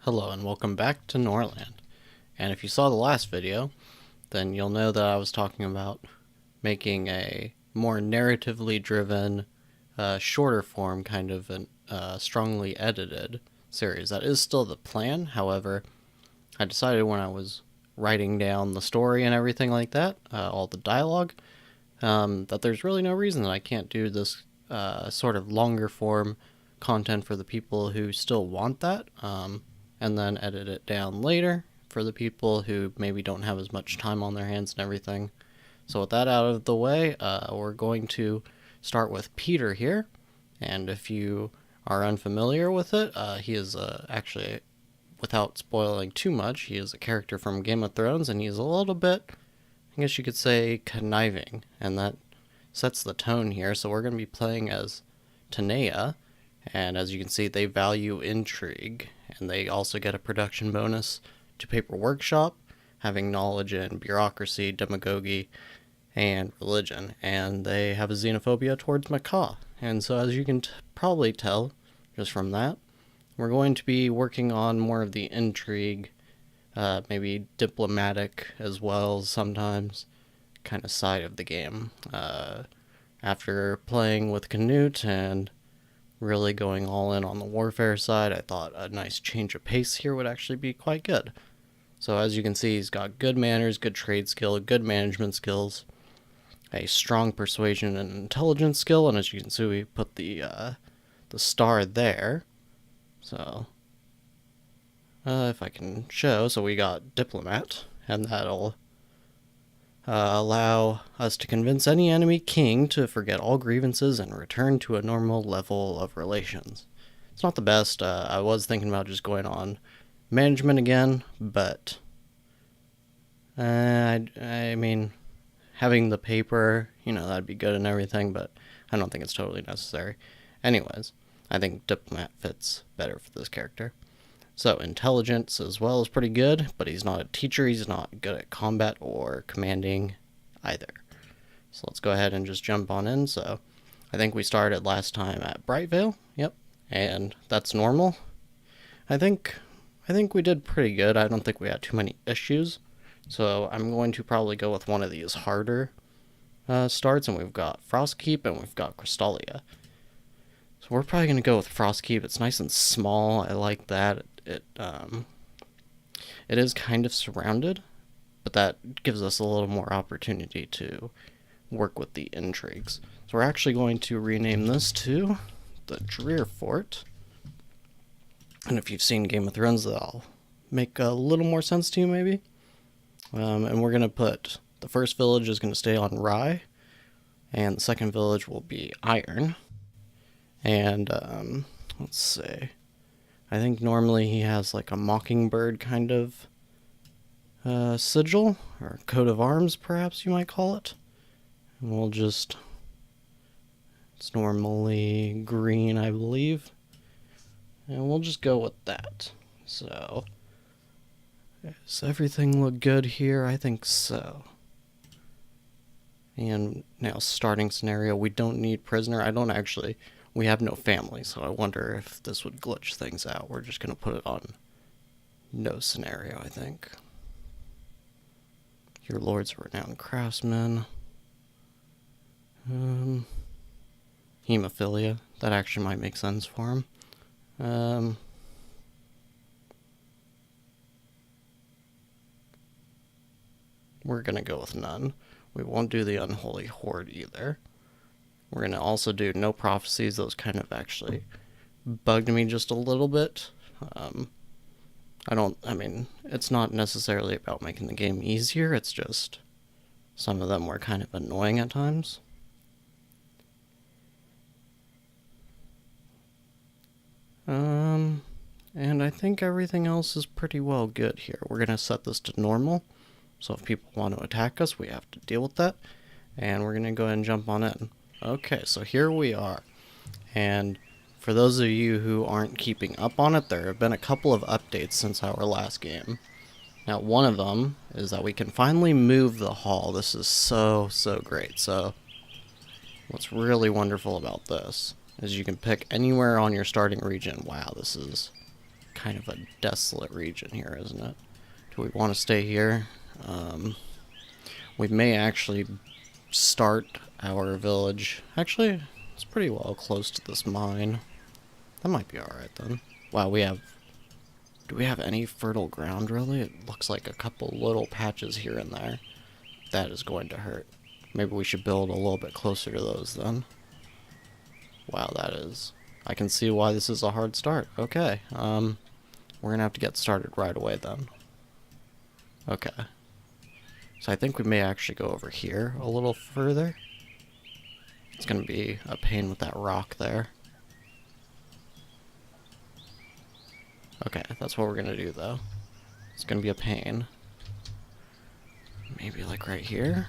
Hello and welcome back to Norland. And if you saw the last video, then you'll know that I was talking about making a more narratively driven, shorter form, kind of a strongly edited series. That is still the plan. However, I decided when I was writing down the story and everything like that, all the dialogue, that there's really no reason that I can't do this sort of longer form content for the people who still want that. And then edit it down later for the people who maybe don't have as much time on their hands and everything. So with that out of the way, we're going to start with Petyr here. And if you are unfamiliar with it, he is actually, without spoiling too much, he is a character from Game of Thrones, and he's a little bit, I guess you could say, conniving. And that sets the tone here. So we're going to be playing as Tanea. And as you can see, they value intrigue, and they also get a production bonus to paper workshop, having knowledge in bureaucracy, demagogy, and religion. And they have a xenophobia towards macaw. And so as you can probably tell just from that, we're going to be working on more of the intrigue, maybe diplomatic as well sometimes, kind of side of the game. After playing with Canute and really going all in on the warfare side, I thought a nice change of pace here would actually be quite good. So as you can see, he's got good manners, good trade skill, good management skills, a strong persuasion and intelligence skill, and as you can see, we put the star there. So if I can show, so we got diplomat, and that'll allow us to convince any enemy king to forget all grievances and return to a normal level of relations. It's not the best. I was thinking about just going on management again, but I mean, having the paper, that'd be good and everything, but I don't think it's totally necessary. Anyways, I think diplomat fits better for this character. So intelligence as well is pretty good, but he's not a teacher. He's not good at combat or commanding either. So let's go ahead and just jump on in. So I think we started last time at Brightvale. Yep. And that's normal. I think we did pretty good. I don't think we had too many issues. So I'm going to probably go with one of these harder starts, and we've got Frostkeep and we've got Crystallia. So we're probably going to go with Frostkeep. It's nice and small. I like that. It is kind of surrounded, but that gives us a little more opportunity to work with the intrigues. So we're actually going to rename this to the Drear Fort. And if you've seen Game of Thrones, that'll make a little more sense to you, maybe. And we're going to put, the first village is going to stay on Rye, and the second village will be Iron. And, let's see. I think normally he has like a mockingbird kind of sigil, or coat of arms, perhaps you might call it. And we'll just, it's normally green, I believe. And we'll just go with that. So, does everything look good here? I think so. And now starting scenario, we don't need prisoner. We have no family, so I wonder if this would glitch things out. We're just going to put it on no scenario, I think. Your lord's a renowned craftsman. Hemophilia. That actually might make sense for him. We're going to go with none. We won't do the unholy horde either. We're going to also do no prophecies. Those kind of actually bugged me just a little bit. It's not necessarily about making the game easier. It's just some of them were kind of annoying at times. And I think everything else is pretty well good here. We're going to set this to normal. So if people want to attack us, we have to deal with that. And we're going to go ahead and jump on in. Okay, so here we are, and for those of you who aren't keeping up on it, there have been a couple of updates since our last game. Now, one of them is that we can finally move the hall. This is so great. So, what's really wonderful about this is you can pick anywhere on your starting region. Wow, this is kind of a desolate region here, isn't it? Do we want to stay here? We may actually start our village. Actually, it's pretty well close to this mine. That might be alright then. Wow, do we have any fertile ground, really? It looks like a couple little patches here and there. That is going to hurt. Maybe we should build a little bit closer to those then. Wow, that is... I can see why this is a hard start. Okay, we're gonna have to get started right away then. Okay. So I think we may actually go over here a little further. It's gonna be a pain with that rock there. Okay, that's what we're gonna do though. It's gonna be a pain. Maybe like right here?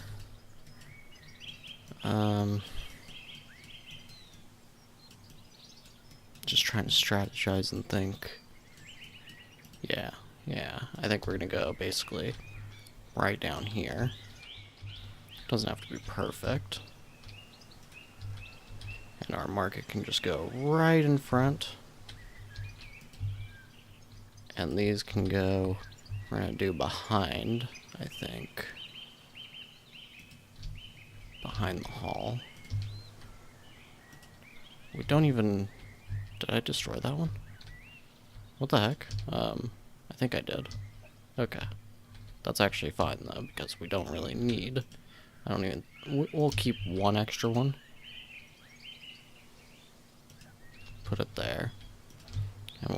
Just trying to strategize and think. Yeah, I think we're gonna go basically right down here. Doesn't have to be perfect. And our market can just go right in front. And these can go, we're gonna do behind, I think. Behind the hall. We don't even, did I destroy that one? What the heck? I think I did. Okay. That's actually fine though, because we don't really need, we'll keep one extra one. Put it there. And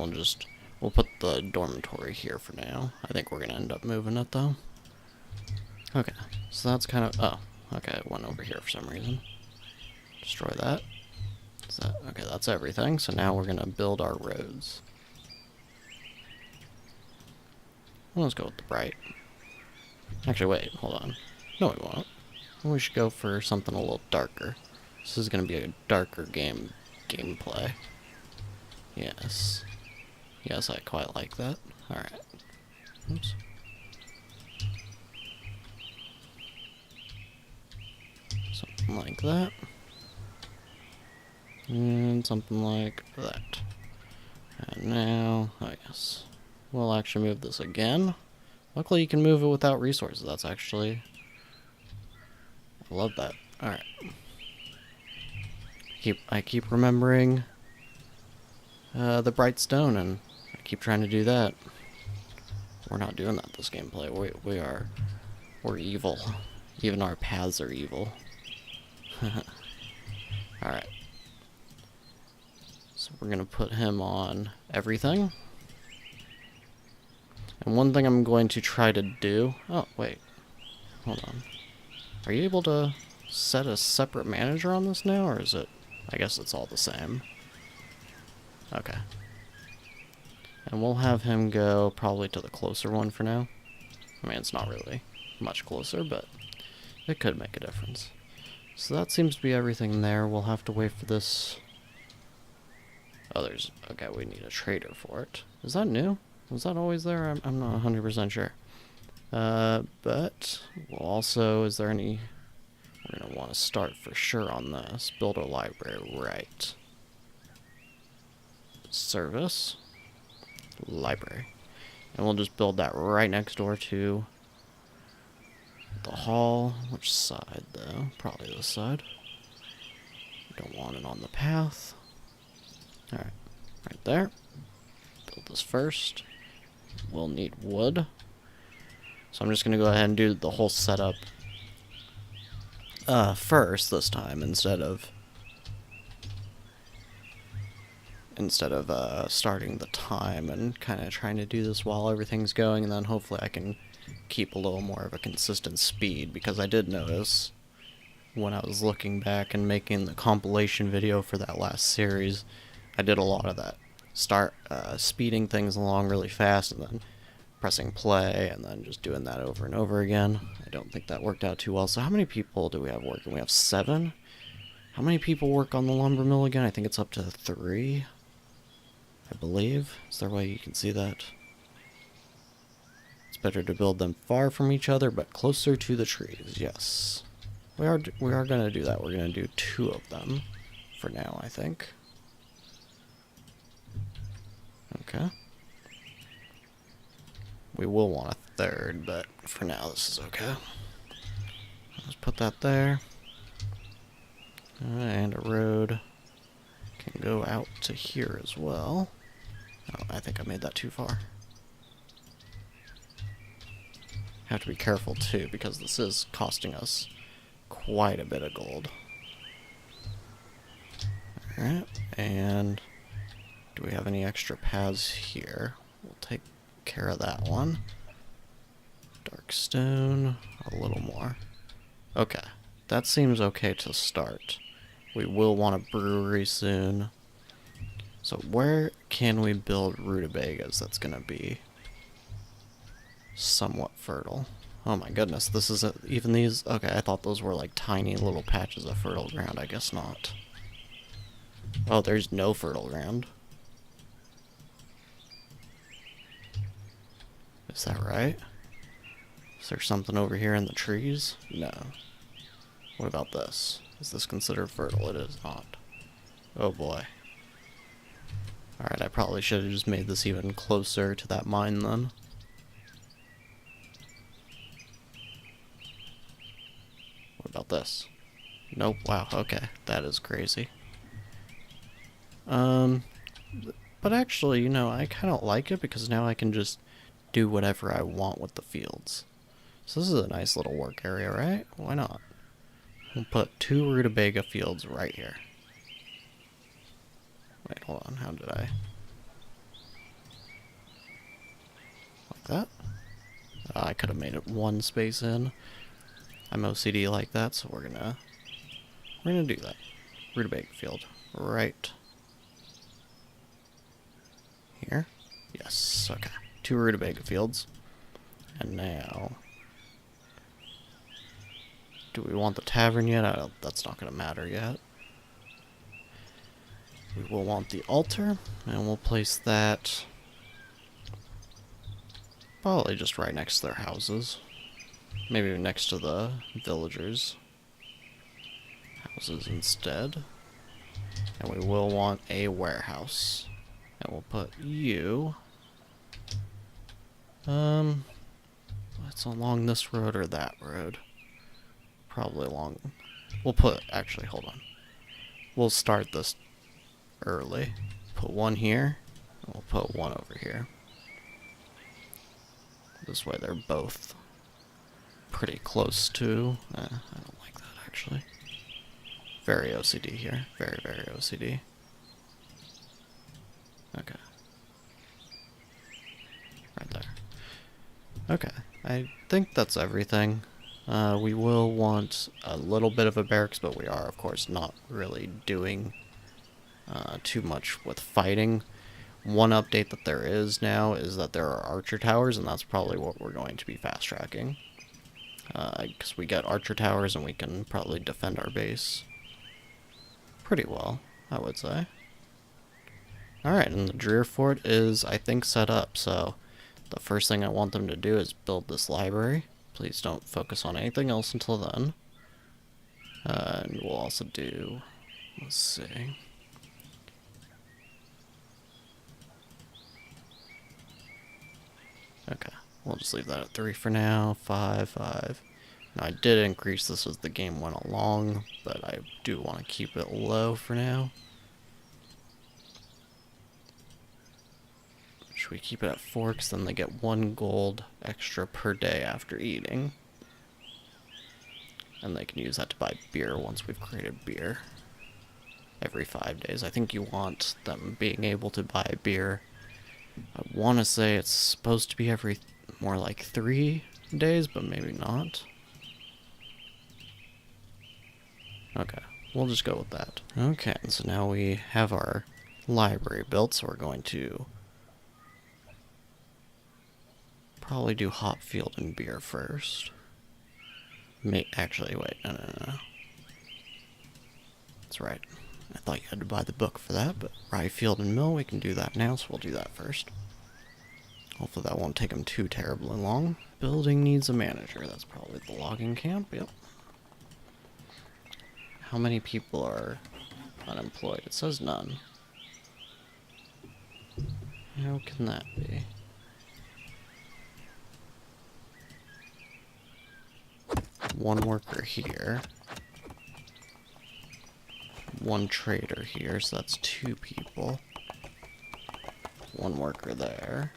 we'll put the dormitory here for now. I think we're gonna end up moving it though. Okay, so that's kind of, oh, okay, it went over here for some reason. Destroy that. Okay, that's everything. So now we're gonna build our roads. Let's go with the bright. Actually, wait, hold on. No, we won't. We should go for something a little darker. This is gonna be a darker gameplay. Yes. Yes, I quite like that. Alright. Oops. Something like that. And something like that. And now, oh yes. We'll actually move this again. Luckily you can move it without resources. That's actually... I love that. Alright. I keep remembering the bright stone, and I keep trying to do that. We're not doing that this gameplay. We're evil. Even our paths are evil. Alright. So we're gonna put him on everything. And one thing I'm going to try to do... Oh, wait. Hold on. Are you able to set a separate manager on this now, or is it... I guess it's all the same. Okay. And we'll have him go probably to the closer one for now. I mean, it's not really much closer, but it could make a difference. So that seems to be everything there. We'll have to wait for this... Oh, there's... Okay, we need a trader for it. Is that new? Was that always there? I'm not 100% sure. But we'll also... Is there any... We're going to want to start for sure on this. Build a library, right. Service. Library. And we'll just build that right next door to the hall. Which side, though? Probably this side. We don't want it on the path. Alright. Right there. Build this first. We'll need wood. So I'm just going to go ahead and do the whole setup first this time instead of starting the time and kind of trying to do this while everything's going, and then hopefully I can keep a little more of a consistent speed, because I did notice when I was looking back and making the compilation video for that last series, I did a lot of that. Speeding things along really fast and then pressing play and then just doing that over and over again. I don't think that worked out too well. So how many people do we have working? We have 7? How many people work on the lumber mill again? I think it's up to 3, I believe. Is there a way you can see that? It's better to build them far from each other but closer to the trees. Yes. We are going to do that. We're going to do 2 of them for now, I think. Okay. We will want a third, but for now this is okay. Let's put that there. And a road can go out to here as well. Oh, I think I made that too far. Have to be careful too, because this is costing us quite a bit of gold. Alright, and do we have any extra paths here? We'll take care of that one. Dark stone, a little more. Okay, that seems okay to start. We will want a brewery soon. So where can we build rutabagas that's going to be somewhat fertile? Oh my goodness, this isn't even these. Okay, I thought those were like tiny little patches of fertile ground. I guess not. Oh, there's no fertile ground. Is that right? Is there something over here in the trees? No. What about this? Is this considered fertile? It is not. Oh boy. Alright, I probably should have just made this even closer to that mine then. What about this? Nope, wow, okay. That is crazy. But actually, you know, I kind of like it because now I can just do whatever I want with the fields. So this is a nice little work area, right? Why not? We'll put 2 rutabaga fields right here. Wait, hold on, how did I? Like that? I could have made it 1 space in. I'm OCD like that, so we're gonna do that. Rutabaga field, right here. Yes, okay. 2 rutabaga fields. And now, do we want the tavern yet? That's not gonna matter yet. We will want the altar, and we'll place that probably just right next to their houses. Maybe next to the villagers' houses instead. And we will want a warehouse. And we'll put you... it's along this road or that road? Probably along... We'll put... Actually, hold on. We'll start this early. Put 1 here, and we'll put 1 over here. This way they're both pretty close to... I don't like that, actually. Very OCD here. Very, very OCD. Okay. Right there. Okay, I think that's everything. We will want a little bit of a barracks, but we are, of course, not really doing too much with fighting. One update that there is now is that there are archer towers, and that's probably what we're going to be fast-tracking. Because we get archer towers, and we can probably defend our base pretty well, I would say. Alright, and the Dreer Fort is, I think, set up, so the first thing I want them to do is build this library. Please don't focus on anything else until then. And we'll also do, let's see. Okay, we'll just leave that at 3 for now. 5, 5. Now, I did increase this as the game went along, but I do want to keep it low for now. Should we keep it at 4? Because then they get 1 gold extra per day after eating. And they can use that to buy beer once we've created beer. Every 5 days. I think you want them being able to buy beer. I want to say it's supposed to be every more like 3 days, but maybe not. Okay, we'll just go with that. Okay, so now we have our library built, so we're going to probably do hop field and beer first. Actually, wait, no. That's right. I thought you had to buy the book for that, but rye field and mill, we can do that now, so we'll do that first. Hopefully that won't take them too terribly long. Building needs a manager. That's probably the logging camp, yep. How many people are unemployed? It says none. How can that be? one worker here. One trader here, so that's 2 people. One worker there.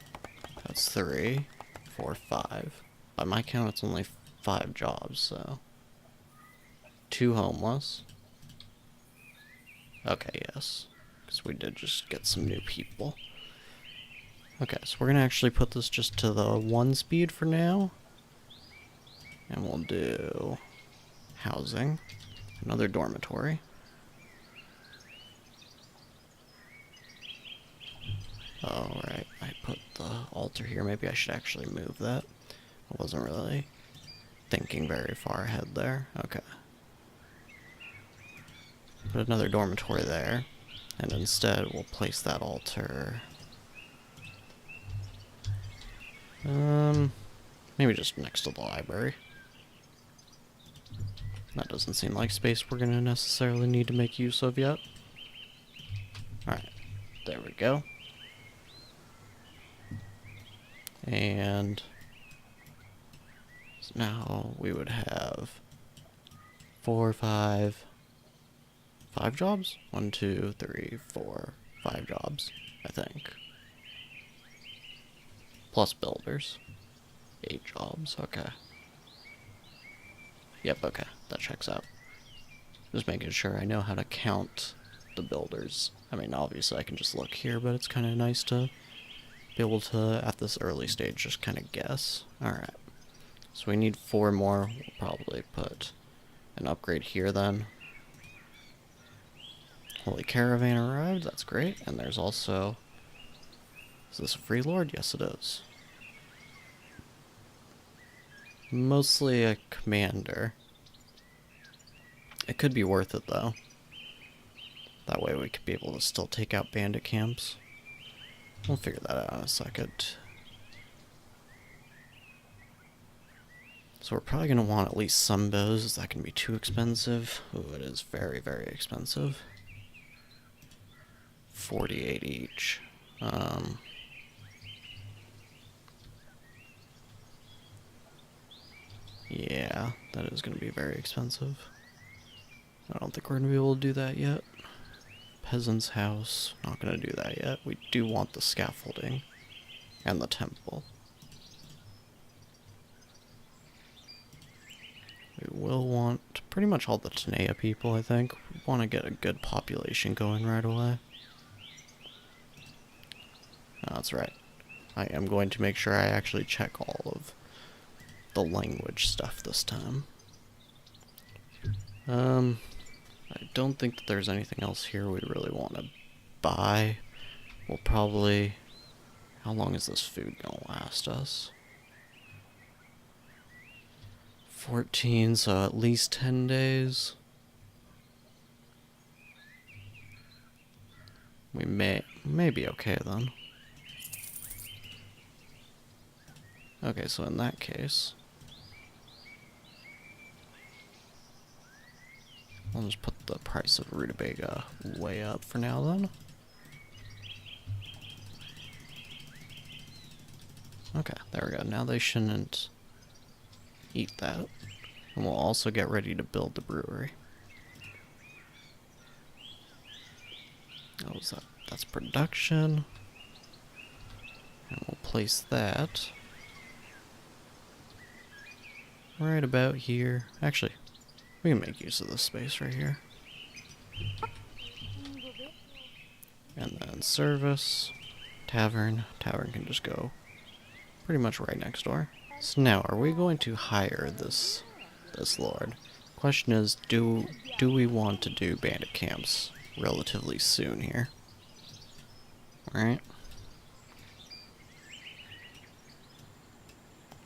That's 3, 4, 5. By my count, it's only 5 jobs, so... 2 homeless. Okay, yes. Because we did just get some new people. Okay, so we're gonna actually put this just to the 1 speed for now. And we'll do... housing. Another dormitory. Oh, right. I put the altar here. Maybe I should actually move that. I wasn't really thinking very far ahead there. Okay. Put another dormitory there. And instead, we'll place that altar... maybe just next to the library. That doesn't seem like space we're going to necessarily need to make use of yet. Alright. There we go. And so now we would have 4, 5 jobs? 1, 2, 3, 4, 5 jobs, I think. Plus builders. 8 jobs, okay. Yep, okay, that checks out. Just making sure I know how to count the builders. I mean, obviously I can just look here, but it's kind of nice to be able to, at this early stage, just kind of guess. Alright. So we need 4 more. We'll probably put an upgrade here then. Holy Caravan arrived. That's great. And there's also... Is this a free lord? Yes, it is. Mostly a commander. It could be worth it, though. That way we could be able to still take out bandit camps. We'll figure that out in a second. So we're probably going to want at least some bows. Is that going to be too expensive? Ooh, it is very, very expensive. 48 each. Yeah, that is going to be very expensive. I don't think we're going to be able to do that yet. Peasant's house, not going to do that yet. We do want the scaffolding and the temple. We will want pretty much all the Tanea people, I think. We want to get a good population going right away. Oh, that's right. I am going to make sure I actually check all of the language stuff this time. I don't think that there's anything else here we really want to buy. We'll probably... How long is this food going to last us? 14, so at least 10 days. We may be okay then. Okay, so in that case... I'll just put the price of rutabaga way up for now then. Okay, there we go. Now they shouldn't eat that. And we'll also get ready to build the brewery. Oh, that's production. And we'll place that right about here. Actually, we can make use of this space right here. And then service, tavern. Tavern can just go pretty much right next door. So now, are we going to hire this lord? Question is, do we want to do bandit camps relatively soon here? Alright.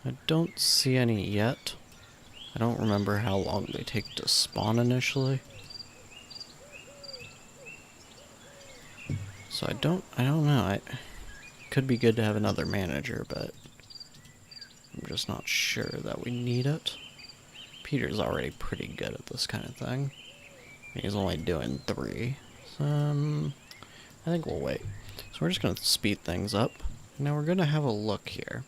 I don't see any yet. I don't remember how long they take to spawn initially. So I don't know. It could be good to have another manager, but I'm just not sure that we need it. Petyr's already pretty good at this kind of thing. He's only doing 3. So, I think we'll wait. So we're just going to speed things up. Now we're going to have a look here.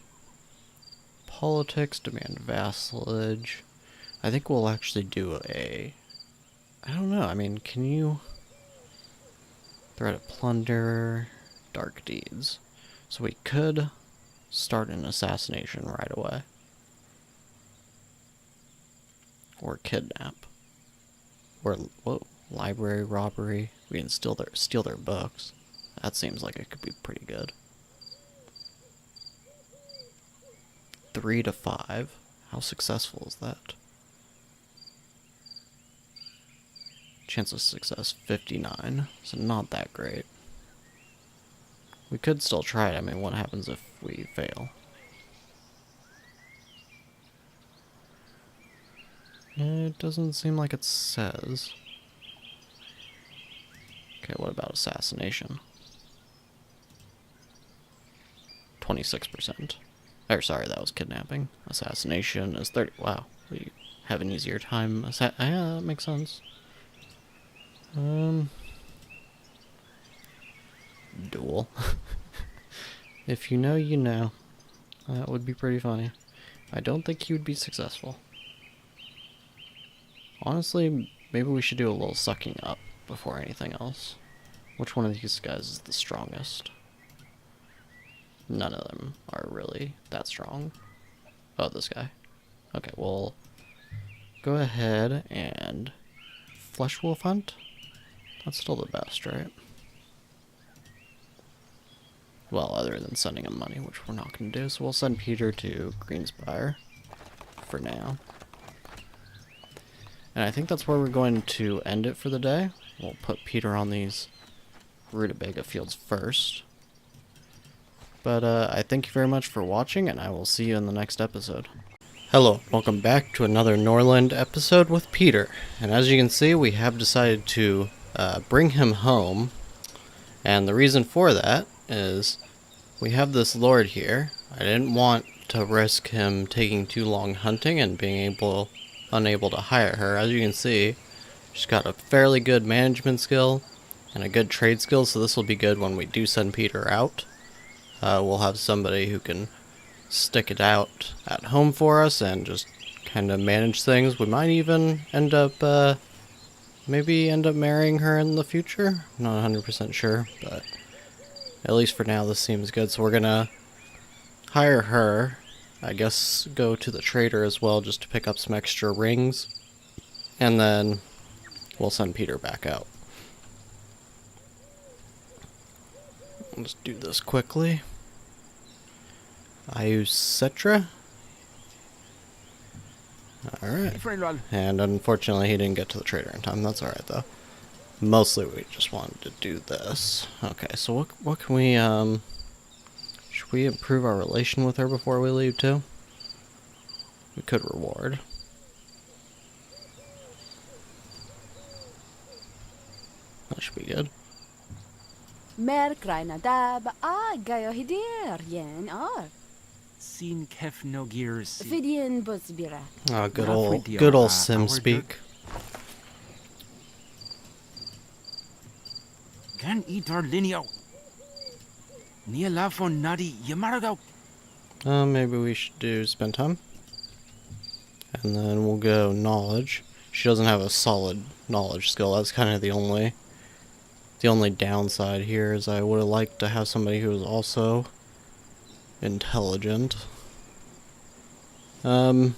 Politics, demand vassalage. I think we'll actually do a... I don't know, I mean, can you... Threat of plunder, dark deeds. So we could start an assassination right away. Or kidnap. Or, whoa, library robbery. We can steal their books. That seems like it could be pretty good. 3 to 5. How successful is that? Chance of success 59, so not that great. We could still try it. I mean, what happens if we fail? It doesn't seem like it says. Okay, what about assassination? 26%. Or sorry, that was kidnapping. Assassination is 30. Wow, we have an easier time. Yeah, that makes sense. Duel. If you know, you know. That would be pretty funny. I don't think he would be successful. Honestly, maybe we should do a little sucking up before anything else. Which one of these guys is the strongest? None of them are really that strong. Oh, this guy. Okay, we'll go ahead and Flesh Wolf Hunt. That's still the best, right? Well, other than sending him money, which we're not going to do. So we'll send Petyr to Greenspire for now. And I think that's where we're going to end it for the day. We'll put Petyr on these rutabaga fields first. But I thank you very much for watching, and I will see you in the next episode. Hello, welcome back to another Norland episode with Petyr. And as you can see, we have decided to bring him home. And the reason for that is we have this lord here. I didn't want to risk him taking too long hunting and being unable to hire her. As you can see, she's got a fairly good management skill and a good trade skill, so this will be good when we do send Petyr out. We'll have somebody who can stick it out at home for us and just kind of manage things. We might even end up, maybe end up marrying her in the future. I'm not 100% sure, but at least for now this seems good. So we're gonna hire her, I guess go to the trader as well just to pick up some extra rings, and then we'll send Petyr back out. Let's do this quickly. XXIII. Alright. And unfortunately he didn't get to the trader in time. That's alright though. Mostly we just wanted to do this. Okay, so what can we, should we improve our relation with her before we leave too? We could reward. That should be good. Mer kraina dab gayo hidir yen Sin kef no gears. Fidien busbira. Oh, good old sim speak. Gan eat our linio. Nia la fon nadi yamarago. Maybe we should spend time. And then we'll go knowledge. She doesn't have a solid knowledge skill. That's kind of the only downside here is I would have liked to have somebody who was also intelligent. Probably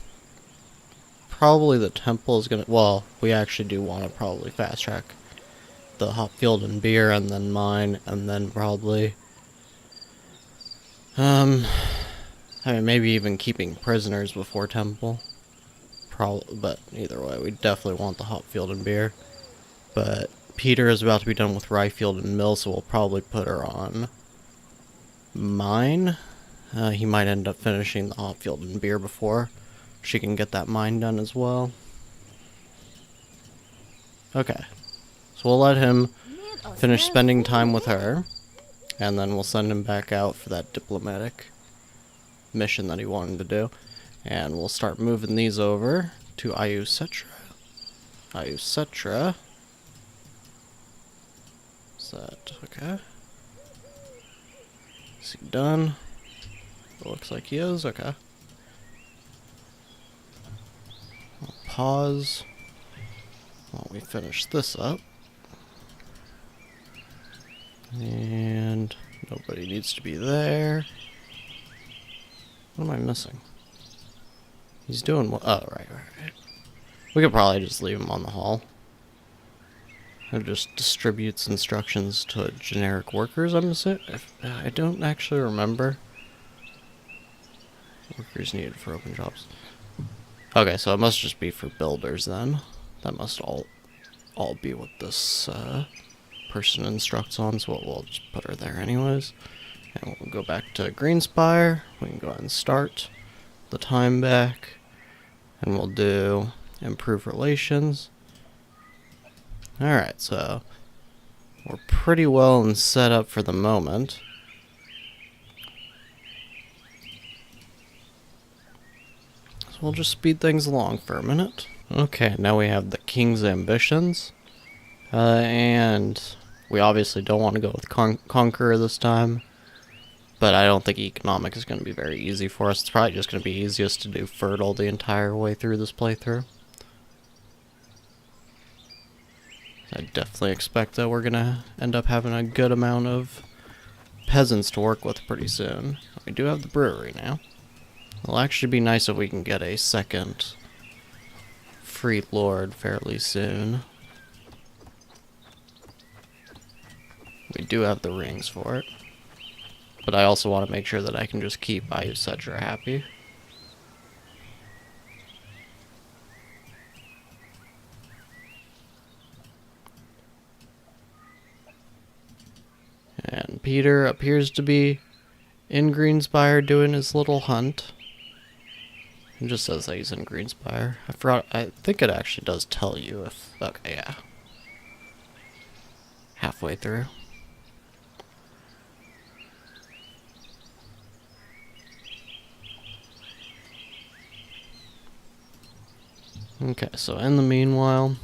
the temple is gonna, well, we actually do want to probably fast track the Hopfield and Beer and then mine, and then probably I mean maybe even keeping prisoners before temple. But either way, we definitely want the Hopfield and Beer. But Petyr is about to be done with Ryefield and Mill, so we'll probably put her on mine. He might end up finishing the Hopfield and Beer before she can get that mine done as well. Okay, so we'll let him finish spending time with her, and then we'll send him back out for that diplomatic mission that he wanted to do. And we'll start moving these over to XXIII. XXIII. Is that okay? Is he done? It looks like he is. Okay. I'll pause while we finish this up. And nobody needs to be there. What am I missing? He's doing what? Oh, right. We could probably just leave him on the hall. It just distributes instructions to generic workers, I'm assuming. I don't actually remember. Workers needed for open jobs. Okay, so it must just be for builders then. That must all be what this person instructs on, so we'll just put her there anyways. And we'll go back to Greenspire. We can go ahead and start the time back. And we'll do improve relations. Alright, so we're pretty well and set up for the moment. So we'll just speed things along for a minute. Okay, now we have the King's Ambitions. And we obviously don't want to go with Conqueror this time. But I don't think Economic is going to be very easy for us. It's probably just going to be easiest to do Fertile the entire way through this playthrough. I definitely expect that we're going to end up having a good amount of peasants to work with pretty soon. We do have the brewery now. It'll actually be nice if we can get a second free lord fairly soon. We do have the rings for it. But I also want to make sure that I can just keep XXIII happy. And Petyr appears to be in Greenspire doing his little hunt. It just says that he's in Greenspire. I forgot, I think it actually does tell you if... Okay, yeah. Halfway through. Okay, so in the meanwhile,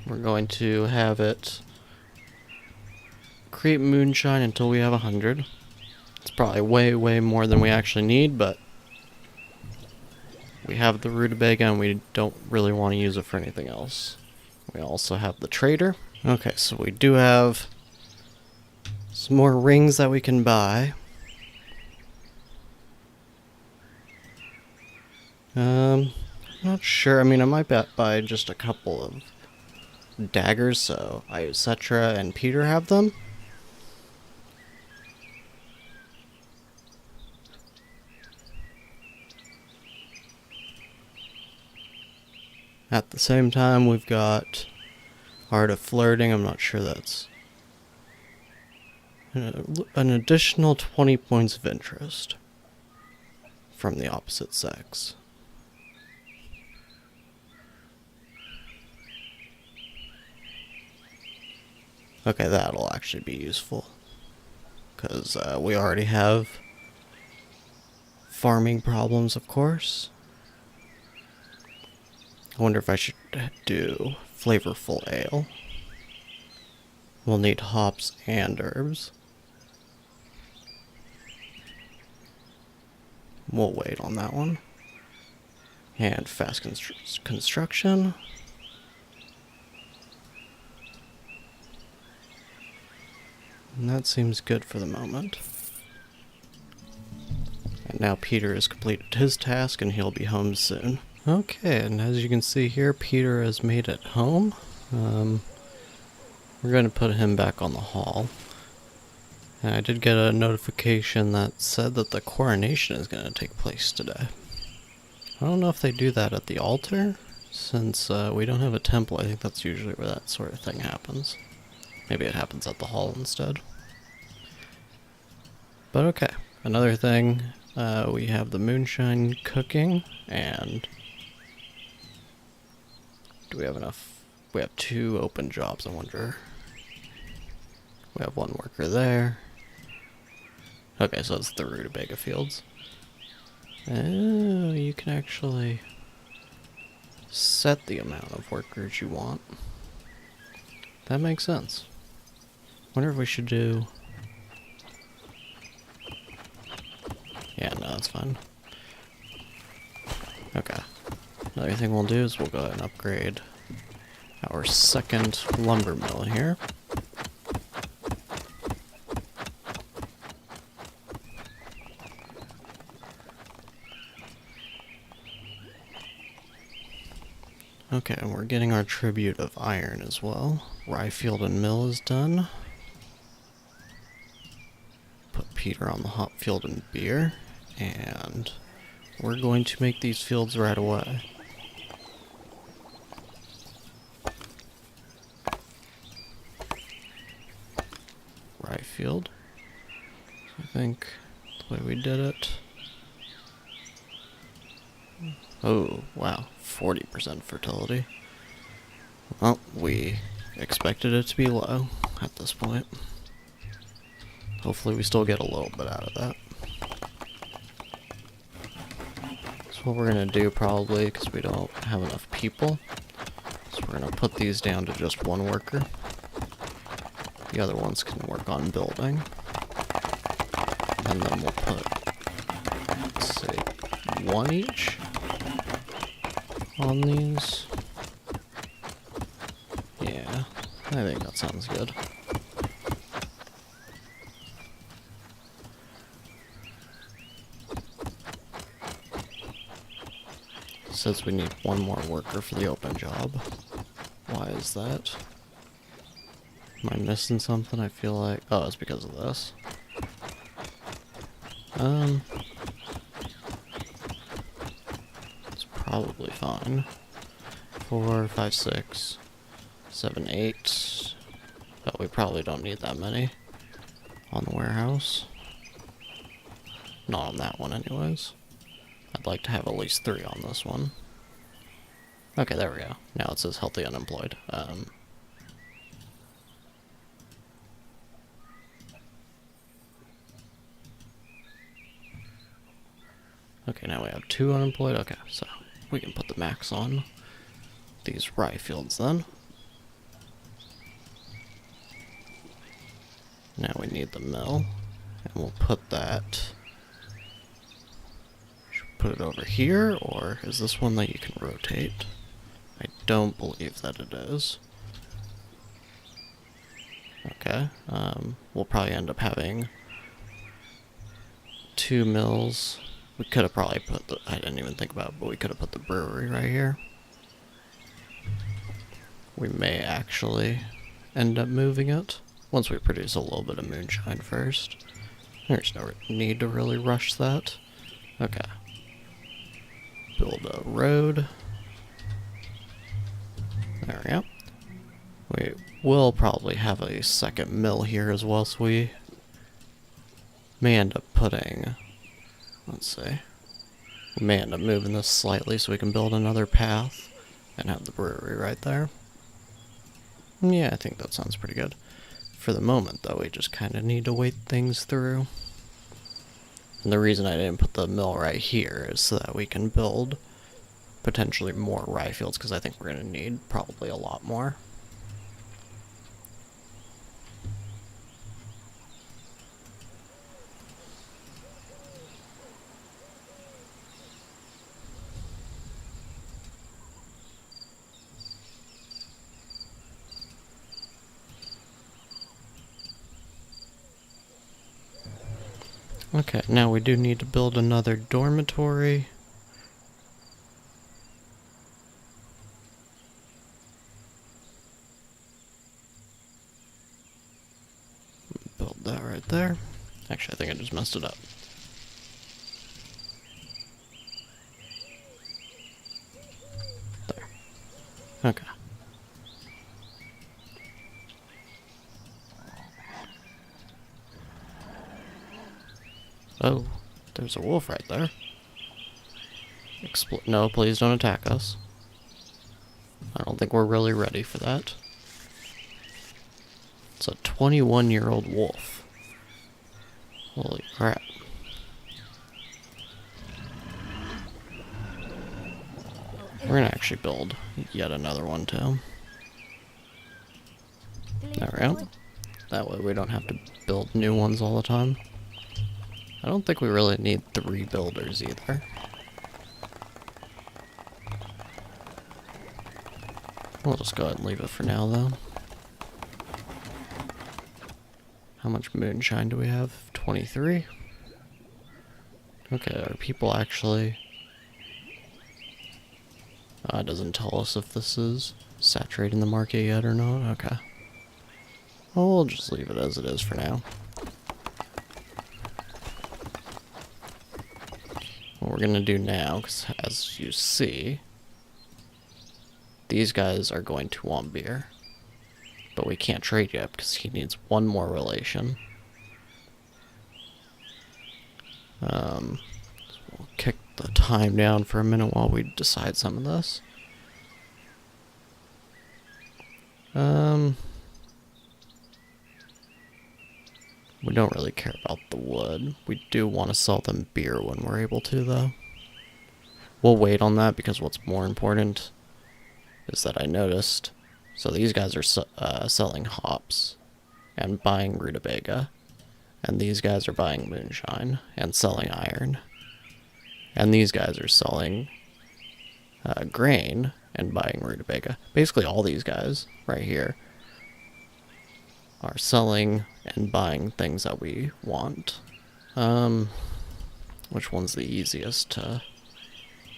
we're going to have it create moonshine until we have 100. It's probably way more than we actually need, but we have the rutabaga and we don't really want to use it for anything else. We also have the trader. Okay, so we do have some more rings that we can buy. Not sure. I mean, I might buy just a couple of daggers, so XXIII and Petyr have them. At the same time, we've got Art of Flirting. I'm not sure that's an additional 20 points of interest from the opposite sex. Okay, that'll actually be useful, because we already have farming problems, of course. I wonder if I should do flavorful ale. We'll need hops and herbs. We'll wait on that one. And fast construction. And that seems good for the moment. And now Petyr has completed his task and he'll be home soon. Okay, and as you can see here, Petyr has made it home. We're going to put him back on the hall. And I did get a notification that said that the coronation is going to take place today. I don't know if they do that at the altar, since we don't have a temple. I think that's usually where that sort of thing happens. Maybe it happens at the hall instead. But okay, another thing, we have the moonshine cooking, and do we have enough? We have 2 open jobs, I wonder. We have 1 worker there. Okay, so it's the rutabaga fields. Oh, you can actually set the amount of workers you want. That makes sense. Wonder if we should do... Yeah, no, that's fine. Okay. Another thing we'll do is we'll go ahead and upgrade our second lumber mill here. Okay, and we're getting our tribute of iron as well. Rye field and mill is done. Put Petyr on the hop field and beer. And we're going to make these fields right away. Rye field. I think the way we did it. Oh, wow. 40% fertility. Well, we expected it to be low at this point. Hopefully we still get a little bit out of that. That's what we're going to do probably, because we don't have enough people. So we're going to put these down to just one worker. The other ones can work on building. And then we'll put, let's say, one each on these. Yeah, I think that sounds good. It says we need one more worker for the open job. Why is that? Am I missing something? I feel like... Oh, it's because of this. It's probably fine. 4, 5, 6, 7, 8. But we probably don't need that many on the warehouse. Not on that one anyways. I'd like to have at least 3 on this one. Okay, there we go. Now it says healthy unemployed. Okay, now we have 2 unemployed. Okay, so we can put the max on these rye fields then. Now we need the mill, and we'll put that... Should we put it over here, or is this one that you can rotate? I don't believe that it is. Okay, we'll probably end up having 2 mills. We could have probably put the... I didn't even think about it, but we could have put the brewery right here. We may actually end up moving it once we produce a little bit of moonshine first. There's no need to really rush that. Okay. Build a road. There we go. We will probably have a second mill here as well, so we may end up putting... Let's see. We may end up moving this slightly so we can build another path and have the brewery right there. Yeah, I think that sounds pretty good. For the moment, though, we just kind of need to wait things through. And the reason I didn't put the mill right here is so that we can build potentially more rye fields, because I think we're going to need probably a lot more. Okay, now we do need to build another dormitory. Build that right there. Actually, I think I just messed it up. There. Okay. Oh, there's a wolf right there. No, please don't attack us. I don't think we're really ready for that. It's a 21-year-old wolf. Holy crap. We're gonna actually build yet another one too. There we go. That way we don't have to build new ones all the time. I don't think we really need 3 builders either. We'll just go ahead and leave it for now, though. How much moonshine do we have? 23? Okay, are people actually... it doesn't tell us if this is saturating the market yet or not. Okay. Well, we'll just leave it as it is for now. What we're gonna do now, because as you see, these guys are going to want beer. But we can't trade yet because he needs one more relation. So we'll kick the time down for a minute while we decide some of this. We don't really care about the wood. We do want to sell them beer when we're able to, though. We'll wait on that because what's more important is that I noticed. So these guys are selling hops and buying rutabaga. And these guys are buying moonshine and selling iron. And these guys are selling grain and buying rutabaga. Basically all these guys right here are selling and buying things that we want. Which one's the easiest to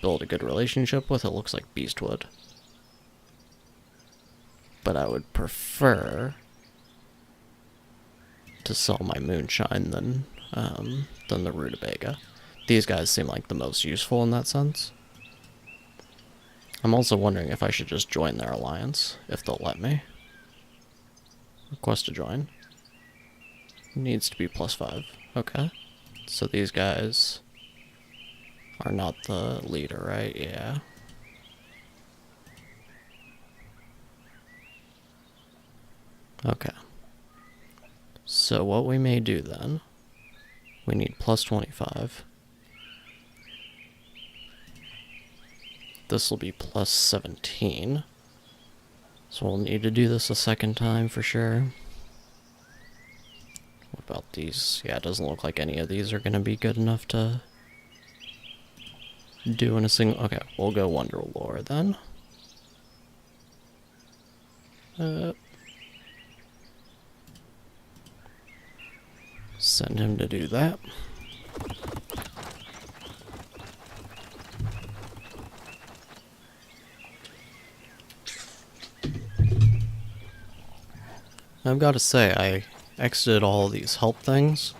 build a good relationship with? It looks like beastwood. But I would prefer to sell my moonshine than the rutabaga. These guys seem like the most useful in that sense. I'm also wondering if I should just join their alliance, if they'll let me. Request to join. Needs to be +5. Okay. So these guys are not the leader, right? Yeah. Okay. So what we may do then, we need +25. This will be +17. So we'll need to do this a second time for sure. What about these? Yeah, it doesn't look like any of these are going to be good enough to do in a single... Okay, we'll go Wonder Lore then. Send him to do that. I've got to say, I exited all these help things,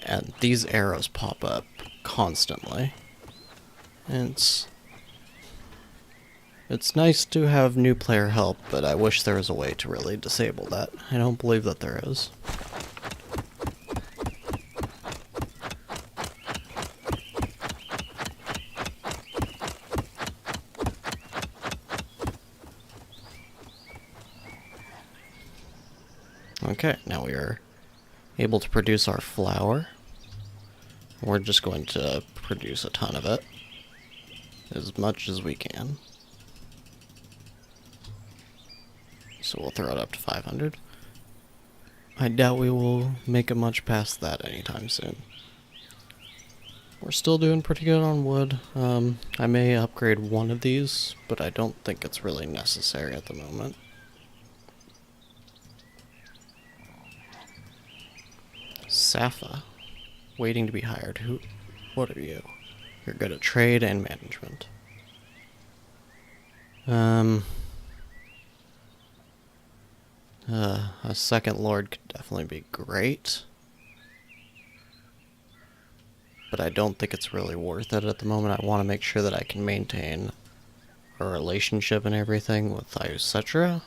and these arrows pop up constantly. And it's nice to have new player help, but I wish there was a way to really disable that. I don't believe that there is. Okay, now we are able to produce our flour. We're just going to produce a ton of it. As much as we can. So we'll throw it up to 500. I doubt we will make it much past that anytime soon. We're still doing pretty good on wood. I may upgrade one of these, but I don't think it's really necessary at the moment. Safa, waiting to be hired. What are you? You're good at trade and management. A second lord could definitely be great. But I don't think it's really worth it at the moment. I want to make sure that I can maintain a relationship and everything with XXIII.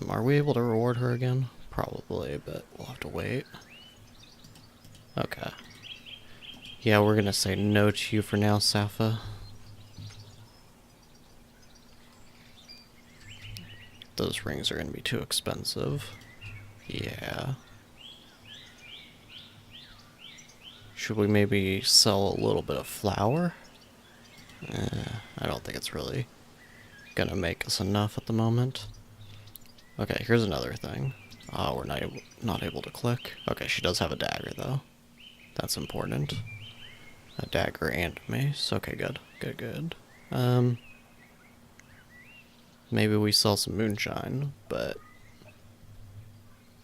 Are we able to reward her again? Probably, but we'll have to wait. Okay. Yeah, we're gonna say no to you for now, Safa. Those rings are gonna be too expensive. Yeah. Should we maybe sell a little bit of flour? I don't think it's really gonna make us enough at the moment. Okay, here's another thing. Oh, we're not able to click. Okay, she does have a dagger, though. That's important. A dagger and mace. Okay, good. Good. maybe we sell some moonshine, but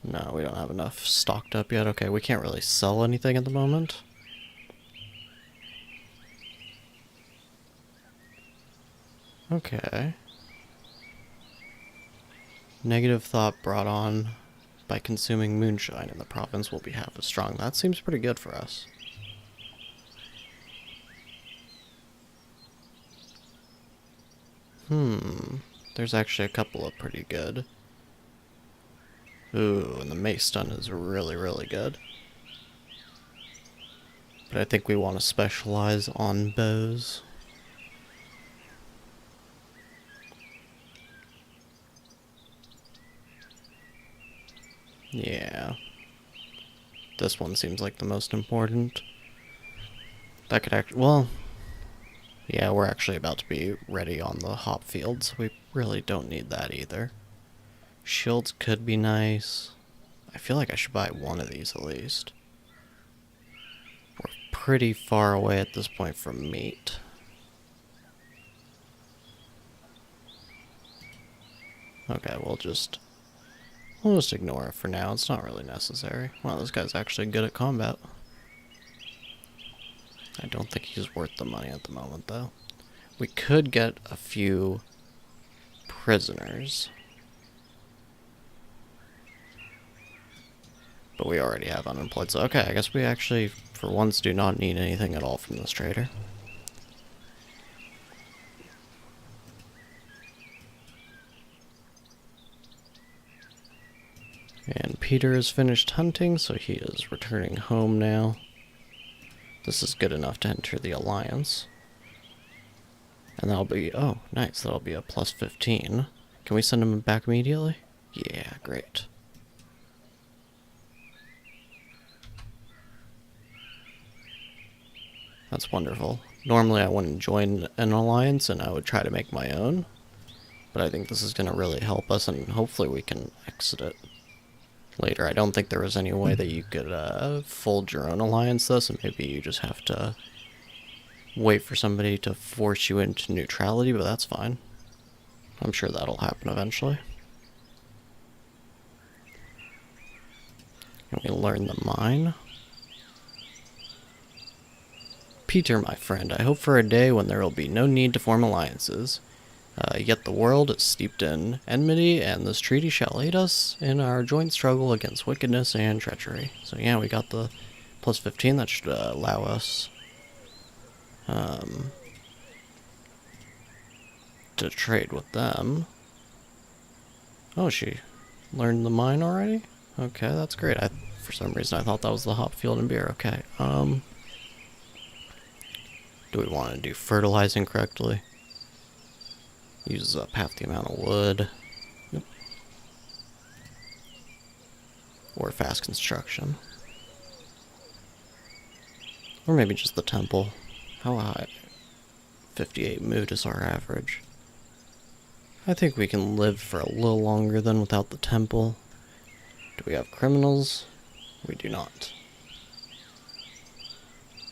no, we don't have enough stocked up yet. Okay, we can't really sell anything at the moment. Okay. Negative thought brought on by consuming moonshine in the province will be half as strong. That seems pretty good for us. There's actually a couple of pretty good. Ooh, and the mace stun is really, really good. But I think we want to specialize on bows. Yeah. This one seems like the most important. That could actually, well, yeah, we're actually about to be ready on the hop field, so we really don't need that either. Shields could be nice. I feel like I should buy one of these at least. We're pretty far away at this point from meat. Okay, we'll just ignore it for now. It's not really necessary. Wow, this guy's actually good at combat. I don't think he's worth the money at the moment, though. We could get a few prisoners. But we already have unemployed, so okay, I guess we actually, for once, do not need anything at all from this trader. And Petyr has finished hunting, so he is returning home now. This is good enough to enter the alliance. And that'll be, oh, nice, that'll be a plus 15. Can we send him back immediately? Yeah, great. That's wonderful. Normally I wouldn't join an alliance and I would try to make my own. But I think this is going to really help us and hopefully we can exit it later. I don't think there was any way that you could fold your own alliance though, so maybe you just have to wait for somebody to force you into neutrality, but that's fine. I'm sure that'll happen eventually. Can we learn the mine? Petyr, my friend, I hope for a day when there will be no need to form alliances. Yet the world is steeped in enmity, and this treaty shall aid us in our joint struggle against wickedness and treachery. So yeah, we got the plus 15. That should allow us to trade with them. Oh, she learned the mine already? Okay, that's great. For some reason I thought that was the hop field and beer. Okay, do we want to do fertilizing correctly? Uses up half the amount of wood. Yep. Or fast construction. Or maybe just the temple. How high? 58 mood is our average. I think we can live for a little longer than without the temple. Do we have criminals? We do not.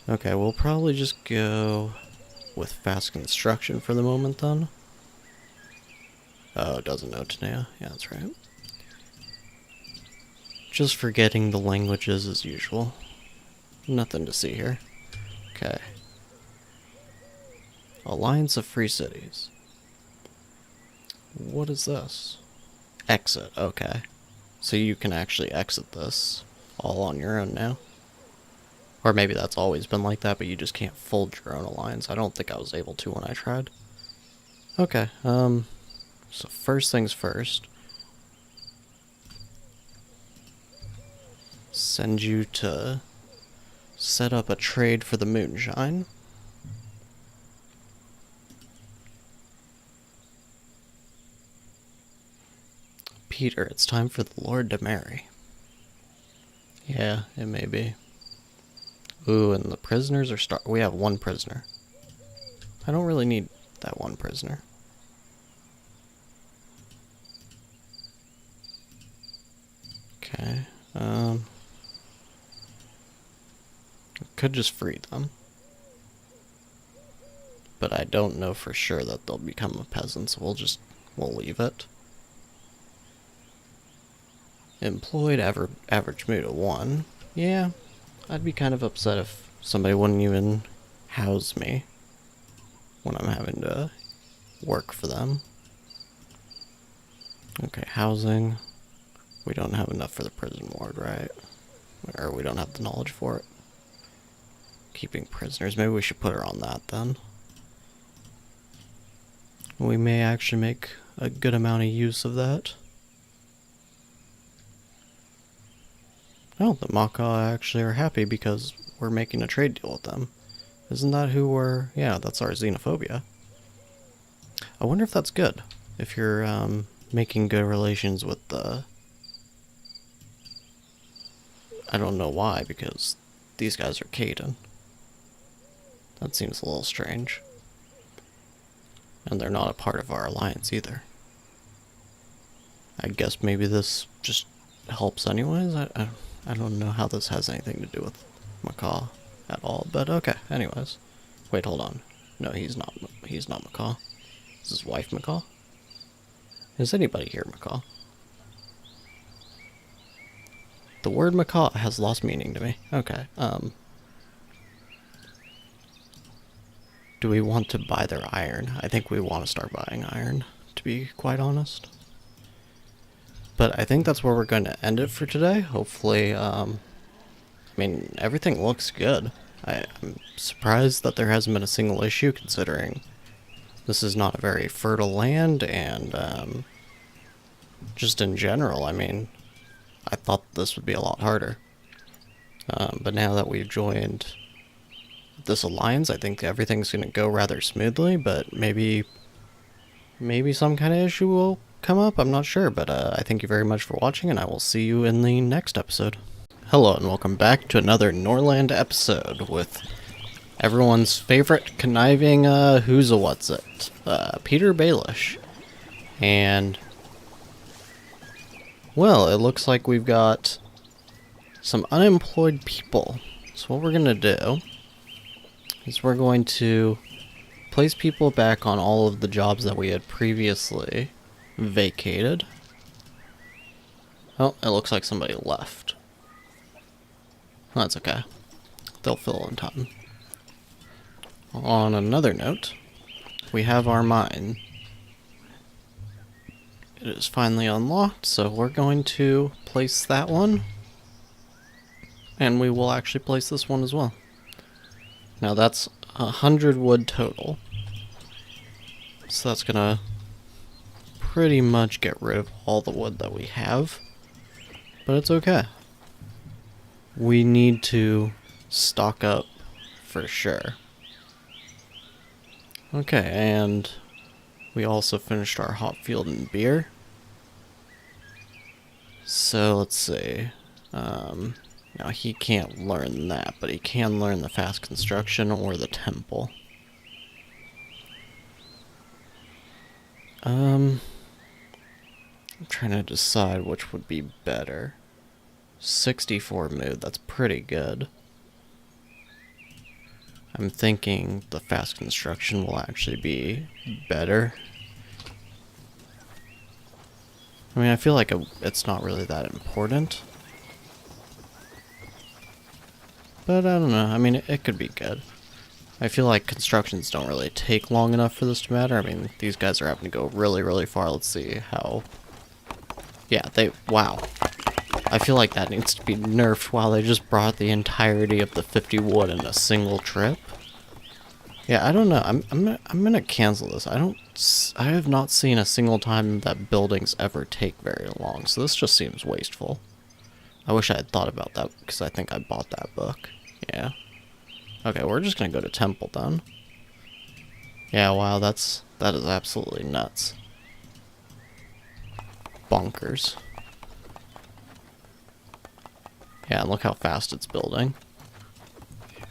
Okay, we'll probably just go with fast construction for the moment then. Oh, it doesn't know Tanea. Yeah, that's right. Just forgetting the languages as usual. Nothing to see here. Okay. Alliance of Free Cities. What is this? Exit, okay. So you can actually exit this all on your own now. Or maybe that's always been like that, but you just can't fold your own alliance. I don't think I was able to when I tried. Okay, so first things first. Send you to set up a trade for the moonshine. Petyr, it's time for the Lord to marry. Yeah, it may be. Ooh, and the prisoners are we have one prisoner. I don't really need that one prisoner. Okay, could just free them. But I don't know for sure that they'll become a peasant, so we'll just we'll leave it. Employed average mood of 1. Yeah, I'd be kind of upset if somebody wouldn't even house me when I'm having to work for them. Okay, housing. We don't have enough for the prison ward, right? Or we don't have the knowledge for it. Keeping prisoners. Maybe we should put her on that then. We may actually make a good amount of use of that. Oh, the Maka actually are happy because we're making a trade deal with them. Isn't that who we're... Yeah, that's our xenophobia. I wonder if that's good. If you're making good relations with the... I don't know why, because these guys are Caden. That seems a little strange. And they're not a part of our alliance either. I guess maybe this just helps anyways? I don't know how this has anything to do with Macaw at all, but okay, anyways. Wait, hold on. No, he's not Macaw. Is his wife Macaw? Is anybody here Macaw? The word macaw has lost meaning to me. Okay, do we want to buy their iron? I think we want to start buying iron, to be quite honest. But I think that's where we're going to end it for today. Hopefully, I mean, everything looks good. I'm surprised that there hasn't been a single issue, considering this is not a very fertile land, and just in general, I mean, I thought this would be a lot harder. But now that we've joined this alliance, I think everything's going to go rather smoothly, but maybe some kind of issue will come up, I'm not sure, but I thank you very much for watching, and I will see you in the next episode. Hello, and welcome back to another Norland episode with everyone's favorite conniving, who's-a-what's-it, Petyr Baelish. And, well, it looks like we've got some unemployed people. So what we're going to do is we're going to place people back on all of the jobs that we had previously vacated. Oh, it looks like somebody left. That's okay. They'll fill in time. On another note, we have our mine. It is finally unlocked, so we're going to place that one. And we will actually place this one as well. Now that's 100 wood total. So that's gonna pretty much get rid of all the wood that we have. But it's okay. We need to stock up for sure. Okay, and we also finished our hop field and beer. So let's see. Now he can't learn that, but he can learn the fast construction or the temple. I'm trying to decide which would be better. 64 mood, that's pretty good. I'm thinking the fast construction will actually be better. I mean, I feel like it's not really that important. But I don't know, I mean, it could be good. I feel like constructions don't really take long enough for this to matter. I mean, these guys are having to go really, really far. Let's see how... Yeah, wow. I feel like that needs to be nerfed. Wow, they just brought the entirety of the 50 wood in a single trip. Yeah, I don't know. I'm gonna cancel this. I have not seen a single time that buildings ever take very long, so this just seems wasteful. I wish I had thought about that, because I think I bought that book. Yeah. Okay, we're just gonna go to temple then. Yeah, wow, that is absolutely nuts. Bonkers. Yeah, and look how fast it's building.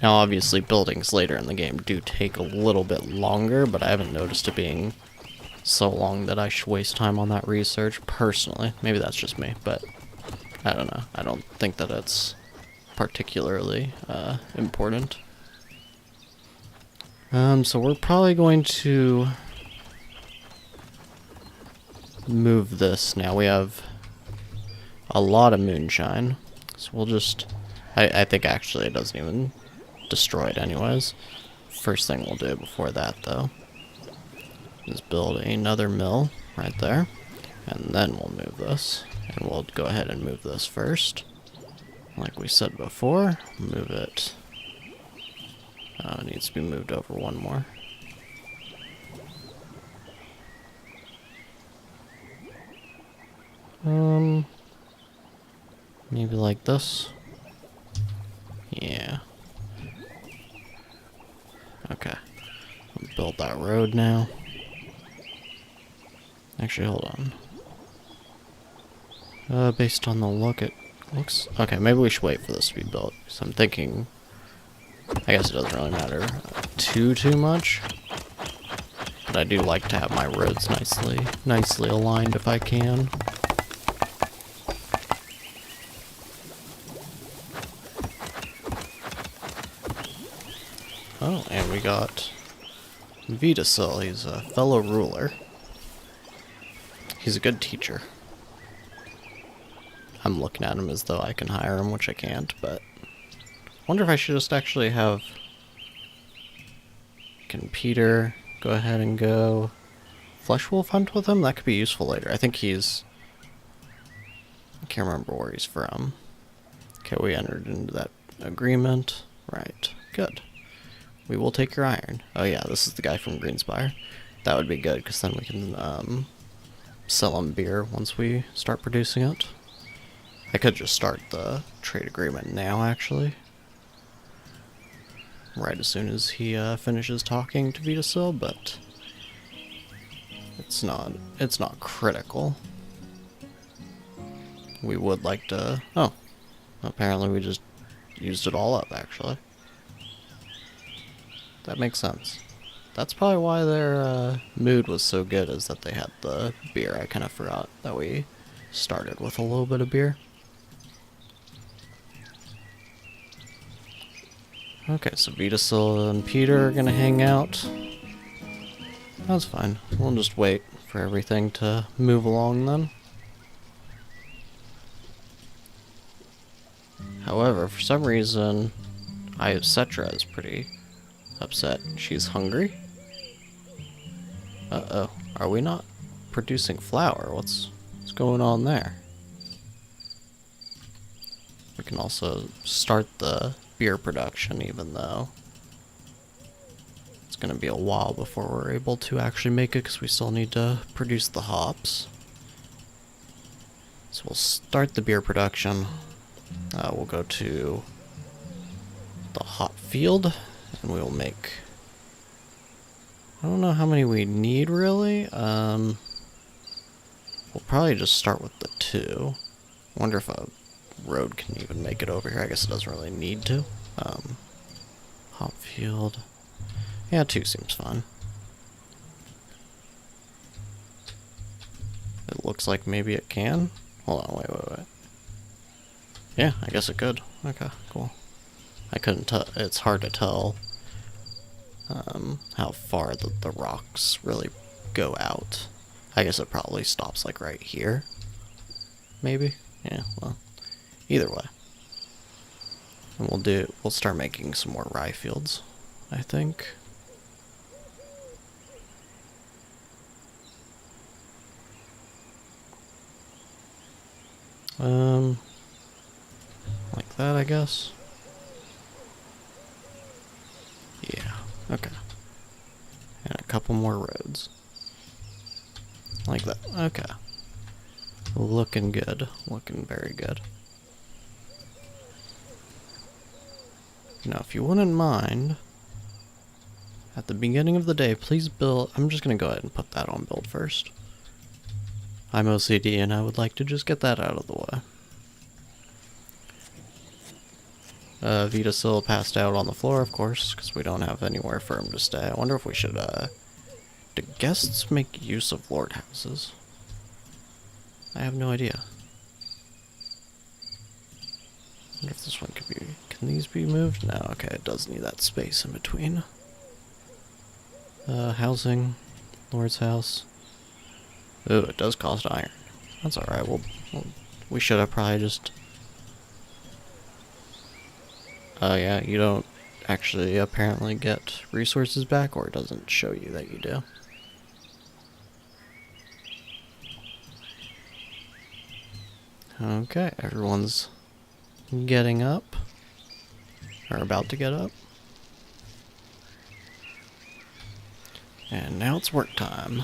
Now, obviously, buildings later in the game do take a little bit longer, but I haven't noticed it being so long that I should waste time on that research, personally. Maybe that's just me, but I don't know. I don't think that it's particularly important. So we're probably going to move this now. We have a lot of moonshine. So we'll just... I think actually it doesn't even destroy it anyways. First thing we'll do before that, though, is build another mill right there. And then we'll move this. And we'll go ahead and move this first. Like we said before, move it. It needs to be moved over one more. Maybe like this. Yeah. Okay. We'll build that road now. Actually, hold on. Based on the look, it looks... Okay, maybe we should wait for this to be built. So I'm thinking... I guess it doesn't really matter too much. But I do like to have my roads nicely aligned if I can. Oh, and we got VIII. He's a fellow ruler. He's a good teacher. I'm looking at him as though I can hire him, which I can't, but... I wonder if I should just actually have... Can Petyr go ahead and go... Flesh Wolf hunt with him? That could be useful later. I think he's... I can't remember where he's from. Okay, we entered into that agreement. Right. Good. We will take your iron. Oh yeah, this is the guy from Greenspire. That would be good, because then we can sell him beer once we start producing it. I could just start the trade agreement now, actually. Right as soon as he finishes talking to VIII, but it's not critical. We would like to... Oh, apparently we just used it all up, actually. That makes sense. That's probably why their mood was so good, is that they had the beer. I kind of forgot that we started with a little bit of beer. Okay, so VIII and Petyr are gonna hang out. That's fine. We'll just wait for everything to move along then. However, for some reason, Cetra is pretty upset. She's hungry. Uh-oh. Are we not producing flour? What's going on there? We can also start the beer production, even though it's going to be a while before we're able to actually make it, because we still need to produce the hops. So we'll start the beer production. We'll go to the hop field, and we will make... I don't know how many we need, really. We'll probably just start with the 2. Wonder if a road can even make it over here. I guess it doesn't really need to. Hop field. Yeah, 2 seems fine. It looks like maybe it can. Hold on, wait. Yeah, I guess it could. Okay, cool. I couldn't tell. It's hard to tell how far the rocks really go out. I guess it probably stops like right here. Maybe? Yeah, well, either way. And we'll start making some more rye fields, I think. Like that, I guess. Yeah, okay. And a couple more roads. Like that, okay. Looking good, looking very good. Now, if you wouldn't mind, at the beginning of the day, please build... I'm just going to go ahead and put that on build first. I'm OCD, and I would like to just get that out of the way. VIII passed out on the floor, of course, because we don't have anywhere for him to stay. I wonder if we should, do guests make use of lord houses? I have no idea. I wonder if this one could be... Can these be moved? No, okay, it does need that space in between. Housing. Lord's house. Ooh, it does cost iron. That's alright, we should have probably just... Oh yeah, you don't actually apparently get resources back, or it doesn't show you that you do. Okay, everyone's getting up. Or about to get up. And now it's work time.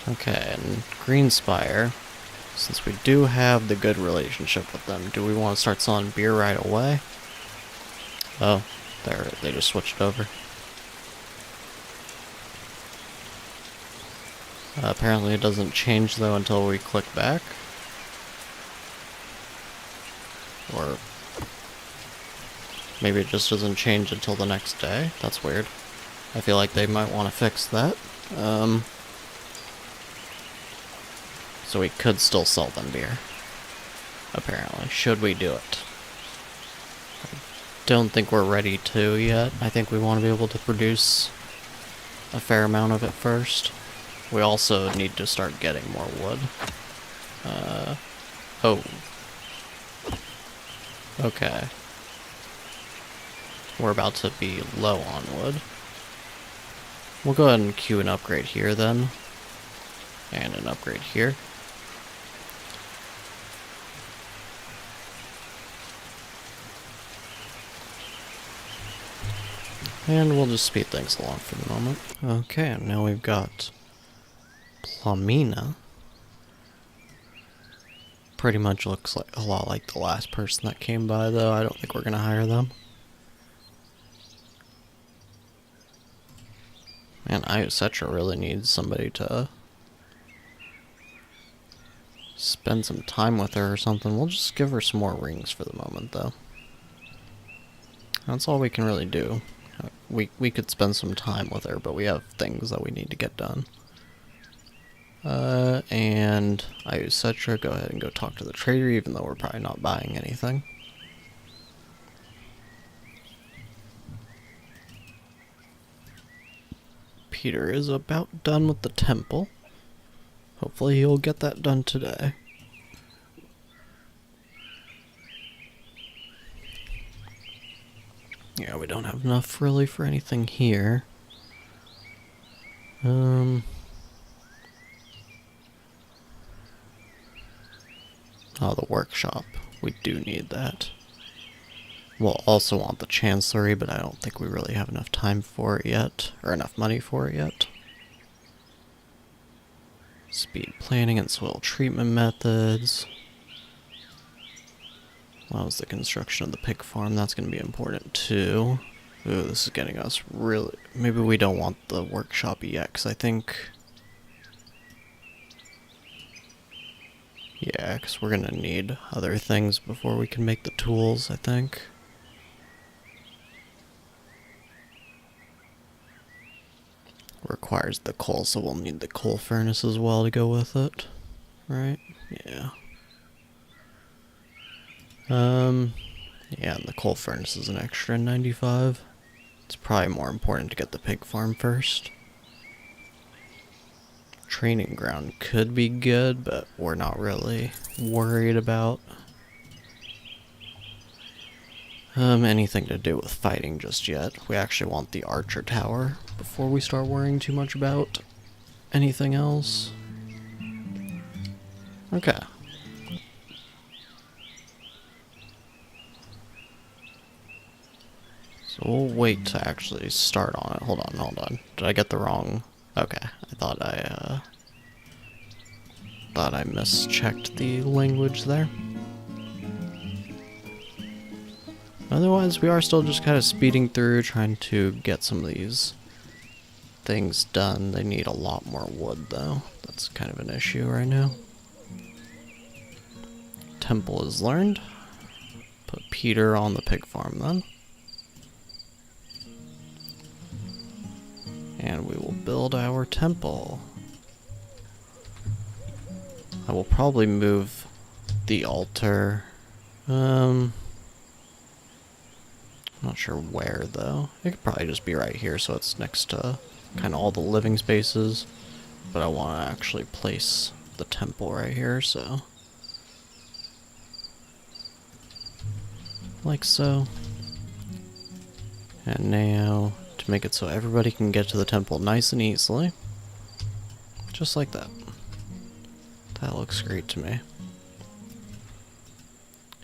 Okay, and Greenspire, since we do have the good relationship with them, do we want to start selling beer right away? Oh, they just switched over. Apparently it doesn't change though until we click back. Or maybe it just doesn't change until the next day. That's weird. I feel like they might want to fix that. So we could still sell them beer. Apparently. Should we do it? I don't think we're ready to yet. I think we want to be able to produce a fair amount of it first. We also need to start getting more wood. Oh. Okay. We're about to be low on wood. We'll go ahead and queue an upgrade here then. And an upgrade here. And we'll just speed things along for the moment. Okay, and now we've got Plamina. Pretty much looks like a lot like the last person that came by, though. I don't think we're gonna hire them. Man, XXIII really needs somebody to spend some time with her or something. We'll just give her some more rings for the moment, though. That's all we can really do. We could spend some time with her, but we have things that we need to get done. And XXIII, go ahead and go talk to the trader, even though we're probably not buying anything. Petyr is about done with the temple. Hopefully he'll get that done today. Yeah, we don't have enough really for anything here. Oh, the workshop. We do need that. We'll also want the chancellery, but I don't think we really have enough time for it yet, or enough money for it yet. Speed planning and soil treatment methods. That was the construction of the pig farm. That's going to be important too. Ooh, this is getting us really... Maybe we don't want the workshop yet, because I think... Yeah, because we're going to need other things before we can make the tools, I think. Requires the coal, so we'll need the coal furnace as well to go with it. Right? Yeah. Yeah, and the coal furnace is an extra 95. It's probably more important to get the pig farm first. Training ground could be good, but we're not really worried about anything to do with fighting just yet. We actually want the archer tower before we start worrying too much about anything else. Okay. So we'll wait to actually start on it. Hold on. Did I get the wrong... Okay, I thought I mischecked the language there. Otherwise, we are still just kind of speeding through, trying to get some of these things done. They need a lot more wood, though. That's kind of an issue right now. Temple is learned. Put Petyr on the pig farm, then. And we will build our temple. I will probably move the altar. I'm not sure where though. It could probably just be right here so it's next to kind of all the living spaces. But I want to actually place the temple right here, so. Like so. And now, to make it so everybody can get to the temple nice and easily. Just like that. That looks great to me.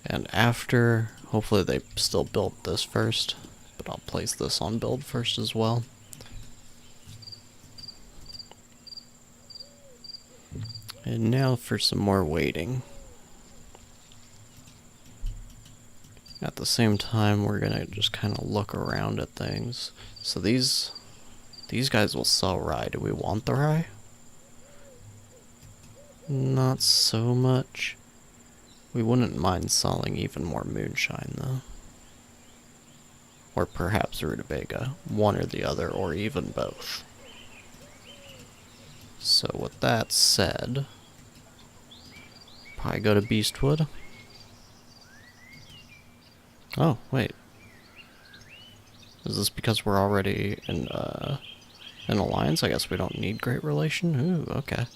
And after, hopefully they still built this first, but I'll place this on build first as well. And now for some more waiting. At the same time, we're gonna just kind of look around at things. So these guys will sell rye. Do we want the rye? Not so much. We wouldn't mind selling even more moonshine, though. Or perhaps rutabaga. One or the other, or even both. So with that said, probably go to Beastwood. Oh, wait. Is this because we're already in an alliance? I guess we don't need great relation? Ooh, okay.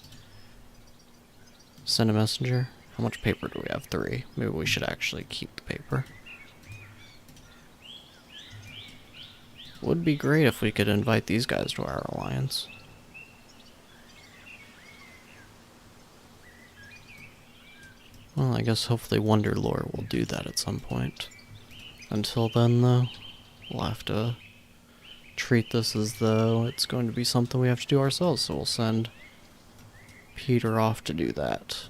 Send a messenger. How much paper do we have? 3. Maybe we should actually keep the paper. Would be great if we could invite these guys to our alliance. Well, I guess hopefully Wonderlore will do that at some point. Until then, though, we'll have to treat this as though it's going to be something we have to do ourselves, so we'll send Petyr off to do that.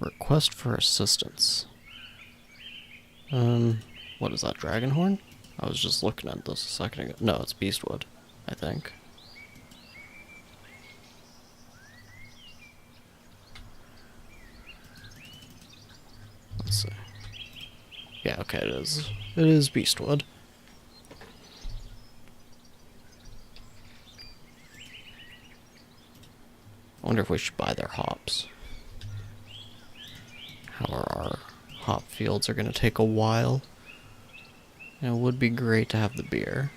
Request for assistance. What is that, Dragonhorn? I was just looking at this a second ago. No, it's Beastwood, I think. Let's see. Yeah, okay, it is. It is Beastwood. I wonder if we should buy their hops. However, our hop fields are going to take a while. And it would be great to have the beer.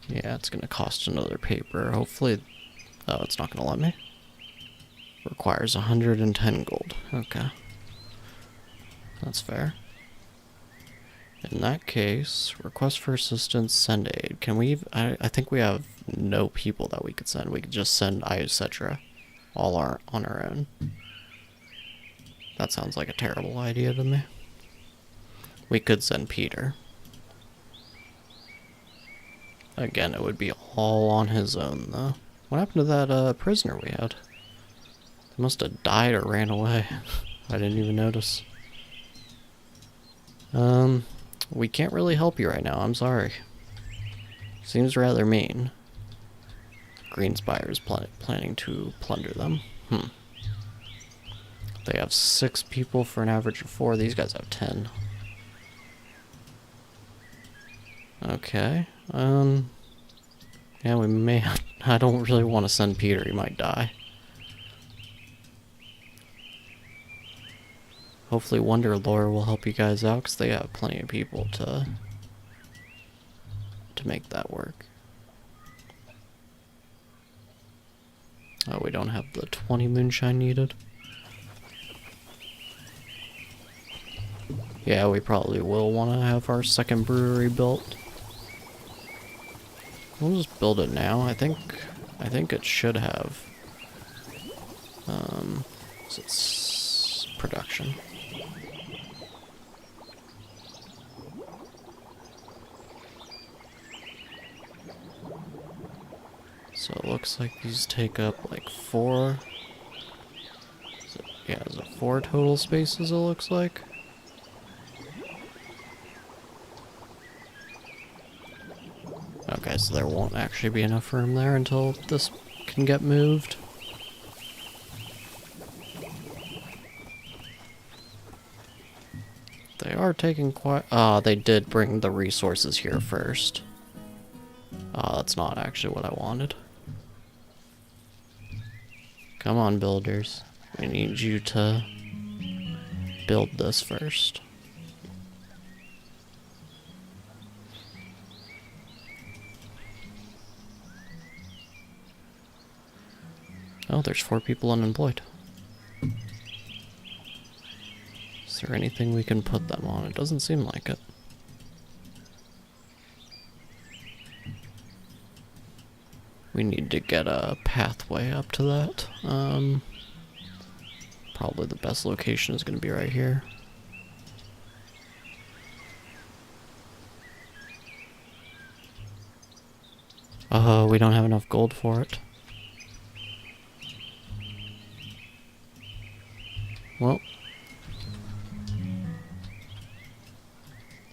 Yeah, it's going to cost another paper. Hopefully... Oh, it's not going to let me? Requires 110 gold. Okay. That's fair. In that case, request for assistance, send aid. Can we... I think we have no people that we could send. We could just send XXIII all on our own. That sounds like a terrible idea to me. We could send Petyr. Again, it would be all on his own, though. What happened to that prisoner we had? They must have died or ran away. I didn't even notice. We can't really help you right now, I'm sorry. Seems rather mean. Greenspire is planning to plunder them. They have 6 people for an average of 4. These guys have 10. Okay. Yeah, we may have... I don't really want to send Petyr. He might die. Hopefully Wonderlore will help you guys out, because they have plenty of people to make that work. Oh, we don't have the 20 moonshine needed. Yeah, we probably will want to have our second brewery built. We'll just build it now. I think it should have it's production. So it looks like these take up like 4. Yeah, is it 4 total spaces it looks like? Okay, so there won't actually be enough room there until this can get moved. are taking quite... they did bring the resources here first. That's not actually what I wanted. Come on, builders. We need you to build this first. Oh, there's 4 people unemployed. Is there anything we can put them on? It doesn't seem like it. We need to get a pathway up to that. Probably the best location is going to be right here. Oh, we don't have enough gold for it. Well,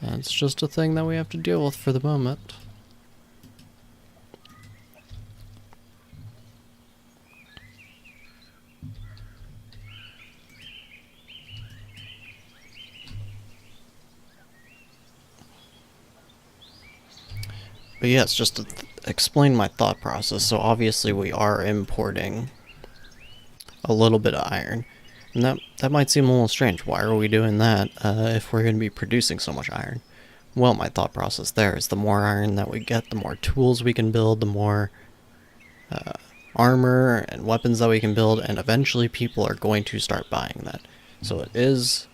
that's just a thing that we have to deal with for the moment. But yes, just to explain my thought process. So obviously we are importing a little bit of iron. And that might seem a little strange. Why are we doing that if we're going to be producing so much iron? Well, my thought process there is the more iron that we get, the more tools we can build, the more armor and weapons that we can build, and eventually people are going to start buying that. So it is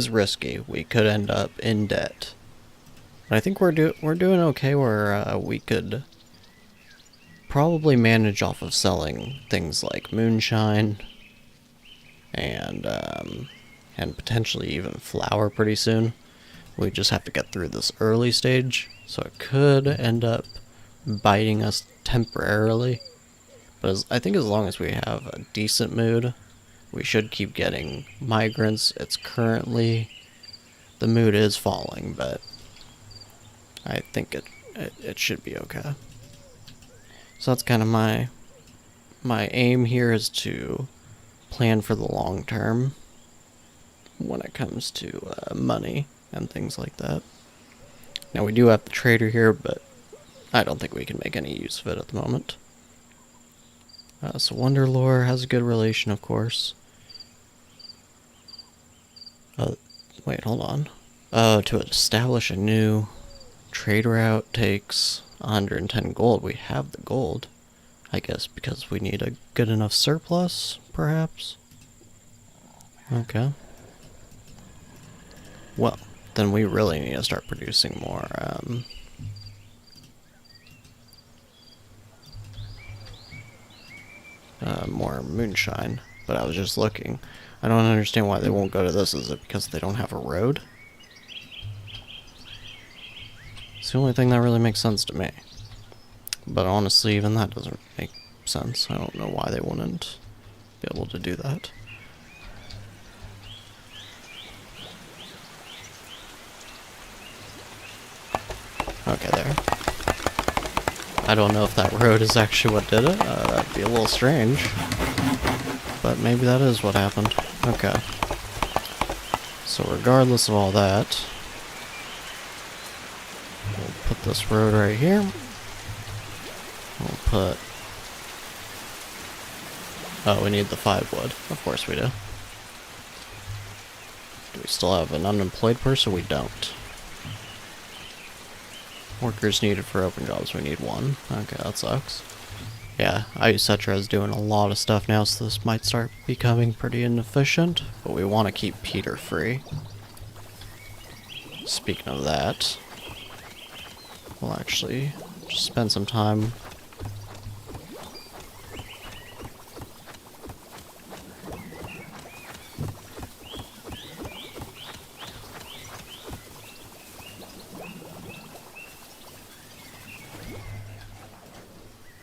risky. We could end up in debt. But I think we're doing okay where we could probably manage off of selling things like moonshine and potentially even flour pretty soon. We just have to get through this early stage, so it could end up biting us temporarily. But I think as long as we have a decent mood, we should keep getting migrants. It's currently, the mood is falling, but I think it should be okay. So that's kind of my aim here, is to plan for the long term when it comes to money and things like that. Now we do have the trader here, but I don't think we can make any use of it at the moment. So Wonderlore has a good relation, of course. Wait, hold on. To establish a new trade route takes 110 gold. We have the gold, I guess, because we need a good enough surplus, perhaps? Okay. Well, then we really need to start producing more, more moonshine. But I was just looking. I don't understand why they won't go to this. Is it because they don't have a road? It's the only thing that really makes sense to me. But honestly, even that doesn't make sense. I don't know why they wouldn't be able to do that. Okay, there. I don't know if that road is actually what did it. That'd be a little strange. But maybe that is what happened. Okay. So regardless of all that, we'll put this road right here. We'll put... Oh, we need the 5 wood. Of course we do. Do we still have an unemployed person? We don't. Workers needed for open jobs, we need 1. Okay, that sucks. Yeah, XXIII is doing a lot of stuff now, so this might start becoming pretty inefficient, but we want to keep Petyr free. Speaking of that, we'll actually just spend some time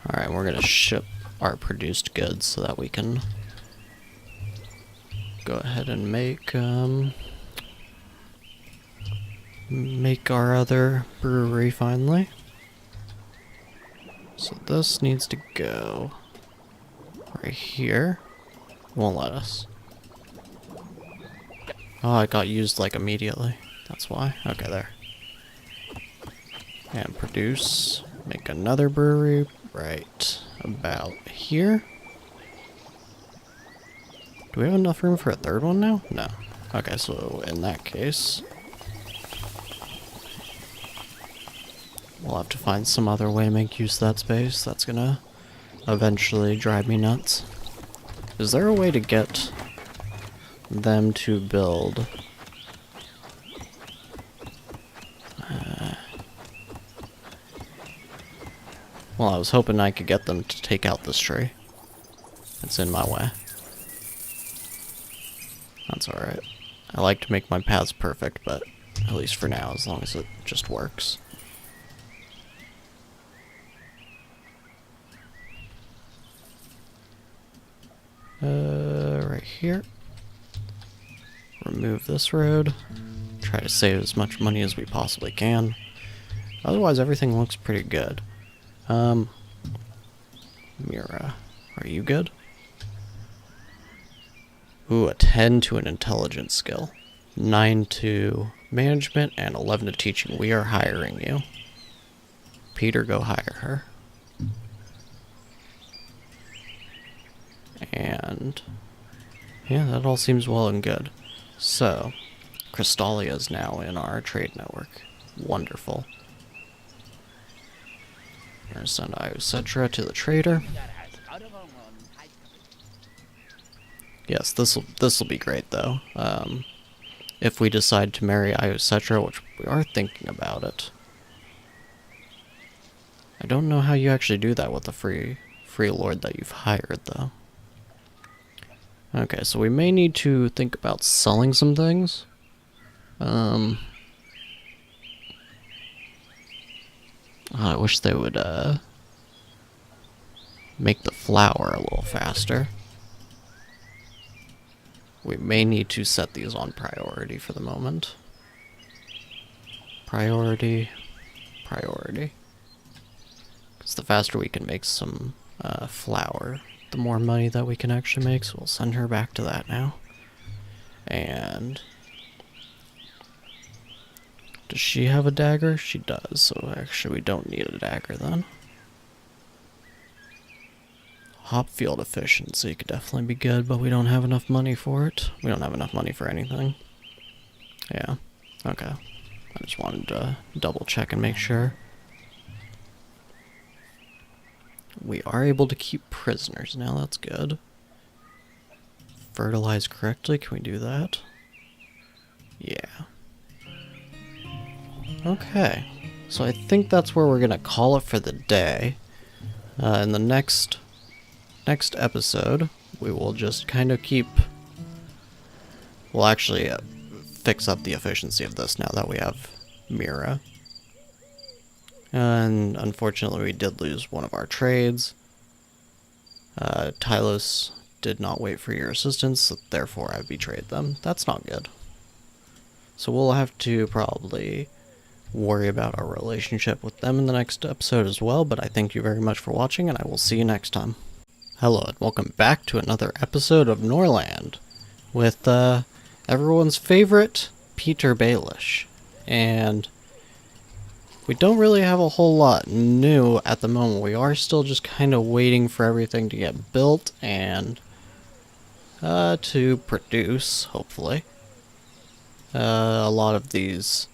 Alright, we're gonna ship our produced goods so that we can go ahead and make our other brewery finally. So this needs to go right here. Won't let us. Oh, it got used like immediately. That's why. Okay, there. And produce. Make another brewery right about here. Do we have enough room for a third one now? No. Okay, so in that case, we'll have to find some other way to make use of that space. That's gonna eventually drive me nuts. Is there a way to get them to build well, I was hoping I could get them to take out this tree. It's in my way. That's alright. I like to make my paths perfect, but at least for now, as long as it just works. Right here. Remove this road. Try to save as much money as we possibly can. Otherwise, everything looks pretty good. Mira, are you good? Ooh, a 10 to an intelligence skill. 9 to management, and 11 to teaching. We are hiring you. Petyr, go hire her. And yeah, that all seems well and good. So, Crystalia is now in our trade network. Wonderful. We're gonna send XXIII to the trader. Yes, this'll be great though. If we decide to marry XXIII, which we are thinking about it. I don't know how you actually do that with the free lord that you've hired though. Okay, so we may need to think about selling some things. I wish they would make the flour a little faster. We may need to set these on priority for the moment. Priority. Because the faster we can make some flour, the more money that we can actually make, so we'll send her back to that now. And does she have a dagger? She does, so actually we don't need a dagger then. Hop field efficiency could definitely be good, but we don't have enough money for it. We don't have enough money for anything. Yeah, okay. I just wanted to double check and make sure. We are able to keep prisoners now, that's good. Fertilize correctly, can we do that? Yeah. Okay, so I think that's where we're gonna call it for the day. In the next episode, we will just kind of keep... We'll actually fix up the efficiency of this now that we have Mira. And unfortunately we did lose one of our trades. Tylos did not wait for your assistance, so therefore I betrayed them. That's not good. So we'll have to probably worry about our relationship with them in the next episode as well, but I thank you very much for watching, and I will see you next time. Hello, and welcome back to another episode of Norland, with everyone's favorite Petyr Baelish. And we don't really have a whole lot new at the moment. We are still just kind of waiting for everything to get built and to produce, hopefully, a lot of these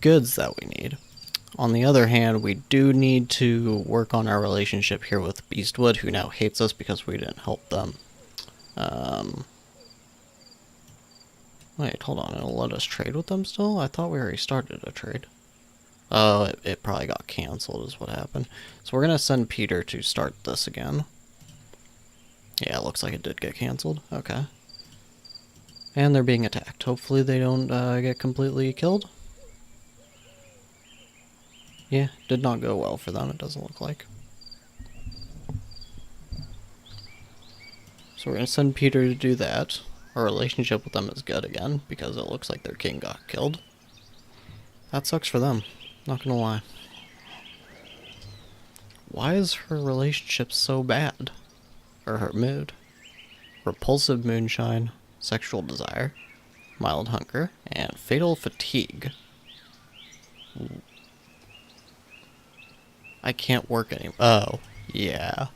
goods that we need. On the other hand, we do need to work on our relationship here with Beastwood, who now hates us because we didn't help them. Wait, hold on, it'll let us trade with them still? I thought we already started a trade. Oh, it probably got cancelled is what happened. So we're gonna send Petyr to start this again. Yeah, it looks like it did get cancelled. Okay. And they're being attacked. Hopefully they don't get completely killed. Yeah, did not go well for them, it doesn't look like. So we're gonna send Petyr to do that. Our relationship with them is good again, because it looks like their king got killed. That sucks for them, not gonna lie. Why is her relationship so bad? Or her mood? Repulsive moonshine, sexual desire. mild hunger, and fatal fatigue. I can't work anymore. Oh, yeah.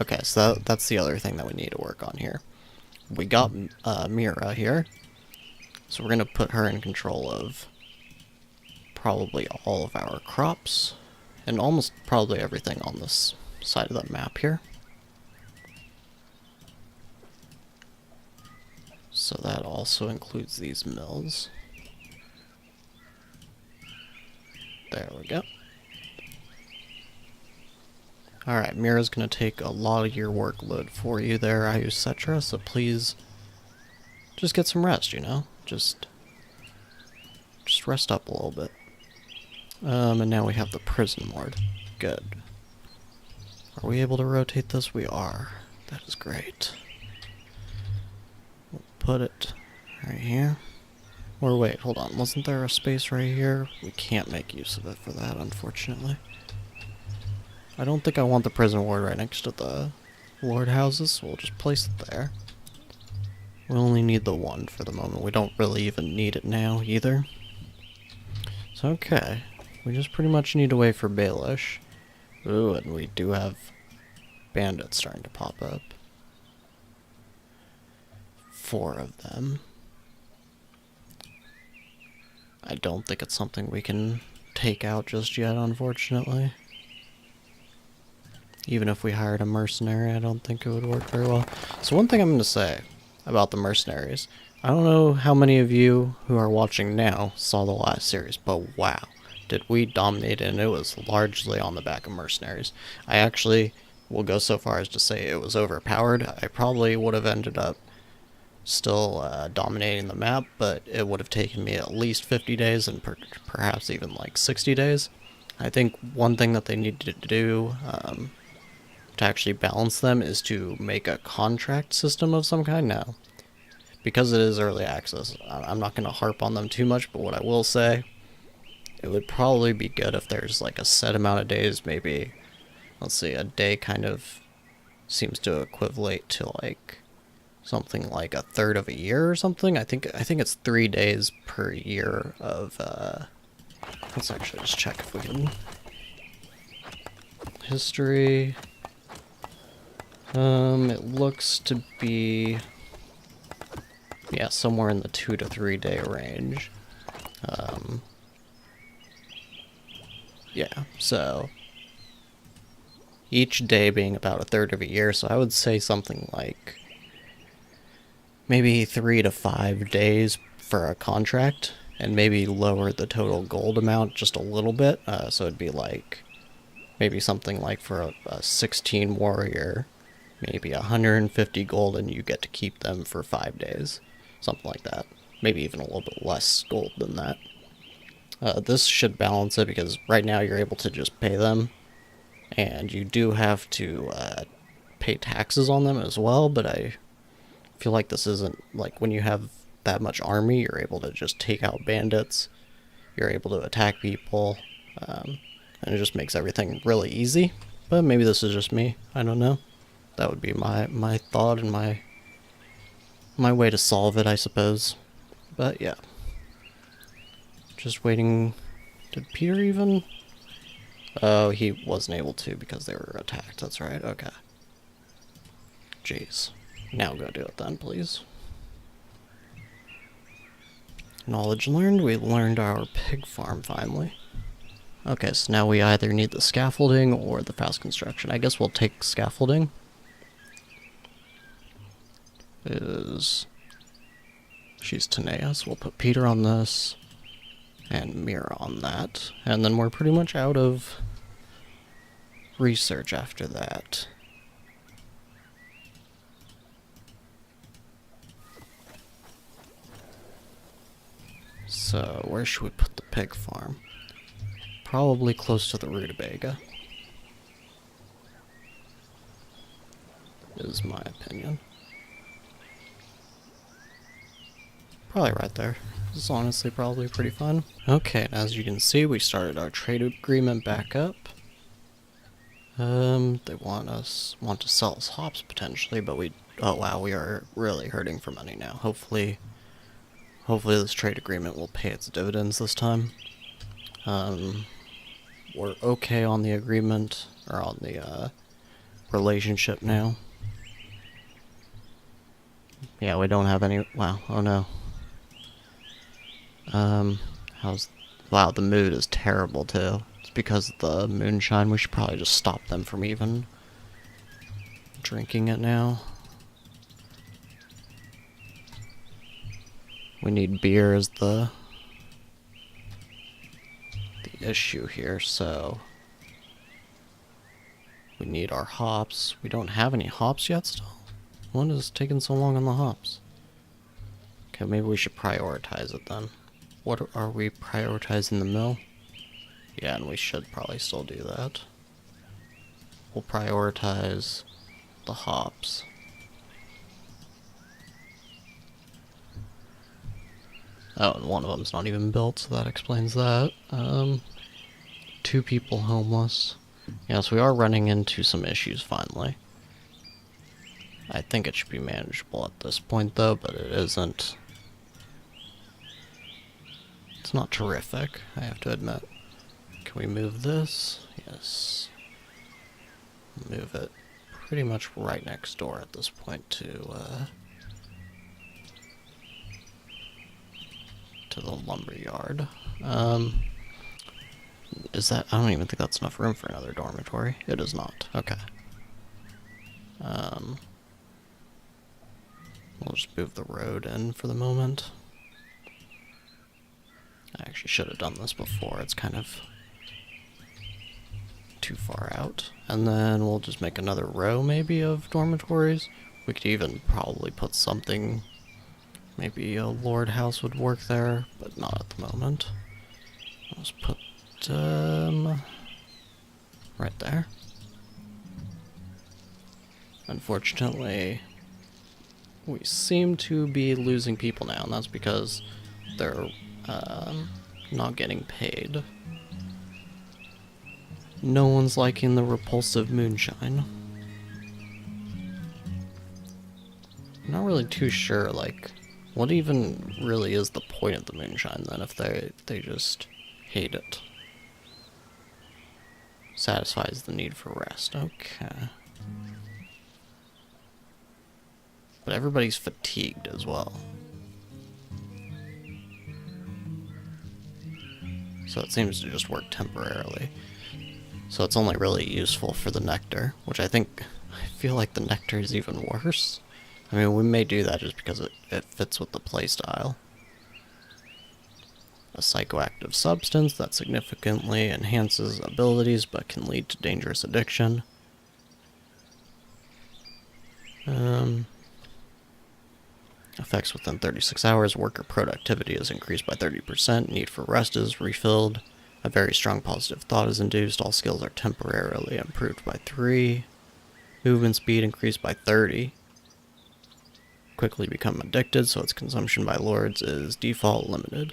Okay, so that's the other thing that we need to work on here. We got Mira here, so we're going to put her in control of probably all of our crops, and almost probably everything on this side of the map here. So that also includes these mills. There we go. Alright, Mira's gonna take a lot of your workload for you there, etc. So please just get some rest, you know? Just rest up a little bit. And now we have the prison ward. Good. Are we able to rotate this? We are. That is great. We'll put it right here. Or wait, hold on. Wasn't there a space right here? We can't make use of it for that, unfortunately. I don't think I want the prison ward right next to the lord houses, so we'll just place it there. We only need the one for the moment. We don't really even need it now, either. So, okay. We just pretty much need to wait for Baelish. Ooh, and we do have bandits starting to pop up. 4 of them. I don't think it's something we can take out just yet, unfortunately. Even if we hired a mercenary, I don't think it would work very well. So one thing I'm going to say about the mercenaries, I don't know how many of you who are watching now saw the last series, but wow, did we dominate, and it was largely on the back of mercenaries. I actually will go so far as to say it was overpowered. I probably would have ended up still dominating the map, but it would have taken me at least 50 days and perhaps even like 60 days. I think one thing that they needed to do to actually balance them is to make a contract system of some kind now. Because it is early access, I'm not going to harp on them too much, but what I will say, it would probably be good if there's like a set amount of days, maybe, let's see, a day kind of seems to equivalent to like something like a third of a year or something. I think it's 3 days per year of, let's actually just check if we can, history. It looks to be, yeah, somewhere in the 2 to 3 day range. Yeah, so each day being about a third of a year, so I would say something like maybe 3 to 5 days for a contract, and maybe lower the total gold amount just a little bit, so it'd be like maybe something like for a 16 warrior, maybe 150 gold, and you get to keep them for 5 days. Something like that. Maybe even a little bit less gold than that. This should balance it, because right now you're able to just pay them, and you do have to pay taxes on them as well, but I feel like this isn't, like, when you have that much army, you're able to just take out bandits, you're able to attack people, and it just makes everything really easy. But maybe this is just me, I don't know. That would be my thought and my way to solve it, I suppose. But yeah. Just waiting. Did Petyr even? Oh, he wasn't able to because they were attacked, that's right, okay. Jeez. Now go do it then, please. Knowledge learned. We learned our pig farm finally. Okay, so now we either need the scaffolding or the fast construction. I guess we'll take scaffolding. She's Tanea, so we'll put Petyr on this and Mira on that, and then we're pretty much out of research after that. So where should we put the pig farm? Probably close to the rutabaga, is my opinion. Probably right there. This is honestly probably pretty fun. Okay, as you can see, we started our trade agreement back up. They want to sell us hops potentially, but oh wow, we are really hurting for money now. Hopefully hopefully this trade agreement will pay its dividends this time. We're okay on the agreement, or on the relationship now. Yeah, we don't have any... Wow, oh no. Wow, the mood is terrible too. It's because of the moonshine. We should probably just stop them from even drinking it now. We need beer as the issue here, so we need our hops. We don't have any hops yet still? What is taking so long on the hops? Okay, maybe we should prioritize it then. What are we prioritizing? The mill? Yeah, and we should probably still do that. We'll prioritize the hops. Oh, and one of them's not even built, so that explains that. 2 people homeless. Yes, we are running into some issues finally. I think it should be manageable at this point though, but it isn't. It's not terrific, I have to admit. Can we move this? Yes. Move it pretty much right next door at this point to the lumber yard. Is that... I don't even think that's enough room for another dormitory. It is not. Okay. We'll just move the road in for the moment. I actually should have done this before. It's kind of too far out. And then we'll just make another row, maybe, of dormitories. We could even probably put something... Maybe a lord house would work there, but not at the moment. Let's put right there. Unfortunately, we seem to be losing people now, and that's because they're not getting paid. No one's liking the repulsive moonshine. I'm not really too sure, like, what even really is the point of the moonshine then, if they just hate it? Satisfies the need for rest. Okay. But everybody's fatigued as well. So it seems to just work temporarily. So it's only really useful for the nectar, which I feel like the nectar is even worse. I mean, we may do that just because it fits with the playstyle. A psychoactive substance that significantly enhances abilities but can lead to dangerous addiction. Effects within 36 hours. Worker productivity is increased by 30%. Need for rest is refilled. A very strong positive thought is induced. All skills are temporarily improved by 3. Movement speed increased by 30. Quickly become addicted, so its consumption by lords is default limited.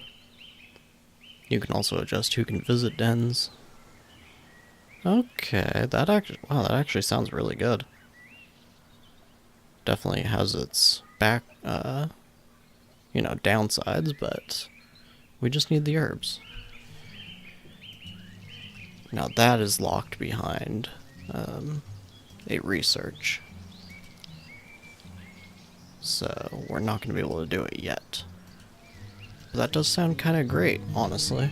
You can also adjust who can visit dens. Okay, that actually sounds really good. Definitely has its downsides, but we just need the herbs. Now that is locked behind a research. So we're not going to be able to do it yet. But that does sound kind of great, honestly.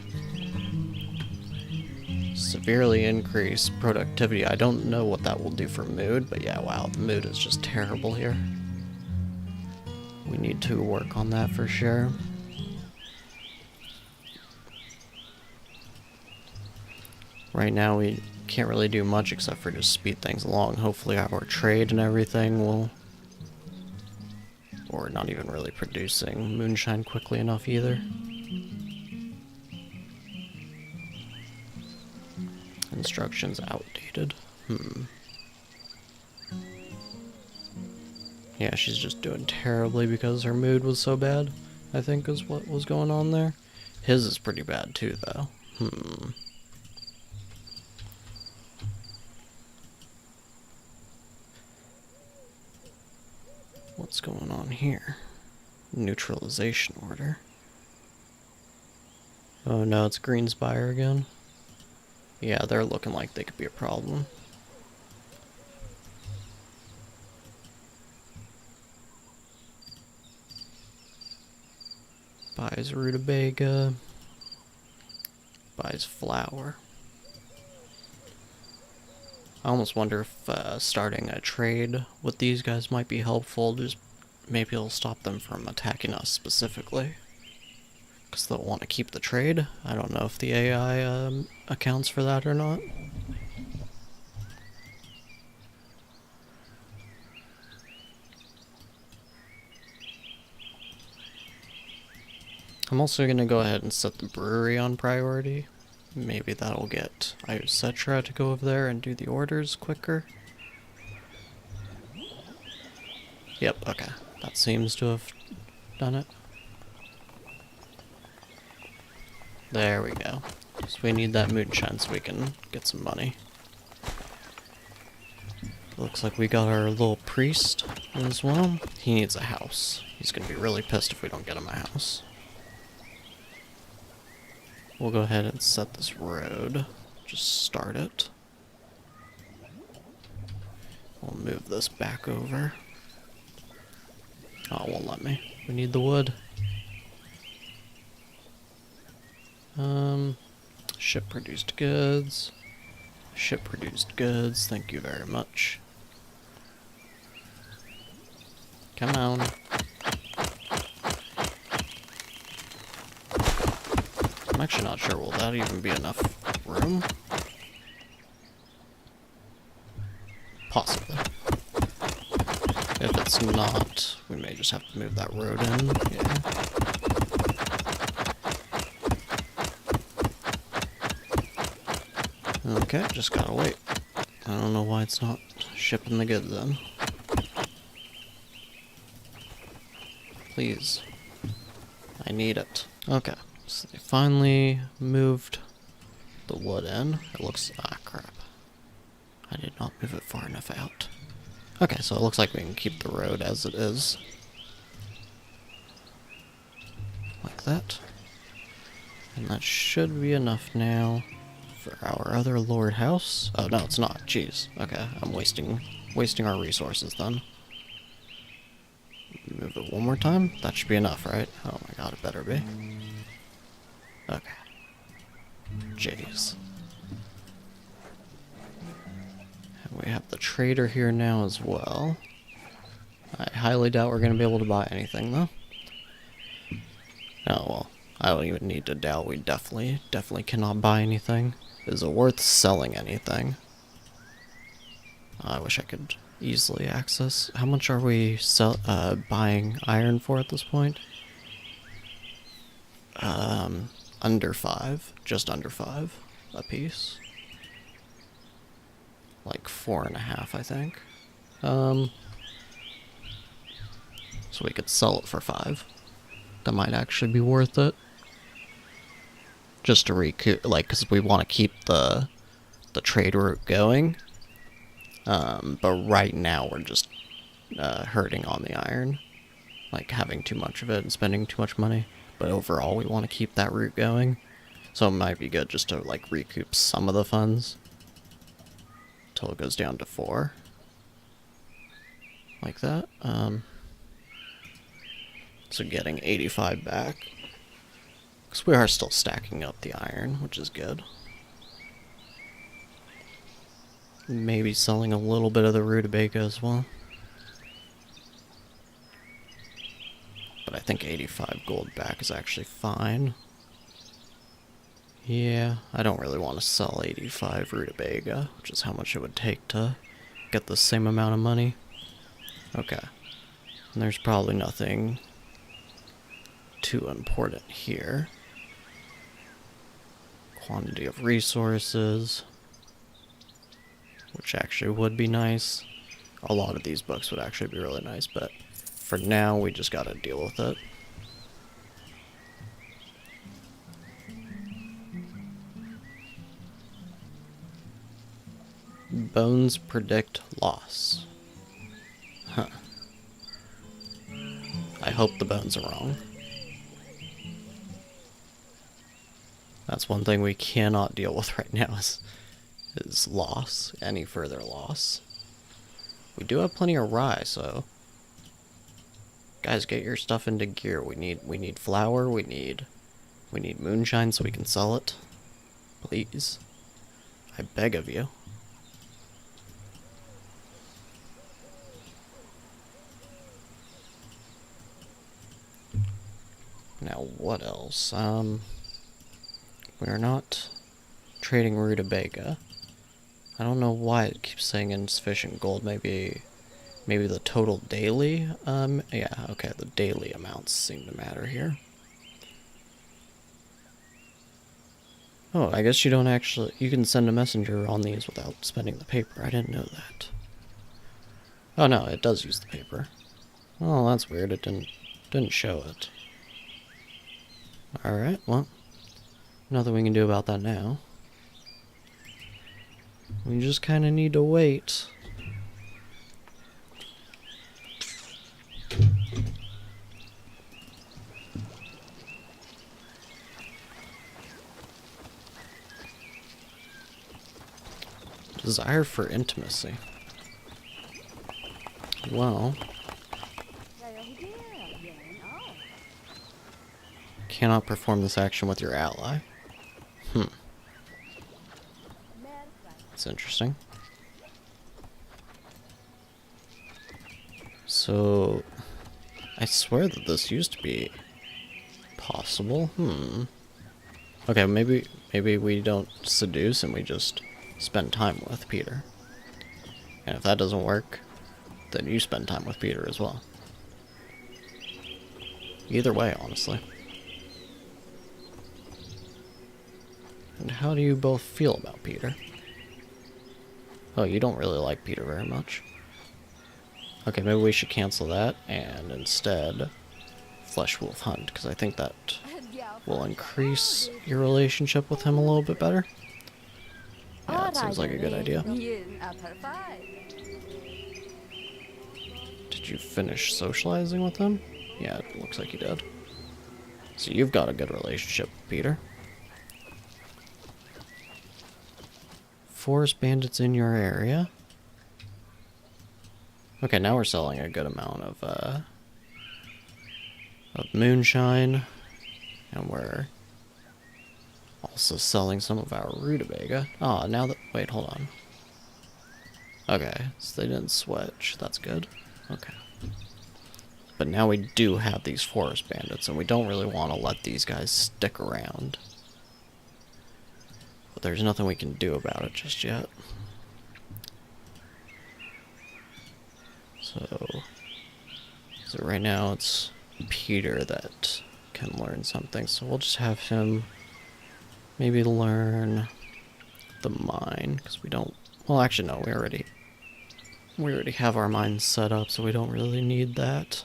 Severely increase productivity. I don't know what that will do for mood, but yeah, wow, the mood is just terrible here. We need to work on that for sure. Right now we can't really do much except for just speed things along. Hopefully our trade and everything will... Or not even really producing moonshine quickly enough either. Instructions outdated. Yeah, she's just doing terribly because her mood was so bad, I think is what was going on there. His is pretty bad too, though. What's going on here? Neutralization order. Oh no, it's Greenspire again. Yeah, they're looking like they could be a problem. Buys rutabaga. Buys flour. I almost wonder if starting a trade with these guys might be helpful. Just maybe it'll stop them from attacking us specifically. Because they'll want to keep the trade. I don't know if the AI accounts for that or not. I'm also going to go ahead and set the brewery on priority. Maybe that'll get XXIII to go over there and do the orders quicker. Yep, okay. That seems to have done it. There we go. So we need that moonshine so we can get some money. Looks like we got our little priest as well. He needs a house. He's gonna be really pissed if we don't get him a house. We'll go ahead and set this road. Just start it. We'll move this back over. Oh, it won't let me. We need the wood. Ship produced goods. Ship produced goods, thank you very much. Come on. I'm actually not sure, will that even be enough room? Possibly. If it's not, we may just have to move that road in. Yeah. Okay, just gotta wait. I don't know why it's not shipping the goods then. Please. I need it. Okay, so they finally moved the wood in. It looks... ah, crap. I did not move it far enough out. Okay, so it looks like we can keep the road as it is. Like that. And that should be enough now for our other lord house. Oh, no, it's not. Jeez. Okay, I'm wasting our resources then. Move it one more time? That should be enough, right? Oh my god, it better be. Okay. Jeez. And we have the trader here now as well. I highly doubt we're going to be able to buy anything, though. Oh, well. I don't even need to doubt we definitely cannot buy anything. Is it worth selling anything? I wish I could easily access. How much are we buying iron for at this point? Under 5. Just under 5 a piece. Like 4.5, I think. So we could sell it for 5. That might actually be worth it. Just to recoup, like, because we want to keep the trade route going. But right now we're just hurting on the iron. Like, having too much of it and spending too much money. But overall, we want to keep that route going. So it might be good just to, like, recoup some of the funds. Until it goes down to 4. Like that. So getting 85 back. Because we are still stacking up the iron, which is good. Maybe selling a little bit of the rutabaga as well. But I think 85 gold back is actually fine. Yeah, I don't really want to sell 85 rutabaga, which is how much it would take to get the same amount of money. Okay. And there's probably nothing too important here. Quantity of resources, which actually would be nice. A lot of these books would actually be really nice, but for now we just gotta deal with it. Bones predict loss. Huh. I hope the bones are wrong. That's one thing we cannot deal with right now is loss, any further loss. We do have plenty of rye, so guys, get your stuff into gear. We need flour, we need moonshine so we can sell it. Please. I beg of you. Now what else? We're not trading rutabaga. I don't know why it keeps saying insufficient gold. Maybe the total daily, yeah, okay, the daily amounts seem to matter here. Oh, I guess you don't actually, you can send a messenger on these without spending the paper. I didn't know that. Oh no, it does use the paper. Oh, that's weird, it didn't show it. Alright, well, nothing we can do about that now. We just kind of need to wait. Desire for intimacy. Well, cannot perform this action with your ally. That's interesting. So, I swear that this used to be possible. Okay, maybe we don't seduce and we just spend time with Petyr. And if that doesn't work, then you spend time with Petyr as well. Either way, honestly. And how do you both feel about Petyr? Oh, you don't really like Petyr very much. Okay, maybe we should cancel that and instead Flesh Wolf Hunt, because I think that will increase your relationship with him a little bit better. Yeah, that seems like a good idea. Did you finish socializing with him? Yeah, it looks like you did. So you've got a good relationship with Petyr. Forest bandits in your area. Okay, now we're selling a good amount of moonshine, and we're also selling some of our rutabaga. Ah, now that, wait, hold on. Okay, so they didn't switch. That's good. Okay. But now we do have these forest bandits, and we don't really want to let these guys stick around. But there's nothing we can do about it just yet. So right now it's Petyr that can learn something, so we'll just have him maybe learn the mine, because we don't, well actually no, we already have our mines set up, so we don't really need that.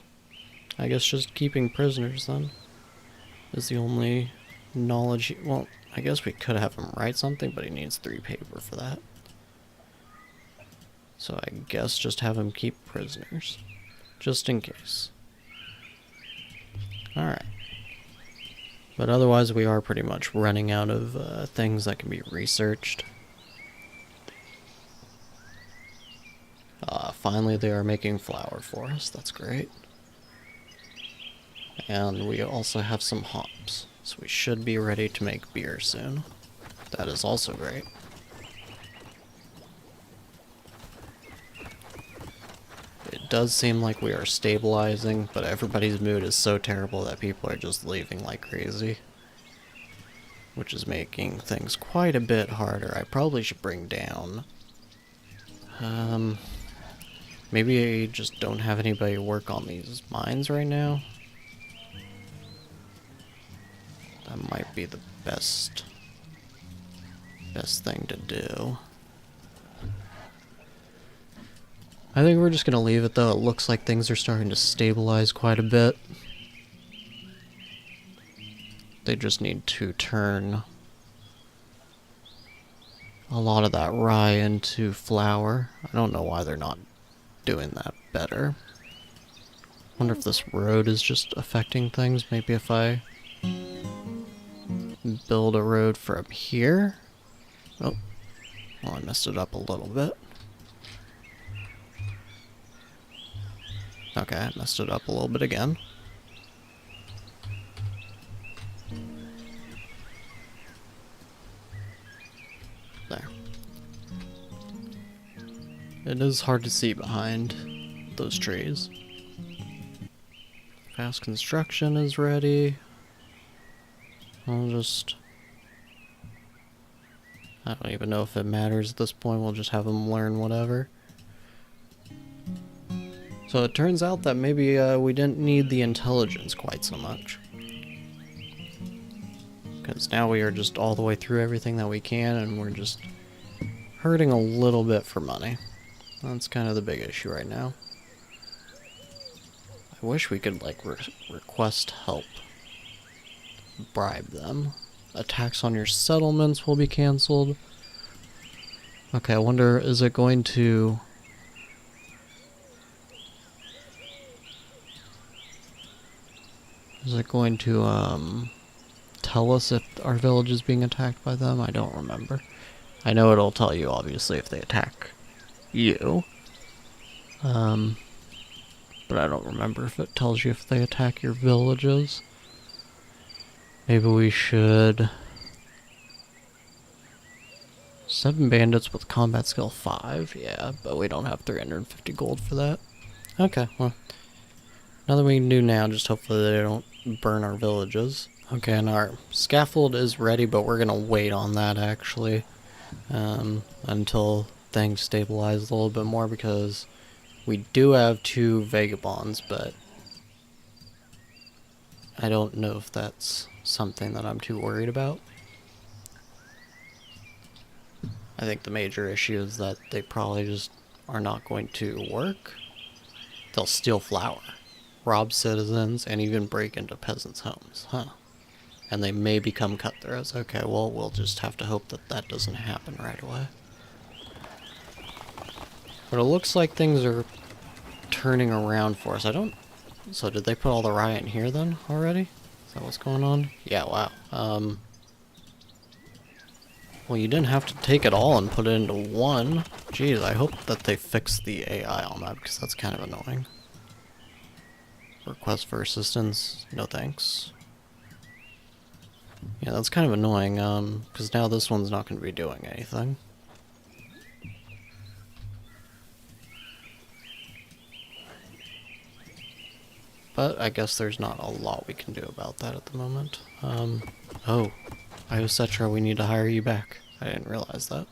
I guess just keeping prisoners then is the only knowledge, well, I guess we could have him write something, but he needs 3 paper for that. So I guess just have him keep prisoners, just in case. Alright. But otherwise we are pretty much running out of things that can be researched. Finally they are making flour for us, that's great. And we also have some hops, so we should be ready to make beer soon. That is also great. It does seem like we are stabilizing, but everybody's mood is so terrible that people are just leaving like crazy. Which is making things quite a bit harder. I probably should bring down... maybe I just don't have anybody work on these mines right now. That might be the best thing to do. I think we're just gonna leave it though. It looks like things are starting to stabilize quite a bit. They just need to turn a lot of that rye into flour. I don't know why they're not doing that better. Wonder if this road is just affecting things. Maybe if I build a road from here. Oh, well, I messed it up a little bit. Okay, I messed it up a little bit again. There. It is hard to see behind those trees. Fast construction is ready. I'll just... I don't even know if it matters at this point. We'll just have them learn whatever. So it turns out that maybe we didn't need the intelligence quite so much. Because now we are just all the way through everything that we can, and we're just hurting a little bit for money. That's kind of the big issue right now. I wish we could, like, request help. Bribe them. Attacks on your settlements will be cancelled. Okay, I wonder, is it going to... Is it going to, tell us if our village is being attacked by them? I don't remember. I know it'll tell you, obviously, if they attack you. But I don't remember if it tells you if they attack your villages. Maybe we should... 7 bandits with combat skill 5, yeah, but we don't have 350 gold for that. Okay, well, nothing we can do now, just hopefully they don't burn our villages. Okay, and our scaffold is ready, but we're gonna wait on that, actually, until things stabilize a little bit more, because we do have 2 vagabonds, but I don't know if that's something that I'm too worried about. I think the major issue is that they probably just are not going to work. They'll steal flour, rob citizens, and even break into peasants' homes, huh? And they may become cutthroats. Okay, well, we'll just have to hope that that doesn't happen right away. But it looks like things are turning around for us. I don't... So did they put all the riot in here then already? Is that what's going on? Yeah, wow. Well, you didn't have to take it all and put it into one. Jeez, I hope that they fix the AI on that, because that's kind of annoying. Request for assistance, no thanks. Yeah, that's kind of annoying, because now this one's not going to be doing anything. But I guess there's not a lot we can do about that at the moment. Oh, Iocetra, we need to hire you back. I didn't realize that.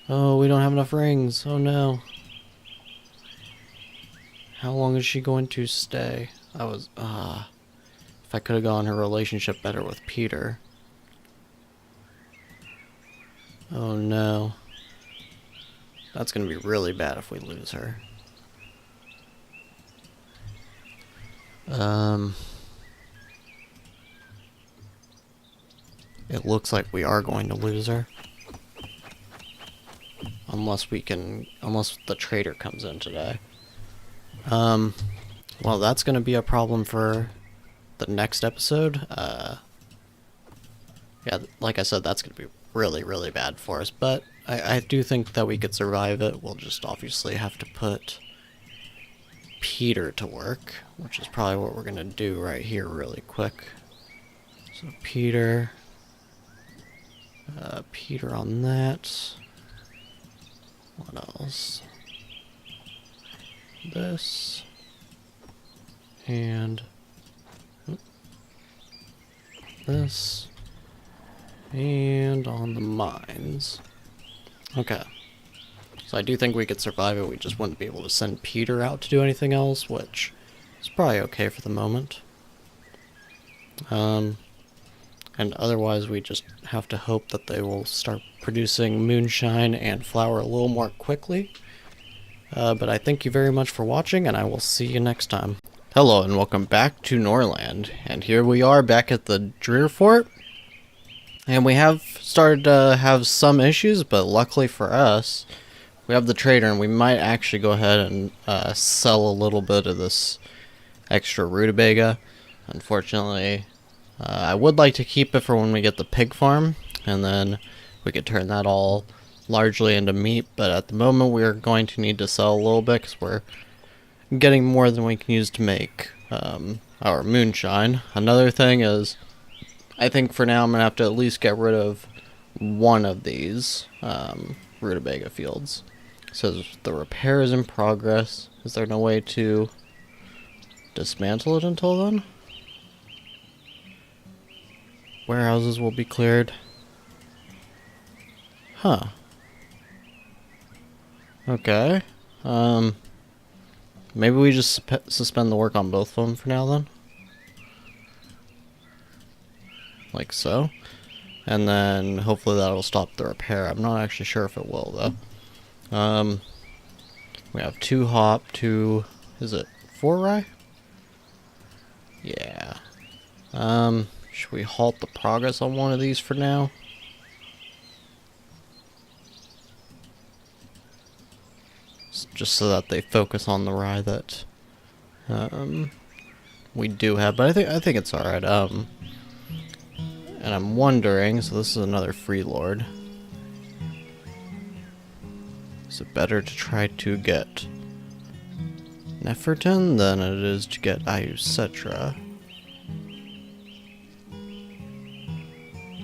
Oh, we don't have enough rings. Oh no. How long is she going to stay? I was, if I could have gotten her relationship better with Petyr. Oh no. That's gonna be really bad if we lose her. It looks like we are going to lose her. Unless the trader comes in today. Well, that's gonna be a problem for the next episode. Yeah, like I said, that's gonna be really, really bad for us, but I do think that we could survive it. We'll just obviously have to put Petyr to work, which is probably what we're gonna do right here really quick. So Petyr on that. What else? This. And this. And on the mines. Okay. So I do think we could survive it, we just wouldn't be able to send Petyr out to do anything else, which is probably okay for the moment. And otherwise we just have to hope that they will start producing moonshine and flour a little more quickly. But I thank you very much for watching, and I will see you next time. Hello and welcome back to Norland, and here we are back at the Drear Fort. And we have started to have some issues, but luckily for us, we have the trader, and we might actually go ahead and sell a little bit of this extra rutabaga. Unfortunately, I would like to keep it for when we get the pig farm, and then we could turn that all largely into meat, but at the moment we are going to need to sell a little bit because we're getting more than we can use to make our moonshine. Another thing is, I think for now I'm going to have to at least get rid of one of these rutabaga fields. It says the repair is in progress. Is there no way to dismantle it until then? Warehouses will be cleared. Huh. Okay. Maybe we just suspend the work on both of them for now then? Like so. And then hopefully that'll stop the repair. I'm not actually sure if it will though. We have 2 hop, 2... is it 4 rye? Yeah. Should we halt the progress on one of these for now? Just so that they focus on the rye that we do have, but I think it's alright. And I'm wondering, so this is another free lord. Is it better to try to get Neferton than it is to get XXIII?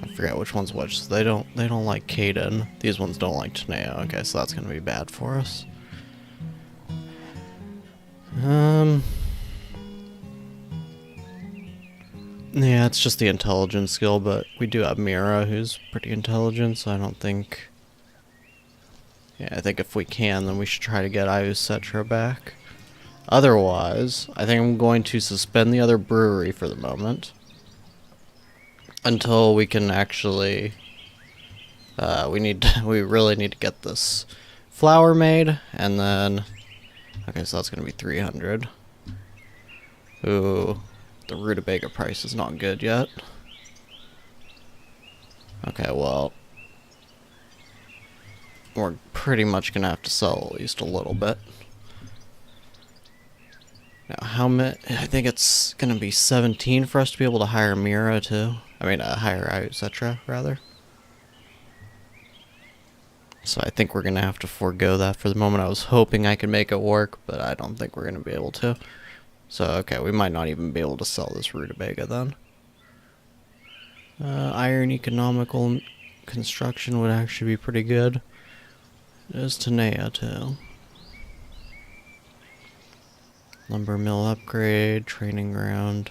I forget which one's which. So they don't like Caden. These ones don't like Tanea. Okay, so that's gonna be bad for us. Yeah, it's just the intelligence skill, but we do have Mira, who's pretty intelligent, so I don't think... Yeah, I think if we can, then we should try to get XXIII back. Otherwise, I think I'm going to suspend the other brewery for the moment. Until we can actually... we really need to get this flour made, and then... Okay, so that's going to be 300. Ooh, the rutabaga price is not good yet. Okay, well... we're pretty much going to have to sell at least a little bit. Now, how many... I think it's going to be 17 for us to be able to hire Mira, too. I mean, hire XXIII, rather. So I think we're going to have to forego that for the moment. I was hoping I could make it work, but I don't think we're going to be able to. So, okay, we might not even be able to sell this rutabaga then. Iron economical construction would actually be pretty good. There's Tanea, too. Lumber mill upgrade, training ground.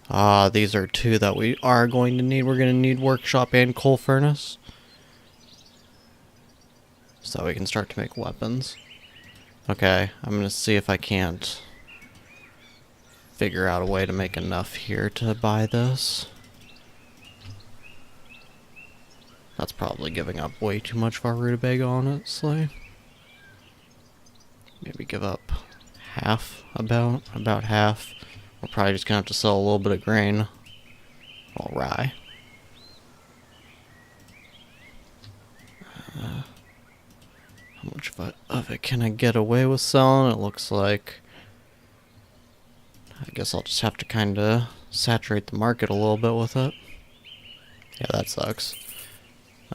Ah, these are 2 that we are going to need. We're going to need workshop and coal furnace. So we can start to make weapons. Okay, I'm going to see if I can't figure out a way to make enough here to buy this. That's probably giving up way too much of our rutabaga, honestly. Maybe give up half, about half. We're probably just going to have to sell a little bit of grain. Well, rye. How much of it can I get away with selling? It looks like... I guess I'll just have to kind of saturate the market a little bit with it. Yeah, that sucks.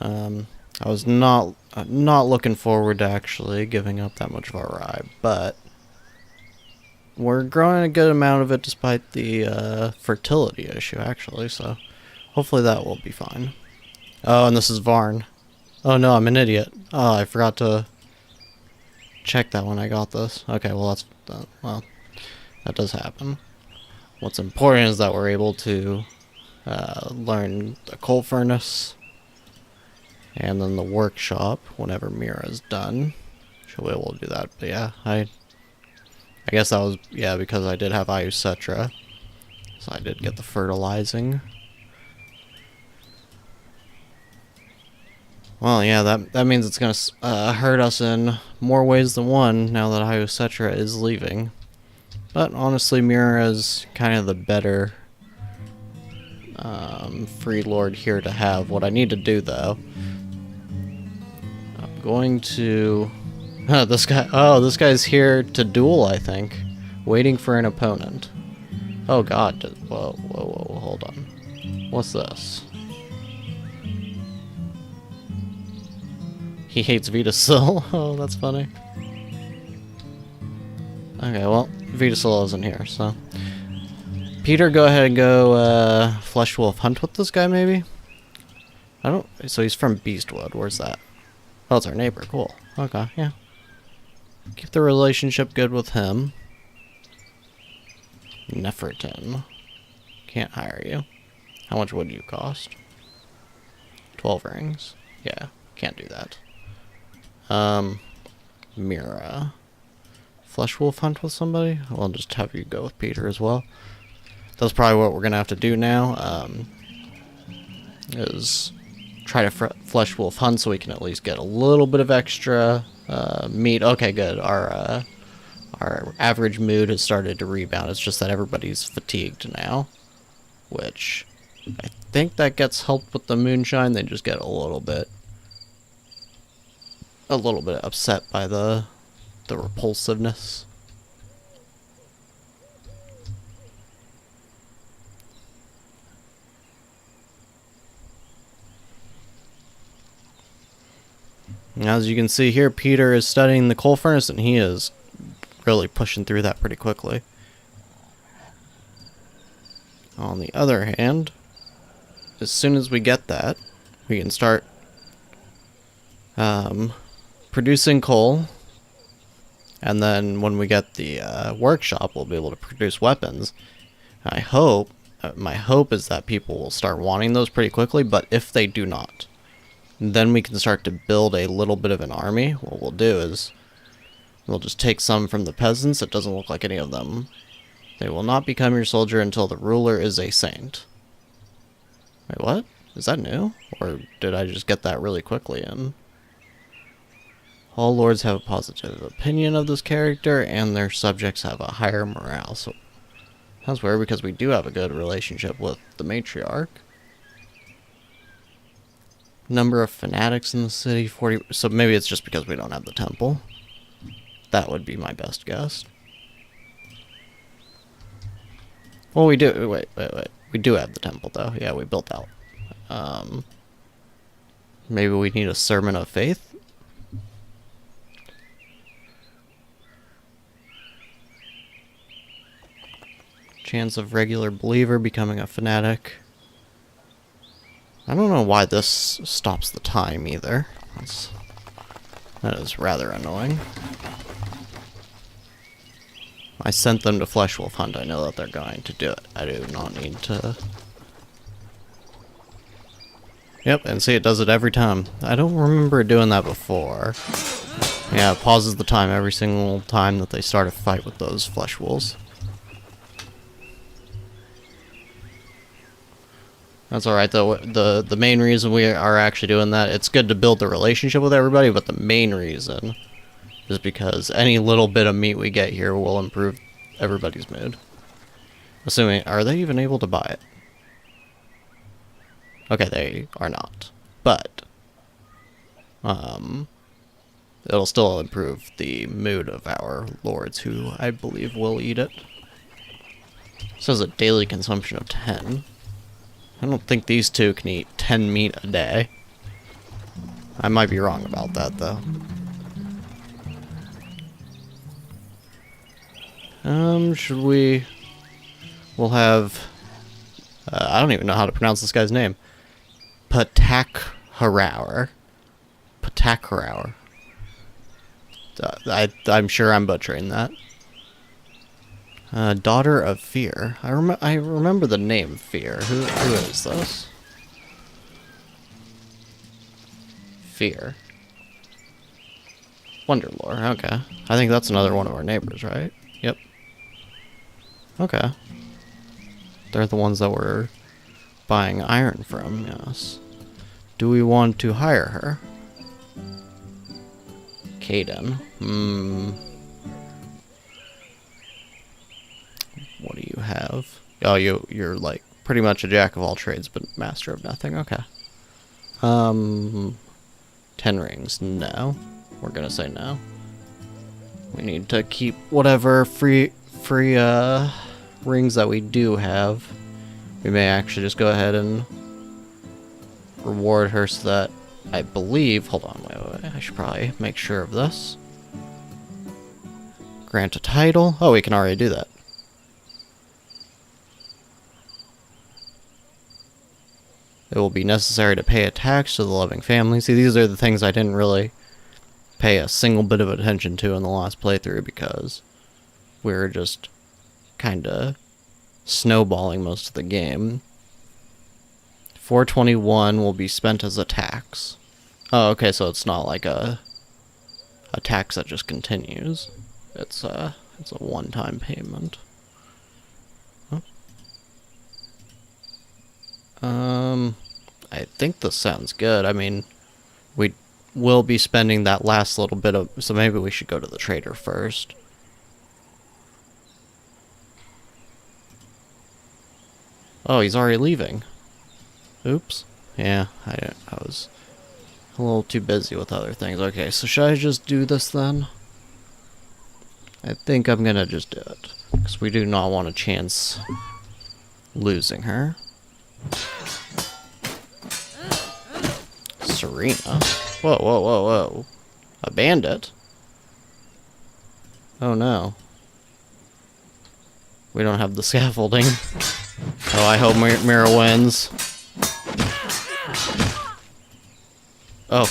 I was not looking forward to actually giving up that much of our rye, but we're growing a good amount of it despite the fertility issue, actually, so hopefully that will be fine. Oh, and this is Varn. Oh no, I'm an idiot. Oh, I forgot to check that when I got this. Okay, well that's... well, that does happen. What's important is that we're able to learn the coal furnace and then the workshop whenever Mira's done. She'll be able to do that. But yeah, I guess that was, yeah, because I did have XXIII, so I did get the fertilizing. Well, yeah, that means it's gonna hurt us in more ways than one now that XXIII is leaving. But honestly, Mira is kind of the better free lord here to have. What I need to do, though, I'm going to... this guy... Oh, this guy's here to duel, I think. Waiting for an opponent. Oh god. Whoa, whoa, whoa, hold on. What's this? He hates VIII. Oh, that's funny. Okay, well, VIII isn't here, so... Petyr, go ahead and go, Flesh Wolf hunt with this guy, maybe? I don't... So he's from Beastwood. Where's that? Oh, it's our neighbor. Cool. Okay, yeah. Keep the relationship good with him. Neferton. Can't hire you. How much would you cost? 12 rings. Yeah, can't do that. Mira. Flesh Wolf hunt with somebody? I'll just have you go with Petyr as well. That's probably what we're gonna have to do now. Is try to Flesh Wolf hunt so we can at least get a little bit of extra meat. Okay, good. Our average mood has started to rebound. It's just that everybody's fatigued now, which I think that gets helped with the moonshine. They just get a little bit upset by the repulsiveness. As you can see here, Petyr is studying the coal furnace, and he is really pushing through that pretty quickly. On the other hand, as soon as we get that, we can start producing coal, and then when we get the workshop, we'll be able to produce weapons. I hope, my hope is that people will start wanting those pretty quickly, but if they do not, then we can start to build a little bit of an army. What we'll do is we'll just take some from the peasants. It doesn't look like any of them. They will not become your soldier until the ruler is a saint. Wait, what? Is that new? Or did I just get that really quickly in? All lords have a positive opinion of this character, and their subjects have a higher morale. So that's weird, because we do have a good relationship with the matriarch. Number of fanatics in the city, 40. So maybe it's just because we don't have the temple. That would be my best guess. Well, we do. Wait. We do have the temple, though. Yeah, we built out. Maybe we need a sermon of faith? Chance of regular believer becoming a fanatic. I don't know why this stops the time either. That is rather annoying. I sent them to Flesh Wolf hunt. I know that they're going to do it. I do not need to... Yep, and see, it does it every time. I don't remember doing that before. Yeah, it pauses the time every single time that they start a fight with those Flesh Wolves. That's alright, though. The main reason we are actually doing that, it's good to build the relationship with everybody, but the main reason is because any little bit of meat we get here will improve everybody's mood. Assuming, are they even able to buy it? Okay, they are not. But, it'll still improve the mood of our lords, who I believe will eat it. It says a daily consumption of 10. I don't think these two can eat 10 meat a day. I might be wrong about that, though. Should we... We'll have... I don't even know how to pronounce this guy's name. Petyr. Petyr. I'm sure I'm butchering that. Daughter of Fear. I remember the name Fear. Who is this? Fear. Wonderlore. Okay. I think that's another one of our neighbors, right? Yep. Okay. They're the ones that we're buying iron from, yes. Do we want to hire her? Caden. What do you have? Oh, you're like pretty much a jack of all trades, but master of nothing. Okay. 10 rings. No. We're gonna say no. We need to keep whatever free rings that we do have, we may actually just go ahead and reward her so that I believe... Hold on, wait. I should probably make sure of this. Grant a title. Oh, we can already do that. It will be necessary to pay a tax to the loving family. See, these are the things I didn't really pay a single bit of attention to in the last playthrough because we were just kind of snowballing most of the game. 421 will be spent as a tax. Oh, okay, so it's not like a tax that just continues. It's a one-time payment. Huh? I think this sounds good. I mean, we will be spending that last little bit of... So maybe we should go to the trader first. Oh, he's already leaving. Oops. Yeah, I was a little too busy with other things. Okay, so should I just do this then? I think I'm gonna just do it. Because we do not want a chance losing her. Serena? Whoa. A bandit? Oh no. We don't have the scaffolding. Oh, I hope Mira wins. Oh,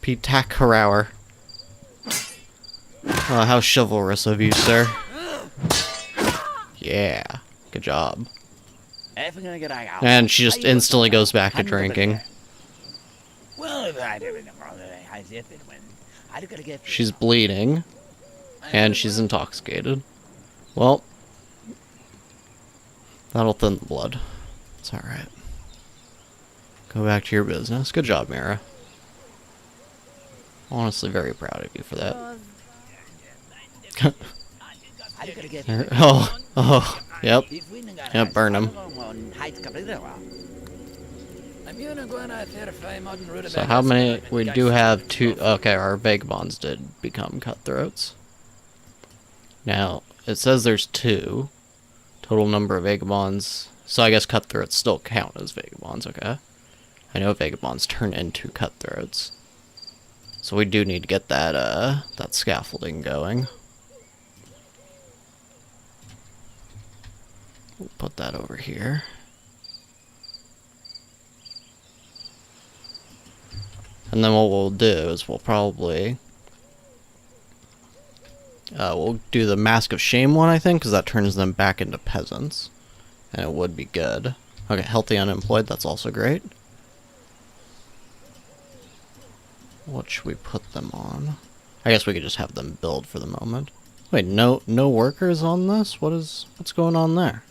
Petyr Baelish. Oh, how chivalrous of you, sir. Yeah, good job. And she just instantly goes back to drinking. She's bleeding. And she's intoxicated. Well, that'll thin the blood. It's alright. Go back to your business. Good job, Mira. Honestly, very proud of you for that. Yep. Yep, burn him. So how many? We do have two. Okay, our vagabonds did become cutthroats. Now, it says there's 2. Total number of vagabonds. So I guess cutthroats still count as vagabonds, okay? I know vagabonds turn into cutthroats. So we do need to get that scaffolding going. We'll put that over here. And then what we'll do is we'll probably... we'll do the Mask of Shame one, I think, because that turns them back into peasants. And it would be good. Okay, healthy unemployed, that's also great. What should we put them on? I guess we could just have them build for the moment. Wait, no workers on this? What's going on there?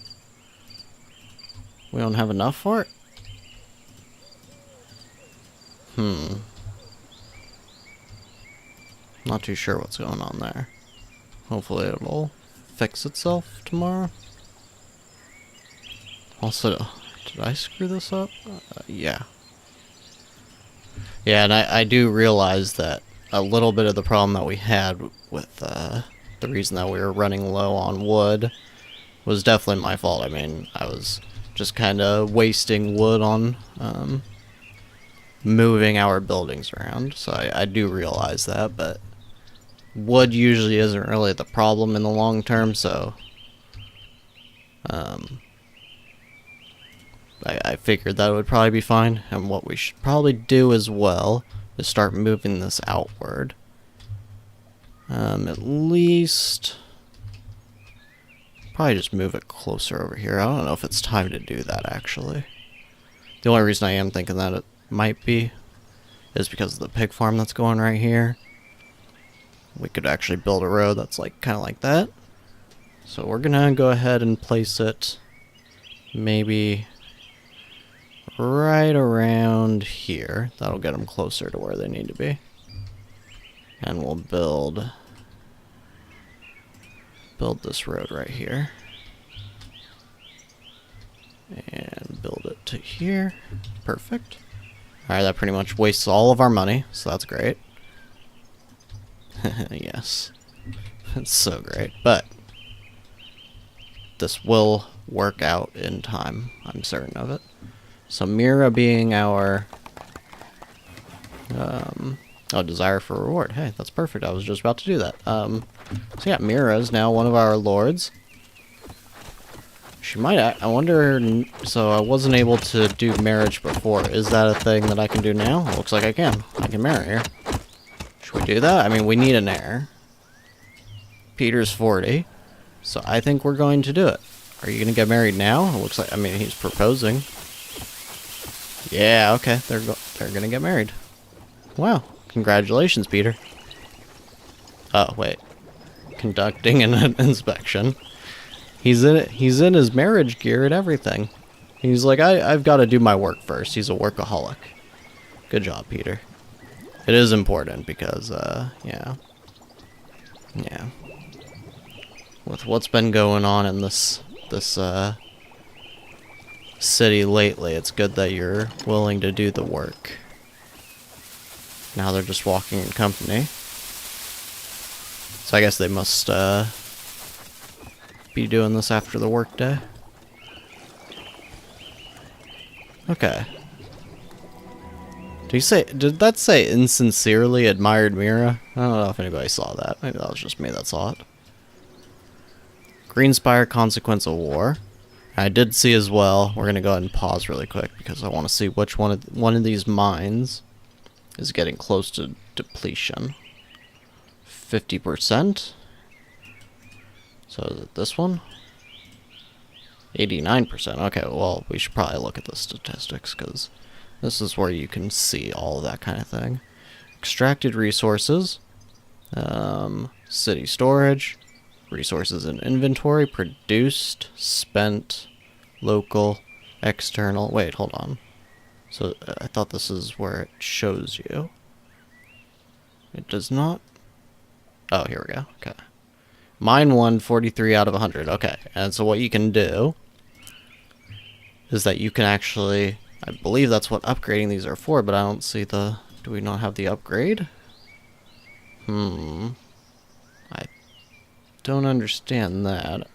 We don't have enough for it? Not too sure what's going on there. Hopefully it'll fix itself tomorrow. Also, did I screw this up? Yeah. Yeah, and I do realize that a little bit of the problem that we had with the reason that we were running low on wood was definitely my fault. I mean, I was just kind of wasting wood on moving our buildings around, so I do realize that, but wood usually isn't really the problem in the long term, so I figured that would probably be fine. And what we should probably do as well is start moving this outward. At least probably just move it closer over here. I don't know if it's time to do that, actually. The only reason I am thinking that it might be is because of the pig farm that's going right here. We could actually build a road that's like kind of like that. So we're gonna go ahead and place it maybe right around here. That'll get them closer to where they need to be. And we'll build this road right here. And build it to here. Perfect. Alright, that pretty much wastes all of our money, so that's great. Yes. It's so great. But this will work out in time. I'm certain of it. So Mira being our desire for reward. Hey, that's perfect. I was just about to do that. So yeah, Mira is now one of our lords. She might. I wonder. So I wasn't able to do marriage before. Is that a thing that I can do now? Looks like I can. I can marry her. Should we do that? I mean, we need an heir. Petyr's 40, so I think we're going to do it. Are you gonna get married now? It looks like. I mean, he's proposing. Yeah. Okay. They're gonna get married. Wow. Congratulations, Petyr. Oh wait. Conducting an inspection. He's in his marriage gear and everything. He's like, I've got to do my work first. He's a workaholic. Good job, Petyr. It is important because, yeah. Yeah. With what's been going on in this city lately, it's good that you're willing to do the work. Now they're just walking in company. So I guess they must, be doing this after the workday. Okay. Did that say insincerely admired Mira? I don't know if anybody saw that. Maybe that was just me that saw it. Greenspire Consequence of War. I did see as well. We're gonna go ahead and pause really quick because I want to see which one of these mines is getting close to depletion. 50%. So is it this one? 89%. Okay, well, we should probably look at the statistics because this is where you can see all of that kind of thing. Extracted resources, city storage, resources in inventory, produced, spent, local, external. Wait, hold on. So I thought this is where it shows you. It does not. Oh, here we go. Okay. Mine won 43 out of 100. Okay, and so what you can do is that you can actually, I believe that's what upgrading these are for, but I don't see the, do we not have the upgrade? I don't understand that.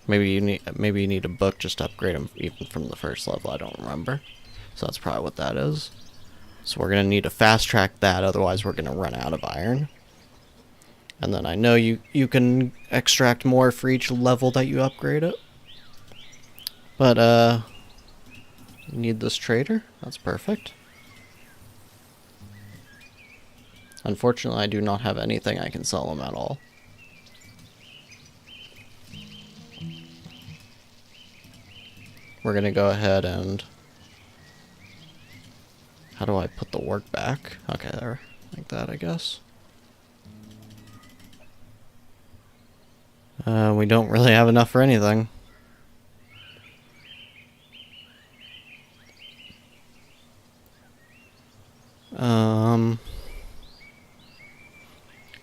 Maybe you need a book just to upgrade them even from the first level, I don't remember. So that's probably what that is. So we're going to need to fast track that, otherwise we're going to run out of iron. And then I know you can extract more for each level that you upgrade it. But, you need this trader. That's perfect. Unfortunately, I do not have anything I can sell him at all. We're gonna go ahead and... How do I put the work back? Okay, there. Like that, I guess. We don't really have enough for anything.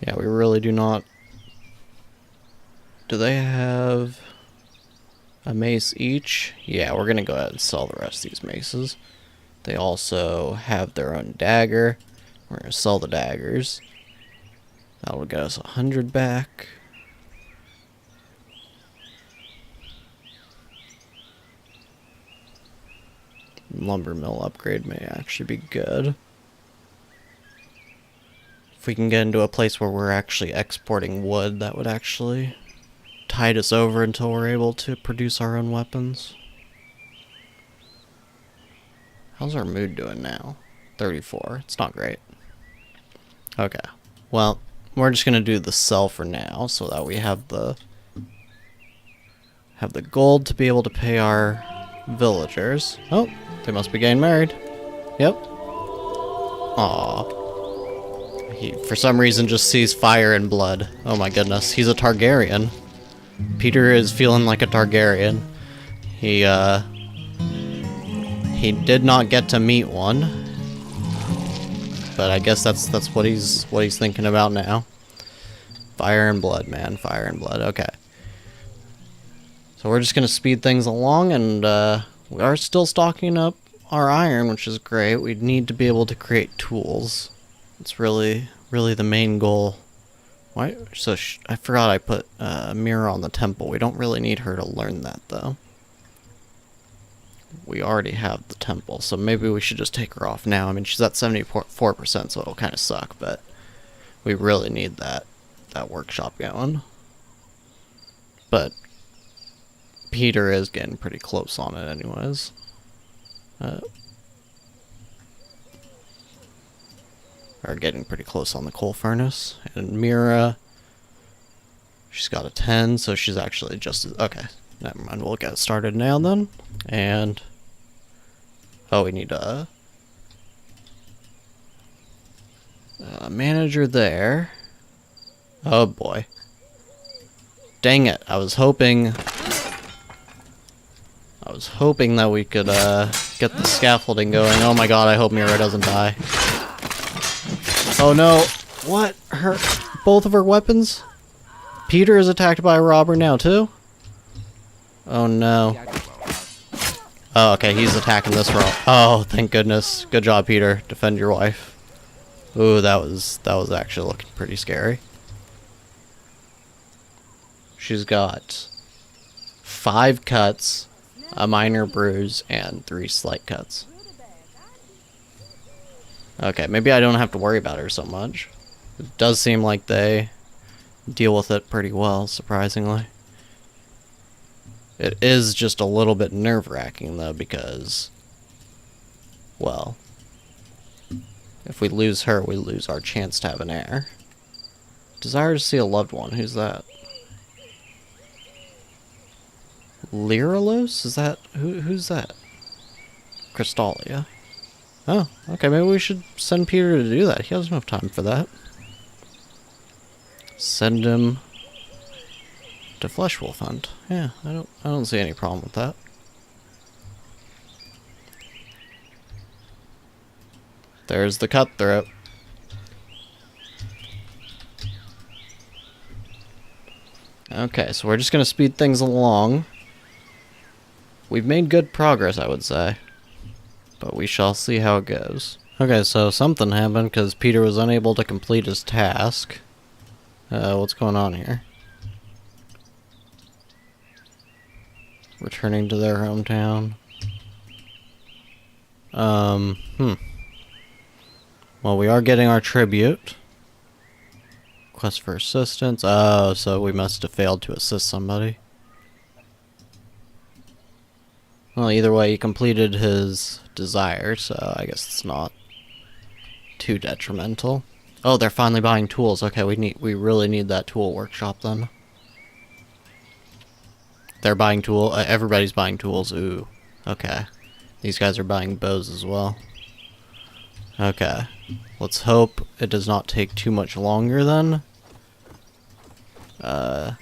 Yeah, we really do not. Do they have a mace each? Yeah, we're gonna go ahead and sell the rest of these maces. They also have their own dagger. We're gonna sell the daggers. That will get us 100 back. Lumber mill upgrade may actually be good. If we can get into a place where we're actually exporting wood, that would actually tide us over until we're able to produce our own weapons. How's our mood doing now? 34. It's not great. Okay. Well, we're just gonna do the sell for now, so that we have the gold to be able to pay our villagers. Oh, they must be getting married. Yep. Aww. He, for some reason, just sees fire and blood. Oh my goodness, he's a Targaryen. Petyr is feeling like a Targaryen. He did not get to meet one, but I guess that's what he's thinking about now. Fire and blood, man. Fire and blood. Okay. So we're just gonna speed things along, and we are still stocking up our iron, which is great. We need to be able to create tools. It's really the main goal Why? So I forgot I put Mira on the temple. We don't really need her to learn that, though. We already have the temple, so maybe we should just take her off now. I mean, she's at 74%, so it'll kind of suck, but we really need that workshop going. But Petyr is getting pretty close on it anyways. Are getting pretty close on the coal furnace. And Mira, she's got a 10, so she's actually just as... Okay, never mind. We'll get started now then. And... Oh, we need a manager there. Oh boy. Dang it. I was hoping that we could get the scaffolding going. Oh my god, I hope Mira doesn't die. Oh no. What? Both of her weapons? Petyr is attacked by a robber now too? Oh no. Oh, okay, he's attacking this row. Oh, thank goodness. Good job, Petyr. Defend your wife. Ooh, that was actually looking pretty scary. She's got 5 cuts, a minor bruise, and 3 slight cuts. Okay, maybe I don't have to worry about her so much. It does seem like they deal with it pretty well, surprisingly. It is just a little bit nerve-wracking, though, because, well, if we lose her, we lose our chance to have an heir. Desire to see a loved one. Who's that? Lyralos? Is that... Who's that? Crystalia. Oh, okay, maybe we should send Petyr to do that. He doesn't have time for that. Send him to Fleshwolf Hunt. Yeah, I don't see any problem with that. There's the cutthroat. Okay, so we're just gonna speed things along. We've made good progress, I would say. But we shall see how it goes. Okay, so something happened because Petyr was unable to complete his task. What's going on here? Returning to their hometown. Well, we are getting our tribute. Quest for assistance. Oh, so we must have failed to assist somebody. Well, either way, he completed his desire, so I guess it's not too detrimental. Oh, they're finally buying tools. Okay, we really need that tool workshop then. They're buying tool. Everybody's buying tools. Ooh. Okay. These guys are buying bows as well. Okay. Let's hope it does not take too much longer then. To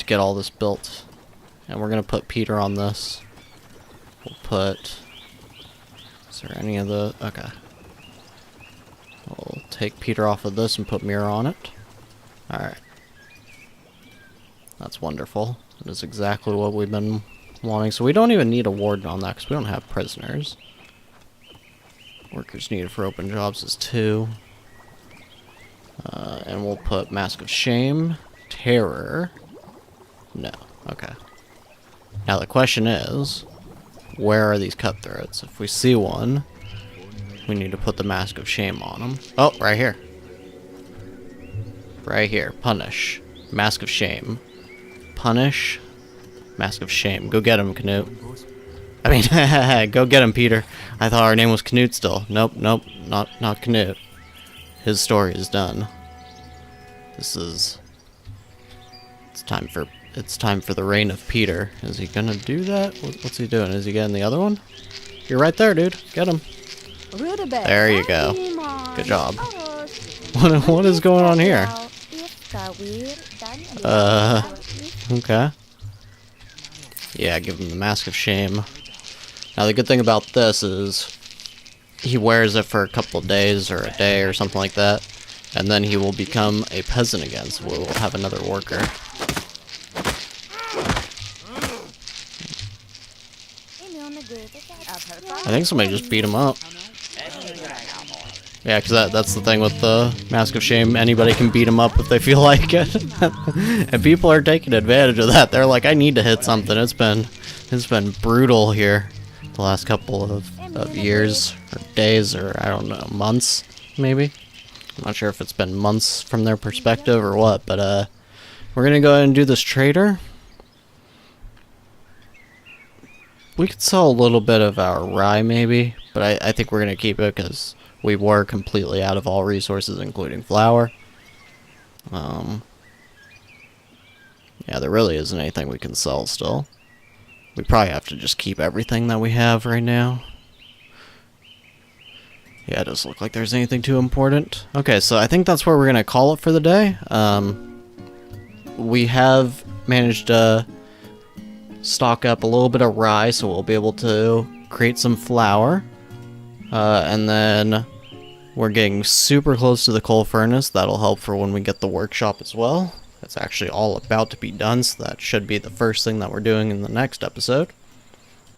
get all this built. And we're gonna put Petyr on this. We'll put... Is there any of the... Okay. We'll take Petyr off of this and put Mira on it. Alright. That's wonderful. That is exactly what we've been wanting. So we don't even need a warden on that because we don't have prisoners. Workers needed for open jobs is 2. And we'll put Mask of Shame. Terror. No. Okay. Now the question is... Where are these cutthroats? If we see one, we need to put the Mask of Shame on them. Oh, right here. Right here. Punish. Mask of Shame. Punish. Mask of Shame. Go get him, Canute. I mean, go get him, Petyr. I thought our name was Canute still. Nope, nope. Not Canute. His story is done. This is... It's time for the reign of Petyr. Is he gonna do that? What's he doing? Is he getting the other one? You're right there, dude. Get him. There you go. Good job. What is going on here? Okay. Yeah, give him the Mask of Shame. Now the good thing about this is he wears it for a couple of days or a day or something like that, and then he will become a peasant again, so we'll have another worker. I think somebody just beat him up. Yeah, because that's the thing with the Mask of Shame. Anybody can beat them up if they feel like it. And people are taking advantage of that. They're like, I need to hit something. It's been brutal here the last couple of years, or days, or I don't know, months, maybe. I'm not sure if it's been months from their perspective or what, but we're going to go ahead and do this trader. We could sell a little bit of our rye, maybe, but I think we're going to keep it because we were completely out of all resources, including flour. Yeah, there really isn't anything we can sell still. We probably have to just keep everything that we have right now. Yeah, it doesn't look like there's anything too important. Okay, so I think that's where we're going to call it for the day. We have managed to stock up a little bit of rye, so we'll be able to create some flour. And then we're getting super close to the coal furnace. That'll help for when we get the workshop as well. It's actually all about to be done, so that should be the first thing that we're doing in the next episode.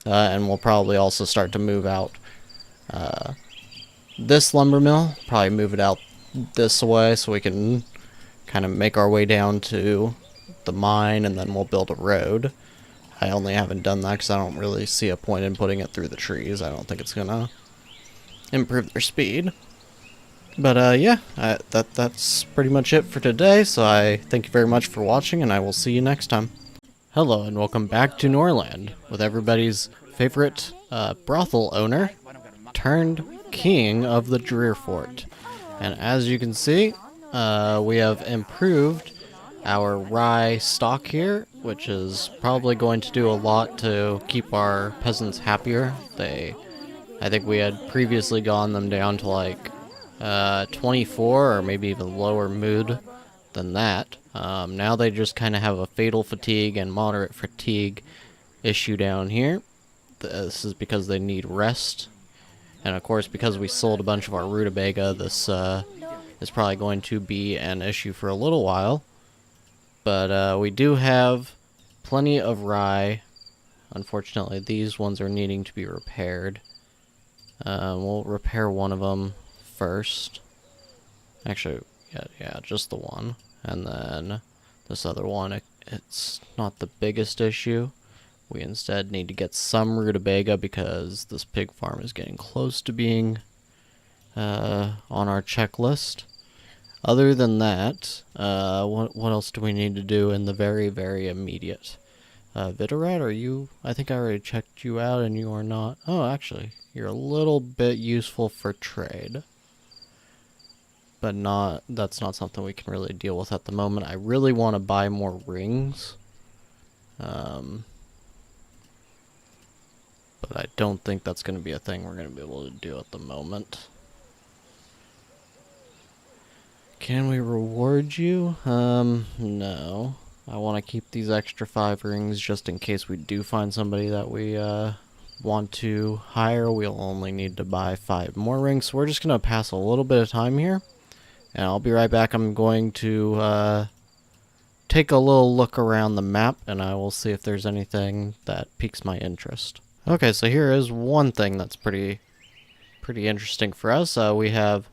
And we'll probably also start to move out this lumber mill. Probably move it out this way so we can kind of make our way down to the mine, and then we'll build a road. I only haven't done that because I don't really see a point in putting it through the trees. I don't think it's gonna improve their speed. But yeah, that's pretty much it for today, so I thank you very much for watching, and I will see you next time. Hello, and welcome back to Norland, with everybody's favorite brothel owner, turned king of the Drearfort. And as you can see, we have improved our rye stock here, which is probably going to do a lot to keep our peasants happier. I think we had previously gone them down to like 24 or maybe even lower mood than that. Now they just kind of have a fatal fatigue and moderate fatigue issue down here. This is because they need rest. And of course, because we sold a bunch of our rutabaga, this is probably going to be an issue for a little while. But we do have plenty of rye. Unfortunately, these ones are needing to be repaired. We'll repair one of them first. Actually, yeah, just the one. And then this other one, it's not the biggest issue. We instead need to get some rutabaga because this pig farm is getting close to being on our checklist. Other than that, what else do we need to do in the very, very immediate? Vidarat, are you... I think I already checked you out and you are not... Oh, actually, you're a little bit useful for trade. But that's not something we can really deal with at the moment. I really want to buy more rings. But I don't think that's going to be a thing we're going to be able to do at the moment. Can we reward you? No. I want to keep these extra 5 rings just in case we do find somebody that we want to hire. We'll only need to buy 5 more rings. So we're just going to pass a little bit of time here. And I'll be right back. I'm going to take a little look around the map, and I will see if there's anything that piques my interest. Okay, so here is one thing that's pretty interesting for us. We have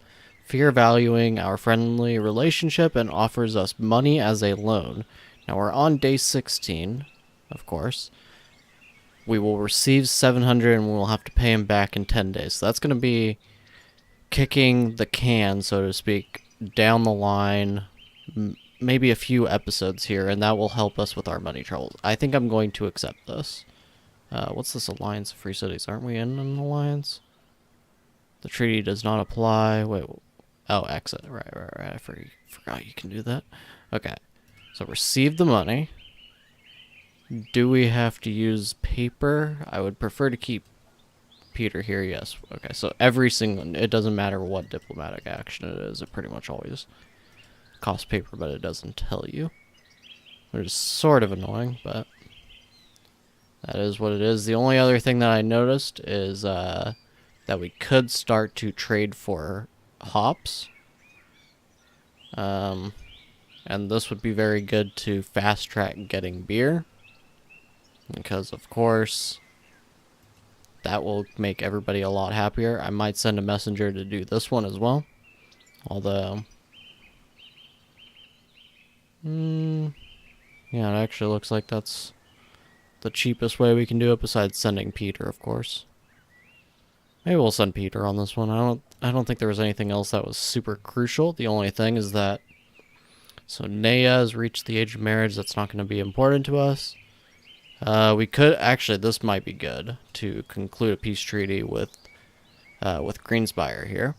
fear valuing our friendly relationship and offers us money as a loan. Now we're on day 16, of course. We will receive 700 and we'll have to pay him back in 10 days. So that's going to be kicking the can, so to speak, down the line, maybe a few episodes here, and that will help us with our money troubles. I think I'm going to accept this. What's this alliance of free cities? Aren't we in an alliance? The treaty does not apply. Wait, oh, exit. Right. I forgot you can do that. Okay, so receive the money. Do we have to use paper? I would prefer to keep Petyr here, yes. Okay, so every single... It doesn't matter what diplomatic action it is. It pretty much always costs paper, but it doesn't tell you. Which is sort of annoying, but... that is what it is. The only other thing that I noticed is that we could start to trade for hops. And this would be very good to fast-track getting beer. Because, of course, that will make everybody a lot happier. I might send a messenger to do this one as well. Although... yeah, it actually looks like that's the cheapest way we can do it, besides sending Petyr, of course. Maybe we'll send Petyr on this one. I don't think there was anything else that was super crucial. The only thing is that... So Nea has reached the age of marriage. That's not going to be important to us. We could... Actually, this might be good to conclude a peace treaty with Greenspire here.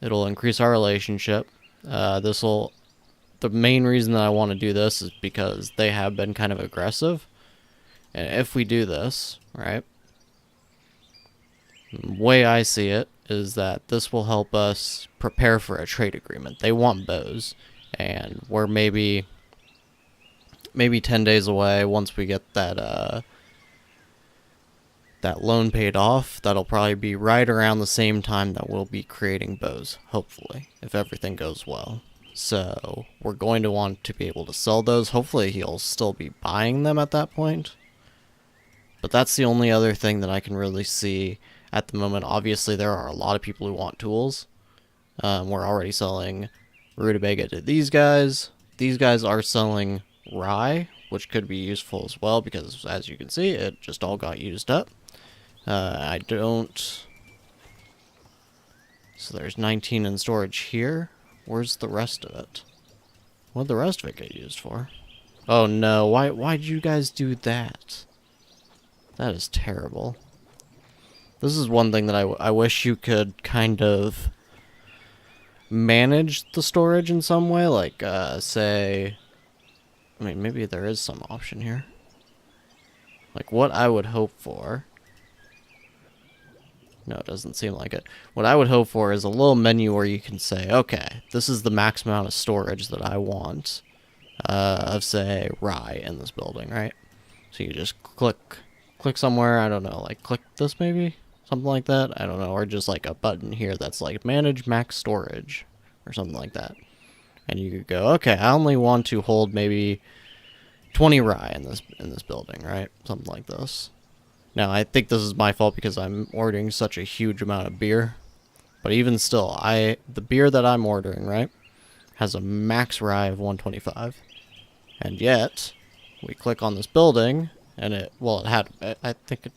It'll increase our relationship. This'll... The main reason that I want to do this is because they have been kind of aggressive. And if we do this, right... The way I see it is that this will help us prepare for a trade agreement. They want bows, and we're maybe 10 days away. Once we get that loan paid off, that'll probably be right around the same time that we'll be creating bows, hopefully, if everything goes well. So we're going to want to be able to sell those. Hopefully he'll still be buying them at that point. But that's the only other thing that I can really see at the moment. Obviously, there are a lot of people who want tools. We're already selling rutabaga to these guys. These guys are selling rye, which could be useful as well, because as you can see, it just all got used up. I don't... So there's 19 in storage here. Where's the rest of it? What did the rest of it get used for? Oh no, why'd you guys do that? That is terrible. This is one thing that I wish you could kind of manage the storage in some way. Like, say... I mean, maybe there is some option here. Like, what I would hope for... No, it doesn't seem like it. What I would hope for is a little menu where you can say, okay, this is the max amount of storage that I want of, say, rye in this building, right? So you just click somewhere, I don't know, like click this maybe? Something like that? I don't know, or just like a button here that's like manage max storage or something like that. And you could go, okay, I only want to hold maybe 20 rye in this building, right? Something like this. Now, I think this is my fault because I'm ordering such a huge amount of beer. But even still, the beer that I'm ordering, right, has a max rye of 125. And yet, we click on this building, and it had, I think it,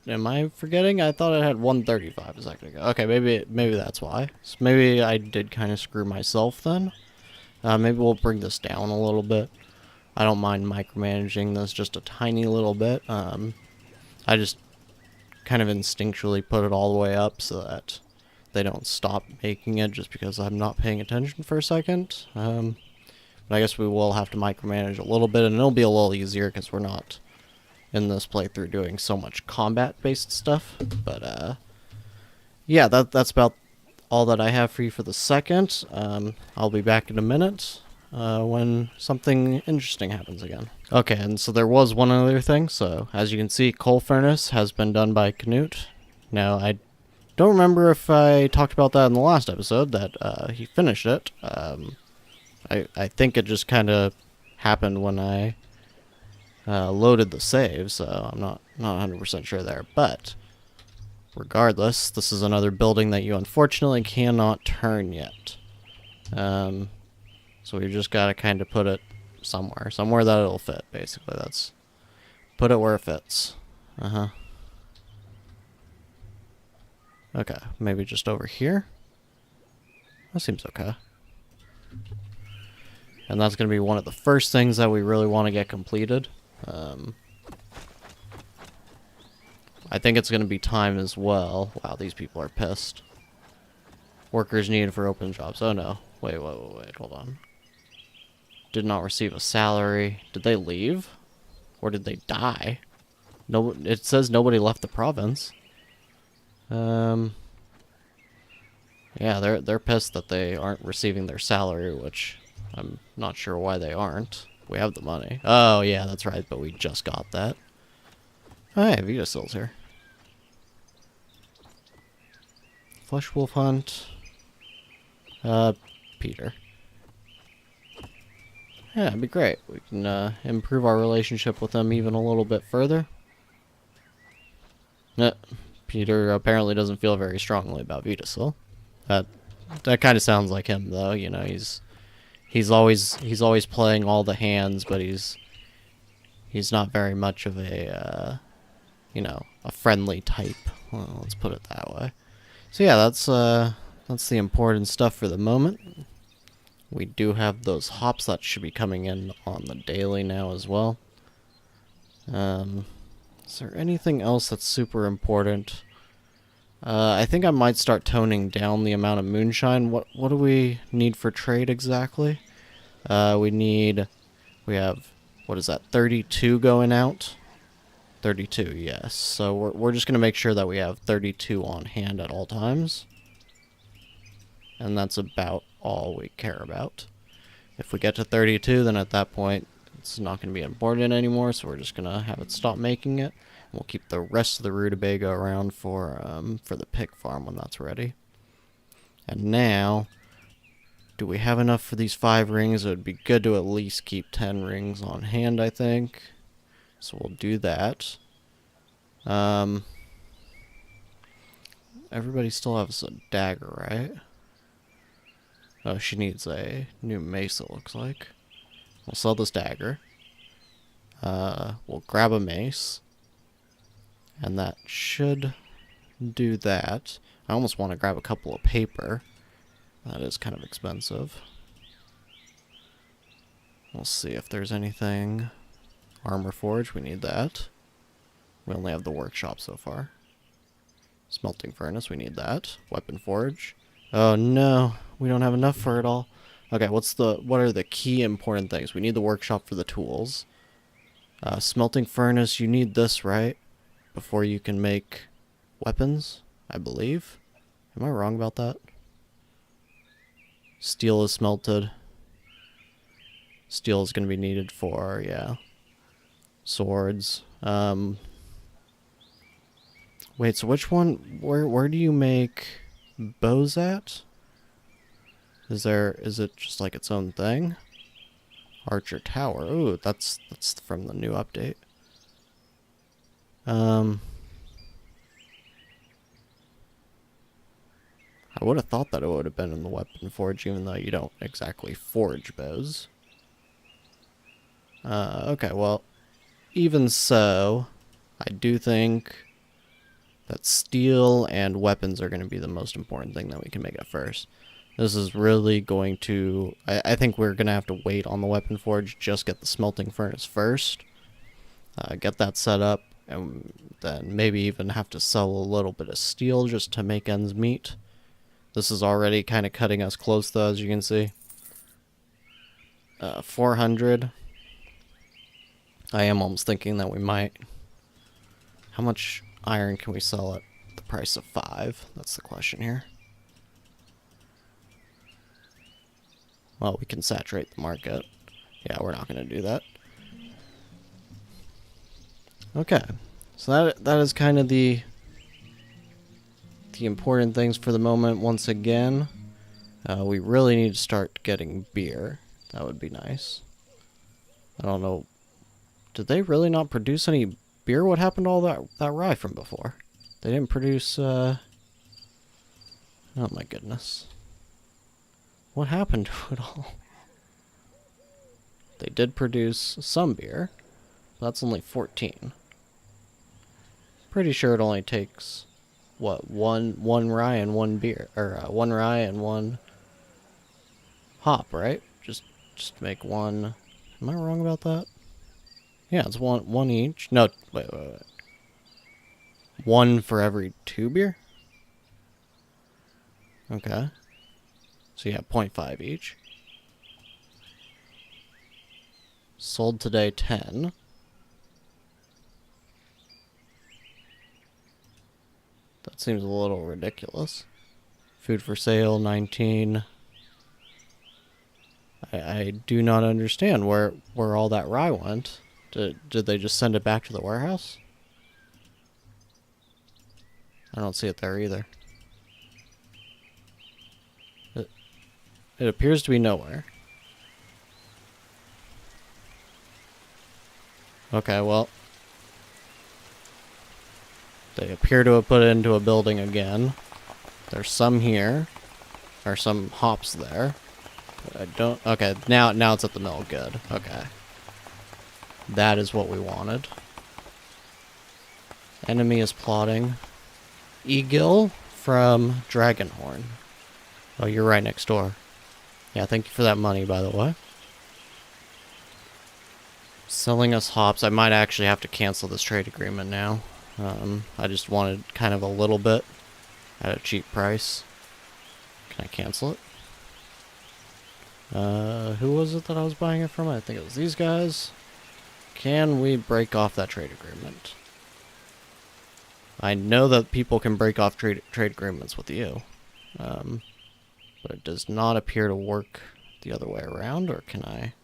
am I forgetting? I thought it had 135 a second ago. Okay, maybe that's why. So maybe I did kind of screw myself then. Maybe we'll bring this down a little bit. I don't mind micromanaging this just a tiny little bit. I just kind of instinctually put it all the way up so that they don't stop making it just because I'm not paying attention for a second. But I guess we will have to micromanage a little bit, and it'll be a little easier because we're not in this playthrough doing so much combat-based stuff. But yeah, that's about all that I have for you for the second. I'll be back in a minute when something interesting happens again. Okay, and so there was one other thing. So, as you can see, coal furnace has been done by Canute. Now, I don't remember if I talked about that in the last episode, that he finished it. I think it just kind of happened when I loaded the save, so I'm not 100% sure there. But, regardless, this is another building that you unfortunately cannot turn yet. So we just got to kind of put it somewhere that it'll fit, basically. That's put it where it fits. Okay, maybe just over here. That seems okay. And that's going to be one of the first things that we really want to get completed. I think it's going to be time as well. Wow, these people are pissed. Workers needed for open jobs. Oh no. Wait, hold on. Did not receive a salary. Did they leave? Or did they die? No, it says nobody left the province. Yeah, they're pissed that they aren't receiving their salary, which I'm not sure why they aren't. We have the money. Oh, yeah, that's right, but we just got that. Oh, hey, Vita still's here. Flesh wolf hunt. Petyr. Yeah, it'd be great. We can improve our relationship with them even a little bit further. Petyr apparently doesn't feel very strongly about VIII. That kind of sounds like him, though. You know, he's always playing all the hands, but he's not very much of a you know, a friendly type. Well, let's put it that way. So yeah, that's the important stuff for the moment. We do have those hops that should be coming in on the daily now as well. Is there anything else that's super important? I think I might start toning down the amount of moonshine. What do we need for trade exactly? We have, what is that, 32 going out? 32, yes. So we're just going to make sure that we have 32 on hand at all times. And that's about all we care about. If we get to 32, then at that point, it's not going to be important anymore, so we're just going to have it stop making it. And we'll keep the rest of the rutabaga around for the pig farm when that's ready. And now, do we have enough for these 5 rings? It would be good to at least keep 10 rings on hand, I think. So we'll do that. Everybody still has a dagger, right? Oh, she needs a new mace, it looks like. We'll sell this dagger. We'll grab a mace. And that should do that. I almost want to grab a couple of paper. That is kind of expensive. We'll see if there's anything. Armor forge, we need that. We only have the workshop so far. Smelting furnace, we need that. Weapon forge. Oh no, we don't have enough for it all. Okay, what are the key important things? We need the workshop for the tools. Smelting furnace, you need this, right? Before you can make weapons, I believe. Am I wrong about that? Steel is smelted. Steel is going to be needed for, yeah, swords. Wait, so which one, where do you make bows at? Is it just like its own thing? Archer Tower. Ooh, that's from the new update. I would have thought that it would have been in the weapon forge, even though you don't exactly forge bows. Okay, well, even so, I do think that steel and weapons are going to be the most important thing that we can make at first. This is really going to... I think we're going to have to wait on the weapon forge, just get the smelting furnace first, get that set up, and then maybe even have to sell a little bit of steel just to make ends meet. This is already kind of cutting us close, though, as you can see. 400. I am almost thinking that we might... How much iron can we sell at the price of 5? That's the question here. Well, we can saturate the market. Yeah, we're not going to do that. Okay. So that is kind of the important things for the moment. Once again, we really need to start getting beer. That would be nice. I don't know. Did they really not produce any beer? What happened to all that rye from before? They didn't produce, oh my goodness. What happened to it all? They did produce some beer. But that's only 14. Pretty sure it only takes, what, one rye and one beer, or one rye and one hop, right? Just make one. Am I wrong about that? Yeah, it's one each. No, wait. One for every 2 beer? Okay. So yeah, 0.5 each. Sold today 10. That seems a little ridiculous. Food for sale 19. I do not understand where all that rye went. Did they just send it back to the warehouse? I don't see it there either. It appears to be nowhere. Okay, well. They appear to have put it into a building again. There's some here. Or some hops there. But I don't... Okay, now it's at the mill. Good. Okay. That is what we wanted. Enemy is plotting. Egil from Dragonhorn. Oh, you're right next door. Yeah, thank you for that money, by the way. Selling us hops. I might actually have to cancel this trade agreement now. I just wanted kind of a little bit at a cheap price. Can I cancel it? Who was it that I was buying it from? I think it was these guys. Can we break off that trade agreement? I know that people can break off trade agreements with you. But it does not appear to work the other way around, or can I?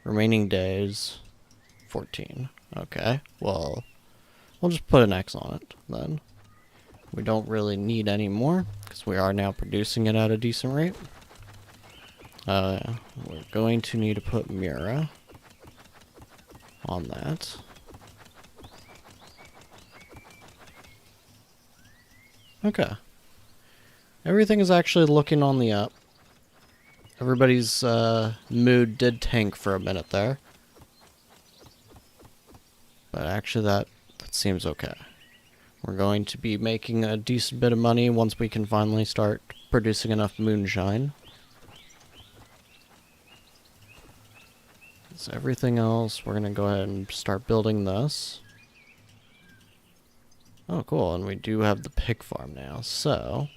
Remaining days, 14. Okay, well, we'll just put an X on it, then. We don't really need any more, because we are now producing it at a decent rate. We're going to need to put Mira on that. Okay. Everything is actually looking on the up. Everybody's mood did tank for a minute there. But actually that seems okay. We're going to be making a decent bit of money once we can finally start producing enough moonshine. So everything else, we're going to go ahead and start building this. Oh, cool. And we do have the pig farm now. So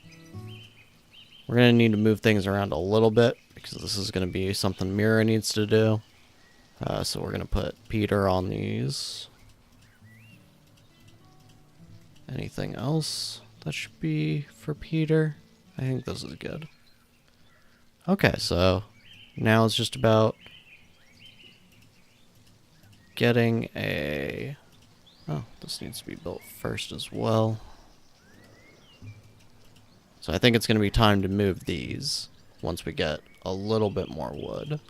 we're going to need to move things around a little bit, because this is going to be something Mira needs to do. So we're going to put Petyr on these. Anything else that should be for Petyr? I think this is good. Okay, so now it's just about getting a... Oh, this needs to be built first as well. So I think it's going to be time to move these once we get a little bit more wood.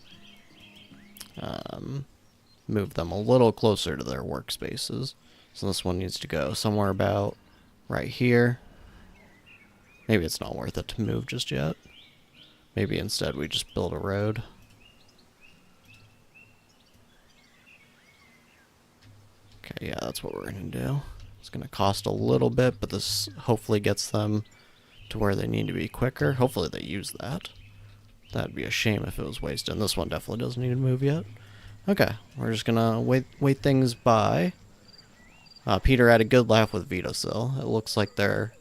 Move them a little closer to their workspaces. So this one needs to go somewhere about right here. Maybe it's not worth it to move just yet. Maybe instead we just build a road. Okay, yeah, that's what we're going to do. It's going to cost a little bit, but this hopefully gets them to where they need to be quicker. Hopefully they use that. That'd be a shame if it was wasted. And this one definitely doesn't need to move yet. Okay, we're just going to wait things by. Petyr had a good laugh with VIII. It looks like they're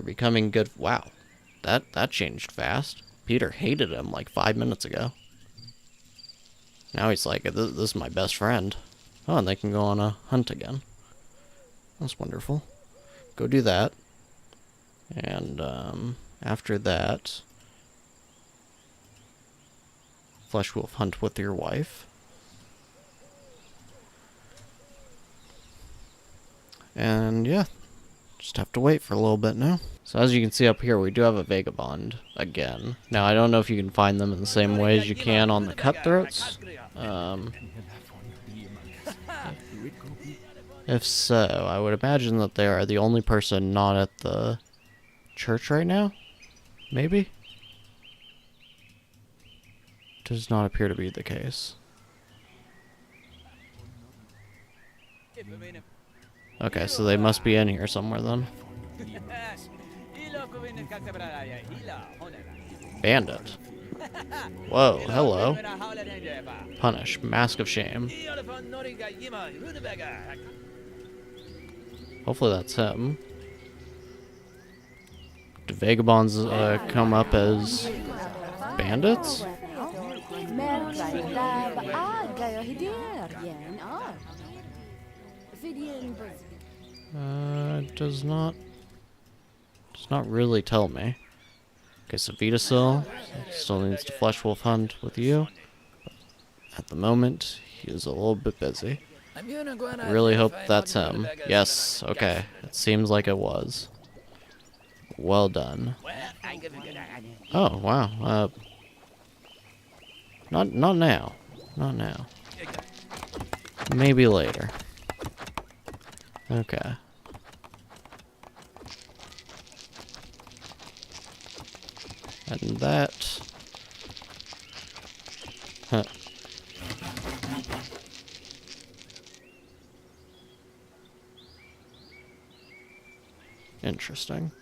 becoming good. Wow, that changed fast. Petyr hated him like 5 minutes ago. Now he's like, this is my best friend. Oh, and they can go on a hunt again. That's wonderful. Go do that. And after that, flesh wolf hunt with your wife. And yeah, just have to wait for a little bit now. So as you can see up here, we do have a vagabond again. Now I don't know if you can find them in the same way as you can on the cutthroats. If so, I would imagine that they are the only person not at the church right now. Maybe? Does not appear to be the case. Okay, so they must be in here somewhere then. Bandit. Whoa, hello. Punish. Mask of shame. Hopefully that's him. Do vagabonds come up as bandits? Does not really tell me. Okay, so VIII still needs to flesh wolf hunt with you. At the moment, he is a little bit busy. I really hope that's him. Yes, okay. It seems like it was. Well done. Oh, wow. Not now. Not now. Maybe later. Okay. And that... Huh. Interesting.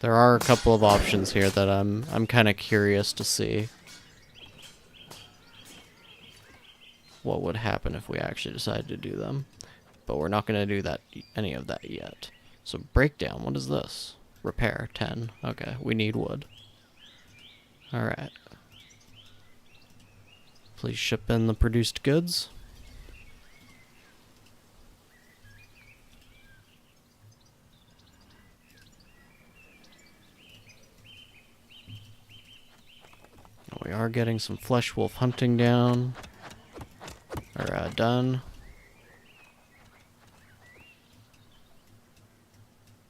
There are a couple of options here that I'm kind of curious to see what would happen if we actually decided to do them. But we're not going to do that, any of that yet. So breakdown, what is this? Repair, 10. Okay, we need wood. Alright. Please ship in the produced goods. We are getting some flesh wolf hunting down. Or, done.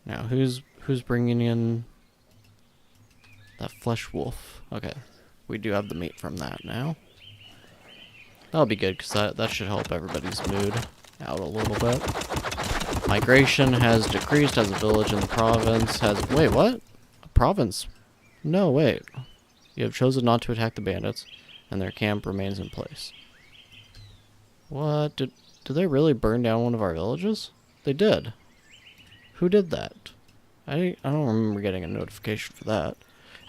Now, who's bringing in that flesh wolf? Okay, we do have the meat from that now. That'll be good, because that should help everybody's mood out a little bit. Migration has decreased as a village in the province has... Wait, what? A province? No, wait. You have chosen not to attack the bandits, and their camp remains in place. What? Did they really burn down one of our villages? They did. Who did that? I don't remember getting a notification for that.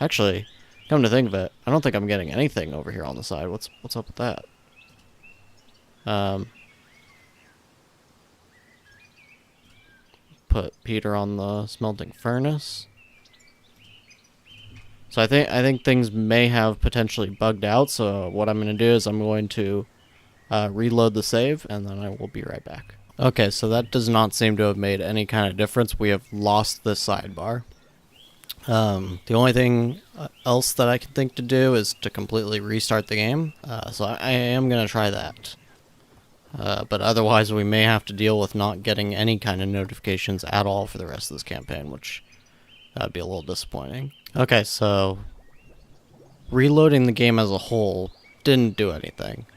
Actually, come to think of it, I don't think I'm getting anything over here on the side. What's up with that? Put Peter on the smelting furnace. So I think things may have potentially bugged out. So what I'm going to do is I'm going to reload the save, and then I will be right back. Okay, so that does not seem to have made any kind of difference. We have lost the sidebar. The only thing else that I can think to do is to completely restart the game. So I am going to try that. But otherwise we may have to deal with not getting any kind of notifications at all for the rest of this campaign, which would be a little disappointing. Okay, so reloading the game as a whole didn't do anything.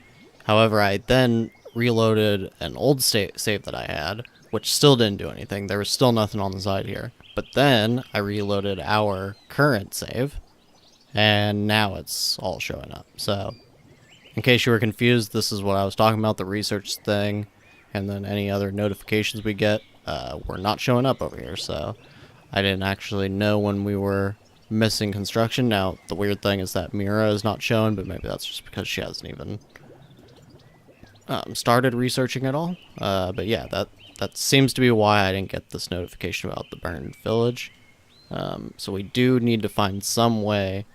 However, I then reloaded an old save that I had, which still didn't do anything. There was still nothing on the side here. But then I reloaded our current save, and now it's all showing up. So, in case you were confused, this is what I was talking about, the research thing, and then any other notifications we get were not showing up over here. So, I didn't actually know when we were missing construction. Now, the weird thing is that Mira is not showing, but maybe that's just because she hasn't even started researching at all. But yeah, that seems to be why I didn't get this notification about the burned village. So we do need to find some way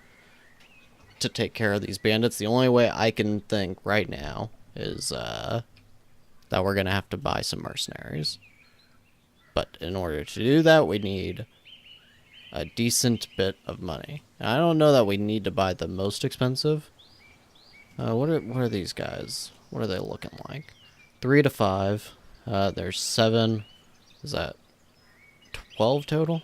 to take care of these bandits. The only way I can think right now is that we're going to have to buy some mercenaries. But in order to do that, we need a decent bit of money. And I don't know that we need to buy the most expensive. What are these guys? What are they looking like? 3 to 5. There's 7. Is that 12 total?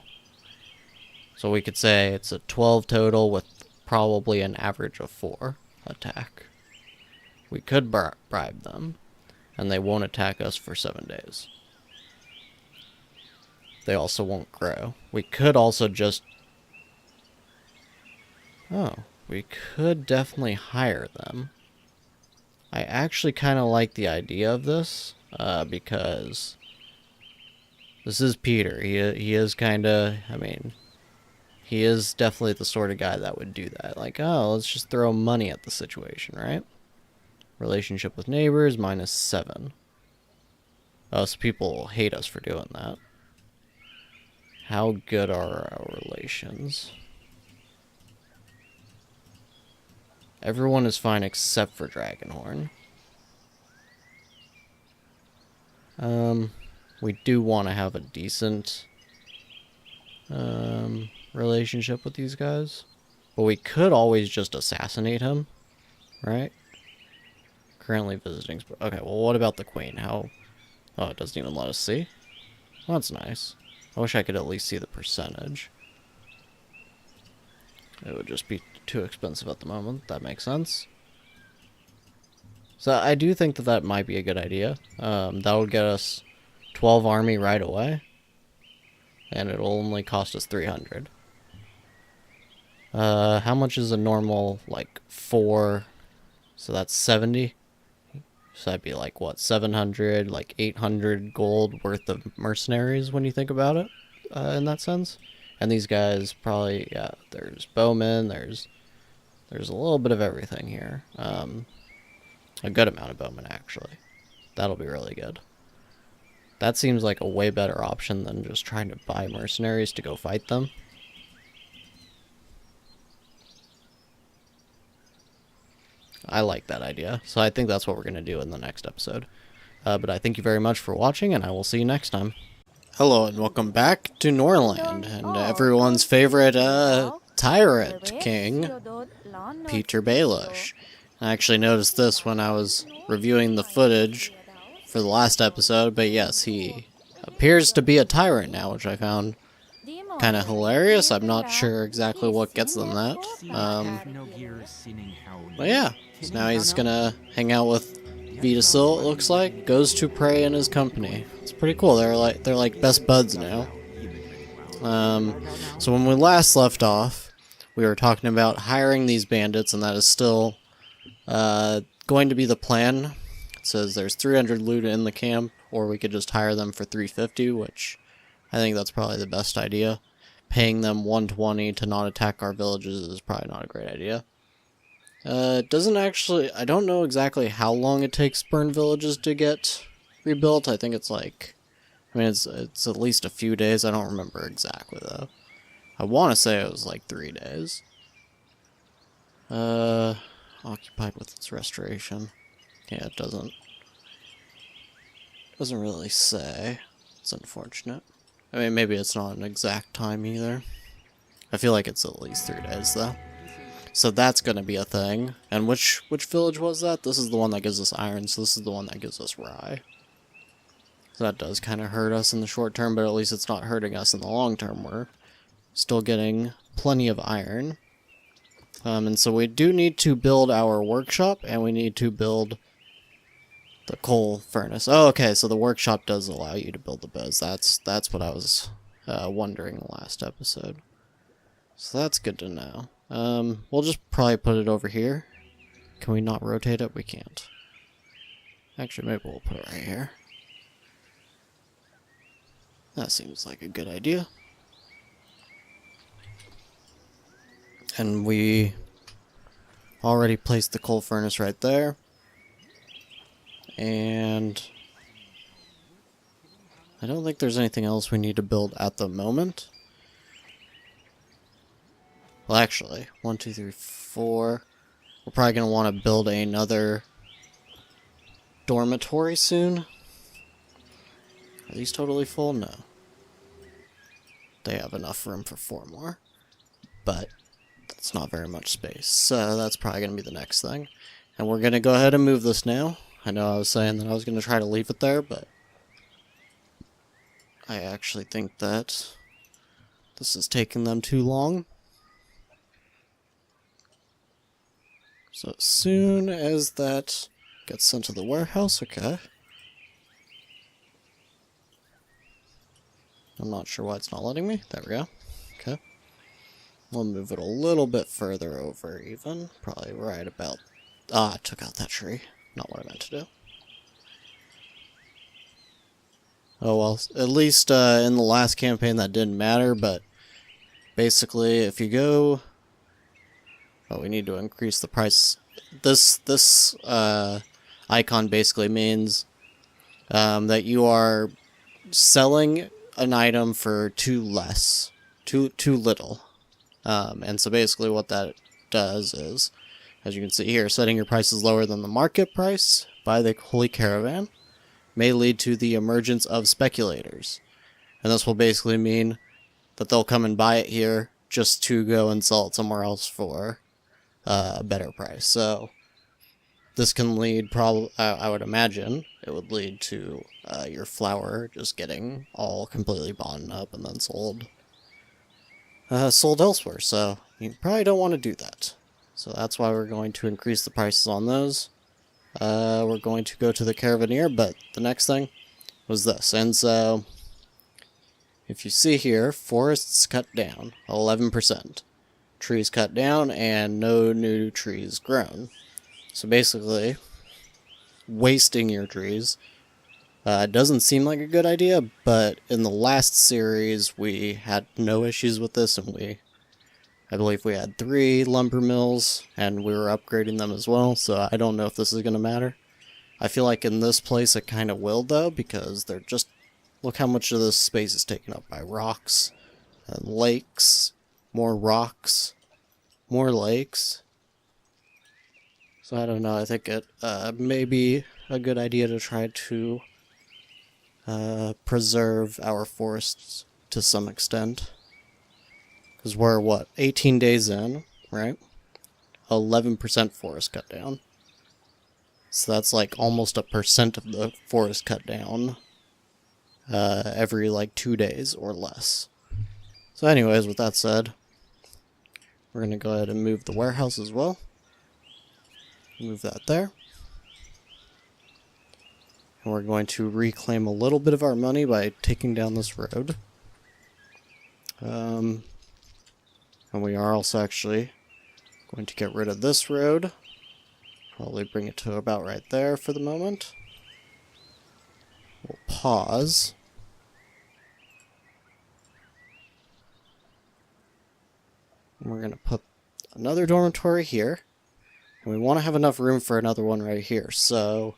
So we could say it's a 12 total with probably an average of 4 attack. We could bribe them, and they won't attack us for 7 days. They also won't grow. We could also just... Oh, we could definitely hire them. I actually kind of like the idea of this, because this is Peter. He is kind of, I mean, he is definitely the sort of guy that would do that. Like, oh, let's just throw money at the situation, right? Relationship with neighbors, -7. Oh, so people will hate us for doing that. How good are our relations? Everyone is fine except for Dragonhorn. We do want to have a decent relationship with these guys. But we could always just assassinate him, right? Currently visiting... Okay, well, what about the Queen? How... Oh, it doesn't even let us see? Well, that's nice. I wish I could at least see the percentage. It would just be too expensive at the moment. That makes sense. So I do think that that might be a good idea. That would get us 12 army right away. And it'll only cost us 300. How much is a normal, like, 4? So that's 70. So that'd be like, what, 700, like 800 gold worth of mercenaries when you think about it, in that sense. And these guys probably, yeah, there's bowmen, there's a little bit of everything here. A good amount of bowmen, actually. That'll be really good. That seems like a way better option than just trying to buy mercenaries to go fight them. I like that idea, so I think that's what we're going to do in the next episode. But I thank you very much for watching, and I will see you next time. Hello, and welcome back to Norland, and everyone's favorite tyrant king, Petyr Baelish. I actually noticed this when I was reviewing the footage for the last episode, but yes, he appears to be a tyrant now, which I found kind of hilarious. I'm not sure exactly what gets them that. But yeah, so now he's gonna hang out with VIII, it looks like. Goes to prey in his company. It's pretty cool. They're like best buds now. So when we last left off, we were talking about hiring these bandits, and that is still going to be the plan. It says there's 300 loot in the camp, or we could just hire them for 350, which I think that's probably the best idea. Paying them 120 to not attack our villages is probably not a great idea. It doesn't actually... I don't know exactly how long it takes burned villages to get rebuilt. I think it's like... I mean, it's at least a few days. I don't remember exactly, though. I want to say it was like 3 days. Occupied with its restoration. Yeah, it doesn't really say. It's unfortunate. I mean, maybe it's not an exact time either. I feel like it's at least 3 days, though. So that's going to be a thing. And which village was that? This is the one that gives us iron, so this is the one that gives us rye. So that does kind of hurt us in the short term, but at least it's not hurting us in the long term. We're still getting plenty of iron. And so we do need to build our workshop, and we need to build the coal furnace. Oh, okay, so the workshop does allow you to build the bows. That's what I was wondering in the last episode. So that's good to know. We'll just probably put it over here. Can we not rotate it? We can't. Actually, maybe we'll put it right here. That seems like a good idea. And we already placed the coal furnace right there. And I don't think there's anything else we need to build at the moment. Well, actually, 1, 2, 3, 4. We're probably going to want to build another dormitory soon. Are these totally full? No. They have enough room for 4 more. But that's not very much space. So that's probably going to be the next thing. And we're going to go ahead and move this now. I know I was saying that I was going to try to leave it there, but I actually think that this is taking them too long. So as soon as that gets sent to the warehouse, okay. I'm not sure why it's not letting me. There we go. Okay. We'll move it a little bit further over even. Probably right about... Ah, I took out that tree. Not what I meant to do. Oh well, at least in the last campaign that didn't matter, but basically if you go... Oh, we need to increase the price. This icon basically means that you are selling an item for too little. And so basically what that does is, as you can see here, setting your prices lower than the market price by the Holy Caravan may lead to the emergence of speculators. And this will basically mean that they'll come and buy it here just to go and sell it somewhere else for a better price. So this can lead, I would imagine, it would lead to your flour just getting all completely bought up and then sold elsewhere. So you probably don't want to do that. So that's why we're going to increase the prices on those. We're going to go to the Caravaneer, but the next thing was this. And so, if you see here, forests cut down 11%. trees cut down and no new trees grown. So basically, wasting your trees doesn't seem like a good idea, but in the last series we had no issues with this, and I believe we had 3 lumber mills, and we were upgrading them as well, so I don't know if this is going to matter. I feel like in this place it kind of will, though, because they're just... Look how much of this space is taken up by rocks, and lakes, more rocks, more lakes. So I don't know, I think it may be a good idea to try to preserve our forests to some extent. Because we're, what, 18 days in, right? 11% forest cut down. So that's like almost 1% of the forest cut down every like 2 days or less. So anyways, with that said, we're going to go ahead and move the warehouse as well. Move that there. And we're going to reclaim a little bit of our money by taking down this road. And we are also actually going to get rid of this road. Probably bring it to about right there for the moment. We'll pause. And we're going to put another dormitory here. And we want to have enough room for another one right here. So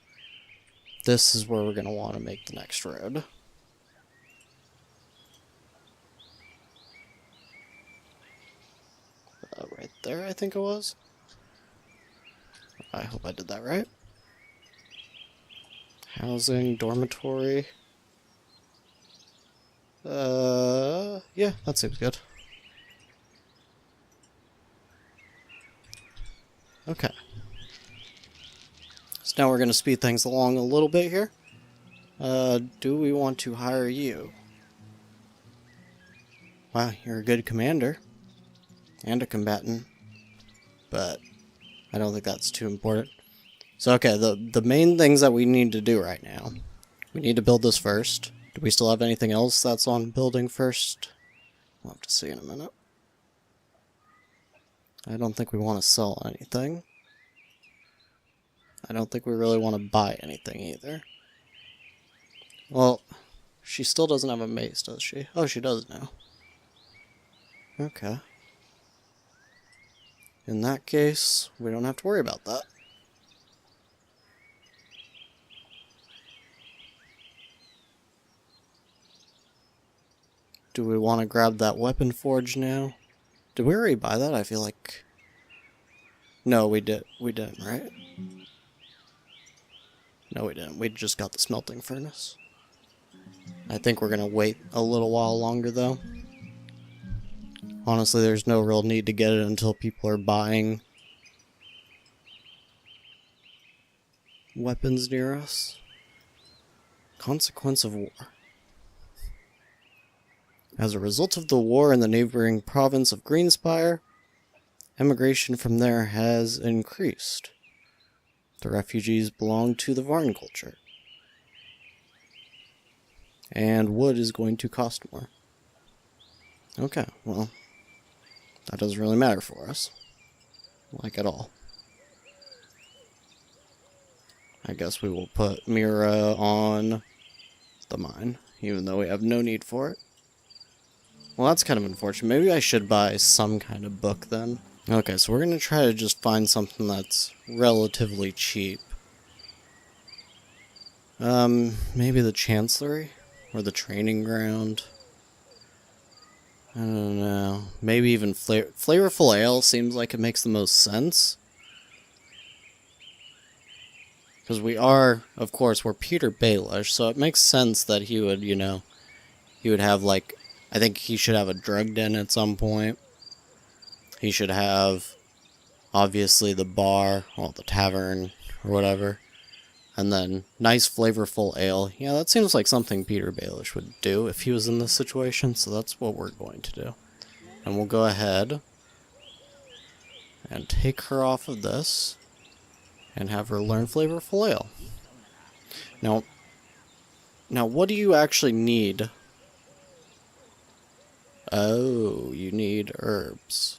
this is where we're going to want to make the next road. Right there, I think it was. I hope I did that right. Housing, dormitory. Yeah, that seems good. Okay. So now we're going to speed things along a little bit here. Do we want to hire you? Wow, you're a good commander. And a combatant. But I don't think that's too important. So, okay, the main things that we need to do right now. We need to build this first. Do we still have anything else that's on building first? We'll have to see in a minute. I don't think we want to sell anything. I don't think we really want to buy anything either. Well, she still doesn't have a mace, does she? Oh, she does now. Okay. In that case, we don't have to worry about that. Do we want to grab that weapon forge now? Did we already buy that? I feel like... No, we didn't, right? No, we didn't. We just got the smelting furnace. I think we're going to wait a little while longer, though. Honestly, there's no real need to get it until people are buying weapons near us. Consequence of war. As a result of the war in the neighboring province of Greenspire, emigration from there has increased. The refugees belong to the Varn culture. And wood is going to cost more. Okay, well, that doesn't really matter for us. Like at all. I guess we will put Mira on the mine, even though we have no need for it. Well, that's kind of unfortunate. Maybe I should buy some kind of book then. Okay, so we're going to try to just find something that's relatively cheap. Maybe the Chancellery? Or the Training Ground? I don't know. Maybe even Flavorful Ale seems like it makes the most sense. Because we are, of course, we're Petyr Baelish, so it makes sense that he would, you know, he would have, like, I think he should have a drug den at some point. He should have, obviously, the bar, well, the tavern, or whatever. And then, nice flavorful ale. Yeah, that seems like something Petyr Baelish would do if he was in this situation, so that's what we're going to do. And we'll go ahead and take her off of this and have her learn flavorful ale. Now what do you actually need? Oh, you need herbs.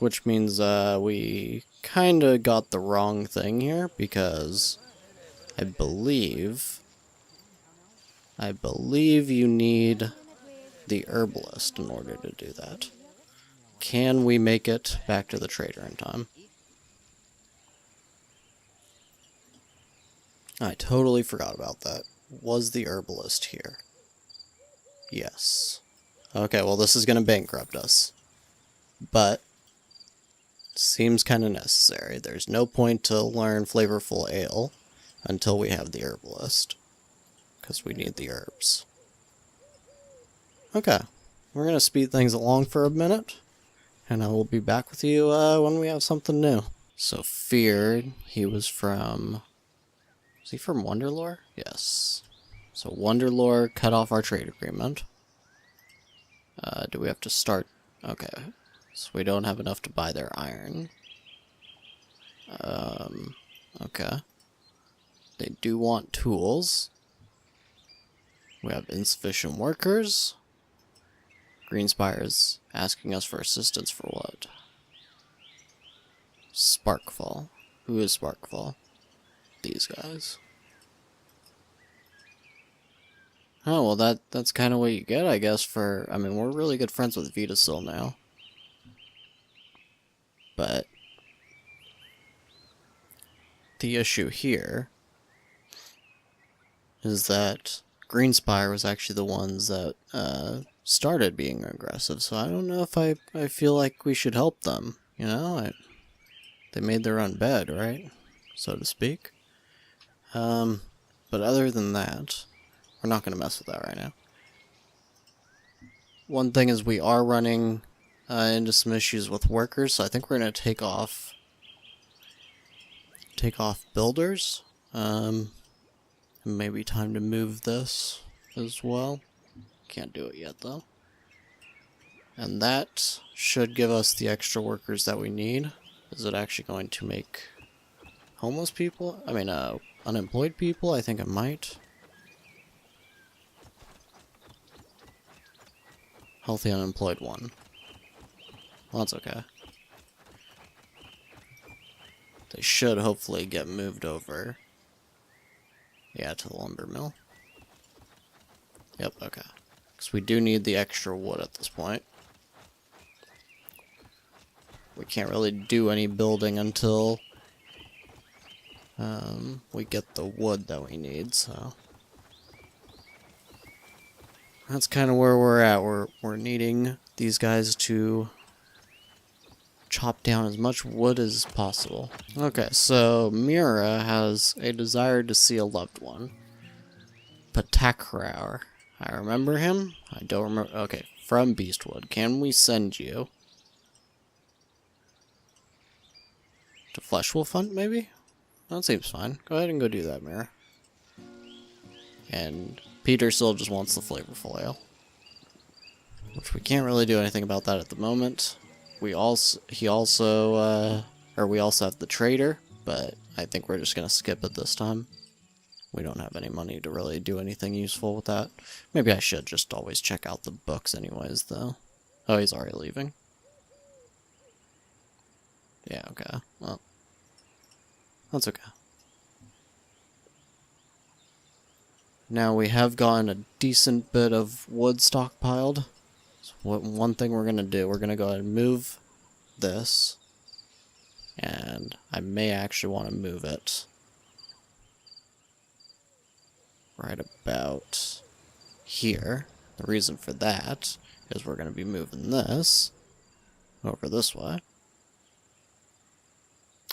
which means we kind of got the wrong thing here, because I believe you need the herbalist in order to do that. Can we make it back to the trader in time? I totally forgot about that. Was the herbalist here? Yes. Okay, well this is going to bankrupt us. But seems kind of necessary. There's no point to learn flavorful ale until we have the herbalist, because we need the herbs. Okay, we're going to speed things along for a minute, and I will be back with you when we have something new. So feared he was from... Is he from Wonderlore? Yes. So Wonderlore cut off our trade agreement. Do we have to start? Okay. So we don't have enough to buy their iron. Okay. They do want tools. We have insufficient workers. Greenspire's asking us for assistance for what? Sparkfall. Who is Sparkfall? These guys. Oh, well that's kind of what you get, I guess, for... I mean, we're really good friends with VIII now. But the issue here is that Greenspire was actually the ones that started being aggressive, so I don't know if I feel like we should help them, you know? They made their own bed, right? So to speak. But other than that, we're not going to mess with that right now. One thing is we are running into some issues with workers, so I think we're going to take off builders. Maybe time to move this as well. Can't do it yet though. And that should give us the extra workers that we need. Is it actually going to make homeless people? I mean, unemployed people? I think it might. Healthy unemployed 1. Well, that's okay. They should hopefully get moved over. Yeah, to the lumber mill. Yep, okay. Because we do need the extra wood at this point. We can't really do any building until we get the wood that we need, so... That's kind of where we're at. We're needing these guys to chop down as much wood as possible. Okay, so Mira has a desire to see a loved one. Petyr. I remember him. I don't remember. Okay, from Beastwood. Can we send you to Fleshwolf Hunt, maybe? That seems fine. Go ahead and go do that, Mira. And Petyr still just wants the flavorful ale, which we can't really do anything about that at the moment. We also have the trader, but I think we're just gonna skip it this time. We don't have any money to really do anything useful with that. Maybe I should just always check out the books anyways, though. Oh, he's already leaving. Yeah, okay. Well, that's okay. Now we have gotten a decent bit of wood stockpiled. So one thing we're gonna do, we're gonna go ahead and move this. And I may actually want to move it right about here. The reason for that is we're going to be moving this over this way.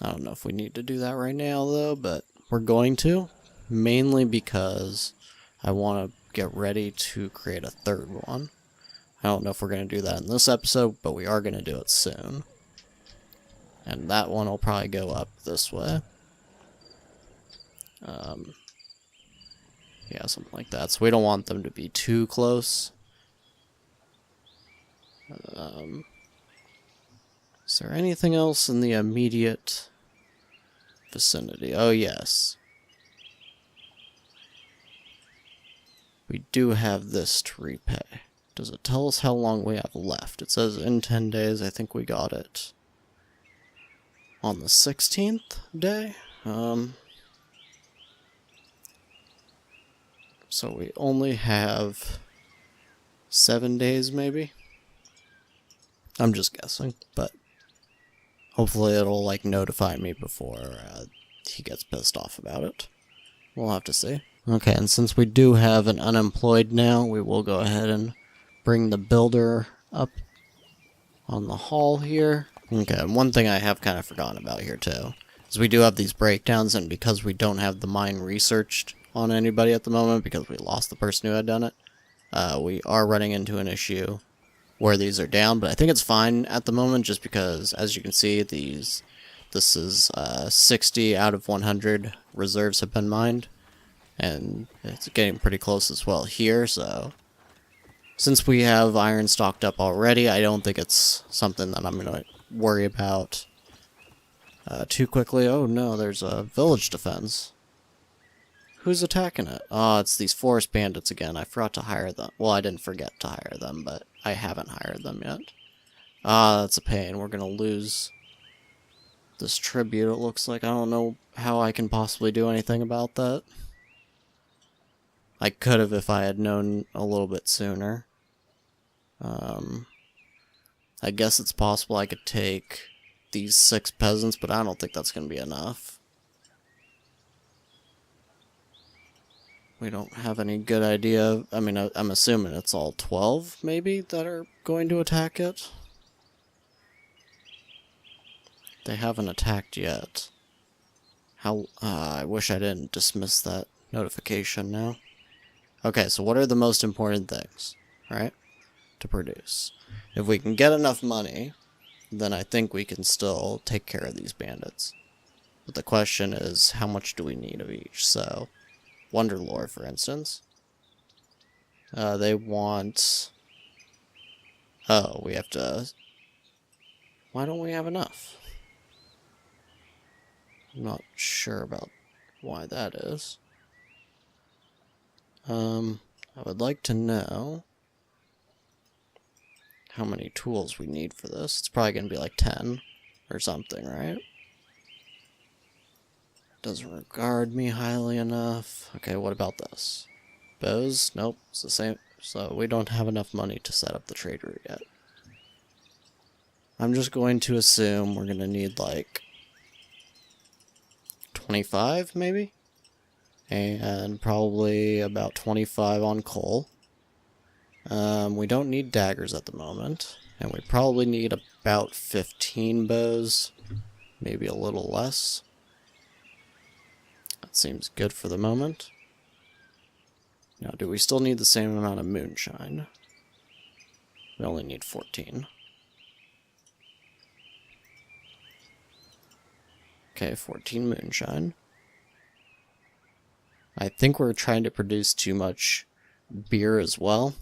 I don't know if we need to do that right now though, but we're going to, mainly because I want to get ready to create a third one. I don't know if we're going to do that in this episode, but we are going to do it soon. And that one will probably go up this way. Yeah, something like that. So we don't want them to be too close. Is there anything else in the immediate vicinity? Oh, yes. We do have this to repay. Does it tell us how long we have left? It says in 10 days. I think we got it. on the 16th day. So we only have 7 days, maybe? I'm just guessing, but hopefully it'll, like, notify me before he gets pissed off about it. We'll have to see. Okay, and since we do have an unemployed now, we will go ahead and bring the builder up on the hall here. Okay, and one thing I have kind of forgotten about here, too, is we do have these breakdowns, and because we don't have the mine researched on anybody at the moment, because we lost the person who had done it, we are running into an issue where these are down, but I think it's fine at the moment, just because, as you can see, this is 60 out of 100 reserves have been mined, and it's getting pretty close as well here, so since we have iron stocked up already, I don't think it's something that I'm going to worry about too quickly. Oh no, there's a village defense. Who's attacking it? Oh, it's these forest bandits again. I forgot to hire them. Well, I didn't forget to hire them, but I haven't hired them yet. Ah, that's a pain. We're going to lose this tribute, it looks like. I don't know how I can possibly do anything about that. I could have if I had known a little bit sooner. I guess it's possible I could take these 6 peasants, but I don't think that's going to be enough. We don't have any good idea. I mean, I'm assuming it's all 12, maybe, that are going to attack it. They haven't attacked yet. I wish I didn't dismiss that notification now. Okay, so what are the most important things, right, to produce? If we can get enough money, then I think we can still take care of these bandits. But the question is, how much do we need of each? So, Wonderlore, for instance. They want... Oh, we have to... Why don't we have enough? I'm not sure about why that is. I would like to know how many tools we need for this. It's probably going to be like 10 or something, right? Doesn't regard me highly enough. Okay, what about this? Bows? Nope, it's the same. So we don't have enough money to set up the trader yet. I'm just going to assume we're going to need like 25, maybe? And probably about 25 on coal. We don't need daggers at the moment. And we probably need about 15 bows. Maybe a little less. That seems good for the moment. Now, do we still need the same amount of moonshine? We only need 14. Okay, 14 moonshine. I think we're trying to produce too much beer as well.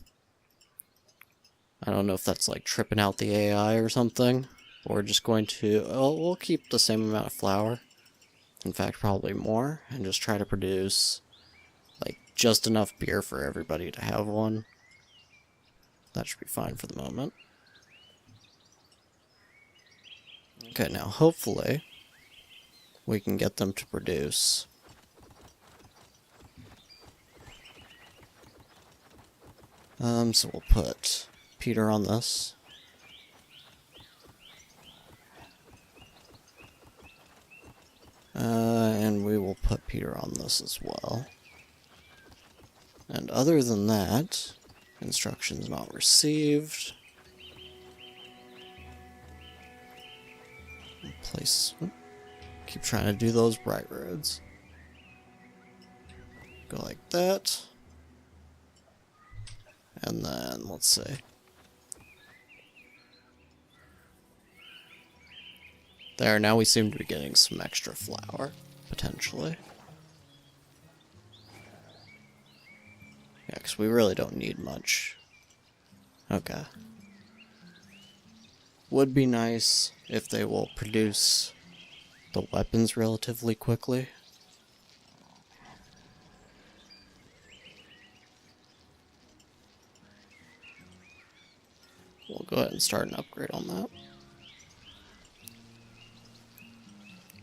I don't know if that's like tripping out the AI or something. But we're just going to... Oh, we'll keep the same amount of flour. In fact, probably more. And just try to produce like just enough beer for everybody to have one. That should be fine for the moment. Okay, now hopefully we can get them to produce so we'll put Petyr on this. And we will put Petyr on this as well. And other than that, instructions not received. Place. Keep trying to do those bright roads. Go like that. And then, let's see. There, now we seem to be getting some extra flour, potentially. Yeah, because we really don't need much. Okay. Would be nice if they will produce the weapons relatively quickly. We'll go ahead and start an upgrade on that.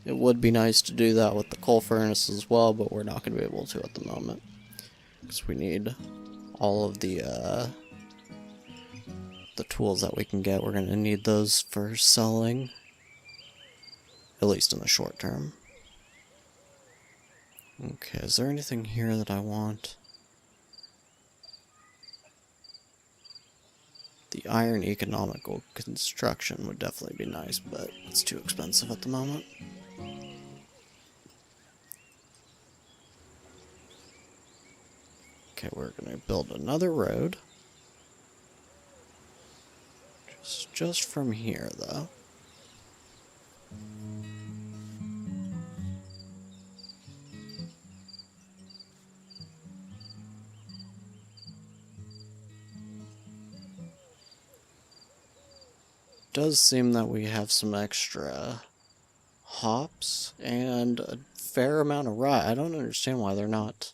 It would be nice to do that with the coal furnace as well, but we're not going to be able to at the moment. Because we need all of the tools that we can get. We're going to need those for selling, at least in the short term. Okay, is there anything here that I want? The iron economical construction would definitely be nice, but it's too expensive at the moment. Okay, we're going to build another road. Just from here, though. Does seem that we have some extra hops and a fair amount of rye. I don't understand why they're not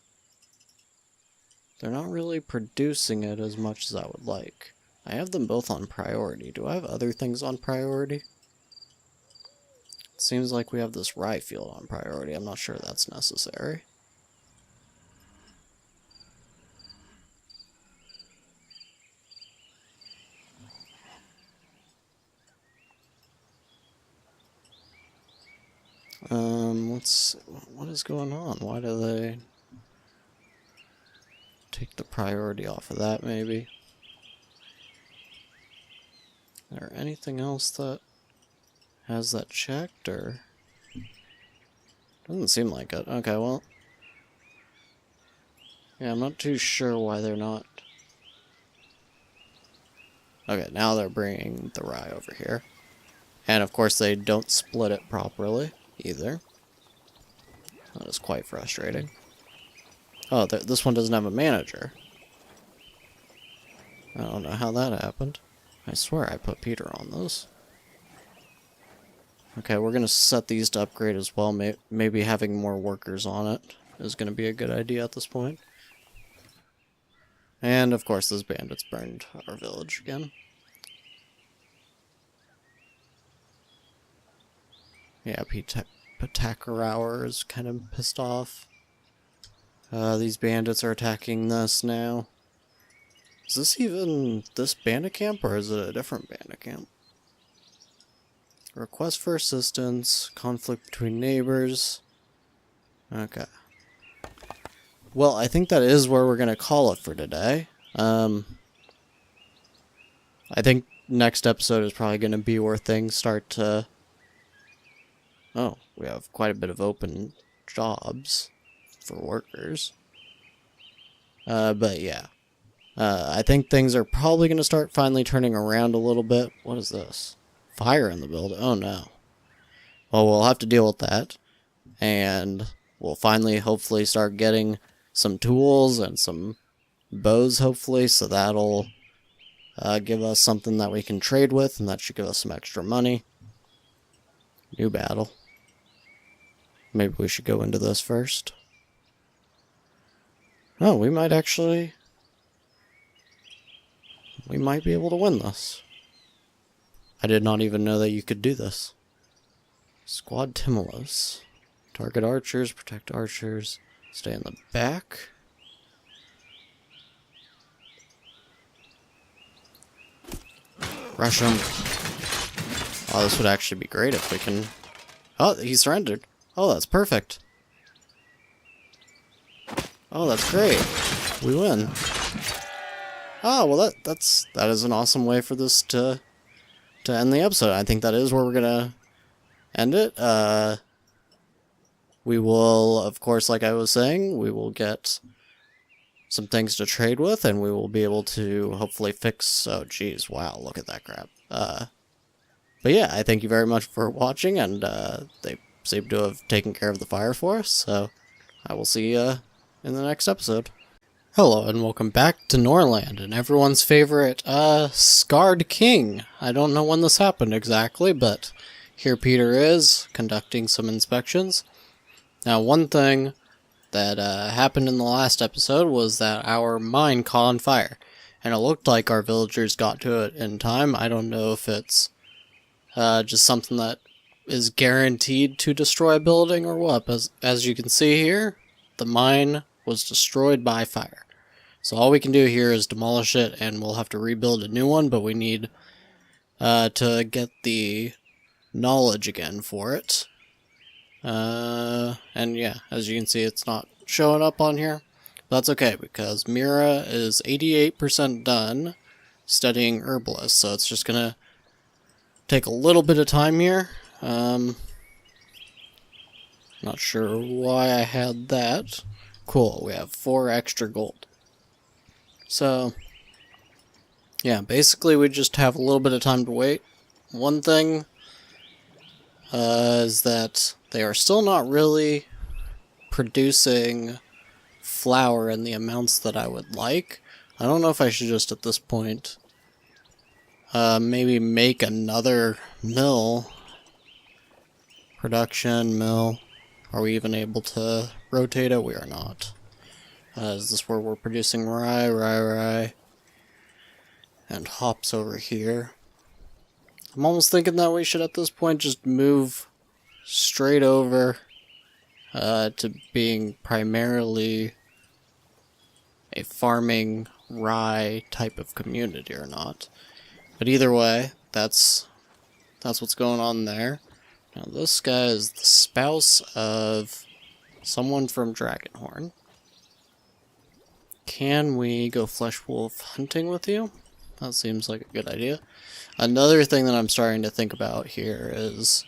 really producing it as much as I would like. I have them both on priority. Do I have other things on priority? It seems like we have this rye field on priority. I'm not sure that's necessary. What is going on? Why do they take the priority off of that, maybe? Is there anything else that has that checked, or? Doesn't seem like it. Okay, well. Yeah, I'm not too sure why they're not. Okay, now they're bringing the rye over here. And of course they don't split it properly, either. That is quite frustrating. Oh, this one doesn't have a manager. I don't know how that happened. I swear I put Petyr on those. Okay, we're going to set these to upgrade as well. Maybe having more workers on it is going to be a good idea at this point. And of course those bandits burned our village again. Yeah, Petyr is kind of pissed off. These bandits are attacking this now. Is this even this bandit camp, or is it a different bandit camp? Request for assistance, conflict between neighbors. Okay. Well, I think that is where we're going to call it for today. I think next episode is probably going to be where things start to... Oh, we have quite a bit of open jobs for workers. But yeah. I think things are probably going to start finally turning around a little bit. What is this? Fire in the building. Oh no. Well, we'll have to deal with that. And we'll finally, hopefully, start getting some tools and some bows, hopefully. So that'll give us something that we can trade with. And that should give us some extra money. New battle. Maybe we should go into this first. Oh, we might actually... We might be able to win this. I did not even know that you could do this. Squad Timolos. Target archers, protect archers. Stay in the back. Rush him. Oh, this would actually be great if we can... Oh, he surrendered. Oh, that's perfect. Oh, that's great. We win. Oh, well, that is an awesome way for this to end the episode. I think that is where we're gonna end it. We will, of course, like I was saying, we will get some things to trade with, and we will be able to hopefully fix... Oh, geez, wow, look at that crap. But yeah, I thank you very much for watching, and they seem to have taken care of the fire for us, so I will see you in the next episode. Hello, and welcome back to Norland, and everyone's favorite, Scarred King. I don't know when this happened exactly, but here Petyr is, conducting some inspections. Now, one thing that happened in the last episode was that our mine caught on fire, and it looked like our villagers got to it in time. I don't know if it's just something that is guaranteed to destroy a building or what. As you can see here, the mine was destroyed by fire. So all we can do here is demolish it, and we'll have to rebuild a new one, but we need to get the knowledge again for it. And yeah, as you can see, it's not showing up on here. That's okay, because Mira is 88% done studying herbalist, so it's just gonna take a little bit of time here. Not sure why I had that. Cool, we have 4 extra gold. So, yeah, basically we just have a little bit of time to wait. One thing is that they are still not really producing flour in the amounts that I would like. I don't know if I should just at this point maybe make another mill. Production mill. Are we even able to rotate it? We are not. Is this where we're producing rye, and hops over here? I'm almost thinking that we should at this point just move straight over to being primarily a farming rye type of community or not. But either way, that's what's going on there. Now this guy is the spouse of someone from Dragonhorn. Can we go flesh wolf hunting with you? That seems like a good idea. Another thing that I'm starting to think about here is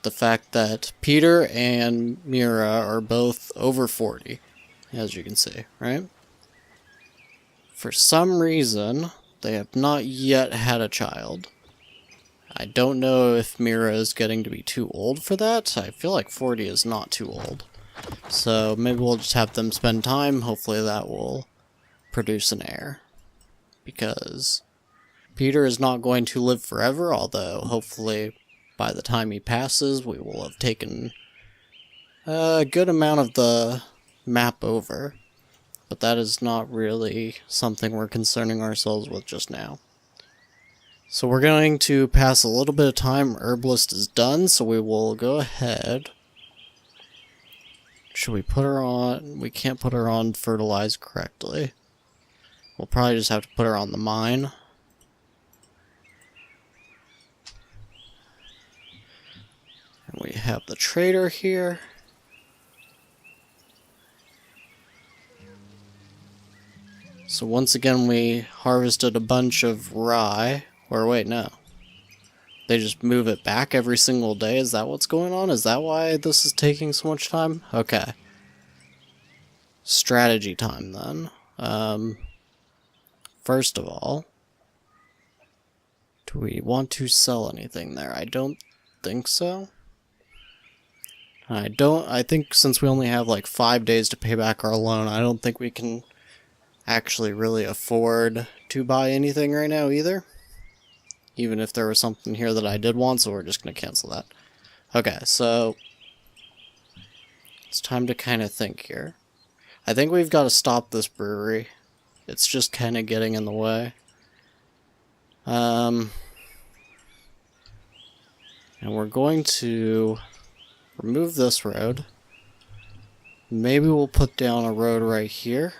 the fact that Petyr and Mira are both over 40, as you can see, right? For some reason, they have not yet had a child. I don't know if Mira is getting to be too old for that. I feel like 40 is not too old. So maybe we'll just have them spend time. Hopefully that will produce an heir. Because Petyr is not going to live forever, although hopefully by the time he passes, we will have taken a good amount of the map over. But that is not really something we're concerning ourselves with just now. So we're going to pass a little bit of time. Herbalist is done, so we will go ahead. Should we put her on? We can't put her on fertilize correctly. We'll probably just have to put her on the mine. And we have the trader here. So once again we harvested a bunch of rye. Or wait, no. They just move it back every single day? Is that what's going on? Is that why this is taking so much time? Okay. Strategy time then. First of all, do we want to sell anything there? I don't think so. I think since we only have like 5 days to pay back our loan, I don't think we can actually really afford to buy anything right now either. Even if there was something here that I did want, so we're just going to cancel that. Okay, so it's time to kind of think here. I think we've got to stop this brewery. It's just kind of getting in the way. And we're going to remove this road. Maybe we'll put down a road right here.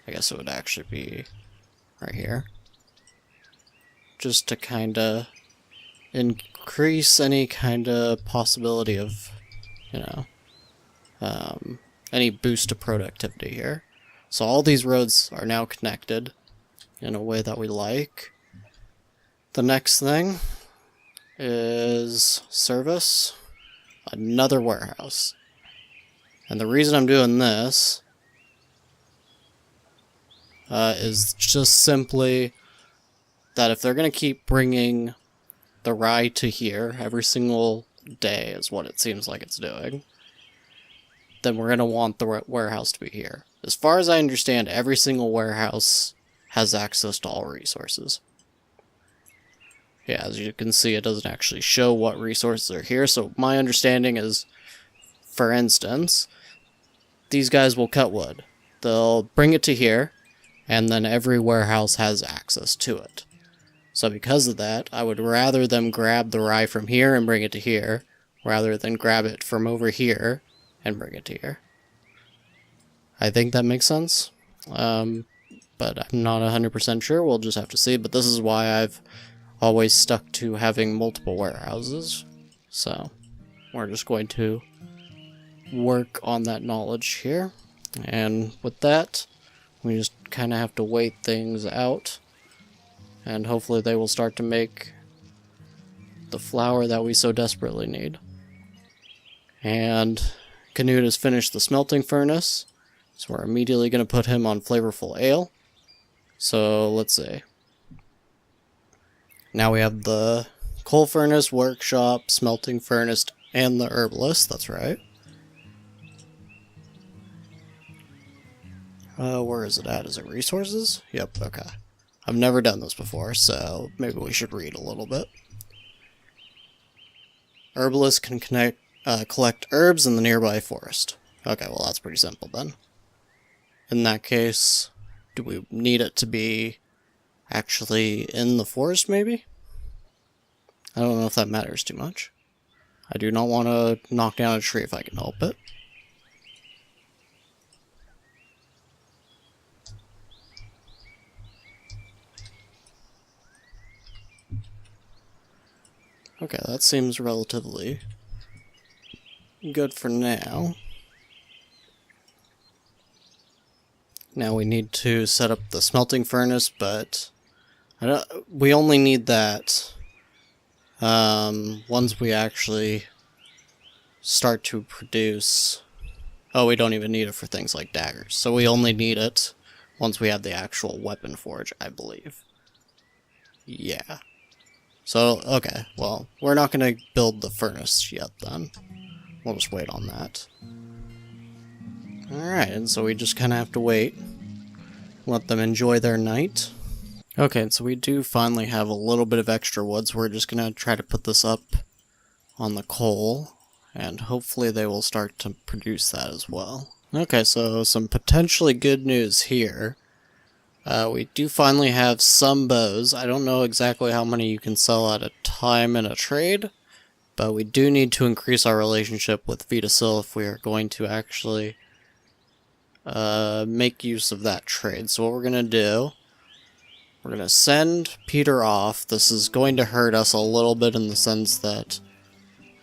I guess it would actually be right here. Just to kind of increase any kind of possibility of, you know, any boost to productivity here. So all these roads are now connected in a way that we like. The next thing is service, another warehouse. And the reason I'm doing this is just simply that if they're going to keep bringing the rye to here every single day, is what it seems like it's doing, then we're going to want the warehouse to be here. As far as I understand, every single warehouse has access to all resources. Yeah, as you can see, it doesn't actually show what resources are here, so my understanding is, for instance, these guys will cut wood. They'll bring it to here, and then every warehouse has access to it. So because of that, I would rather them grab the rye from here and bring it to here, rather than grab it from over here and bring it to here. I think that makes sense, but I'm not 100% sure. We'll just have to see. But this is why I've always stuck to having multiple warehouses. So we're just going to work on that knowledge here. And with that, we just kind of have to wait things out. And hopefully they will start to make the flour that we so desperately need. And Canute has finished the smelting furnace, so we're immediately going to put him on flavorful ale. So let's see. Now we have the coal furnace, workshop, smelting furnace, and the herbalist. That's right. Where is it at? Is it resources? Yep, okay. I've never done this before, so maybe we should read a little bit. Herbalist can collect herbs in the nearby forest. Okay, well that's pretty simple then. In that case, do we need it to be actually in the forest maybe? I don't know if that matters too much. I do not want to knock down a tree if I can help it. Okay, that seems relatively good for now. Now we need to set up the smelting furnace, but we only need that once we actually start to produce. Oh, we don't even need it for things like daggers. So we only need it once we have the actual weapon forge, I believe. Yeah. So, okay, well, we're not going to build the furnace yet then. We'll just wait on that. Alright, and so we just kind of have to wait. Let them enjoy their night. Okay, and so we do finally have a little bit of extra wood, so we're just going to try to put this up on the coal, and hopefully they will start to produce that as well. Okay, so some potentially good news here. We do finally have some bows. I don't know exactly how many you can sell at a time in a trade, but we do need to increase our relationship with VIII if we are going to actually make use of that trade. So what we're going to do, we're going to send Petyr off. This is going to hurt us a little bit in the sense that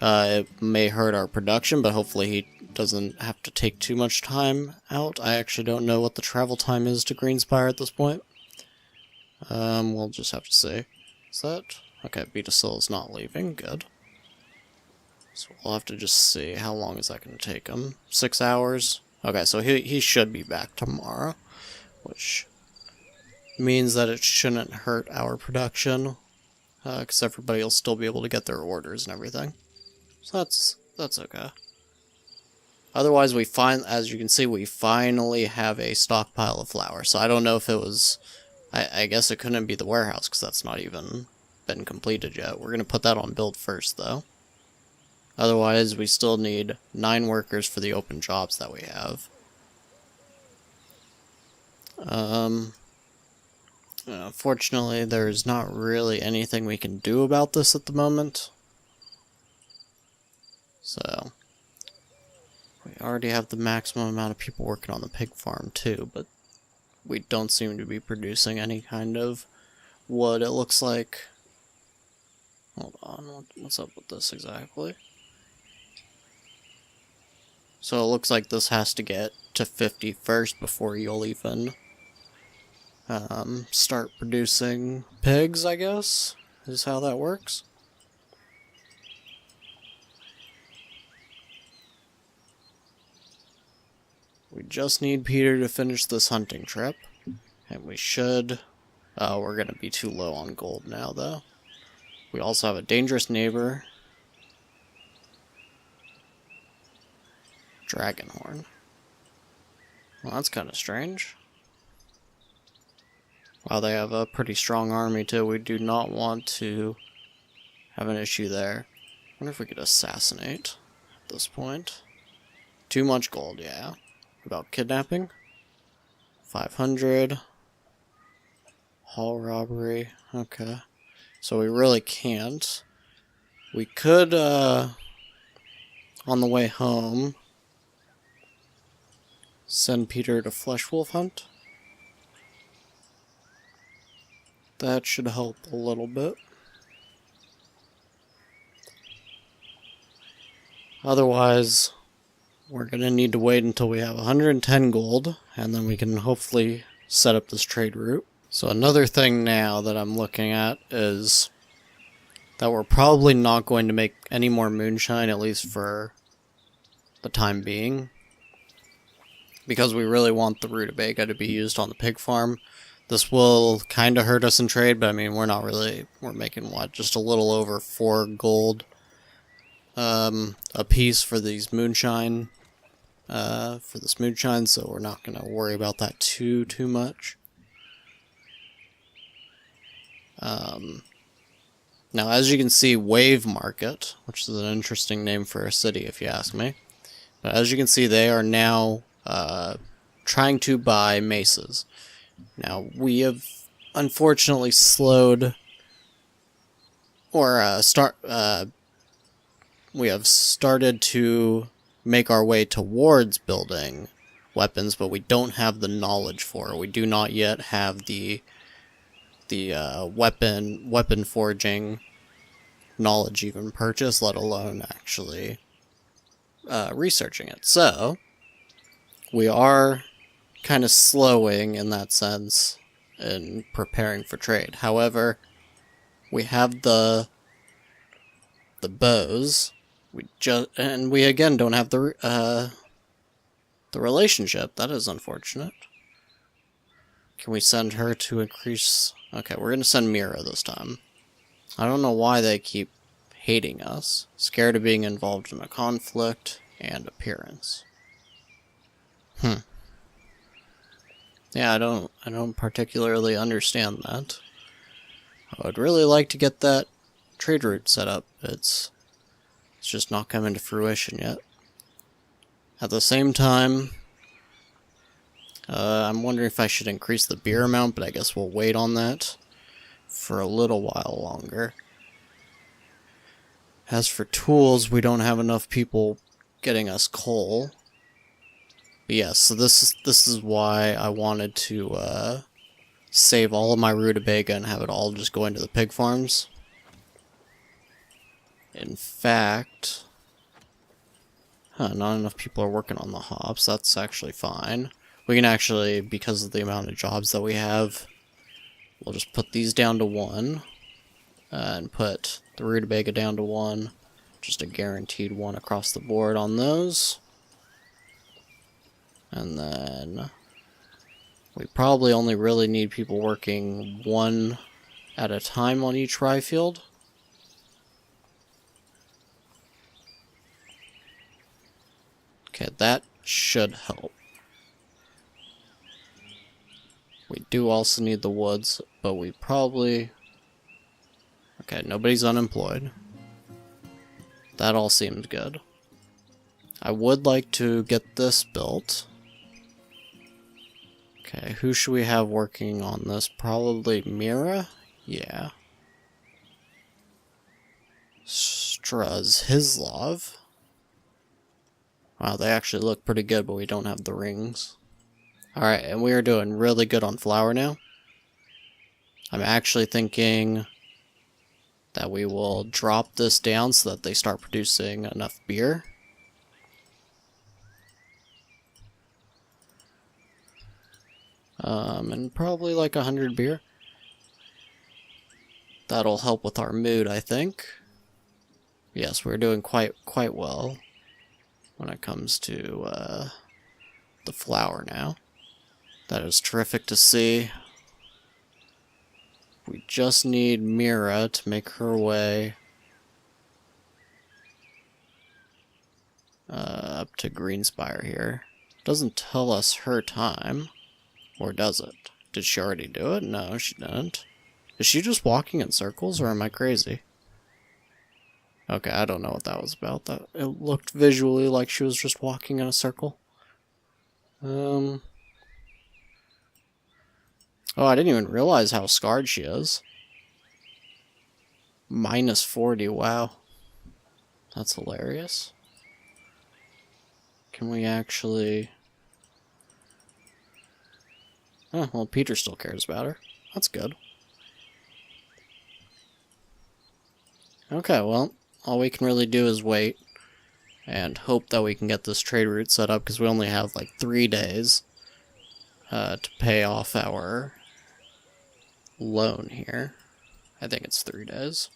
it may hurt our production, but hopefully he doesn't have to take too much time out. I actually don't know what the travel time is to Greenspire at this point. We'll just have to see. Is that? Okay, VIII is not leaving. Good. So we'll have to just see. How long is that going to take him? 6 hours? Okay, so he should be back tomorrow, which means that it shouldn't hurt our production, because everybody will still be able to get their orders and everything. So that's okay. Otherwise, as you can see, we finally have a stockpile of flour. So I don't know if it was, I guess it couldn't be the warehouse, because that's not even been completed yet. We're going to put that on build first, though. Otherwise, we still need 9 workers for the open jobs that we have. Unfortunately, there's not really anything we can do about this at the moment. So we already have the maximum amount of people working on the pig farm too, but we don't seem to be producing any kind of wood, it looks like. Hold on, what's up with this exactly? So it looks like this has to get to 50 first before you'll even start producing pigs, I guess, is how that works. We just need Petyr to finish this hunting trip, and we should... Oh, we're going to be too low on gold now, though. We also have a dangerous neighbor. Dragonhorn. Well, that's kind of strange. Wow, they have a pretty strong army, too. We do not want to have an issue there. I wonder if we could assassinate at this point. Too much gold, yeah. About kidnapping? 500. Hall robbery. Okay. so we really can't. We could, on the way home, send Petyr to Flesh Wolf Hunt. That should help a little bit. Otherwise, we're going to need to wait until we have 110 gold, and then we can hopefully set up this trade route. So another thing now that I'm looking at is that we're probably not going to make any more moonshine, at least for the time being, because we really want the rutabaga to be used on the pig farm. This will kind of hurt us in trade, but I mean, we're making what, just a little over 4 gold a piece for these moonshine, so we're not going to worry about that too much. Now, as you can see, Wave Market, which is an interesting name for a city if you ask me, but as you can see, they are now trying to buy maces. Now, we have unfortunately slowed, or we have started to make our way towards building weapons, but we don't have the knowledge for it. We do not yet have the weapon forging knowledge even purchased, let alone actually researching it. So we are kind of slowing in that sense in preparing for trade. However, we have the bows. We again don't have the relationship. That is unfortunate. Can we send her to increase? Okay, we're gonna send Mira this time. I don't know why they keep hating us. Scared of being involved in a conflict and appearance. Yeah, I don't particularly understand that. I would really like to get that trade route set up. It's just not coming to fruition yet. At the same time, I'm wondering if I should increase the beer amount, but I guess we'll wait on that for a little while longer. As for tools, we don't have enough people getting us coal. But yes, so this is why I wanted to save all of my rutabaga and have it all just go into the pig farms. In fact, not enough people are working on the hops. That's actually fine. We can actually, because of the amount of jobs that we have, we'll just put these down to 1 and put the rutabaga down to 1. Just a guaranteed 1 across the board on those. And then we probably only really need people working 1 at a time on each rye field. Okay, that should help. We do also need the woods, but we probably... Okay, nobody's unemployed. That all seems good. I would like to get this built. Okay, who should we have working on this? Probably Mira? Yeah. Hislov. Wow, they actually look pretty good, but we don't have the rings. Alright, and we are doing really good on flour now. I'm actually thinking that we will drop this down so that they start producing enough beer. And probably like 100 beer. That'll help with our mood, I think. Yes, we're doing quite well when it comes to the flour now. That is terrific to see. We just need Mira to make her way up to Greenspire here. Doesn't tell us her time, or does it? Did she already do it? No, she didn't. Is she just walking in circles, or am I crazy? Okay, I don't know what that was about. That it looked visually like she was just walking in a circle. Oh, I didn't even realize how scarred she is. Minus 40, wow. That's hilarious. Can we actually... Oh, well, Petyr still cares about her. That's good. Okay, well, all we can really do is wait and hope that we can get this trade route set up, because we only have like 3 days to pay off our loan here. I think it's 3 days.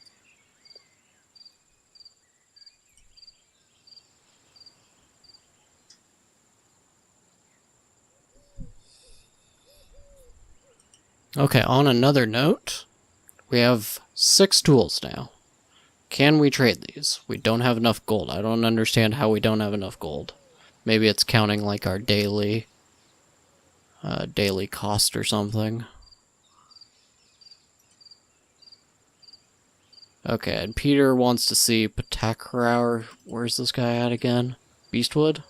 Okay, on another note, we have 6 tools now. Can we trade these? We don't have enough gold. I don't understand how we don't have enough gold. Maybe it's counting like our daily cost or something. Okay, and Petyr wants to see Petyr. Where's this guy at again? Beastwood?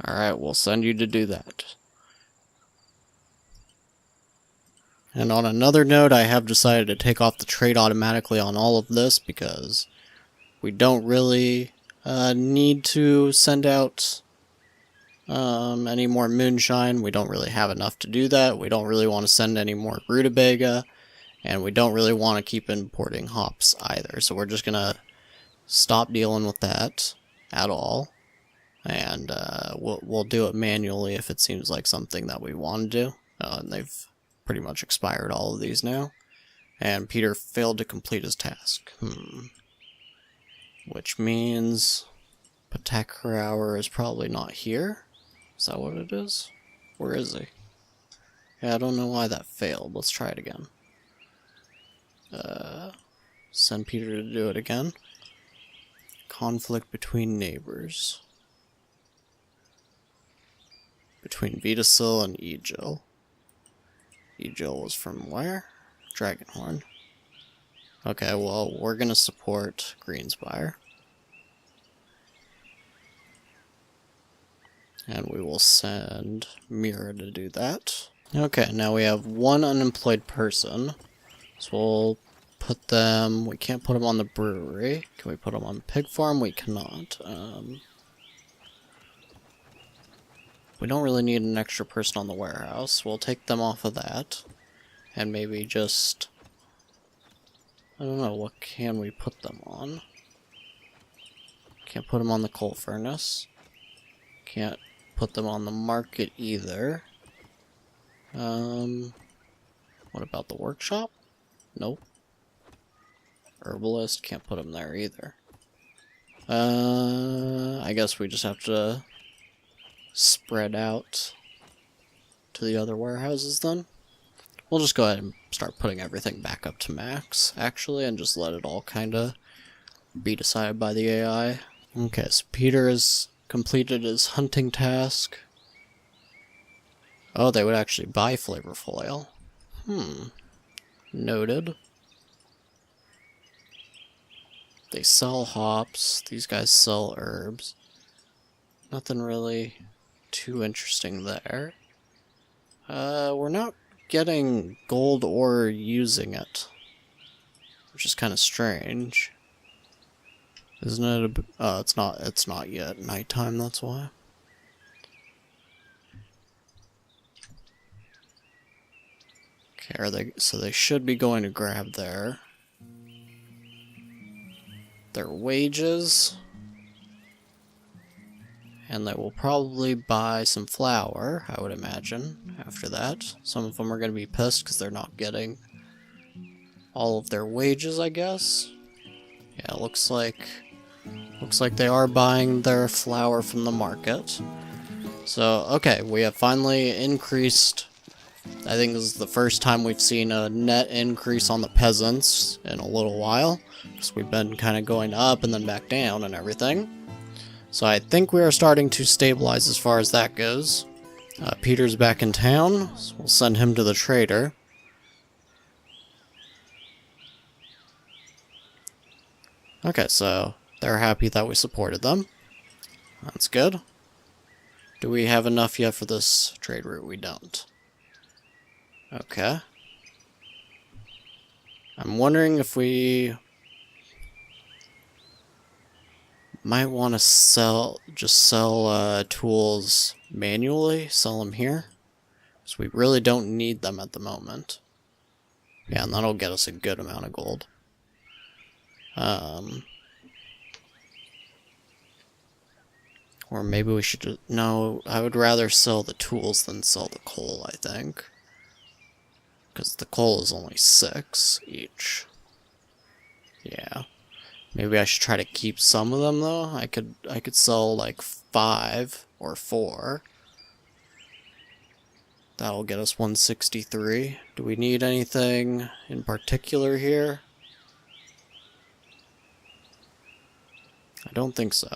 Alright, we'll send you to do that. And on another note, I have decided to take off the trade automatically on all of this because we don't really need to send out any more moonshine. We don't really have enough to do that. We don't really want to send any more rutabaga, and we don't really want to keep importing hops either. So we're just gonna stop dealing with that at all, and we'll do it manually if it seems like something that we want to do. And they've pretty much expired all of these now, and Petyr failed to complete his task. Which means Petyr is probably not here. Is that what it is? Where is he? Yeah, I don't know why that failed. Let's try it again. Send Petyr to do it again. Conflict between neighbors. Between VIII and XVIII. XVIII was from where? Dragonhorn. Okay, well, we're gonna support Greenspire. And we will send Mira to do that. Okay, now we have 1 unemployed person. So we'll put them... We can't put them on the brewery. Can we put them on pig farm? We cannot. We don't really need an extra person on the warehouse. We'll take them off of that. And maybe just... I don't know, what can we put them on? Can't put them on the coal furnace. Can't put them on the market either. What about the workshop? Nope. Herbalist, can't put them there either. I guess we just have to spread out to the other warehouses then. We'll just go ahead and start putting everything back up to max, actually, and just let it all kinda be decided by the AI. Okay, so Petyr has completed his hunting task. Oh, they would actually buy flavorful ale. Noted. They sell hops. These guys sell herbs. Nothing really too interesting there. We're not getting gold or using it, which is kind of strange. Isn't it a it's not yet nighttime, that's why. Okay, so they should be going to grab their wages, and they will probably buy some flour, I would imagine, after that. Some of them are going to be pissed because they're not getting all of their wages, I guess. Yeah, looks like they are buying their flour from the market. So, okay, we have finally increased. I think this is the first time we've seen a net increase on the peasants in a little while. Because we've been kind of going up and then back down and everything. So I think we are starting to stabilize as far as that goes. Petyr's back in town, so we'll send him to the trader. Okay, so they're happy that we supported them. That's good. Do we have enough yet for this trade route? We don't. Okay. I'm wondering if we Might want to sell tools manually, sell them here. So we really don't need them at the moment. Yeah, and that'll get us a good amount of gold. Or maybe we should no, I would rather sell the tools than sell the coal, I think. Because the coal is only 6 each. Yeah. Maybe I should try to keep some of them though. I could sell like 5 or 4. That'll get us 163. Do we need anything in particular here? I don't think so.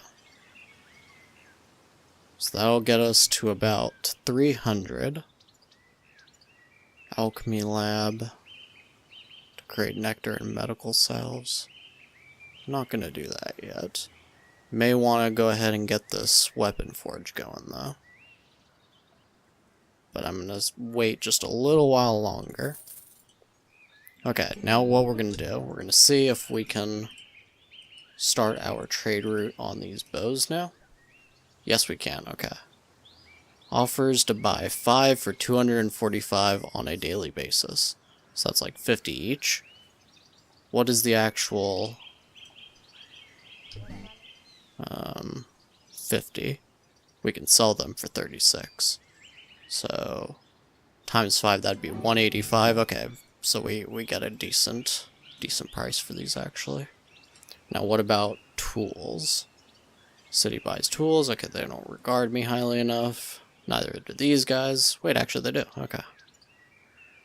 So that'll get us to about 300. Alchemy lab. To create nectar and medical salves. I'm not gonna do that yet. May want to go ahead and get this weapon forge going though. But I'm gonna wait just a little while longer. Okay, now what we're gonna do, we're gonna see if we can start our trade route on these bows now. Yes, we can, okay. Offers to buy 5 for 245 on a daily basis. So that's like 50 each. What is the actual... 50. We can sell them for 36. So, times 5, that'd be 185. Okay, so we get a decent price for these, actually. Now, what about tools? City buys tools. Okay, they don't regard me highly enough. Neither do these guys. Wait, actually they do. Okay.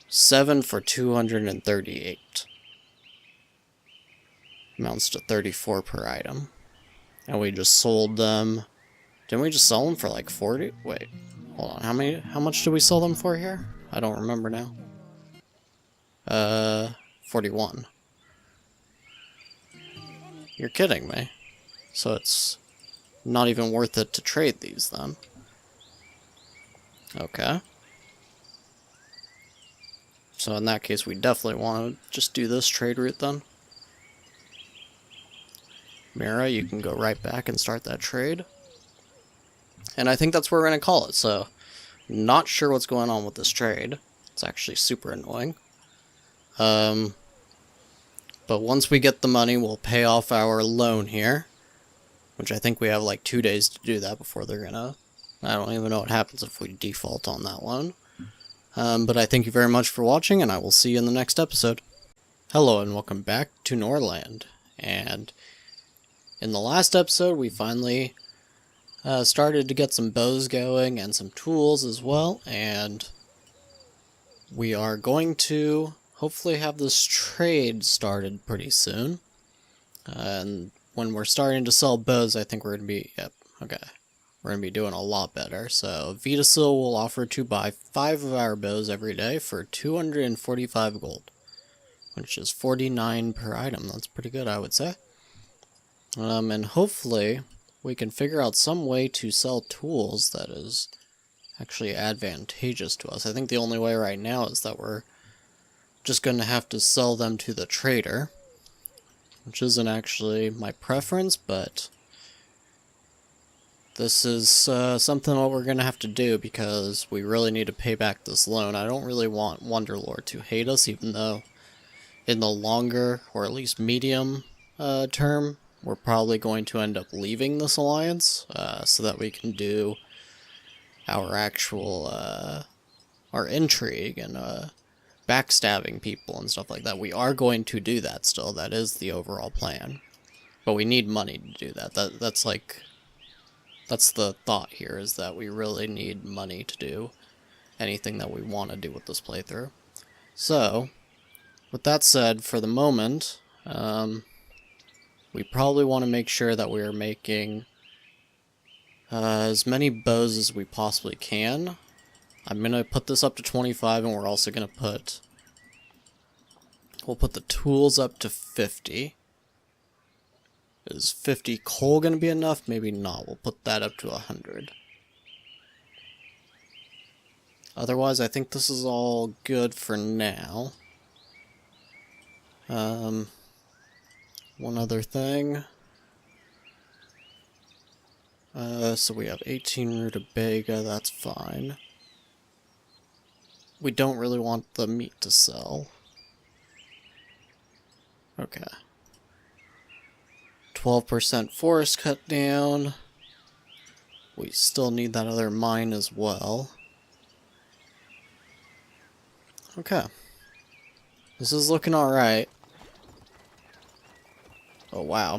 7 for 238. Amounts to 34 per item. And we just sold them. Didn't we just sell them for like 40? Wait, hold on. How much did we sell them for here? I don't remember now. 41. You're kidding me. So it's not even worth it to trade these then. Okay. So in that case, we definitely want to just do this trade route then. Mira, you can go right back and start that trade. And I think that's where we're going to call it, so not sure what's going on with this trade. It's actually super annoying. But once we get the money, we'll pay off our loan here. Which I think we have like 2 days to do that before they're gonna... I don't even know what happens if we default on that loan. But I thank you very much for watching, and I will see you in the next episode. Hello, and welcome back to Norland. And in the last episode, we finally started to get some bows going and some tools as well. And we are going to hopefully have this trade started pretty soon. And when we're starting to sell bows, I think we're going to be... Yep, okay. We're going to be doing a lot better. So, VIII will offer to buy 5 of our bows every day for 245 gold. Which is 49 per item. That's pretty good, I would say. And hopefully, we can figure out some way to sell tools that is actually advantageous to us. I think the only way right now is that we're just going to have to sell them to the trader. Which isn't actually my preference, but this is something that we're going to have to do because we really need to pay back this loan. I don't really want Wonderlord to hate us, even though in the longer, or at least medium term, we're probably going to end up leaving this alliance so that we can do our actual, our intrigue and backstabbing people and stuff like that. We are going to do that still. That is the overall plan. But we need money to do that. That's the thought here, is that we really need money to do anything that we want to do with this playthrough. So, with that said, for the moment, we probably want to make sure that we are making as many bows as we possibly can. I'm going to put this up to 25, and we're also going to put... We'll put the tools up to 50. Is 50 coal going to be enough? Maybe not. We'll put that up to 100. Otherwise, I think this is all good for now. One other thing. So we have 18 rutabaga, that's fine. We don't really want the meat to sell. Okay. 12% forest cut down. We still need that other mine as well. Okay. This is looking alright. Oh wow,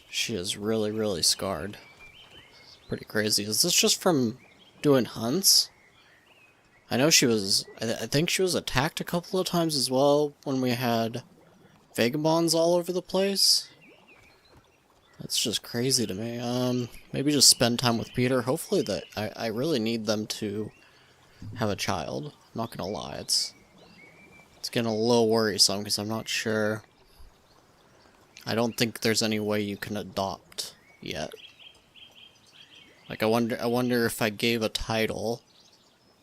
she is really, really scarred. Pretty crazy. Is this just from doing hunts? I know she was, I think she was attacked a couple of times as well when we had vagabonds all over the place. That's just crazy to me. Maybe just spend time with Petyr. Hopefully I really need them to have a child. I'm not gonna lie, it's getting a little worrisome because I'm not sure. I don't think there's any way you can adopt yet. Like I wonder if I gave a title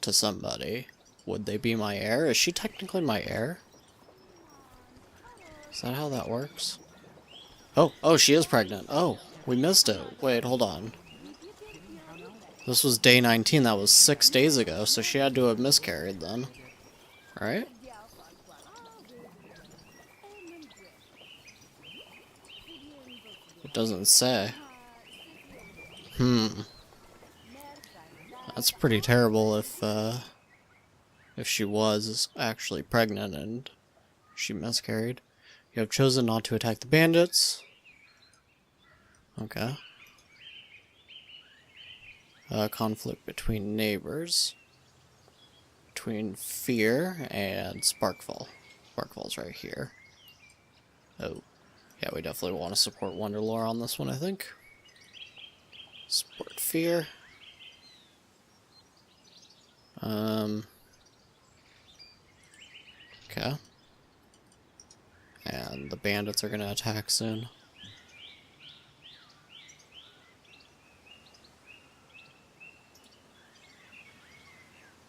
to somebody, would they be my heir? Is she technically my heir? Is that how that works? Oh, she is pregnant. Oh, we missed it. Wait, hold on. This was day 19, that was 6 days ago, so she had to have miscarried then. Right? It doesn't say. That's pretty terrible if she was actually pregnant and she miscarried. You have chosen not to attack the bandits. Okay. Conflict between neighbors. Between Fear and Sparkfall. Sparkfall's right here. Oh. Yeah, we definitely want to support Wonderlore on this one, I think. Support Fear. Okay. And the bandits are gonna attack soon.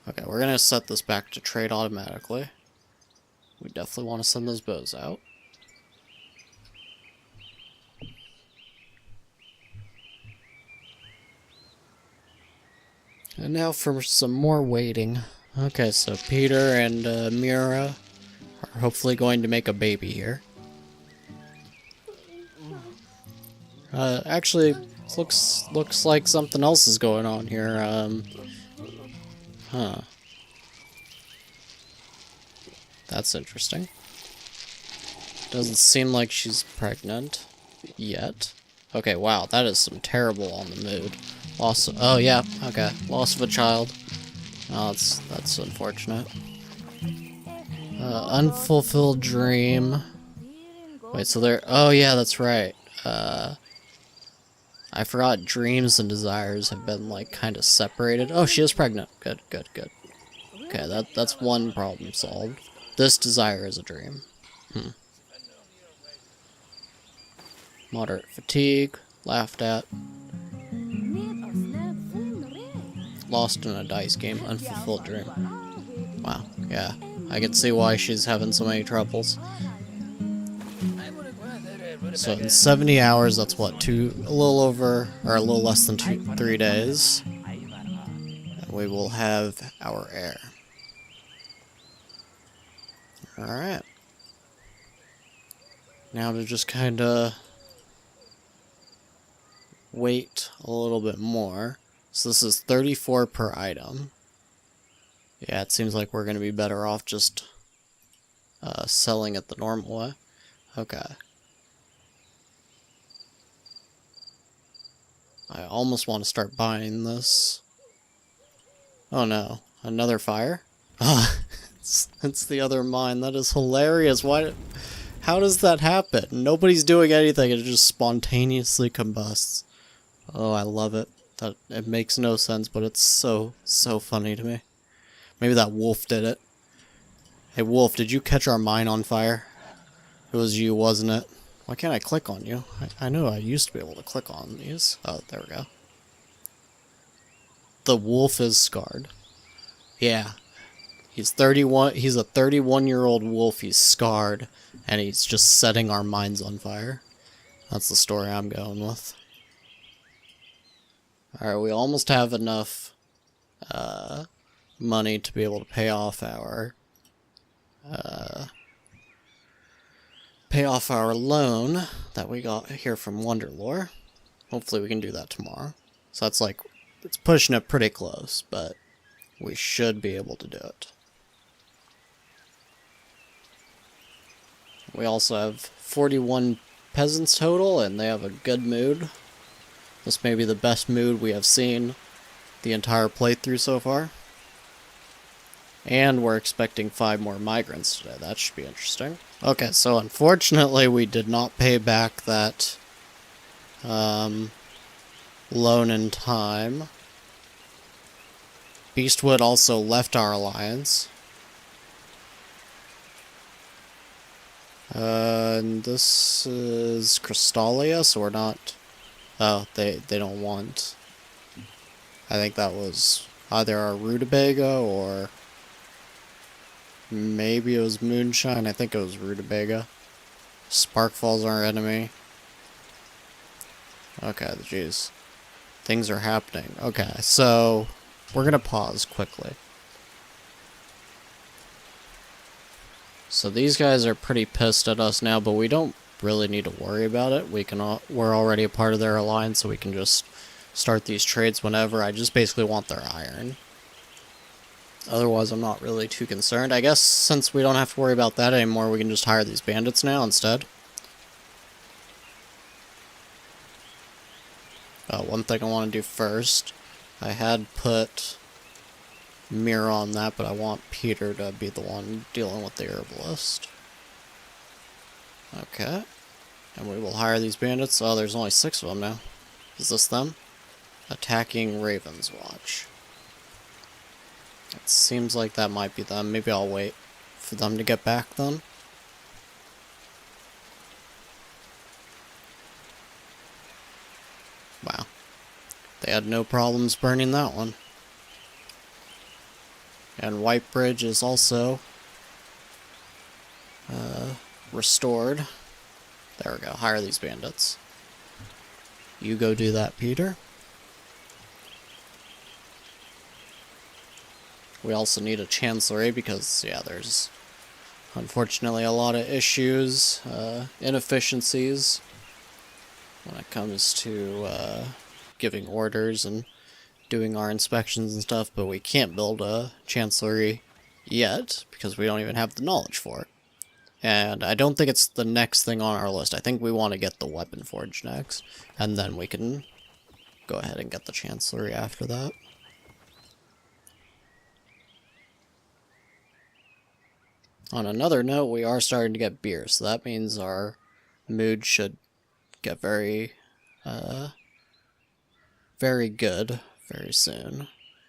Okay, we're gonna set this back to trade automatically. We definitely want to send those bows out. And now for some more waiting. Okay, so Petyr and Mira are hopefully going to make a baby here. Actually, looks like something else is going on here. Huh. That's interesting. Doesn't seem like she's pregnant yet. Okay, wow, that is some terrible on the mood. Loss. Oh yeah, okay. Loss of a child. Oh, that's unfortunate. Unfulfilled dream. Wait, so there. Oh yeah, that's right. I forgot dreams and desires have been like kind of separated. Oh, she is pregnant. Good, good, good. Okay, that's one problem solved. This desire is a dream. Moderate fatigue. Laughed at. Lost in a dice game. Unfulfilled dream. Wow. Yeah. I can see why she's having so many troubles. So in 70 hours, that's what, a little over, or a little less than 3 days. And we will have our heir. Alright. Now to just kinda wait a little bit more. So this is 34 per item. Yeah, it seems like we're gonna be better off just selling it the normal way. Okay. I almost want to start buying this. Oh no, another fire? Ah, it's the other mine. That is hilarious. How does that happen? Nobody's doing anything, it just spontaneously combusts. Oh, I love it. It makes no sense, but it's so funny to me. Maybe that wolf did it. Hey wolf, did you catch our mine on fire? It was you, wasn't it? Why can't I click on you? I know I used to be able to click on these. Oh, there we go. The wolf is scarred. Yeah. He's 31. He's a 31-year-old wolf. He's scarred. And he's just setting our mines on fire. That's the story I'm going with. Alright, we almost have enough money to be able to pay off our loan that we got here from Wonderlore. Hopefully we can do that tomorrow. So that's like, it's pushing it pretty close, but we should be able to do it. We also have 41 peasants total, and they have a good mood. This may be the best mood we have seen the entire playthrough so far. And we're expecting 5 more migrants today. That should be interesting. Okay, so unfortunately we did not pay back that loan in time. Beastwood also left our alliance. And this is Crystalia, so we're not... Oh, they don't want... I think that was either our Rutabaga or... maybe it was Moonshine. I think it was Rutabaga. Sparkfall's our enemy. Okay, jeez. Things are happening. Okay, so... we're gonna pause quickly. So these guys are pretty pissed at us now, but we don't really need to worry about it. We're already a part of their alliance, so we can just start these trades whenever. I just basically want their iron. Otherwise, I'm not really too concerned. I guess since we don't have to worry about that anymore, we can just hire these bandits now instead. One thing I want to do first, I had put Mirror on that, but I want Petyr to be the one dealing with the herbalist. Okay. And we will hire these bandits. Oh, there's only 6 of them now. Is this them? Attacking Raven's Watch. It seems like that might be them. Maybe I'll wait for them to get back then. Wow. They had no problems burning that one. And Whitebridge is also restored. There we go. Hire these bandits. You go do that, Petyr. We also need a chancellery because, yeah, there's unfortunately a lot of issues, inefficiencies when it comes to giving orders and doing our inspections and stuff, but we can't build a chancellery yet because we don't even have the knowledge for it. And I don't think it's the next thing on our list. I think we want to get the weapon forge next, and then we can go ahead and get the chancellery after that. On another note, we are starting to get beer, so that means our mood should get very good very soon.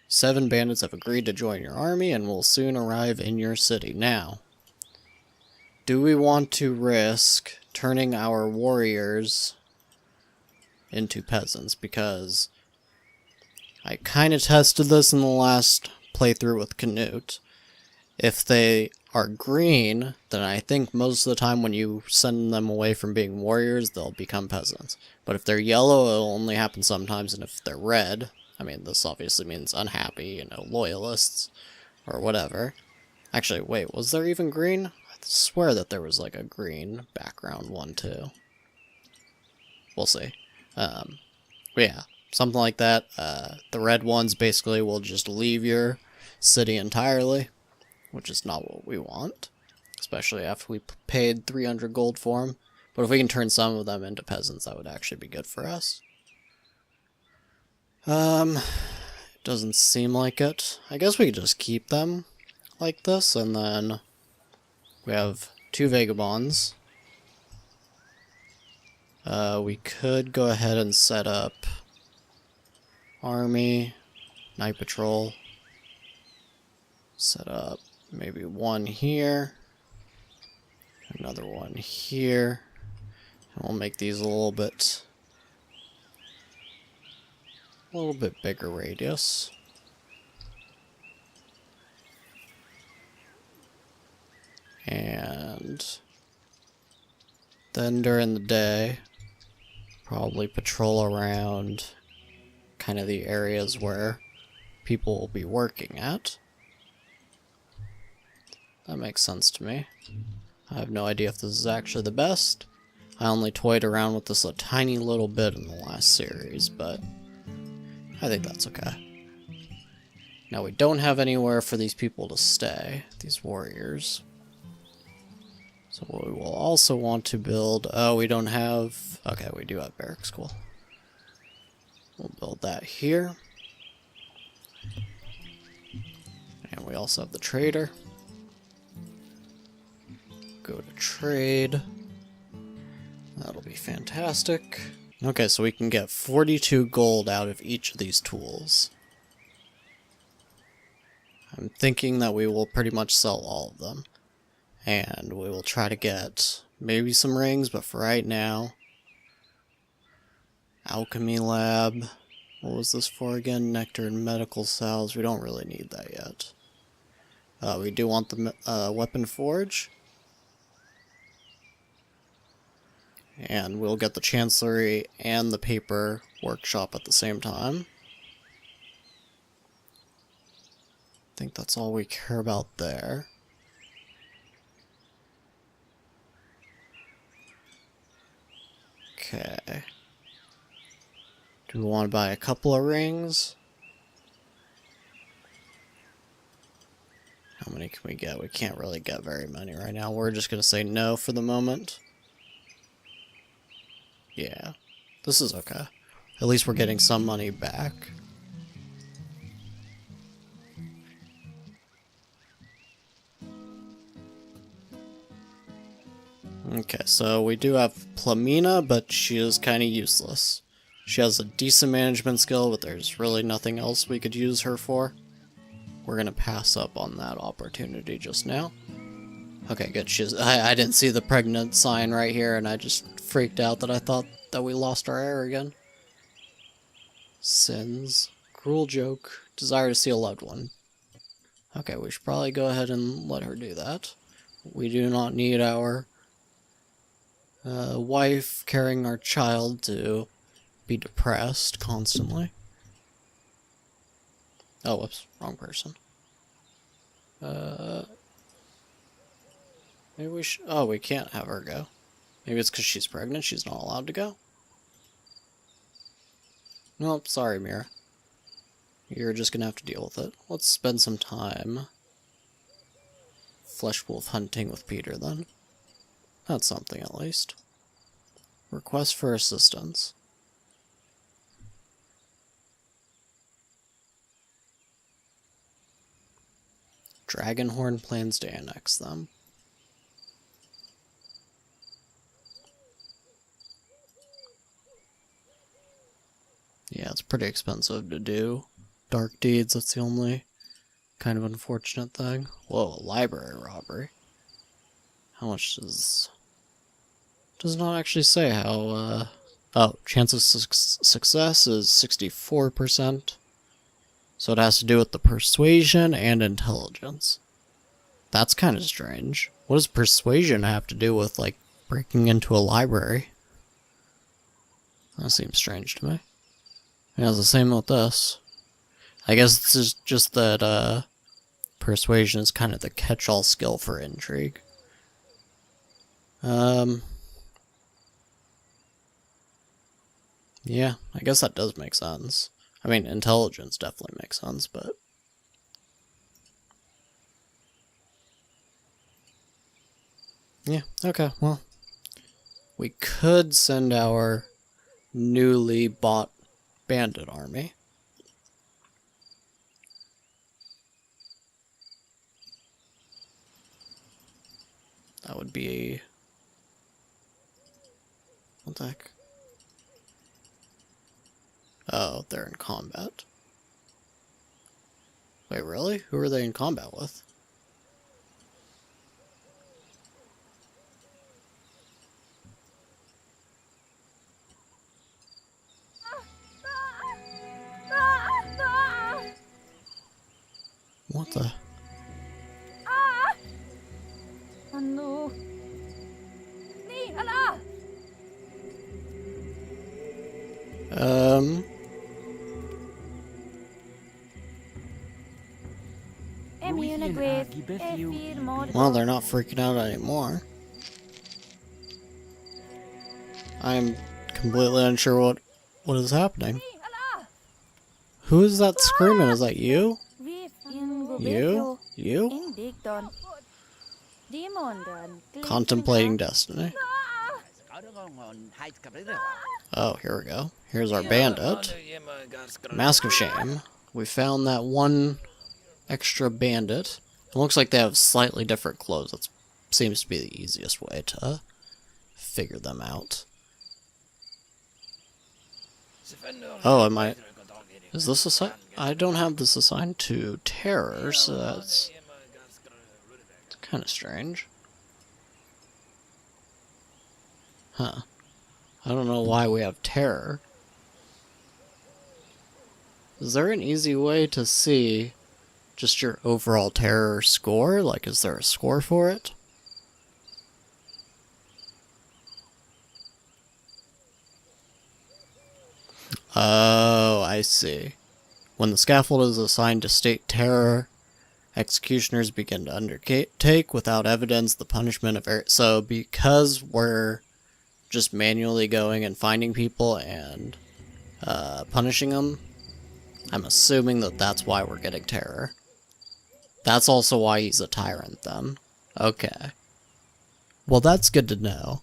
7 bandits have agreed to join your army and will soon arrive in your city. Now, do we want to risk turning our warriors into peasants? Because I kind of tested this in the last playthrough with Canute. If they are green, then I think most of the time when you send them away from being warriors, they'll become peasants. But if they're yellow, it'll only happen sometimes, and if they're red, I mean, this obviously means unhappy, loyalists, or whatever. Actually, wait, was there even green? I swear that there was, like, a green background one, too. We'll see. But yeah, something like that. The red ones basically will just leave your city entirely, which is not what we want, especially after we paid 300 gold for them. But if we can turn some of them into peasants, that would actually be good for us. Doesn't seem like it. I guess we could just keep them like this, and then we have 2 vagabonds. We could go ahead and set up army, night patrol, set up maybe 1 here, another 1 here, and we'll make these a little bit bigger radius. And then during the day, Probably patrol around kind of the areas where people will be working at. That makes sense to me. I have no idea if this is actually the best. I only toyed around with this a tiny little bit in the last series, but I think that's okay. Now we don't have anywhere for these people to stay, these warriors. So we will also want to build... Oh, we don't have... Okay, we do have barracks, cool. We'll build that here. And we also have the trader. Go to trade. That'll be fantastic. Okay, so we can get 42 gold out of each of these tools. I'm thinking that we will pretty much sell all of them. And we will try to get maybe some rings, but for right now... Alchemy lab. What was this for again? Nectar and medical cells. We don't really need that yet. We do want the weapon forge. And we'll get the chancellery and the paper workshop at the same time. I think that's all we care about there. Okay. Do we want to buy a couple of rings? How many can we get? We can't really get very many right now. We're just going to say no for the moment. Yeah, this is okay. At least we're getting some money back. Okay, so we do have Plamina, but she is kind of useless. She has a decent management skill, but there's really nothing else we could use her for. We're gonna pass up on that opportunity just now. Okay, good. I didn't see the pregnant sign right here, and I just freaked out that I thought that we lost our heir again. Sins. Cruel joke. Desire to see a loved one. Okay, we should probably go ahead and let her do that. We do not need our wife carrying our child to be depressed constantly. Oh, whoops. Wrong person. Maybe we should... Oh, we can't have her go. Maybe it's because she's pregnant, she's not allowed to go? Nope, sorry, Mira. You're just gonna have to deal with it. Let's spend some time flesh wolf hunting with Petyr, then. That's something, at least. Request for assistance. Dragonhorn plans to annex them. Yeah, it's pretty expensive to do. Dark deeds, that's the only kind of unfortunate thing. Whoa, a library robbery. How much does... Does not actually say how, Oh, chance of success is 64%. So it has to do with the persuasion and intelligence. That's kind of strange. What does persuasion have to do with, like, breaking into a library? That seems strange to me. Yeah, it's the same with this. I guess it's just that, persuasion is kind of the catch-all skill for intrigue. Yeah, I guess that does make sense. I mean, intelligence definitely makes sense, but... Yeah, okay, well... We could send our newly bought bandit army. That would be... What the heck? Oh, they're in combat. Wait, really? Who are they in combat with? What the? Well, they're not freaking out anymore. I'm completely unsure what is happening. Who is that screaming? Is that you? You? You? Contemplating destiny. Oh, here we go. Here's our bandit. Mask of Shame. We found that one extra bandit. It looks like they have slightly different clothes. That seems to be the easiest way to figure them out. Oh, is this assigned? I don't have this assigned to terror, so that's kind of strange. Huh. I don't know why we have terror. Is there an easy way to see just your overall terror score? Like, is there a score for it? Oh, I see. When the scaffold is assigned to state terror, executioners begin to undertake without evidence the punishment of error. So because we're just manually going and finding people and punishing them, I'm assuming that that's why we're getting terror. That's also why he's a tyrant then. Okay. Well, that's good to know.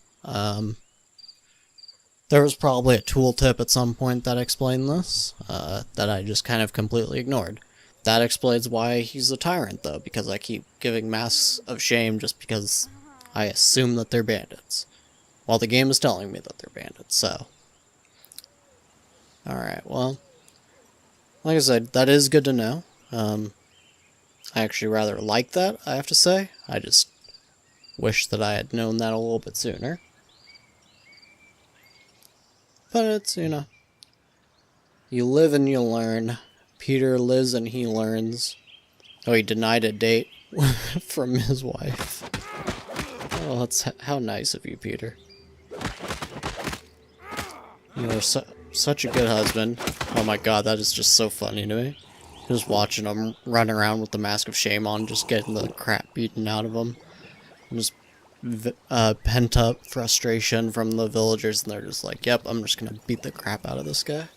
There was probably a tooltip at some point that explained this, that I just kind of completely ignored. That explains why he's a tyrant, though, because I keep giving masks of shame just because I assume that they're bandits. While the game is telling me that they're bandits, so. Alright, well. Like I said, that is good to know. I actually rather like that, I have to say. I just wish that I had known that a little bit sooner. But it's, you know, you live and you learn. Petyr lives and he learns. Oh, he denied a date from his wife. Oh, that's how nice of you, Petyr. You are such a good husband. Oh my god, that is just so funny to me. Just watching him run around with the mask of shame on, just getting the crap beaten out of him. And just pent up frustration from the villagers, and they're just like, yep, I'm just gonna beat the crap out of this guy.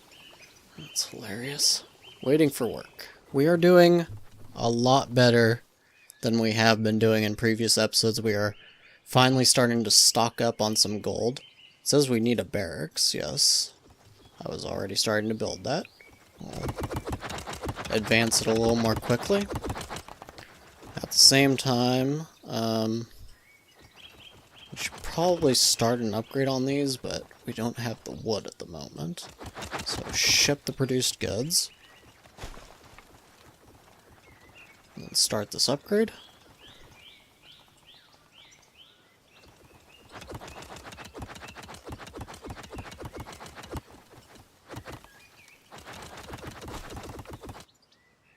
That's hilarious. Waiting for work. We are doing a lot better than we have been doing in previous episodes. We are finally starting to stock up on some gold. It says we need a barracks, yes. I was already starting to build that. We'll advance it a little more quickly. At the same time, we should probably start an upgrade on these, but we don't have the wood at the moment. So ship the produced goods. And then start this upgrade.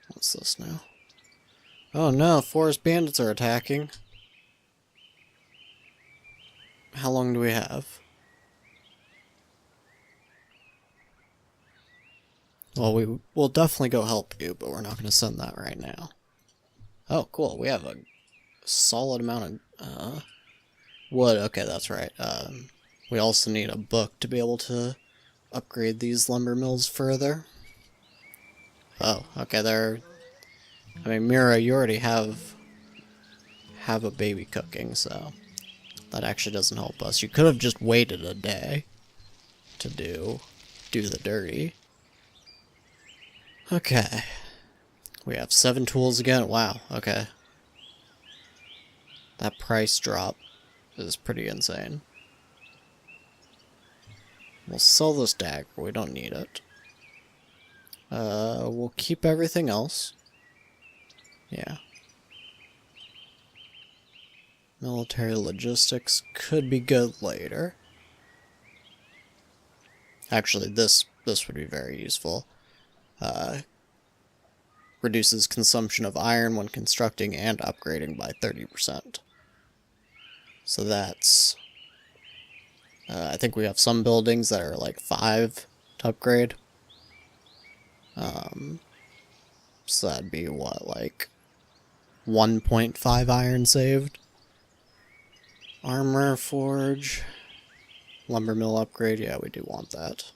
What's this now? Oh no, forest bandits are attacking. How long do we have? Well, we will definitely go help you, but we're not going to send that right now. Oh, cool. We have a solid amount of wood. Okay, that's right. We also need a book to be able to upgrade these lumber mills further. Oh, okay, I mean, Mira, you already have a baby cooking, so that actually doesn't help us. You could have just waited a day to do the dirty. Okay. We have 7 tools again. Wow, okay. That price drop is pretty insane. We'll sell this dagger. We don't need it. We'll keep everything else. Yeah. Military logistics could be good later. Actually, this would be very useful. Reduces consumption of iron when constructing and upgrading by 30%. So that's... I think we have some buildings that are like 5 to upgrade. So that'd be what, like 1.5 iron saved? Armor forge. Lumber mill upgrade, yeah, we do want that.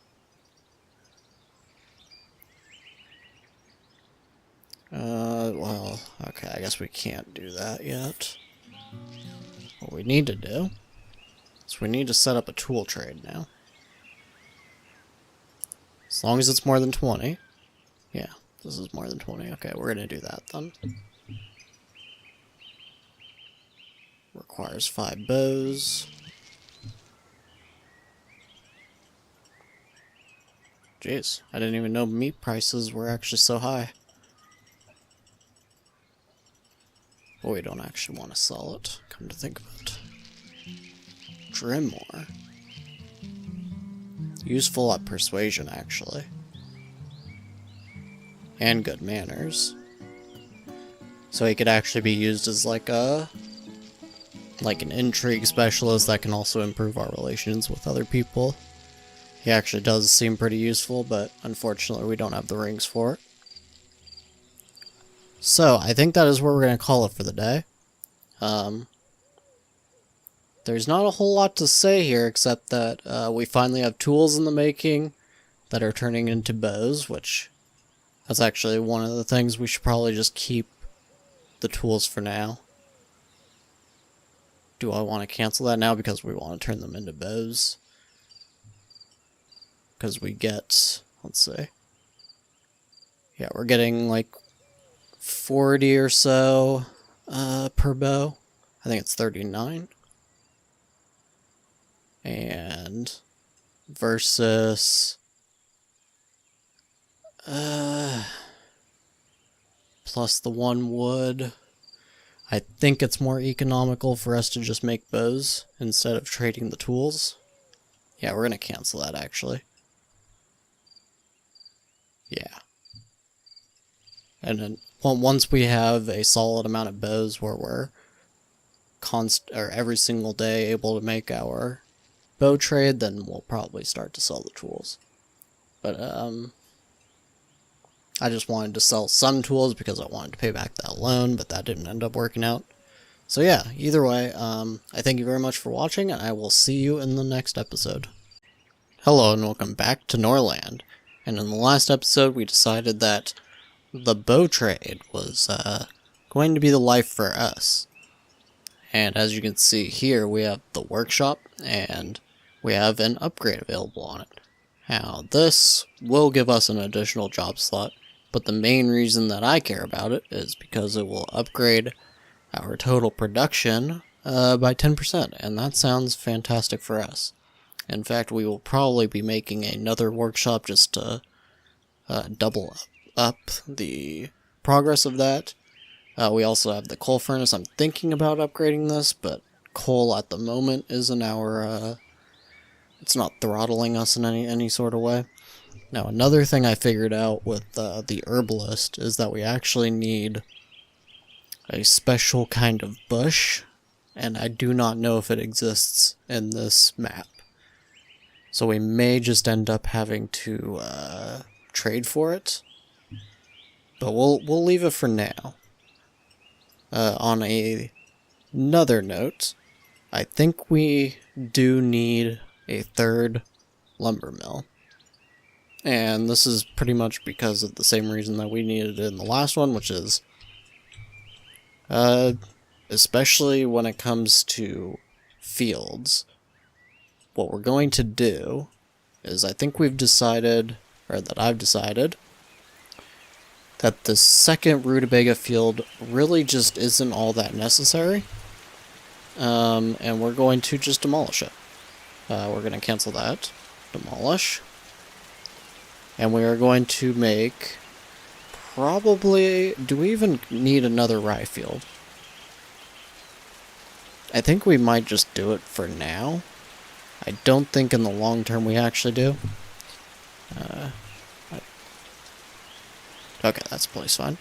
Well, okay, I guess we can't do that yet. What we need to do is we need to set up a tool trade now. As long as it's more than 20. Yeah, this is more than 20. Okay, we're gonna do that then. Requires 5 bows. Jeez, I didn't even know meat prices were actually so high. Well, we don't actually want to sell it, come to think of it. Dremore. Useful at persuasion, actually. And good manners. So he could actually be used as like an intrigue specialist that can also improve our relations with other people. He actually does seem pretty useful, but unfortunately we don't have the rings for it. So, I think that is where we're going to call it for the day. There's not a whole lot to say here, except that we finally have tools in the making that are turning into bows, which that's actually one of the things we should probably just keep the tools for now. Do I want to cancel that now because we want to turn them into bows? Because we get, let's see. Yeah, we're getting like 40 or so per bow. I think it's 39. And versus plus the 1 wood. I think it's more economical for us to just make bows instead of trading the tools. Yeah, we're gonna cancel that actually. Yeah. And then once we have a solid amount of bows where we're every single day able to make our bow trade, then we'll probably start to sell the tools. But I just wanted to sell some tools because I wanted to pay back that loan, but that didn't end up working out. So yeah, either way, I thank you very much for watching, and I will see you in the next episode. Hello and welcome back to Norland. And in the last episode we decided that the bow trade was going to be the life for us. And as you can see here, we have the workshop, and we have an upgrade available on it. Now, this will give us an additional job slot, but the main reason that I care about it is because it will upgrade our total production by 10%, and that sounds fantastic for us. In fact, we will probably be making another workshop just to double up the progress of that. We also have the coal furnace. I'm thinking about upgrading this, but coal at the moment isn't our, it's not throttling us in any sort of way. Now, another thing I figured out with the herbalist is that we actually need a special kind of bush, and I do not know if it exists in this map. So we may just end up having to trade for it, but we'll leave it for now. On another note, I think we do need a 3rd lumber mill. And this is pretty much because of the same reason that we needed it in the last one, which is especially when it comes to fields. What we're going to do is, I think we've decided, or that I've decided, that the second rutabaga field really just isn't all that necessary. And we're going to just demolish it. We're going to cancel that. Demolish. And we are going to make probably... Do we even need another rye field? I think we might just do it for now. I don't think in the long term we actually do. Okay, that's place fine.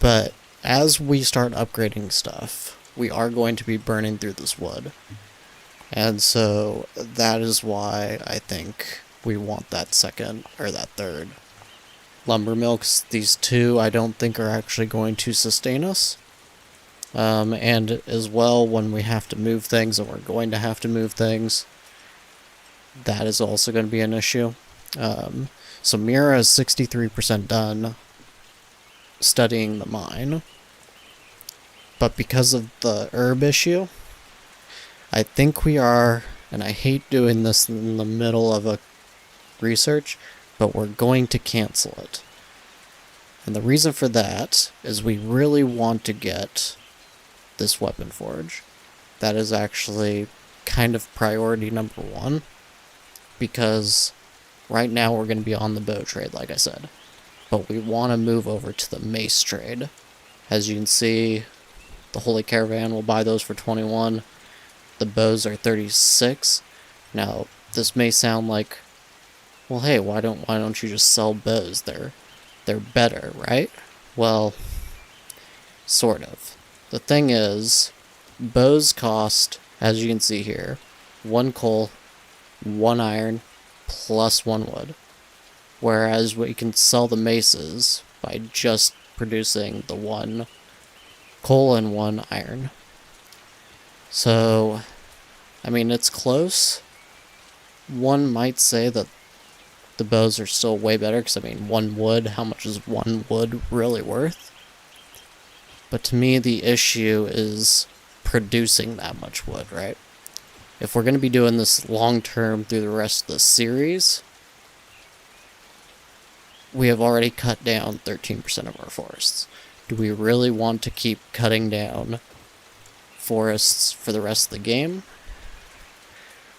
But as we start upgrading stuff, we are going to be burning through this wood. And so that is why I think we want that second, or that third lumber mill, 'cause these two I don't think are actually going to sustain us. And as well, when we have to move things, and we're going to have to move things, that is also going to be an issue. So Mira is 63% done studying the mine. But because of the herb issue, I think we are, and I hate doing this in the middle of a research, but we're going to cancel it. And the reason for that is we really want to get this weapon forge. That is actually kind of priority number one, because right now we're going to be on the bow trade, like I said, but we want to move over to the mace trade. As you can see, the Holy Caravan will buy those for 21. The bows are 36. Now, this may sound like, well, hey, why don't you just sell bows? They're better, right? Well, sort of. The thing is, bows cost, as you can see here, 1 coal, 1 iron, plus 1 wood. Whereas we can sell the maces by just producing the 1 coal and 1 iron. So, I mean, it's close. One might say that the bows are still way better, because, I mean, 1 wood, how much is 1 wood really worth? But to me, the issue is producing that much wood, right? If we're going to be doing this long-term through the rest of the series, we have already cut down 13% of our forests. Do we really want to keep cutting down forests for the rest of the game?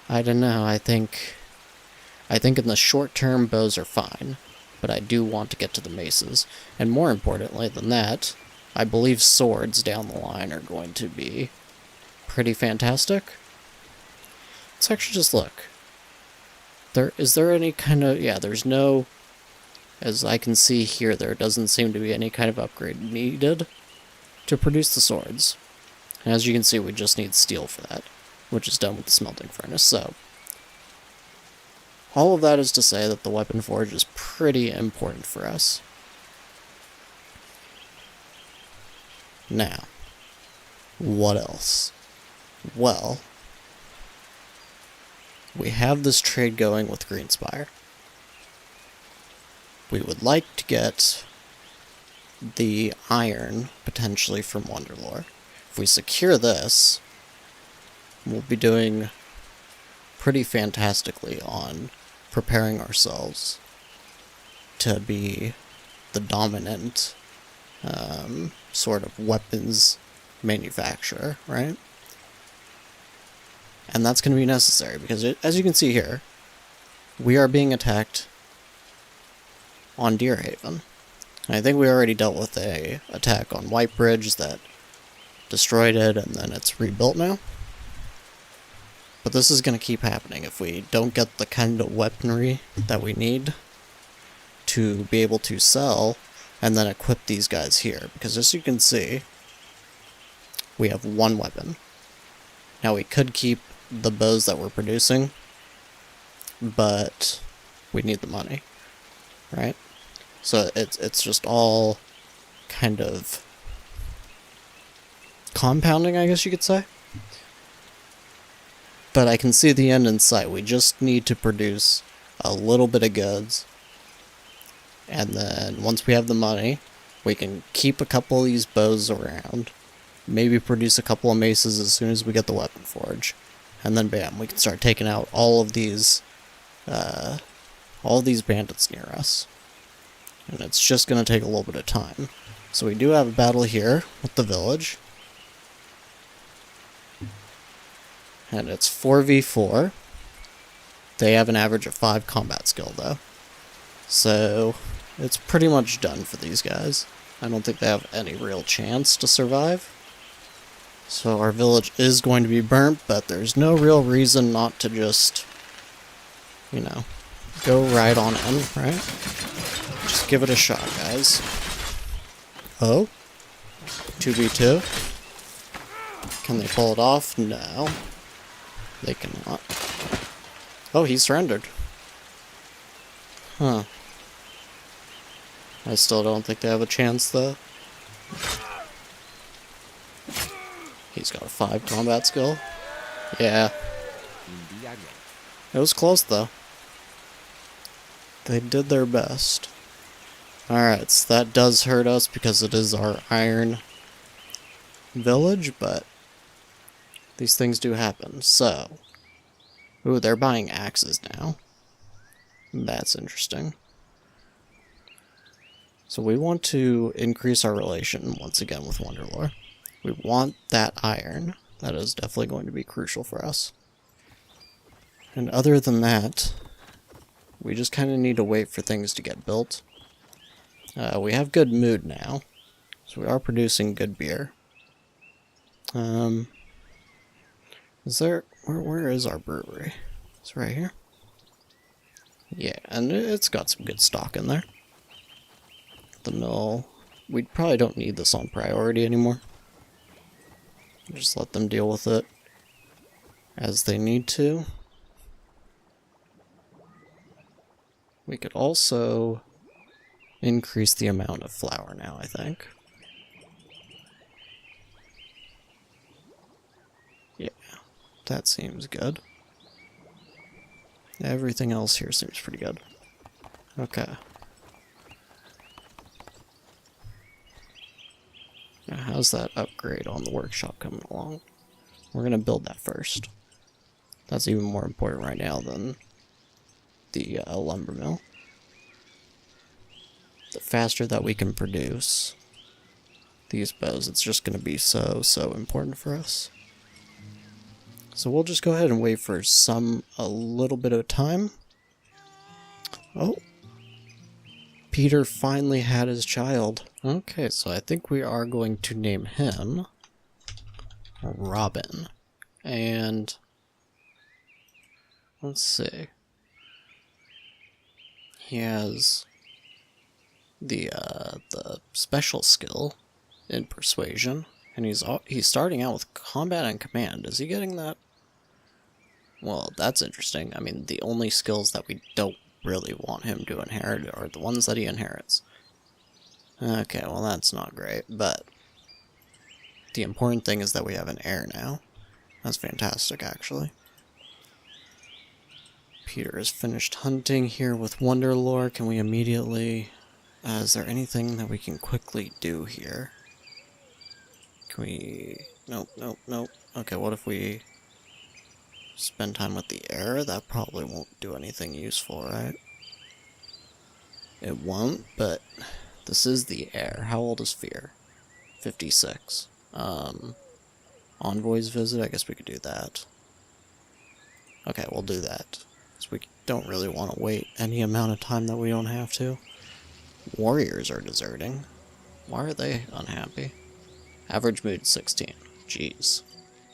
I don't know. I think in the short term, bows are fine, but I do want to get to the maces. And more importantly than that, I believe swords down the line are going to be pretty fantastic. Let's actually just look. Is there any kind of... yeah, there's no... as I can see here, there doesn't seem to be any kind of upgrade needed to produce the swords. And as you can see, we just need steel for that, which is done with the smelting furnace. So, all of that is to say that the weapon forge is pretty important for us. Now, what else? Well, we have this trade going with Greenspire. We would like to get the iron, potentially, from Wonderlore. If we secure this, we'll be doing pretty fantastically on preparing ourselves to be the dominant sort of weapons manufacturer, right? And that's going to be necessary, because as you can see here, we are being attacked on Deerhaven. I think we already dealt with a attack on Whitebridge that destroyed it, and then it's rebuilt now. But this is going to keep happening if we don't get the kind of weaponry that we need to be able to sell and then equip these guys here. Because as you can see, we have 1 weapon. Now we could keep the bows that we're producing, but we need the money, right? So it's just all kind of compounding, I guess you could say. But I can see the end in sight. We just need to produce a little bit of goods, and then once we have the money, we can keep a couple of these bows around, maybe produce a couple of maces as soon as we get the weapon forge, and then bam, we can start taking out all of these bandits near us. And it's just going to take a little bit of time. So we do have a battle here with the village. And it's 4v4. They have an average of 5 combat skill, though. So, it's pretty much done for these guys. I don't think they have any real chance to survive. So our village is going to be burnt, but there's no real reason not to just, you know, go right on in, right? Just give it a shot, guys. Oh? 2v2? Can they pull it off? No. They cannot. Oh, he surrendered. Huh. I still don't think they have a chance, though. He's got a 5 combat skill. Yeah. It was close, though. They did their best. Alright, so that does hurt us because it is our iron village, but these things do happen. So, ooh, they're buying axes now. That's interesting. So we want to increase our relation once again with Wonderlore. We want that iron. That is definitely going to be crucial for us. And other than that, we just kind of need to wait for things to get built. We have good mood now, so we are producing good beer. Is there... Where is our brewery? It's right here. Yeah, and it's got some good stock in there. The mill... We probably don't need this on priority anymore. Just let them deal with it as they need to. We could also increase the amount of flour now, I think. Yeah, that seems good. Everything else here seems pretty good. Okay. Now, how's that upgrade on the workshop coming along? We're going to build that first. That's even more important right now than the lumber mill. The faster that we can produce these bows, it's just going to be so important for us. So we'll just go ahead and wait for a little bit of time. Oh. Petyr finally had his child. Okay, so I think we are going to name him Robin. And let's see. He has the special skill in persuasion, and he's starting out with combat and command. Is he getting that? Well, that's interesting. I mean, the only skills that we don't really want him to inherit are the ones that he inherits. Okay, well that's not great, but the important thing is that we have an heir now. That's fantastic, actually. Petyr has finished hunting here with Wonderlore. Can we immediately... is there anything that we can quickly do here? Can we... Nope. Okay, what if we spend time with the heir? That probably won't do anything useful, right? It won't, but this is the heir. How old is Fear? 56. Envoy's visit? I guess we could do that. Okay, we'll do that. Because we don't really want to wait any amount of time that we don't have to. Warriors are deserting. Why are they unhappy? Average mood 16. Jeez.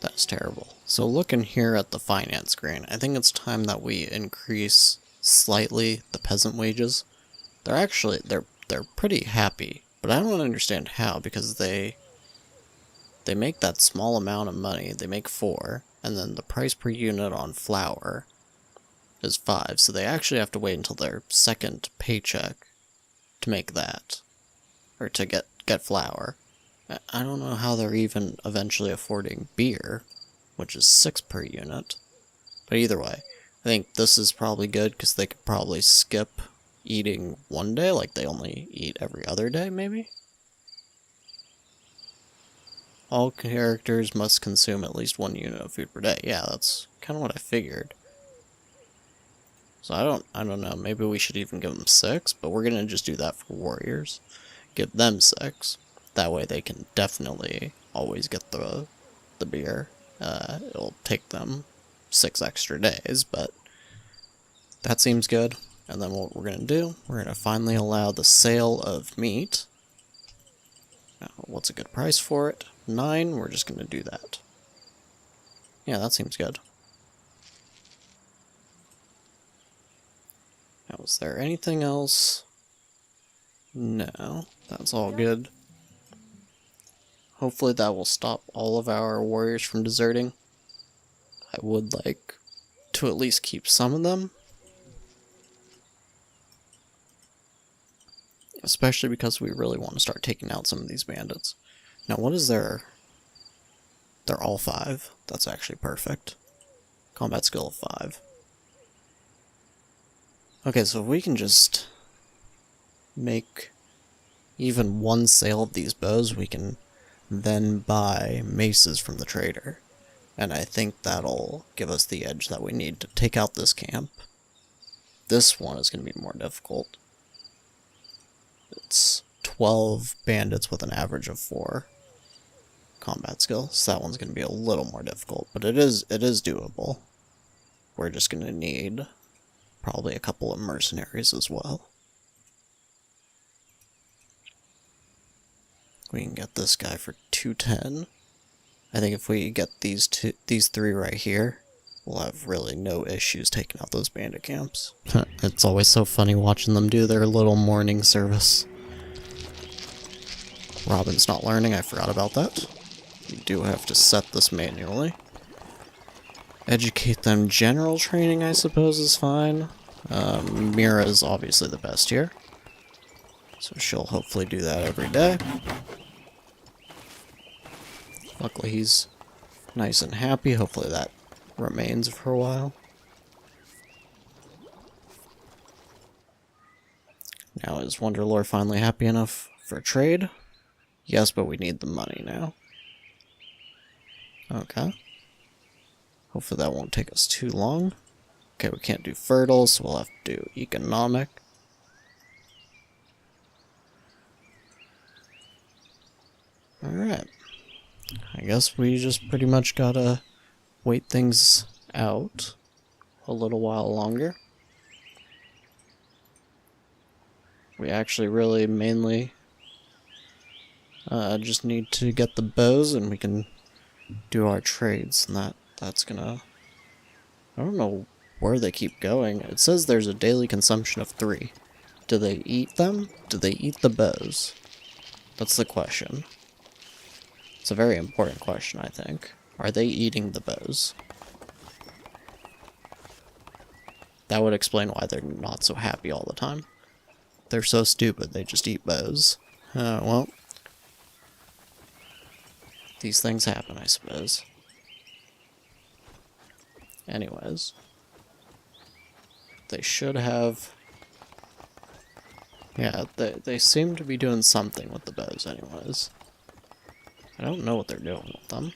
That's terrible. So looking here at the finance screen, I think it's time that we increase slightly the peasant wages. They're actually, they're pretty happy, but I don't understand how, because they make that small amount of money. They make 4, and then the price per unit on flour is 5, so they actually have to wait until their second paycheck to make that, or to get flour. I don't know how they're even eventually affording beer, which is 6 per unit. But either way, I think this is probably good because they could probably skip eating one day, like they only eat every other day, maybe? All characters must consume at least 1 unit of food per day. Yeah, that's kind of what I figured. So I don't know, maybe we should even give them 6, but we're gonna just do that for warriors. Give them 6. That way they can definitely always get the beer. It'll take them 6 extra days, but that seems good. And then what we're going to do, we're going to finally allow the sale of meat. Now, what's a good price for it? 9, we're just going to do that. Yeah, that seems good. Now, is there anything else? No, that's all good. Hopefully that will stop all of our warriors from deserting. I would like to at least keep some of them. especially because we really want to start taking out some of these bandits. Now, what is their... They're all 5. That's actually perfect. Combat skill of 5. Okay, so if we can just make even one sale of these bows, we can then buy maces from the trader. And I think that'll give us the edge that we need to take out this camp. This one is going to be more difficult. It's 12 bandits with an average of 4 combat skill, so that one's going to be a little more difficult, but it is doable. We're just going to need probably a couple of mercenaries as well. We can get this guy for 210. I think if we get these 3 right here, we'll have really no issues taking out those bandit camps. It's always so funny watching them do their little morning service. Robin's not learning, I forgot about that. You do have to set this manually. Educate them general training, I suppose, is fine. Mira is obviously the best here, so she'll hopefully do that every day. Luckily he's nice and happy, hopefully that remains for a while. Now, is Wonderlord finally happy enough for trade? Yes, but we need the money now. Okay. Hopefully that won't take us too long. Okay, we can't do fertile, so we'll have to do economic. Alright. I guess we just pretty much gotta wait things out a little while longer. We actually really mainly just need to get the bows and we can do our trades, and that's gonna... I don't know where they keep going. It says there's a daily consumption of 3. Do they eat them? Do they eat the bows? That's the question. It's a very important question, I think. Are they eating the bows? That would explain why they're not so happy all the time. They're so stupid, they just eat bows. Well... These things happen, I suppose. Anyways. They should have... Yeah, they seem to be doing something with the bows anyways. I don't know what they're doing with them.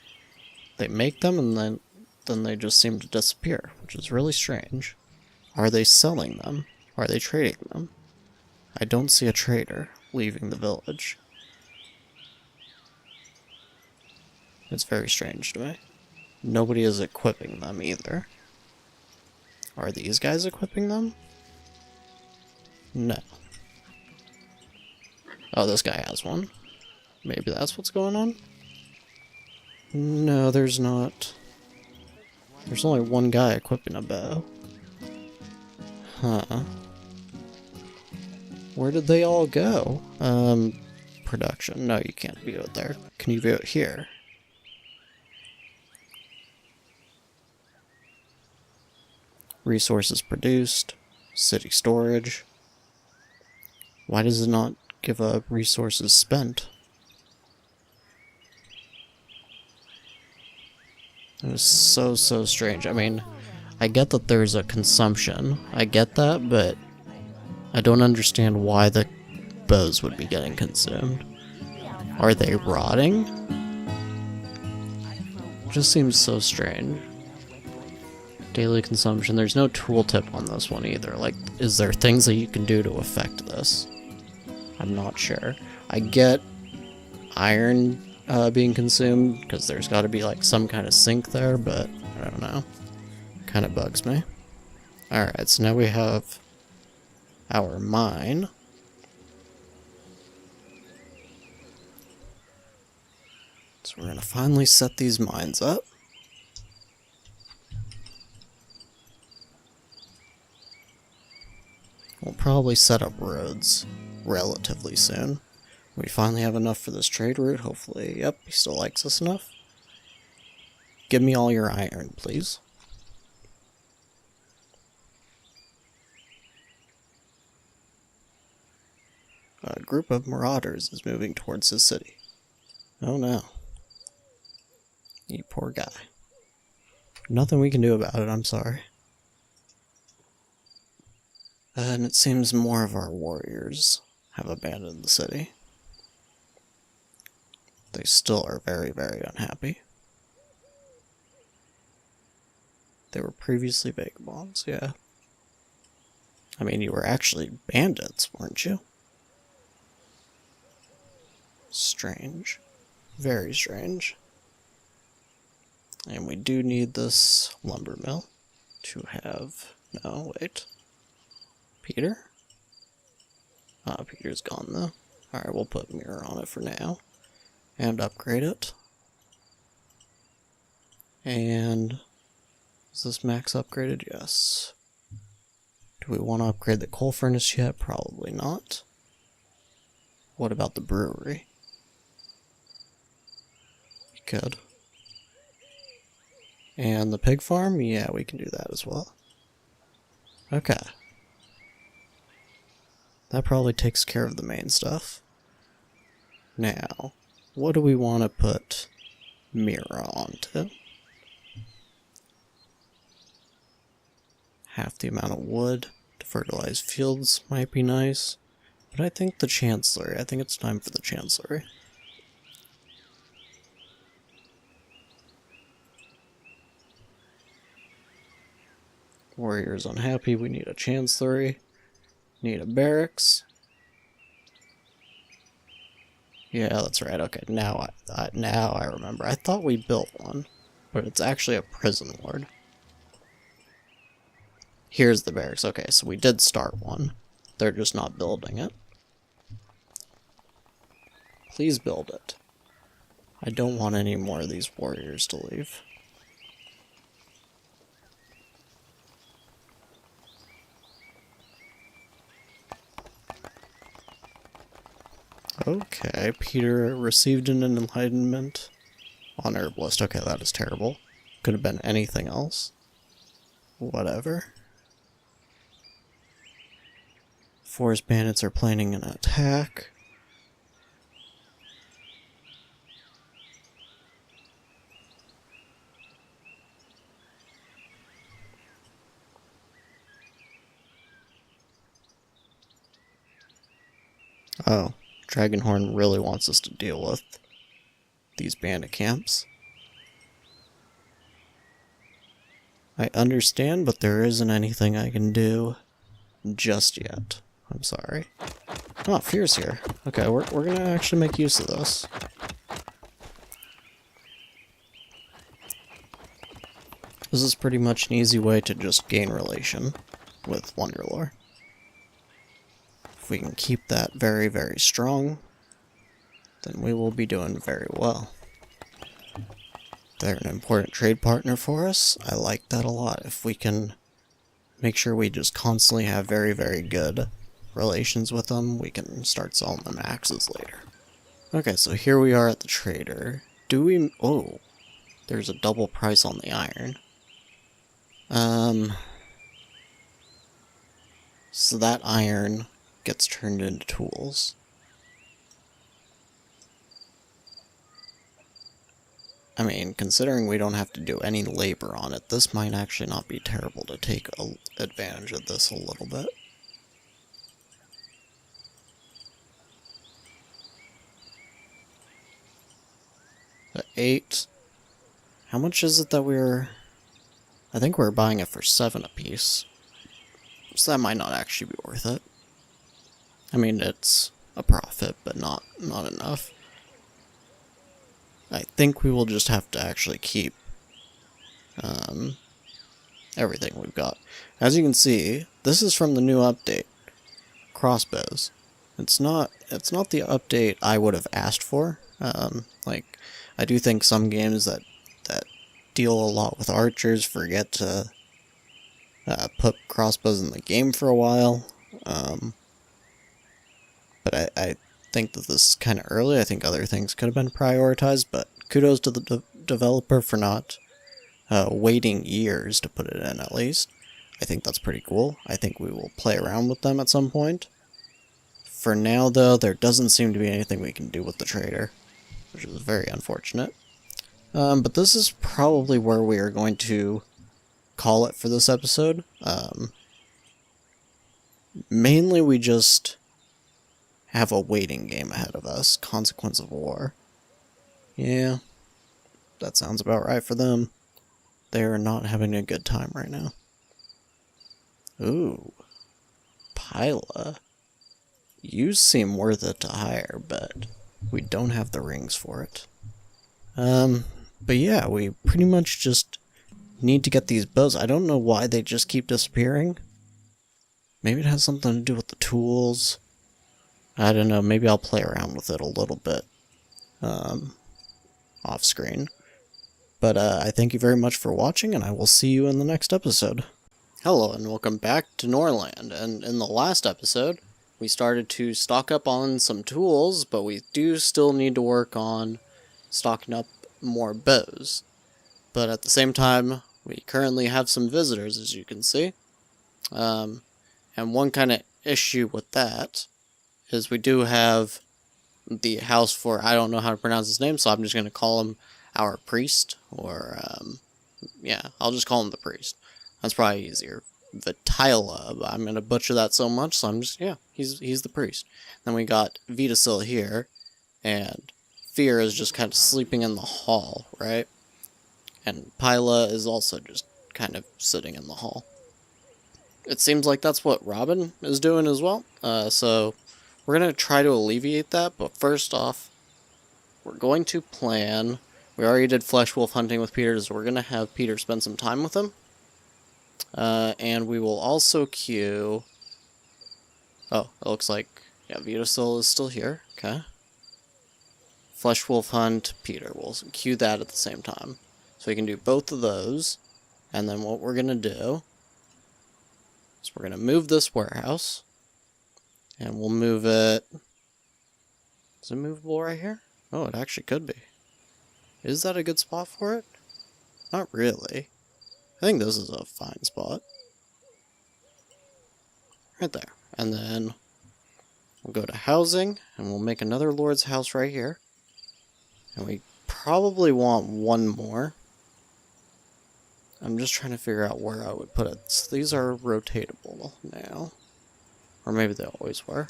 They make them and then they just seem to disappear, which is really strange. Are they selling them? Are they trading them? I don't see a trader leaving the village. It's very strange to me. Nobody is equipping them either. Are these guys equipping them? No. Oh, this guy has one. Maybe that's what's going on? No, there's not. There's only one guy equipping a bow. Huh. Where did they all go? Production. No, you can't view it there. Can you view it here? Resources produced. City storage. Why does it not give a resources spent? It was so strange. I mean, I get that there's a consumption. I get that, but I don't understand why the bows would be getting consumed. Are they rotting? It just seems so strange. Daily consumption. There's no tooltip on this one either. Like, is there things that you can do to affect this? I'm not sure. I get iron being consumed, because there's got to be like some kind of sink there, but I don't know. Kind of bugs me. Alright, so now we have our mine. So we're going to finally set these mines up. We'll probably set up roads relatively soon. We finally have enough for this trade route, hopefully. Yep, he still likes us enough. Give me all your iron, please. A group of marauders is moving towards his city. Oh no. You poor guy. Nothing we can do about it, I'm sorry. And it seems more of our warriors have abandoned the city. They still are very, very unhappy. They were previously vagabonds, yeah. I mean, you were actually bandits, weren't you? Strange. Very strange. And we do need this lumber mill to have... No, wait. Petyr? Ah, Petyr's gone though. Alright, we'll put mirror on it for now. And upgrade it. And... Is this max upgraded? Yes. Do we want to upgrade the coal furnace yet? Probably not. What about the brewery? We could. And the pig farm? Yeah, we can do that as well. Okay. That probably takes care of the main stuff. Now, what do we want to put mirror onto? Half the amount of wood to fertilize fields might be nice. But I think the Chancellery, I think it's time for the Chancellery. Warriors unhappy, we need a Chancellery. Need a barracks. Yeah, that's right. Okay, now I remember. I thought we built one, but it's actually a prison ward. Here's the barracks. Okay, so we did start one. They're just not building it. Please build it. I don't want any more of these warriors to leave. Okay, Petyr received an enlightenment on herbalist. Okay, that is terrible. Could have been anything else. Whatever. Forest bandits are planning an attack. Oh, Dragonhorn really wants us to deal with these bandit camps. I understand, but there isn't anything I can do just yet. I'm sorry. Oh, Fear's here. Okay, we're gonna actually make use of this. This is pretty much an easy way to just gain relation with Wonderlore. If we can keep that very, very strong, then we will be doing very well. They're an important trade partner for us. I like that a lot. If we can make sure we just constantly have very, very good relations with them, we can start selling them axes later. Okay, so here we are at the trader. Do we... Oh, there's a double price on the iron. So that iron gets turned into tools. I mean, considering we don't have to do any labor on it, this might actually not be terrible to take advantage of this a little bit. The 8. How much is it that we're... I think we're buying it for 7 apiece. So that might not actually be worth it. I mean, it's a profit, but not enough. I think we will just have to actually keep everything we've got. As you can see, this is from the new update. Crossbows. It's not the update I would have asked for. Like, I do think some games that deal a lot with archers forget to put crossbows in the game for a while. But I think that this is kind of early. I think other things could have been prioritized, but kudos to the developer for not waiting years to put it in, at least. I think that's pretty cool. I think we will play around with them at some point. For now, though, there doesn't seem to be anything we can do with the trader, which is very unfortunate. But this is probably where we are going to call it for this episode. Mainly we just have a waiting game ahead of us, Consequence of War. Yeah, that sounds about right for them. They are not having a good time right now. Ooh, Pila. You seem worth it to hire, but we don't have the rings for it. But yeah, we pretty much just need to get these bows. I don't know why they just keep disappearing. Maybe it has something to do with the tools. I don't know, maybe I'll play around with it a little bit, off screen. But I thank you very much for watching, and I will see you in the next episode. Hello, and welcome back to Norland, and in the last episode, we started to stock up on some tools, but we do still need to work on stocking up more bows. But at the same time, we currently have some visitors, as you can see. And one kind of issue with that is we do have the house for, I don't know how to pronounce his name, so I'm just going to call him our priest, or, yeah, I'll just call him the priest. That's probably easier. Vitila, but I'm going to butcher that so much, so I'm just, yeah, he's the priest. Then we got VIII here, and Fear is just kind of sleeping in the hall, right? And Pila is also just kind of sitting in the hall. It seems like that's what Robin is doing as well, so we're going to try to alleviate that, but first off, we're going to plan. We already did flesh wolf hunting with Petyr, so we're going to have Petyr spend some time with him. And we will also queue... Oh, it looks like... Yeah, VIII is still here. Okay. Flesh wolf hunt, Petyr. We'll queue that at the same time. So we can do both of those. And then what we're going to do is we're going to move this warehouse. And we'll move it... Is it movable right here? Oh, it actually could be. Is that a good spot for it? Not really. I think this is a fine spot. Right there. And then we'll go to housing, and we'll make another lord's house right here. And we probably want one more. I'm just trying to figure out where I would put it. So these are rotatable now. Or maybe they always were.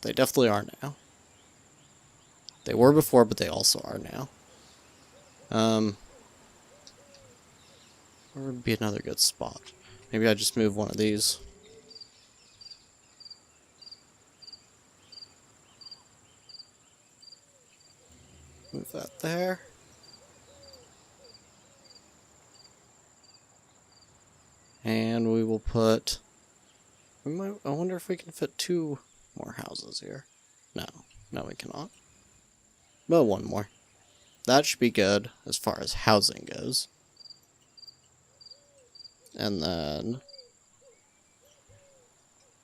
They definitely are now. They were before, but they also are now. Where would be another good spot? Maybe I just move one of these. Move that there. And we will put... I wonder if we can fit 2 more houses here. No, we cannot. But one more. That should be good as far as housing goes. And then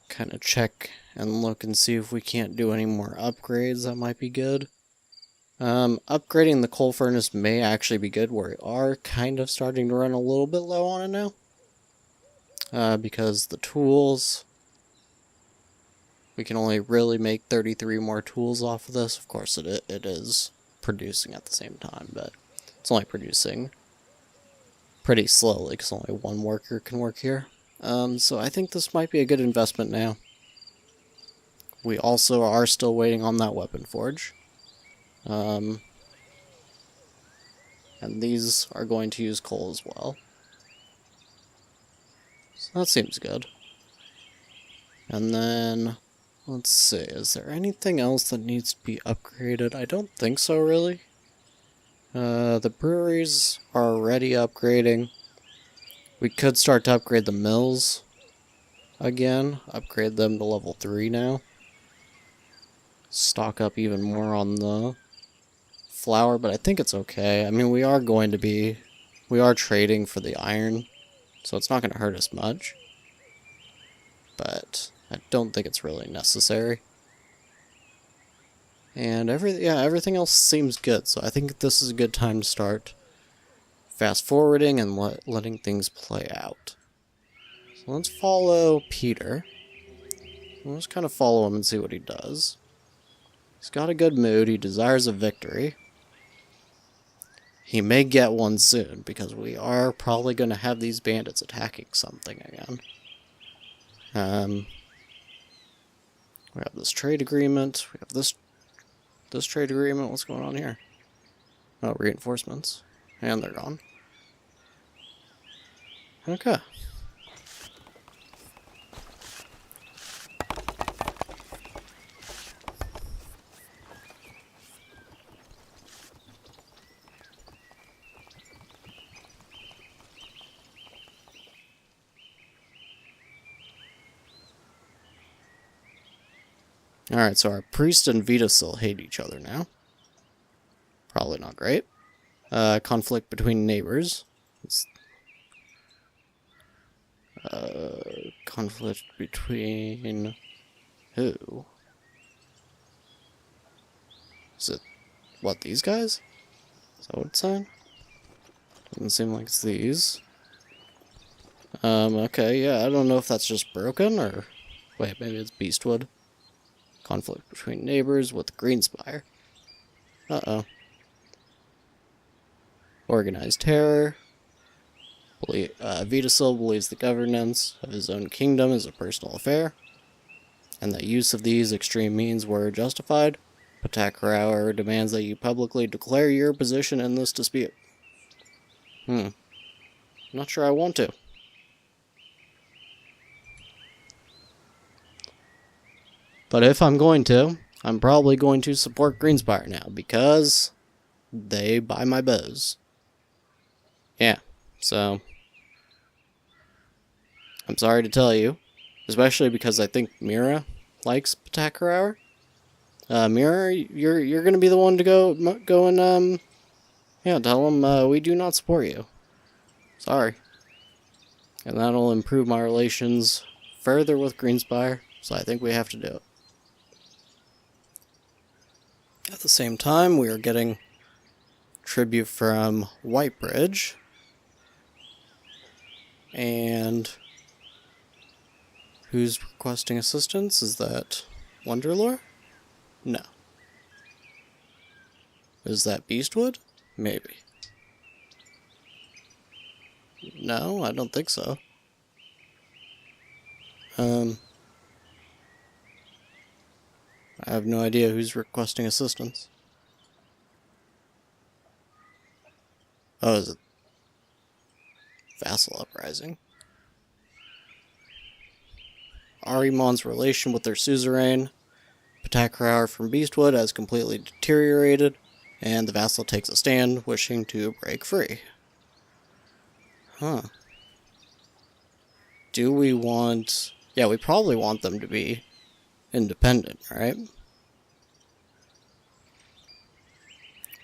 kind of check and look and see if we can't do any more upgrades. That might be good. Upgrading the coal furnace may actually be good. We are kind of starting to run a little bit low on it now. Because the tools... We can only really make 33 more tools off of this. Of course, it is producing at the same time, but it's only producing pretty slowly because only one worker can work here. So I think this might be a good investment now. We also are still waiting on that weapon forge. And these are going to use coal as well. So that seems good. And then... Let's see, is there anything else that needs to be upgraded? I don't think so, really. The breweries are already upgrading. We could start to upgrade the mills again. Upgrade them to level 3 now. Stock up even more on the flour, but I think it's okay. I mean, we are trading for the iron, so it's not going to hurt us much. But... I don't think it's really necessary. And everything else seems good, so I think this is a good time to start fast forwarding and letting things play out. So let's follow Petyr. We'll just kind of follow him and see what he does. He's got a good mood. He desires a victory. He may get one soon, because we are probably going to have these bandits attacking something again. We have this trade agreement. We have this trade agreement. What's going on here? Oh, reinforcements. And they're gone. Okay. Alright, so our priest and VIII hate each other now. Probably not great. Conflict between neighbors. Conflict between... who? Is it... what, these guys? Is that what it's saying? Doesn't seem like it's these. Okay, yeah, I don't know if that's just broken, or... wait, maybe it's Beastwood. Conflict between neighbors with Greenspire. Uh-oh. Organized terror. VIII believes the governance of his own kingdom is a personal affair, and that use of these extreme means were justified. Petyr demands that you publicly declare your position in this dispute. Not sure I want to. But if I'm going to, I'm probably going to support Greenspire now, because they buy my bows. Yeah, so... I'm sorry to tell you, especially because I think Mira likes Petyr. Mira, you're gonna be the one to go and, yeah, tell them, we do not support you. Sorry. And that'll improve my relations further with Greenspire, so I think we have to do it. At the same time, we are getting tribute from Whitebridge. And who's requesting assistance? Is that Wonderlore? No. Is that Beastwood? Maybe. No, I don't think so. I have no idea who's requesting assistance. Oh, is it Vassal Uprising? Arimon's relation with their suzerain, Petyr from Beastwood, has completely deteriorated, and the vassal takes a stand, wishing to break free. Huh. Do we want... yeah, we probably want them to be independent, right?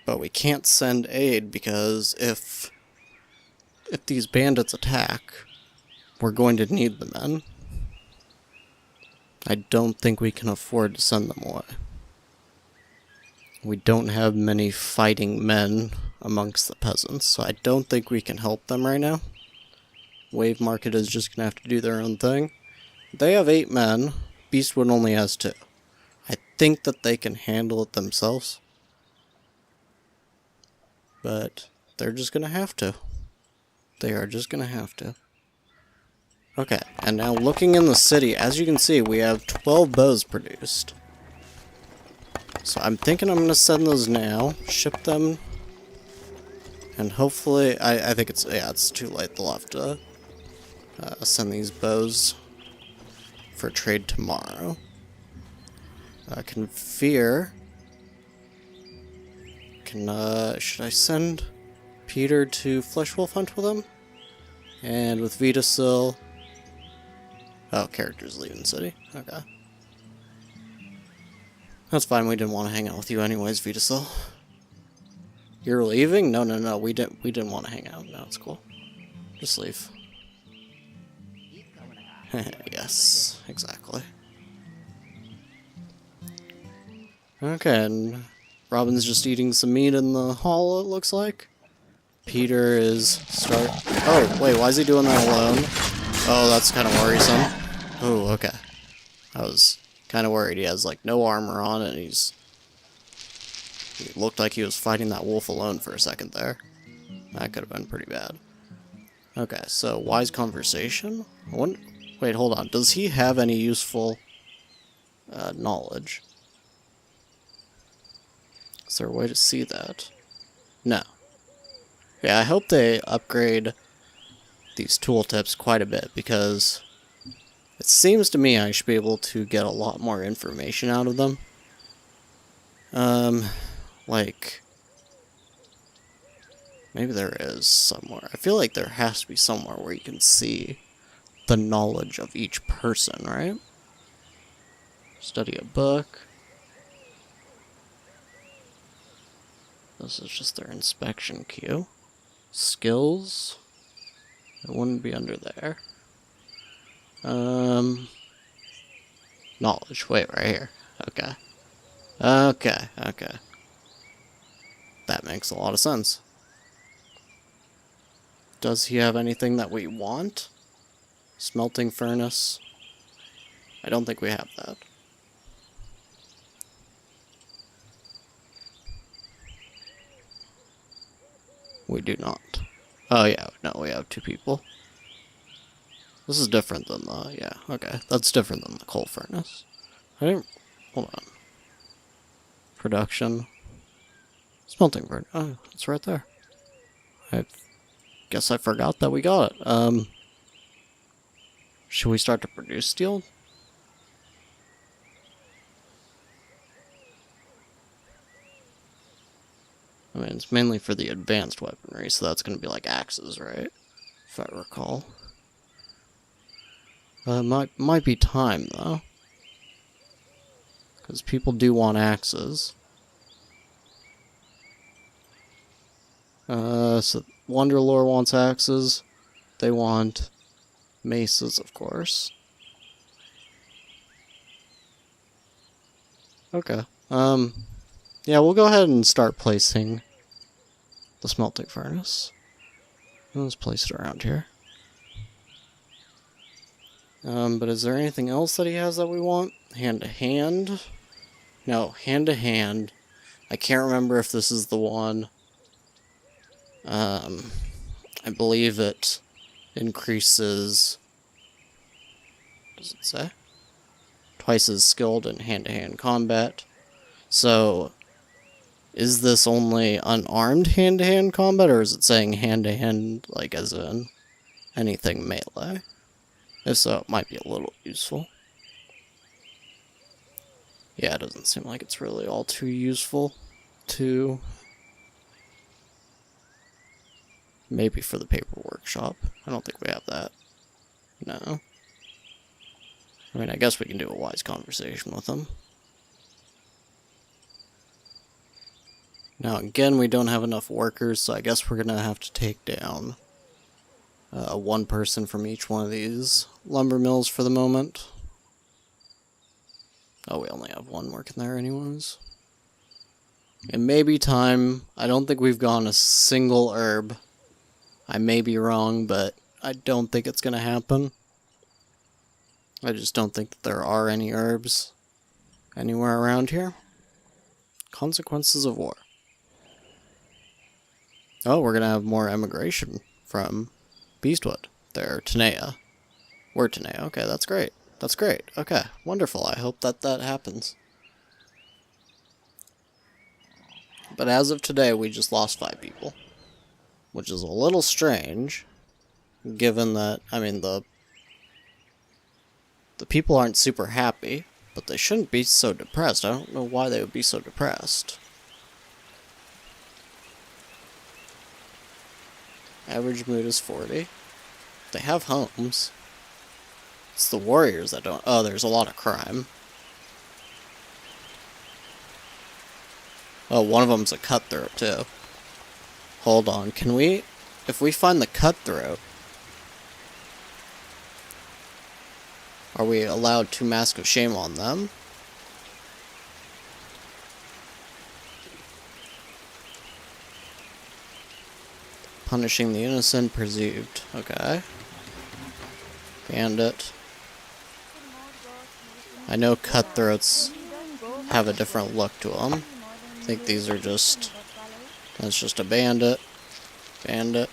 But we can't send aid because if these bandits attack, we're going to need the men. I don't think we can afford to send them away. We don't have many fighting men amongst the peasants, so I don't think we can help them right now. Wave Market is just going to have to do their own thing. They have 8 men. Beastwood only has 2. I think that they can handle it themselves. But they're just going to have to. They are just going to have to. Okay, and now looking in the city, as you can see, we have 12 bows produced. So I'm thinking I'm going to send those now, ship them, and hopefully, I think it's too late. They'll have to send these bows for trade tomorrow. Can fear... should I send Petyr to Fleshwolf Hunt with him? And with VIII... oh, characters leaving the city. Okay. That's fine, we didn't want to hang out with you anyways, VIII. You're leaving? No, we didn't want to hang out. No, it's cool. Just leave. Yes, exactly. Okay, and Robin's just eating some meat in the hall, it looks like. Petyr is oh, wait, why is he doing that alone? Oh, that's kind of worrisome. Oh, okay. I was kind of worried. He has, like, no armor on, and he looked like he was fighting that wolf alone for a second there. That could have been pretty bad. Okay, so wise conversation? Wait, hold on. Does he have any useful knowledge? Is there a way to see that? No. Yeah, I hope they upgrade these tooltips quite a bit, because it seems to me I should be able to get a lot more information out of them. Like, maybe there is somewhere. I feel like there has to be somewhere where you can see the knowledge of each person, right? Study a book. This is just their inspection queue. Skills. It wouldn't be under there. Knowledge. Wait, right here. Okay. Okay. That makes a lot of sense. Does he have anything that we want? Smelting furnace. I don't think we have that. We do not. Oh yeah, no, we have 2 people. This is different than the, yeah, okay. That's different than the coal furnace. Hold on. Production. Smelting furnace. Oh, it's right there. I guess I forgot that we got it. Should we start to produce steel? I mean, it's mainly for the advanced weaponry, so that's going to be like axes, right? If I recall. Might be time, though. Because people do want axes. So Wonderlore wants axes. They want maces, of course. Okay. Yeah, we'll go ahead and start placing the smelting furnace. Let's place it around here. But is there anything else that he has that we want? Hand to hand? No, hand to hand. I can't remember if this is the one. I believe it increases... What does it say? Twice as skilled in hand-to-hand combat. So, is this only unarmed hand-to-hand combat, or is it saying hand-to-hand, like, as in anything melee? If so, it might be a little useful. Yeah, it doesn't seem like it's really all too useful to... Maybe for the paper workshop. I don't think we have that. No. I mean, I guess we can do a wise conversation with them. Now, again, we don't have enough workers, so I guess we're gonna have to take down one person from each one of these lumber mills for the moment. Oh, we only have one working there anyways. It may be time. I don't think we've gone a single herb. I may be wrong, but I don't think it's gonna happen. I just don't think that there are any herbs anywhere around here. Consequences of war. Oh, we're gonna have more emigration from Beastwood. They're Tanea. We're Tanea. Okay, that's great. That's great. Okay, wonderful. I hope that that happens. But as of today, we just lost 5 people. Which is a little strange, given that, I mean, the people aren't super happy, but they shouldn't be so depressed. I don't know why they would be so depressed. Average mood is 40. They have homes. It's the warriors that don't... Oh, there's a lot of crime. Oh, one of them's a cutthroat, too. Hold on, can we... If we find the cutthroat... Are we allowed to Mask of Shame on them? Punishing the innocent perceived. Okay. Bandit. I know cutthroats have a different look to them. I think these are just... That's just a bandit. Bandit.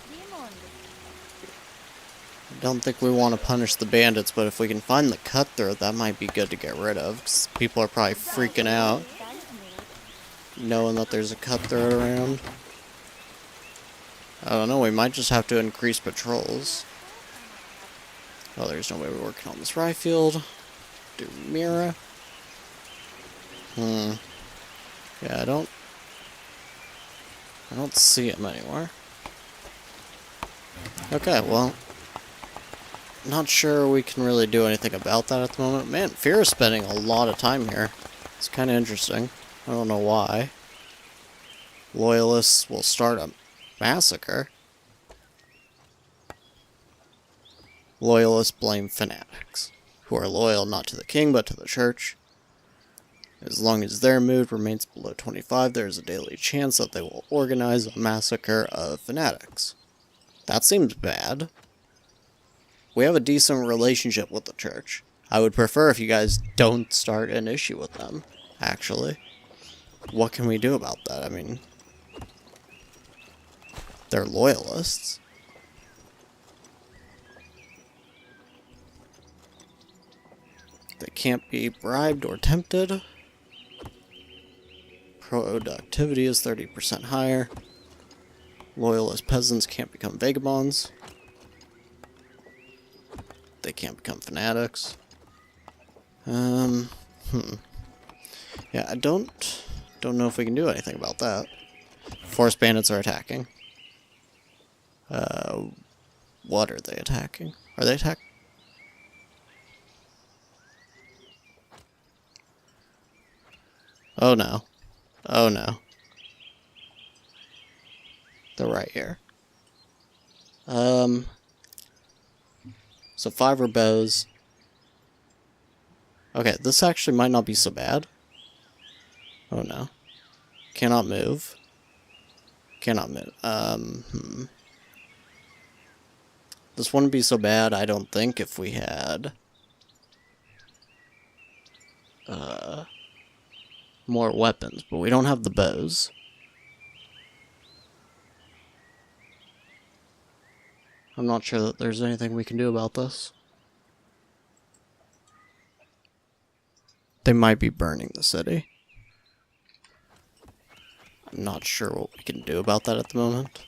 I don't think we want to punish the bandits, but if we can find the cutthroat, that might be good to get rid of. 'Cause people are probably freaking out, knowing that there's a cutthroat around. I don't know, we might just have to increase patrols. Oh, there's nobody working on this rye field. Do Mira. Yeah, I don't see him anywhere. Okay, well, not sure we can really do anything about that at the moment. Man, Fear is spending a lot of time here. It's kind of interesting. I don't know why. Loyalists will start a massacre. Loyalists blame fanatics, who are loyal not to the king but to the church. As long as their mood remains below 25, there is a daily chance that they will organize a massacre of fanatics. That seems bad. We have a decent relationship with the church. I would prefer if you guys don't start an issue with them, actually. What can we do about that? I mean, they're loyalists. They can't be bribed or tempted. Productivity is 30% higher. Loyalist peasants can't become vagabonds. They can't become fanatics. Yeah, I don't know if we can do anything about that. Forest bandits are attacking. What are they attacking? Are they attacking? Oh no. Oh no. They're right here. So 5 are bows. Okay, this actually might not be so bad. Oh no. Cannot move. Cannot move. This wouldn't be so bad, I don't think, if we had more weapons, but we don't have the bows. I'm not sure that there's anything we can do about this. They might be burning the city. I'm not sure what we can do about that at the moment.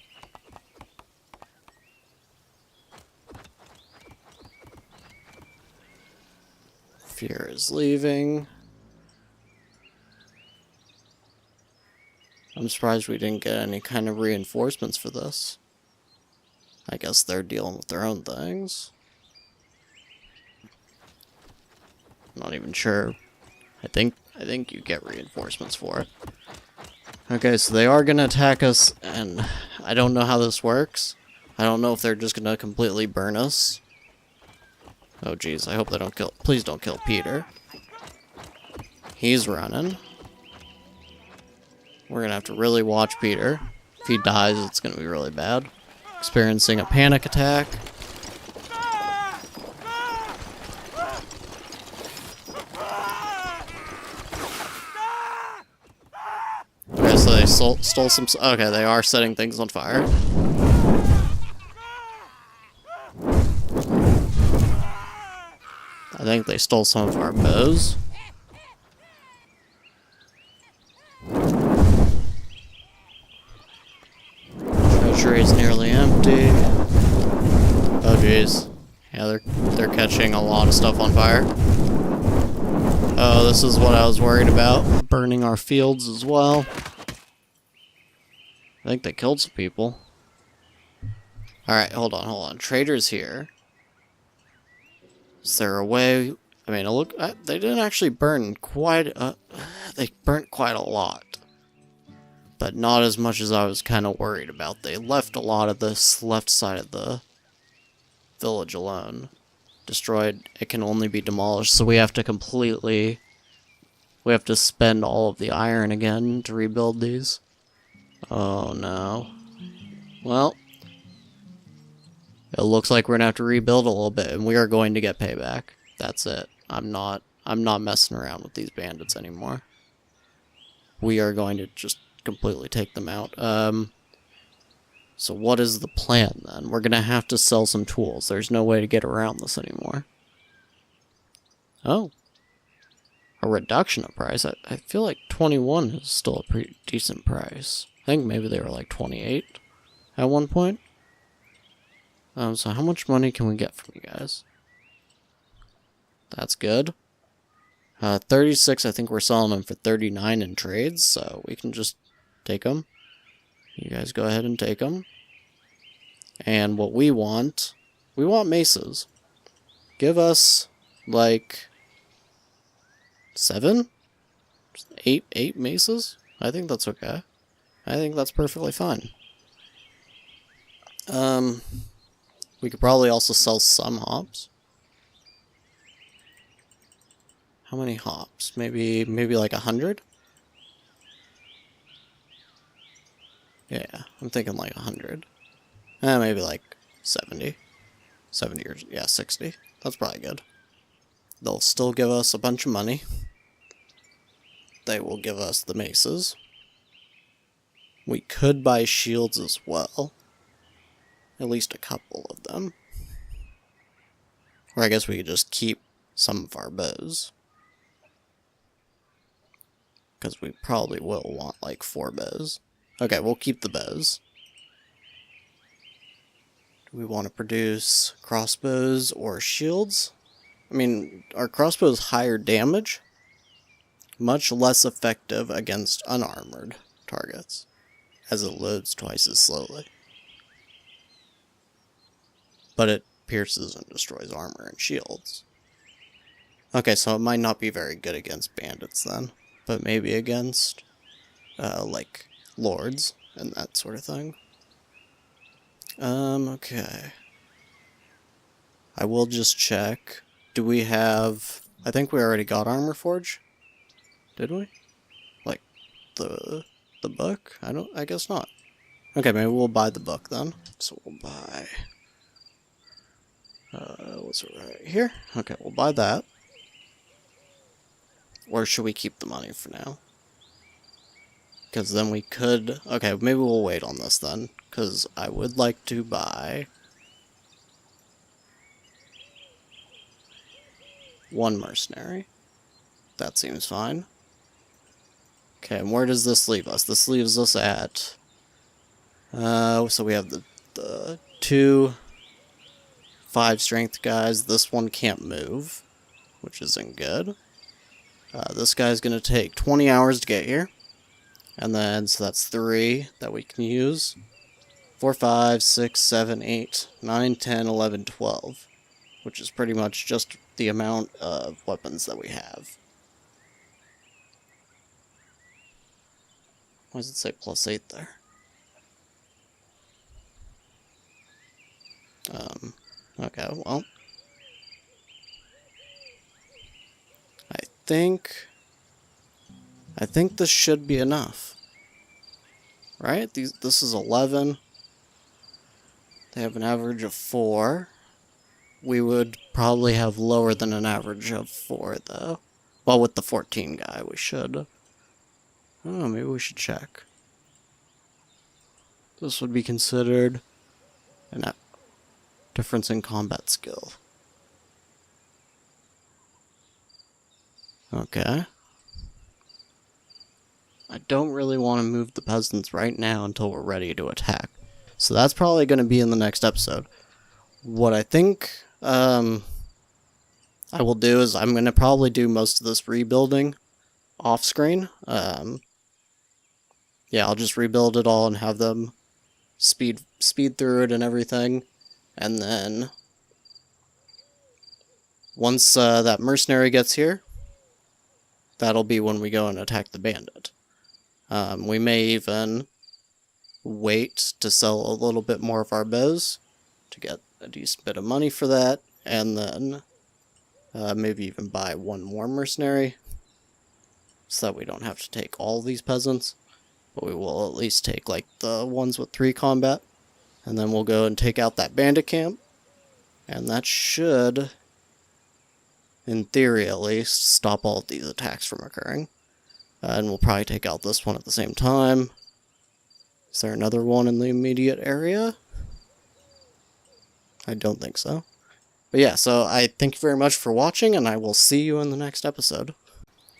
Fear is leaving. I'm surprised we didn't get any kind of reinforcements for this. I guess they're dealing with their own things. I'm not even sure. I think you get reinforcements for it. Okay, so they are gonna attack us, and I don't know how this works. I don't know if they're just gonna completely burn us. Oh geez, I hope they don't kill. Please don't kill Petyr. He's running. We're gonna have to really watch Petyr. If he dies, it's gonna be really bad. Experiencing a panic attack. Okay, so they stole some... Okay, they are setting things on fire. I think they stole some of our bows. Treachery is nearly empty. Oh jeez. Yeah, they're catching a lot of stuff on fire. Oh, this is what I was worried about. Burning our fields as well. I think they killed some people. Alright, hold on. Trader's here. Is there a way... I mean, look, they didn't actually burn quite... they burnt quite a lot. But not as much as I was kind of worried about. They left a lot of this left side of the village alone. Destroyed. It can only be demolished, so we have to completely... We have to spend all of the iron again to rebuild these. Oh no. Well, it looks like we're gonna have to rebuild a little bit, and we are going to get payback. That's it. I'm not I'm not messing around with these bandits anymore. We are going to just completely take them out. So what is the plan then? We're going to have to sell some tools. There's no way to get around this anymore. Oh. A reduction of price? I feel like 21 is still a pretty decent price. I think maybe they were like 28 at one point. So how much money can we get from you guys? That's good. 36, I think we're selling them for 39 in trades, so we can just take them. You guys go ahead and take them. And what we want maces. Give us, like, 7? 8 maces? I think that's okay. I think that's perfectly fine. We could probably also sell some hops. How many hops? Maybe like 100? Yeah, I'm thinking like 100. Maybe like 70. 70 or, yeah, 60. That's probably good. They'll still give us a bunch of money. They will give us the maces. We could buy shields as well. At least a couple of them. Or I guess we could just keep some of our bows. Because we probably will want like 4 bows. Okay, we'll keep the bows. Do we want to produce crossbows or shields? I mean, our crossbows higher damage, much less effective against unarmored targets, as it loads twice as slowly. But it pierces and destroys armor and shields. Okay, so it might not be very good against bandits then, but maybe against, like, lords and that sort of thing. Okay. I will just check. Do we have... I think we already got Armor Forge. Did we? Like, the book? I guess not. Okay, maybe we'll buy the book then. So we'll buy... what's it right here? Okay, we'll buy that. Or should we keep the money for now? Because then we could... Okay, maybe we'll wait on this then. Because I would like to buy... 1 mercenary. That seems fine. Okay, and where does this leave us? This leaves us at... so we have the 2... 5 strength guys. This one can't move, which isn't good. This guy's going to take 20 hours to get here. And then, so that's 3 that we can use. 4, 5, 6, 7, 8, 9, 10, 11, 12. Which is pretty much just the amount of weapons that we have. Why does it say +8 there? Okay, well. I think this should be enough. Right? This is 11. They have an average of 4. We would probably have lower than an average of 4, though. Well, with the 14 guy, we should. I don't know, maybe we should check. This would be considered a difference in combat skill. Okay. I don't really want to move the peasants right now until we're ready to attack. So that's probably going to be in the next episode. What I think I will do is I'm going to probably do most of this rebuilding off screen. Yeah, I'll just rebuild it all and have them speed through it and everything. And then once that mercenary gets here, that'll be when we go and attack the bandit. We may even wait to sell a little bit more of our bows to get a decent bit of money for that, and then maybe even buy 1 more mercenary so that we don't have to take all these peasants, but we will at least take like the ones with 3 combat, and then we'll go and take out that bandit camp, and that should, in theory at least, stop all of these attacks from occurring. And we'll probably take out this one at the same time. Is there another one in the immediate area? I don't think so. But yeah, so I thank you very much for watching, and I will see you in the next episode.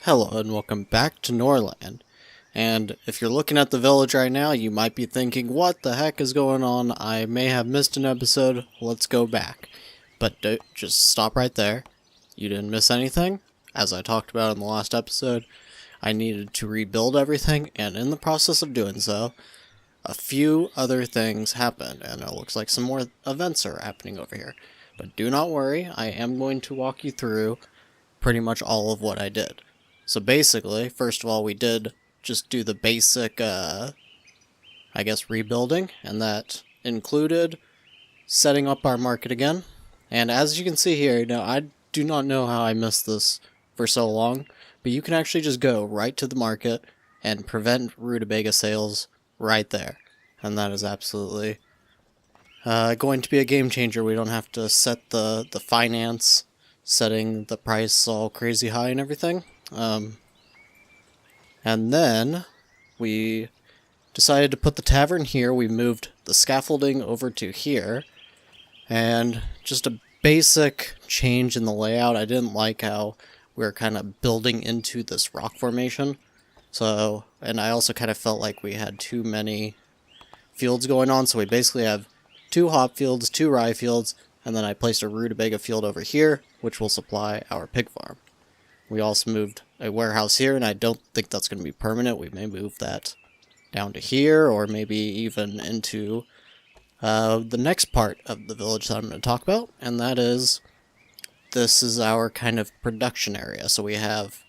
Hello, and welcome back to Norland. And if you're looking at the village right now, you might be thinking, what the heck is going on? I may have missed an episode. Let's go back. But just stop right there. You didn't miss anything. As I talked about in the last episode, I needed to rebuild everything, and in the process of doing so, a few other things happened, and it looks like some more events are happening over here. But do not worry, I am going to walk you through pretty much all of what I did. So basically, first of all, we did just do the basic, I guess, rebuilding, and that included setting up our market again. And as you can see here, now I do not know how I missed this for so long, but you can actually just go right to the market and prevent rutabaga sales right there. And that is absolutely going to be a game changer. We don't have to set the finance, setting the price all crazy high and everything. And then we decided to put the tavern here. We moved the scaffolding over to here, and just a basic change in the layout. I didn't like how we were kind of building into this rock formation. So, and I also kind of felt like we had too many fields going on, so we basically have 2 hop fields, 2 rye fields, and then I placed a rutabaga field over here, which will supply our pig farm. We also moved a warehouse here, and I don't think that's going to be permanent. We may move that down to here, or maybe even into the next part of the village that I'm going to talk about, and that is, this is our kind of production area. So we have,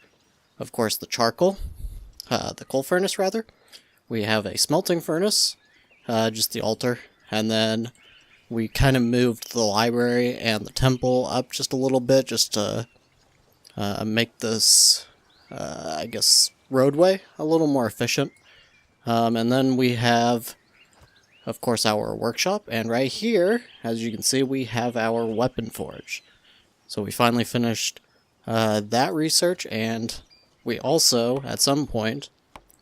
of course, the charcoal, the coal furnace rather. We have a smelting furnace, just the altar, and then we kind of moved the library and the temple up just a little bit, just to make this, I guess, roadway a little more efficient. And then we have, of course, our workshop, and right here, as you can see, we have our weapon forge. So we finally finished that research, and we also, at some point,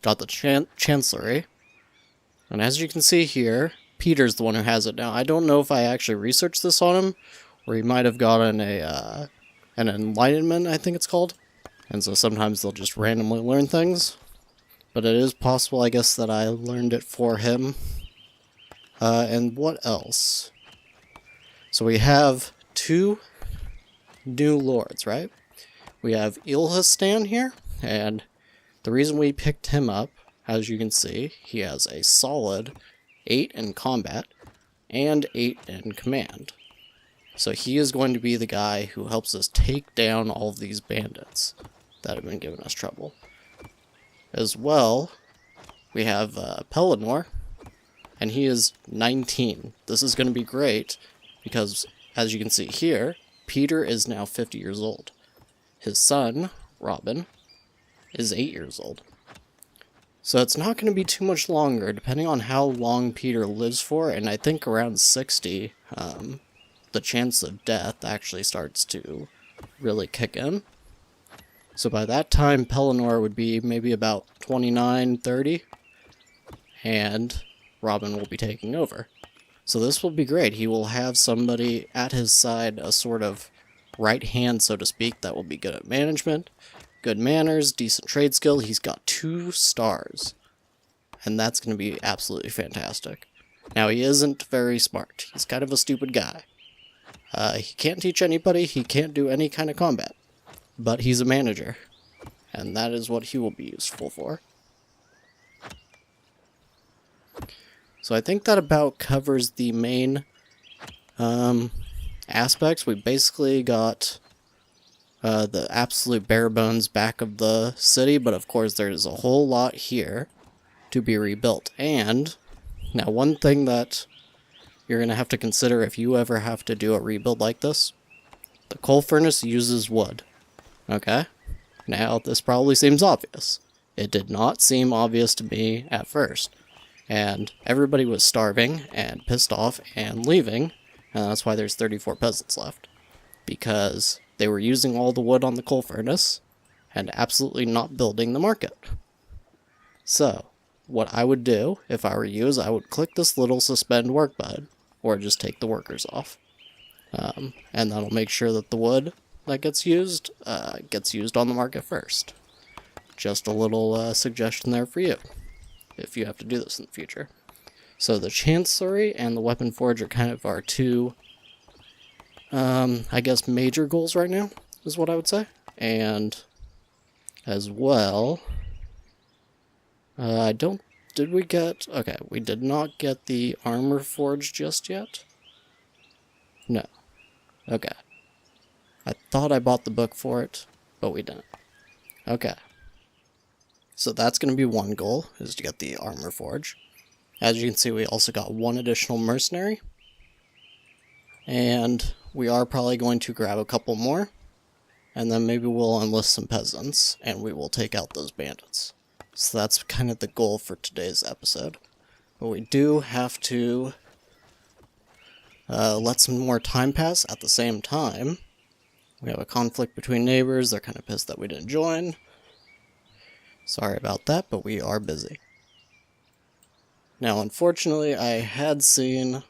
got the chancellery. And as you can see here, Petyr's the one who has it now. I don't know if I actually researched this on him, or he might have gotten an enlightenment, I think it's called. And so sometimes they'll just randomly learn things. But it is possible, I guess, that I learned it for him. And what else? So we have 2 new lords, right? We have Ilhastan here, and the reason we picked him up, as you can see, he has a solid 8 in combat and 8 in command. So he is going to be the guy who helps us take down all of these bandits that have been giving us trouble. As well, we have Pellinor, and he is 19. This is going to be great because, as you can see here, Petyr is now 50 years old. His son, Robin, is 8 years old. So it's not going to be too much longer, depending on how long Petyr lives for, and I think around 60, the chance of death actually starts to really kick in. So by that time, Pellinor would be maybe about 29, 30, and Robin will be taking over. So this will be great. He will have somebody at his side, a sort of right hand, so to speak, that will be good at management, good manners, decent trade skill. He's got 2 stars, and that's going to be absolutely fantastic. Now, he isn't very smart. He's kind of a stupid guy. He can't teach anybody, he can't do any kind of combat, but he's a manager, and that is what he will be useful for. So I think that about covers the main aspects. We basically got the absolute bare bones back of the city, but of course there's a whole lot here to be rebuilt. And now one thing that you're going to have to consider if you ever have to do a rebuild like this, the coal furnace uses wood. Okay? Now, this probably seems obvious. It did not seem obvious to me at first. And everybody was starving and pissed off and leaving, and that's why there's 34 peasants left. Because they were using all the wood on the coal furnace and absolutely not building the market. So, what I would do, if I were you, is I would click this little suspend work button, or just take the workers off. And that'll make sure that the wood that gets used on the market first. Just a little suggestion there for you, if you have to do this in the future. So the Chancellery and the Weapon Forge are kind of our two, I guess, major goals right now, is what I would say. And as well, we did not get the Armor Forge just yet. No. Okay. I thought I bought the book for it, but we didn't. Okay. So that's going to be one goal, is to get the Armor Forge. As you can see, we also got one additional mercenary. And we are probably going to grab a couple more. And then maybe we'll enlist some peasants, and we will take out those bandits. So that's kind of the goal for today's episode. But we do have to let some more time pass. At the same time, we have a conflict between neighbors. They're kind of pissed that we didn't join. Sorry about that, but we are busy. Now, unfortunately, I had seen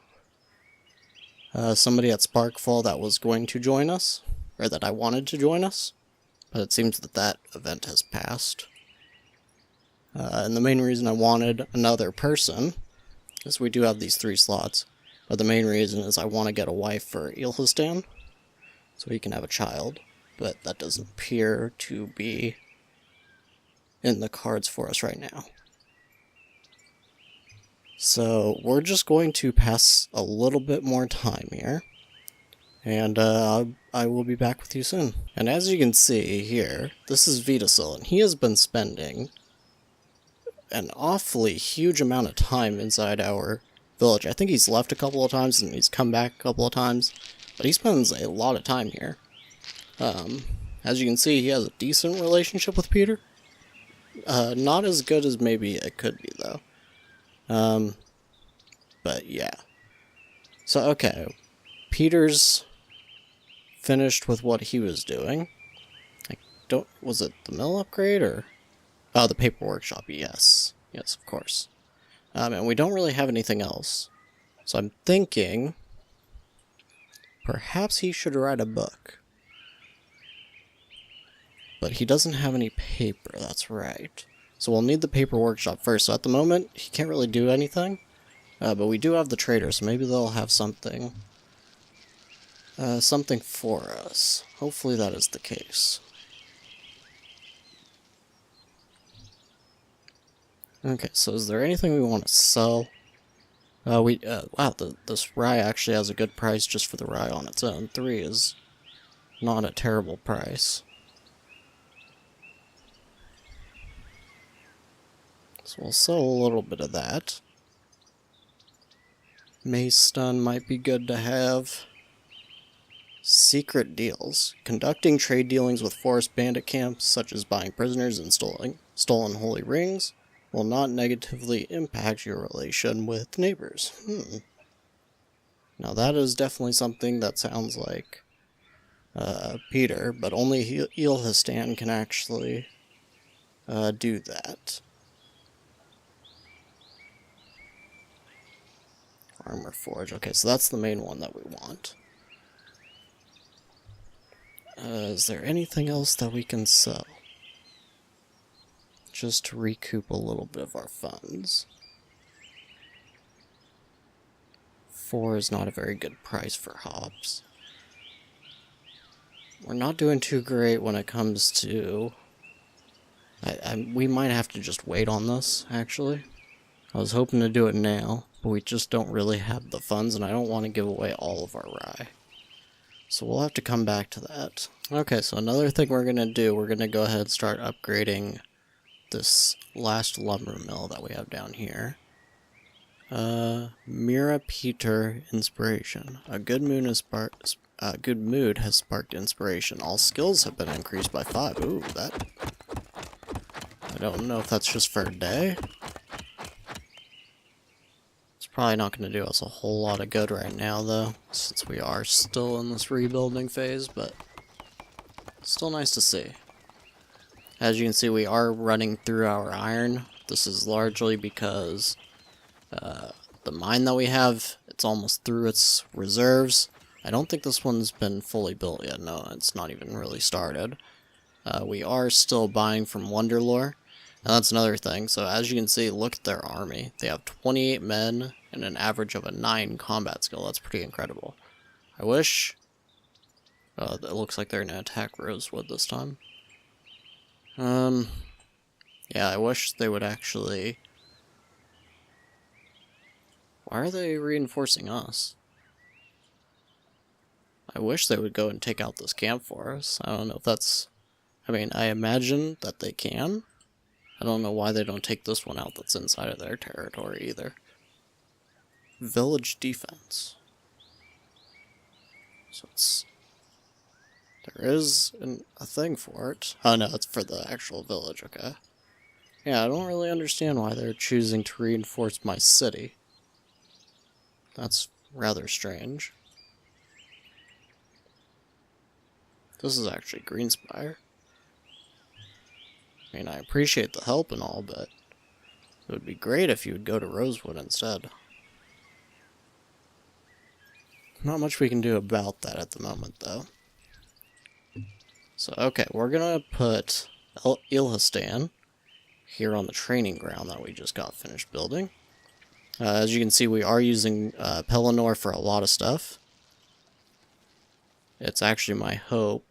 somebody at Sparkfall that was going to join us, or that I wanted to join us, but it seems that that event has passed. And the main reason I wanted another person is we do have these 3 slots, but the main reason is I want to get a wife for Ilhastan, so he can have a child, but that doesn't appear to be in the cards for us right now. So we're just going to pass a little bit more time here, and I will be back with you soon. And as you can see here, this is VIII, and he has been spending an awfully huge amount of time inside our village. I think he's left a couple of times, and he's come back a couple of times, but he spends a lot of time here. As you can see, he has a decent relationship with Petyr. Not as good as maybe it could be, though. But yeah. So, okay. Petyr's finished with what he was doing. Was it the mill upgrade, or? Oh, the paper workshop, yes. Yes, of course. And we don't really have anything else. So I'm thinking perhaps he should write a book. But he doesn't have any paper, that's right. So we'll need the paper workshop first. So at the moment, he can't really do anything. But we do have the trader, so maybe they'll have something. Something for us. Hopefully that is the case. Okay, so is there anything we want to sell? Wow, this rye actually has a good price just for the rye on its own. 3 is not a terrible price. So we'll sell a little bit of that. Mace stun might be good to have. Secret deals. Conducting trade dealings with forest bandit camps, such as buying prisoners and stolen holy rings, will not negatively impact your relation with neighbors. Now that is definitely something that sounds like Petyr, but only Ilhastan can actually do that. Armor Forge. Okay, so that's the main one that we want. Is there anything else that we can sell? Just to recoup a little bit of our funds. 4 is not a very good price for hops. We're not doing too great when it comes to... we might have to just wait on this, actually. I was hoping to do it now, but we just don't really have the funds, and I don't want to give away all of our rye. So we'll have to come back to that. Okay, so another thing we're going to do, we're going to go ahead and start upgrading this last lumber mill that we have down here. Mira Petyr Inspiration. A good mood has sparked inspiration. All skills have been increased by 5. Ooh, that... I don't know if that's just for a day. It's probably not going to do us a whole lot of good right now, though, since we are still in this rebuilding phase, but Still nice to see. As you can see, we are running through our iron. This is largely because the mine that we have, it's almost through its reserves. I don't think this one's been fully built yet. No, it's not even really started. We are still buying from Wonderlore. And that's another thing. So as you can see, look at their army. They have 28 men and an average of a 9 combat skill. That's pretty incredible. I wish... it looks like they're going to attack Rosewood this time. Yeah, I wish they would actually... Why are they reinforcing us? I wish they would go and take out this camp for us. I don't know if that's... I mean, I imagine that they can. I don't know why they don't take this one out that's inside of their territory either. Village defense. So it's... There is a thing for it. Oh no, it's for the actual village, okay. Yeah, I don't really understand why they're choosing to reinforce my city. That's rather strange. This is actually Greenspire. I mean, I appreciate the help and all, but it would be great if you would go to Rosewood instead. Not much we can do about that at the moment, though. So, okay, we're gonna put Ilhastan here on the training ground that we just got finished building. As you can see, we are using Pelennor for a lot of stuff. It's actually my hope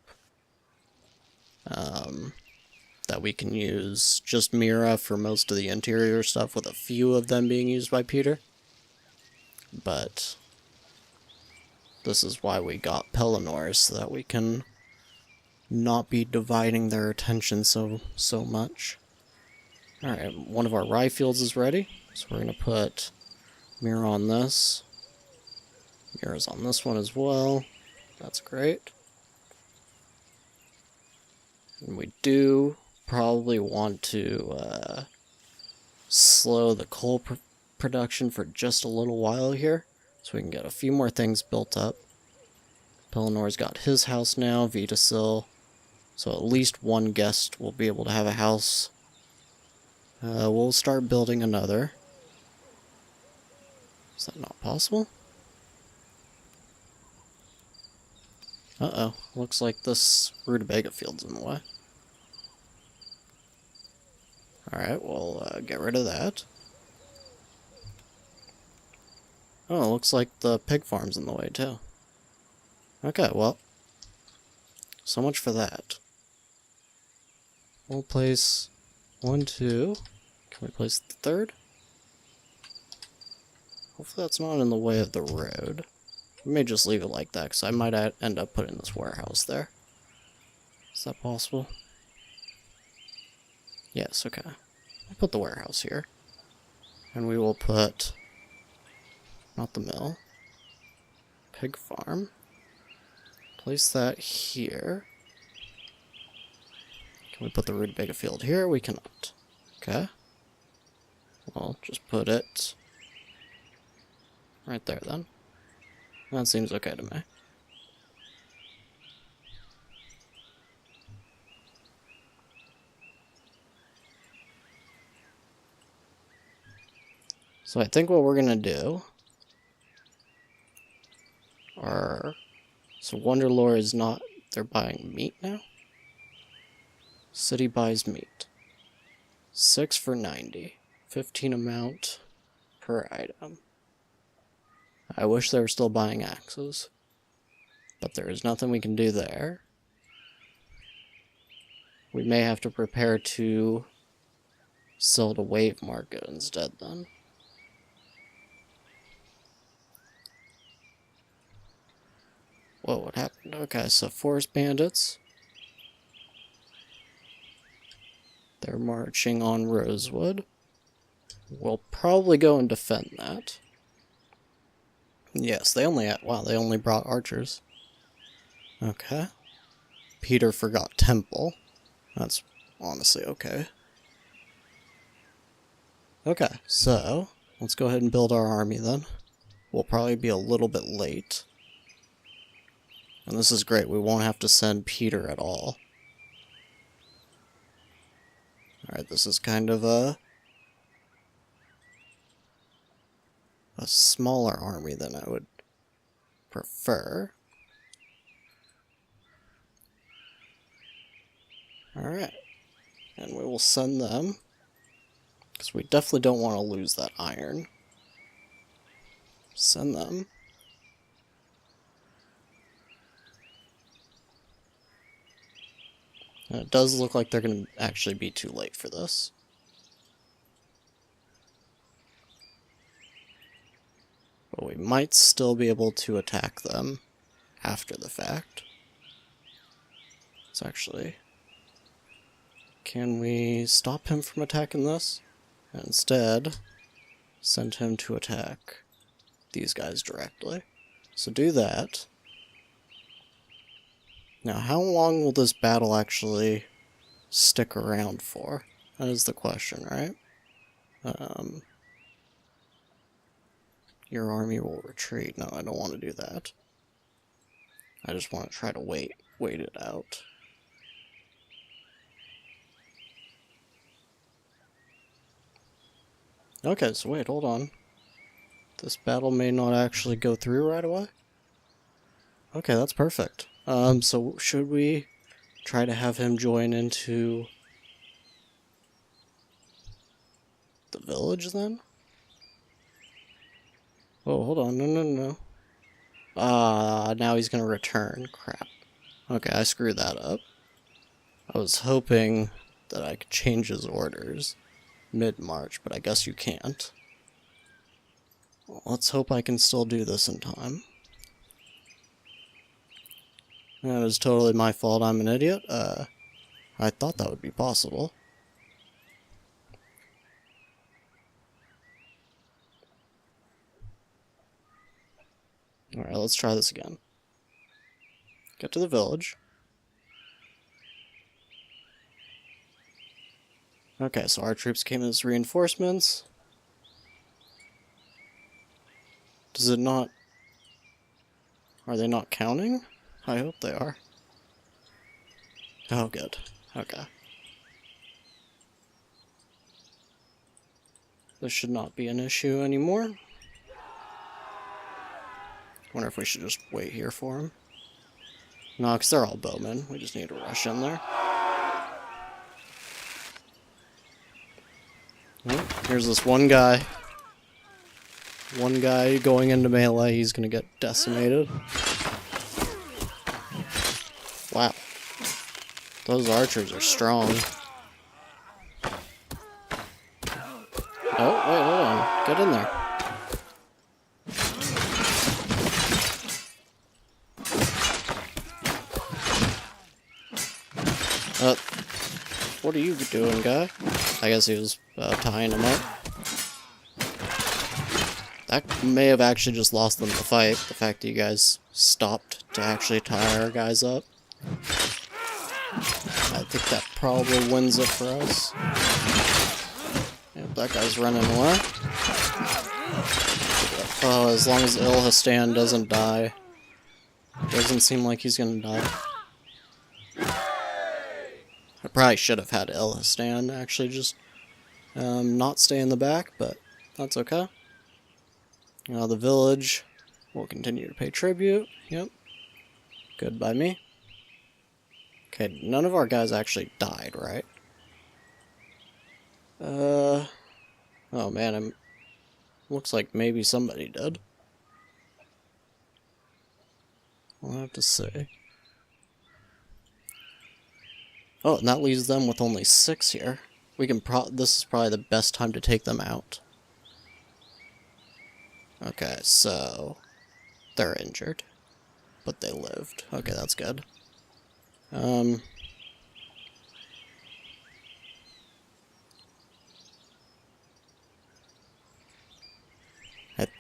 that we can use just Mira for most of the interior stuff, with a few of them being used by Petyr. But this is why we got Pelennor, so that we can not be dividing their attention so much. Alright, one of our rye fields is ready, so we're going to put Mira on this. Mira's on this one as well. That's great. And we do probably want to slow the coal production for just a little while here, so we can get a few more things built up. Pellennor's got his house now, VIII. So at least one guest will be able to have a house. We'll start building another. Is that not possible? Uh-oh. Looks like this rutabaga field's in the way. Alright, we'll get rid of that. Oh, looks like the pig farm's in the way, too. Okay, well. So much for that. We'll place 1, 2. Can we place the third? Hopefully that's not in the way of the road. We may just leave it like that, because I might end up putting this warehouse there. Is that possible? Yes, okay. I'll put the warehouse here. And we will put... not the mill. Pig farm. Place that here. Can we put the rutabaga field here? We cannot. Okay. Well, just put it right there then. That seems okay to me. So I think what we're gonna do are... So Wonderlore is not... They're buying meat now? City buys meat. 6 for 90. 15 amount per item. I wish they were still buying axes. But there is nothing we can do there. We may have to prepare to sell to Wave Market instead then. Whoa, what happened? Okay, so Forest Bandits. They're marching on Rosewood. We'll probably go and defend that. Yes, they only brought archers. Okay. Petyr forgot Temple. That's honestly okay. Okay, so let's go ahead and build our army then. We'll probably be a little bit late. And this is great. We won't have to send Petyr at all. Alright, this is kind of a smaller army than I would prefer. Alright. And we will send them, because we definitely don't want to lose that iron. Send them. And it does look like they're going to actually be too late for this. But we might still be able to attack them after the fact. It's actually... Can we stop him from attacking this? And instead, send him to attack these guys directly. So do that. Now, how long will this battle actually stick around for? That is the question, right? Your army will retreat. No, I don't want to do that. I just want to try to wait it out. Okay, so wait, hold on. This battle may not actually go through right away. Okay, that's perfect. So should we try to have him join into the village then? Oh, hold on, no. Now he's gonna return. Crap. Okay, I screwed that up. I was hoping that I could change his orders mid-March, but I guess you can't. Well, let's hope I can still do this in time. That was totally my fault, I'm an idiot. I thought that would be possible. Alright, let's try this again. Get to the village. Okay, so our troops came as reinforcements. Does it not... Are they not counting? I hope they are. Oh, good. Okay. This should not be an issue anymore. Wonder if we should just wait here for him. No, because they're all bowmen. We just need to rush in there. Oh, here's this one guy. One guy going into melee, he's gonna get decimated. Wow. Those archers are strong. Oh, wait, hold on. Get in there. What are you doing, guy? I guess he was tying him up. That may have actually just lost them the fight, the fact that you guys stopped to actually tie our guys up. I think that probably wins it for us. Yep, that guy's running away. Oh, as long as Ilhastan doesn't die. Doesn't seem like he's gonna die. I probably should have had Ilhastan actually just not stay in the back, but that's okay. Now the village will continue to pay tribute. Yep. Good by me. Okay, none of our guys actually died, right? Oh man, looks like maybe somebody did. We'll have to see. Oh, and that leaves them with only 6 here. We can this is probably the best time to take them out. Okay, so they're injured, but they lived. Okay, that's good. I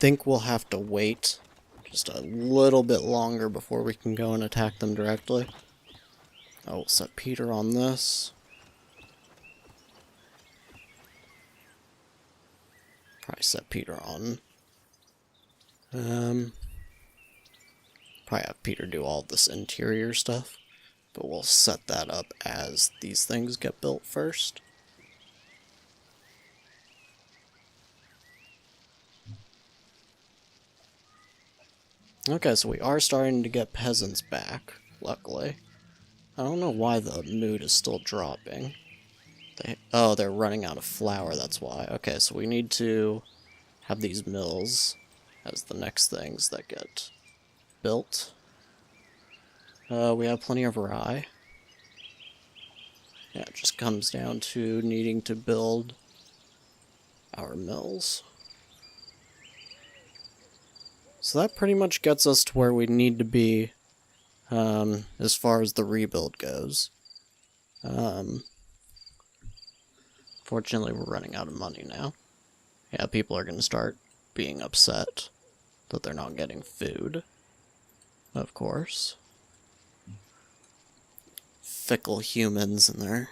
think we'll have to wait just a little bit longer before we can go and attack them directly. I will set Petyr on this. Probably set Petyr on. Probably have Petyr do all this interior stuff, but we'll set that up as these things get built first. Okay, so we are starting to get peasants back, luckily. I don't know why the mood is still dropping. They're running out of flour, that's why. Okay, so we need to have these mills as the next things that get built. We have plenty of rye. Yeah, it just comes down to needing to build our mills. So that pretty much gets us to where we need to be as far as the rebuild goes. Fortunately, we're running out of money now. Yeah, people are going to start being upset that they're not getting food. Of course. Fickle humans and their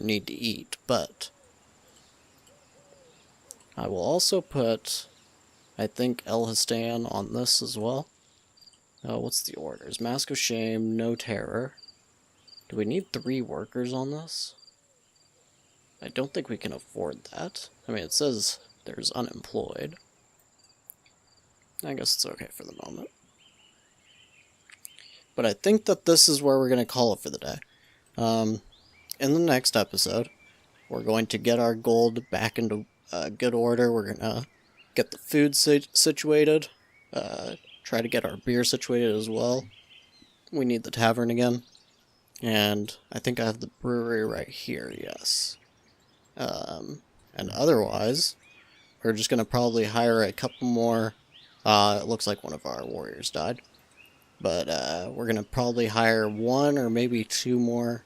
need to eat, but I will also put, I think, El Histan on this as well. What's the orders? Mask of Shame, no terror. Do we need 3 workers on this? I don't think we can afford that. I mean, it says there's unemployed. I guess it's okay for the moment. But I think that this is where we're going to call it for the day. In the next episode, we're going to get our gold back into good order. We're going to get the food situated. Try to get our beer situated as well. We need the tavern again. And I think I have the brewery right here, yes. And otherwise, we're just going to probably hire a couple more. It looks like one of our warriors died. But we're going to probably hire 1 or maybe 2 more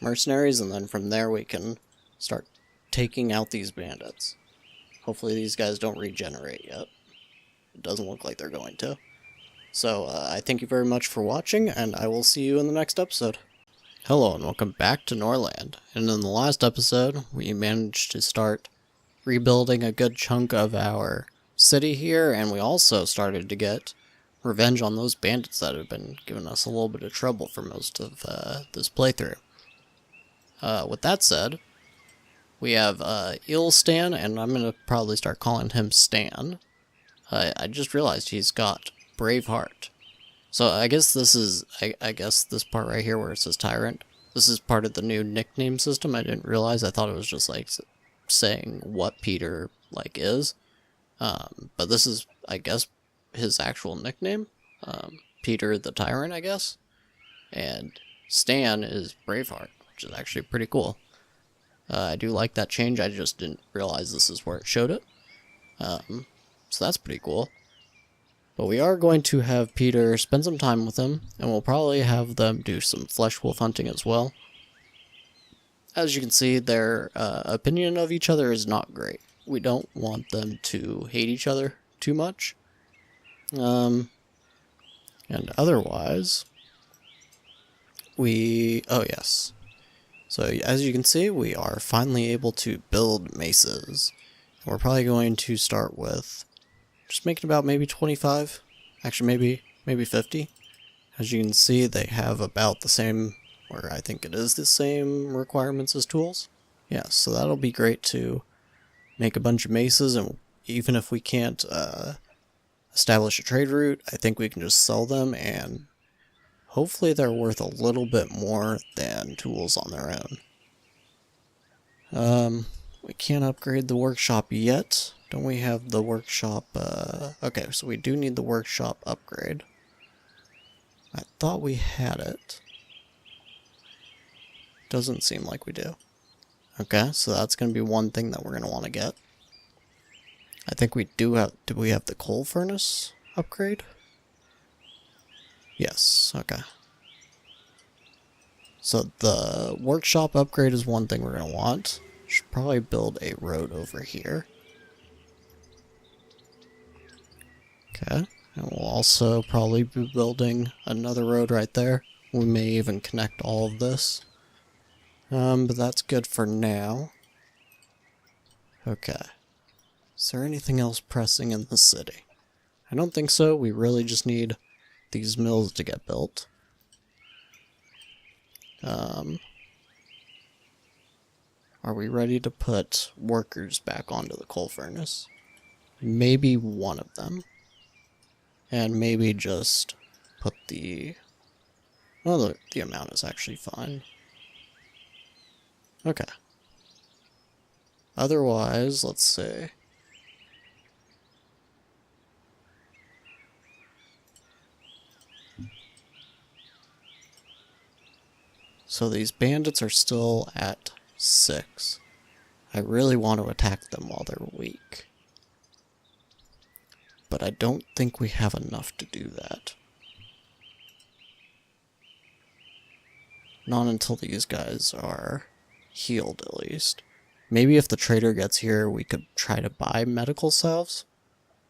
mercenaries, and then from there we can start taking out these bandits. Hopefully these guys don't regenerate yet. It doesn't look like they're going to. So I thank you very much for watching, and I will see you in the next episode. Hello and welcome back to Norland. And in the last episode, we managed to start rebuilding a good chunk of our city here, and we also started to get revenge on those bandits that have been giving us a little bit of trouble for most of this playthrough. With that said, we have Stan, and I'm going to probably start calling him Stan. I just realized he's got Braveheart. So I guess this is, I guess this part right here where it says Tyrant, this is part of the new nickname system. I didn't realize. I thought it was just like saying what Petyr like is. But this is, I guess, his actual nickname. Petyr the Tyrant, I guess. And Stan is Braveheart, which is actually pretty cool. I do like that change. I just didn't realize this is where it showed it. So that's pretty cool. But we are going to have Petyr spend some time with him, and we'll probably have them do some flesh wolf hunting as well. As you can see, their opinion of each other is not great. We don't want them to hate each other too much. And otherwise, oh yes. So as you can see, we are finally able to build maces. We're probably going to start with just making about maybe 25. Actually, maybe 50. As you can see, they have about the same, or I think it is the same requirements as tools. Yeah, so that'll be great to make a bunch of maces, and even if we can't establish a trade route, I think we can just sell them, and hopefully they're worth a little bit more than tools on their own. We can't upgrade the workshop yet. Don't we have the workshop? Okay, so we do need the workshop upgrade. I thought we had it. Doesn't seem like we do. Okay, so that's going to be one thing that we're going to want to get. I think we do have... Do we have the coal furnace upgrade? Yes, okay. So the workshop upgrade is one thing we're going to want. Should probably build a road over here. Okay, and we'll also probably be building another road right there. We may even connect all of this. But that's good for now. Okay. Is there anything else pressing in the city? I don't think so. We really just need these mills to get built. Are we ready to put workers back onto the coal furnace? Maybe one of them. And maybe just put the... Well, the amount is actually fine. Okay. Otherwise, let's see. So these bandits are still at 6. I really want to attack them while they're weak. But I don't think we have enough to do that. Not until these guys are healed, at least. Maybe if the trader gets here, we could try to buy medical salves.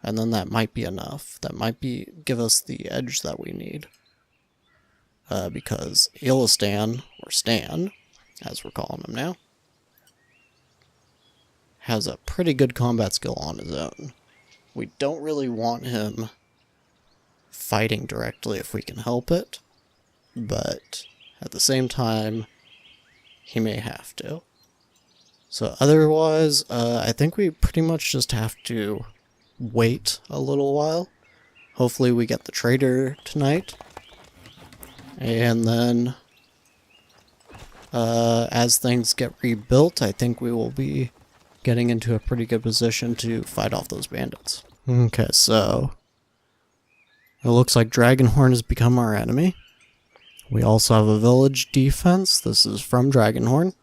And then that might be enough. That might give us the edge that we need. Because Elistan, or Stan, as we're calling him now, has a pretty good combat skill on his own. We don't really want him fighting directly if we can help it, but at the same time, he may have to. So otherwise, I think we pretty much just have to wait a little while. Hopefully we get the trader tonight. And then, as things get rebuilt, I think we will be getting into a pretty good position to fight off those bandits. Okay, so it looks like Dragonhorn has become our enemy. We also have a village defense. This is from Dragonhorn.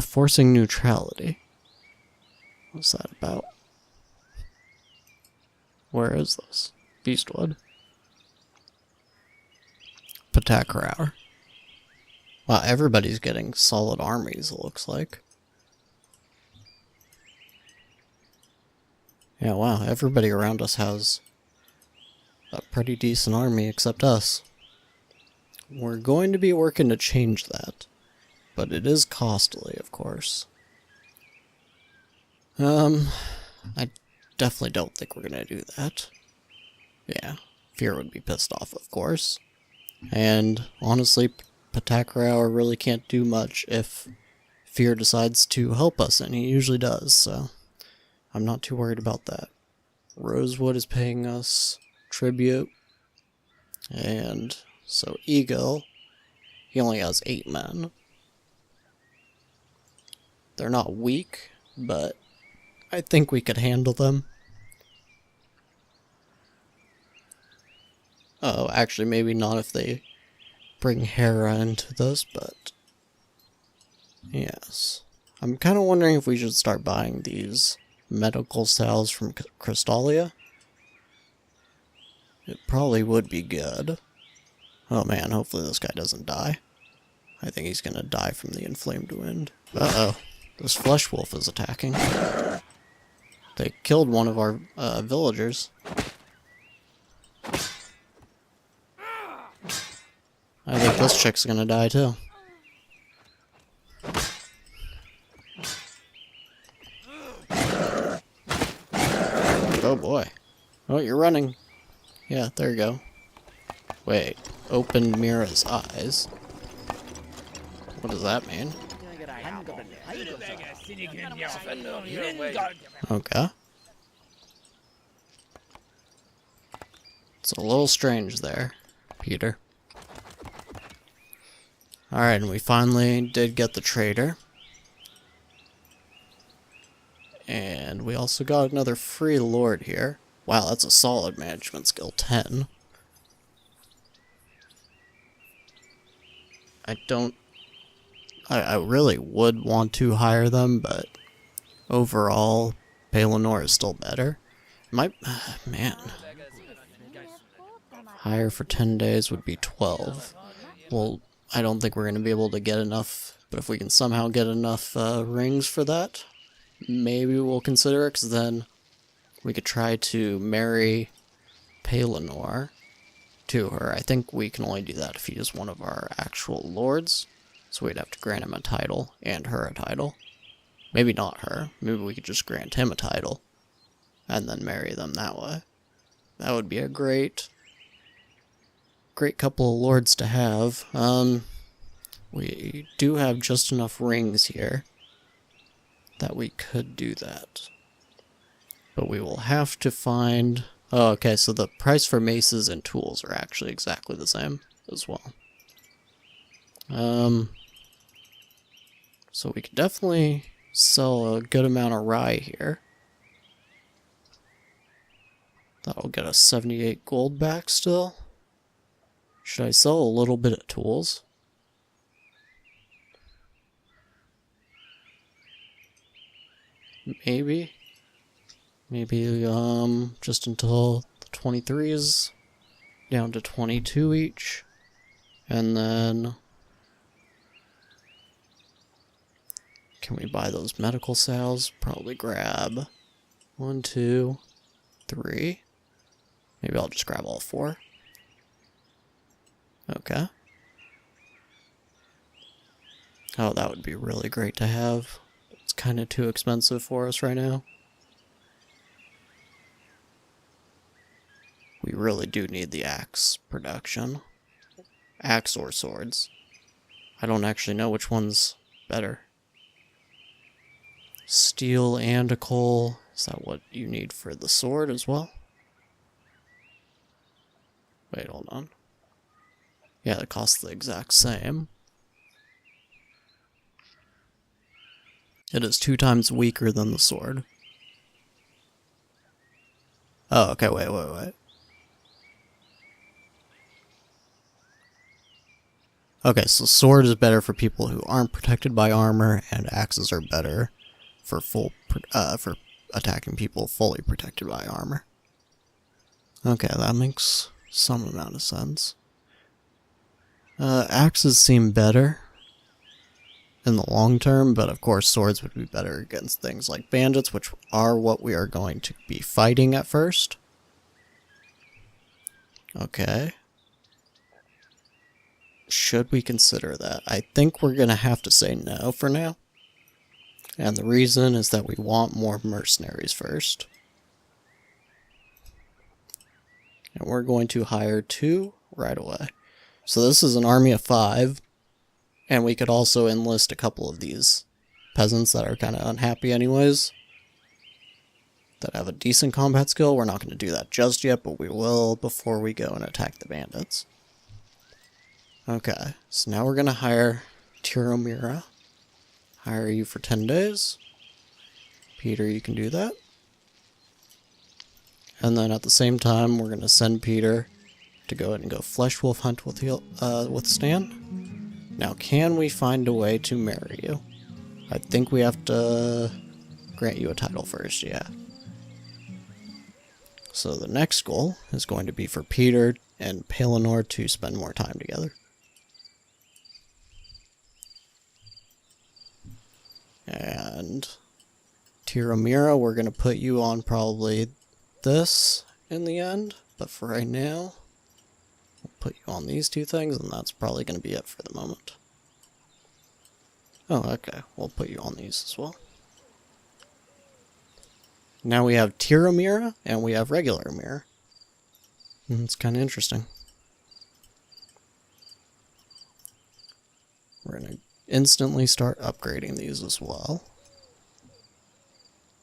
Forcing neutrality. What's that about? Where is this? Beastwood. Petyr. Wow, everybody's getting solid armies, it looks like. Yeah, wow, everybody around us has a pretty decent army except us. We're going to be working to change that, but it is costly, of course. I definitely don't think we're gonna do that. Yeah, Fear would be pissed off, of course. And honestly, Petyr really can't do much if Fear decides to help us, and he usually does, so I'm not too worried about that. Rosewood is paying us tribute, and so Eagle, he only has 8 men. They're not weak, but I think we could handle them. Oh, actually, maybe not if they bring Hera into this, but yes. I'm kind of wondering if we should start buying these medical cells from Crystallia. It probably would be good. Oh man, hopefully this guy doesn't die. I think he's gonna die from the inflamed wind. Uh-oh. This flesh wolf is attacking. They killed one of our villagers. I think this chick's gonna die too. Oh boy. Oh, you're running. Yeah, there you go. Wait, open Mira's eyes. What does that mean? Okay. It's a little strange there, Peter. Alright, and we finally did get the trader. And we also got another free lord here. Wow, that's a solid management skill, 10. I really would want to hire them, but overall, Baelish is still better. Man. Hire for 10 days would be 12. Well, I don't think we're going to be able to get enough, but if we can somehow get enough rings for that, maybe we'll consider it, because then we could try to marry Baelish to her. I think we can only do that if he is one of our actual lords, so we'd have to grant him a title and her a title. Maybe not her. Maybe we could just grant him a title and then marry them that way. That would be a great great couple of lords to have. We do have just enough rings here that we could do that. But we will have to find... Oh, okay, so the price for maces and tools are actually exactly the same as well. So we could definitely sell a good amount of rye here. That'll get us 78 gold back still. Should I sell a little bit of tools? Maybe. Maybe, just until the 23 is down to 22 each. And then... Can we buy those medical sales? Probably grab 1, 2, 3. Maybe I'll just grab all 4. Okay. Oh, that would be really great to have. It's kind of too expensive for us right now. We really do need the axe production. Axe or swords. I don't actually know which one's better. Steel and a coal. Is that what you need for the sword as well? Wait, hold on. Yeah, it costs the exact same. It is 2 times weaker than the sword. Oh, okay, wait. Okay, so sword is better for people who aren't protected by armor, and axes are better for for attacking people fully protected by armor. Okay, that makes some amount of sense. Axes seem better in the long term, but of course swords would be better against things like bandits, which are what we are going to be fighting at first. Okay. Should we consider that? I think we're going to have to say no for now. And the reason is that we want more mercenaries first. And we're going to hire 2 right away. So this is an army of 5. And we could also enlist a couple of these peasants that are kind of unhappy anyways. That have a decent combat skill. We're not going to do that just yet, but we will before we go and attack the bandits. Okay, so now we're going to hire Tiromira. Hire you for 10 days. Petyr, you can do that. And then at the same time, we're going to send Petyr to go ahead and go flesh wolf hunt with Stan. Now, can we find a way to marry you? I think we have to grant you a title first, yeah. So the next goal is going to be for Petyr and Pelennor to spend more time together. And Tiromira, we're going to put you on probably this in the end. But for right now, we'll put you on these 2 things, and that's probably going to be it for the moment. Oh, okay. We'll put you on these as well. Now we have Tiromira, and we have regular Amira. It's kind of interesting. We're going to instantly start upgrading these as well.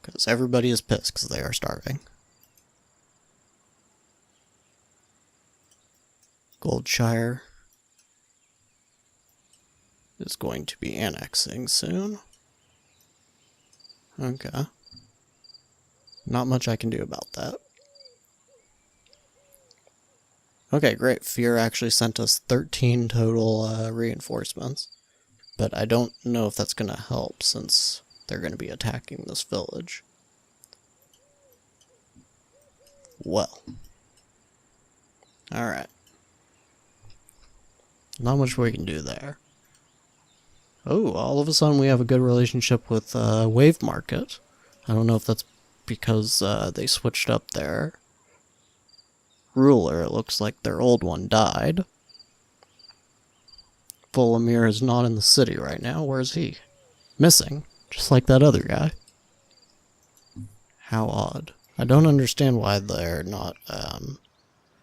Because everybody is pissed because they are starving. Goldshire is going to be annexing soon. Okay. Not much I can do about that. Okay, great. Fear actually sent us 13 total reinforcements. But I don't know if that's going to help since they're going to be attacking this village. Well. Alright. Not much we can do there. Oh, all of a sudden we have a good relationship with Wave Market. I don't know if that's because they switched up their ruler. It looks like their old one died. Volomir is not in the city right now. Where is he? Missing. Just like that other guy. How odd. I don't understand why they're not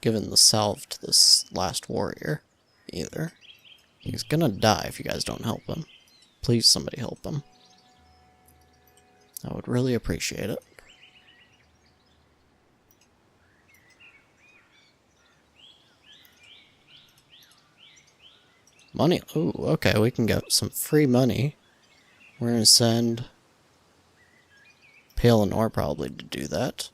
given the salve to this last warrior, either. He's gonna die if you guys don't help him. Please, somebody help him. I would really appreciate it. Money. Ooh, okay, we can get some free money. We're gonna send Palinor probably to do that.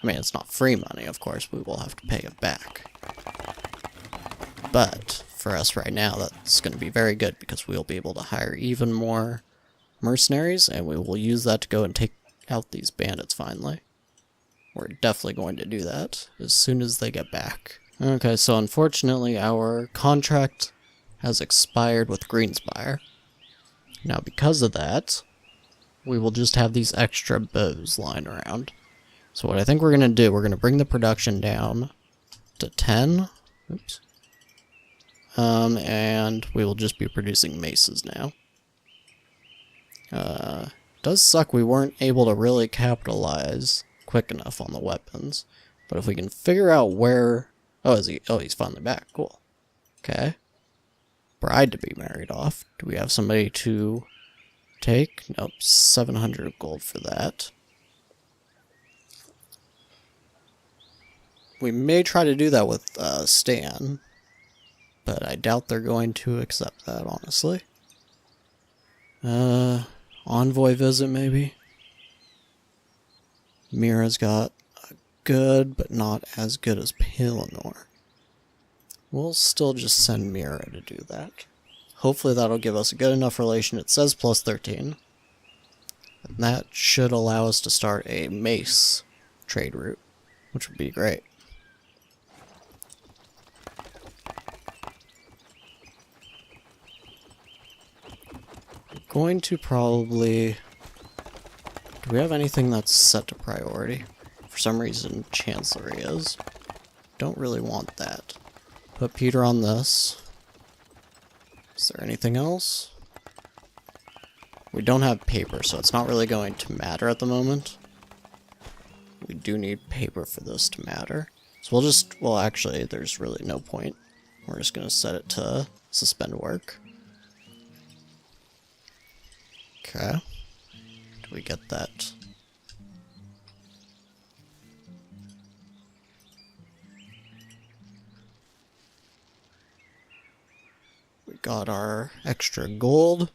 I mean, it's not free money, of course. We will have to pay it back. But for us right now, that's going to be very good because we'll be able to hire even more mercenaries, and we will use that to go and take out these bandits finally. We're definitely going to do that as soon as they get back. Okay, so unfortunately our contract has expired with Greenspire. Now because of that, we will just have these extra bows lying around. So what I think we're going to do, we're going to bring the production down to 10. Oops. And we will just be producing maces now. Does suck we weren't able to really capitalize quick enough on the weapons. But if we can figure out where... Oh, is he? Oh, he's finally back. Cool. Okay. Bride to be married off. Do we have somebody to take? Nope. 700 gold for that. We may try to do that with Stan, but I doubt they're going to accept that, honestly. Envoy visit, maybe? Mira's got a good, but not as good as Palinor. We'll still just send Mira to do that. Hopefully that'll give us a good enough relation. It says plus 13. And that should allow us to start a mace trade route, which would be great. Going to probably... Do we have anything that's set to priority? For some reason, Chancellery is. Don't really want that. Put Petyr on this. Is there anything else? We don't have paper, so it's not really going to matter at the moment. We do need paper for this to matter. So we'll just... Well, actually, there's really no point. We're just going to set it to suspend work. Okay. Do we get that? We got our extra gold.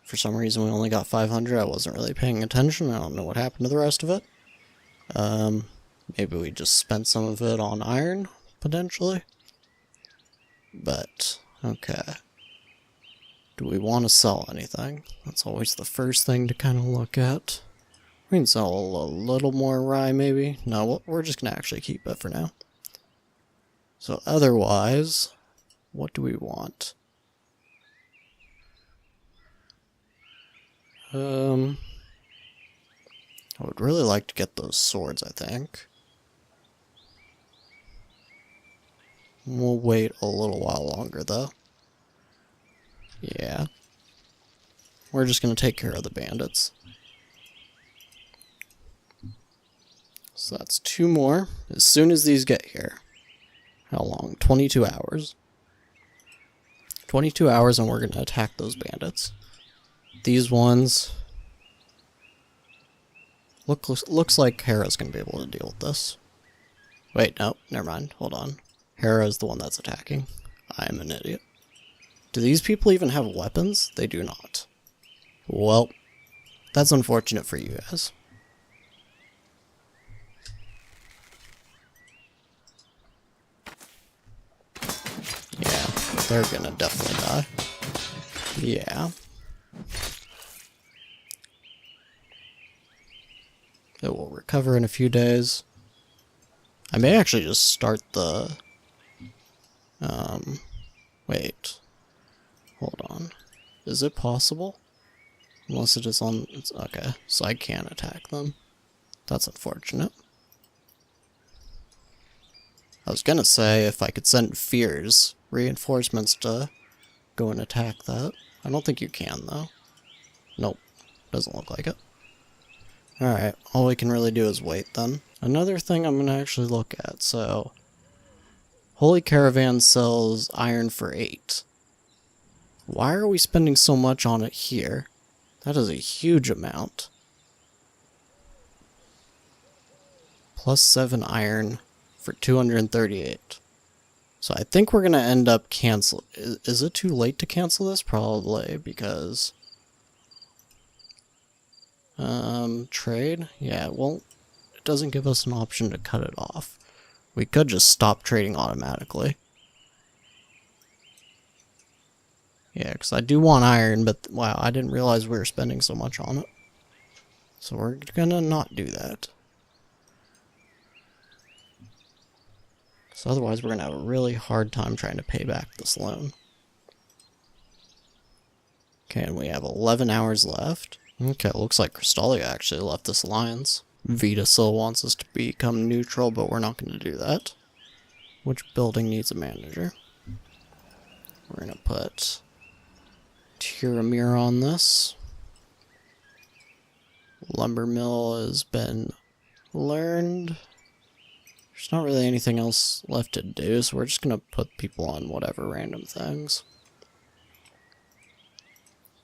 For some reason we only got 500. I wasn't really paying attention. I don't know what happened to the rest of it. Maybe we just spent some of it on iron, potentially. But, okay. Do we want to sell anything? That's always the first thing to kind of look at. We can sell a little more rye, maybe. No, we're just going to actually keep it for now. So otherwise, what do we want? I would really like to get those swords, I think. We'll wait a little while longer, though. Yeah. We're just going to take care of the bandits. So that's 2 more. As soon as these get here. How long? 22 hours. 22 hours and we're going to attack those bandits. These ones... Looks like Hera's going to be able to deal with this. Wait, no, never mind. Hold on. Hera is the one that's attacking. I am an idiot. Do these people even have weapons? They do not. Well, that's unfortunate for you guys. Yeah, they're gonna definitely die. Yeah. It will recover in a few days. I may actually just start the... Wait. Hold on. Is it possible? Unless it is on... Okay, so I can't attack them. That's unfortunate. I was gonna say if I could send Fears reinforcements to go and attack that. I don't think you can, though. Nope. Doesn't look like it. Alright, all we can really do is wait then. Another thing I'm going to actually look at, so... Holy Caravan sells iron for 8. Why are we spending so much on it here? That is a huge amount. Plus 7 iron for 238. So I think we're going to end up cancel. Is it too late to cancel this? Probably, because... trade? Yeah, well, it doesn't give us an option to cut it off. We could just stop trading automatically. Yeah, because I do want iron, but wow, I didn't realize we were spending so much on it. So we're gonna not do that. So otherwise we're gonna have a really hard time trying to pay back this loan. Okay, and we have 11 hours left. Okay, looks like Crystalia actually left this alliance. VIII still wants us to become neutral, but we're not going to do that. Which building needs a manager? We're going to put Tyramir on this. Lumber mill has been learned. There's not really anything else left to do, so we're just going to put people on whatever random things.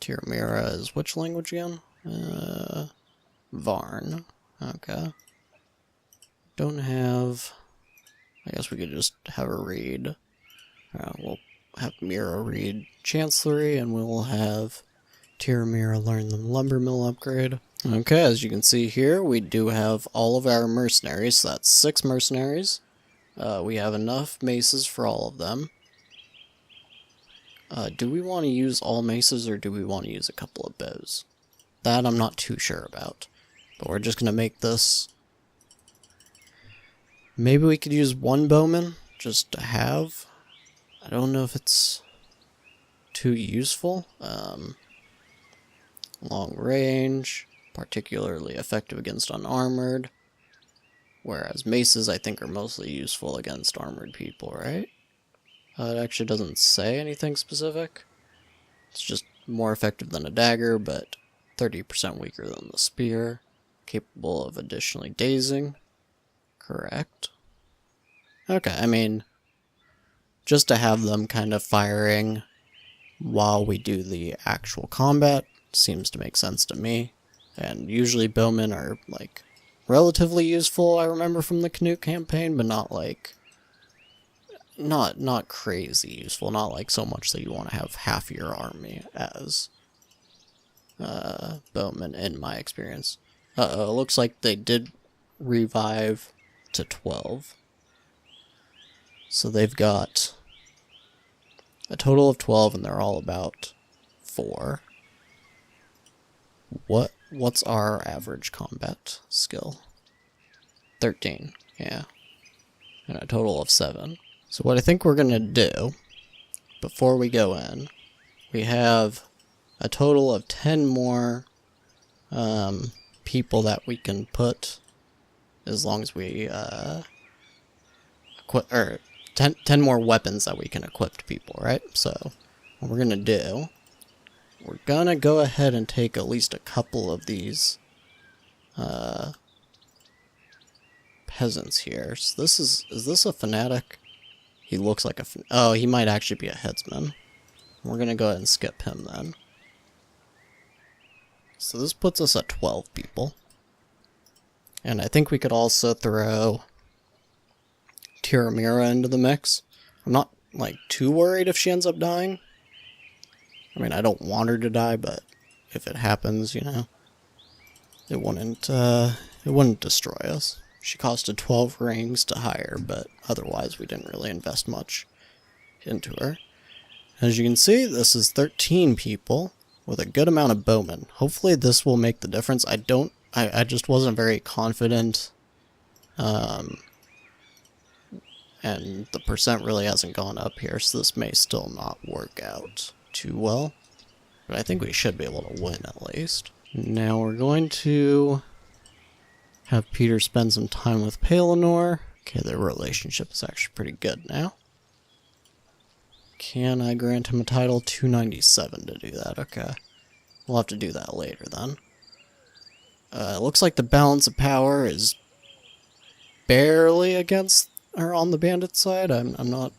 Tyramira is which language again? Varn. Okay. Don't have... I guess we could just have her read. We'll have Mira read Chancellery, and we'll have Tyramira learn the lumber mill upgrade. Okay, as you can see here, we do have all of our mercenaries, so that's 6 mercenaries. We have enough maces for all of them. Do we want to use all maces, or do we want to use a couple of bows? That I'm not too sure about. But we're just going to make this... Maybe we could use 1 bowman, just to have. I don't know if it's too useful. Long range, particularly effective against unarmored. Whereas maces, I think, are mostly useful against armored people, right? It actually doesn't say anything specific. It's just more effective than a dagger, but 30% weaker than the spear. Capable of additionally dazing. Correct. Okay, I mean, just to have them kind of firing while we do the actual combat seems to make sense to me. And usually bowmen are, like, relatively useful, I remember from the Canute campaign, but not, like... Not crazy useful, not like so much that you want to have half your army as bowmen, in my experience. Looks like they did revive to 12. So they've got a total of 12, and they're all about 4. What's our average combat skill? 13, yeah. And a total of 7. So what I think we're going to do, before we go in, we have a total of 10 more people that we can put, as long as we equip, or 10 more weapons that we can equip to people, right? So what we're going to do, we're going to go ahead and take at least a couple of these peasants here. So this is this a fanatic? He looks like a... Oh, he might actually be a headsman. We're going to go ahead and skip him then. So this puts us at 12 people. And I think we could also throw Tyramira into the mix. I'm not, like, too worried if she ends up dying. I mean, I don't want her to die, but if it happens, you know, it wouldn't destroy us. She costed 12 rings to hire, but otherwise we didn't really invest much into her. As you can see, this is 13 people with a good amount of bowmen. Hopefully this will make the difference. I just wasn't very confident, and the percent really hasn't gone up here, so this may still not work out too well. But I think we should be able to win at least. Now we're going to have Petyr spend some time with Pelennor. Okay, their relationship is actually pretty good now. Can I grant him a title? 297 to do that, okay. We'll have to do that later then. It looks like the balance of power is barely against or on the bandit side. I'm not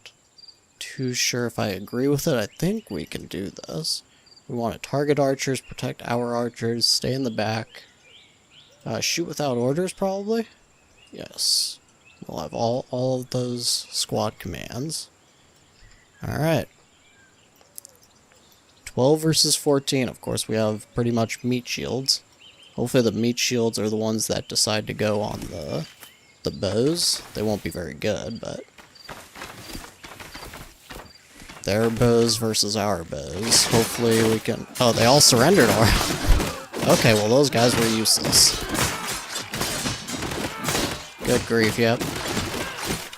too sure if I agree with it. I think we can do this. We want to target archers, protect our archers, stay in the back. Shoot without orders, probably? Yes. We'll have all of those squad commands. Alright. 12 versus 14. Of course, we have pretty much meat shields. Hopefully the meat shields are the ones that decide to go on the bows. They won't be very good, but... their bows versus our bows. Hopefully we can... oh, they all surrendered already. Okay, well those guys were useless. Good grief, yep.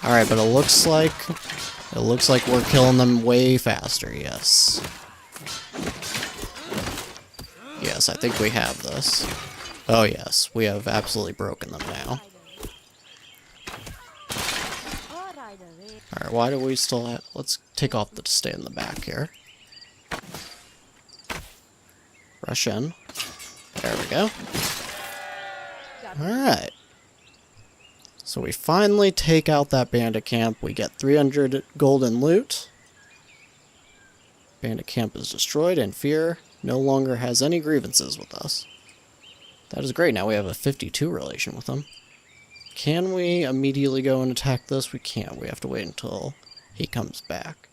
Alright, but it looks like we're killing them way faster, yes. Yes, I think we have this. Oh yes, we have absolutely broken them now. Alright, why do we still have... let's take off the stay in the back here. Rush in. There we go. Alright. So we finally take out that bandit camp. We get 300 golden loot. Bandit camp is destroyed, and Fear no longer has any grievances with us. That is great. Now we have a 52 relation with him. Can we immediately go and attack this? We can't. We have to wait until he comes back.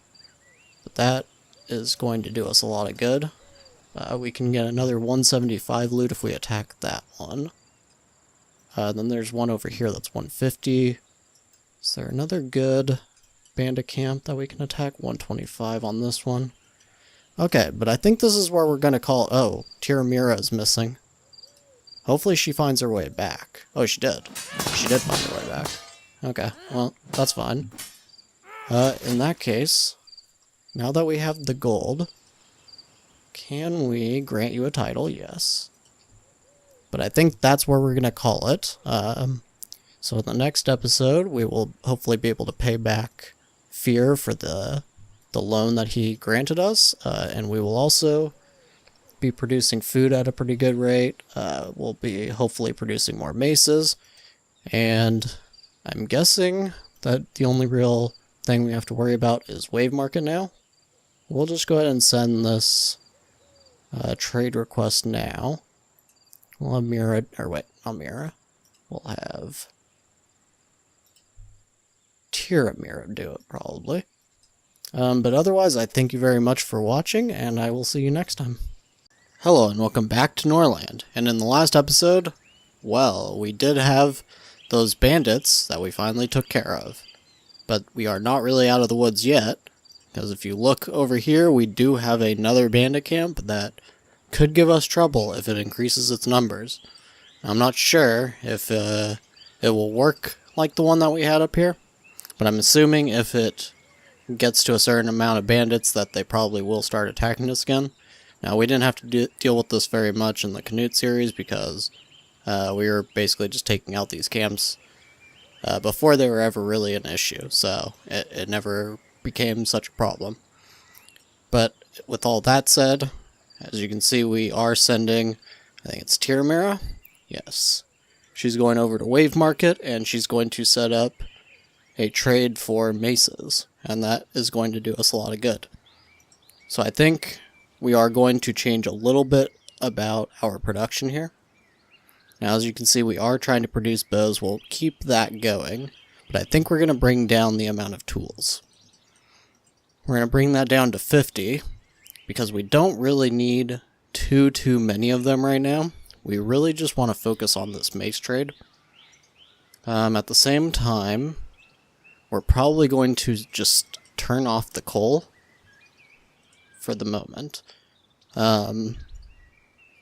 But that is going to do us a lot of good. We can get another 175 loot if we attack that one. Then there's one over here that's 150. Is there another good bandit camp that we can attack? 125 on this one. Okay, but I think this is where we're going to call... oh, Tiramira is missing. Hopefully she finds her way back. Oh, she did. She did find her way back. Okay, well, that's fine. In that case, now that we have the gold, can we grant you a title? Yes. But I think that's where we're going to call it. So in the next episode, we will hopefully be able to pay back Fear for the loan that he granted us. And we will also be producing food at a pretty good rate. We'll be hopefully producing more maces. And I'm guessing that the only real thing we have to worry about is wave market now. We'll just go ahead and send this trade request now. We'll have Mira, or wait, not Mira. We'll have Tiramira do it, probably. But otherwise, I thank you very much for watching, and I will see you next time. Hello, and welcome back to Norland. And in the last episode, well, we did have those bandits that we finally took care of. But we are not really out of the woods yet, because if you look over here, we do have another bandit camp that could give us trouble if it increases its numbers. I'm not sure if it will work like the one that we had up here, but I'm assuming if it gets to a certain amount of bandits that they probably will start attacking us again. Now, we didn't have to deal with this very much in the Canute series because we were basically just taking out these camps before they were ever really an issue, so it never became such a problem. But with all that said, as you can see, we are sending, I think it's Tiramira? Yes. She's going over to Wave Market, and she's going to set up a trade for maces, and that is going to do us a lot of good. So I think we are going to change a little bit about our production here. Now, as you can see, we are trying to produce bows. We'll keep that going, but I think we're going to bring down the amount of tools. We're going to bring that down to 50, because we don't really need too many of them right now. We really just want to focus on this mace trade. At the same time, we're probably going to just turn off the coal for the moment. I'm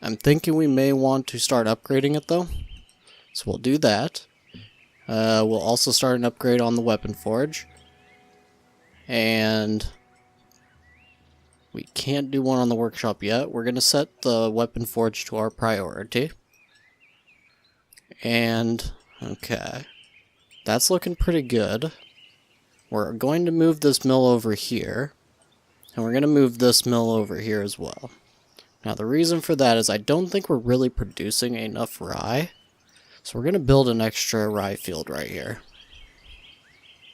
thinking we may want to start upgrading it though, so we'll do that. We'll also start an upgrade on the weapon forge, and we can't do one on the workshop yet. We're going to set the weapon forge to our priority. And, okay, that's looking pretty good. We're going to move this mill over here, and we're going to move this mill over here as well. Now the reason for that is I don't think we're really producing enough rye. So we're going to build an extra rye field right here.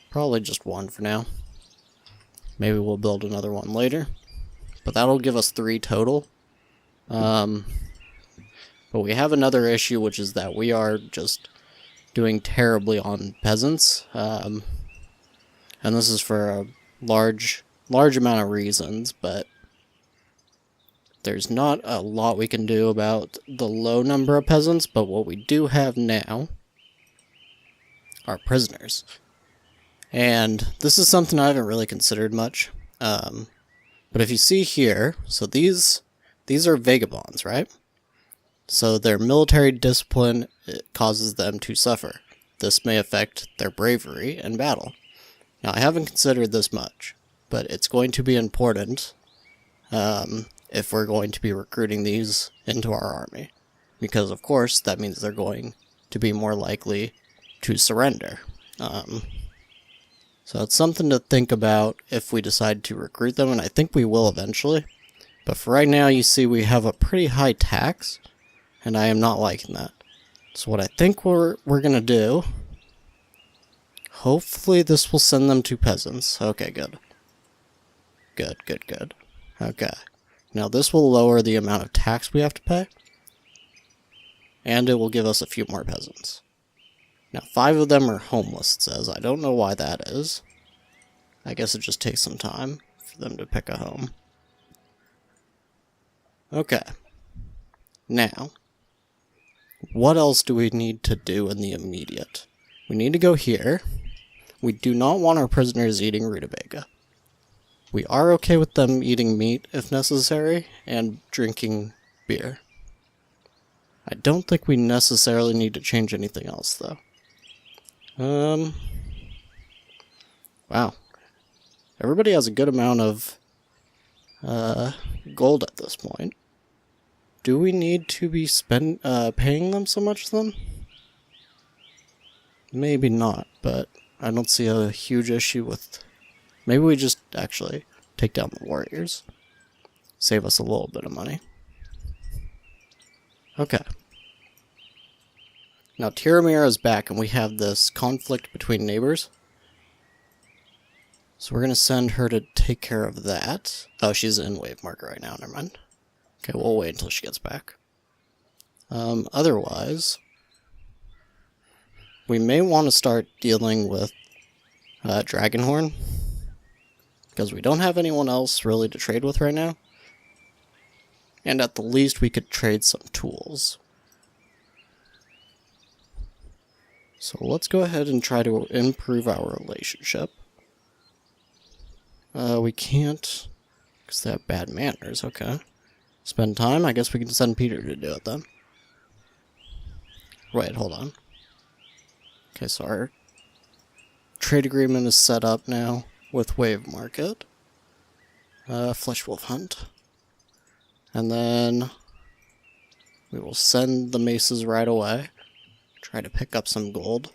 Probably just one for now. Maybe we'll build another one later. But that'll give us 3 total. But we have another issue, which is that we are just doing terribly on peasants. And this is for a large amount of reasons, but there's not a lot we can do about the low number of peasants, but what we do have now are prisoners. And this is something I haven't really considered much. But if you see here, so these are vagabonds, right? So their military discipline causes them to suffer. This may affect their bravery in battle. Now, I haven't considered this much, but it's going to be important if we're going to be recruiting these into our army. Because, of course, that means they're going to be more likely to surrender. So it's something to think about if we decide to recruit them, and I think we will eventually. But for right now, you see we have a pretty high tax, and I am not liking that. So what I think we're going to do, hopefully this will send them to peasants. Okay, good. Good. Okay. Now this will lower the amount of tax we have to pay, and it will give us a few more peasants. Now 5 of them are homeless, it says. I don't know why that is. I guess it just takes some time for them to pick a home. Okay. Now, what else do we need to do in the immediate? We need to go here. We do not want our prisoners eating rutabaga. We are okay with them eating meat if necessary, and drinking beer. I don't think we necessarily need to change anything else, though. Wow. Everybody has a good amount of gold at this point. Do we need to be paying them so much then? Maybe not, but I don't see a huge issue with... Maybe we just actually take down the warriors. Save us a little bit of money. Okay. Now Tiramira is back and we have this conflict between neighbors. So we're going to send her to take care of that. Oh, she's in wave marker right now, never mind. Okay, we'll wait until she gets back. Otherwise, we may want to start dealing with Dragonhorn, because we don't have anyone else really to trade with right now. And at the least, we could trade some tools. So let's go ahead and try to improve our relationship. We can't, because they have bad manners, okay. Spend time? I guess we can send Petyr to do it then. Wait, hold on. Okay, so our trade agreement is set up now with Wave Market. Flesh Wolf Hunt. And then we will send the maces right away. Try to pick up some gold.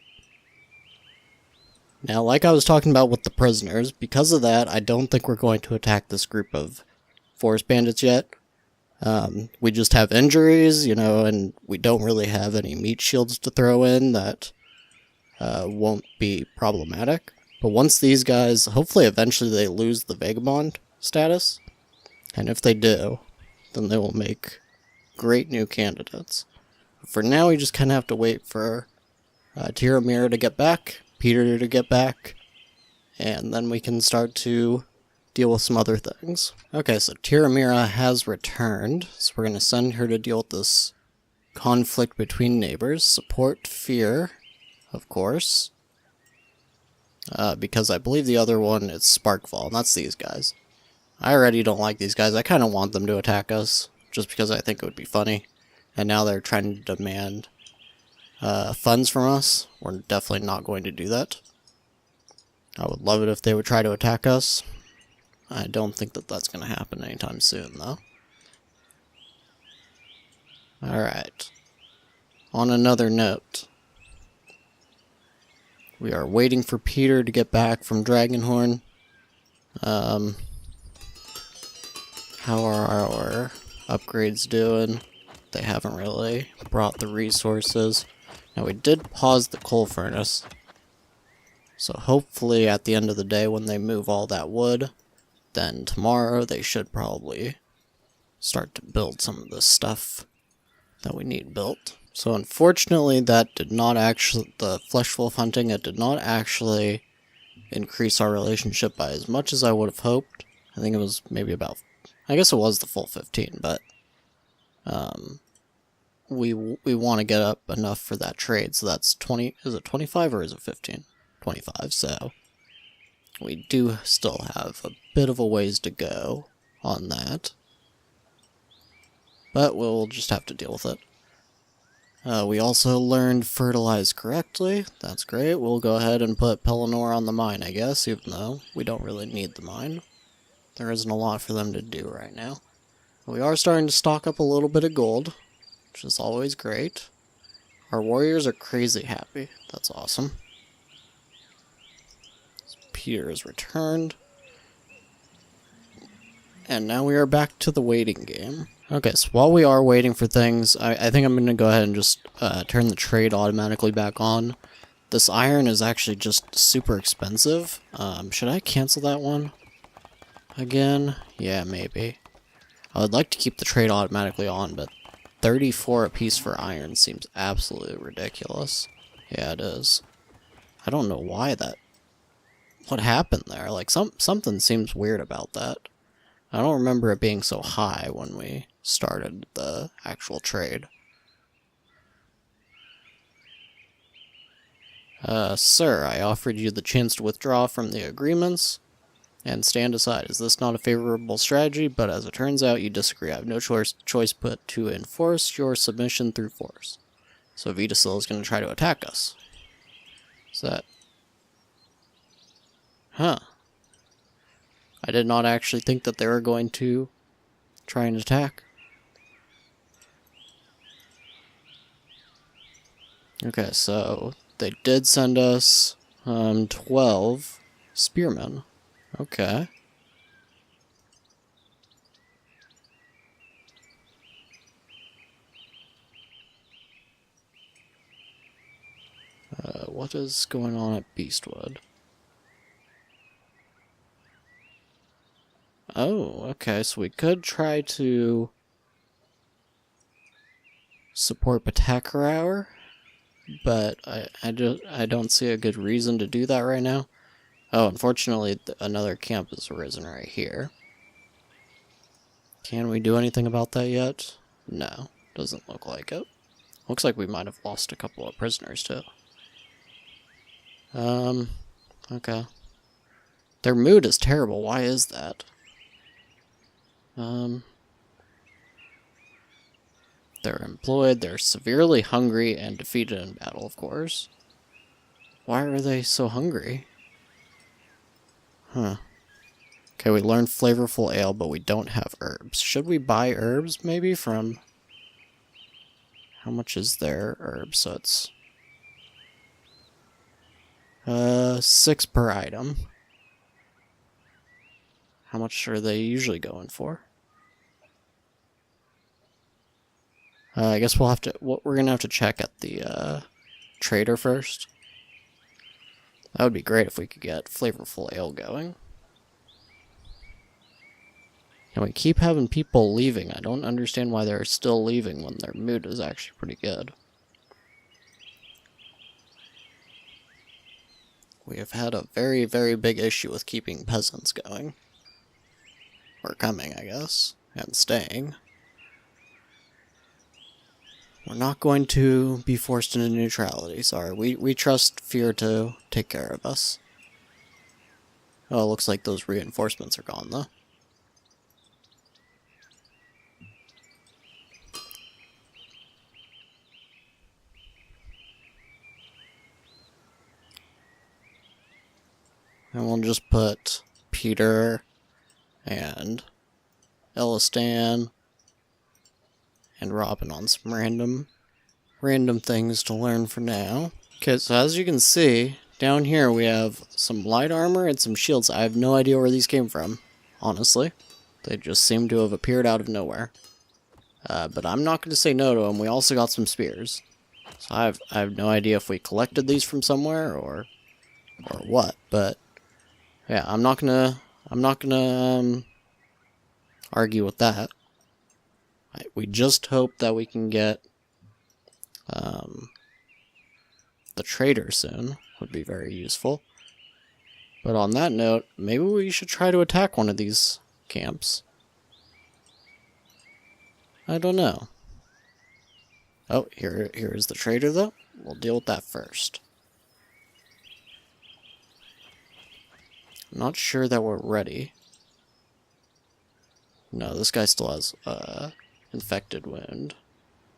Now, like I was talking about with the prisoners, because of that, I don't think we're going to attack this group of forest bandits yet. We just have injuries, you know, and we don't really have any meat shields to throw in that won't be problematic. But once these guys, hopefully eventually they lose the vagabond status, and if they do, then they will make great new candidates. For now, we just kind of have to wait for Tiramira to get back, Petyr to get back, and then we can start to deal with some other things. Okay, so Tiramira has returned, so we're going to send her to deal with this conflict between neighbors. Support fear, of course, because I believe the other one is Sparkfall, and that's these guys. I already don't like these guys. I kind of want them to attack us, just because I think it would be funny. And now they're trying to demand funds from us. We're definitely not going to do that. I would love it if they would try to attack us. I don't think that that's going to happen anytime soon, though. Alright. On another note, we are waiting for Petyr to get back from Dragonhorn. How are our upgrades doing? They haven't really brought the resources. Now we did pause the coal furnace. So hopefully at the end of the day when they move all that wood, then tomorrow they should probably start to build some of the stuff that we need built. So unfortunately that did not actually, the flesh wolf hunting, it did not actually increase our relationship by as much as I would have hoped. I think it was maybe about, I guess it was the full 15, but we want to get up enough for that trade, so that's 20, is it 25 or is it 15? 25, so we do still have a bit of a ways to go on that. But we'll just have to deal with it. We also learned fertilize correctly. That's great. We'll go ahead and put Pelennor on the mine, I guess, even though we don't really need the mine. There isn't a lot for them to do right now. We are starting to stock up a little bit of gold, which is always great. Our warriors are crazy happy. That's awesome. Petyr is returned. And now we are back to the waiting game. Okay, so while we are waiting for things, I think I'm going to go ahead and just turn the trade automatically back on. This iron is actually just super expensive. Should I cancel that one again? Yeah, maybe. I would like to keep the trade automatically on, but 34 apiece for iron seems absolutely ridiculous. Yeah, it is. I don't know why that... What happened there? Like, something seems weird about that. I don't remember it being so high when we started the actual trade. Sir, I offered you the chance to withdraw from the agreements and stand aside. Is this not a favorable strategy? But as it turns out, you disagree. I have no choice but to enforce your submission through force. So VIII is going to try to attack us. Is that... Huh. I did not actually think that they were going to try and attack. Okay, so they did send us 12 spearmen. Okay. What is going on at Beastwood? Oh, okay, so we could try to support Petyr, but I don't see a good reason to do that right now. Oh, unfortunately, another camp has arisen right here. Can we do anything about that yet? No, doesn't look like it. Looks like we might have lost a couple of prisoners, too. Okay. Their mood is terrible, why is that? They're employed, they're severely hungry and defeated in battle, of course. Why are they so hungry? Huh. Okay, we learned flavorful ale, but we don't have herbs. Should we buy herbs, maybe, from... How much is their herbs? So it's... 6 per item. How much are they usually going for? I guess we'll have to... We're gonna have to check at the trader first. That would be great if we could get flavorful ale going. And we keep having people leaving. I don't understand why they're still leaving when their mood is actually pretty good. We have had a very, very big issue with keeping peasants going. Or coming, I guess. And staying. We're not going to be forced into neutrality, sorry. We trust fear to take care of us. Oh, it looks like those reinforcements are gone, though. And we'll just put Petyr and Elistan and Robin on some random things to learn for now. Okay, so as you can see, down here we have some light armor and some shields. I have no idea where these came from, honestly. They just seem to have appeared out of nowhere. But I'm not going to say no to them. We also got some spears. So I have no idea if we collected these from somewhere or what, but yeah, I'm not gonna argue with that. We just hope that we can get the trader soon. Would be very useful. But on that note, maybe we should try to attack one of these camps. I don't know. Oh, here is the trader, though. We'll deal with that first. I'm not sure that we're ready. No, this guy still has infected wound.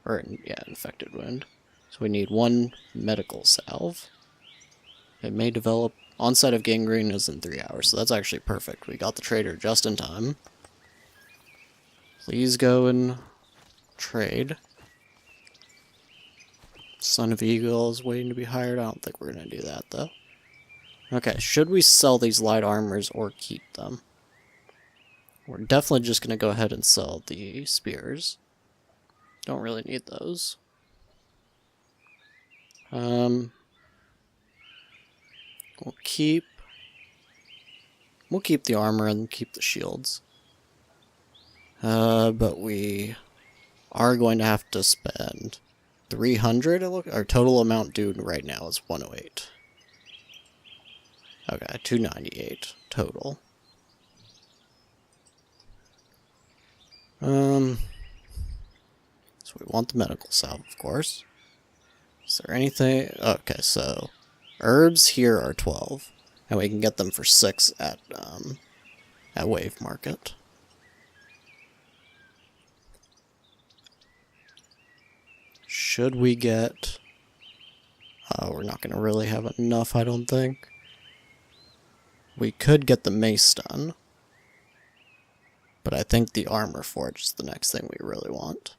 Yeah, infected wound. So we need 1 medical salve. It may develop. Onset of gangrene is in 3 hours, so that's actually perfect. We got the trader just in time. Please go and trade. Son of Eagle is waiting to be hired. I don't think we're going to do that, though. Okay, should we sell these light armors or keep them? We're definitely just going to go ahead and sell the spears. Don't really need those. We'll keep the armor and keep the shields. But we are going to have to spend 300. Our total amount due right now is 108. Okay, 298 total. So we want the medical salve, of course. Is there anything? Okay, so herbs here are 12, and we can get them for 6 at Wave Market. Should we get? We're not going to really have enough, I don't think. We could get the mace done, but I think the armor forge is the next thing we really want.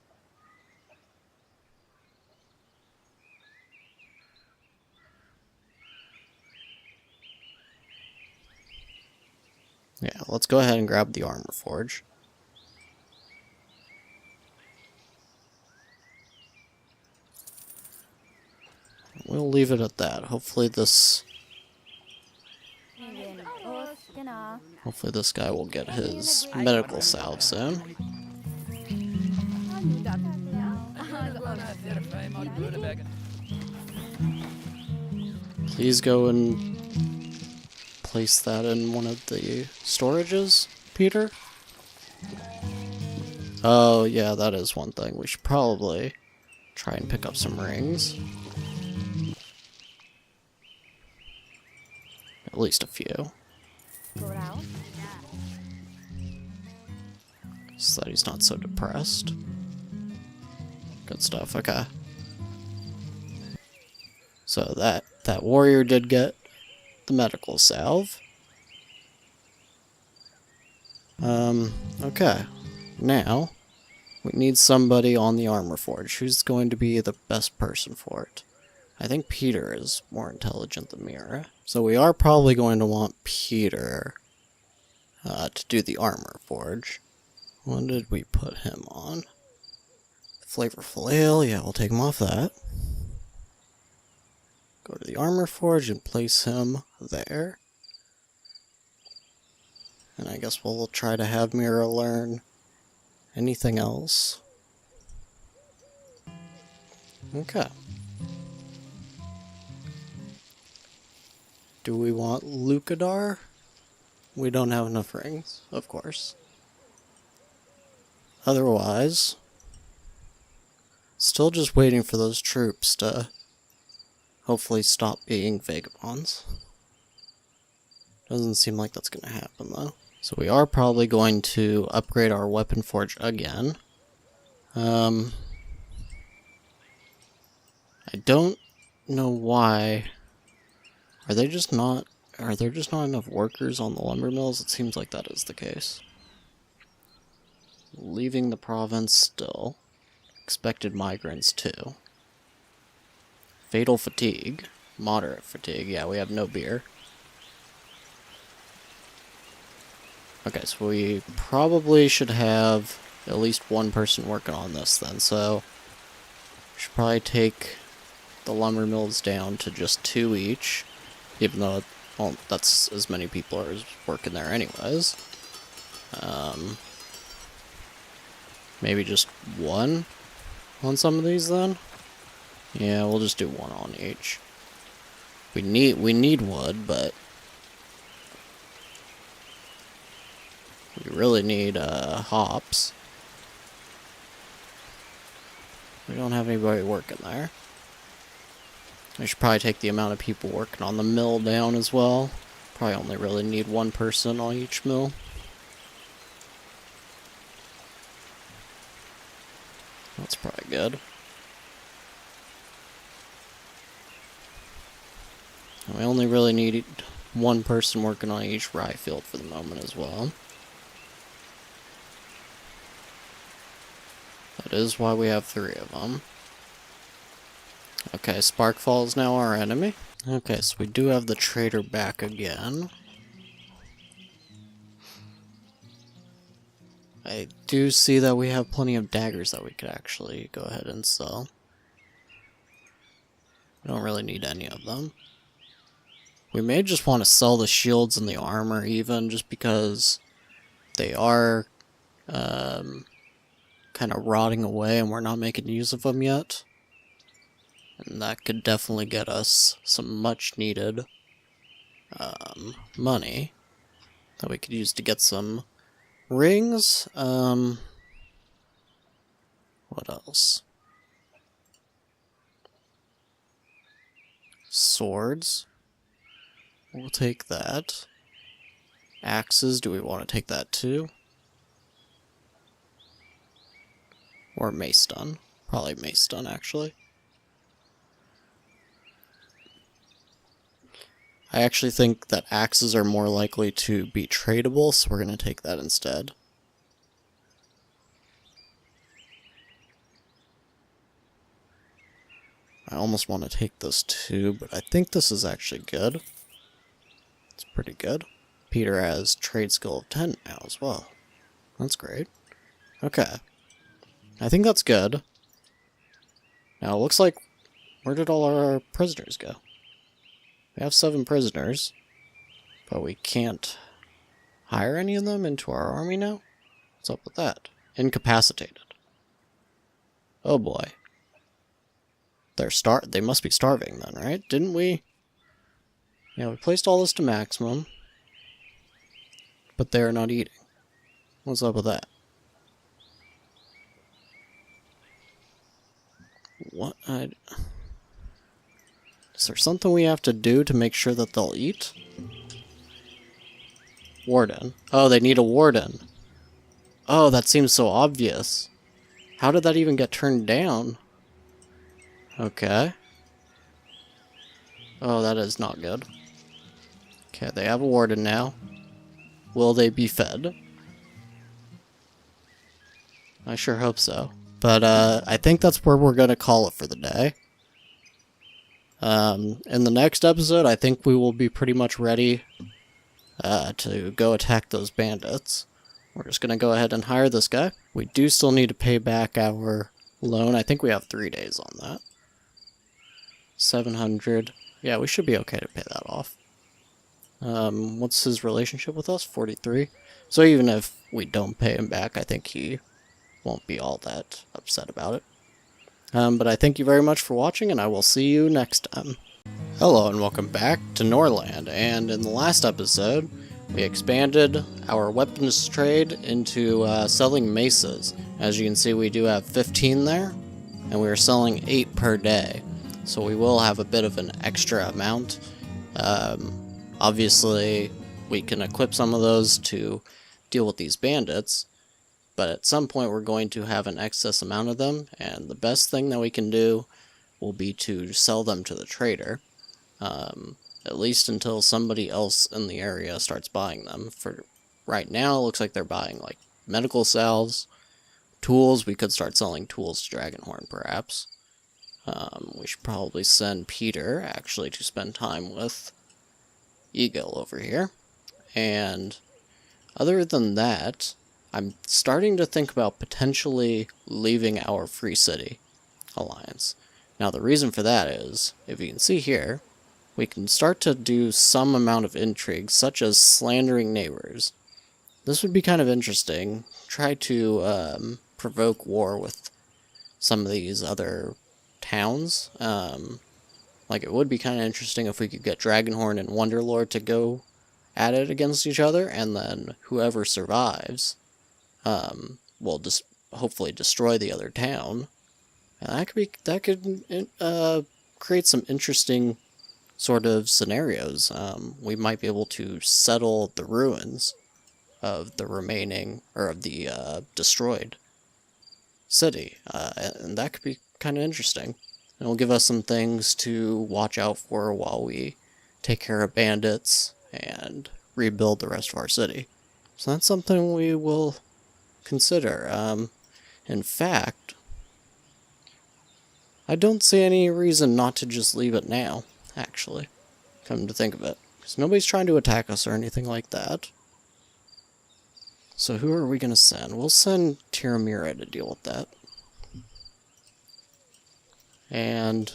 Yeah, let's go ahead and grab the armor forge. We'll leave it at that. Hopefully this guy will get his medical salve soon. Please go and place that in one of the storages, Peter. Oh, yeah, that is one thing. We should probably try and pick up some rings. At least a few. So that he's not so depressed. Good stuff, okay. So that warrior did get the medical salve. Okay. Now, we need somebody on the armor forge. Who's going to be the best person for it? I think Peter is more intelligent than Mira. So we are probably going to want Peter to do the armor forge. What did we put him on? Flavorful ale, yeah, we'll take him off that. Go to the armor forge and place him there. And I guess we'll try to have Mira learn anything else. Okay. Do we want Lucadar? We don't have enough rings, of course. Otherwise, still just waiting for those troops to hopefully stop being vagabonds. Doesn't seem like that's going to happen, though. So we are probably going to upgrade our weapon forge again. I don't know why. Are there just not enough workers on the lumber mills? It seems like that is the case. Leaving the province still. Expected migrants too. Fatal fatigue. Moderate fatigue. Yeah, we have no beer. Okay, so we probably should have at least one person working on this then. So we should probably take the lumber mills down to just 2 each, even though, well, that's as many people are working there anyways. Maybe just 1 on some of these then? Yeah, we'll just do 1 on each. We need wood, but we really need hops. We don't have anybody working there. I should probably take the amount of people working on the mill down as well. Probably only really need 1 person on each mill. That's probably good. We only really need 1 person working on each rye field for the moment as well. That is why we have 3 of them. Okay, Sparkfall is now our enemy. Okay, so we do have the trader back again. I do see that we have plenty of daggers that we could actually go ahead and sell. We don't really need any of them. We may just want to sell the shields and the armor even, just because they are kind of rotting away and we're not making use of them yet. And that could definitely get us some much needed money that we could use to get some rings. What else? Swords. We'll take that. Axes, do we want to take that too? Or mace stun. Probably mace stun, actually. I actually think that axes are more likely to be tradable, so we're going to take that instead. I almost want to take this too, but I think this is actually good. It's pretty good. Petyr has trade skill of 10 now as well. That's great. Okay. I think that's good. Now, it looks like... where did all our prisoners go? We have 7 prisoners, but we can't hire any of them into our army now? What's up with that? Incapacitated. Oh boy. They must be starving then, right? Didn't we? Yeah, we placed all this to maximum, but they're not eating. What's up with that? What? Is there something we have to do to make sure that they'll eat? Warden. Oh, they need a warden. Oh, that seems so obvious. How did that even get turned down? Okay. Oh, that is not good. Okay, they have a warden now. Will they be fed? I sure hope so. But I think that's where we're going to call it for the day. In the next episode, I think we will be pretty much ready to go attack those bandits. We're just going to go ahead and hire this guy. We do still need to pay back our loan. I think we have 3 days on that. 700. Yeah, we should be okay to pay that off. What's his relationship with us? 43. So even if we don't pay him back, I think he won't be all that upset about it. But I thank you very much for watching, and I will see you next time. Hello, and welcome back to Norland, and in the last episode, we expanded our weapons trade into selling maces. As you can see, we do have 15 there, and we are selling 8 per day. So we will have a bit of an extra amount. Obviously, we can equip some of those to deal with these bandits, but at some point we're going to have an excess amount of them, and the best thing that we can do will be to sell them to the trader, at least until somebody else in the area starts buying them. For right now, it looks like they're buying like medical salves, tools. We could start selling tools to Dragonhorn, perhaps. We should probably send Petyr, actually, to spend time with Eagle over here. And other than that, I'm starting to think about potentially leaving our Free City alliance. Now the reason for that is, if you can see here, we can start to do some amount of intrigue, such as slandering neighbors. This would be kind of interesting. Try to provoke war with some of these other towns. Like, it would be kind of interesting if we could get Dragonhorn and Wonderlord to go at it against each other, and then whoever survives will just hopefully destroy the other town. And that could create some interesting sort of scenarios. We might be able to settle the ruins of the remaining, or of the destroyed city, and that could be kind of interesting. It'll give us some things to watch out for while we take care of bandits and rebuild the rest of our city. So that's something we will consider. In fact, I don't see any reason not to just leave it now, actually, come to think of it. Because nobody's trying to attack us or anything like that. So who are we going to send? We'll send Tiramira to deal with that. And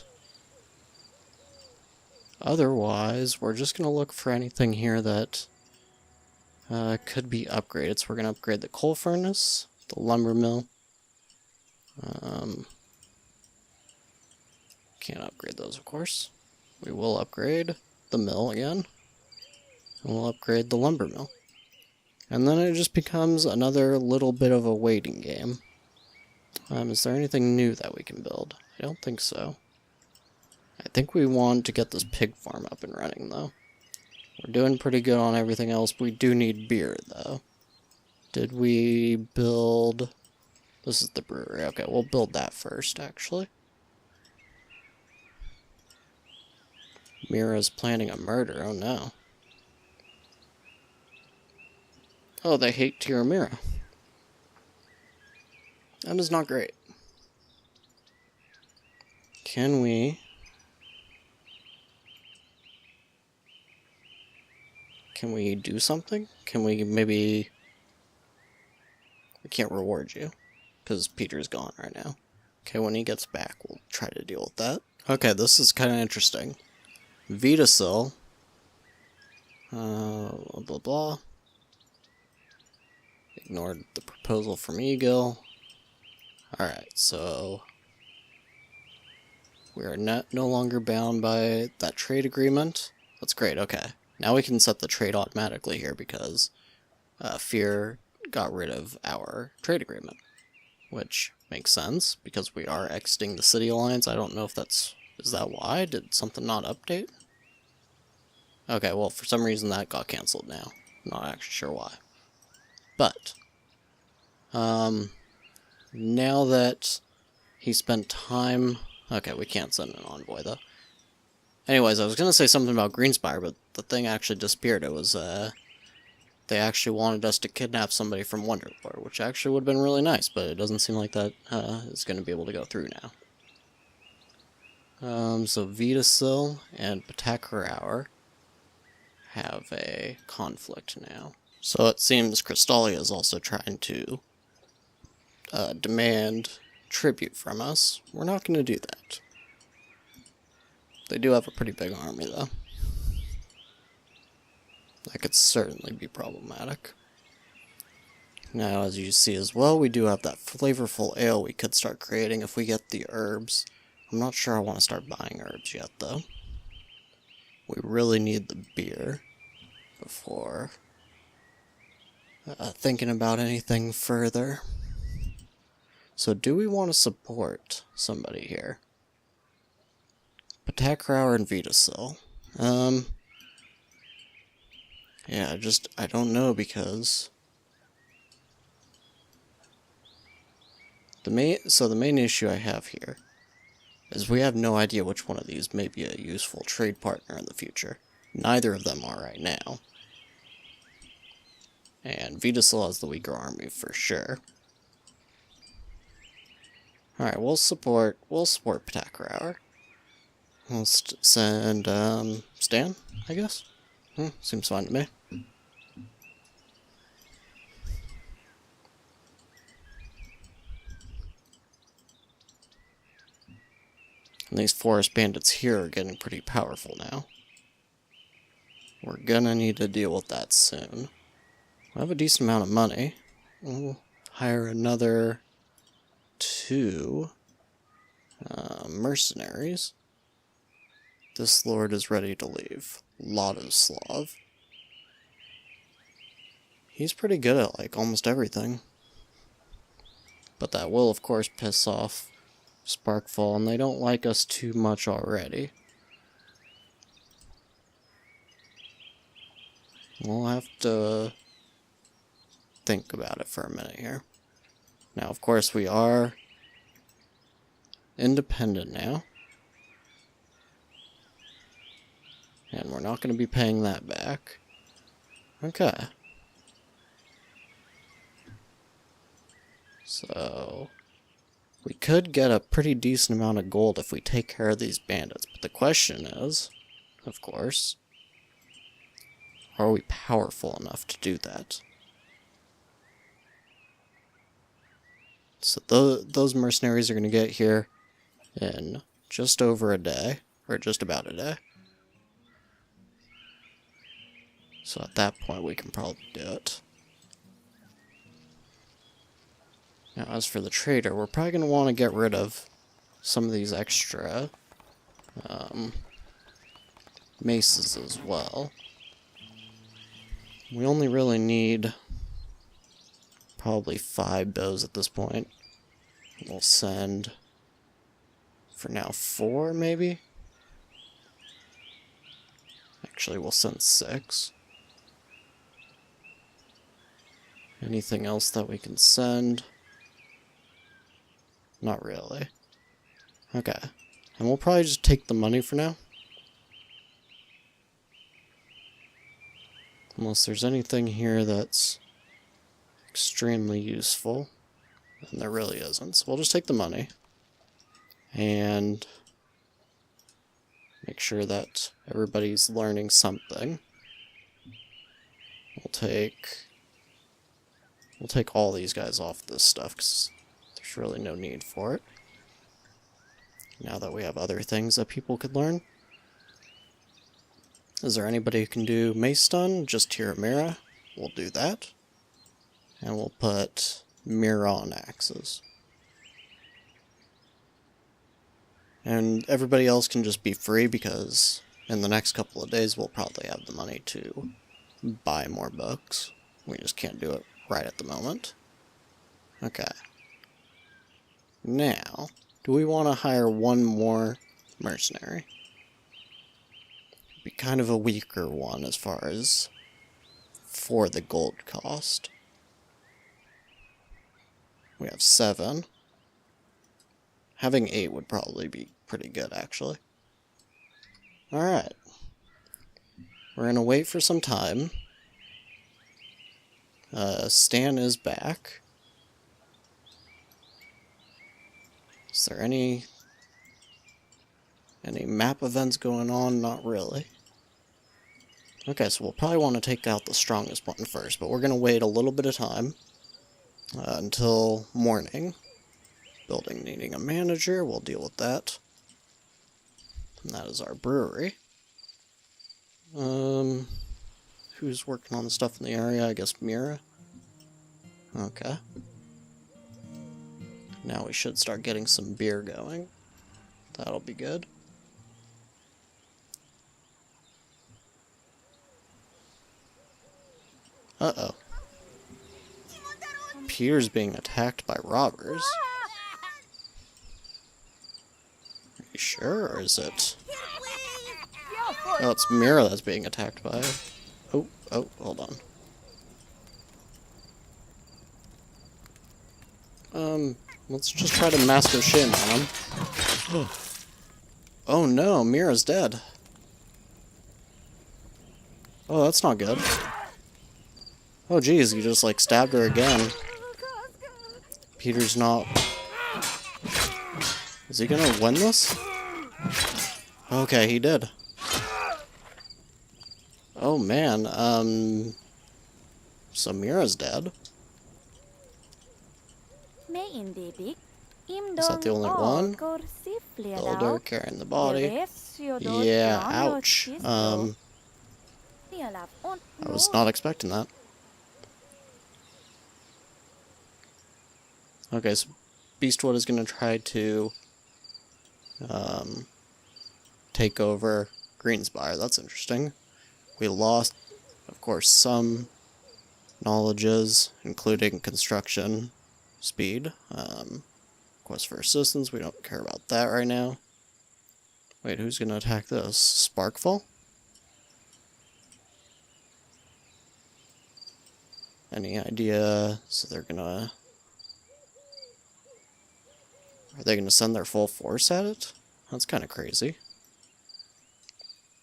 otherwise, we're just going to look for anything here that could be upgraded. So we're going to upgrade the coal furnace, the lumber mill. Can't upgrade those, of course. We will upgrade the mill again. And we'll upgrade the lumber mill. And then it just becomes another little bit of a waiting game. Is there anything new that we can build? I don't think so. I think we want to get this pig farm up and running, though. We're doing pretty good on everything else. We do need beer, though. Did we build... This is the brewery. Okay, we'll build that first, actually. Mira's planning a murder. Oh, no. Oh, they hate Tiramira. That is not great. Can we do something? Can we maybe... We can't reward you, because Petyr's gone right now. Okay, when he gets back, we'll try to deal with that. Okay, this is kind of interesting. VIII, blah blah blah. Ignored the proposal from Eagle. Alright, so we are no longer bound by that trade agreement. That's great, okay. Now we can set the trade automatically here because Fear got rid of our trade agreement. Which makes sense, because we are exiting the City Alliance. I don't know if that's... Is that why? Did something not update? Okay, well, for some reason that got cancelled now. I'm not actually sure why. But, now that he spent time... Okay, we can't send an envoy, though. Anyways, I was going to say something about Greenspire, but the thing actually disappeared. It was, they actually wanted us to kidnap somebody from Wonderlord, which actually would have been really nice, but it doesn't seem like that, is going to be able to go through now. So VIII and Petyr have a conflict now. So it seems Crystalia is also trying to demand tribute from us. We're not going to do that. They do have a pretty big army, though. That could certainly be problematic. Now, as you see as well, we do have that flavorful ale we could start creating if we get the herbs. I'm not sure I want to start buying herbs yet, though. We really need the beer before thinking about anything further. So do we want to support somebody here? Petyr and VIII. Yeah, I don't know, because the main issue I have here is we have no idea which one of these may be a useful trade partner in the future. Neither of them are right now. And VIII has the weaker army for sure. Alright, we'll support Petyr. We'll send Stan, I guess. Seems fine to me. And these forest bandits here are getting pretty powerful now. We're gonna need to deal with that soon. We have a decent amount of money. We'll hire another 2 mercenaries. This lord is ready to leave. Slav. He's pretty good at, like, almost everything. But that will, of course, piss off Sparkfall, and they don't like us too much already. We'll have to think about it for a minute here. Now, of course, we are independent now. And we're not going to be paying that back. Okay. So, we could get a pretty decent amount of gold if we take care of these bandits. But the question is, of course, are we powerful enough to do that? So those mercenaries are going to get here in just over a day, or just about a day. So at that point we can probably do it. Now as for the trader, we're probably going to want to get rid of some of these extra maces as well. We only really need probably 5 bows at this point. We'll send, for now, 4 maybe? Actually, we'll send 6. Anything else that we can send? Not really. Okay. And we'll probably just take the money for now. Unless there's anything here that's extremely useful. And there really isn't. So we'll just take the money. And make sure that everybody's learning something. We'll take all these guys off this stuff, because there's really no need for it. Now that we have other things that people could learn. Is there anybody who can do mace stun? Just Tiramira. We'll do that. And we'll put Mira on axes. And everybody else can just be free, because in the next couple of days we'll probably have the money to buy more books. We just can't do it right at the moment. Okay. Now, do we want to hire one more mercenary? Be kind of a weaker one as far as for the gold cost. We have 7. Having 8 would probably be pretty good, actually. Alright. We're gonna wait for some time. Stan is back. Is there any map events going on? Not really. Okay, so we'll probably want to take out the strongest one first, but we're going to wait a little bit of time until morning. Building needing a manager, we'll deal with that. And that is our brewery. Who's working on the stuff in the area? I guess Mira. Okay. Now we should start getting some beer going. That'll be good. Uh-oh. Petyr's being attacked by robbers. Are you sure, or is it... Oh, it's Mira that's being attacked by... Oh, hold on. Let's just try to master Shin on him. Oh no, Mira's dead. Oh, that's not good. Oh geez, you just like stabbed her again. Petyr's not... Is he gonna win this? Okay, he did. Oh man, so Mira's dead. May indibig, Is that the only one? Builder carrying the body. Yeah, ouch. I was not expecting that. Okay, so Beastwood is going to try to take over Greenspire. That's interesting. We lost, of course, some knowledges, including construction speed. Quest for assistance, we don't care about that right now. Wait, who's going to attack this? Sparkfall? Any idea? So they're gonna... Are they gonna send their full force at it? That's kind of crazy.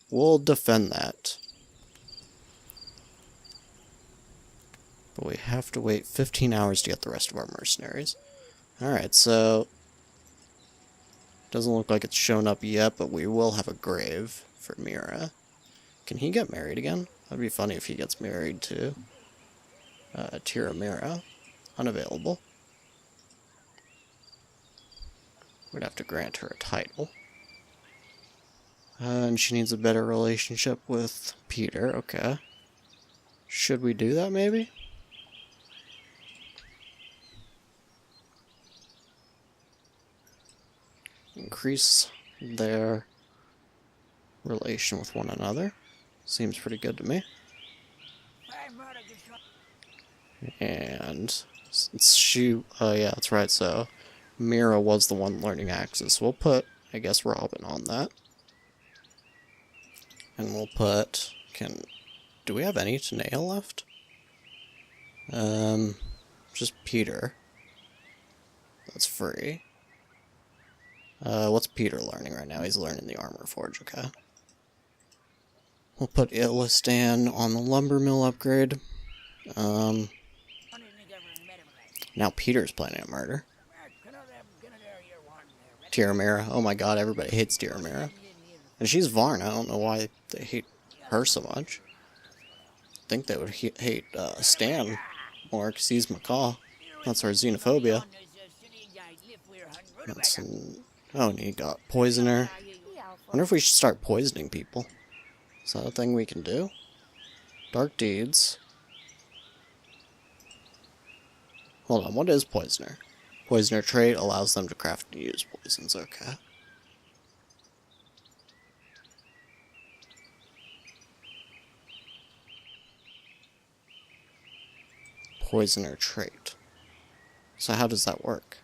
We'll defend that. But we have to wait 15 hours to get the rest of our mercenaries. Alright, so... Doesn't look like it's shown up yet, but we will have a grave for Mira. Can he get married again? That'd be funny if he gets married to Mira. Unavailable. We'd have to grant her a title. And she needs a better relationship with Petyr. Okay. Should we do that, maybe? Increase their relation with one another. Seems pretty good to me. And since she... Oh yeah, that's right, so Mira was the one learning Axis. We'll put, I guess, Robin on that. And we'll put... Do we have any Tanea left? Just Petyr. That's free. What's Petyr learning right now? He's learning the Armor Forge, okay. We'll put Illistan on the Lumber Mill upgrade. Now Petyr's planning a murder. Mira. Oh my god, everybody hates Mira. And she's Varn. I don't know why they hate her so much. I think they would hate Stan more, because he's Macaw. That's our xenophobia. Oh, and he got Poisoner. Wonder if we should start poisoning people. Is that a thing we can do? Dark Deeds. Hold on, what is Poisoner? Poisoner trait allows them to craft and use poisons, okay. Poisoner trait. So how does that work?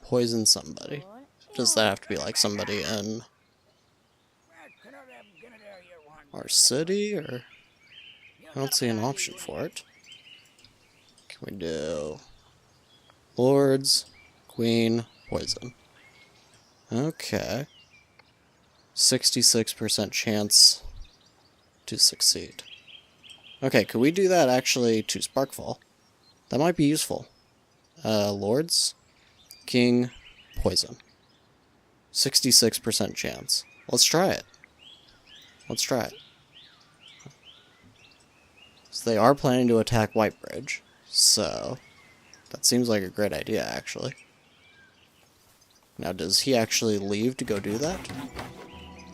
Poison somebody. Does that have to be like somebody in our city, or... I don't see an option for it. Can we do Lords, Queen, Poison? Okay. 66% chance to succeed. Okay, could we do that actually to Sparkfall? That might be useful. Lords, King, Poison. 66% chance. Let's try it. Let's try it. So they are planning to attack Whitebridge, so that seems like a great idea, actually. Now, does he actually leave to go do that?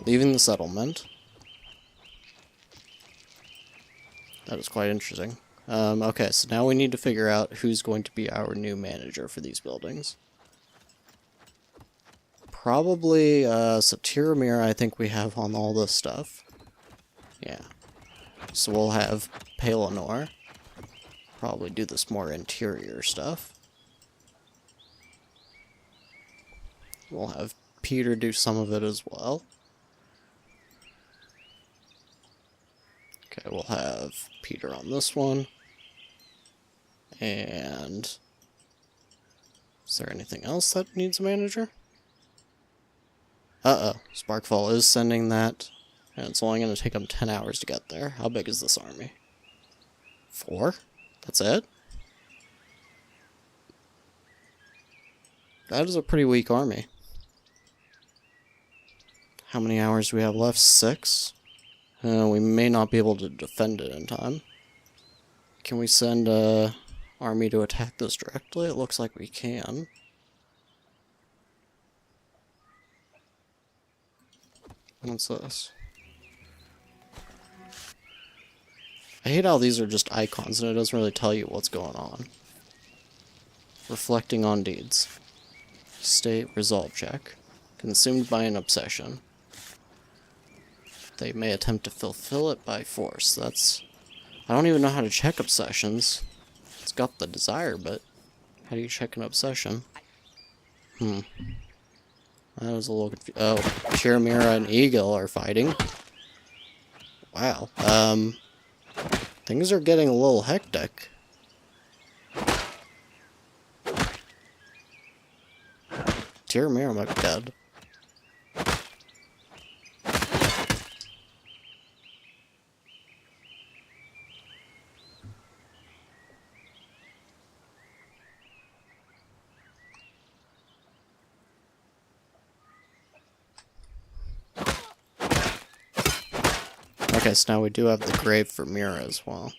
Leaving the settlement. That is quite interesting. Okay, so now we need to figure out who's going to be our new manager for these buildings. Probably, Petyr, I think we have on all this stuff. Yeah. So we'll have Palinor probably do this more interior stuff. We'll have Petyr do some of it as well. Okay, we'll have Petyr on this one. And is there anything else that needs a manager? Uh-oh, Sparkfall is sending that. And it's only going to take them 10 hours to get there. How big is this army? 4? That's it? That is a pretty weak army. How many hours do we have left? 6? We may not be able to defend it in time. Can we send army to attack this directly? It looks like we can. What's this? I hate how these are just icons and it doesn't really tell you what's going on. Reflecting on deeds. State resolve check. Consumed by an obsession. They may attempt to fulfill it by force. That's... I don't even know how to check obsessions. It's got the desire, but how do you check an obsession? That was a little confusing. Oh, Chiramira and Eagle are fighting. Wow. Things are getting a little hectic. Chiramira might be dead. Okay, so now we do have the grave for Mira as well.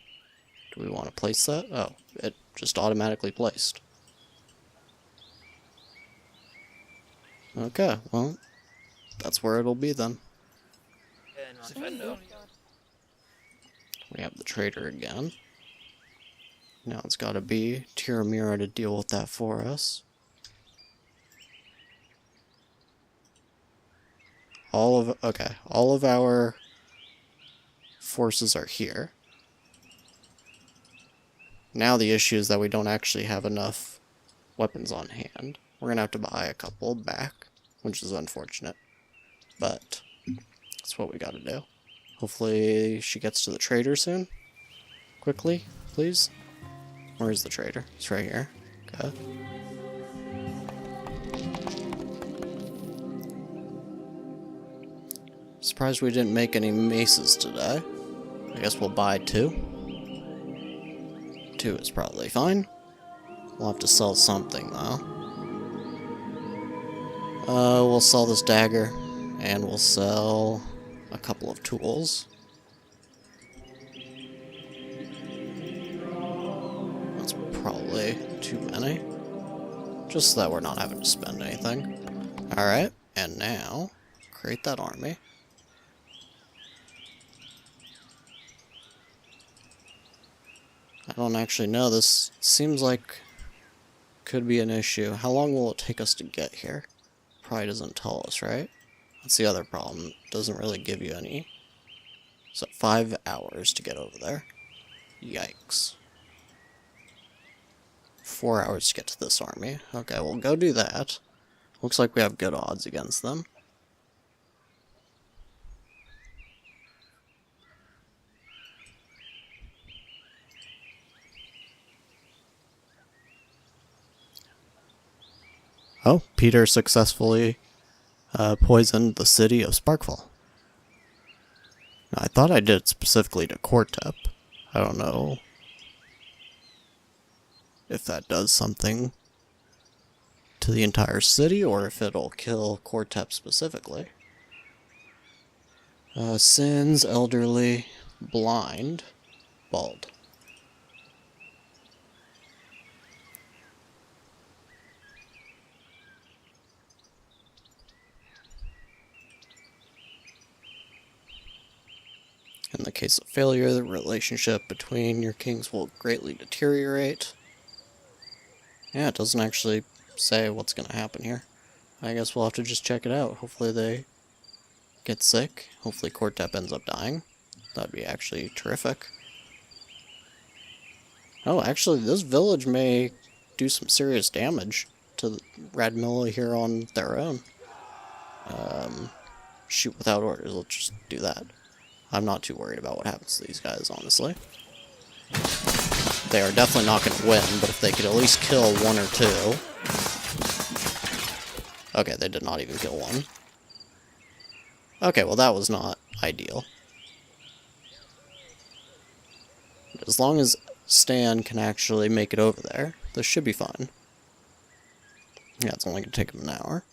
Do we want to place that? Oh, it just automatically placed. Okay, well, that's where it'll be then. We have the traitor again. Now it's gotta be Chiramira to deal with that for us. All of our forces are here. Now the issue is that we don't actually have enough weapons on hand. We're gonna have to buy a couple back, which is unfortunate. But that's what we gotta do. Hopefully she gets to the trader soon. Quickly, please. Where is the trader? He's right here. Okay. Surprised we didn't make any maces today. I guess we'll buy 2. 2 is probably fine. We'll have to sell something though. We'll sell this dagger, and we'll sell a couple of tools. That's probably too many. Just so that we're not having to spend anything. Alright, and now, create that army. I don't actually know. This seems like could be an issue. How long will it take us to get here? Probably doesn't tell us, right? That's the other problem. It doesn't really give you any. So 5 hours to get over there. Yikes. 4 hours to get to this army. Okay, we'll go do that. Looks like we have good odds against them. Oh, Petyr successfully poisoned the city of Sparkfall. Now, I thought I did it specifically to Cortep. I don't know if that does something to the entire city or if it'll kill Cortep specifically. Sins, elderly, blind, bald. In the case of failure, the relationship between your kings will greatly deteriorate. Yeah, it doesn't actually say what's going to happen here. I guess we'll have to just check it out. Hopefully they get sick. Hopefully Cortep ends up dying. That'd be actually terrific. Oh, actually, this village may do some serious damage to Radmilla here on their own. Shoot without orders. Let's just do that. I'm not too worried about what happens to these guys, honestly. They are definitely not going to win, but if they could at least kill 1 or 2... Okay, they did not even kill 1. Okay, well that was not ideal. But as long as Stan can actually make it over there, this should be fine. Yeah, it's only going to take him an hour.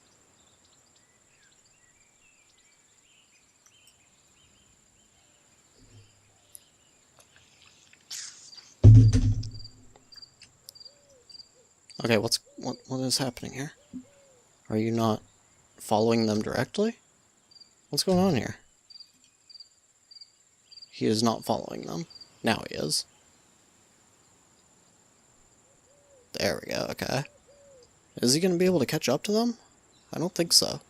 Okay, what is happening here? Are you not following them directly? What's going on here? He is not following them. Now he is. There we go, okay. Is he going to be able to catch up to them? I don't think so.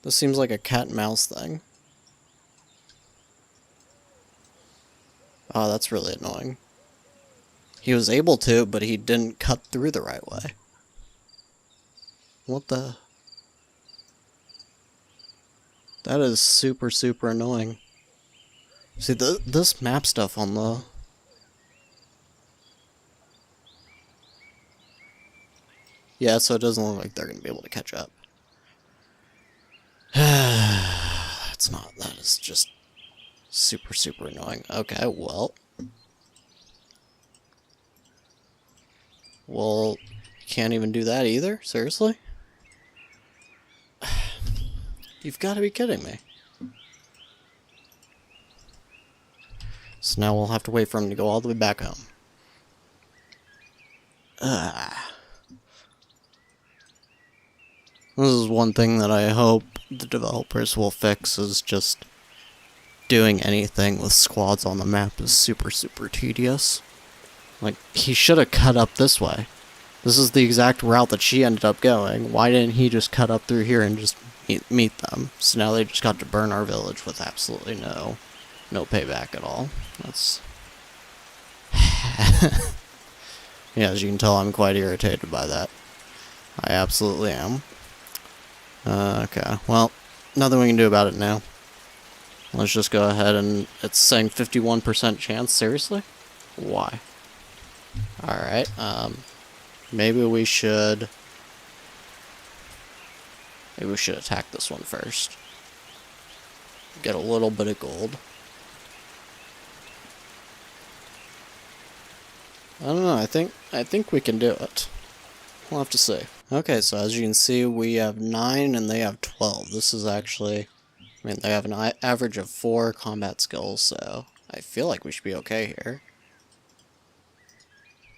This seems like a cat and mouse thing. Oh, that's really annoying. He was able to, but he didn't cut through the right way. What the... That is super, super annoying. See, this map stuff on the... Yeah, so it doesn't look like they're going to be able to catch up. That is just super, super annoying. Okay, well... Well, can't even do that either? Seriously? You've got to be kidding me. So now we'll have to wait for him to go all the way back home. This is one thing that I hope the developers will fix, is just doing anything with squads on the map is super, super tedious. Like, he should have cut up this way. This is the exact route that she ended up going. Why didn't he just cut up through here and just meet them? So now they just got to burn our village with absolutely no payback at all. That's... Yeah, as you can tell, I'm quite irritated by that. I absolutely am. Okay, well, nothing we can do about it now. Let's just go ahead and... It's saying 51% chance, seriously? Why? Alright, maybe we should attack this one first. Get a little bit of gold. I don't know, I think we can do it. We'll have to see. Okay, so as you can see, we have 9 and they have 12. This is actually... I mean, they have an average of 4 combat skills, so I feel like we should be okay here.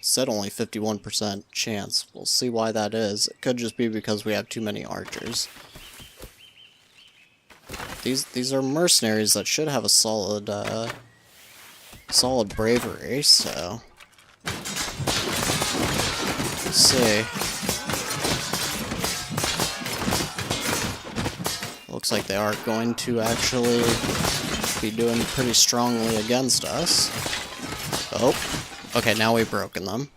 Said only 51% chance. We'll see why that is. It could just be because we have too many archers. These are mercenaries that should have a solid bravery, so let's see. Looks like they are going to actually be doing pretty strongly against us. Oh. Okay, now we've broken them.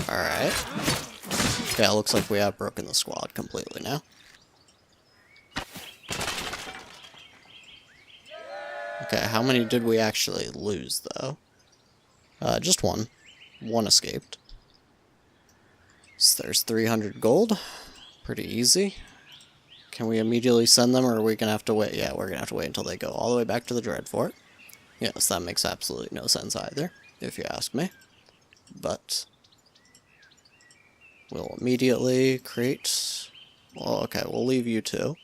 Alright. Okay, it looks like we have broken the squad completely now. Okay, how many did we actually lose, though? Just one. One escaped. So there's 300 gold. Pretty easy. Can we immediately send them, or are we gonna have to wait? Yeah, we're gonna have to wait until they go all the way back to the Dreadfort. Yes, that makes absolutely no sense either, if you ask me. But we'll immediately create... Well, okay, we'll leave you two.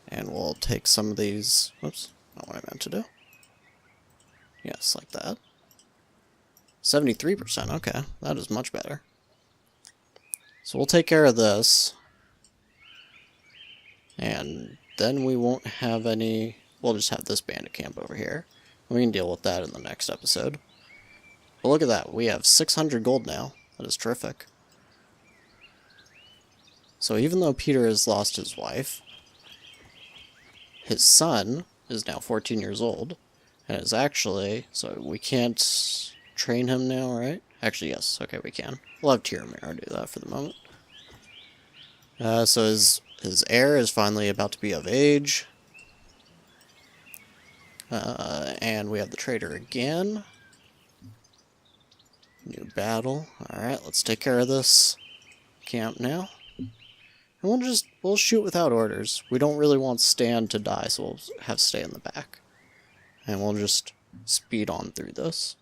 And we'll take some of these... Whoops, not what I meant to do. Yes, like that. 73%, okay, that is much better. So we'll take care of this. And then we won't have any... We'll just have this bandit camp over here. We can deal with that in the next episode. But look at that. We have 600 gold now. That is terrific. So even though Petyr has lost his wife, his son is now 14 years old. And is actually... So we can't train him now, right? Actually, yes. Okay, we can. We'll have Tyramir do that for the moment. So his heir is finally about to be of age. And we have the traitor again. New battle. Alright, let's take care of this camp now. And we'll shoot without orders. We don't really want Stan to die, so we'll have stay in the back. And we'll just speed on through this.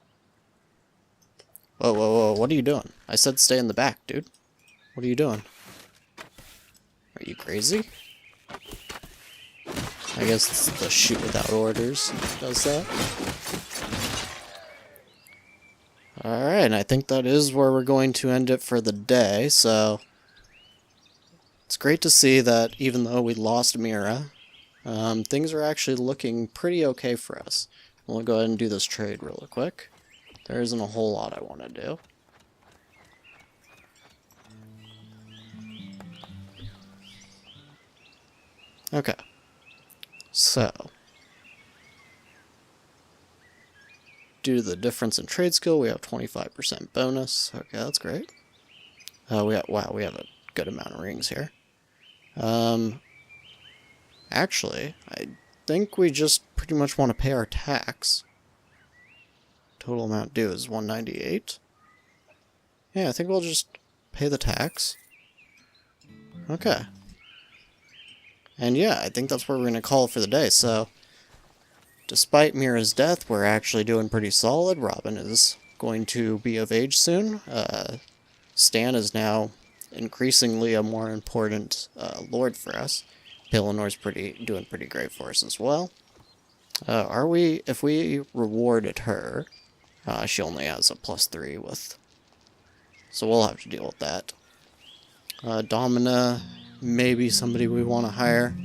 Whoa, whoa, whoa, what are you doing? I said stay in the back, dude. What are you doing? Are you crazy? I guess it's the shoot without orders does that. Alright, and I think that is where we're going to end it for the day, so it's great to see that even though we lost Mira, things are actually looking pretty okay for us. We'll go ahead and do this trade really quick. There isn't a whole lot I want to do. Okay, so due to the difference in trade skill, we have 25% bonus. Okay, that's great. We have a good amount of rings here. Actually, I think we just pretty much want to pay our tax. Total amount due is 198. Yeah, I think we'll just pay the tax. Okay. And yeah, I think that's where we're going to call it for the day. So, despite Mira's death, we're actually doing pretty solid. Robin is going to be of age soon. Stan is now increasingly a more important lord for us. Peleanor's doing pretty great for us as well. If we rewarded her, she only has a +3 with, so we'll have to deal with that. Domina, maybe somebody we want to hire.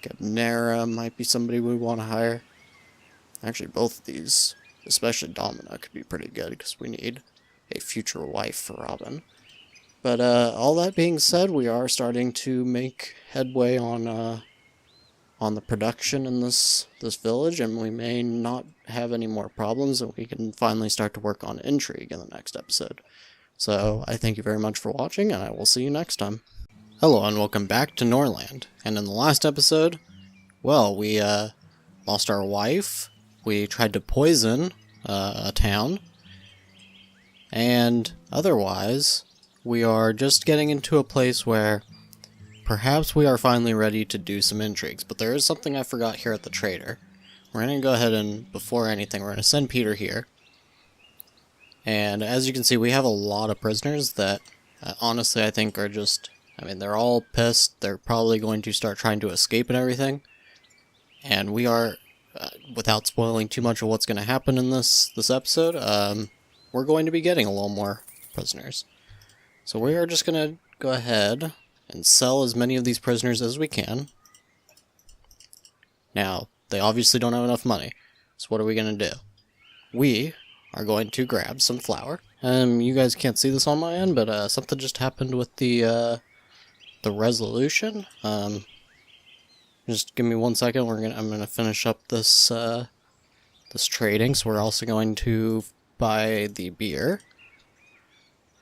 Gabnera might be somebody we want to hire. Actually, both of these, especially Domina, could be pretty good because we need a future wife for Robin. But all that being said, we are starting to make headway on the production in this village, and we may not have any more problems, and we can finally start to work on intrigue in the next episode. So I thank you very much for watching, and I will see you next time. Hello, and welcome back to Norland. And in the last episode, well, we lost our wife. We tried to poison a town, and otherwise, we are just getting into a place where perhaps we are finally ready to do some intrigues. But there is something I forgot here at the trader. We're going to go ahead and, before anything, we're going to send Petyr here. And as you can see, we have a lot of prisoners that, honestly, I think are just, I mean, they're all pissed. They're probably going to start trying to escape and everything. And we are, without spoiling too much of what's going to happen in this episode, we're going to be getting a little more prisoners. So we are just going to go ahead and sell as many of these prisoners as we can. Now, they obviously don't have enough money, so what are we going to do? We are going to grab some flour. You guys can't see this on my end, but something just happened with the resolution. Just give me 1 second. I'm gonna finish up this this trading. So we're also going to buy the beer.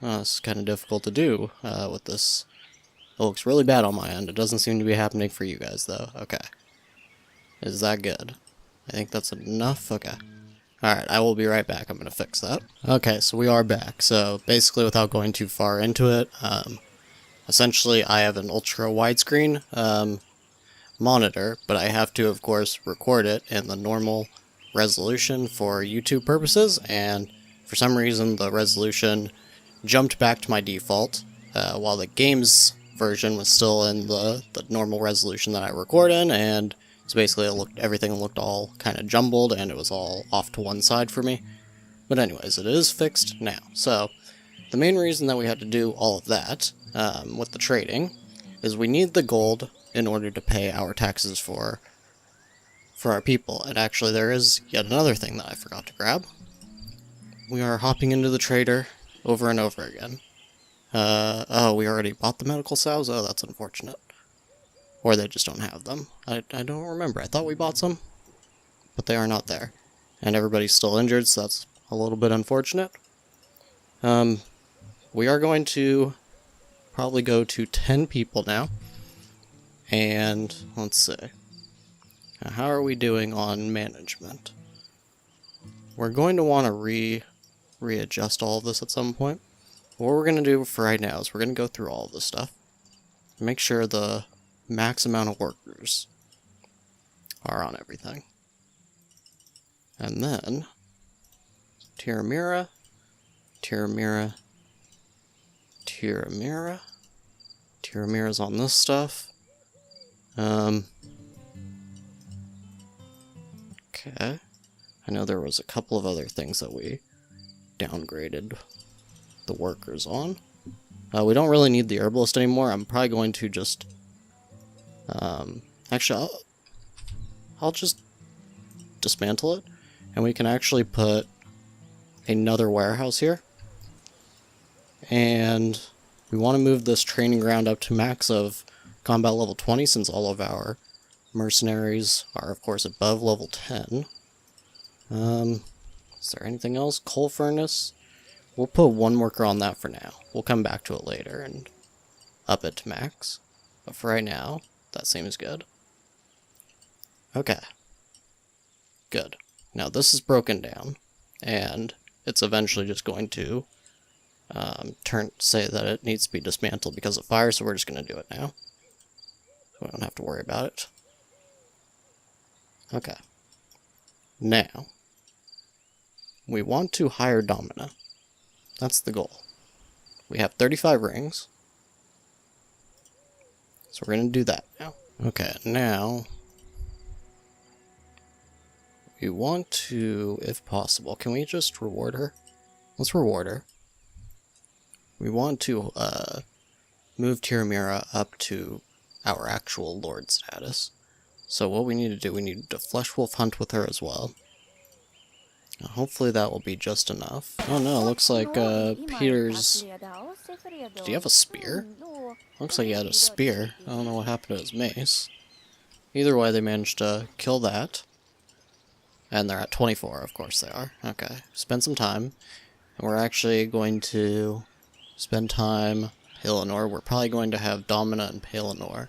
It's kind of difficult to do with this. It looks really bad on my end. It doesn't seem to be happening for you guys, though. Okay. Is that good? I think that's enough. Okay. Alright, I will be right back. I'm going to fix that. Okay, so we are back. So basically, without going too far into it, essentially I have an ultra widescreen monitor, but I have to, of course, record it in the normal resolution for YouTube purposes, and for some reason the resolution jumped back to my default, while the game's version was still in the normal resolution that I record in, and so basically everything looked all kind of jumbled, and it was all off to one side for me. But anyways, it is fixed now. So the main reason that we had to do all of that with the trading is we need the gold in order to pay our taxes for our people. And actually there is yet another thing that I forgot to grab. We are hopping into the trader over and over again. Oh, we already bought the medical salves? Oh, that's unfortunate. Or they just don't have them. I don't remember. I thought we bought some, but they are not there. And everybody's still injured, so that's a little bit unfortunate. We are going to probably go to 10 people now. And let's see. Now, how are we doing on management? We're going to want to readjust all of this at some point. What we're going to do for right now is we're going to go through all of this stuff. Make sure the max amount of workers are on everything. And then Tiramira, Tiramira, Tiramira. Tiramira's on this stuff. Okay. I know there was a couple of other things that we downgraded the workers on. We don't really need the herbalist anymore. I'm probably going to just... actually, I'll just dismantle it. And we can actually put another warehouse here. And we want to move this training ground up to max of combat level 20, since all of our mercenaries are, of course, above level 10. Is there anything else? Coal furnace? We'll put one worker on that for now. We'll come back to it later and up it to max. But for right now, that seems good. Okay. Good. Now this is broken down, and it's eventually just going to say that it needs to be dismantled because of fire, so we're just going to do it now. We don't have to worry about it. Okay. Now, we want to hire Domina. That's the goal. We have 35 rings. So we're going to do that now. Okay, now we want to, if possible, can we just reward her? Let's reward her. We want to move Tiramira up to our actual lord status. So what we need to do, we need to flesh wolf hunt with her as well. Hopefully that will be just enough. Oh no, looks like Peter's... Did he have a spear? Looks like he had a spear. I don't know what happened to his mace. Either way, they managed to kill that. And they're at 24, of course they are. Okay, spend some time. And we're actually going to spend time... Palinor. We're probably going to have Domina and Palinor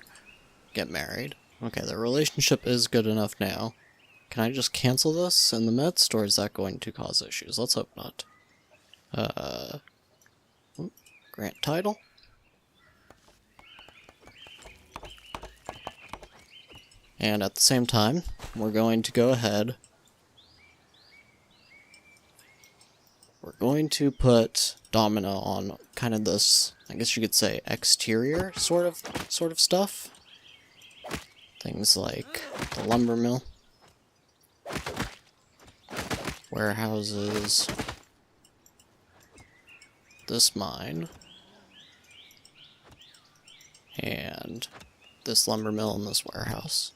get married. Okay, their relationship is good enough now. Can I just cancel this in the midst, or is that going to cause issues? Let's hope not. Grant title? And at the same time, we're going to go ahead. We're going to put Domina on kind of this, I guess you could say, exterior sort of stuff. Things like the lumber mill, warehouses, this mine, and this lumber mill and this warehouse.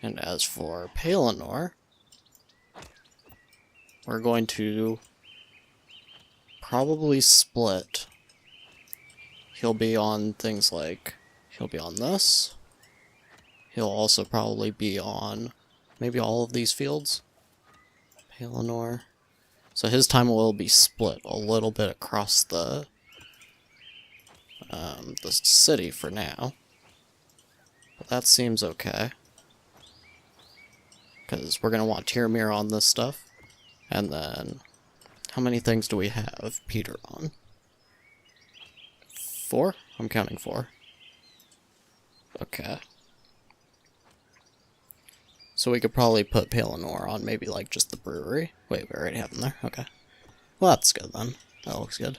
And as for Palinor, we're going to probably split. He'll be on things like, he'll be on this. He'll also probably be on maybe all of these fields. Palinor. So his time will be split a little bit across the city for now. But that seems okay. Because we're going to want Tiramir on this stuff. And then, how many things do we have Peter on? 4? I'm counting 4. Okay. So we could probably put Palinor on maybe like just the brewery. Wait, we already have him there? Okay. Well, that's good then. That looks good.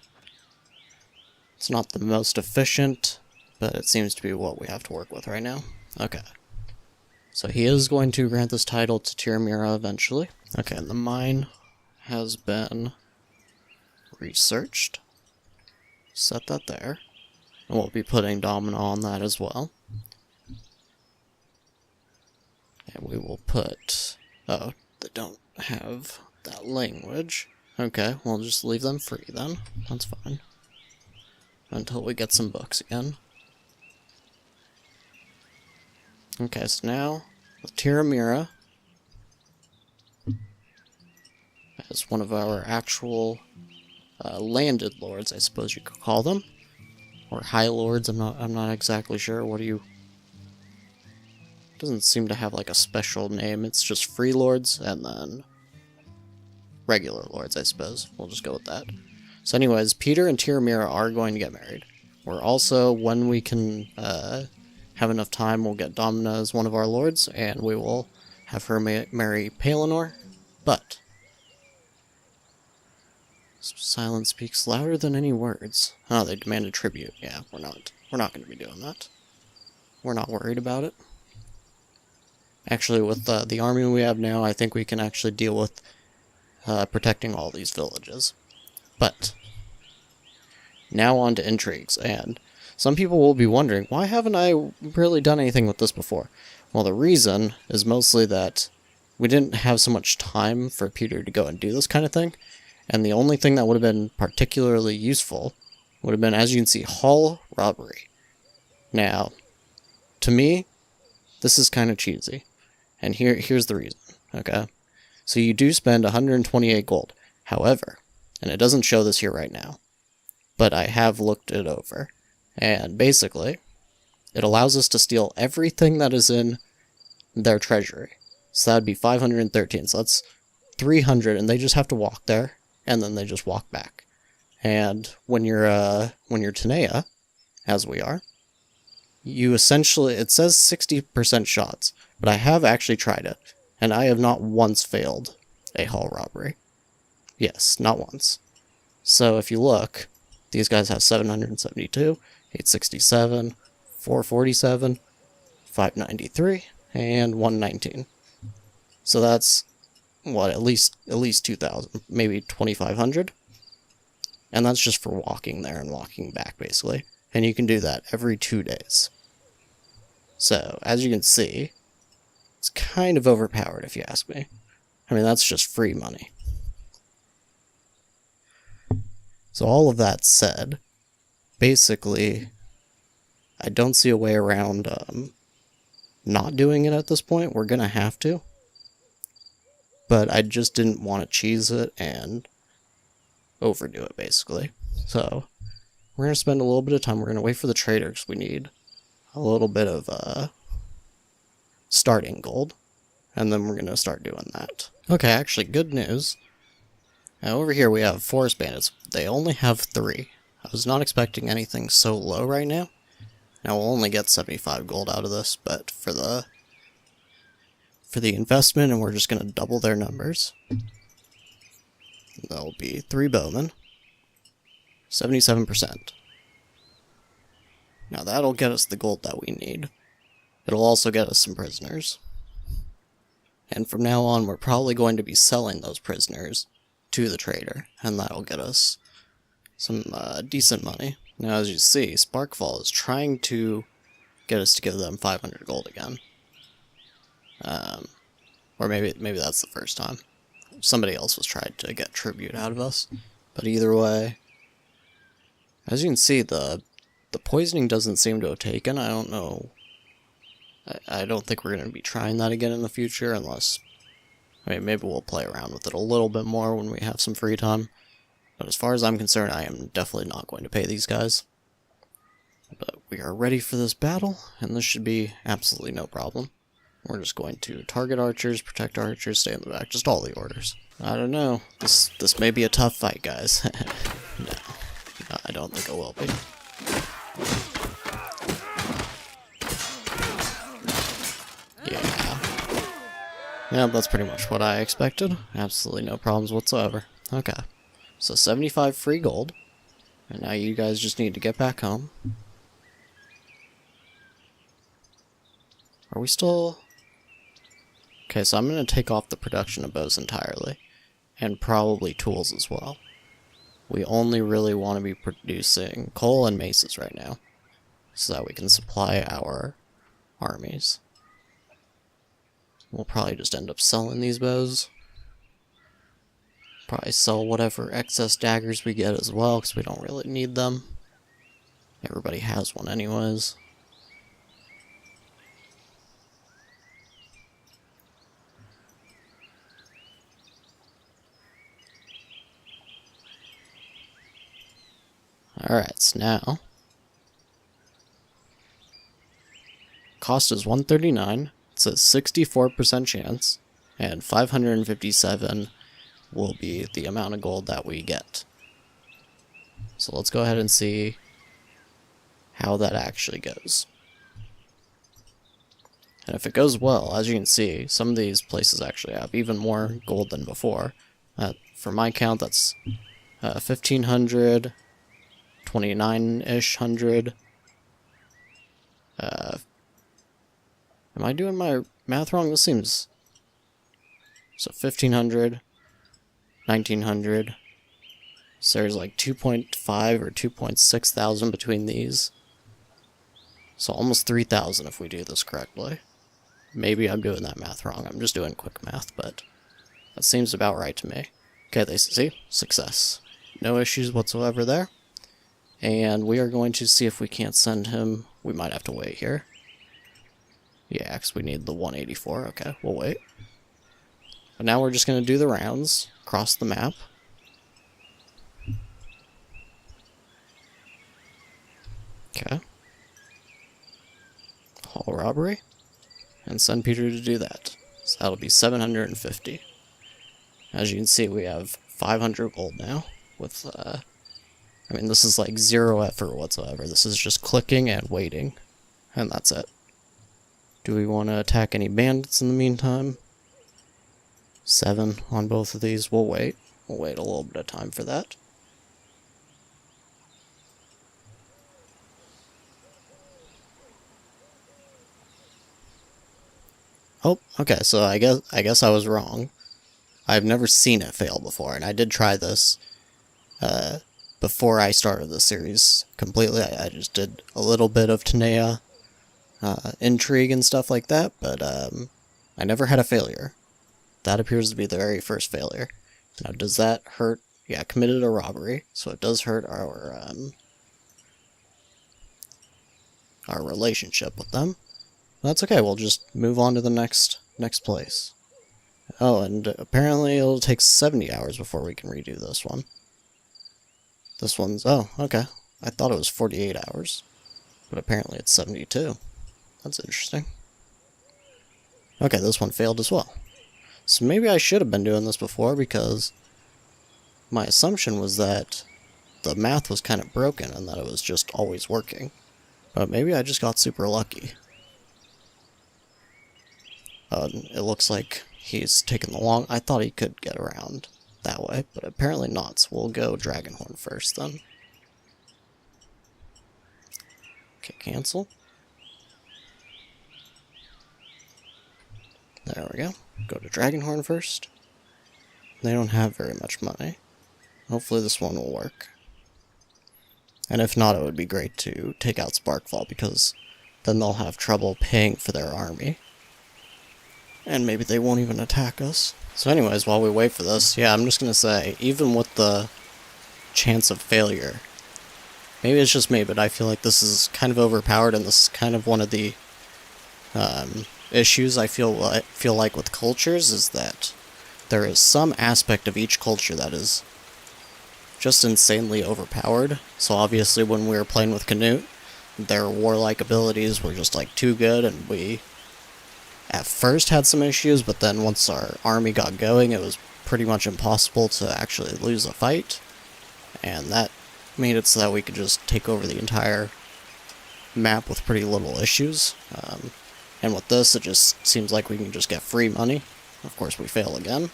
It's not the most efficient, but it seems to be what we have to work with right now. Okay. So he is going to grant this title to Tiramira eventually. Okay, and the mine has been researched. Set that there. And we'll be putting Domina on that as well. And we will put... Oh, they don't have that language. Okay, we'll just leave them free then. That's fine. Until we get some books again. Okay, so now, with Tiramira as one of our actual landed lords, I suppose you could call them. Or high lords, I'm not exactly sure. What do you... Doesn't seem to have like a special name. It's just free lords and then regular lords, I suppose. We'll just go with that. So anyways, Peter and Tiramira are going to get married. We're also, when we can have enough time, we'll get Domina as one of our lords, and we will have her marry Palinor. But silence speaks louder than any words. Oh, they demanded tribute. Yeah, we're not going to be doing that. We're not worried about it. Actually, with the army we have now, I think we can actually deal with protecting all these villages. But now on to intrigues, and some people will be wondering, why haven't I really done anything with this before? Well, the reason is mostly that we didn't have so much time for Petyr to go and do this kind of thing, and the only thing that would have been particularly useful would have been, as you can see, hall robbery. Now, to me, this is kind of cheesy, and here's the reason, okay? So you do spend 128 gold, however, and it doesn't show this here right now, but I have looked it over, and basically, it allows us to steal everything that is in their treasury. So that would be 513, so that's 300, and they just have to walk there, and then they just walk back. And when you're Tenea, as we are, you essentially, it says 60% shots, but I have actually tried it, and I have not once failed a hall robbery. Yes, not once. So if you look, these guys have 772, 867, 447, 593, and 119. So that's, what, at least 2,000, maybe 2,500? And that's just for walking there and walking back, basically. And you can do that every 2 days. So, as you can see, it's kind of overpowered, if you ask me. I mean, that's just free money. So all of that said, basically, I don't see a way around not doing it at this point. We're gonna have to. But I just didn't want to cheese it and overdo it, basically. So, we're going to spend a little bit of time. We're going to wait for the trader, because we need a little bit of starting gold. And then we're going to start doing that. Okay, actually, good news. Now, over here we have forest bandits. They only have 3. I was not expecting anything so low right now. Now, we'll only get 75 gold out of this, but for the investment, and we're just going to double their numbers. That'll be 3 bowmen, 77%. Now that'll get us the gold that we need. It'll also get us some prisoners. And from now on, we're probably going to be selling those prisoners to the trader, and that'll get us some decent money. Now, as you see, Sparkfall is trying to get us to give them 500 gold again. Or maybe that's the first time. Somebody else was trying to get tribute out of us. But either way, as you can see, the poisoning doesn't seem to have taken. I don't know. I don't think we're going to be trying that again in the future, unless, I mean, maybe we'll play around with it a little bit more when we have some free time. But as far as I'm concerned, I am definitely not going to pay these guys. But we are ready for this battle, and this should be absolutely no problem. We're just going to target archers, protect archers, stay in the back, just all the orders. I don't know. This may be a tough fight, guys. No, I don't think it will be. Yeah, that's pretty much what I expected. Absolutely no problems whatsoever. Okay. So 75 free gold. And now you guys just need to get back home. Are we still... Okay, so I'm going to take off the production of bows entirely. And probably tools as well. We only really want to be producing coal and maces right now. So that we can supply our armies. We'll probably just end up selling these bows. Probably sell whatever excess daggers we get as well, because we don't really need them. Everybody has one anyways. Alright, so now cost is 139. It's a 64% chance, and 557 will be the amount of gold that we get. So let's go ahead and see how that actually goes. And if it goes well, as you can see, some of these places actually have even more gold than before. For my count, that's 1,500, 29-ish hundred, Am I doing my math wrong? This seems... So 1500, 1900. So there's like 2.5 or 2.6 thousand between these. So almost 3,000 if we do this correctly. Maybe I'm doing that math wrong. I'm just doing quick math, but that seems about right to me. Okay, they see? Success. No issues whatsoever there. And we are going to see if we can't send him. We might have to wait here. Yeah, because we need the 184. Okay, we'll wait. But now we're just going to do the rounds across the map. Okay. Hall robbery. And send Petyr to do that. So that'll be 750. As you can see, we have 500 gold now. With, I mean, this is like 0 effort whatsoever. This is just clicking and waiting. And that's it. Do we want to attack any bandits in the meantime? 7 on both of these. We'll wait. We'll wait a little bit of time for that. Oh, okay, so I guess I was wrong. I've never seen it fail before, and I did try this before I started the series completely. I just did a little bit of Tanea intrigue and stuff like that, but I never had a failure. That appears to be the very first failure. Now, does that hurt? Yeah, committed a robbery, so it does hurt our relationship with them. That's okay, we'll just move on to the next place. Oh, and apparently it'll take 70 hours before we can redo this one. This one's... oh, okay. I thought it was 48 hours. But apparently it's 72. That's interesting. Okay, this one failed as well. So maybe I should have been doing this before, because my assumption was that the math was kind of broken and that it was just always working. But maybe I just got super lucky. It looks like he's taking the long... I thought he could get around that way, but apparently not, so we'll go Dragonhorn first then. Okay, cancel. There we go. Go to Dragonhorn first. They don't have very much money. Hopefully this one will work. And if not, it would be great to take out Sparkfall, because then they'll have trouble paying for their army. And maybe they won't even attack us. So anyways, while we wait for this, yeah, I'm just gonna say, even with the chance of failure, maybe it's just me, but I feel like this is kind of overpowered, and this is kind of one of the issues I feel like with cultures, is that there is some aspect of each culture that is just insanely overpowered. So obviously when we were playing with Canute, their warlike abilities were just like too good, and we at first had some issues, but then once our army got going, it was pretty much impossible to actually lose a fight, and that made it so that we could just take over the entire map with pretty little issues. And with this, it just seems like we can just get free money. Of course, we fail again.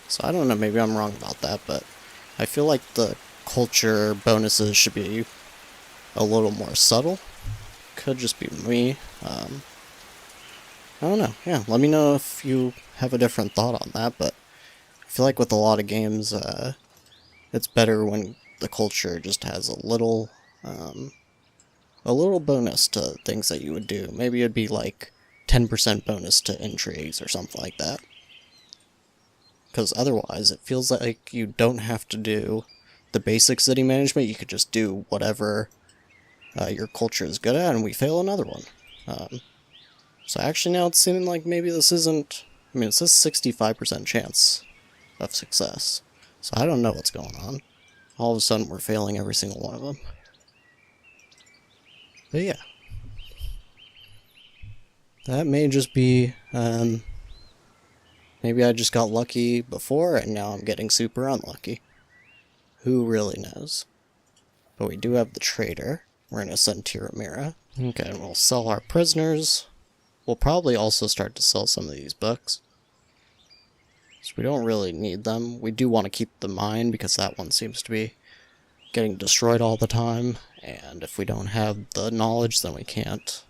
So I don't know, maybe I'm wrong about that, but I feel like the culture bonuses should be a little more subtle. Could just be me. I don't know. Yeah, let me know if you have a different thought on that, but I feel like with a lot of games, it's better when the culture just has a little bonus to things that you would do. Maybe it'd be like 10% bonus to intrigues or something like that. Because otherwise, it feels like you don't have to do the basic city management. You could just do whatever your culture is good at, and we fail another one. So actually now it's seeming like maybe this isn't... I mean, it says 65% chance of success. So I don't know what's going on. All of a sudden we're failing every single one of them. But yeah. That may just be... maybe I just got lucky before, and now I'm getting super unlucky. Who really knows? But we do have the trader. We're going to send Tiramira. Okay, and we'll sell our prisoners. We'll probably also start to sell some of these books. So we don't really need them. We do want to keep the mine, because that one seems to be getting destroyed all the time. And if we don't have the knowledge, then we can't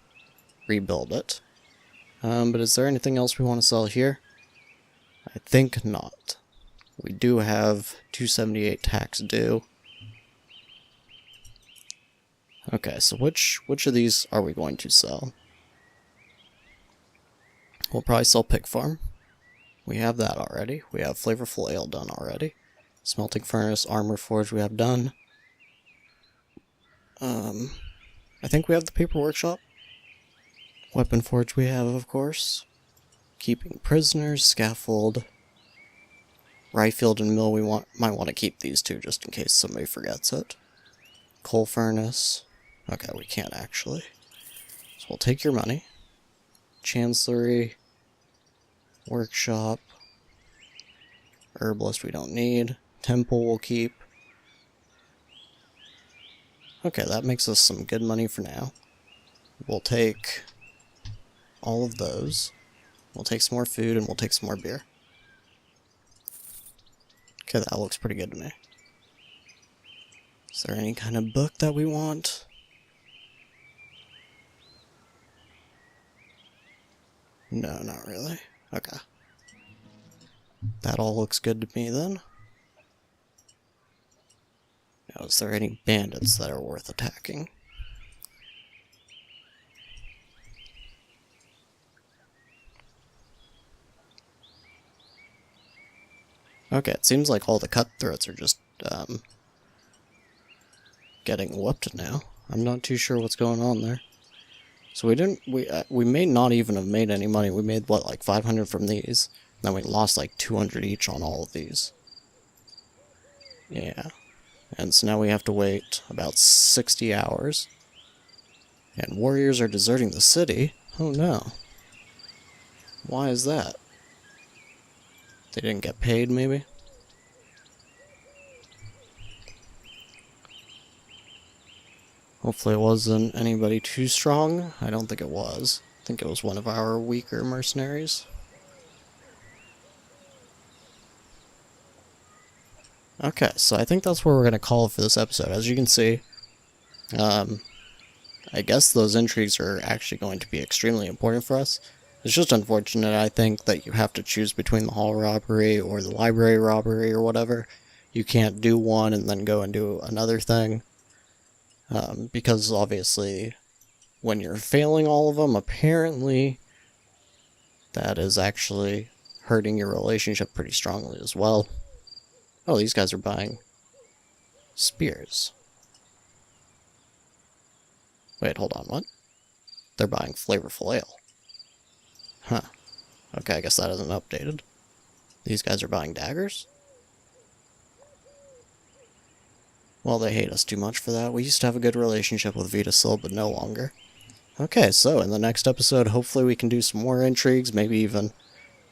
rebuild it. But is there anything else we want to sell here? I think not. We do have 278 tax due. Okay, so which of these are we going to sell? We'll probably sell Pig Farm. We have that already. We have Flavorful Ale done already. Smelting Furnace, Armor Forge we have done. I think we have the Paper Workshop. Weapon Forge we have, of course. Keeping Prisoners, Scaffold. Ryefield and Mill, might want to keep these two just in case somebody forgets it. Coal Furnace. Okay, we can't actually. So we'll take your money. Chancellery. Workshop. Herbalist we don't need. Temple we'll keep. Okay, that makes us some good money for now. We'll take all of those. We'll take some more food and we'll take some more beer. Okay, that looks pretty good to me. Is there any kind of book that we want? No, not really. Okay. That all looks good to me then. Now, is there any bandits that are worth attacking? Okay, it seems like all the cutthroats are just, getting whooped now. I'm not too sure what's going on there. So we may not even have made any money. We made, what, like 500 from these? And then we lost like 200 each on all of these. Yeah. And so now we have to wait about 60 hours. And warriors are deserting the city? Oh no. Why is that? They didn't get paid, maybe? Hopefully it wasn't anybody too strong. I don't think it was. I think it was one of our weaker mercenaries. Okay, so I think that's where we're going to call it for this episode. As you can see, I guess those intrigues are actually going to be extremely important for us. It's just unfortunate, I think, that you have to choose between the hall robbery or the library robbery or whatever. You can't do one and then go and do another thing. Because obviously, when you're failing all of them, apparently that is actually hurting your relationship pretty strongly as well. Oh, these guys are buying spears. Wait, hold on, what? They're buying Flavorful Ale. Huh. Okay, I guess that isn't updated. These guys are buying daggers? Well, they hate us too much for that. We used to have a good relationship with VIII, but no longer. Okay, so in the next episode, hopefully we can do some more intrigues, maybe even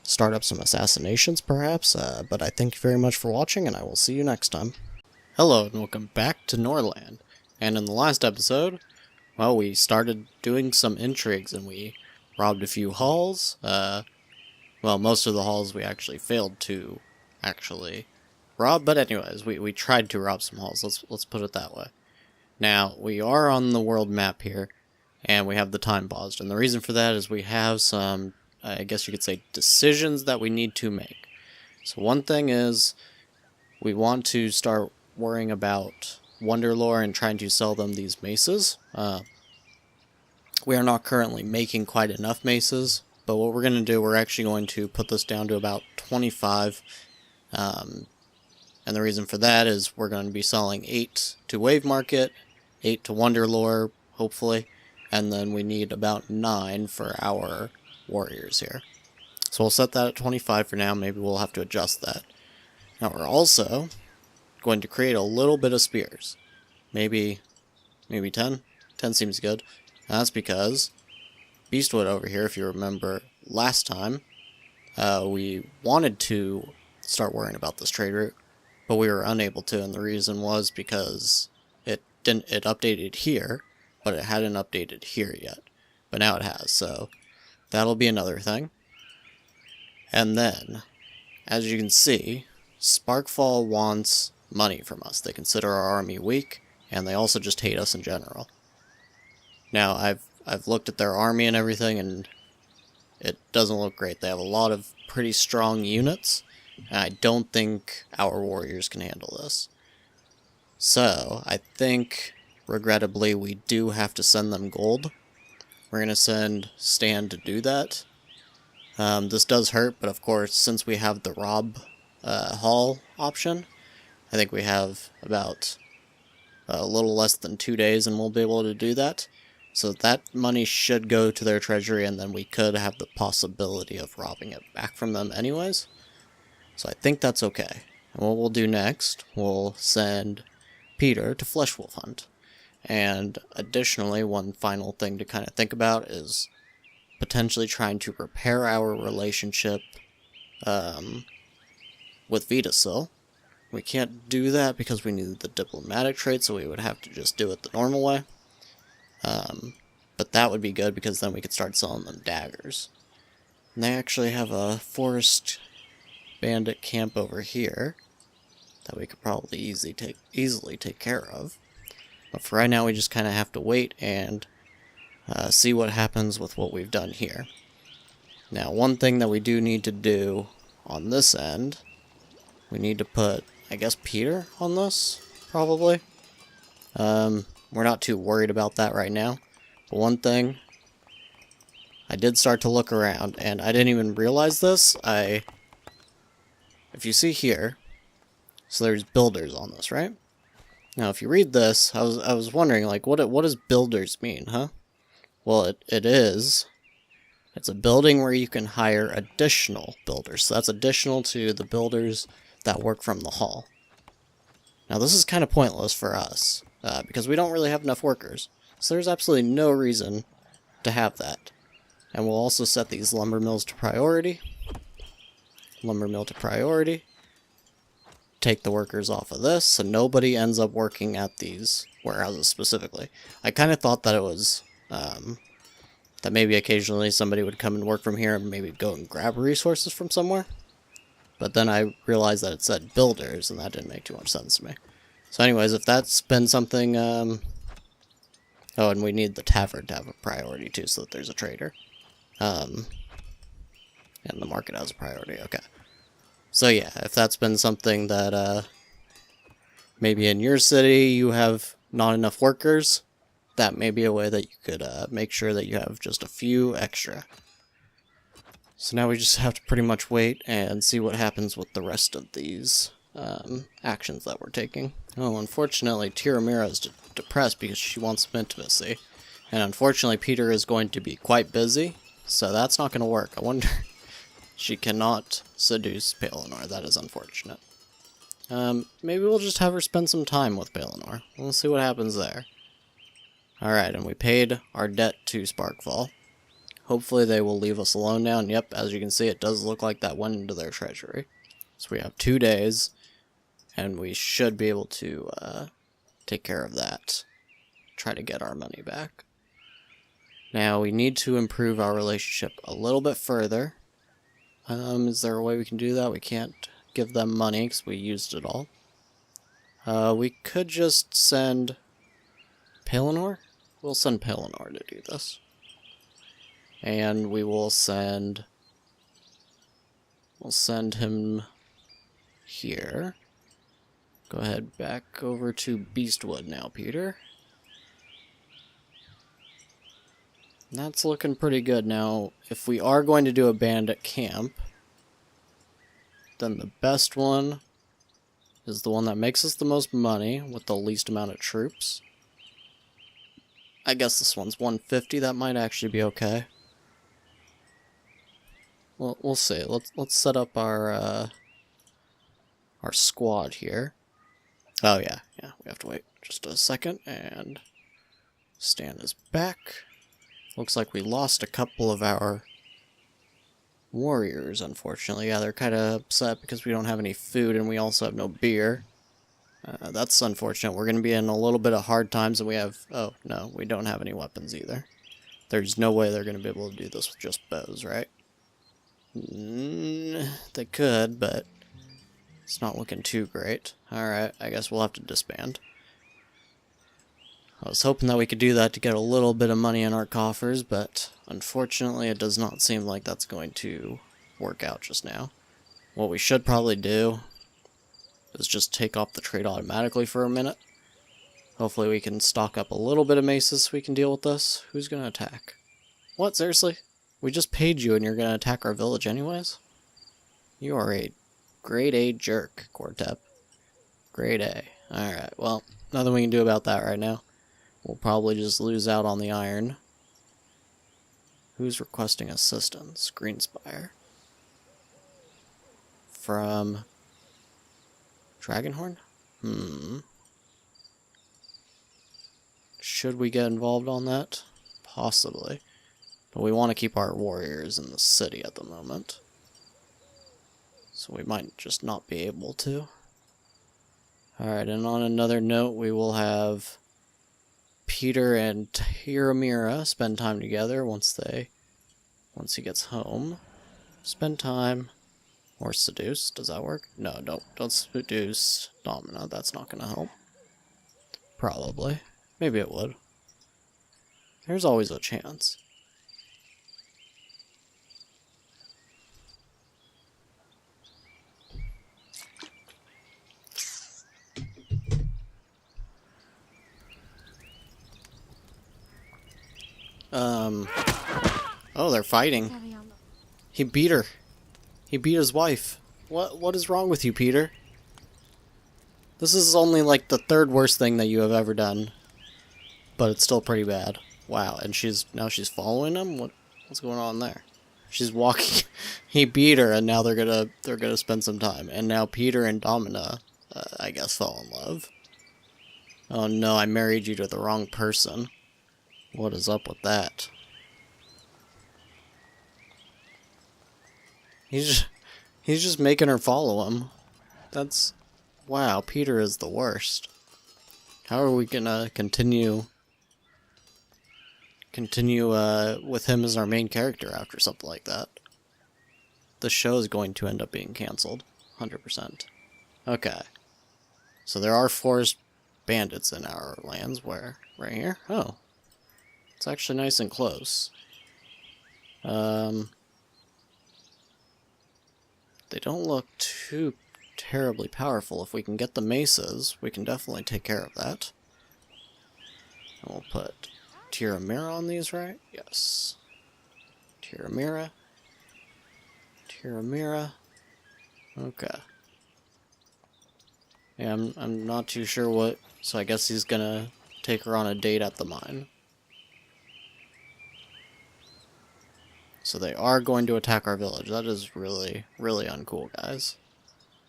start up some assassinations, perhaps. But I thank you very much for watching, and I will see you next time. Hello, and welcome back to Norland. And in the last episode, well, we started doing some intrigues, and we robbed a few halls. Well, most of the halls we actually failed to rob, but anyways, we tried to rob some halls, let's put it that way. Now, we are on the world map here, and we have the time paused, and the reason for that is we have some, I guess you could say, decisions that we need to make. So one thing is, we want to start worrying about Wonderlore and trying to sell them these maces. We are not currently making quite enough maces, but what we're going to do, we're actually going to put this down to about 25, and the reason for that is we're going to be selling 8 to Wave Market, 8 to Wonderlore, hopefully, and then we need about 9 for our warriors here. So we'll set that at 25 for now, maybe we'll have to adjust that. Now we're also going to create a little bit of spears. Maybe 10? 10 seems good. And that's because Beastwood over here, if you remember last time, we wanted to start worrying about this trade route, but we were unable to, and the reason was because it updated here, but it hadn't updated here yet. But now it has, so that'll be another thing. And then, as you can see, Sparkfall wants money from us. They consider our army weak, and they also just hate us in general. Now, I've looked at their army and everything, and it doesn't look great. They have a lot of pretty strong units, and I don't think our warriors can handle this. So, I think, regrettably, we do have to send them gold. We're going to send Stan to do that. This does hurt, but of course, since we have the Rob Hall option, I think we have about a little less than 2 days and we'll be able to do that. So that money should go to their treasury, and then we could have the possibility of robbing it back from them anyways. So I think that's okay. And what we'll do next, we'll send Petyr to Fleshwolf Hunt. And additionally, one final thing to kind of think about is potentially trying to repair our relationship with VIII. We can't do that because we need the diplomatic trait, so we would have to just do it the normal way. But that would be good because then we could start selling them daggers. And they actually have a forest bandit camp over here that we could probably easily take care of. But for right now, we just kind of have to wait and see what happens with what we've done here. Now, one thing that we do need to do on this end, we need to put, I guess, Petyr on this, probably. We're not too worried about that right now. But one thing, I did start to look around, and I didn't even realize this. If you see here, so there's builders on this, right? Now, if you read this, I was wondering, like, what does builders mean, huh? Well, it's a building where you can hire additional builders. So that's additional to the builders that work from the hall. Now, this is kind of pointless for us, because we don't really have enough workers. So there's absolutely no reason to have that. And we'll also set these lumber mills to priority. Lumber mill to priority. Take the workers off of this, so nobody ends up working at these warehouses specifically. I kind of thought that it was, that maybe occasionally somebody would come and work from here and maybe go and grab resources from somewhere. But then I realized that it said builders, and that didn't make too much sense to me. So anyways, if that's been something, oh, and we need the tavern to have a priority too, so that there's a trader. And the market has a priority, okay. So yeah, if that's been something that, maybe in your city you have not enough workers, that may be a way that you could, make sure that you have just a few extra. So now we just have to pretty much wait and see what happens with the rest of these, actions that we're taking. Oh, unfortunately, Tiramira is depressed because she wants some intimacy. And unfortunately, Petyr is going to be quite busy, so that's not going to work. I wonder... She cannot seduce Baelish. That is unfortunate. Maybe we'll just have her spend some time with Baelish. We'll see what happens there. Alright, and we paid our debt to Sparkfall. Hopefully they will leave us alone now. And yep, as you can see, it does look like that went into their treasury. So we have 2 days, and we should be able to take care of that. Try to get our money back. Now, we need to improve our relationship a little bit further. Is there a way we can do that? We can't give them money because we used it all. We could just send Baelish? We'll send Baelish to do this. And we will send... We'll send him here. Go ahead, back over to Beastwood now, Petyr. That's looking pretty good. Now, if we are going to do a bandit camp, then the best one is the one that makes us the most money with the least amount of troops. I guess this one's 150. That might actually be okay. Well, we'll see. Let's set up our squad here. Oh yeah, we have to wait just a second, and Stan is back. Looks like we lost a couple of our warriors, unfortunately. Yeah, they're kind of upset because we don't have any food and we also have no beer. That's unfortunate. We're going to be in a little bit of hard times, and we have... Oh, no, we don't have any weapons either. There's no way they're going to be able to do this with just bows, right? They could, but it's not looking too great. Alright, I guess we'll have to disband. I was hoping that we could do that to get a little bit of money in our coffers, but unfortunately it does not seem like that's going to work out just now. What we should probably do is just take off the trade automatically for a minute. Hopefully we can stock up a little bit of maces so we can deal with this. Who's going to attack? What, seriously? We just paid you and you're going to attack our village anyways? You are a grade A jerk, Cortep. Grade A. Alright, well, nothing we can do about that right now. We'll probably just lose out on the iron. Who's requesting assistance? Greenspire. From Dragonhorn? Should we get involved on that? Possibly. But we want to keep our warriors in the city at the moment. So we might just not be able to. Alright, and on another note, we will have Petyr and Tyramira spend time together once he gets home. Spend time. Or seduce. Does that work? No, don't seduce Domina. That's not gonna help. Probably. Maybe it would. There's always a chance. Oh, they're fighting. He beat her. He beat his wife. What is wrong with you, Petyr? This is only like the third worst thing that you have ever done. But it's still pretty bad. Wow, and now she's following him? What's going on there? She's walking. He beat her and now they're gonna spend some time. And now Petyr and Domina, I guess, fall in love. Oh no, I married you to the wrong person. What is up with that? He's just making her follow him. That's... Wow, Petyr is the worst. How are we gonna continue with him as our main character after something like that? The show is going to end up being cancelled. 100%. Okay. So there are forest bandits in our lands. Where? Right here? Oh. It's actually nice and close. They don't look too terribly powerful. If we can get the maces, we can definitely take care of that. And we'll put Tyramira on these, right? Yes. Tyramira. Okay. Yeah, I'm not too sure what... So I guess he's gonna take her on a date at the mine. So they are going to attack our village. That is really, really uncool, guys.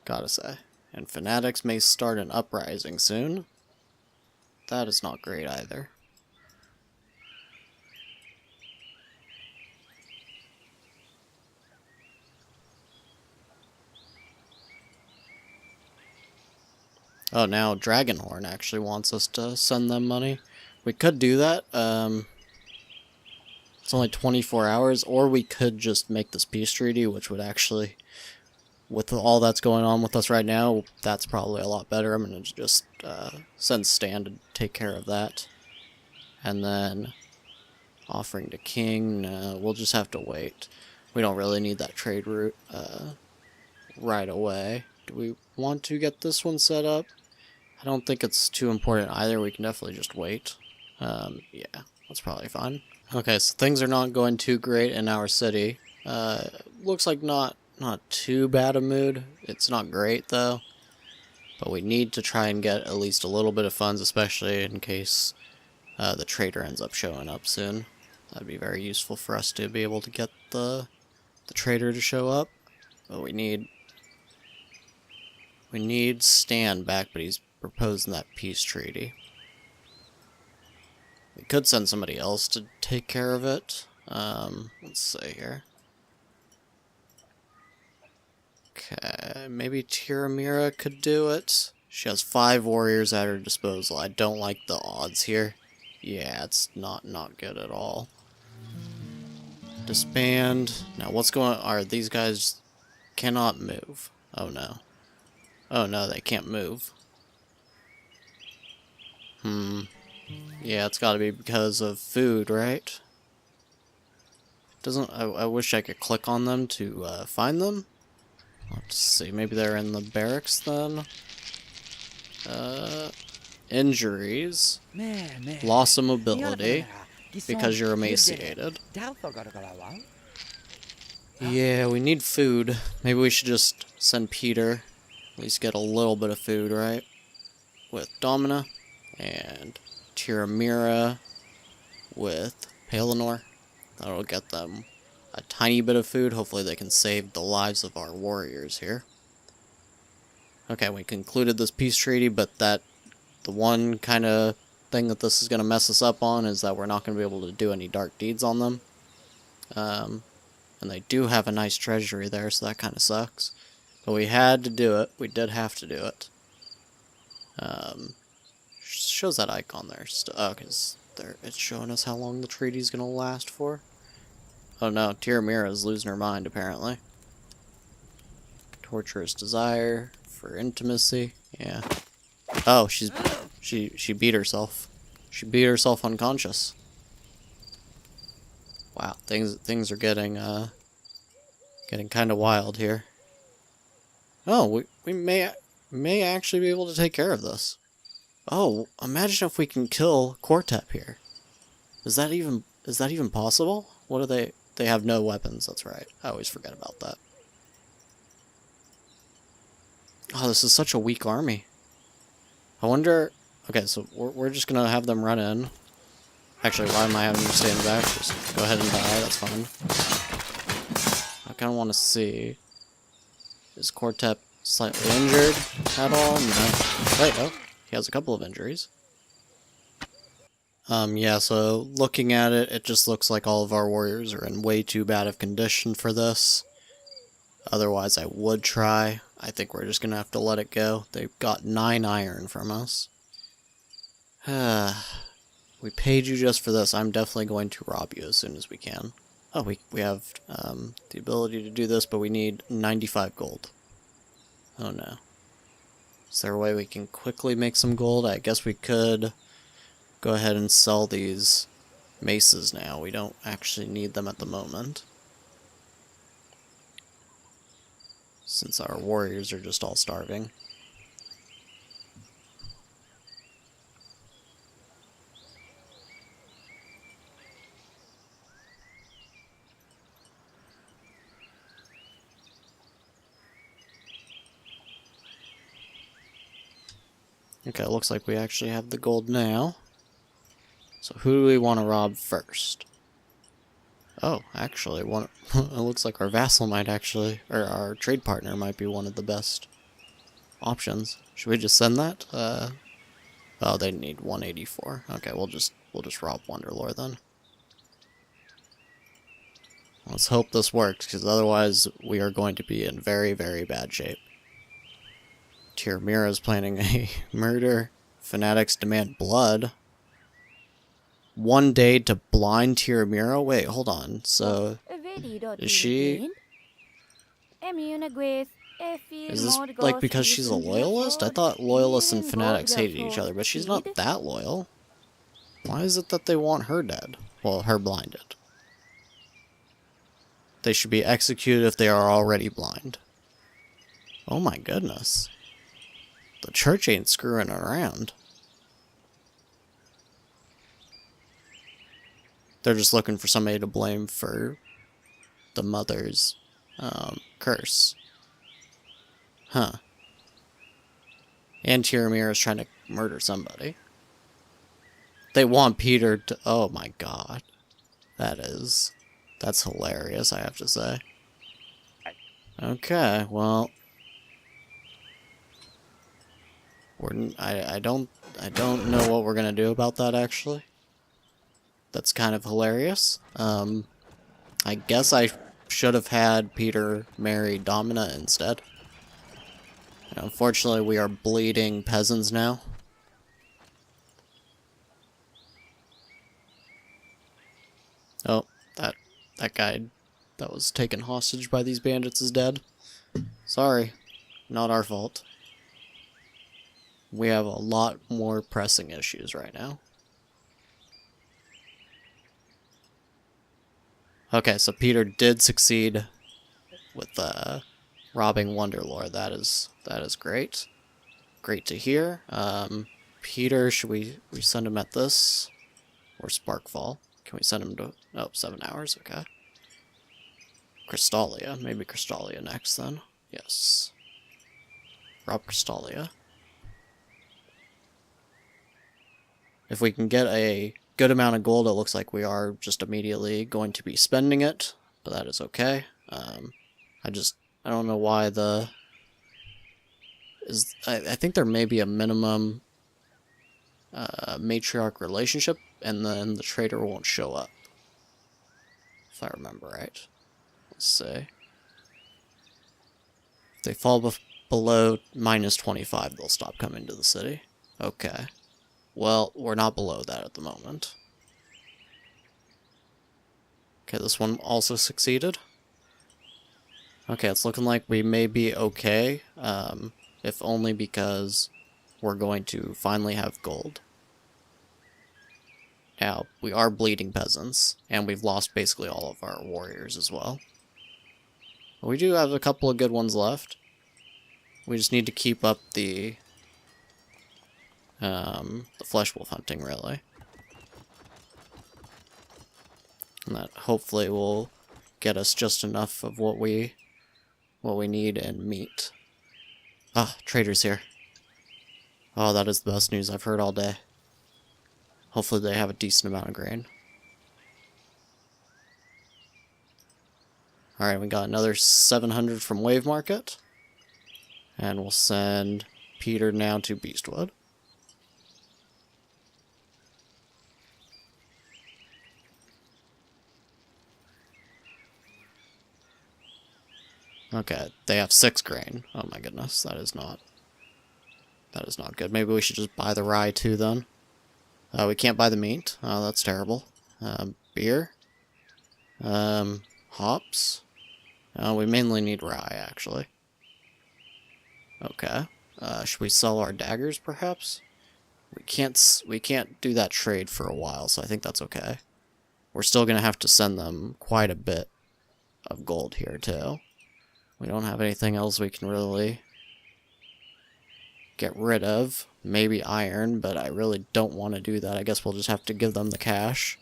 Gotta say. And fanatics may start an uprising soon. That is not great either. Oh, now Dragonhorn actually wants us to send them money. We could do that. It's only 24 hours, or we could just make this peace treaty, which would actually, with all that's going on with us right now, that's probably a lot better. I'm going to just send Stan to take care of that. And then offering to King, no, we'll just have to wait. We don't really need that trade route right away. Do we want to get this one set up? I don't think it's too important either. We can definitely just wait. Yeah, that's probably fine. Okay, so things are not going too great in our city. Looks like not too bad a mood. It's not great, though. But we need to try and get at least a little bit of funds, especially in case the trader ends up showing up soon. That'd be very useful for us to be able to get the trader to show up. But we need Stan back, but he's proposing that peace treaty. We could send somebody else to take care of it. Let's see here. Okay, maybe Tyramira could do it. She has 5 warriors at her disposal. I don't like the odds here. Yeah, it's not good at all. Disband. Now, what's going on? Are these guys cannot move? Oh no. Oh no, they can't move. Yeah, it's gotta be because of food, right? Doesn't... I wish I could click on them to find them. Let's see, maybe they're in the barracks then? Injuries. Loss of mobility. Because you're emaciated. Yeah, we need food. Maybe we should just send Petyr. At least get a little bit of food, right? With Domina. And Tiramira with Palinor. That'll get them a tiny bit of food. Hopefully they can save the lives of our warriors here. Okay, we concluded this peace treaty, but the one kind of thing that this is going to mess us up on is that we're not going to be able to do any dark deeds on them. And they do have a nice treasury there, so that kind of sucks. But we had to do it. We did have to do it. Shows that icon there. Oh, because it's showing us how long the treaty's going to last for. Oh no, Tiramira is losing her mind, apparently. Torturous desire for intimacy. Yeah. Oh, she beat herself. She beat herself unconscious. Wow, things are getting kind of wild here. Oh, we may actually be able to take care of this. Oh, imagine if we can kill Quartep here. Is that even possible? What are they? They have no weapons. That's right. I always forget about that. Oh, this is such a weak army. I wonder... Okay, so we're just gonna have them run in. Actually, why am I having you stay in the back? Just go ahead and die, that's fine. I kinda wanna see... Is Quartep slightly injured at all? No. Wait, oh, he has a couple of injuries. Yeah, so looking at it, it just looks like all of our warriors are in way too bad of condition for this. Otherwise, I would try. I think we're just gonna have to let it go. They've got 9 iron from us. We paid you just for this. I'm definitely going to rob you as soon as we can. Oh, we have the ability to do this, but we need 95 gold. Oh no. Is there a way we can quickly make some gold? I guess we could go ahead and sell these maces now. We don't actually need them at the moment, since our warriors are just all starving. Okay, it looks like we actually have the gold now. So who do we want to rob first? Oh, actually, it looks like our vassal might actually, or our trade partner might be one of the best options. Should we just send that? Oh, they need 184. Okay, we'll just rob Wonderlore then. Let's hope this works, because otherwise we are going to be in very, very bad shape. Tiramira is planning a murder. Fanatics demand blood. 1 day to blind Tiramira? Wait, hold on. So, is she... Is this, like, because she's a loyalist? I thought loyalists and fanatics hated each other, but she's not that loyal. Why is it that they want her dead? Well, her blinded. They should be executed if they are already blind. Oh my goodness. The church ain't screwing around. They're just looking for somebody to blame for the mother's curse. Huh. And Tiramira is trying to murder somebody. They want Petyr to... Oh my god. That's hilarious, I have to say. Okay, well... I don't know what we're gonna do about that, actually. That's kind of hilarious. I guess I should have had Petyr marry Domina instead. Unfortunately, we are bleeding peasants now. Oh, that guy that was taken hostage by these bandits is dead. Sorry, not our fault. We have a lot more pressing issues right now. Okay, so Petyr did succeed with robbing Wonderlore. That is great. Great to hear. Petyr, should we send him at this? Or Sparkfall? Can we send him to... Oh, 7 hours, okay. Crystallia. Maybe Crystallia next, then. Yes. Rob Crystallia. If we can get a good amount of gold, it looks like we are just immediately going to be spending it, but that is okay. I don't know why the... I think there may be a minimum matriarch relationship, and then the trader won't show up. If I remember right. Let's see. If they fall below -25, they'll stop coming to the city. Okay. Well, we're not below that at the moment. Okay, this one also succeeded. Okay, it's looking like we may be okay, if only because we're going to finally have gold. Now, we are bleeding peasants, and we've lost basically all of our warriors as well. But we do have a couple of good ones left. We just need to keep up the flesh wolf hunting, really. And that hopefully will get us just enough of what we need in meat. Ah, trader's here. Oh, that is the best news I've heard all day. Hopefully they have a decent amount of grain. Alright, we got another 700 from Wave Market. And we'll send Petyr now to Beastwood. Okay, they have 6 grain. Oh my goodness, that is not good. Maybe we should just buy the rye too then. We can't buy the meat. Oh, that's terrible. Beer. Hops. We mainly need rye, actually. Okay. Should we sell our daggers, perhaps? We can't do that trade for a while, so I think that's okay. We're still gonna have to send them quite a bit of gold here, too. We don't have anything else we can really get rid of. Maybe iron, but I really don't want to do that. I guess we'll just have to give them the cash.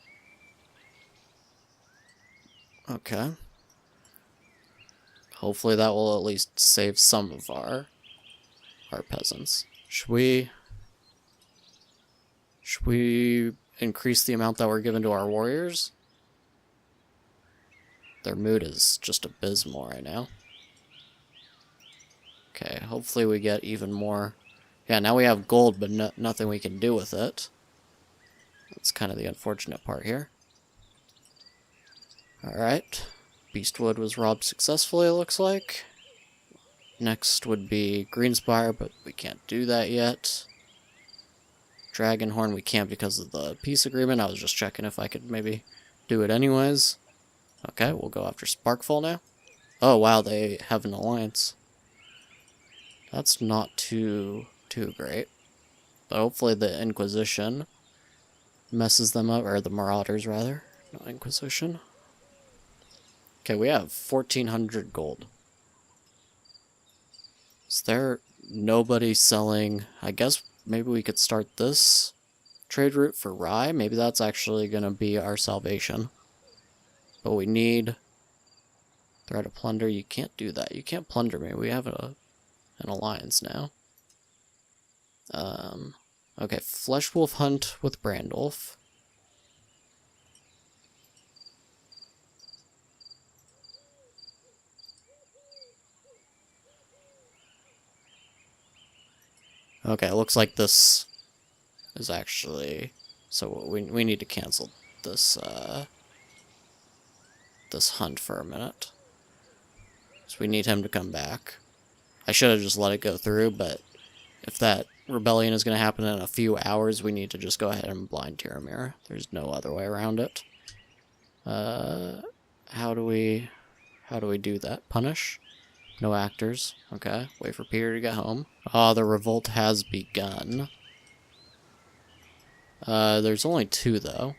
Okay. Hopefully that will at least save some of our peasants. Should we increase the amount that we're giving to our warriors? Their mood is just abysmal right now. Okay, hopefully we get even more. Yeah, now we have gold, but nothing we can do with it. That's kind of the unfortunate part here. Alright. Beastwood was robbed successfully, it looks like. Next would be Greenspire, but we can't do that yet. Dragonhorn we can't because of the peace agreement. I was just checking if I could maybe do it anyways. Okay, we'll go after Sparkfall now. Oh wow, they have an alliance. That's not too great. But hopefully the Inquisition messes them up, or the Marauders rather, not Inquisition. Okay, we have 1,400 gold. Is there nobody selling? I guess maybe we could start this trade route for rye. Maybe that's actually going to be our salvation. But we need threat of plunder. You can't do that. You can't plunder me. We have an alliance now. Okay, Flesh Wolf Hunt with Brandolf. Okay, it looks like this is actually... So we need to cancel this, this hunt for a minute. So we need him to come back. I should have just let it go through, but if that rebellion is going to happen in a few hours, we need to just go ahead and blind Tiramir. There's no other way around it. How do we do that? Punish? No actors. Okay. Wait for Petyr to get home. Ah, the revolt has begun. There's only 2 though.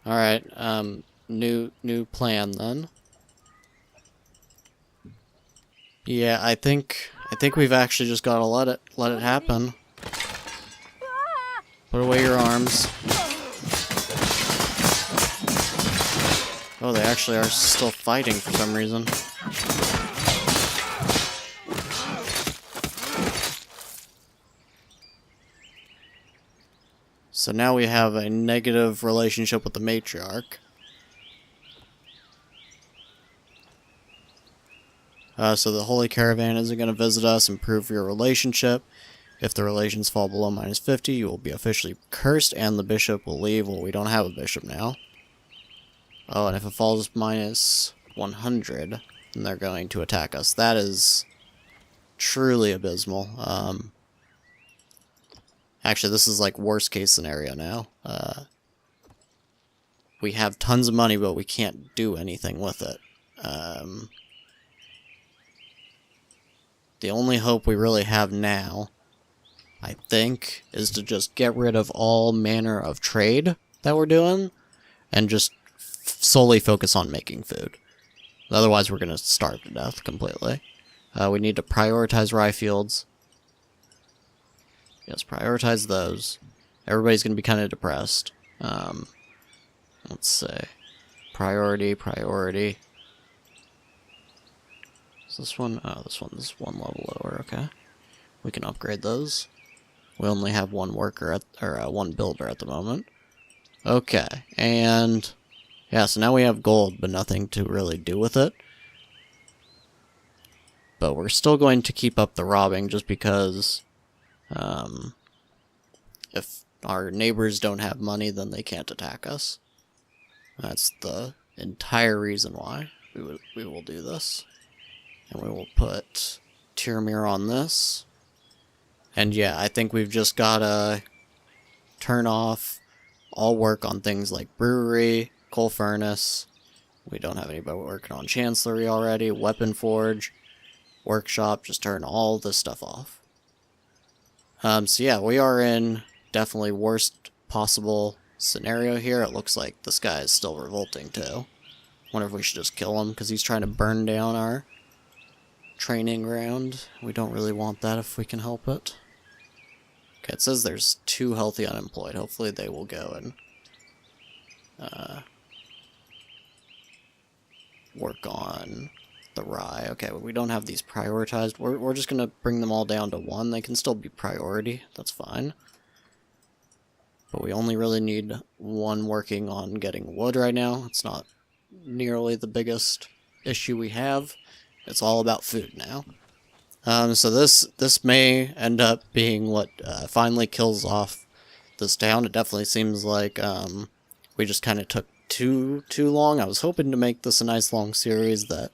Alright, new plan then. Yeah, I think we've actually just gotta let it happen. Put away your arms. Oh, they actually are still fighting for some reason. So now we have a negative relationship with the matriarch. So the Holy Caravan isn't going to visit us, improve your relationship. If the relations fall below -50, you will be officially cursed, and the bishop will leave. Well, we don't have a bishop now. Oh, and if it falls -100, then they're going to attack us. That is truly abysmal. Actually, this is like worst case scenario now. We have tons of money, but we can't do anything with it. The only hope we really have now, I think, is to just get rid of all manner of trade that we're doing and just solely focus on making food. Otherwise, we're going to starve to death completely. We need to prioritize rye fields. Yes, prioritize those. Everybody's going to be kind of depressed. Let's see. Priority. Is this one? Oh, this one's one level lower. Okay. We can upgrade those. We only have one worker one builder at the moment. Okay, and yeah, so now we have gold, but nothing to really do with it. But we're still going to keep up the robbing just because if our neighbors don't have money, then they can't attack us. That's the entire reason why we will do this. And we will put Tirmir on this. And yeah, I think we've just gotta turn off all work on things like brewery, coal furnace. We don't have anybody working on chancellery already, weapon forge, workshop. Just turn all this stuff off. So yeah, we are in definitely worst possible scenario here. It looks like this guy is still revolting too. Wonder if we should just kill him because he's trying to burn down our training ground. We don't really want that if we can help it. Okay, it says there's 2 healthy unemployed. Hopefully they will go and work on the rye. Okay, we don't have these prioritized. We're just going to bring them all down to 1. They can still be priority. That's fine. But we only really need 1 working on getting wood right now. It's not nearly the biggest issue we have. It's all about food now. So this may end up being what finally kills off this town. It definitely seems like we just kind of took too long. I was hoping to make this a nice long series that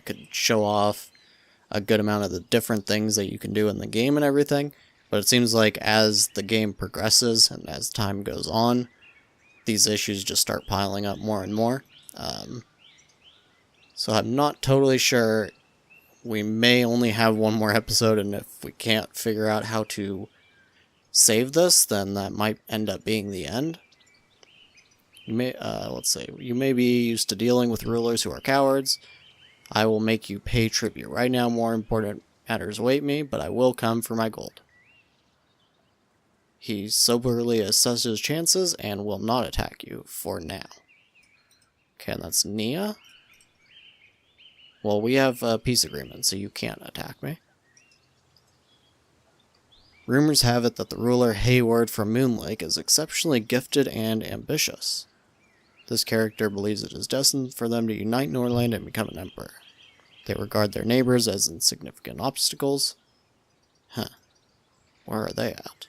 could show off a good amount of the different things that you can do in the game and everything. But it seems like as the game progresses and as time goes on, these issues just start piling up more and more. So I'm not totally sure. We may only have 1 more episode, and if we can't figure out how to save this, then that might end up being the end. You may, let's say, you may be used to dealing with rulers who are cowards. I will make you pay tribute. Right now, more important matters await me, but I will come for my gold. He soberly assesses chances and will not attack you for now. Okay, and that's Nia. Well, we have a peace agreement, so you can't attack me. Rumors have it that the ruler Hayward from Moonlake is exceptionally gifted and ambitious. This character believes it is destined for them to unite Norland and become an emperor. They regard their neighbors as insignificant obstacles. Huh. Where are they at?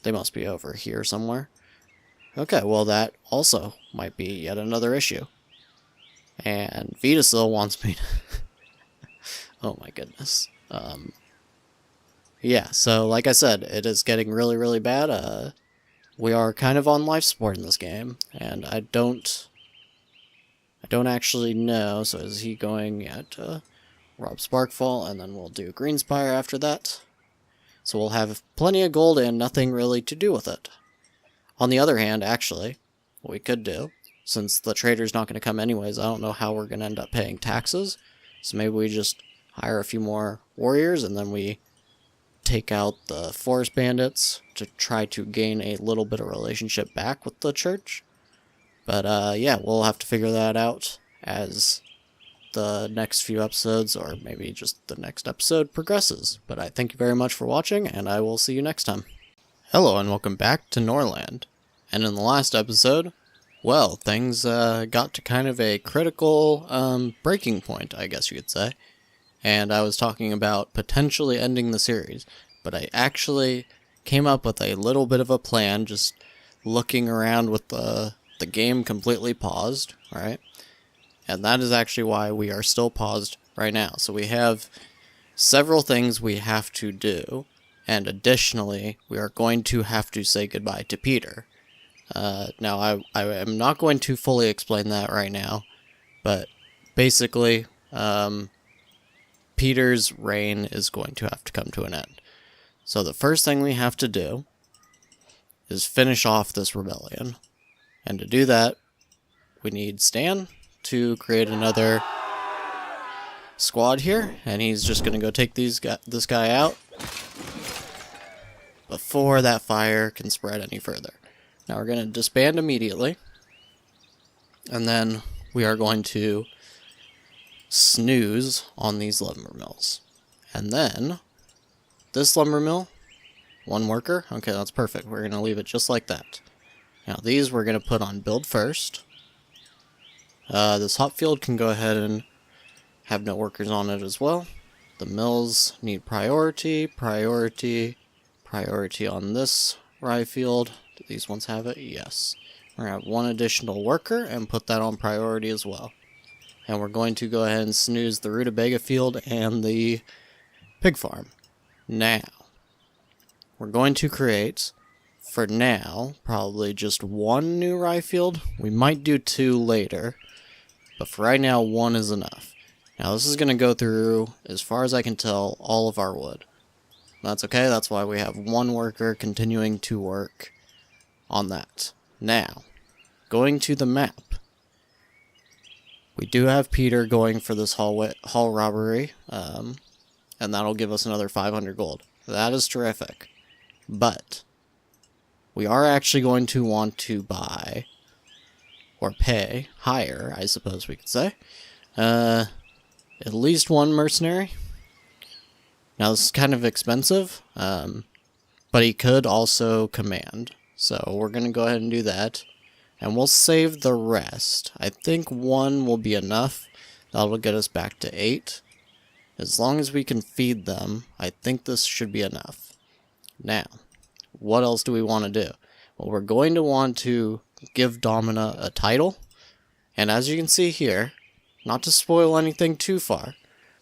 They must be over here somewhere. Okay, well that also might be yet another issue. And Vita still wants me to... Oh my goodness. Yeah, so like I said, it is getting really, really bad. We are kind of on life support in this game, and I don't actually know. So is he going at Rob Sparkfall, and then we'll do Greenspire after that. So we'll have plenty of gold and nothing really to do with it. On the other hand, actually, what we could do since the trader's not going to come anyways, I don't know how we're going to end up paying taxes. So maybe we just hire a few more warriors and then we take out the forest bandits to try to gain a little bit of relationship back with the church. But yeah, we'll have to figure that out as the next few episodes, or maybe just the next episode progresses. But I thank you very much for watching, and I will see you next time. Hello and welcome back to Norland. And in the last episode, well, things got to kind of a critical breaking point, I guess you could say. And I was talking about potentially ending the series, but I actually came up with a little bit of a plan, just looking around with the game completely paused, right? And that is actually why we are still paused right now. So we have several things we have to do, and additionally, we are going to have to say goodbye to Petyr. Now, I am not going to fully explain that right now, but basically, Petyr's reign is going to have to come to an end. So the first thing we have to do is finish off this rebellion. And to do that, we need Stan to create another squad here, and he's just going to go take this guy out before that fire can spread any further. Now we're going to disband immediately, and then we are going to snooze on these lumber mills. And then this lumber mill, one worker, okay, that's perfect. We're going to leave it just like that. Now these we're going to put on build first. This hop field can go ahead and have no workers on it as well. The mills need priority, priority, priority on this rye field. Do these ones have it? Yes. We're going to have one additional worker and put that on priority as well. And we're going to go ahead and snooze the rutabaga field and the pig farm. Now, we're going to create, for now, probably just one new rye field. We might do two later, but for right now, one is enough. Now, this is going to go through, as far as I can tell, all of our wood. That's okay, that's why we have one worker continuing to work on that. Now, going to the map. We do have Petyr going for this hall robbery, and that'll give us another 500 gold. That is terrific. But we are actually going to want to buy, or pay, hire, I suppose we could say, at least one mercenary. Now this is kind of expensive, but he could also command. So we're going to go ahead and do that. And we'll save the rest. I think one will be enough. That'll get us back to 8. As long as we can feed them, I think this should be enough. Now, what else do we want to do? Well, we're going to want to give Domina a title. And as you can see here, not to spoil anything too far,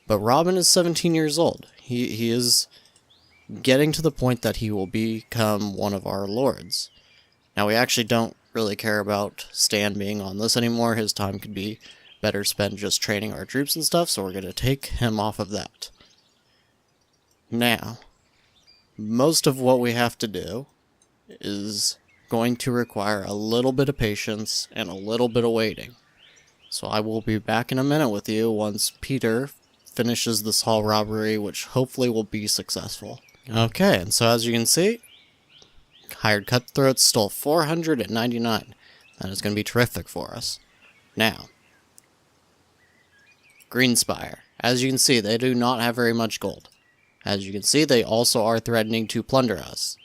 but Robin is 17 years old. He is getting to the point that he will become one of our lords. Now, we actually don't really care about Stan being on this anymore. His time could be better spent just training our troops and stuff, so we're going to take him off of that. Now, most of what we have to do is going to require a little bit of patience and a little bit of waiting. So I will be back in a minute with you once Petyr finishes this hall robbery, which hopefully will be successful. Okay, and so as you can see, hired cutthroats stole 499. That is going to be terrific for us. Now, Greenspire. As you can see, they do not have very much gold. As you can see, they also are threatening to plunder us.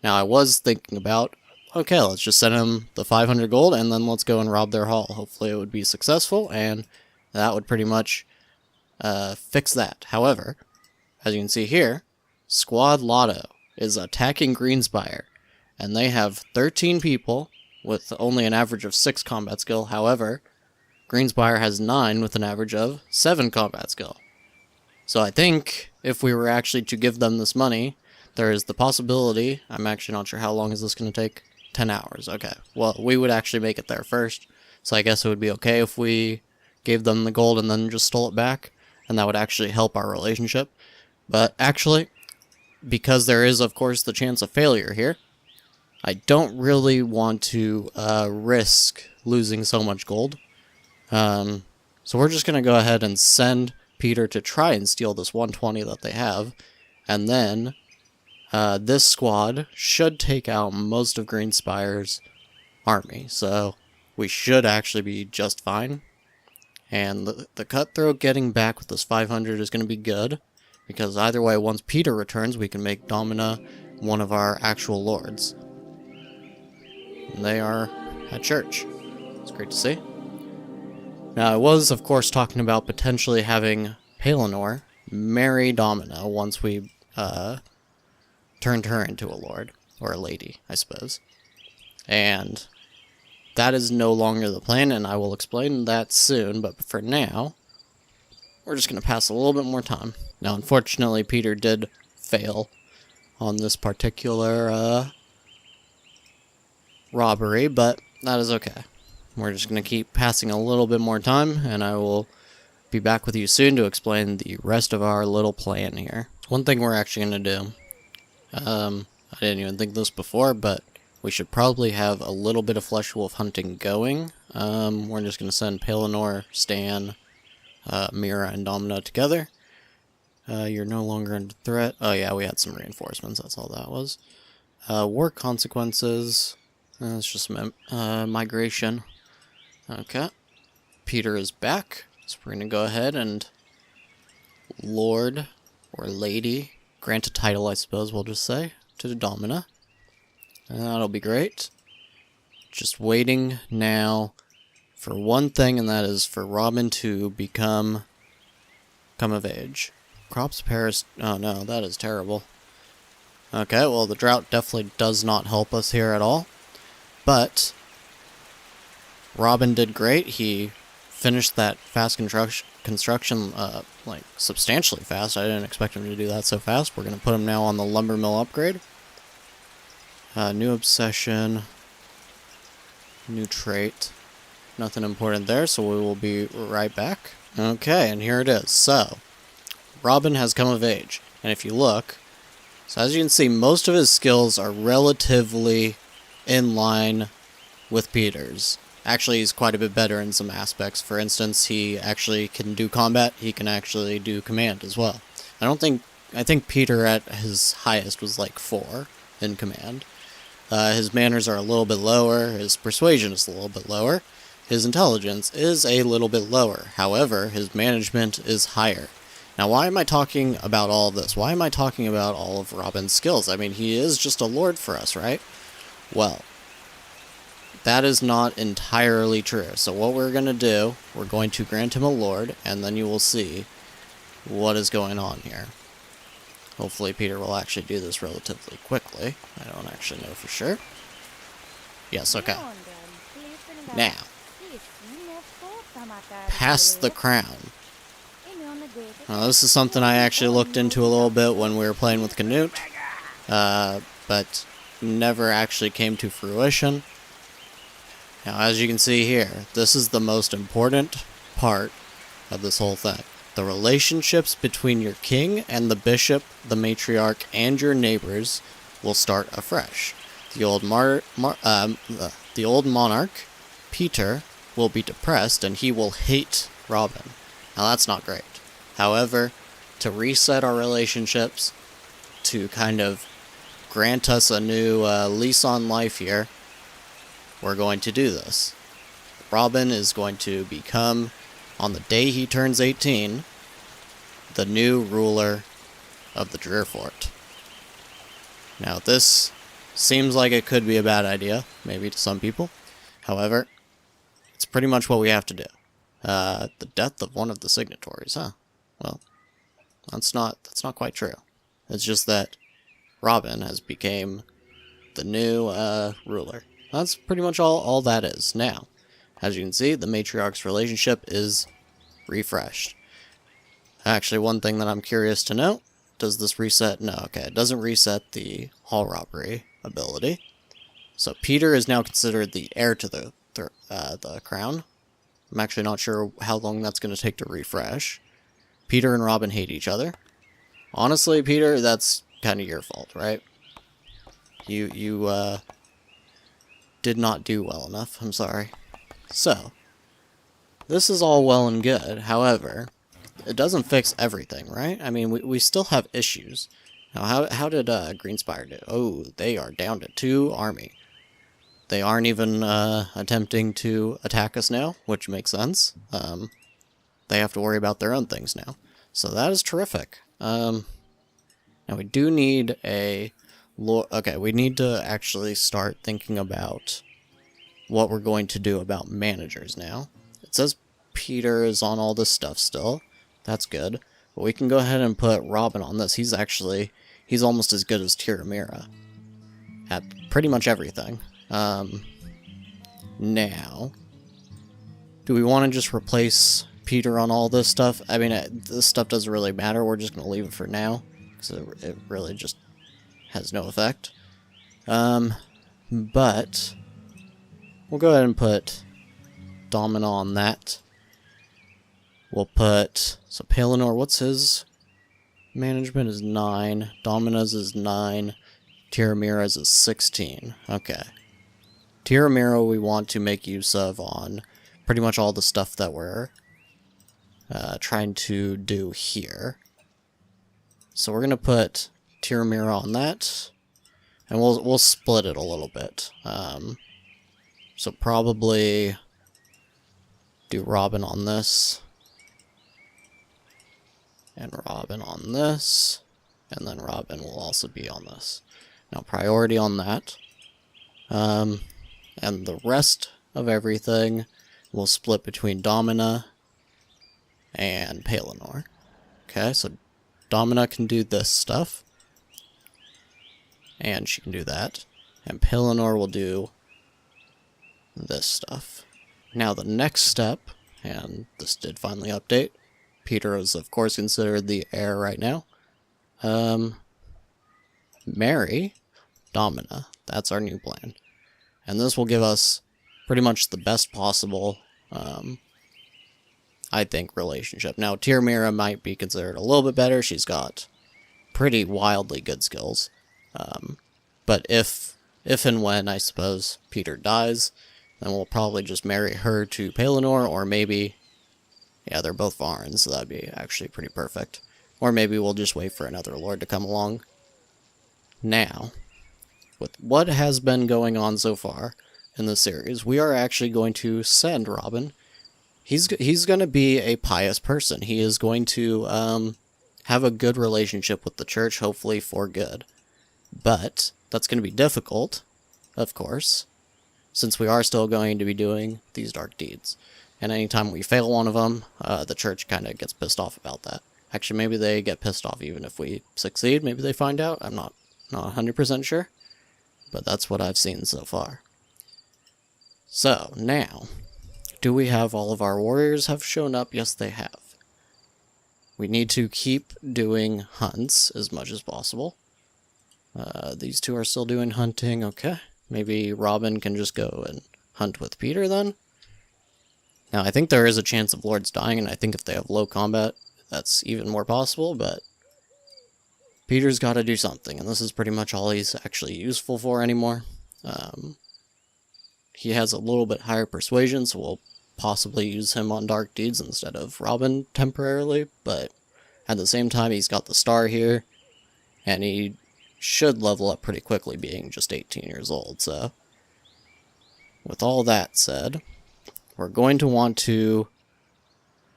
Now, I was thinking about, okay, let's just send them the 500 gold, and then let's go and rob their hall. Hopefully it would be successful, and that would pretty much fix that. However, as you can see here, Squad Lotto is attacking Greenspire. And they have 13 people with only an average of 6 combat skill. However, Greenspire has 9 with an average of 7 combat skill. So I think if we were actually to give them this money, there is the possibility, I'm actually not sure how long is this going to take, 10 hours. Okay, well, we would actually make it there first. So I guess it would be okay if we gave them the gold and then just stole it back. And that would actually help our relationship. But actually, because there is, of course, the chance of failure here, I don't really want to risk losing so much gold. So we're just going to go ahead and send Petyr to try and steal this 120 that they have. And then this squad should take out most of Greenspire's army. So we should actually be just fine. And the cutthroat getting back with this 500 is going to be good. Because either way, once Petyr returns, we can make Domina one of our actual lords. And they are at church. It's great to see. Now, I was, of course, talking about potentially having Pelennor marry Domina once we turned her into a lord. Or a lady, I suppose. And that is no longer the plan, and I will explain that soon. But for now, we're just going to pass a little bit more time. Now, unfortunately, Petyr did fail on this particular robbery, but that is okay. We're just going to keep passing a little bit more time, and I will be back with you soon to explain the rest of our little plan here. One thing we're actually going to do, I didn't even think this before, but we should probably have a little bit of flesh wolf hunting going. We're just going to send Pelennor, Stan, Mira, and Domina together. You're no longer under threat. Oh yeah, we had some reinforcements, that's all that was. War consequences. It's just migration. Okay. Petyr is back. So we're going to go ahead and Lord or Lady, grant a title, I suppose we'll just say, to Domina. And that'll be great. Just waiting now for one thing, and that is for Robin to come of age. Crops Paris. Oh no, that is terrible. Okay, well, the drought definitely does not help us here at all. But Robin did great. He finished that fast construction, like, substantially fast. I didn't expect him to do that so fast. We're going to put him now on the lumber mill upgrade. New obsession. New trait. Nothing important there, so we will be right back. Okay, and here it is. So, Robin has come of age. And if you look, so as you can see, most of his skills are relatively in line with Petyr's. Actually, he's quite a bit better in some aspects. For instance, he actually can do combat. He can actually do command as well. I think Petyr at his highest was like 4 in command. His manners are a little bit lower. His persuasion is a little bit lower. His intelligence is a little bit lower. However, his management is higher. Now, why am I talking about all of this? Why am I talking about all of Robin's skills? I mean, he is just a lord for us, right? Well, that is not entirely true. So what we're going to do, we're going to grant him a lord, and then you will see what is going on here. Hopefully Petyr will actually do this relatively quickly. I don't actually know for sure. Yes, okay. Now, pass the crown. Now, this is something I actually looked into a little bit when we were playing with Canute, but never actually came to fruition. Now, as you can see here, this is the most important part of this whole thing. The relationships between your king and the bishop, the matriarch, and your neighbors will start afresh. The old monarch, Petyr, will be depressed, and he will hate Robin. Now, that's not great. However, to reset our relationships, to kind of grant us a new lease on life here, we're going to do this. Robin is going to become, on the day he turns 18, the new ruler of the Drearfort. Now, this seems like it could be a bad idea, maybe to some people. However, it's pretty much what we have to do. The death of one of the signatories, huh? Well, that's not quite true. It's just that Robin has become the new ruler. That's pretty much all that is. Now, as you can see, the matriarch's relationship is refreshed. Actually, one thing that I'm curious to know, does this reset? No, okay, it doesn't reset the hall robbery ability. So Petyr is now considered the heir to the crown. I'm actually not sure how long that's going to take to refresh. Petyr and Robin hate each other. Honestly, Petyr, that's kind of your fault, right? You did not do well enough. I'm sorry. So, this is all well and good. However, it doesn't fix everything, right? I mean, we still have issues. Now, how did Greenspire do? Oh, they are down to 2 army. They aren't even attempting to attack us now, which makes sense. They have to worry about their own things now. So that is terrific. Now we do need a... Okay, we need to actually start thinking about what we're going to do about managers now. It says Petyr is on all this stuff still. That's good. But we can go ahead and put Robin on this. He's almost as good as Tyramira at pretty much everything. Now, do we want to just replace Petyr on all this stuff? I mean, this stuff doesn't really matter. We're just going to leave it for now, because it really just has no effect. But we'll go ahead and put Domina on that. We'll put... So Pelennor, what's his management? Is 9. Domina's is 9. Tyramira's is 16. Okay. Tyramira we want to make use of on pretty much all the stuff that we're trying to do here. So we're going to put Tyramira on that, and we'll split it a little bit. So probably do Robin on this, and Robin on this, and then Robin will also be on this. Now priority on that. And the rest of everything will split between Domina and Pelennor. Okay, so Domina can do this stuff, and she can do that, and Pelennor will do this stuff. Now the next step, and this did finally update, Petyr is of course considered the heir right now. Marry Domina. That's our new plan. And this will give us pretty much the best possible, I think, relationship. Now, Tyramira might be considered a little bit better. She's got pretty wildly good skills. But if and when, I suppose, Petyr dies, then we'll probably just marry her to Pelennor, or maybe... Yeah, they're both Varns, so that'd be actually pretty perfect. Or maybe we'll just wait for another lord to come along. Now, with what has been going on so far in the series, we are actually going to send Robin. He's going to be a pious person. He is going to have a good relationship with the church, hopefully for good. But that's going to be difficult, of course, since we are still going to be doing these dark deeds. And anytime we fail one of them, the church kind of gets pissed off about that. Actually, maybe they get pissed off even if we succeed. Maybe they find out. I'm not 100% sure. But that's what I've seen so far. So, now, do we have all of our warriors have shown up? Yes, they have. We need to keep doing hunts as much as possible. These two are still doing hunting. Okay. Maybe Robin can just go and hunt with Petyr then? Now, I think there is a chance of lords dying, and I think if they have low combat, that's even more possible, but Petyr's got to do something, and this is pretty much all he's actually useful for anymore. He has a little bit higher persuasion, so we'll possibly use him on dark deeds instead of Robin temporarily, but at the same time, he's got the star here, and he should level up pretty quickly, being just 18 years old, so with all that said, we're going to want to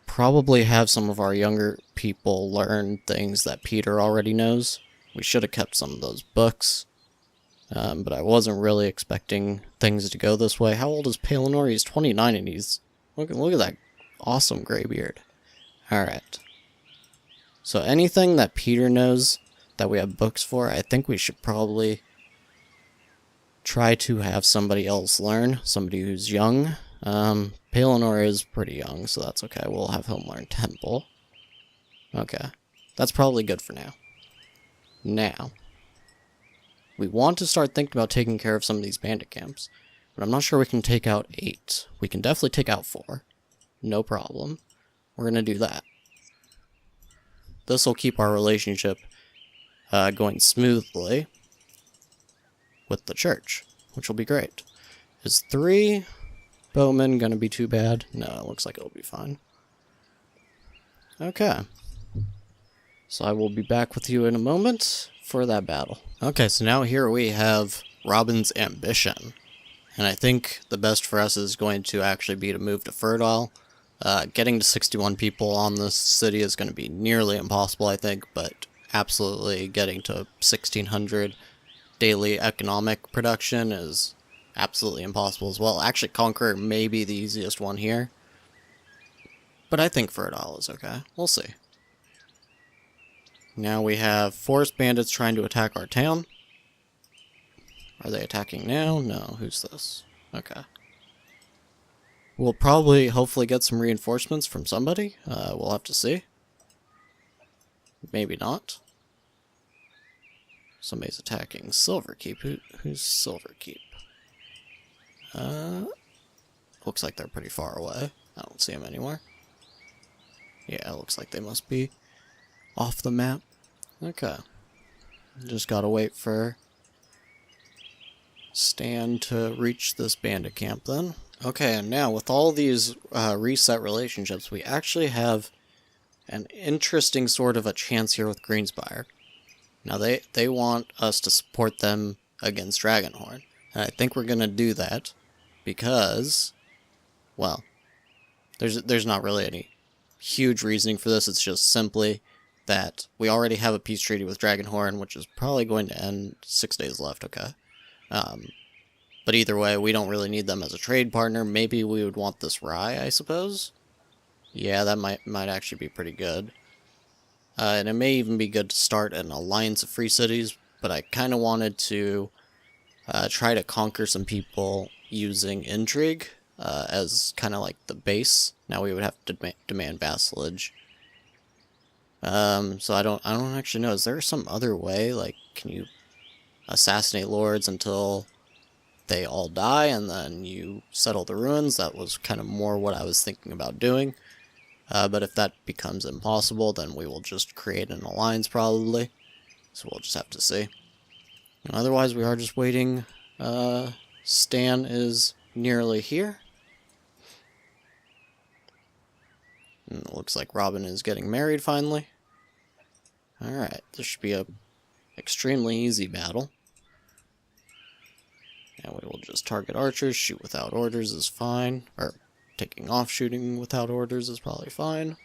probably have some of our younger people learn things that Petyr already knows. We should have kept some of those books, but I wasn't really expecting things to go this way. How old is Pelennor? He's 29, and he's... Look at that awesome gray beard. Alright. So anything that Petyr knows that we have books for, I think we should probably try to have somebody else learn. Somebody who's young. Pelennor is pretty young, so that's okay. We'll have him learn Temple. Okay. That's probably good for now. Now, we want to start thinking about taking care of some of these bandit camps, but I'm not sure we can take out 8. We can definitely take out 4. No problem. We're going to do that. This will keep our relationship going smoothly with the church, which will be great. Is 3 bowmen gonna be too bad? No, it looks like it'll be fine. Okay. So I will be back with you in a moment for that battle. Okay, so now here we have Robin's ambition. And I think the best for us is going to actually be to move to Fertile. Getting to 61 people on this city is going to be nearly impossible, I think, but absolutely getting to 1,600 daily economic production is absolutely impossible as well. Actually, Conqueror may be the easiest one here. But I think Fertile is okay. We'll see. Now we have forest bandits trying to attack our town. Are they attacking now? No. Who's this? Okay. We'll probably, hopefully, get some reinforcements from somebody. We'll have to see. Maybe not. Somebody's attacking Silverkeep. Who's Silverkeep? Looks like they're pretty far away. I don't see them anywhere. Yeah, it looks like they must be off the map. Okay. Just gotta wait for Stan to reach this bandit camp then. Okay, and now with all these reset relationships, we actually have an interesting sort of a chance here with Greenspire. Now they want us to support them against Dragonhorn. And I think we're gonna do that because, well, there's not really any huge reasoning for this. It's just simply that we already have a peace treaty with Dragonhorn, which is probably going to end 6 days left, okay? But either way, we don't really need them as a trade partner. Maybe we would want this rye, I suppose? Yeah, that might actually be pretty good. And it may even be good to start an alliance of free cities, but I kind of wanted to try to conquer some people using intrigue as kind of like the base. Now we would have to demand vassalage. So I don't actually know. Is there some other way? Like, can you assassinate lords until they all die and then you settle the ruins? That was kind of more what I was thinking about doing. But if that becomes impossible, then we will just create an alliance probably. So we'll just have to see. And otherwise, we are just waiting. Stan is nearly here. And it looks like Robin is getting married finally. Alright, this should be a extremely easy battle. And we will just target archers. Shoot without orders is fine. Or taking off shooting without orders is probably fine.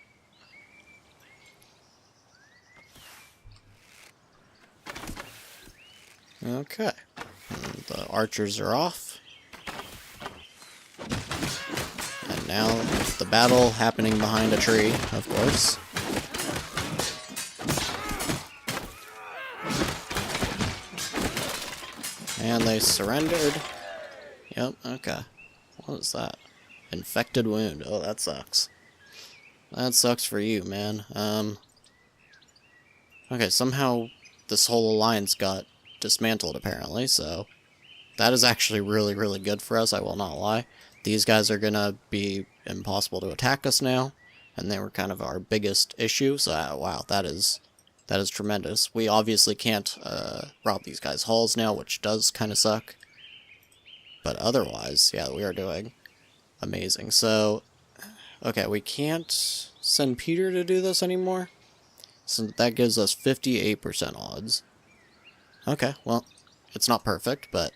Okay. And the archers are off. And now the battle happening behind a tree, of course. And they surrendered. Yep, okay. What is that? Infected wound. Oh, that sucks. That sucks for you, man. Okay, somehow this whole alliance got dismantled, apparently, so that is actually really, really good for us, I will not lie. These guys are gonna be impossible to attack us now, and they were kind of our biggest issue, so wow, that is tremendous. We obviously can't rob these guys' halls now, which does kind of suck. But otherwise, yeah, we are doing amazing. So, okay, we can't send Petyr to do this anymore. So that gives us 58% odds. Okay, well, it's not perfect, but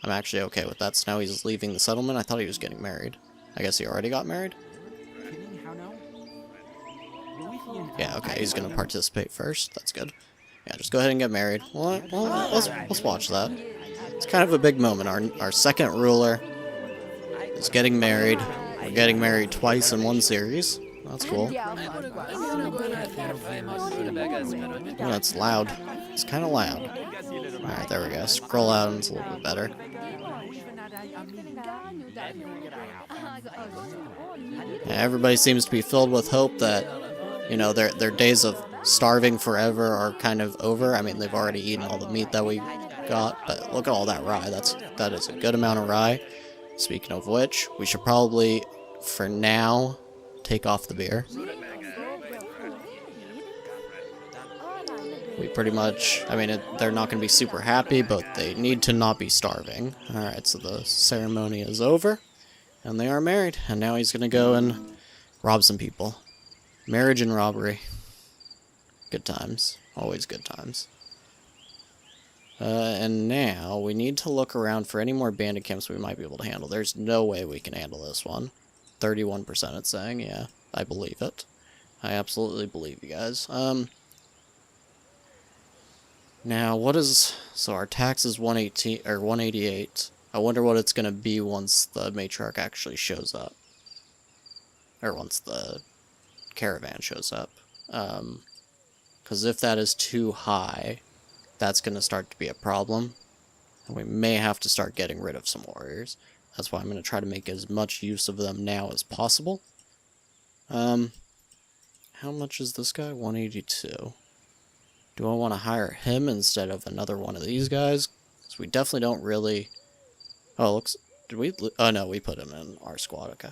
I'm actually okay with that. So now he's leaving the settlement. I thought he was getting married. I guess he already got married? Yeah, okay, he's gonna participate first. That's good. Yeah, just go ahead and get married. Well, let's watch that. It's kind of a big moment. Our second ruler is getting married. We're getting married twice in one series. That's cool. Oh, that's loud. It's kind of loud. Alright, there we go. Scroll out and it's a little bit better. Yeah, everybody seems to be filled with hope that, you know, their days of starving forever are kind of over. I mean, they've already eaten all the meat that we got, but look at all that rye. That is a good amount of rye. Speaking of which, we should probably, for now, take off the beer. we pretty much, I mean, they're not going to be super happy, but they need to not be starving. Alright, so the ceremony is over, and they are married, and now he's going to go and rob some people. Marriage and robbery. Good times. Always good times. And now we need to look around for any more bandit camps we might be able to handle. There's no way we can handle this one. 31% it's saying, yeah, I believe it. I absolutely believe you guys. Now what is, so our tax is 118 or 188. I wonder what it's going to be once the matriarch actually shows up. Or once the caravan shows up. Because if that is too high, that's going to start to be a problem. And we may have to start getting rid of some warriors. That's why I'm going to try to make as much use of them now as possible. How much is this guy? 182. Do I want to hire him instead of another one of these guys? Because we definitely don't really... Oh, looks... Did we... Oh, no, we put him in our squad. Okay.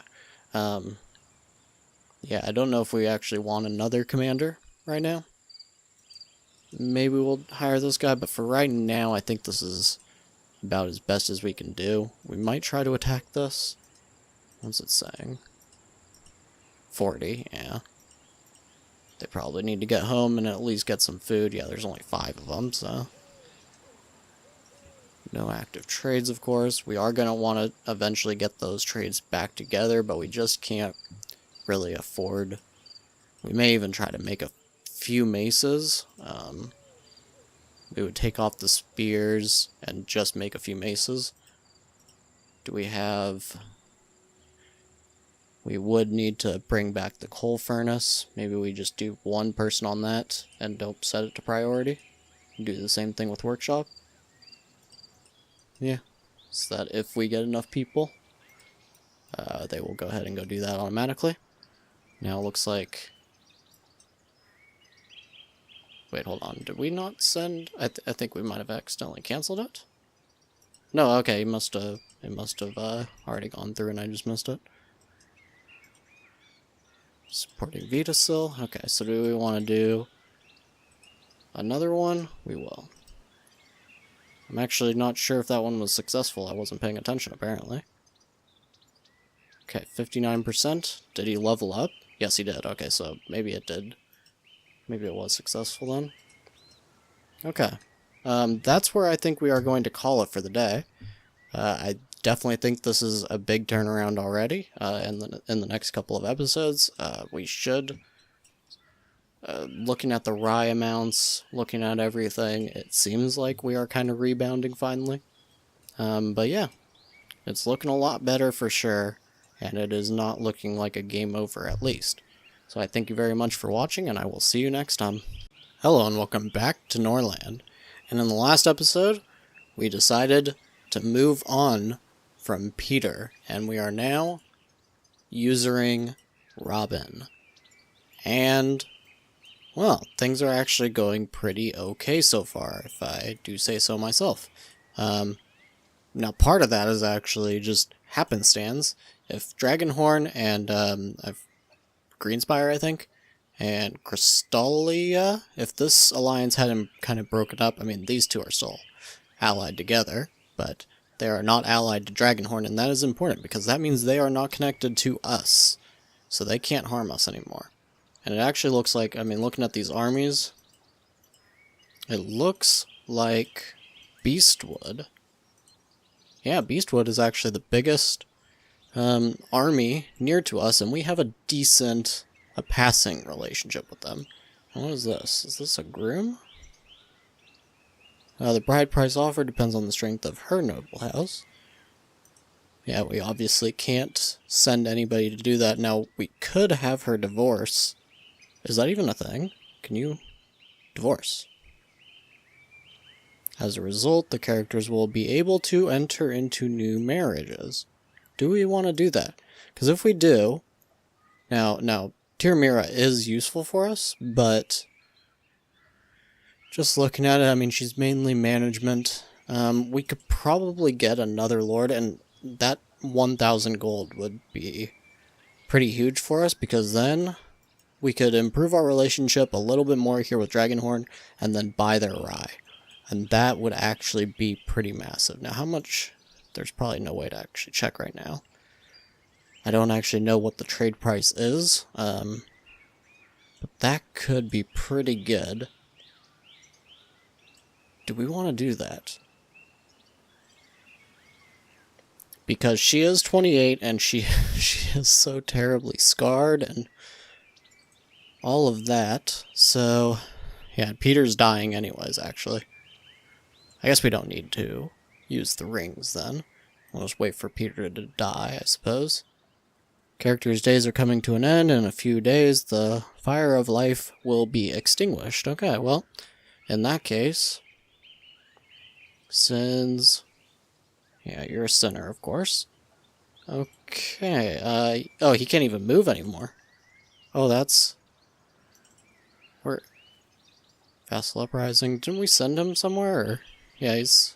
Yeah, I don't know if we actually want another commander right now. Maybe we'll hire this guy, but for right now, I think this is about as best as we can do. We might try to attack this. What's it saying? 40, yeah. They probably need to get home and at least get some food. Yeah, there's only 5 of them, so... No active trades, of course. We are going to want to eventually get those trades back together, but we just can't really afford... We may even try to make a few maces. We would take off the spears and just make a few maces. Do we have... We would need to bring back the coal furnace. Maybe we just do one person on that and don't set it to priority. Do the same thing with workshop. Yeah, so that if we get enough people, they will go ahead and go do that automatically. Now it looks like... Wait, hold on. Did we not send... I think we might have accidentally canceled it. No, okay, it must have already gone through and I just missed it. Supporting VIII still. Okay, so do we want to do another one? We will. I'm actually not sure if that one was successful. I wasn't paying attention, apparently. Okay, 59%. Did he level up? Yes, he did. Okay, so maybe it did. Maybe it was successful then. Okay. That's where I think we are going to call it for the day. I definitely think this is a big turnaround already. In the next couple of episodes, we should... looking at the rye amounts, looking at everything, it seems like we are kind of rebounding finally. But yeah, it's looking a lot better for sure, and it is not looking like a game over at least. So I thank you very much for watching, and I will see you next time. Hello and welcome back to Norland. And in the last episode, we decided to move on from Petyr, and we are now usering Robin. And... well, things are actually going pretty okay so far, if I do say so myself. Now, part of that is actually just happenstance. If Dragonhorn and Greenspire, I think, and Crystallia, if this alliance hadn't kind of broken up, I mean, these two are still allied together, but they are not allied to Dragonhorn, and that is important, because that means they are not connected to us, so they can't harm us anymore. And it actually looks like, I mean, looking at these armies, it looks like Beastwood. Yeah, Beastwood is actually the biggest army near to us, and we have a decent, passing relationship with them. What is this? Is this a groom? The bride price offered depends on the strength of her noble house. Yeah, we obviously can't send anybody to do that. Now, we could have her divorce. Is that even a thing? Can you divorce? As a result, the characters will be able to enter into new marriages. Do we want to do that? Because if we do... Now, Tirmira is useful for us, but... just looking at it, I mean, she's mainly management. We could probably get another lord, and that 1,000 gold would be pretty huge for us, because then... we could improve our relationship a little bit more here with Dragonhorn, and then buy their rye. And that would actually be pretty massive. Now, how much? There's probably no way to actually check right now. I don't actually know what the trade price is, but that could be pretty good. Do we want to do that? Because she is 28, and she is so terribly scarred, and all of that. So, yeah, Petyr's dying anyways, actually. I guess we don't need to use the rings then. We'll just wait for Petyr to die, I suppose. Character's days are coming to an end. In a few days, the fire of life will be extinguished. Okay, well, in that case, sins. Yeah, you're a sinner, of course. Okay, oh, he can't even move anymore. Oh, that's... Where... Vassal Uprising. Didn't we send him somewhere, or... Yeah, he's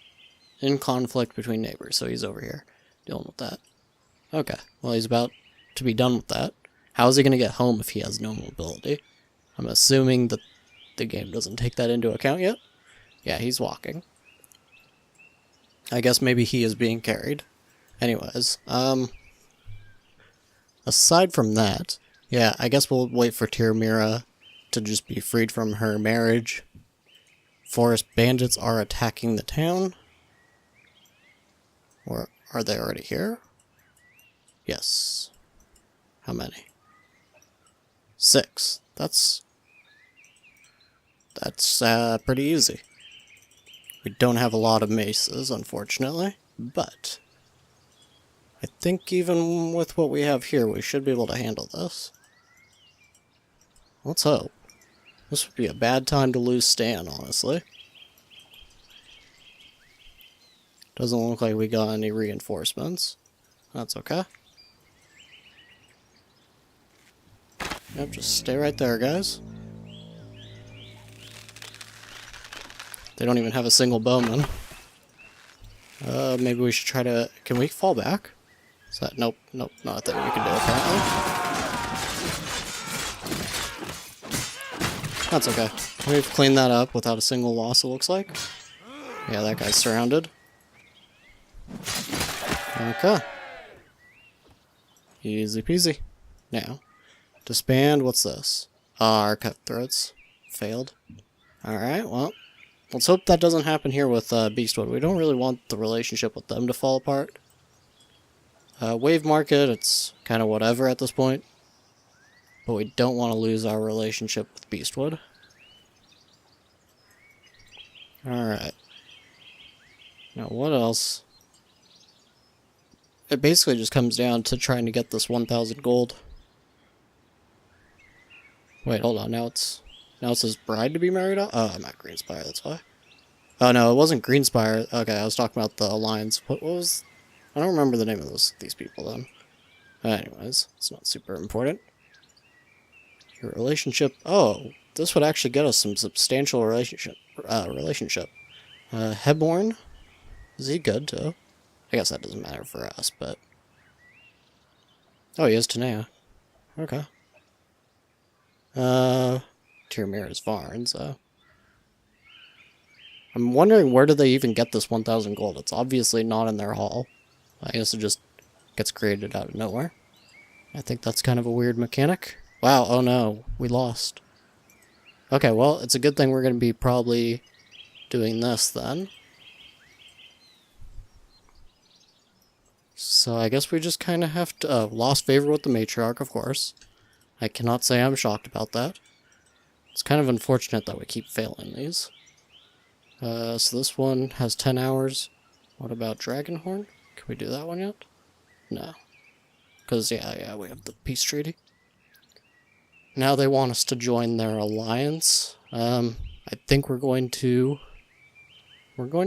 in conflict between neighbors, so he's over here dealing with that. Okay, well, he's about to be done with that. How is he going to get home if he has no mobility? I'm assuming that the game doesn't take that into account yet. Yeah, he's walking. I guess maybe he is being carried. Anyways, aside from that, yeah, I guess we'll wait for Tyrmira to just be freed from her marriage. Forest bandits are attacking the town. Or are they already here? Yes. How many? 6. That's pretty easy. We don't have a lot of maces, unfortunately, but I think even with what we have here, we should be able to handle this. Let's hope. This would be a bad time to lose Stan, honestly. Doesn't look like we got any reinforcements. That's okay. Yep, just stay right there, guys. They don't even have a single bowman. Maybe we should try to... Can we fall back? Is that... Nope, nope, not a thing we can do, apparently. That's okay. We've cleaned that up without a single loss, it looks like. Yeah, that guy's surrounded. Okay. Easy peasy. Now, disband, what's this? Our cutthroats. Failed. Alright, well, let's hope that doesn't happen here with Beastwood. We don't really want the relationship with them to fall apart. Wave Market, it's kind of whatever at this point. But we don't want to lose our relationship with Beastwood. Alright. Now, what else? It basically just comes down to trying to get this 1,000 gold. Wait, hold on. Now it says bride to be married off? Oh, I'm at Greenspire, that's why. Oh, no, it wasn't Greenspire. Okay, I was talking about the Alliance. What was... I don't remember the name of these people, then. Anyways, it's not super important. Your relationship... Oh, this would actually get us some substantial relationship. Hebborn? Is he good, too? I guess that doesn't matter for us, but... Oh, he is Tanea. Okay. Tyrmira's Varn, so... I'm wondering where do they even get this 1,000 gold? It's obviously not in their hall. I guess it just gets created out of nowhere. I think that's kind of a weird mechanic. Wow, oh no, we lost. Okay, well, it's a good thing we're going to be probably doing this then. So I guess we just kind of have to... lost favor with the matriarch, of course. I cannot say I'm shocked about that. It's kind of unfortunate that we keep failing these. So this one has 10 hours. What about Dragonhorn? Can we do that one yet? No. Because, yeah, we have the peace treaty. Now they want us to join their alliance. I think we're going to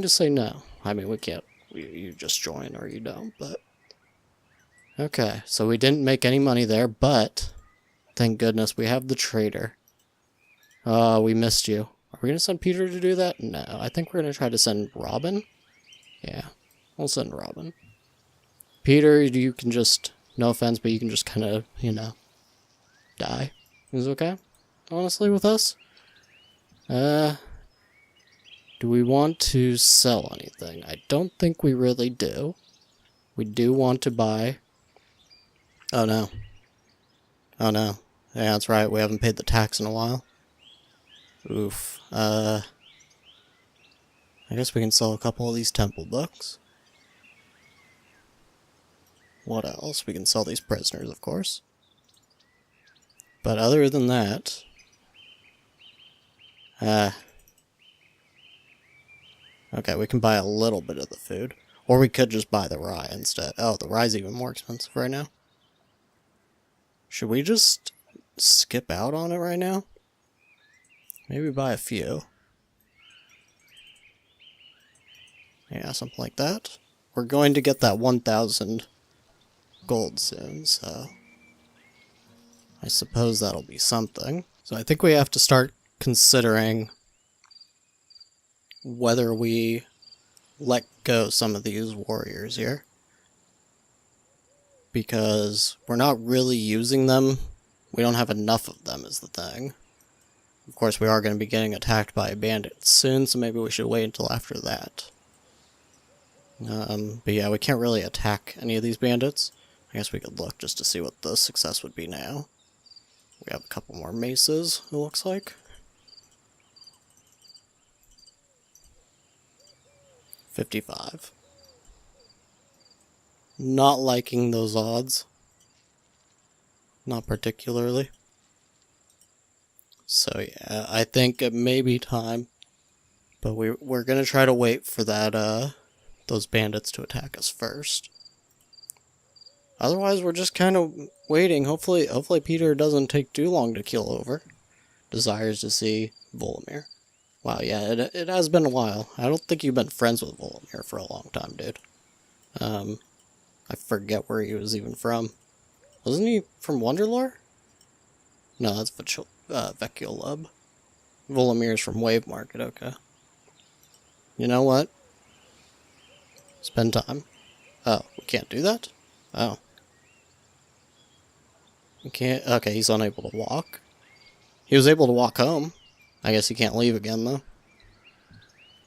say no. I mean, we can't. You just join or you don't, but... Okay, so we didn't make any money there, but... Thank goodness we have the trader. Oh, we missed you. Are we going to send Petyr to do that? No, I think we're going to try to send Robin. Yeah, we'll send Robin. Petyr, you can just... No offense, but you can just kind of, you know... Die. is okay, honestly, with us. Do we want to sell anything? I don't think we really do. We do want to buy... Oh no. Oh no. Yeah, that's right, we haven't paid the tax in a while. Oof. I guess we can sell a couple of these temple books. What else? We can sell these prisoners, of course. But other than that... okay, we can buy a little bit of the food. Or we could just buy the rye instead. Oh, the rye's even more expensive right now. Should we just skip out on it right now? Maybe buy a few. Yeah, something like that. We're going to get that 1,000 gold soon, so... I suppose that'll be something. So I think we have to start considering whether we let go some of these warriors here. Because we're not really using them. We don't have enough of them is the thing. Of course, we are going to be getting attacked by bandits soon, so maybe we should wait until after that. But yeah, we can't really attack any of these bandits. I guess we could look just to see what the success would be now. We have a couple more maces, it looks like. 55. Not liking those odds. Not particularly. So yeah, I think it may be time. But we're gonna try to wait for that, those bandits to attack us first. Otherwise, we're just kind of waiting. Hopefully Petyr doesn't take too long to keel over. Desires to see Volomir. Wow, yeah, it has been a while. I don't think you've been friends with Volomir for a long time, dude. I forget where he was even from. Wasn't he from Wonderlore? No, that's Veculub. Volomir's from Wave Market, okay. You know what? Spend time. Oh, we can't do that? Oh. We can't... Okay, he's unable to walk. He was able to walk home. I guess he can't leave again, though.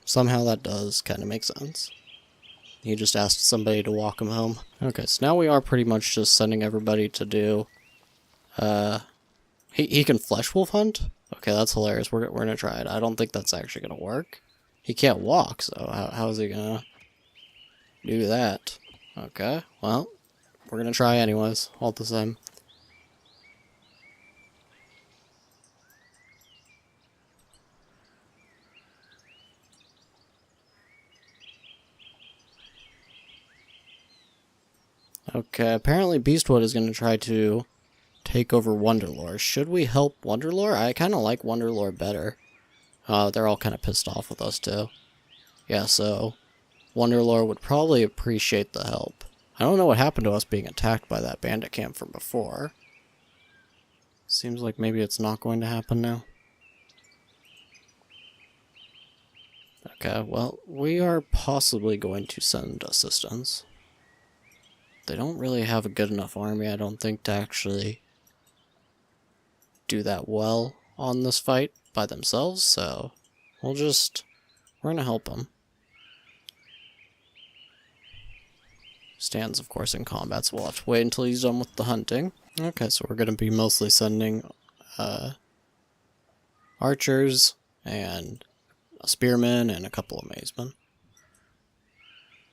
Somehow that does kind of make sense. He just asked somebody to walk him home. Okay, so now we are pretty much just sending everybody to do... He can flesh wolf hunt? Okay, that's hilarious. We're gonna try it. I don't think that's actually gonna work. He can't walk, so how is he gonna do that? Okay, well, we're gonna try anyways, all the same. Okay, apparently Beastwood is gonna try to take over Wonderlore. Should we help Wonderlore? I kind of like Wonderlore better. They're all kind of pissed off with us, too. Yeah, so Wonderlore would probably appreciate the help. I don't know what happened to us being attacked by that bandit camp from before. Seems like maybe it's not going to happen now. Okay, well, we are possibly going to send assistance. They don't really have a good enough army, I don't think, to actually do that well on this fight by themselves, so we're gonna help them. Stands, of course, in combat, so we'll have to wait until he's done with the hunting. Okay, so we're gonna be mostly sending archers and a spearman and a couple of mazemen.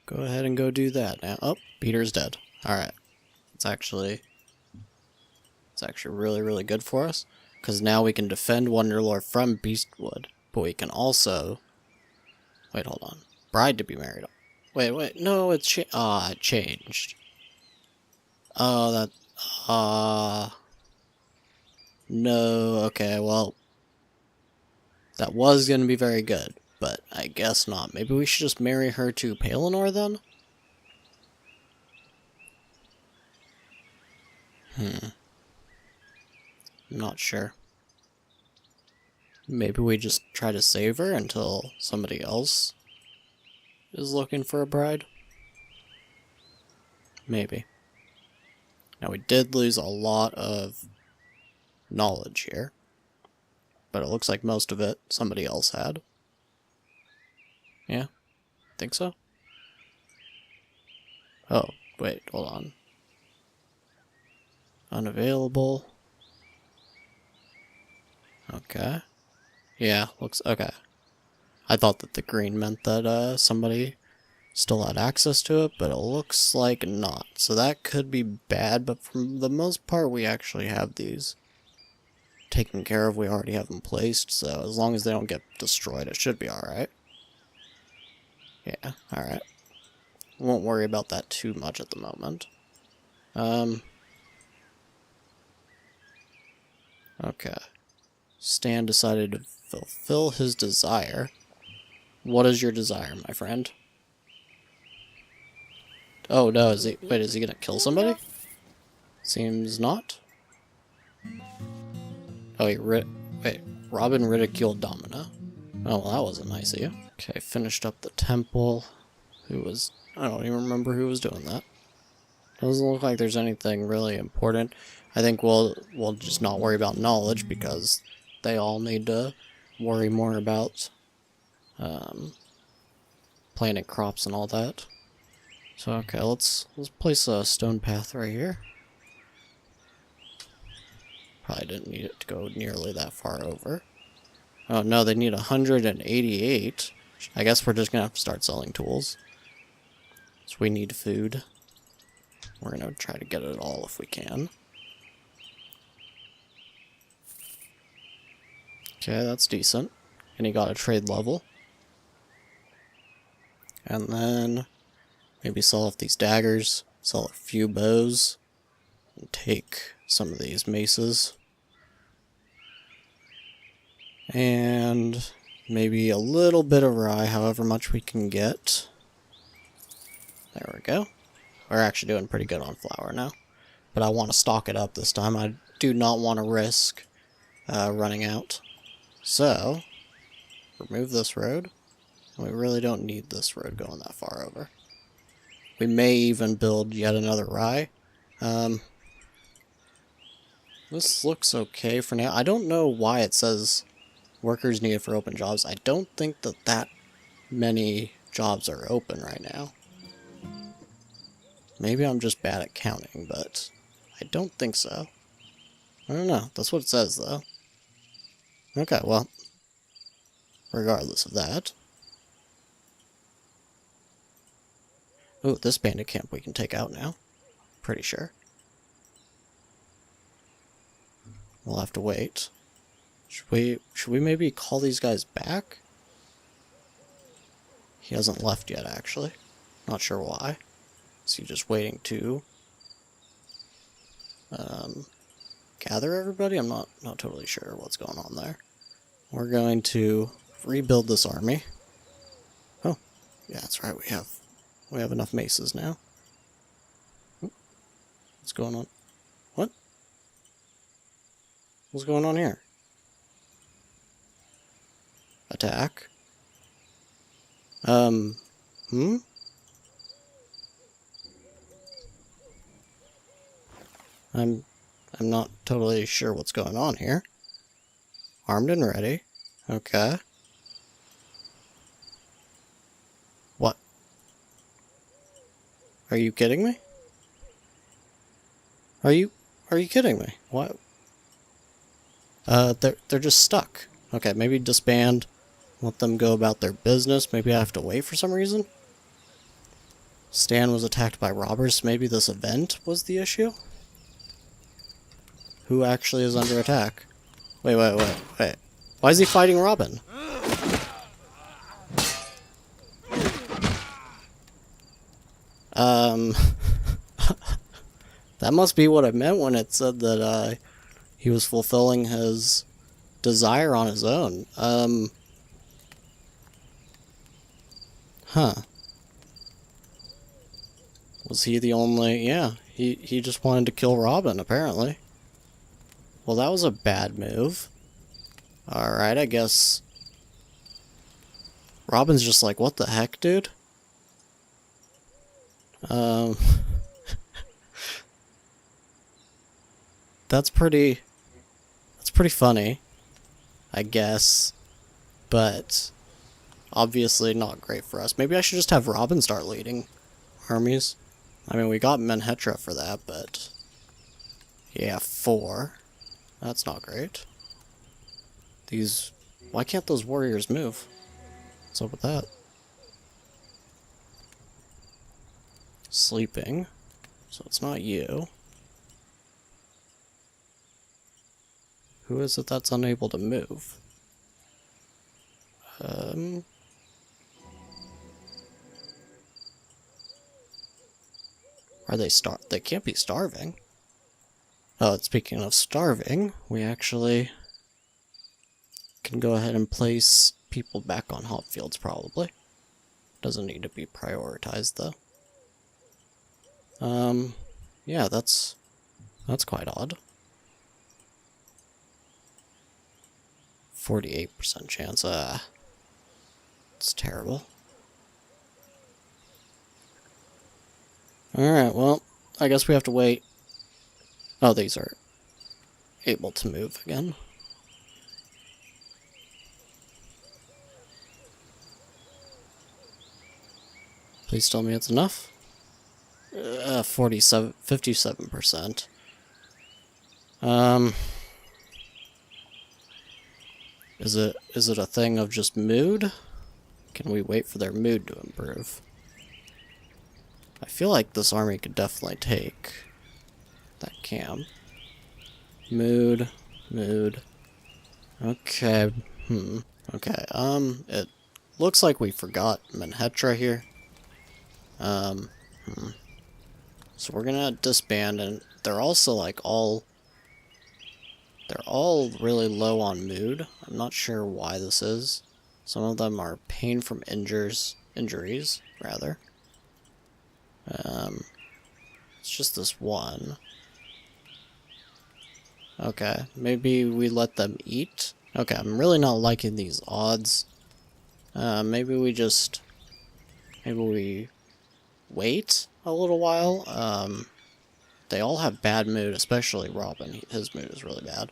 Go ahead and go do that now. Oh, Petyr's dead. Alright. It's actually really, really good for us. Because now we can defend Wonderlore from Beastwood. But we can also... Wait, hold on. Bride to be married. Wait. No, it changed. Oh, that... No, okay, well... That was going to be very good. But I guess not. Maybe we should just marry her to Palinor then? Not sure. Maybe we just try to save her until somebody else is looking for a bride? Maybe. Now we did lose a lot of knowledge here. But it looks like most of it somebody else had. Yeah? Think so? Oh, wait, hold on. Unavailable. Okay. Yeah, looks okay. I thought that the green meant that somebody still had access to it, but it looks like not. So that could be bad, but for the most part we actually have these taken care of. We already have them placed, so as long as they don't get destroyed, it should be alright. Yeah, alright. Won't worry about that too much at the moment. Okay. Stan decided to fulfill his desire. What is your desire, my friend? Oh no, is he gonna kill somebody? Seems not. Oh, wait, Robin ridiculed Domina. Oh, well, that wasn't nice of you. Okay, finished up the temple. I don't even remember who was doing that. Doesn't look like there's anything really important. I think we'll just not worry about knowledge because they all need to worry more about planting crops and all that. So okay, let's place a stone path right here. Probably didn't need it to go nearly that far over. Oh no, they need 188. I guess we're just gonna have to start selling tools. So we need food. We're gonna try to get it all if we can. Okay, that's decent. And he got a trade level. And then maybe sell off these daggers, sell a few bows, and take some of these maces. And maybe a little bit of rye, however much we can get. There we go. We're actually doing pretty good on flour now. But I want to stock it up this time. I do not want to risk running out. So, remove this road. We really don't need this road going that far over. We may even build yet another rye. This looks okay for now. I don't know why it says workers needed for open jobs. I don't think that many jobs are open right now. Maybe I'm just bad at counting, but I don't think so. I don't know. That's what it says, though. Okay, well, regardless of that. Ooh, this bandit camp we can take out now. Pretty sure. We'll have to wait. Should we maybe call these guys back? He hasn't left yet, actually. Not sure why. Is he just waiting to gather everybody? I'm not totally sure what's going on there. We're going to rebuild this army. Oh, yeah, that's right. We have enough maces now. What's going on? What? What's going on here? Attack? I'm not totally sure what's going on here. Armed and ready. Okay. What? Are you kidding me? Are you kidding me? What? They're just stuck. Okay, maybe disband. Let them go about their business. Maybe I have to wait for some reason. Stan was attacked by robbers. Maybe this event was the issue? Who actually is under attack? Wait. Why is he fighting Robin? That must be what it meant when it said that, he was fulfilling his desire on his own. Huh. Was he the only... Yeah, he just wanted to kill Robin, apparently. Well, that was a bad move. Alright, I guess... Robin's just like, what the heck, dude? That's pretty pretty funny, I guess, but obviously not great for us. Maybe I should just have Robin start leading armies. I mean, we got Menhetra for that, but yeah, 4. That's not great. These... Why can't those warriors move? What's up with that? Sleeping. So it's not you. Who is it that's unable to move? Are they They can't be starving. Oh, speaking of starving, we actually can go ahead and place people back on hop fields, probably. Doesn't need to be prioritized, though. Yeah, that's quite odd. 48% chance, it's terrible. Alright, well, I guess we have to wait. Oh, these are able to move again. Please tell me it's enough. 57%. Is it a thing of just mood? Can we wait for their mood to improve? I feel like this army could definitely take that camp. Mood. Okay. Okay. It looks like we forgot Menhetra here. So we're gonna disband, and they're also like they're all really low on mood. I'm not sure why this is. Some of them are pain from injuries, rather. It's just this one. Okay, maybe we let them eat? Okay, I'm really not liking these odds. Maybe we wait a little while. They all have bad mood, especially Robin. His mood is really bad.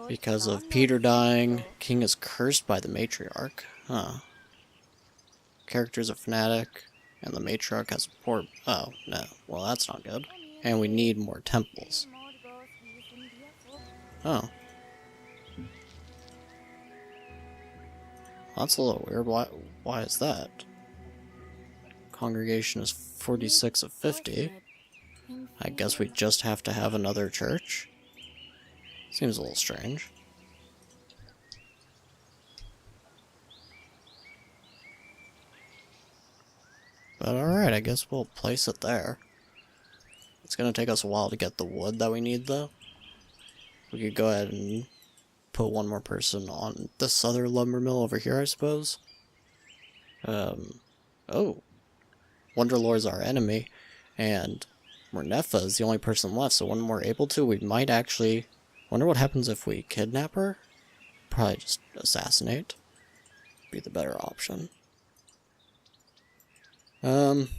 Because of Petyr dying, King is cursed by the matriarch. Huh. Character's a fanatic, and the matriarch has poor... Oh, no. Well, that's not good. And we need more temples. Oh. That's a little weird. Why is that? Congregation is 46 of 50. I guess we just have to have another church? Seems a little strange. But alright, I guess we'll place it there. It's gonna take us a while to get the wood that we need, though. We could go ahead and put one more person on this other lumber mill over here, I suppose. Oh. Wonderlord's our enemy, and Murnefa is the only person left, so when we're able to, we might actually... Wonder what happens if we kidnap her? Probably just assassinate. Be the better option. And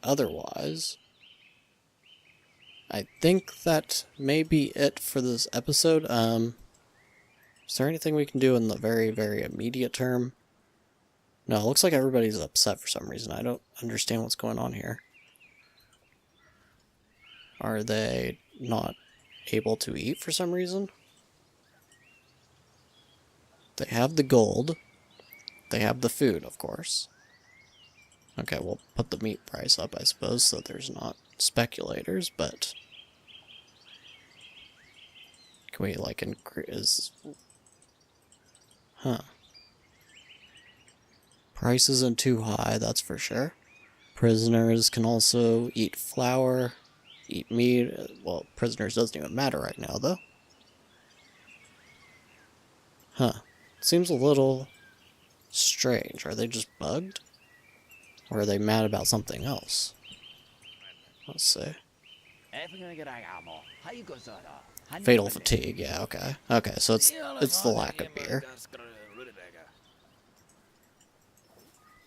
otherwise, I think that may be it for this episode. Is there anything we can do in the very, very immediate term? No, it looks like everybody's upset for some reason. I don't understand what's going on here. Are they not able to eat for some reason? They have the gold. They have the food, of course. Okay, we'll put the meat price up, I suppose, so there's not speculators, but... Can we, like, increase... Huh. Price isn't too high, that's for sure. Prisoners can also eat flour, eat meat. Well, prisoners doesn't even matter right now, though. Huh. Seems a little strange. Are they just bugged? Or are they mad about something else? Let's see. Fatal fatigue, yeah, okay. Okay, so it's the lack of beer.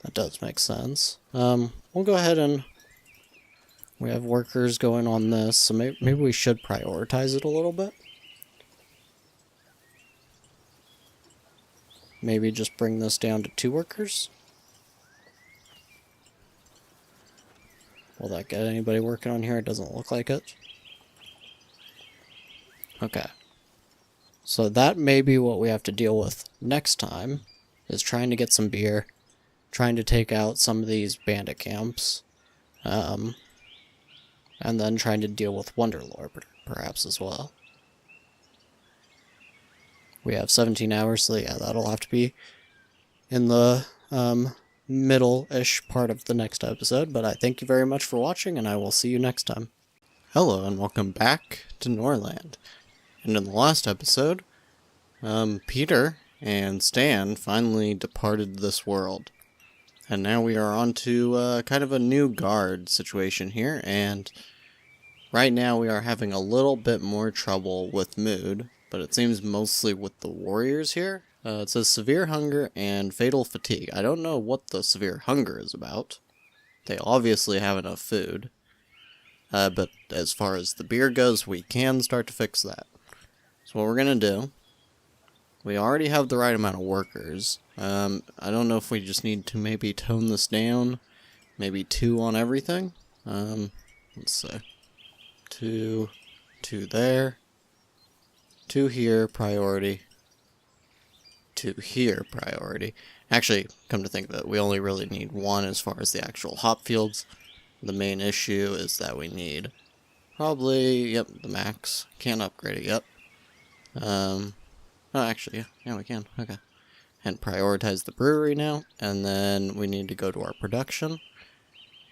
That does make sense. We'll go ahead and We have workers going on this, so maybe we should prioritize it a little bit. Maybe just bring this down to 2 workers. Will that get anybody working on here? It doesn't look like it. Okay. So that may be what we have to deal with next time, is trying to get some beer, trying to take out some of these bandit camps, and then trying to deal with Wonderlord perhaps as well. We have 17 hours, so yeah, that'll have to be in the middle-ish part of the next episode, but I thank you very much for watching, and I will see you next time. Hello, and welcome back to Norland. And in the last episode, Petyr and Stan finally departed this world. And now we are on to kind of a new guard situation here, and right now we are having a little bit more trouble with mood, but it seems mostly with the warriors here. It says severe hunger and fatal fatigue. I don't know what the severe hunger is about. They obviously have enough food. But as far as the beer goes, we can start to fix that. So what we're going to do, we already have the right amount of workers. I don't know if we just need to maybe tone this down. Maybe 2 on everything. Let's see. 2 there. 2 here, priority. 2 here, priority. Actually, come to think of it, we only really need 1 as far as the actual hop fields. The main issue is that we need probably, yep, the max. Can't upgrade it yet. Oh, actually, yeah, we can. Okay. And prioritize the brewery now, and then we need to go to our production,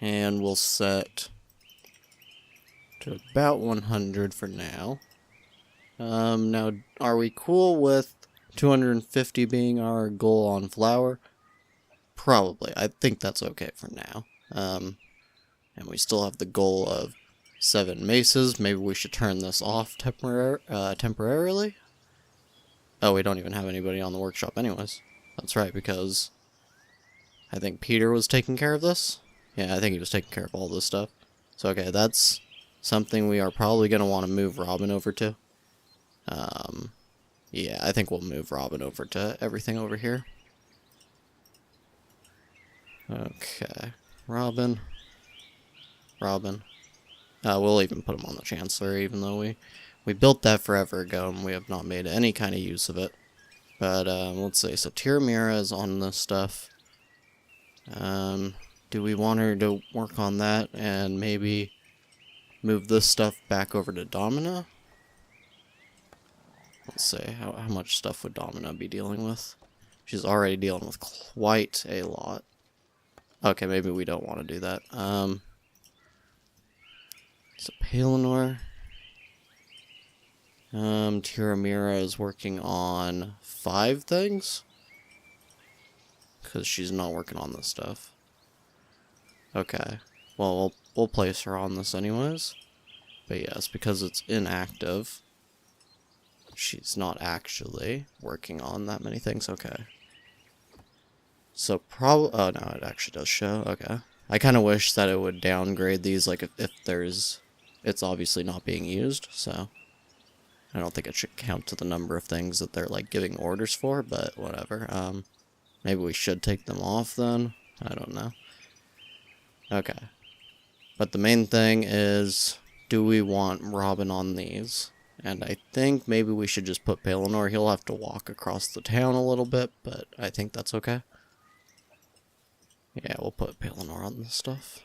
and we'll set to about 100 for now. Now, are we cool with 250 being our goal on flour? Probably. I think that's okay for now. And we still have the goal of 7 maces. Maybe we should turn this off temporarily. Oh, we don't even have anybody on the workshop anyways. That's right, because I think Petyr was taking care of this. Yeah, I think he was taking care of all this stuff. So, okay, that's something we are probably going to want to move Robin over to. Yeah, I think we'll move Robin over to everything over here. Okay, Robin. We'll even put him on the Chancellor, even though we built that forever ago and we have not made any kind of use of it. But, let's see, so Tiramira is on this stuff. Do we want her to work on that and maybe move this stuff back over to Domina? Let's see, how much stuff would Domina be dealing with? She's already dealing with quite a lot. Okay, maybe we don't want to do that. So Pelennor. Tiramira is working on 5 things? Because she's not working on this stuff. Okay. Well, we'll place her on this anyways. But yes, because it's inactive, she's not actually working on that many things. Okay. So probably... Oh, no, it actually does show. Okay. I kind of wish that it would downgrade these, like, if there's... It's obviously not being used, so... I don't think it should count to the number of things that they're, like, giving orders for, but whatever. Maybe we should take them off, then? I don't know. Okay. But the main thing is, do we want Robin on these? And I think maybe we should just put Pelennor. He'll have to walk across the town a little bit, but I think that's okay. Yeah, we'll put Pelennor on this stuff.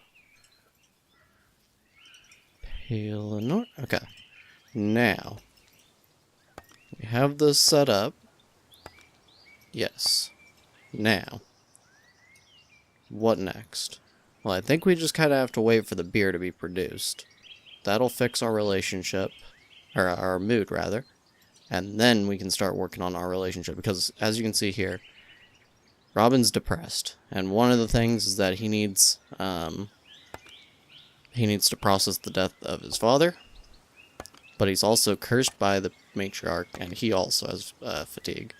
Pelennor. Okay. Now, we have this set up. Yes. Now, what next? Well, I think we just kind of have to wait for the beer to be produced. That'll fix our relationship, or our mood, rather. And then we can start working on our relationship, because, as you can see here, Robin's depressed. And one of the things is that he needs to process the death of his father. But he's also cursed by the matriarch, and he also has fatigue.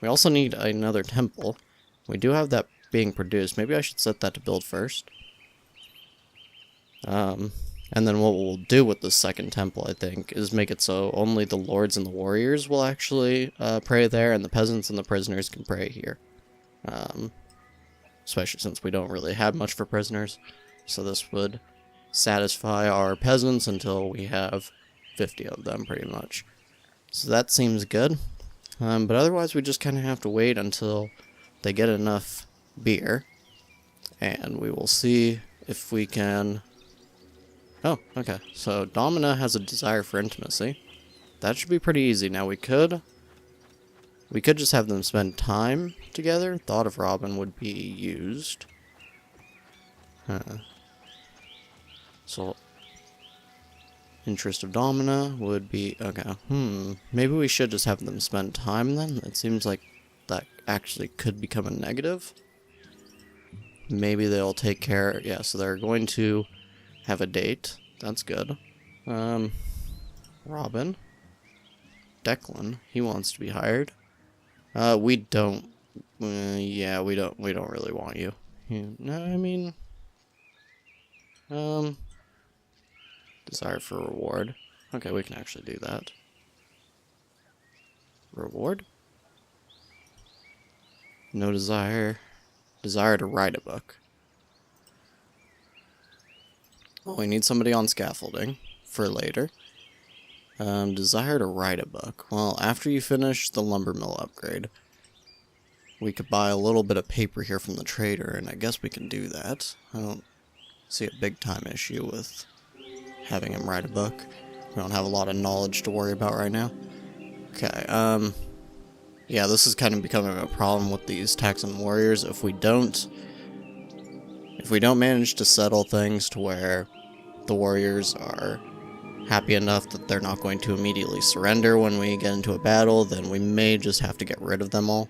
We also need another temple. We do have that being produced. Maybe I should set that to build first. And And then what we'll do with the second temple, I think, is make it so only the lords and the warriors will actually pray there, and the peasants and the prisoners can pray here. Especially since we don't really have much for prisoners. So this would satisfy our peasants until we have 50 of them, pretty much. So that seems good. But otherwise, we just kind of have to wait until they get enough beer. And we will see if we can... Oh, okay. So Domina has a desire for intimacy. That should be pretty easy. Now we could just have them spend time together. Thought of Robin would be used. So interest of Domina would be okay. Maybe we should just have them spend time then. It seems like that actually could become a negative. Maybe they'll take care. Yeah, so they're going to have a date. That's good. Robin. Declan. He wants to be hired. We don't. Yeah, we don't really want you. No, I mean. Desire for reward. Okay, we can actually do that. Reward? No desire. Desire to write a book. Well, we need somebody on scaffolding for later. Desire to write a book. Well, after you finish the lumber mill upgrade, we could buy a little bit of paper here from the trader, and I guess we can do that. I don't see a big time issue with having him write a book. We don't have a lot of knowledge to worry about right now. Okay, yeah, this is kind of becoming a problem with these Texan warriors. If we don't manage to settle things to where the warriors are happy enough that they're not going to immediately surrender when we get into a battle, then we may just have to get rid of them all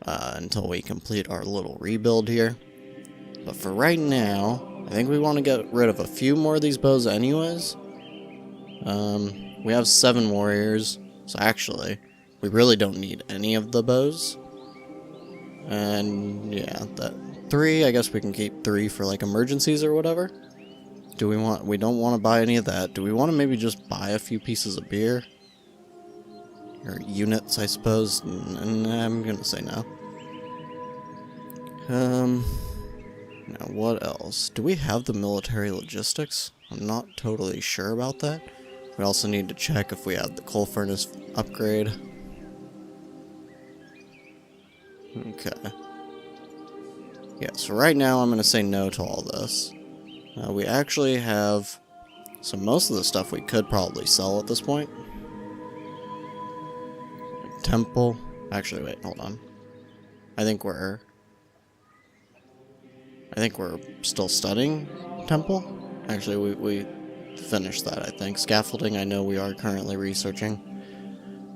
until we complete our little rebuild here. But for right now, I think we want to get rid of a few more of these bows anyways. We have 7 warriors, so actually, we really don't need any of the bows. And yeah, that 3, I guess we can keep 3 for like emergencies or whatever. We don't want to buy any of that. Do we want to maybe just buy a few pieces of beer? Or units, I suppose? I'm gonna say no. Now what else? Do we have the military logistics? I'm not totally sure about that. We also need to check if we have the coal furnace upgrade. Okay. Yeah, so right now I'm gonna say no to all this. We actually have... So most of the stuff we could probably sell at this point. Temple. Actually, wait, hold on. I think we're still studying Temple. Actually, we finished that, I think. Scaffolding, I know we are currently researching.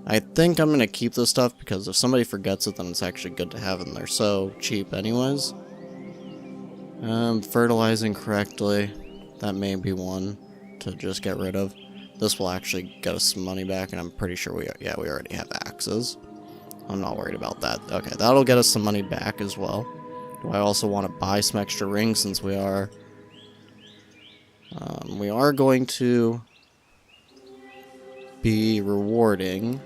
I think I'm going to keep this stuff because if somebody forgets it, then it's actually good to have, and they're so cheap anyways. Fertilizing correctly. That may be one to just get rid of. This will actually get us some money back, and I'm pretty sure we already have axes. I'm not worried about that. Okay, that'll get us some money back as well. Do I also want to buy some extra rings since we are going to be rewarding.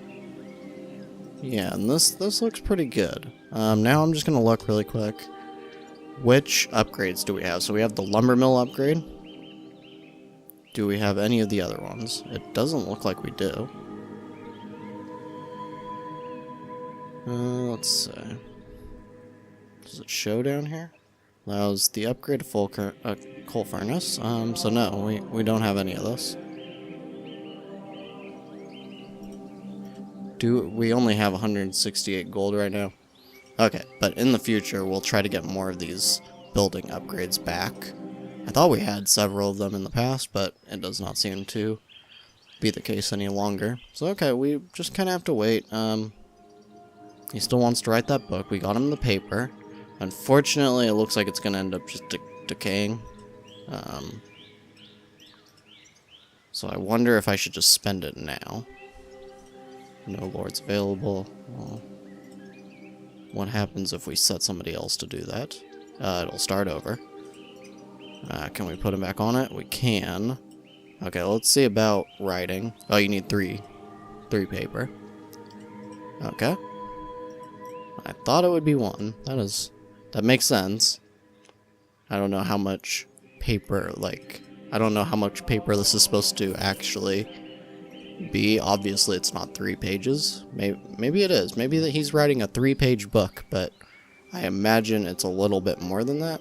Yeah, and this looks pretty good. Now I'm just gonna look really quick. Which upgrades do we have? So we have the lumber mill upgrade. Do we have any of the other ones? It doesn't look like we do. Let's see. Does it show down here? Allows the upgrade to full coal furnace. So no, we don't have any of this. We only have 168 gold right now? Okay, but in the future, we'll try to get more of these building upgrades back. I thought we had several of them in the past, but it does not seem to be the case any longer. So okay, we just kind of have to wait. He still wants to write that book. We got him the paper. Unfortunately, it looks like it's going to end up just decaying. So I wonder if I should just spend it now. No lords available. Well, what happens if we set somebody else to do that? It'll start over. Can we put him back on it? We can. Okay, let's see about writing. Oh, you need three paper. Okay. I thought it would be one. That makes sense. I don't know how much paper, I don't know how much paper this is supposed to actually be. Obviously, it's not 3 pages. Maybe it is. Maybe that he's writing a 3-page book, but I imagine it's a little bit more than that.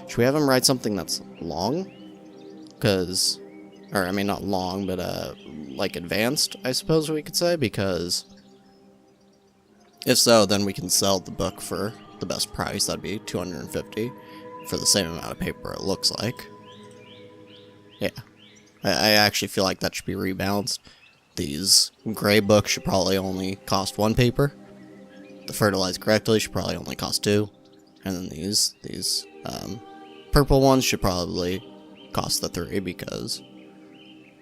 Should we have him write something that's long? Or I mean, not long, but like advanced, I suppose we could say, because if so, then we can sell the book for the best price. That'd be $250 for the same amount of paper, it looks like. Yeah. I actually feel like that should be rebalanced. These gray books should probably only cost 1 paper. The fertilized correctly should probably only cost 2. And then these purple ones should probably cost the 3, because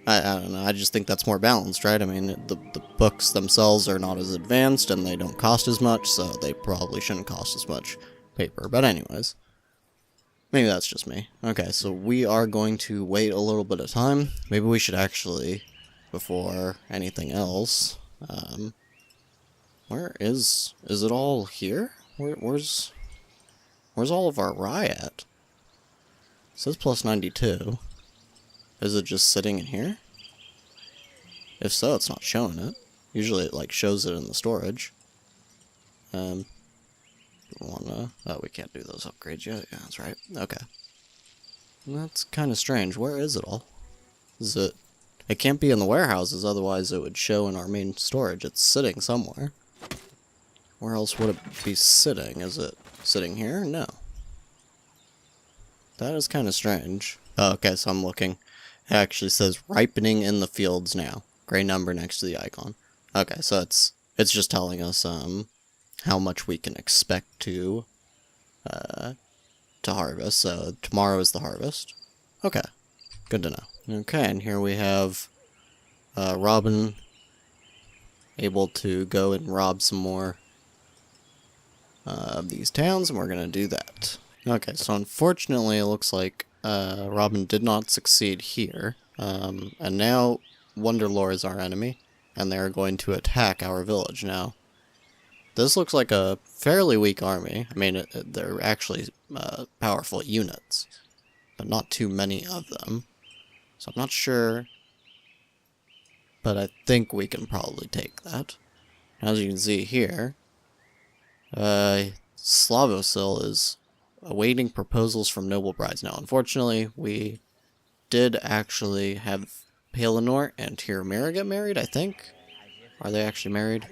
I don't know, I just think that's more balanced, right? I mean, the books themselves are not as advanced and they don't cost as much, so they probably shouldn't cost as much paper. But anyways, maybe that's just me. Okay, so we are going to wait a little bit of time. Maybe we should actually, before anything else, where is it all here? Where's all of our rye at? It says plus 92. Is it just sitting in here? If so, it's not showing it. Usually it shows it in the storage. Oh, we can't do those upgrades yet. Yeah, that's right. Okay. That's kind of strange. Where is it all? It can't be in the warehouses, otherwise it would show in our main storage. It's sitting somewhere. Where else would it be sitting? Is it sitting here? No. That is kind of strange. Oh, okay, so I'm looking. It actually says ripening in the fields now. Gray number next to the icon. Okay, so it's just telling us how much we can expect to harvest. So tomorrow is the harvest. Okay, good to know. Okay, and here we have Robin able to go and rob some more of these towns, and we're gonna do that. Okay, so unfortunately it looks like Robin did not succeed here, and now Wonderlore is our enemy, and they're going to attack our village now. This looks like a fairly weak army. I mean, they're actually powerful units, but not too many of them. So I'm not sure, but I think we can probably take that. As you can see here, Slavosil is awaiting proposals from noble brides. Now, unfortunately, we did actually have Pelennor and Tiramira get married, I think. Are they actually married?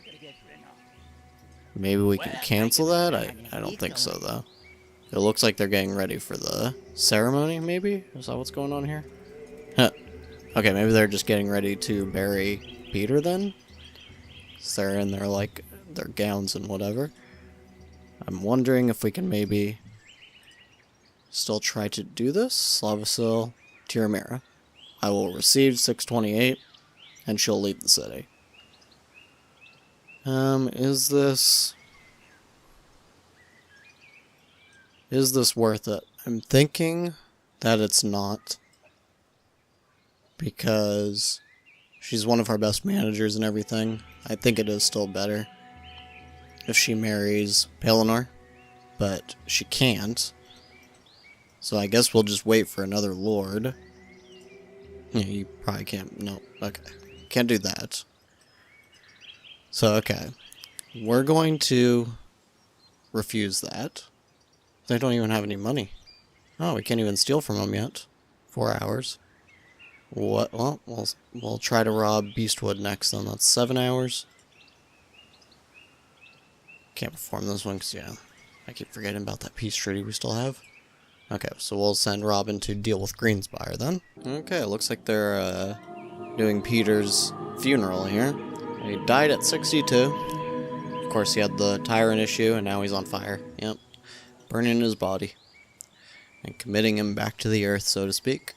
Maybe we can cancel that? I don't think so, though. It looks like they're getting ready for the ceremony, maybe? Is that what's going on here? Huh. Okay, maybe they're just getting ready to bury Petyr, then? So they're in their gowns and whatever. I'm wondering if we can maybe still try to do this. Slavosil, Tiramira. I will receive 628, and she'll leave the city. Is this worth it? I'm thinking that it's not, because she's one of our best managers and everything. I think it is still better if she marries Pelennor, but she can't. So I guess we'll just wait for another lord. Yeah, you probably can't. No, okay. Can't do that. So, okay. We're going to refuse that. They don't even have any money. Oh, we can't even steal from them yet. 4 hours. What? Well, we'll try to rob Beastwood next, then. That's 7 hours. Can't perform this one because, yeah, I keep forgetting about that peace treaty we still have. Okay, so we'll send Robin to deal with Greenspire then. Okay, looks like they're doing Petyr's funeral here. He died at 62. Of course, he had the tyrant issue, and now he's on fire. Yep, burning his body and committing him back to the earth, so to speak.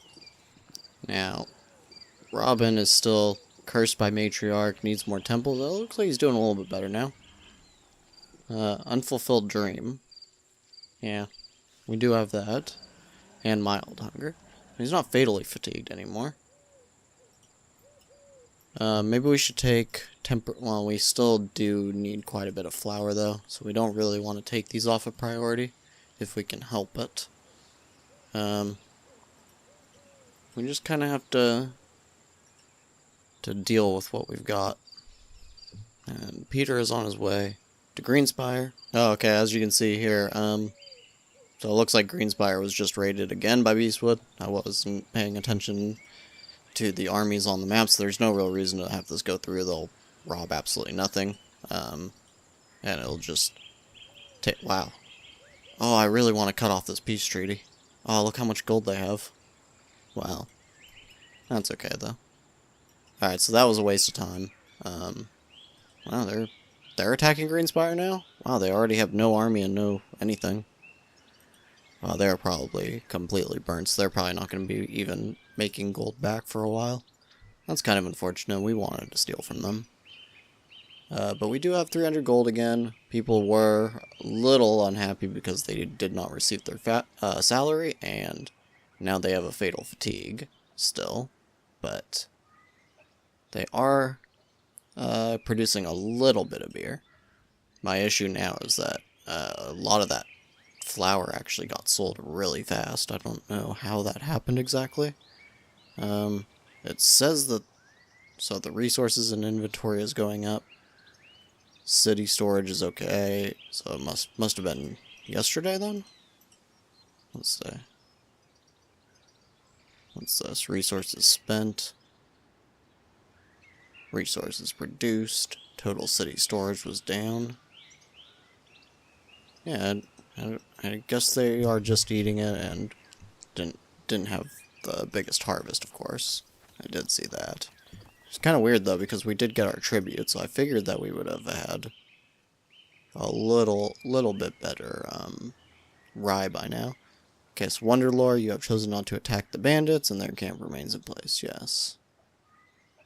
Now, Robin is still cursed by Matriarch, needs more temples. It looks like he's doing a little bit better now. Unfulfilled dream. Yeah. We do have that, and mild hunger. He's not fatally fatigued anymore. Maybe we should take well, we still do need quite a bit of flour though, so we don't really want to take these off of priority if we can help it. We just kind of have to deal with what we've got. And Petyr is on his way to Greenspire. Oh, okay, as you can see here, so it looks like Greenspire was just raided again by Beastwood. I wasn't paying attention to the armies on the map, so there's no real reason to have this go through. They'll rob absolutely nothing. And it'll just take... Wow. Oh, I really want to cut off this peace treaty. Oh, look how much gold they have. Wow. That's okay, though. Alright, so that was a waste of time. Wow, they're attacking Greenspire now? Wow, they already have no army and no anything. Wow, they're probably completely burnt, so they're probably not going to be even making gold back for a while. That's kind of unfortunate. We wanted to steal from them. But we do have 300 gold again. People were a little unhappy because they did not receive their salary, and now they have a fatal fatigue still. But they are producing a little bit of beer. My issue now is that a lot of that flour actually got sold really fast. I don't know how that happened exactly. It says that so the resources and inventory is going up. City storage is okay, so it must have been yesterday then? Let's see. What's this? Resources spent. Resources produced. Total city storage was down. Yeah, I guess they are just eating it and didn't have the biggest harvest, of course. I did see that. It's kind of weird though, because we did get our tribute, so I figured that we would have had a little bit better rye by now. Okay, so Wonderlore, you have chosen not to attack the bandits, and their camp remains in place. Yes.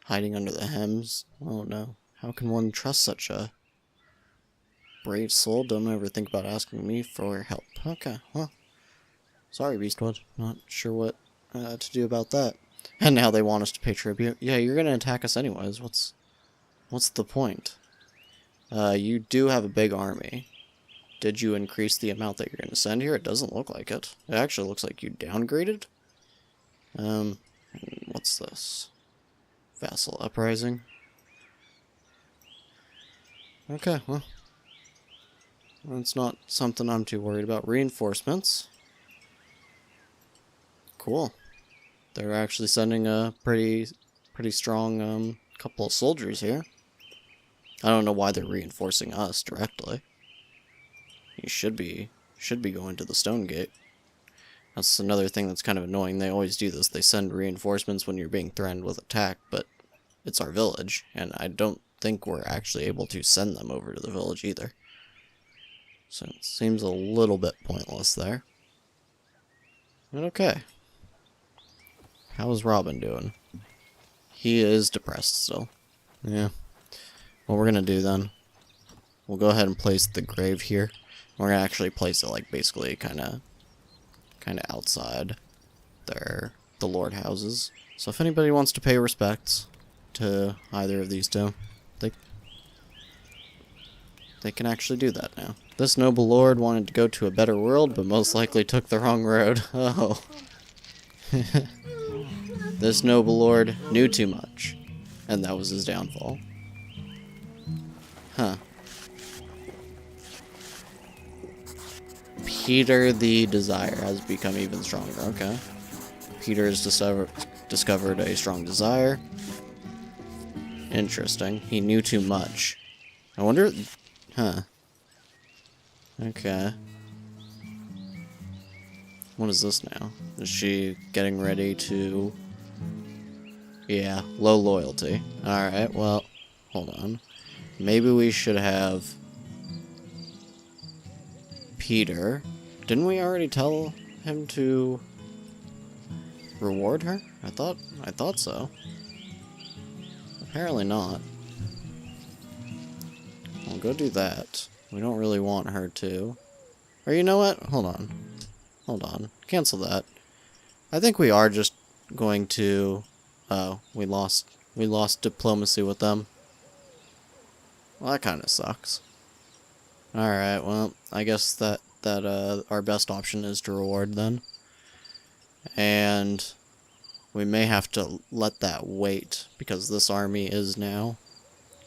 Hiding under the hems. Oh no, how can one trust such a brave soul? Don't ever think about asking me for help. Okay, well, sorry, Beastwood. Not sure what to do about that. And now they want us to pay tribute. Yeah, you're gonna attack us anyways. What's the point? You do have a big army. Did you increase the amount that you're gonna send here? It doesn't look like it. It actually looks like you downgraded. What's this? Vassal uprising. Okay, well, that's not something I'm too worried about. Reinforcements. Cool. They're actually sending a pretty strong couple of soldiers here. I don't know why they're reinforcing us directly. You should be going to the Stone Gate. That's another thing that's kind of annoying. They always do this. They send reinforcements when you're being threatened with attack, but it's our village, and I don't think we're actually able to send them over to the village either. So it seems a little bit pointless there. But okay. How is Robin doing? He is depressed still. Yeah. What we're gonna do then, we'll go ahead and place the grave here. We're gonna actually place it like basically kinda outside the lord houses. So if anybody wants to pay respects to either of these two, they can actually do that now. This noble lord wanted to go to a better world, but most likely took the wrong road. Oh. This noble lord knew too much, and that was his downfall. Huh. Petyr the Desire has become even stronger. Okay. Petyr has discovered a strong desire. Interesting. He knew too much. I wonder... Huh. Okay. What is this now? Is she getting ready to... Yeah, low loyalty. Alright, well, hold on. Maybe we should have... Petyr. Didn't we already tell him to reward her? I thought so. Apparently not. I'll go do that. We don't really want her to. Or you know what? Hold on. Hold on. Cancel that. I think we are just going to... Oh, we lost We lost diplomacy with them. Well, that kind of sucks. Alright, well, I guess that our best option is to reward then. And we may have to let that wait, because this army is now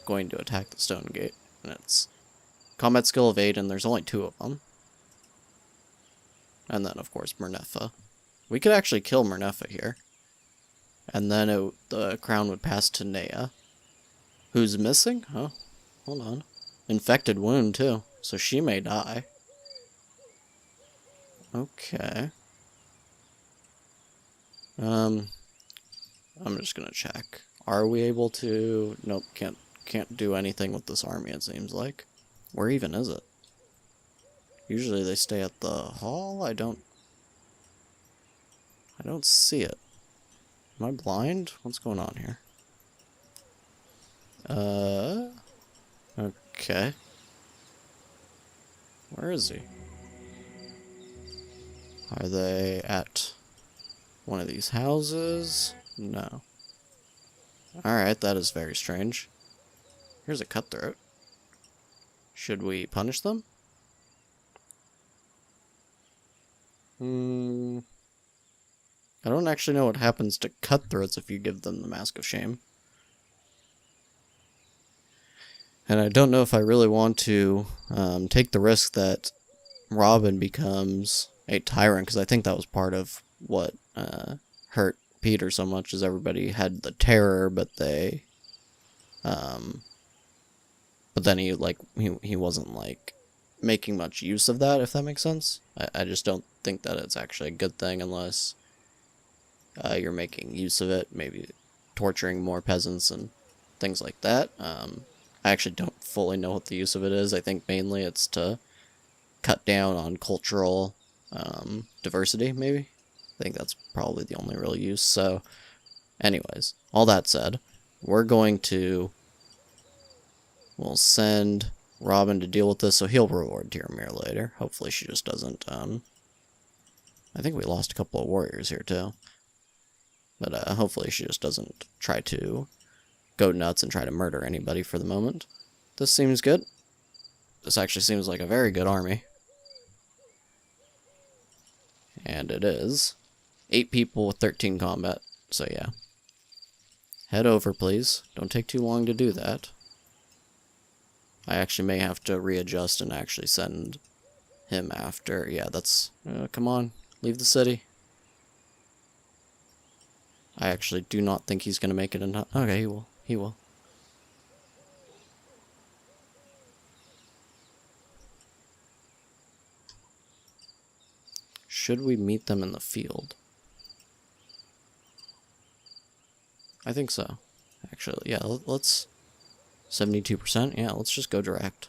going to attack the Stone Gate. And it's combat skill of 8, and there's only 2 of them. And then, of course, Murnefa. We could actually kill Murnefa here. And then the crown would pass to Nea. Who's missing? Oh, hold on. Infected wound, too. So she may die. Okay. I'm just gonna check. Are we able to... Nope, can't do anything with this army, it seems like. Where even is it? Usually they stay at the hall? I don't see it. Am I blind? What's going on here? Okay. Where is he? Are they at one of these houses? No. Alright, that is very strange. Here's a cutthroat. Should we punish them? I don't actually know what happens to cutthroats if you give them the Mask of Shame. And I don't know if I really want to take the risk that Robin becomes a tyrant, because I think that was part of what hurt Petyr so much, is everybody had the terror, but they... but then he wasn't, like, making much use of that, if that makes sense. I just don't think that it's actually a good thing unless you're making use of it, maybe torturing more peasants and things like that. I actually don't fully know what the use of it is. I think mainly it's to cut down on cultural diversity, maybe. I think that's probably the only real use. So, anyways, all that said, we're going to... We'll send Robin to deal with this, so he'll reward Tyramir later. Hopefully she just doesn't, I think we lost a couple of warriors here, too. But, hopefully she just doesn't try to go nuts and try to murder anybody for the moment. This seems good. This actually seems like a very good army. And it is. 8 people with 13 combat, so yeah. Head over, please. Don't take too long to do that. I actually may have to readjust and actually send him after. Yeah, that's... come on, leave the city. I actually do not think he's going to make it in... Okay, he will. He will. Should we meet them in the field? I think so. Actually, yeah, let's... 72%? Yeah, let's just go direct.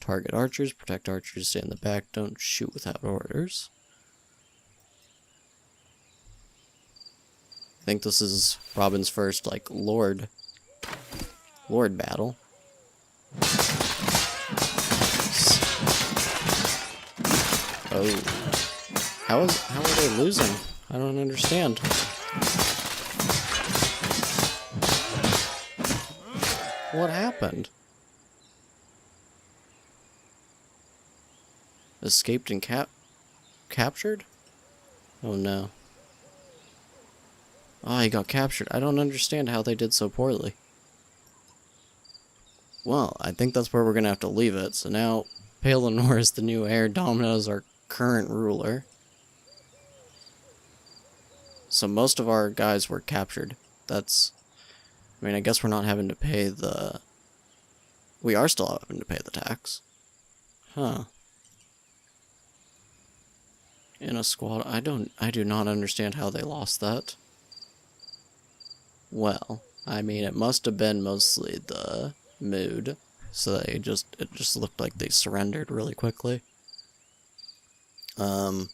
Target archers, protect archers, stay in the back, don't shoot without orders. I think this is Robin's first, like, Lord battle. Oh. How are they losing? I don't understand. What happened? Escaped and captured? Oh no. Oh, he got captured. I don't understand how they did so poorly. Well, I think that's where we're gonna have to leave it. So now, Palinor is the new heir. Domino is our current ruler. So most of our guys were captured. That's... I mean, I guess we're not having to pay the... We are still having to pay the tax. Huh. In a squad... I do not understand how they lost that. Well, I mean, it must have been mostly the mood. So it just looked like they surrendered really quickly. Huh.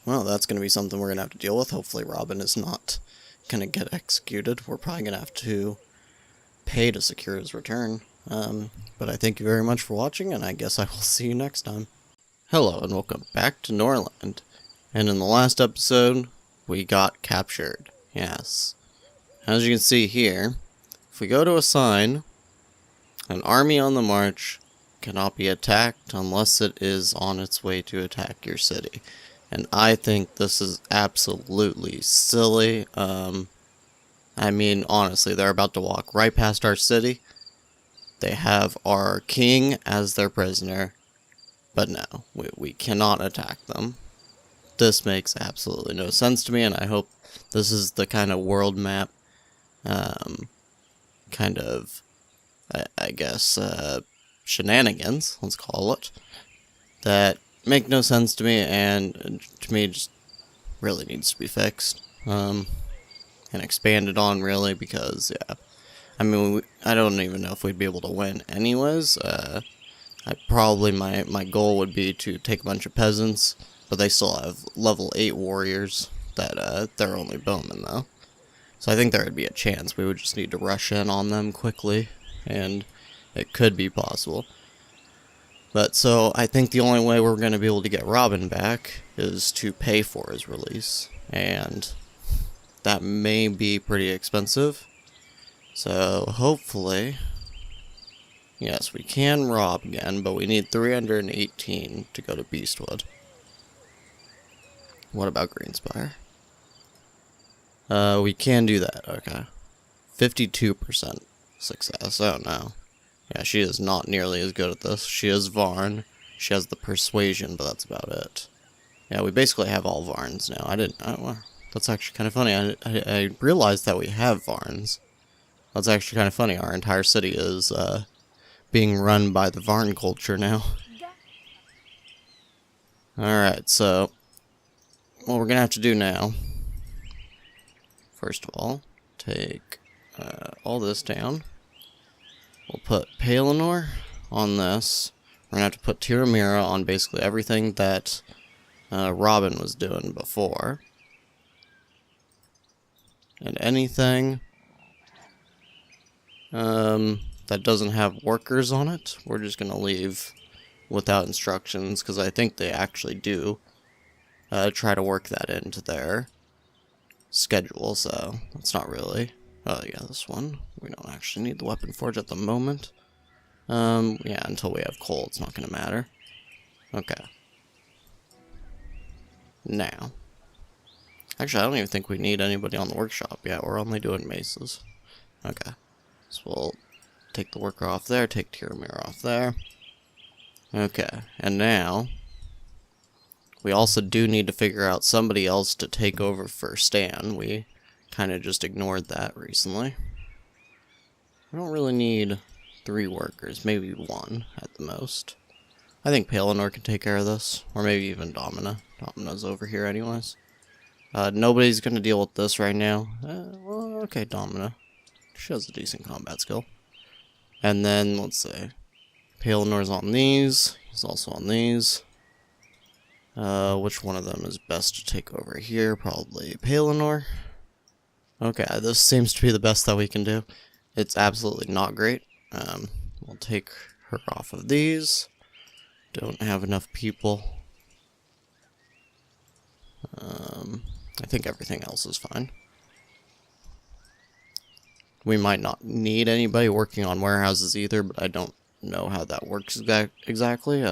Well, that's going to be something we're going to have to deal with. Hopefully Robin is not going to get executed. We're probably going to have to pay to secure his return. But I thank you very much for watching, and I guess I will see you next time. Hello and welcome back to Norland. And in the last episode, we got captured. Yes. As you can see here, if we go to assign, an army on the march cannot be attacked unless it is on its way to attack your city. And I think this is absolutely silly. I mean, honestly, they're about to walk right past our city. They have our king as their prisoner. But no, we cannot attack them. This makes absolutely no sense to me, and I hope this is the kind of world map, kind of, I guess, shenanigans, let's call it, that make no sense to me, and to me just really needs to be fixed, and expanded on, really, because, yeah, I mean, I don't even know if we'd be able to win anyways. My goal would be to take a bunch of peasants, but they still have level 8 warriors that, they're only bowmen, though. So I think there would be a chance. We would just need to rush in on them quickly, and it could be possible. But, so, I think the only way we're going to be able to get Robin back is to pay for his release, and that may be pretty expensive. So, hopefully, yes, we can rob again, but we need 318 to go to Beastwood. What about Greenspire? We can do that, okay. 52% success, oh no. Yeah, she is not nearly as good at this. She is Varn, she has the persuasion, but that's about it. Yeah, we basically have all Varns now. Well, that's actually kind of funny. I realized that we have Varns. That's actually kind of funny. Our entire city is, being run by the Varn culture now. Alright, so what we're gonna have to do now, first of all, take all this down. We'll put Palinor on this. We're gonna have to put Tiramira on basically everything that Robin was doing before. And anything that doesn't have workers on it, we're just going to leave without instructions, because I think they actually do try to work that into their schedule, so that's not really... Oh yeah, this one. We don't actually need the weapon forge at the moment. Yeah, until we have coal, it's not going to matter. Okay. Now. Actually, I don't even think we need anybody on the workshop. Yeah, we're only doing maces. Okay. So we'll take the worker off there, take Tiramir off there. Okay, and now we also do need to figure out somebody else to take over for Stan. We kind of just ignored that recently. We don't really need 3 workers, maybe 1 at the most. I think Palinor can take care of this, or maybe even Domina. Domina's over here anyways. Nobody's gonna deal with this right now. Well, okay, Domina. She has a decent combat skill. And then, let's see. Palinor's on these. He's also on these. Which one of them is best to take over here? Probably Palinor. Okay, this seems to be the best that we can do. It's absolutely not great. We'll take her off of these. Don't have enough people. I think everything else is fine. We might not need anybody working on warehouses either, but I don't know how that works exactly.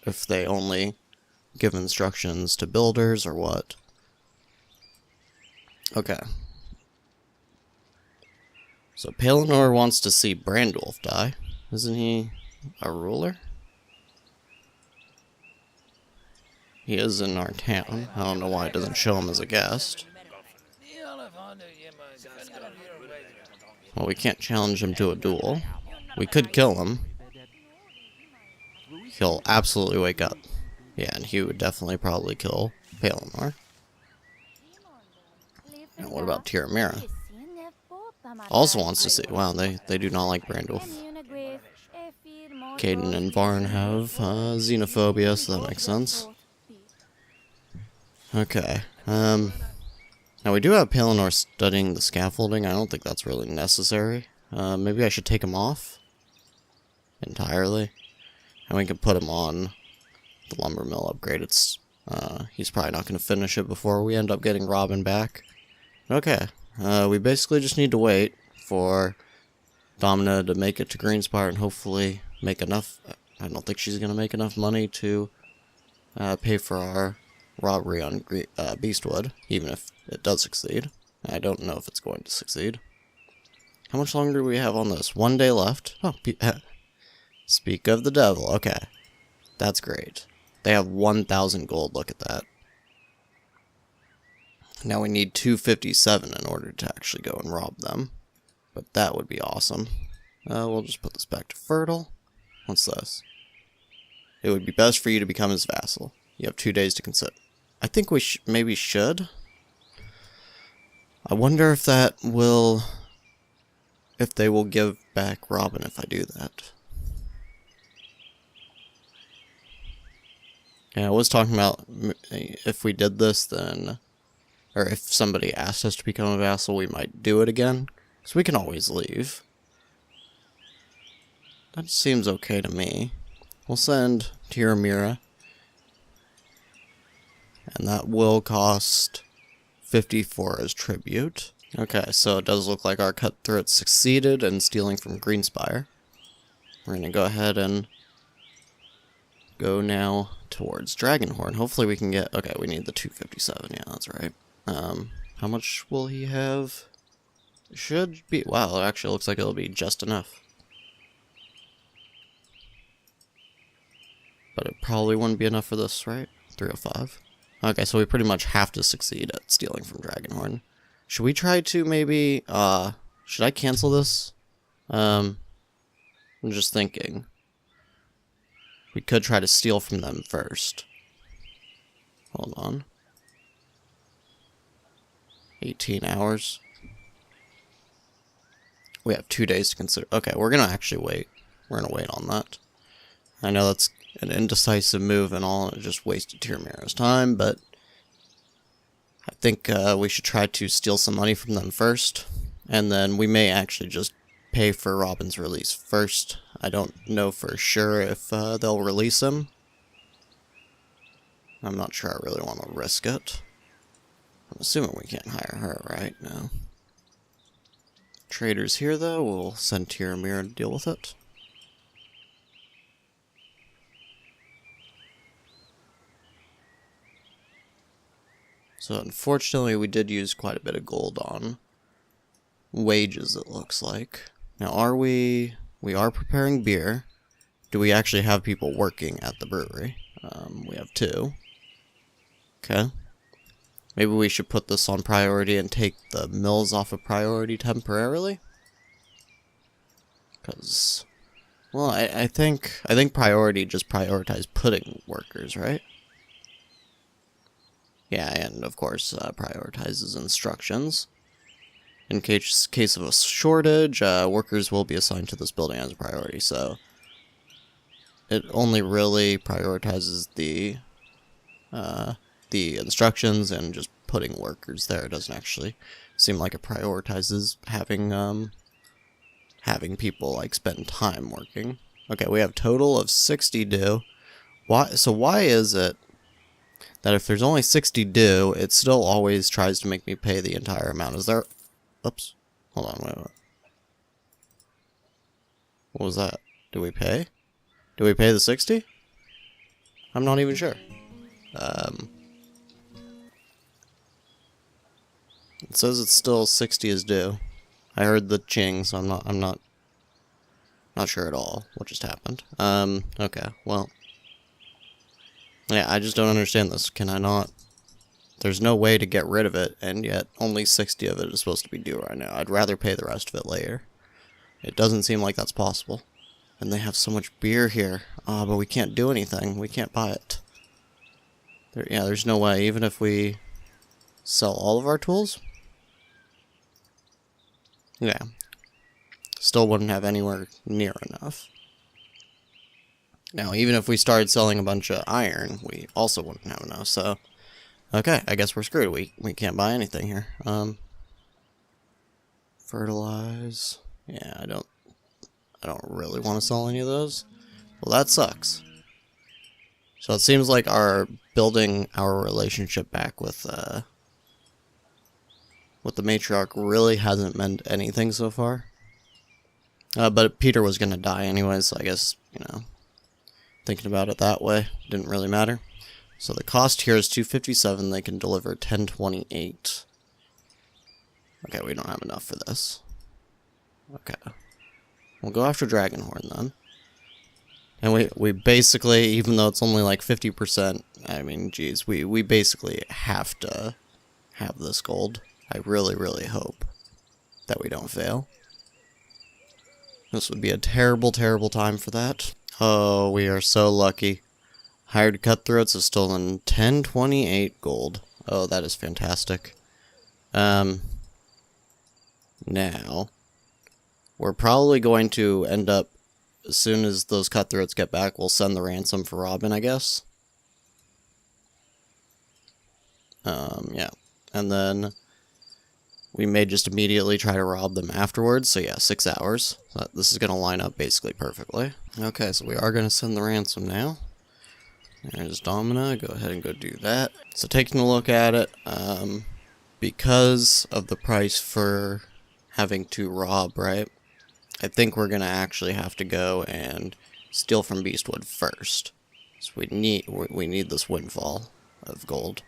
If they only give instructions to builders or what. Okay. So Palinor wants to see Brandwulf die. Isn't he a ruler? He is in our town. I don't know why it doesn't show him as a guest. Well, we can't challenge him to a duel. We could kill him. He'll absolutely wake up. Yeah, and he would definitely probably kill Palinor. And what about Tiramira? Also wants to see. Wow, they do not like Brandwulf. Caden and Varn have xenophobia, so that makes sense. Okay. Now we do have Palinor studying the scaffolding. I don't think that's really necessary. Maybe I should take him off entirely. And we can put him on the lumber mill upgrade. He's probably not going to finish it before we end up getting Robin back. Okay, we basically just need to wait for Domina to make it to Greenspire and hopefully make enough. I don't think she's going to make enough money to pay for our robbery on Beastwood, even if it does succeed. I don't know if it's going to succeed. How much longer do we have on this? 1 day left. Oh, speak of the devil. Okay, that's great. They have 1,000 gold. Look at that. Now we need 257 in order to actually go and rob them. But that would be awesome. We'll just put this back to fertile. What's this? It would be best for you to become his vassal. You have 2 days to consider. I think we maybe should. I wonder if that will... if they will give back Robin if I do that. Yeah, I was talking about if we did this, then... or if somebody asked us to become a vassal, we might do it again. So we can always leave. That seems okay to me. We'll send Tiramira. And that will cost 54 as tribute. Okay, so it does look like our cutthroat succeeded in stealing from Greenspire. We're going to go ahead and go now towards Dragonhorn. Hopefully we can get... okay, we need the 257. Yeah, that's right. How much will he have? Should be... wow, it actually looks like it'll be just enough. But it probably wouldn't be enough for this, right? 305. Okay, so we pretty much have to succeed at stealing from Dragonhorn. Should we try to maybe, should I cancel this? I'm just thinking. We could try to steal from them first. Hold on. 18 hours. We have 2 days to consider. Okay, we're gonna actually wait. We're gonna wait on that. I know that's an indecisive move and all, and it just wasted Tiramira's time, but I think we should try to steal some money from them first, and then we may actually just pay for Robin's release first. I don't know for sure if they'll release him. I'm not sure I really want to risk it. I'm assuming we can't hire her, right? No. Traders here, though. We'll send Tiramira to deal with it. So unfortunately, we did use quite a bit of gold on wages, it looks like. Now, we are preparing beer. Do we actually have people working at the brewery? We have 2. Okay. Maybe we should put this on priority and take the mills off of priority temporarily? Because, well, I think priority just prioritize pudding workers, right? Yeah, and of course prioritizes instructions. In case of a shortage, workers will be assigned to this building as a priority, so it only really prioritizes the instructions and just putting workers there. It doesn't actually seem like it prioritizes having people like spend time working. Okay, we have a total of 60 due. Why is it that if there's only 60 due, it still always tries to make me pay the entire amount? Is there... oops. Hold on, wait. What was that? Did we pay? Did we pay the 60? I'm not even sure. It says it's still 60 is due. I heard the ching, so I'm not sure at all what just happened. Okay, well. Yeah, I just don't understand this. Can I not? There's no way to get rid of it, and yet only 60 of it is supposed to be due right now. I'd rather pay the rest of it later. It doesn't seem like that's possible. And they have so much beer here. But we can't do anything. We can't buy it. There's no way. Even if we sell all of our tools? Yeah. Still wouldn't have anywhere near enough. Now, even if we started selling a bunch of iron, we also wouldn't have enough, so... okay, I guess we're screwed. We can't buy anything here. Fertilize... yeah, I don't really want to sell any of those. Well, that sucks. So it seems like building our relationship back with the matriarch really hasn't meant anything so far. But Petyr was gonna die anyways, so I guess, thinking about it that way, didn't really matter. So the cost here is 257, they can deliver 1028. Okay, we don't have enough for this. Okay. We'll go after Dragonhorn then. And we basically, even though it's only like 50%, I mean, geez, we basically have to have this gold. I really, really hope that we don't fail. This would be a terrible, terrible time for that. Oh, we are so lucky. Hired cutthroats have stolen 1028 gold. Oh, that is fantastic. Now, we're probably going to end up, as soon as those cutthroats get back, we'll send the ransom for Robin, I guess. Yeah. And then we may just immediately try to rob them afterwards. So yeah, 6 hours. So this is going to line up basically perfectly. Okay, so we are going to send the ransom now. There's Domina. Go ahead and go do that. So taking a look at it, because of the price for having to rob, right? I think we're going to actually have to go and steal from Beastwood first. So we need this windfall of gold.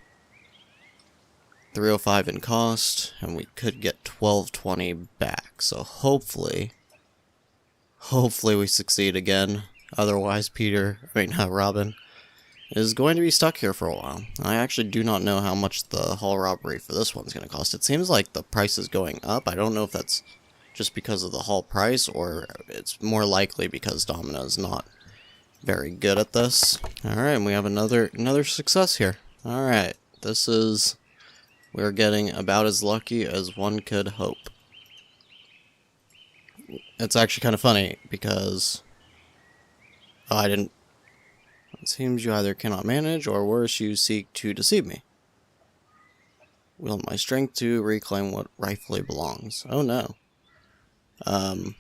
305 in cost, and we could get 1220 back. So hopefully we succeed again. Otherwise, Robin is going to be stuck here for a while. I actually do not know how much the hall robbery for this one's going to cost. It seems like the price is going up. I don't know if that's just because of the hall price, or it's more likely because Domina is not very good at this. Alright, and we have another success here. Alright, we're getting about as lucky as one could hope. It's actually kind of funny, because it seems you either cannot manage, or worse, you seek to deceive me. Wield my strength to reclaim what rightfully belongs. Oh no. I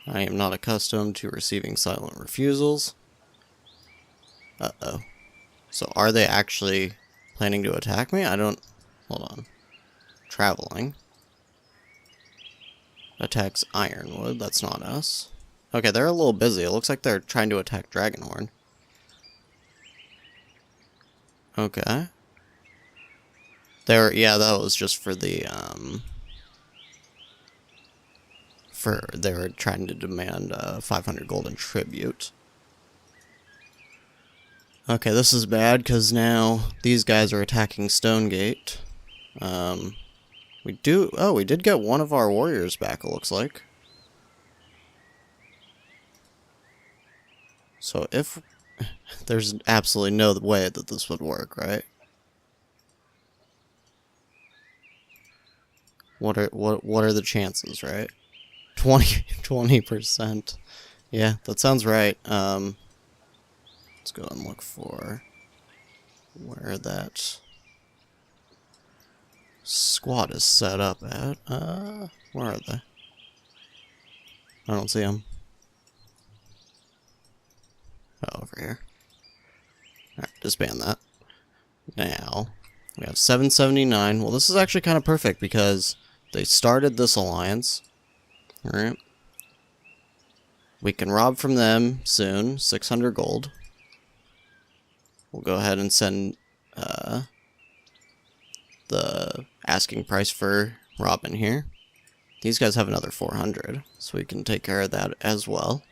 am not accustomed to receiving silent refusals. Uh-oh. So are they actually planning to attack me? Hold on. Traveling. Attacks Ironwood, that's not us. Okay, they're a little busy. It looks like they're trying to attack Dragonhorn. Okay. Yeah, that was just for the, they were trying to demand 500 gold in tribute. Okay, this is bad, because now these guys are attacking Stonegate. We did get one of our warriors back, it looks like. So there's absolutely no way that this would work, right? What are the chances, right? 20%. Yeah, that sounds right. Let's go and look for where that squad is set up at. Where are they? I don't see them. Oh, over here. Alright, disband that. Now, we have 779. Well, this is actually kind of perfect because they started this alliance. Alright. We can rob from them soon. 600 gold. We'll go ahead and send the asking price for Robin here. These guys have another 400, so we can take care of that as well.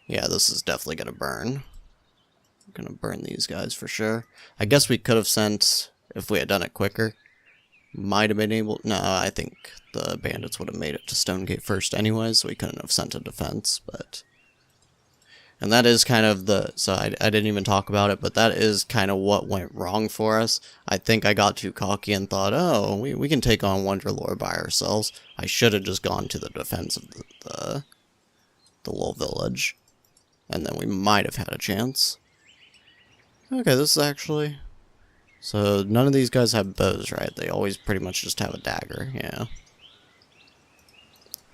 Yeah, this is definitely going to burn. I'm going to burn these guys for sure. I guess we could have sent, if we had done it quicker, might have been able... No, I think the bandits would have made it to Stonegate first anyways, so we couldn't have sent a defense, but... And that is kind of so I didn't even talk about it, but that is kind of what went wrong for us. I think I got too cocky and thought, oh, we can take on Wonderlord by ourselves. I should have just gone to the defense of the little village. And then we might have had a chance. Okay, this is actually... So none of these guys have bows, right? They always pretty much just have a dagger, yeah.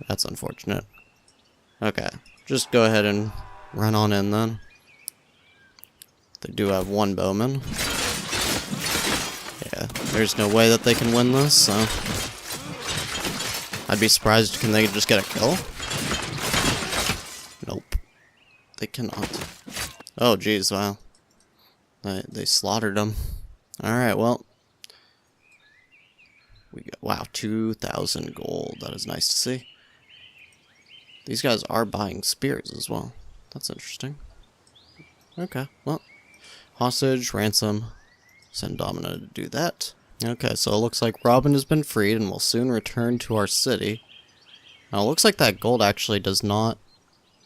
That's unfortunate. Okay, just go ahead and run on in then. They do have one bowman. Yeah, there's no way that they can win this, so I'd be surprised. Can they just get a kill? Nope. They cannot. Oh, geez, wow. They slaughtered them. Alright, well. We got, wow, 2,000 gold. That is nice to see. These guys are buying spears as well. That's interesting. Okay, well. Hostage, ransom. Send Domina to do that. Okay, so it looks like Robin has been freed and will soon return to our city. Now, it looks like that gold actually does not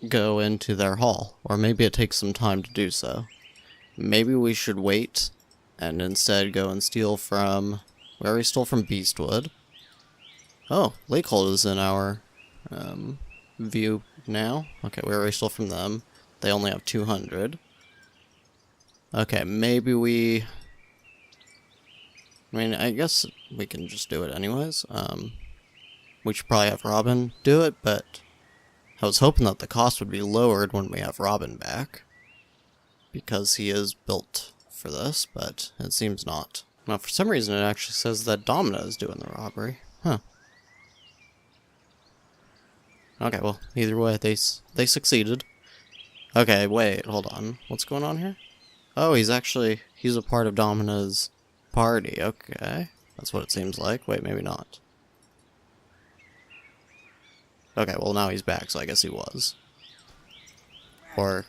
go into their hall. Or maybe it takes some time to do so. Maybe we should wait and instead go and steal from... We already stole from Beastwood. Oh, Lakehold is in our view now. Okay, we already stole from them. They only have 200. Okay, maybe we... I mean, I guess we can just do it anyways. We should probably have Robin do it, but I was hoping that the cost would be lowered when we have Robin back, because he is built for this, but it seems not. Now, for some reason, it actually says that Domina is doing the robbery. Huh. Okay, well, either way, they succeeded. Okay, wait, hold on. What's going on here? Oh, he's a part of Domina's party. Okay, that's what it seems like. Wait, maybe not. Okay, well, now he's back, so I guess he was. Or,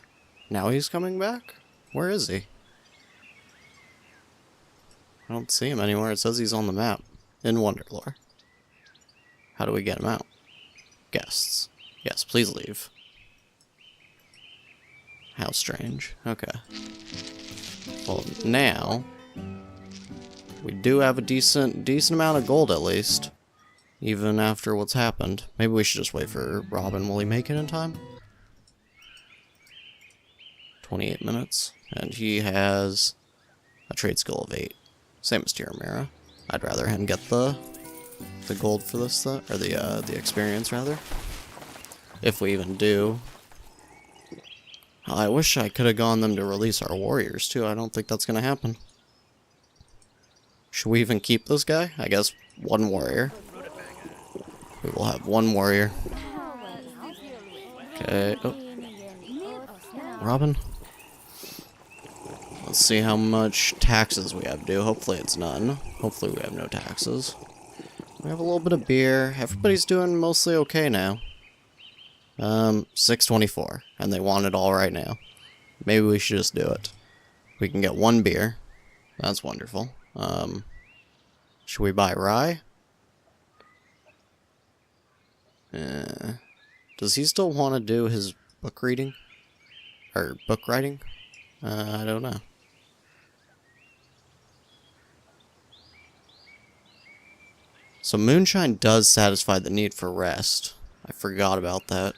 now he's coming back? Where is he? I don't see him anywhere. It says he's on the map. In Wonderlore. How do we get him out? Guests. Yes, please leave. How strange. Okay. Well, now... we do have a decent amount of gold, at least. Even after what's happened. Maybe we should just wait for Robin. Will he make it in time? 28 minutes. And he has a trade skill of 8. Same as Tiramira. I'd rather him get the gold for this, though. Or the experience, rather. If we even do. I wish I could have gone them to release our warriors, too. I don't think that's going to happen. Should we even keep this guy? I guess one warrior. We will have one warrior. Okay. Oh. Robin. Let's see how much taxes we have due. Hopefully it's none. Hopefully we have no taxes. We have a little bit of beer. Everybody's doing mostly okay now. 624. And they want it all right now. Maybe we should just do it. We can get one beer. That's wonderful. Should we buy rye? Does he still want to do his book reading? Or book writing? I don't know. So moonshine does satisfy the need for rest. I forgot about that.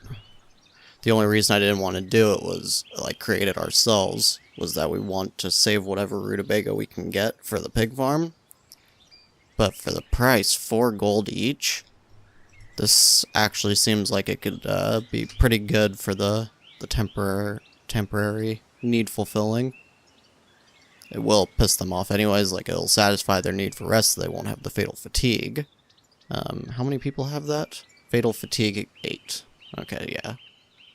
The only reason I didn't want to do it was, like, create it ourselves, was that we want to save whatever rutabaga we can get for the pig farm. But for the price, 4 gold each, this actually seems like it could be pretty good for the temporary need fulfilling. It will piss them off anyways, like it'll satisfy their need for rest so they won't have the fatal fatigue. How many people have that? Fatal fatigue 8. Okay, yeah.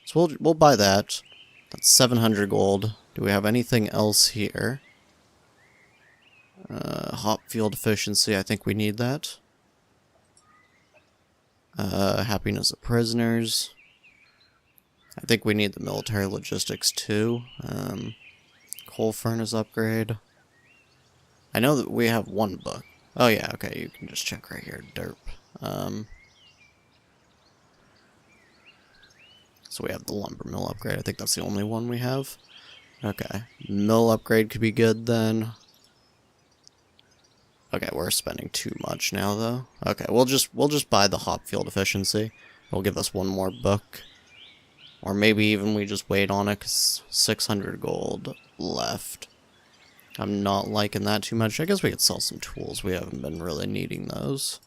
So we'll buy that. That's 700 gold. Do we have anything else here? Hop field efficiency, I think we need that. Happiness of prisoners. I think we need the military logistics too. Coal furnace upgrade. I know that we have one book. Oh yeah, okay, you can just check right here, derp. So we have the lumber mill upgrade. I think that's the only one we have. Okay, mill upgrade could be good then. Okay, we're spending too much now though. Okay, we'll just buy the hop field efficiency. It'll give us one more book. Or maybe even we just wait on it, because 600 gold left. I'm not liking that too much. I guess we could sell some tools. We haven't been really needing those.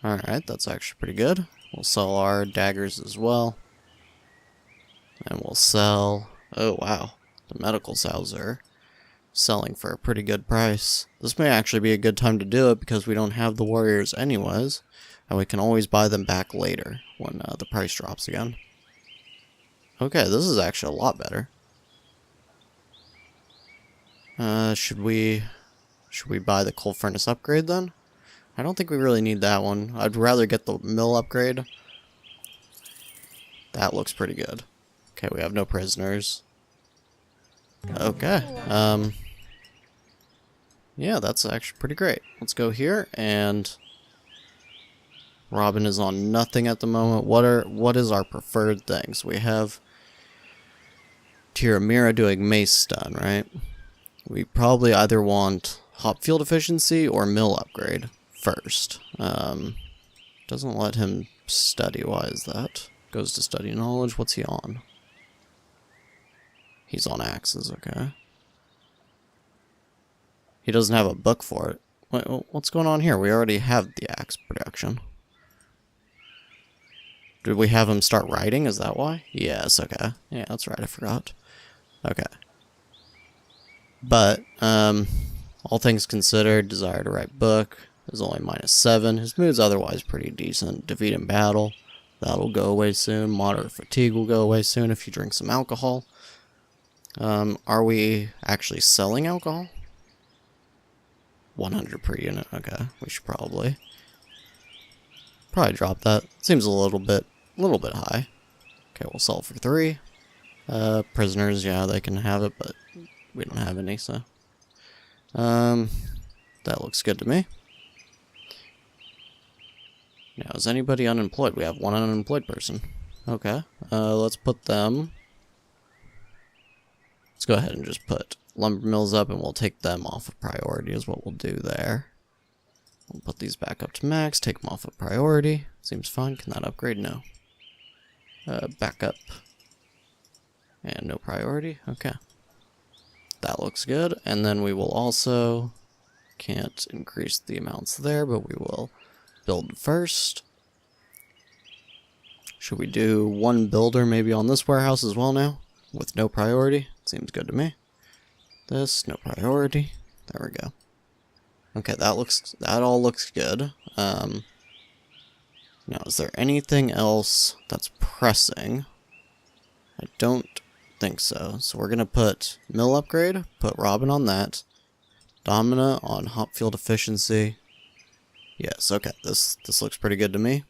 Alright, that's actually pretty good. We'll sell our daggers as well. And we'll sell... Oh, wow. The medical salves are selling for a pretty good price. This may actually be a good time to do it because we don't have the warriors anyways. And we can always buy them back later when the price drops again. Okay, this is actually a lot better. Should we buy the coal furnace upgrade then? I don't think we really need that one. I'd rather get the mill upgrade. That looks pretty good. Okay, we have no prisoners. Okay. Yeah, that's actually pretty great. Let's go here, and Robin is on nothing at the moment. What is our preferred things? We have Tiramira doing mace stun, right? We probably either want hop field efficiency or mill upgrade first. Doesn't let him study. Why is that? Goes to study knowledge. What's he on? He's on axes, okay. He doesn't have a book for it. Wait, what's going on here? We already have the axe production. Did we have him start writing? Is that why? Yes, okay. Yeah, that's right, I forgot. Okay. But, all things considered, desire to write book is only -7. His mood's otherwise pretty decent. Defeat in battle, that'll go away soon. Moderate fatigue will go away soon if you drink some alcohol. Are we actually selling alcohol? 100 per unit, okay. We should probably drop that. Seems a little bit high. Okay, we'll sell for 3. Prisoners, yeah, they can have it, but we don't have any, so. That looks good to me. Now, is anybody unemployed? We have one unemployed person. Okay, let's put them... Let's go ahead and just put lumber mills up, and we'll take them off of priority is what we'll do there. We'll put these back up to max, take them off of priority. Seems fine. Can that upgrade? No. Back up. And no priority. Okay. That looks good. And then we will also... Can't increase the amounts there, but we will build first. Should we do one builder maybe on this warehouse as well now? With no priority? Seems good to me. This, no priority. There we go. Okay, that all looks good. Now, is there anything else that's pressing? I don't think so. So we're gonna put mill upgrade, put Robin on that. Domina on hop field efficiency. Yes, okay, this looks pretty good to me.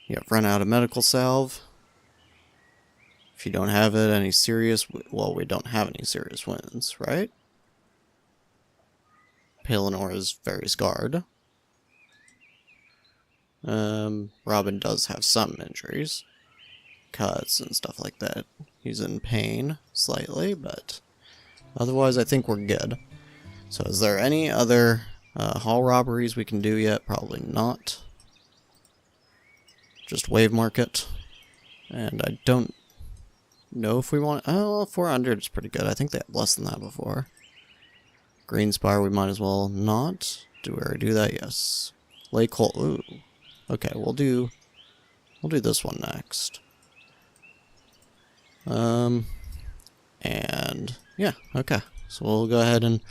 You have run out of medical salve. If you don't have it, any serious... Well, we don't have any serious wins, right? Pelinor is very scarred. Robin does have some injuries. Cuts and stuff like that. He's in pain, slightly, but... Otherwise, I think we're good. So, is there any other hall robberies we can do yet? Probably not. Just wave market. And I don't know if we want... Oh, 400 is pretty good. I think they had less than that before. Green Spire, we might as well not. Do we already do that? Yes. Lake Hole. Ooh. Okay, we'll do this one next. And yeah, okay. So we'll go ahead and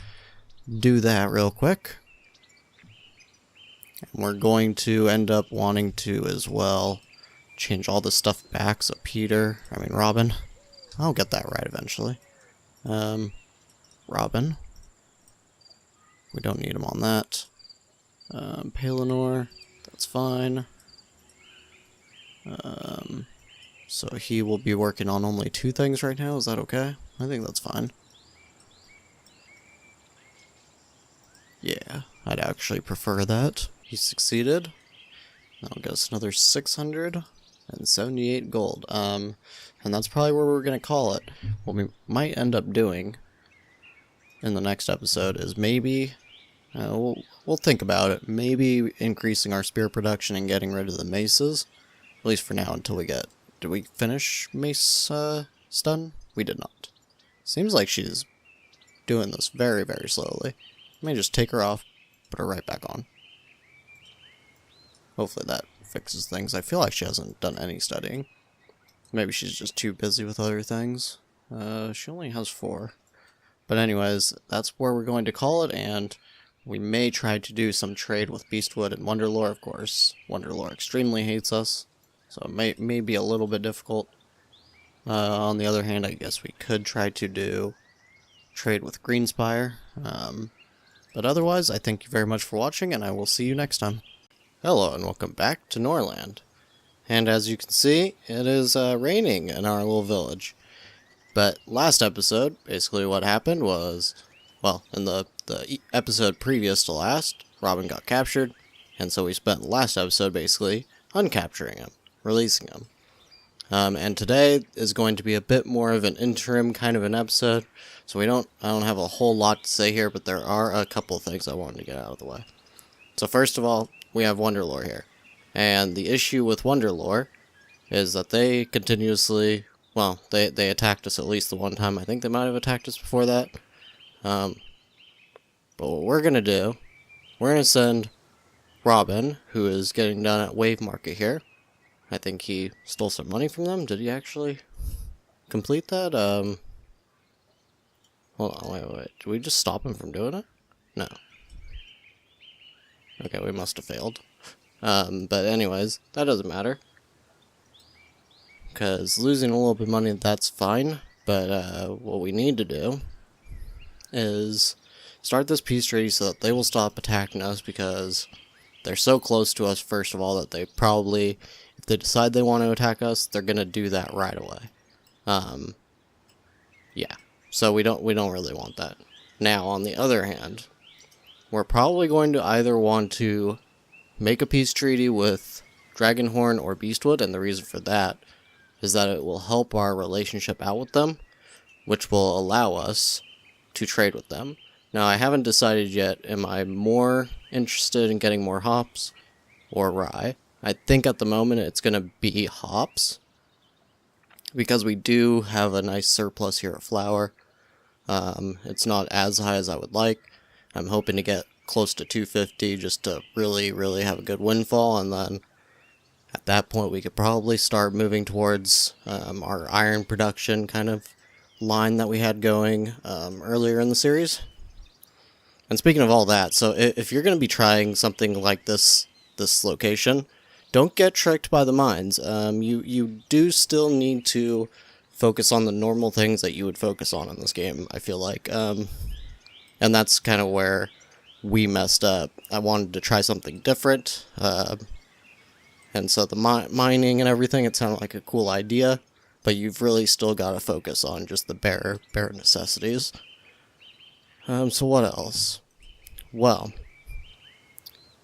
do that real quick. And we're going to end up wanting to as well change all this stuff back. So Robin. I'll get that right eventually. Robin. We don't need him on that. Pelinor, that's fine. So he will be working on only 2 things right now. Is that okay? I think that's fine. Yeah, I'd actually prefer that. He succeeded. That'll get us another 678 gold. And that's probably where we're gonna call it. What we might end up doing in the next episode is maybe we'll think about it. Maybe increasing our spear production and getting rid of the maces, at least for now until we get. Did we finish mace stun? We did not. Seems like she's doing this very, very slowly. Let me just take her off, put her right back on. Hopefully that fixes things. I feel like she hasn't done any studying. Maybe she's just too busy with other things. She only has 4. But anyways, that's where we're going to call it, and we may try to do some trade with Beastwood and Wonderlore, of course. Wonderlore extremely hates us, so it may be a little bit difficult. On the other hand, I guess we could try to do trade with Greenspire. But otherwise, I thank you very much for watching, and I will see you next time. Hello, and welcome back to Norland. And as you can see, it is raining in our little village. But last episode, basically what happened was, well, in the episode previous to last, Robin got captured, and so we spent the last episode basically uncapturing him, releasing him. And today is going to be a bit more of an interim kind of an episode, so I don't have a whole lot to say here, but there are a couple of things I wanted to get out of the way. So first of all, we have Wonderlore here, and the issue with Wonderlore is that they continuously, well, they attacked us at least the one time. I think they might have attacked us before that. But what we're going to do, we're going to send Robin, who is getting done at Wave Market here. I think he stole some money from them. Did he actually complete that? Hold on, wait. Did we just stop him from doing it? No. Okay, we must have failed. But anyways, that doesn't matter. Because losing a little bit of money, that's fine. But what we need to do is start this peace treaty so that they will stop attacking us, because they're so close to us, first of all, that they probably, if they decide they want to attack us, they're going to do that right away. Yeah. So we don't really want that. Now, on the other hand, we're probably going to either want to make a peace treaty with Dragonhorn or Beastwood, and the reason for that is that it will help our relationship out with them, which will allow us to trade with them. Now, I haven't decided yet, am I more interested in getting more hops or rye? I think at the moment it's going to be hops, because we do have a nice surplus here of flour. It's not as high as I would like. I'm hoping to get close to 250 just to really have a good windfall, and then at that point we could probably start moving towards our iron production kind of line that we had going earlier in the series. And speaking of all that, so if you're going to be trying something like this location, don't get tricked by the mines. You do still need to focus on the normal things that you would focus on in this game, I feel like. And that's kind of where we messed up. I wanted to try something different. And so the mining and everything, it sounded like a cool idea, but you've really still got to focus on just the bare necessities. So what else? Well,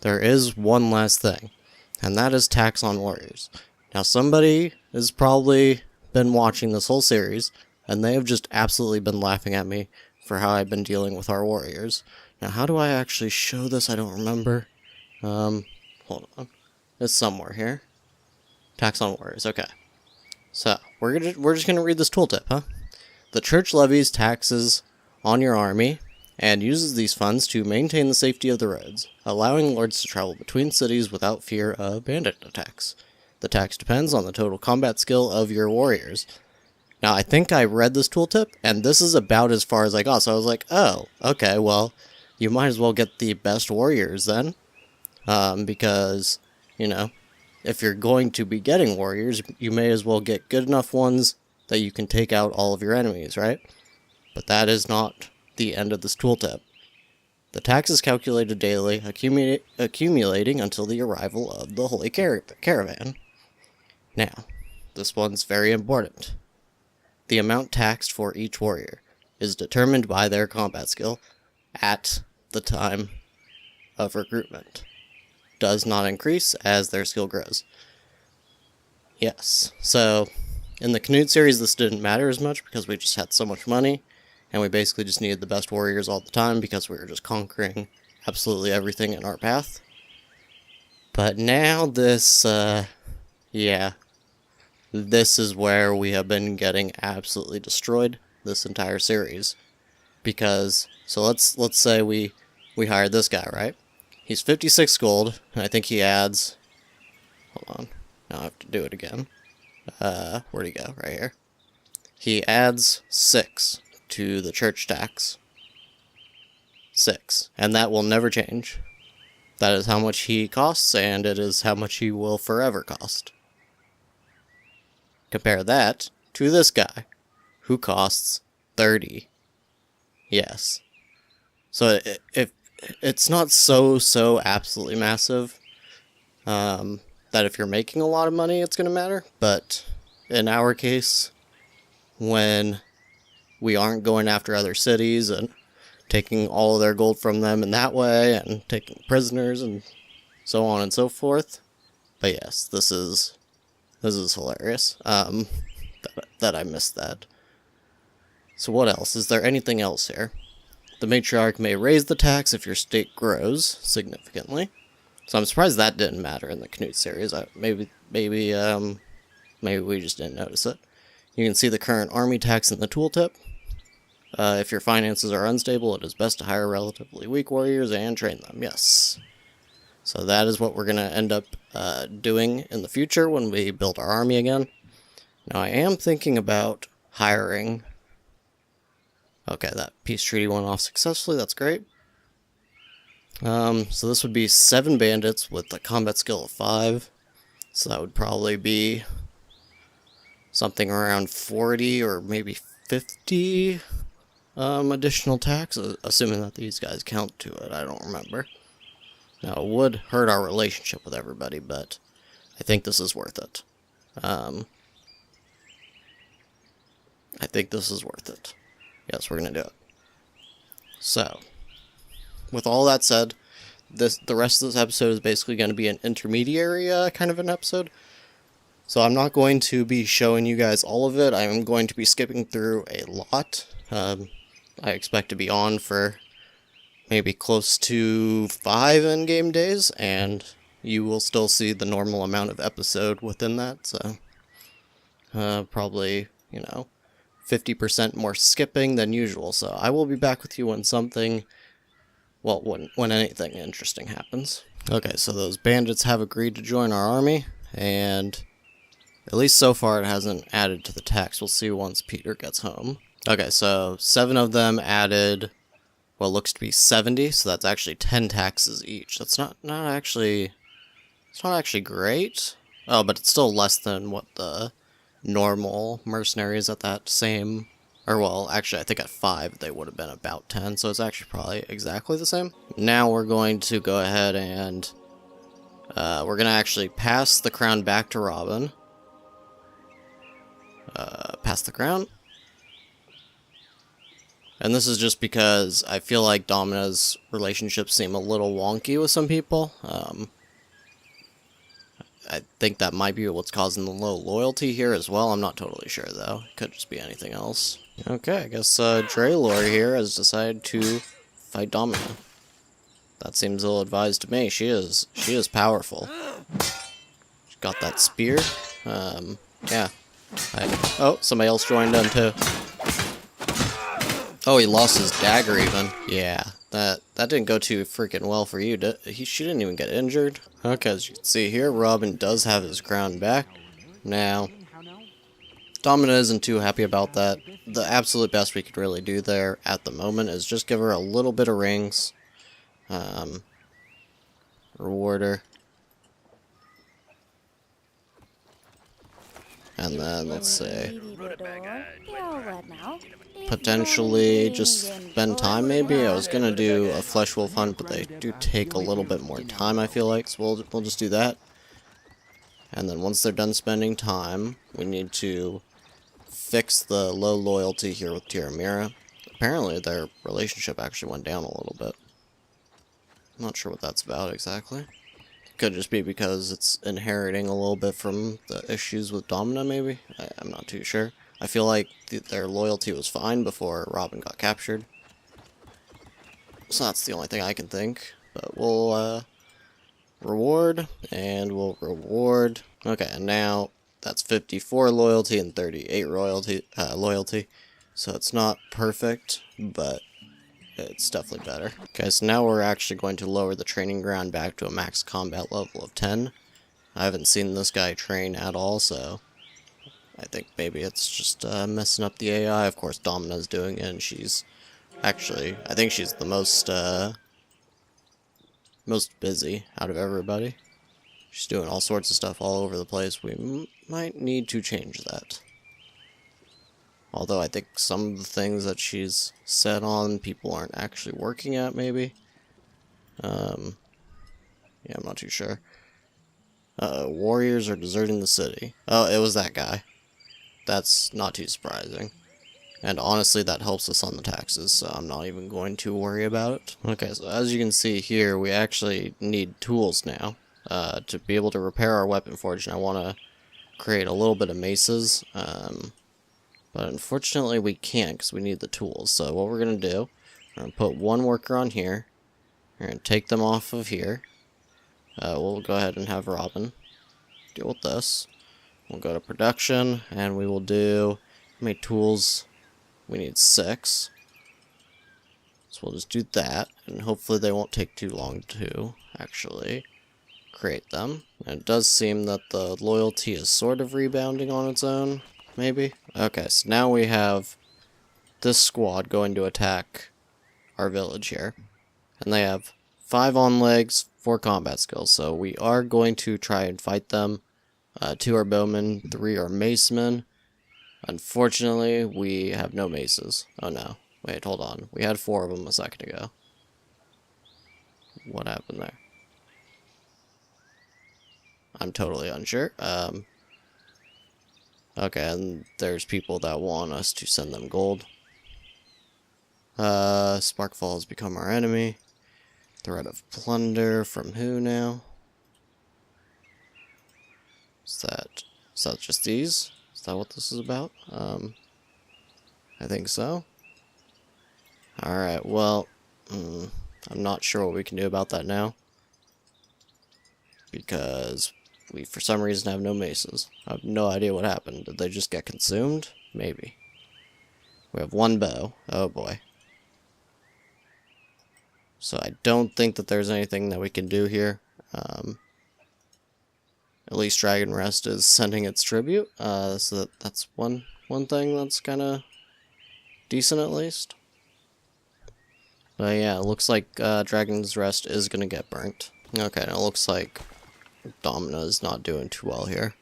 there is one last thing, and that is tax on warriors. Now, somebody has probably been watching this whole series, and they have just absolutely been laughing at me for how I've been dealing with our warriors. Now, how do I actually show this? I don't remember. Hold on. It's somewhere here. Tax on warriors. Okay. So, we're just gonna read this tooltip, huh? The church levies taxes on your army and uses these funds to maintain the safety of the roads, allowing lords to travel between cities without fear of bandit attacks. The tax depends on the total combat skill of your warriors. Now, I think I read this tooltip, and this is about as far as I got, so I was like, oh, okay, well, you might as well get the best warriors then, because, you know, if you're going to be getting warriors, you may as well get good enough ones that you can take out all of your enemies, right? But that is not the end of this tooltip. The tax is calculated daily, accumulating until the arrival of the Holy Caravan. Now, this one's very important. The amount taxed for each warrior is determined by their combat skill at the time of recruitment. Does not increase as their skill grows. Yes, so in the Canute series this didn't matter as much because we just had so much money, and we basically just needed the best warriors all the time because we were just conquering absolutely everything in our path. But now this, yeah, this is where we have been getting absolutely destroyed this entire series. Because, so let's say we hired this guy, right? He's 56 gold, and I think he adds, Hold on. Now I have to do it again. Where'd he go? Right here. He adds 6 to the church tax. 6. And that will never change. That is how much he costs, and it is how much he will forever cost. Compare that to this guy, who costs 30. Yes. So it's not so absolutely massive, that if you're making a lot of money, it's going to matter. But in our case, when we aren't going after other cities and taking all of their gold from them in that way, and taking prisoners and so on and so forth. But yes, this is hilarious. That I missed that. So what else? Is there anything else here? The matriarch may raise the tax if your state grows significantly. So I'm surprised that didn't matter in the Knut series. Maybe we just didn't notice it. You can see the current army tax in the tooltip. If your finances are unstable, it is best to hire relatively weak warriors and train them. Yes. So that is what we're going to end up doing in the future when we build our army again. Now I am thinking about hiring... Okay, that peace treaty went off successfully. That's great. So this would be 7 bandits with a combat skill of 5. So that would probably be something around 40 or maybe 50 additional tax, assuming that these guys count to it. I don't remember. Now, it would hurt our relationship with everybody, but I think this is worth it. I think this is worth it. Yes, we're going to do it. So, with all that said, the rest of this episode is basically going to be an intermediary kind of an episode. So I'm not going to be showing you guys all of it. I'm going to be skipping through a lot. I expect to be on for maybe close to 5 in-game days, and you will still see the normal amount of episode within that, so probably, 50% more skipping than usual. So I will be back with you when something, well, when anything interesting happens. Okay, so those bandits have agreed to join our army, and at least so far it hasn't added to the tax. We'll see once Petyr gets home. Okay, so 7 of them added what looks to be 70, so that's actually 10 taxes each. That's not actually great. Oh, but it's still less than what the normal mercenaries at that same, or well, actually I think at 5 they would have been about 10, so it's actually probably exactly the same. Now we're going to go ahead and we're going to actually pass the crown back to Robin. Pass the crown. And this is just because I feel like Domina's relationships seem a little wonky with some people. I think that might be what's causing the low loyalty here as well. I'm not totally sure, though. It could just be anything else. Okay, I guess Draelor here has decided to fight Domina. That seems ill-advised to me. She is powerful. She's got that spear. Yeah. Oh, somebody else joined in, too. Oh, he lost his dagger even. Yeah, that didn't go too freaking well for you. She didn't even get injured. Okay, as you can see here, Robin does have his crown back. Now, Domina isn't too happy about that. The absolute best we could really do there at the moment is just give her a little bit of rings. Reward her. And then, let's see, potentially just spend time maybe. I was going to do a flesh wolf hunt, but they do take a little bit more time, I feel like, so we'll just do that. And then once they're done spending time, we need to fix the low loyalty here with Tiramira. Apparently their relationship actually went down a little bit. I'm not sure what that's about exactly. Could just be because it's inheriting a little bit from the issues with Domina, maybe? I'm not too sure. I feel like their loyalty was fine before Robin got captured. So that's the only thing I can think. But we'll reward, and we'll reward. Okay, and now that's 54 loyalty and 38 loyalty. So it's not perfect, but it's definitely better. Okay, so now we're actually going to lower the training ground back to a max combat level of 10. I haven't seen this guy train at all, so I think maybe it's just messing up the AI. Of course, Domina's doing it, and she's actually, I think she's the most busy out of everybody. She's doing all sorts of stuff all over the place. We might need to change that. Although I think some of the things that she's set on, people aren't actually working at, maybe. Yeah, I'm not too sure. Warriors are deserting the city. Oh, it was that guy. That's not too surprising. And honestly, that helps us on the taxes, so I'm not even going to worry about it. Okay, so as you can see here, we actually need tools now to be able to repair our weapon forge, and I want to create a little bit of maces. But unfortunately we can't because we need the tools. So what we're going to do, we're going to put one worker on here. We're going to take them off of here. We'll go ahead and have Robin deal with this. We'll go to production and we will do, how many tools? We need 6. So we'll just do that, and hopefully they won't take too long to actually create them. And it does seem that the loyalty is sort of rebounding on its own. Maybe? Okay, so now we have this squad going to attack our village here. And they have 5 on legs, 4 combat skills. So we are going to try and fight them. 2 are bowmen, 3 are macemen. Unfortunately, we have no maces. Oh no. Wait, hold on. We had 4 of them a second ago. What happened there? I'm totally unsure. Okay, and there's people that want us to send them gold. Sparkfall has become our enemy. Threat of plunder from who now? Is that just these? Is that what this is about? I think so. Alright, well, I'm not sure what we can do about that now. Because we, for some reason, have no maces. I have no idea what happened. Did they just get consumed? Maybe. We have 1 bow. Oh boy. So I don't think that there's anything that we can do here. At least Dragon Rest is sending its tribute. So that's one thing that's kind of decent at least. But yeah, it looks like Dragon's Rest is going to get burnt. Okay, and it looks like Domina is not doing too well here.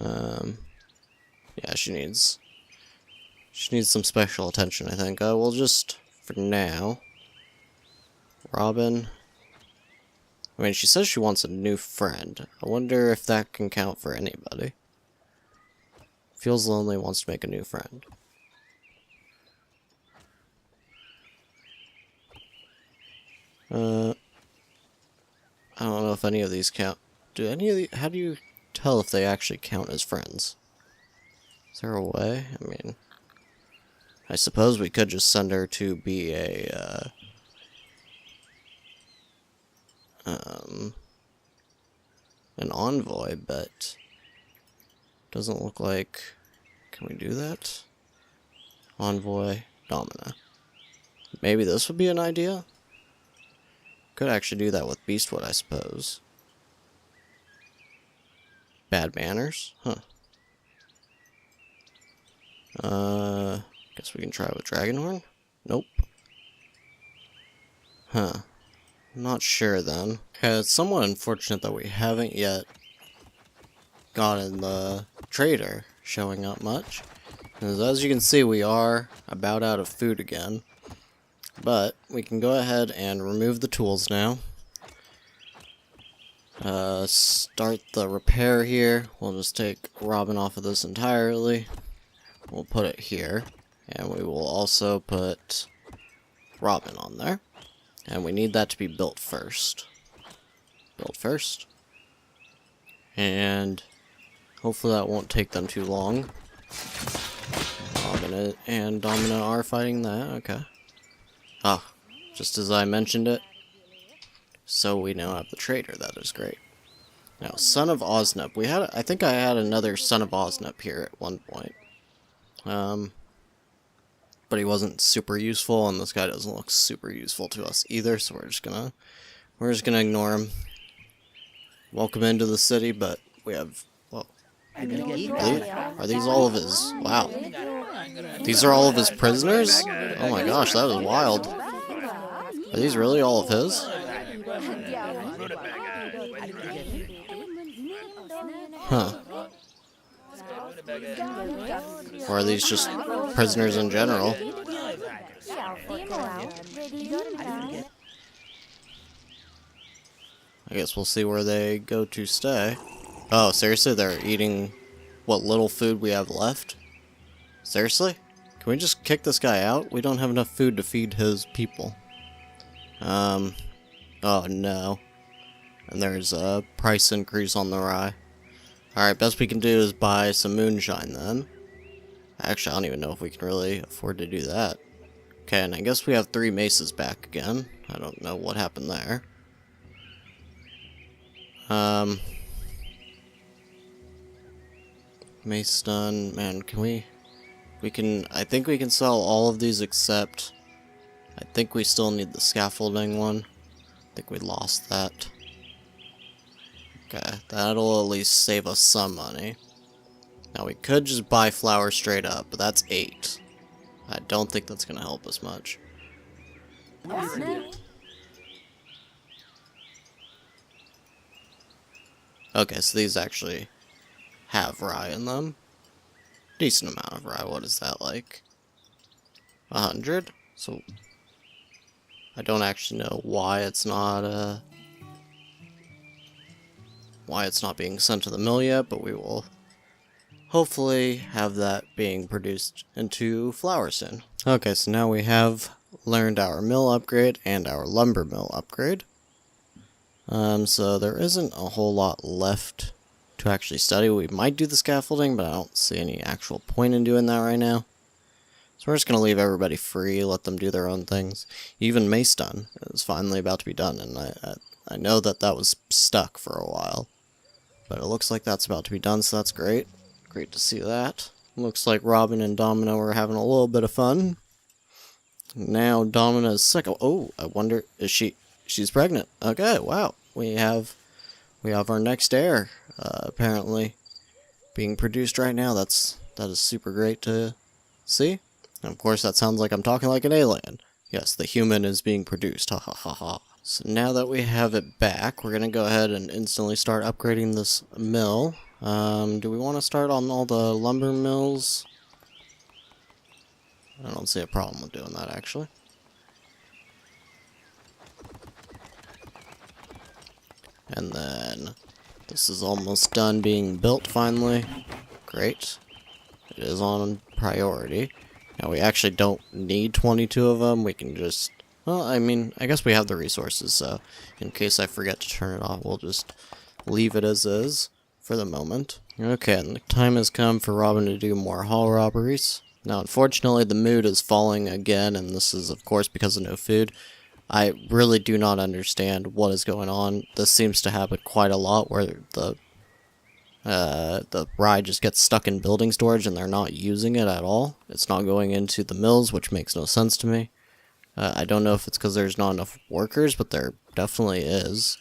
Yeah, she needs some special attention, I think. We'll just, for now, Robin. I mean, she says she wants a new friend. I wonder if that can count for anybody. Feels lonely, wants to make a new friend. I don't know if any of these count. Do any of the? How do you tell if they actually count as friends? Is there a way? I mean, I suppose we could just send her to be a an envoy, but doesn't look like. Can we do that? Envoy Domina. Maybe this would be an idea. Could actually do that with Beastwood, I suppose. Bad manners? Huh. Guess we can try with Dragonhorn? Nope. Huh. Not sure then. Okay, it's somewhat unfortunate that we haven't yet gotten the trader showing up much. Because as you can see, we are about out of food again. But we can go ahead and remove the tools now. Start the repair here. We'll just take Robin off of this entirely. We'll put it here. And we will also put Robin on there. And we need that to be built first. Built first. And hopefully that won't take them too long. Robin and Domina are fighting that. Okay. Ah, just as I mentioned it. So we now have the trader. That is great. Now, Son of Osnup. I think I had another Son of Osnup here at one point. But he wasn't super useful, and this guy doesn't look super useful to us either, so we're just gonna ignore him. welcome into the city, but we have, well, are these all of his, wow. These are all of his prisoners? Oh my gosh, that was wild. Are these really all of his? Huh. Or are these just prisoners in general? I guess we'll see where they go to stay. Oh, seriously? They're eating what little food we have left? Seriously? Can we just kick this guy out? We don't have enough food to feed his people. Oh no. And there's a price increase on the rye. Alright, best we can do is buy some moonshine then. Actually, I don't even know if we can really afford to do that. Okay, and I guess we have 3 maces back again. I don't know what happened there. Mace done. Man, can we can, I think we can sell all of these except, I think we still need the scaffolding one. I think we lost that. Okay, that'll at least save us some money. Now we could just buy flour straight up, but that's 8. I don't think that's gonna help us much. Okay, so these actually have rye in them. Decent amount of rye. What is that, like 100? So I don't actually know why it's not being sent to the mill yet, but we will hopefully have that being produced into flour soon. Okay, so now we have learned our mill upgrade and our lumber mill upgrade. So there isn't a whole lot left to actually study. We might do the scaffolding, but I don't see any actual point in doing that right now. So we're just going to leave everybody free, let them do their own things. Even mace done is finally about to be done, and I know that was stuck for a while. But it looks like that's about to be done, so that's great. Great to see that. Looks like Robin and Domino are having a little bit of fun. Now Domino is sick. Oh, I wonder, she's pregnant. Okay, wow. We have our next heir, apparently, being produced right now. That is super great to see. And of course, that sounds like I'm talking like an alien. Yes, the human is being produced. Ha ha ha ha. So now that we have it back, we're going to go ahead and instantly start upgrading this mill. Do we want to start on all the lumber mills? I don't see a problem with doing that, actually. And then this is almost done being built finally. Great. It is on priority. Now we actually don't need 22 of them. We can just, well, I mean, I guess we have the resources, so in case I forget to turn it off, we'll just leave it as is for the moment. Okay, and the time has come for Robin to do more hall robberies. Now, unfortunately, the mood is falling again, and this is, of course, because of no food. I really do not understand what is going on. This seems to happen quite a lot, where the rye just gets stuck in building storage and they're not using it at all. It's not going into the mills, which makes no sense to me. I don't know if it's because there's not enough workers, but there definitely is.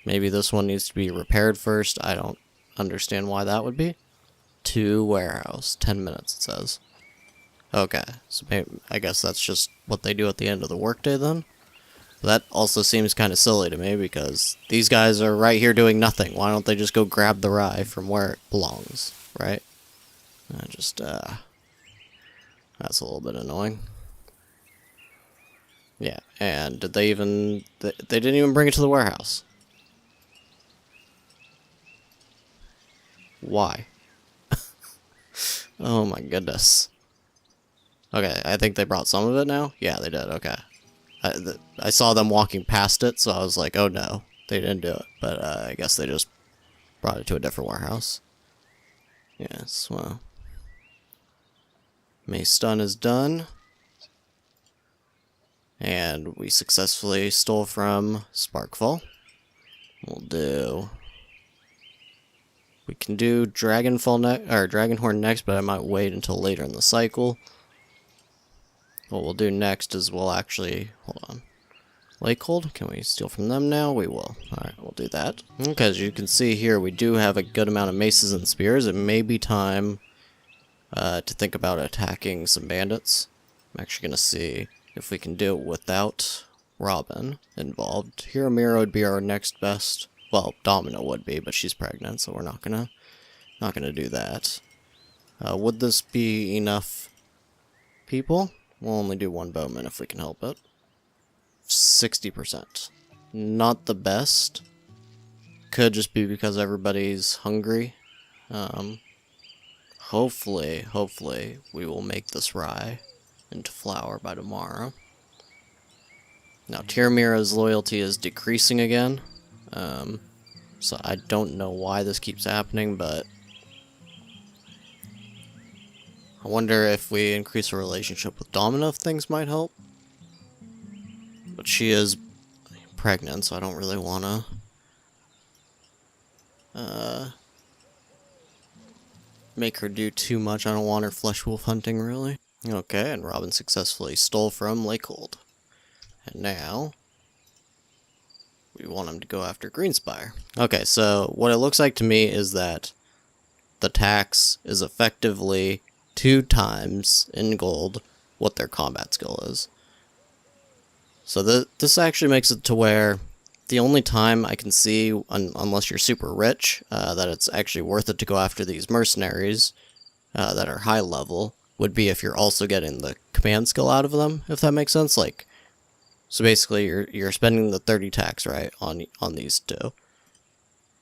Maybe this one needs to be repaired first. I don't understand why that would be. To warehouse. 10 minutes, it says. Okay, so maybe, I guess that's just what they do at the end of the workday then. That also seems kind of silly to me, because these guys are right here doing nothing. Why don't they just go grab the rye from where it belongs, right? That's a little bit annoying. Yeah, and did they even... They didn't even bring it to the warehouse. Why? Oh my goodness. Okay, I think they brought some of it now? Yeah, they did, okay. I saw them walking past it, so I was like, oh no, they didn't do it. But I guess they just brought it to a different warehouse. Yes, well. Mace stun is done. And we successfully stole from Sparkfall. We can do Dragonhorn next, but I might wait until later in the cycle. What we'll do next is we'll actually, hold on. Lakehold, can we steal from them now? We will. Alright, we'll do that. Okay, as you can see here, we do have a good amount of maces and spears. It may be time to think about attacking some bandits. I'm actually going to see if we can do it without Robin involved. Hiramira would be our next best. Well, Domino would be, but she's pregnant, so we're not gonna do that. Would this be enough people? We'll only do one bowman if we can help it. 60%. Not the best. Could just be because everybody's hungry. Hopefully we will make this rye into flour by tomorrow. Now, Tiramira's loyalty is decreasing again. So I don't know why this keeps happening, but I wonder if we increase our relationship with Domino, if things might help. But she is pregnant, so I don't really want to make her do too much. I don't want her flesh wolf hunting, really. Okay, and Robin successfully stole from Lakehold. And now we want him to go after Greenspire. Okay, so what it looks like to me is that the tax is effectively 2 times in gold what their combat skill is. So this actually makes it to where the only time I can see, unless you're super rich, that it's actually worth it to go after these mercenaries that are high level, would be if you're also getting the command skill out of them, if that makes sense. Like, so basically you're spending the 30 tax, right, on these 2.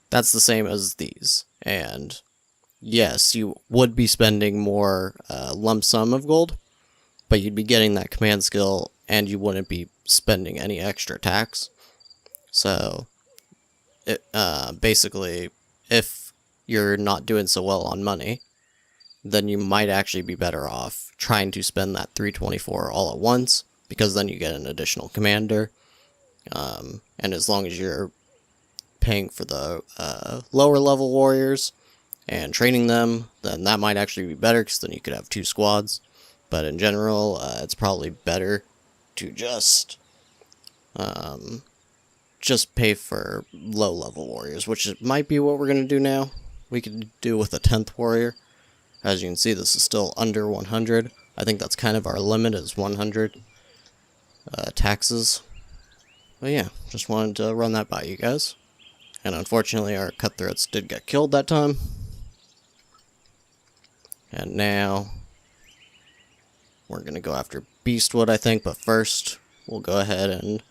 That's the same as these. And yes, you would be spending more lump sum of gold, but you'd be getting that command skill and you wouldn't be spending any extra tax. So it basically, if you're not doing so well on money, then you might actually be better off trying to spend that 324 all at once, because then you get an additional commander, and as long as you're paying for the lower level warriors and training them, then that might actually be better, because then you could have 2 squads. But in general, it's probably better to just pay for low level warriors, which might be what we're going to do now. We could do with a 10th warrior. As you can see, this is still under 100. I think that's kind of our limit, is 100 taxes. But yeah, just wanted to run that by you guys. And unfortunately, our cutthroats did get killed that time. And now we're going to go after Beastwood, I think. But first, we'll go ahead and...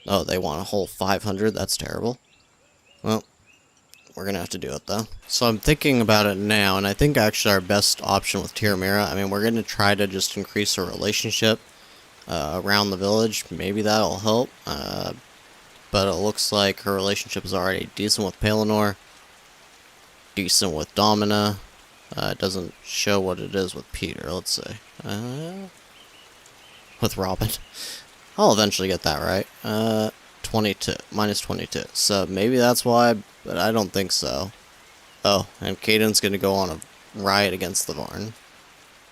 Oh, they want a whole 500. That's terrible. Well, we're going to have to do it, though. So I'm thinking about it now, and I think actually our best option with Tiramira, I mean, we're going to try to just increase our relationship around the village. Maybe that'll help. But it looks like her relationship is already decent with Pelennor, decent with Domina. It doesn't show what it is with Petyr. Let's see. With Robin. I'll eventually get that right. 22. Minus 22. So maybe that's why, but I don't think so. Oh, and Caden's going to go on a riot against the Varn.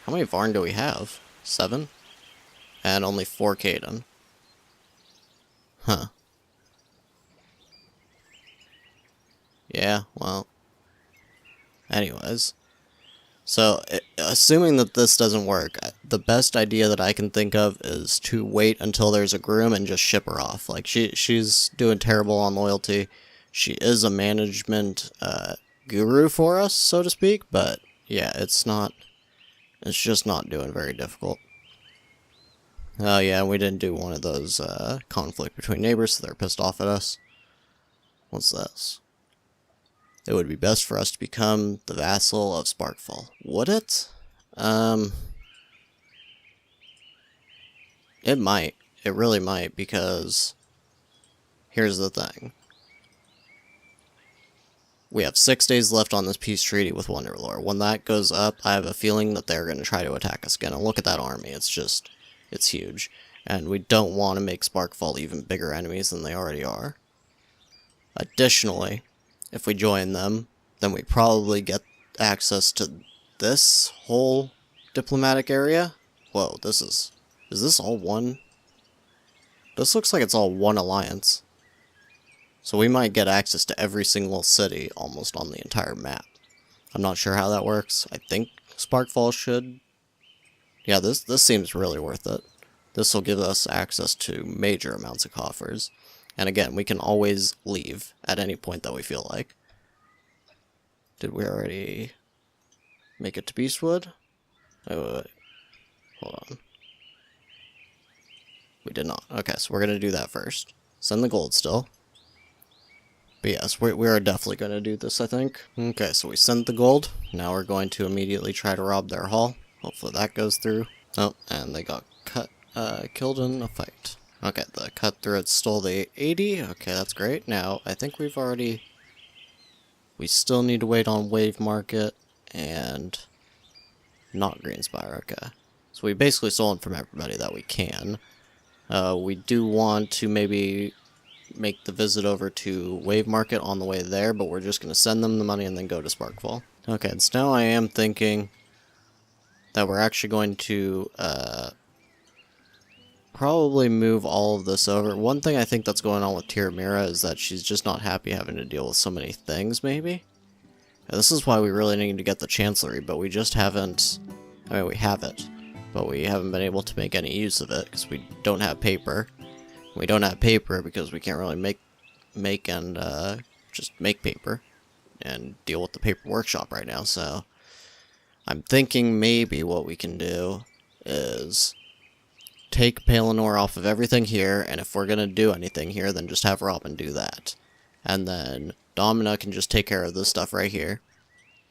How many Varn do we have? 7? And only 4 Caden. Huh. Yeah, well. Anyways. So, assuming that this doesn't work, the best idea that I can think of is to wait until there's a groom and just ship her off. Like, she's doing terrible on loyalty. She is a management guru for us, so to speak, but yeah, it's just not doing very difficult. Oh yeah, we didn't do one of those conflict between neighbors, so they're pissed off at us. What's this? It would be best for us to become the vassal of Sparkfall. Would it? It might. It really might, because here's the thing. We have 6 days left on this peace treaty with Wonderlore. When that goes up, I have a feeling that they're going to try to attack us again. And look at that army. It's huge. And we don't want to make Sparkfall even bigger enemies than they already are. Additionally, if we join them, then we probably get access to this whole diplomatic area. Whoa, is this all one? this looks like it's all one alliance. So we might get access to every single city almost on the entire map. I'm not sure how that works. I think Sparkfall should. Yeah, this seems really worth it. This will give us access to major amounts of coffers. And again, we can always leave at any point that we feel like. Did we already make it to Beastwood? Wait. Hold on. We did not. Okay, so we're going to do that first. Send the gold still. But yes, we are definitely going to do this, I think. Okay, so we sent the gold. Now we're going to immediately try to rob their hall. Hopefully that goes through. Oh, and they got killed in a fight. Okay, the cutthroat stole the 80. Okay, that's great. Now, I think we've already... We still need to wait on Wave Market and not Greenspire. Okay. So we basically stolen from everybody that we can. We do want to maybe make the visit over to Wave Market on the way there, but we're just going to send them the money and then go to Sparkfall. Okay, so now I am thinking that we're actually going to probably move all of this over. One thing I think that's going on with Tyramira is that she's just not happy having to deal with so many things, maybe? And this is why we really need to get the Chancellery, but we just haven't... I mean, we have it, but we haven't been able to make any use of it, because we don't have paper. We don't have paper because we can't really make paper and deal with the paper workshop right now, so... I'm thinking maybe what we can do is take Pelennor off of everything here, and if we're going to do anything here, then just have Robin do that. And then Domina can just take care of this stuff right here,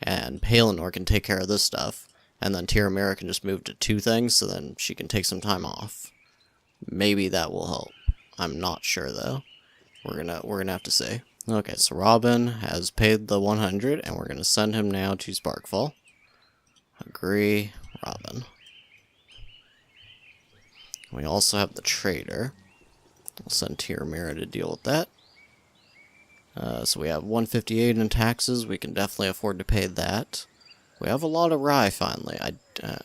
and Pelennor can take care of this stuff, and then Tyramira can just move to 2 things, so then she can take some time off. Maybe that will help. I'm not sure, though. We're gonna have to see. Okay, so Robin has paid the 100, and we're going to send him now to Sparkfall. Agree, Robin. We also have the trader. We'll send Tyramira to deal with that. So we have 158 in taxes. We can definitely afford to pay that. We have a lot of rye finally.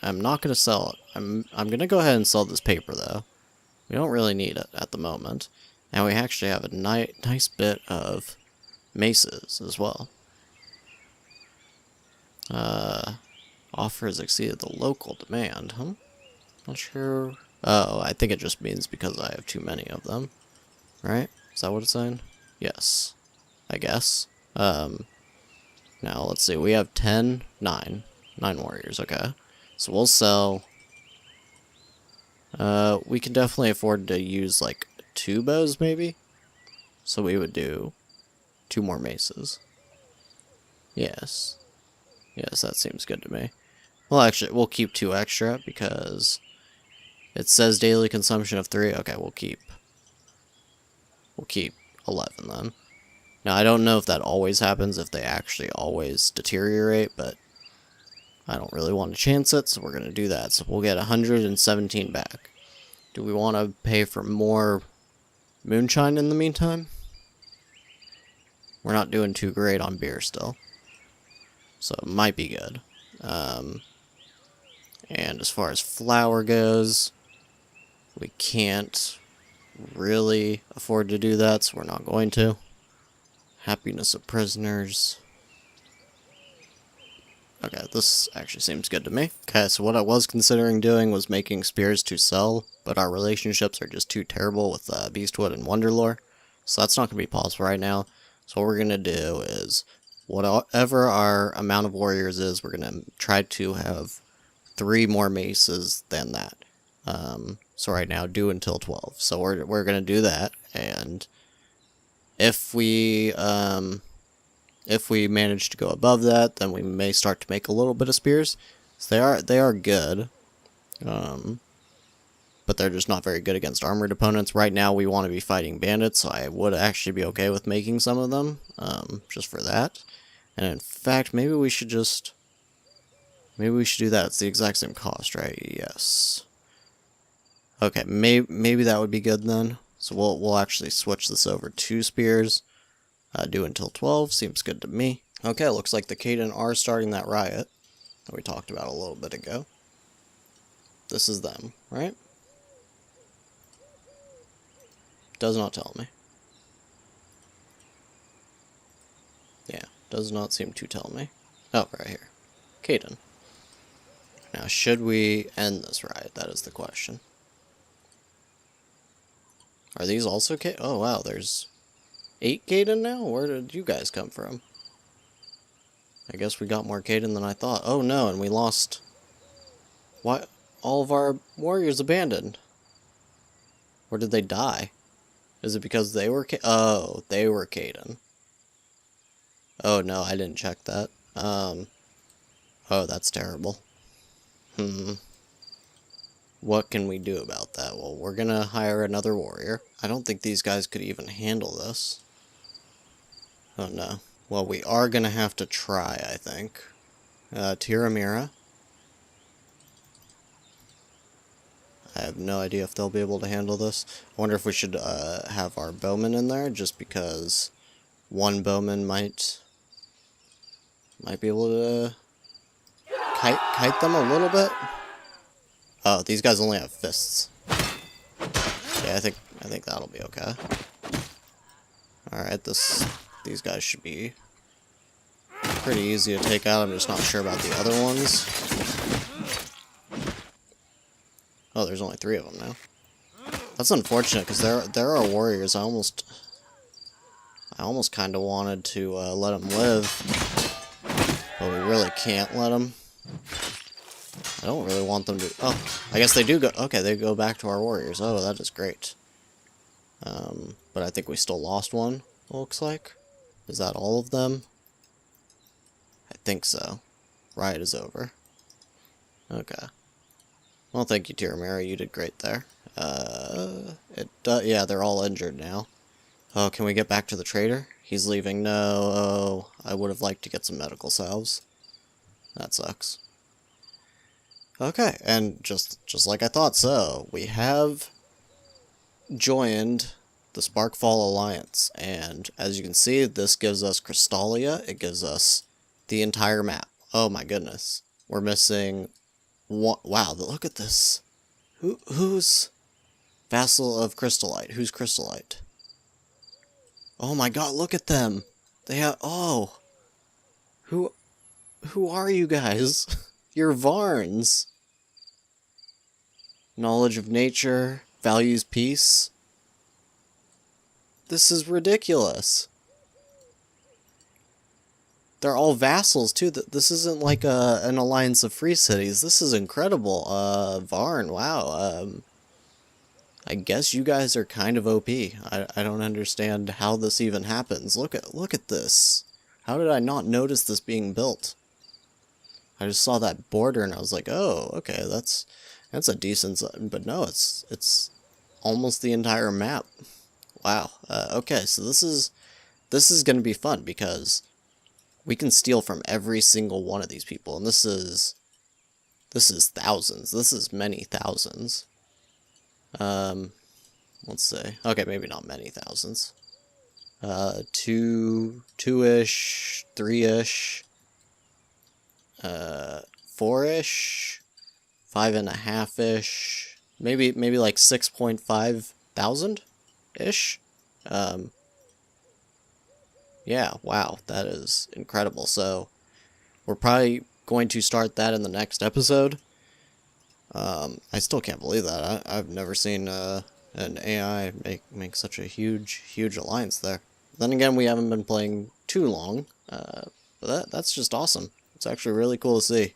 I'm not going to sell it. I'm going to go ahead and sell this paper though. We don't really need it at the moment. And we actually have a nice bit of maces as well. Offer has exceeded the local demand, huh? Not sure. Oh, I think it just means because I have too many of them. Right? Is that what it's saying? Yes. I guess. Now, let's see. We have 9 warriors, okay. So we'll sell... we can definitely afford to use, like, 2 bows, maybe? So we would do 2 more maces. Yes. Yes, that seems good to me. Well, actually, we'll keep 2 extra because it says daily consumption of 3. Okay, we'll keep 11 then. Now, I don't know if that always happens, if they actually always deteriorate, but I don't really want to chance it, so we're going to do that. So we'll get 117 back. Do we want to pay for more moonshine in the meantime? We're not doing too great on beer still, so it might be good. And as far as flour goes, we can't really afford to do that, so we're not going to. Happiness of prisoners. Okay, this actually seems good to me. Okay, so what I was considering doing was making spears to sell, but our relationships are just too terrible with Beastwood and Wonderlore, so that's not going to be possible right now. So what we're going to do is, whatever our amount of warriors is, we're going to try to have 3 more maces than that. So right now, do until 12. So we're going to do that, and if we manage to go above that, then we may start to make a little bit of spears. So they are good, but they're just not very good against armored opponents. Right now, we want to be fighting bandits, so I would actually be okay with making some of them, just for that. And in fact, maybe we should do that. It's the exact same cost, right? Yes. Okay, maybe that would be good then. So we'll actually switch this over to spears. Do until 12, seems good to me. Okay, looks like the Khaden are starting that riot that we talked about a little bit ago. This is them, right? Does not tell me. Yeah, does not seem to tell me. Oh, right here. Caden. Now, should we end this ride? That is the question. Are these also Caden? Oh, wow, there's 8 Caden now? Where did you guys come from? I guess we got more Caden than I thought. Oh, no, and we lost... Why? All of our warriors abandoned. Or did they die? Is it because they were Oh, they were Caden. Oh, no, I didn't check that. Oh, that's terrible. What can we do about that? Well, we're gonna hire another warrior. I don't think these guys could even handle this. Oh, no. Well, we are gonna have to try, I think. Tiramira. I have no idea if they'll be able to handle this. I wonder if we should have our bowman in there, just because one bowman might be able to kite them a little bit. Oh, these guys only have fists. Yeah, I think that'll be okay. Alright, these guys should be pretty easy to take out. I'm just not sure about the other ones. Oh, there's only 3 of them now. That's unfortunate, because there are warriors. I almost kind of wanted to let them live, but we really can't let them. I don't really want them to... Oh, I guess they do go... Okay, they go back to our warriors. Oh, that is great. But I think we still lost one, looks like. Is that all of them? I think so. Riot is over. Okay. Well, thank you, Tiramira. You did great there. Yeah, they're all injured now. Oh, can we get back to the trader? He's leaving. No. I would have liked to get some medical salves. That sucks. Okay, and just like I thought so, we have joined the Sparkfall Alliance, and as you can see, this gives us Crystallia. It gives us the entire map. Oh my goodness. We're missing one. Wow, look at this. Who's Vassal of Crystallite? Who's Crystallite? Oh my god, look at them. They have... Oh. Who are you guys? You're Varns. Knowledge of nature, values peace. This is ridiculous. They're all vassals, too. This isn't like an alliance of free cities. This is incredible. Varn, wow. I guess you guys are kind of OP. I don't understand how this even happens. Look at this. How did I not notice this being built? I just saw that border and I was like, oh, okay, that's a decent... But no, it's almost the entire map. Wow. Okay, so this is going to be fun because we can steal from every single one of these people, and this is thousands. This is many thousands. Let's see. Okay, maybe not many thousands. 2-ish, 3-ish, 4-ish, 5.5-ish, maybe like 6.5 thousand-ish. Yeah, wow, that is incredible. So, we're probably going to start that in the next episode. I still can't believe that. I've never seen an AI make such a huge alliance there. Then again, we haven't been playing too long, but that's just awesome. It's actually really cool to see.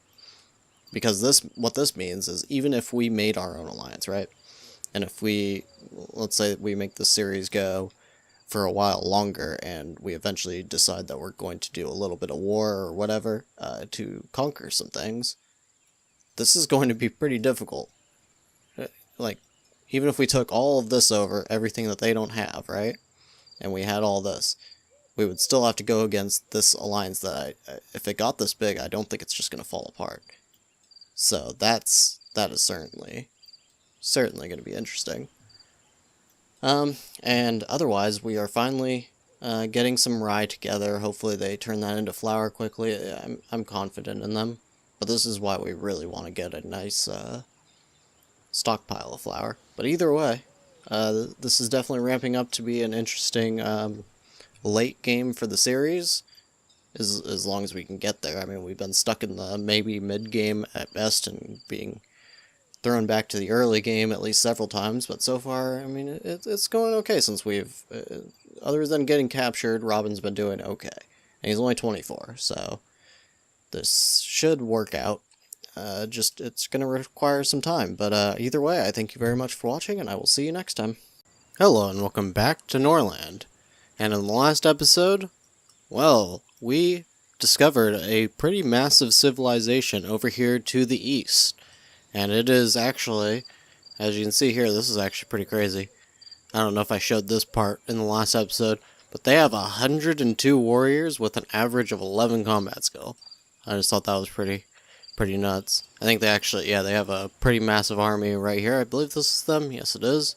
Because what this means is, even if we made our own alliance, right? And if let's say we make this series go for a while longer, and we eventually decide that we're going to do a little bit of war or whatever, to conquer some things, this is going to be pretty difficult. Like, even if we took all of this over, everything that they don't have, right? And we had all this, we would still have to go against this alliance that if it got this big, I don't think it's just going to fall apart. So that is certainly going to be interesting. And otherwise, we are finally getting some rye together. Hopefully they turn that into flour quickly. I'm confident in them. But this is why we really want to get a nice stockpile of flour. But either way, This is definitely ramping up to be an interesting late game for the series, as long as we can get there. I mean, we've been stuck in the maybe mid-game at best and being thrown back to the early game at least several times, but so far, I mean, it's going okay since we've, other than getting captured, Robin's been doing okay. And he's only 24, so this should work out. Just, it's going to require some time, but either way, I thank you very much for watching, and I will see you next time. Hello, and welcome back to Norland. And in the last episode, well, we discovered a pretty massive civilization over here to the east. And it is actually, as you can see here, this is actually pretty crazy. I don't know if I showed this part in the last episode, but they have 102 warriors with an average of 11 combat skill. I just thought that was pretty nuts. I think they actually, yeah, they have a pretty massive army right here. I believe this is them. Yes, it is.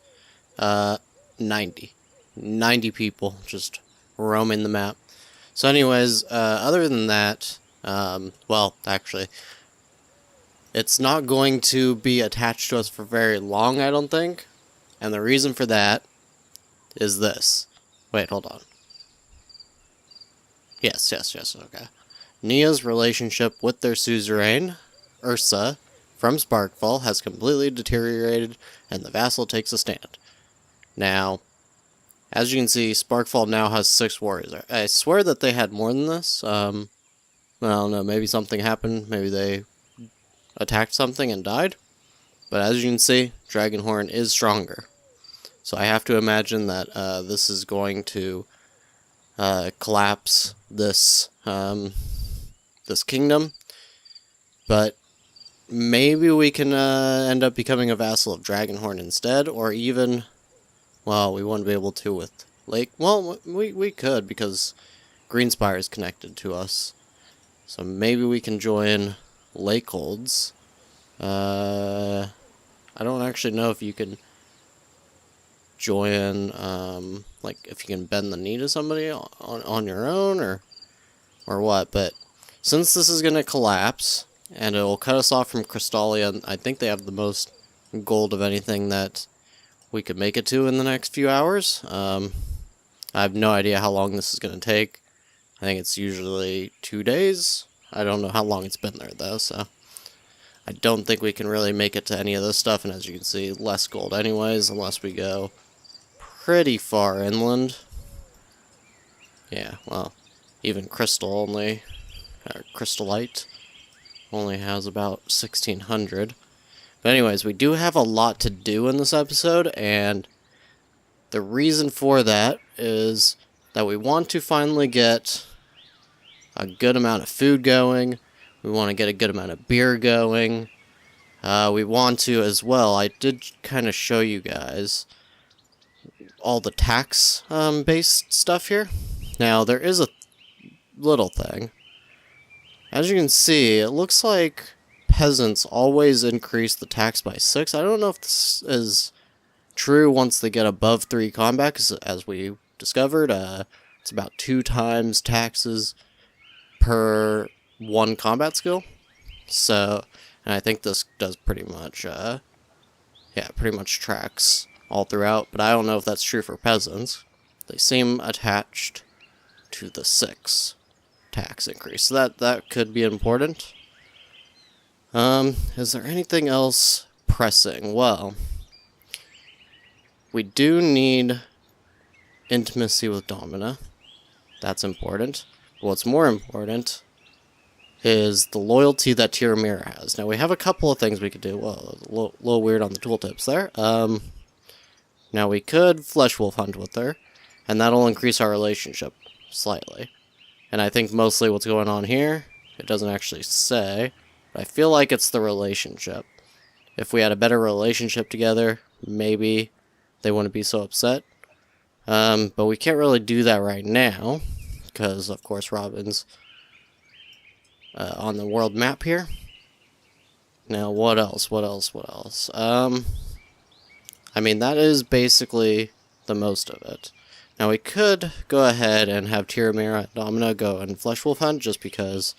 90 people just roaming the map. So anyways, other than that, well, actually, it's not going to be attached to us for very long, I don't think. And the reason for that is this. Wait, hold on. Yes, okay. Nia's relationship with their suzerain, Ursa, from Sparkfall has completely deteriorated, and the vassal takes a stand. Now, as you can see, Sparkfall now has 6 warriors. I swear that they had more than this. I don't know, maybe something happened, maybe they attacked something and died. But as you can see, Dragonhorn is stronger. So I have to imagine that this is going to collapse this this kingdom, but maybe we can end up becoming a vassal of Dragonhorn instead, or even, well, we wouldn't be able to with Lake. Well, we could, because Greenspire is connected to us, so maybe we can join Lakeholds. I don't actually know if you can join, like, if you can bend the knee to somebody on your own, or what, but since this is going to collapse, and it will cut us off from Crystallia, I think they have the most gold of anything that we could make it to in the next few hours. I have no idea how long this is going to take. I think it's usually 2 days. I don't know how long it's been there, though, so I don't think we can really make it to any of this stuff, and as you can see, less gold anyways, unless we go pretty far inland. Yeah, well, even Crystal only, or Crystallite, only has about 1,600. But anyways, we do have a lot to do in this episode, and the reason for that is that we want to finally get a good amount of food going. We want to get a good amount of beer going. We want to as well, I did kind of show you guys all the tax based stuff here. Now, there is a little thing. As you can see, it looks like peasants always increase the tax by 6. I don't know if this is true once they get above 3 combat, because as we discovered, it's about 2 times taxes per 1 combat skill. So, and I think this does pretty much, pretty much tracks all throughout, but I don't know if that's true for peasants. They seem attached to the 6 tax increase, so that could be important. Is there anything else pressing? Well, we do need intimacy with Domina. That's important. But what's more important is the loyalty that Tiramira has. Now, we have a couple of things we could do. Well, a little weird on the tooltips there. Now, we could Flesh Wolf Hunt with her, and that'll increase our relationship slightly. And I think mostly what's going on here, it doesn't actually say, but I feel like it's the relationship. If we had a better relationship together, maybe they wouldn't be so upset. But we can't really do that right now, because, of course, Robin's on the world map here. Now, what else? I mean, that is basically the most of it. Now, we could go ahead and have Tiramira and Domina go and Flesh Wolf Hunt, just because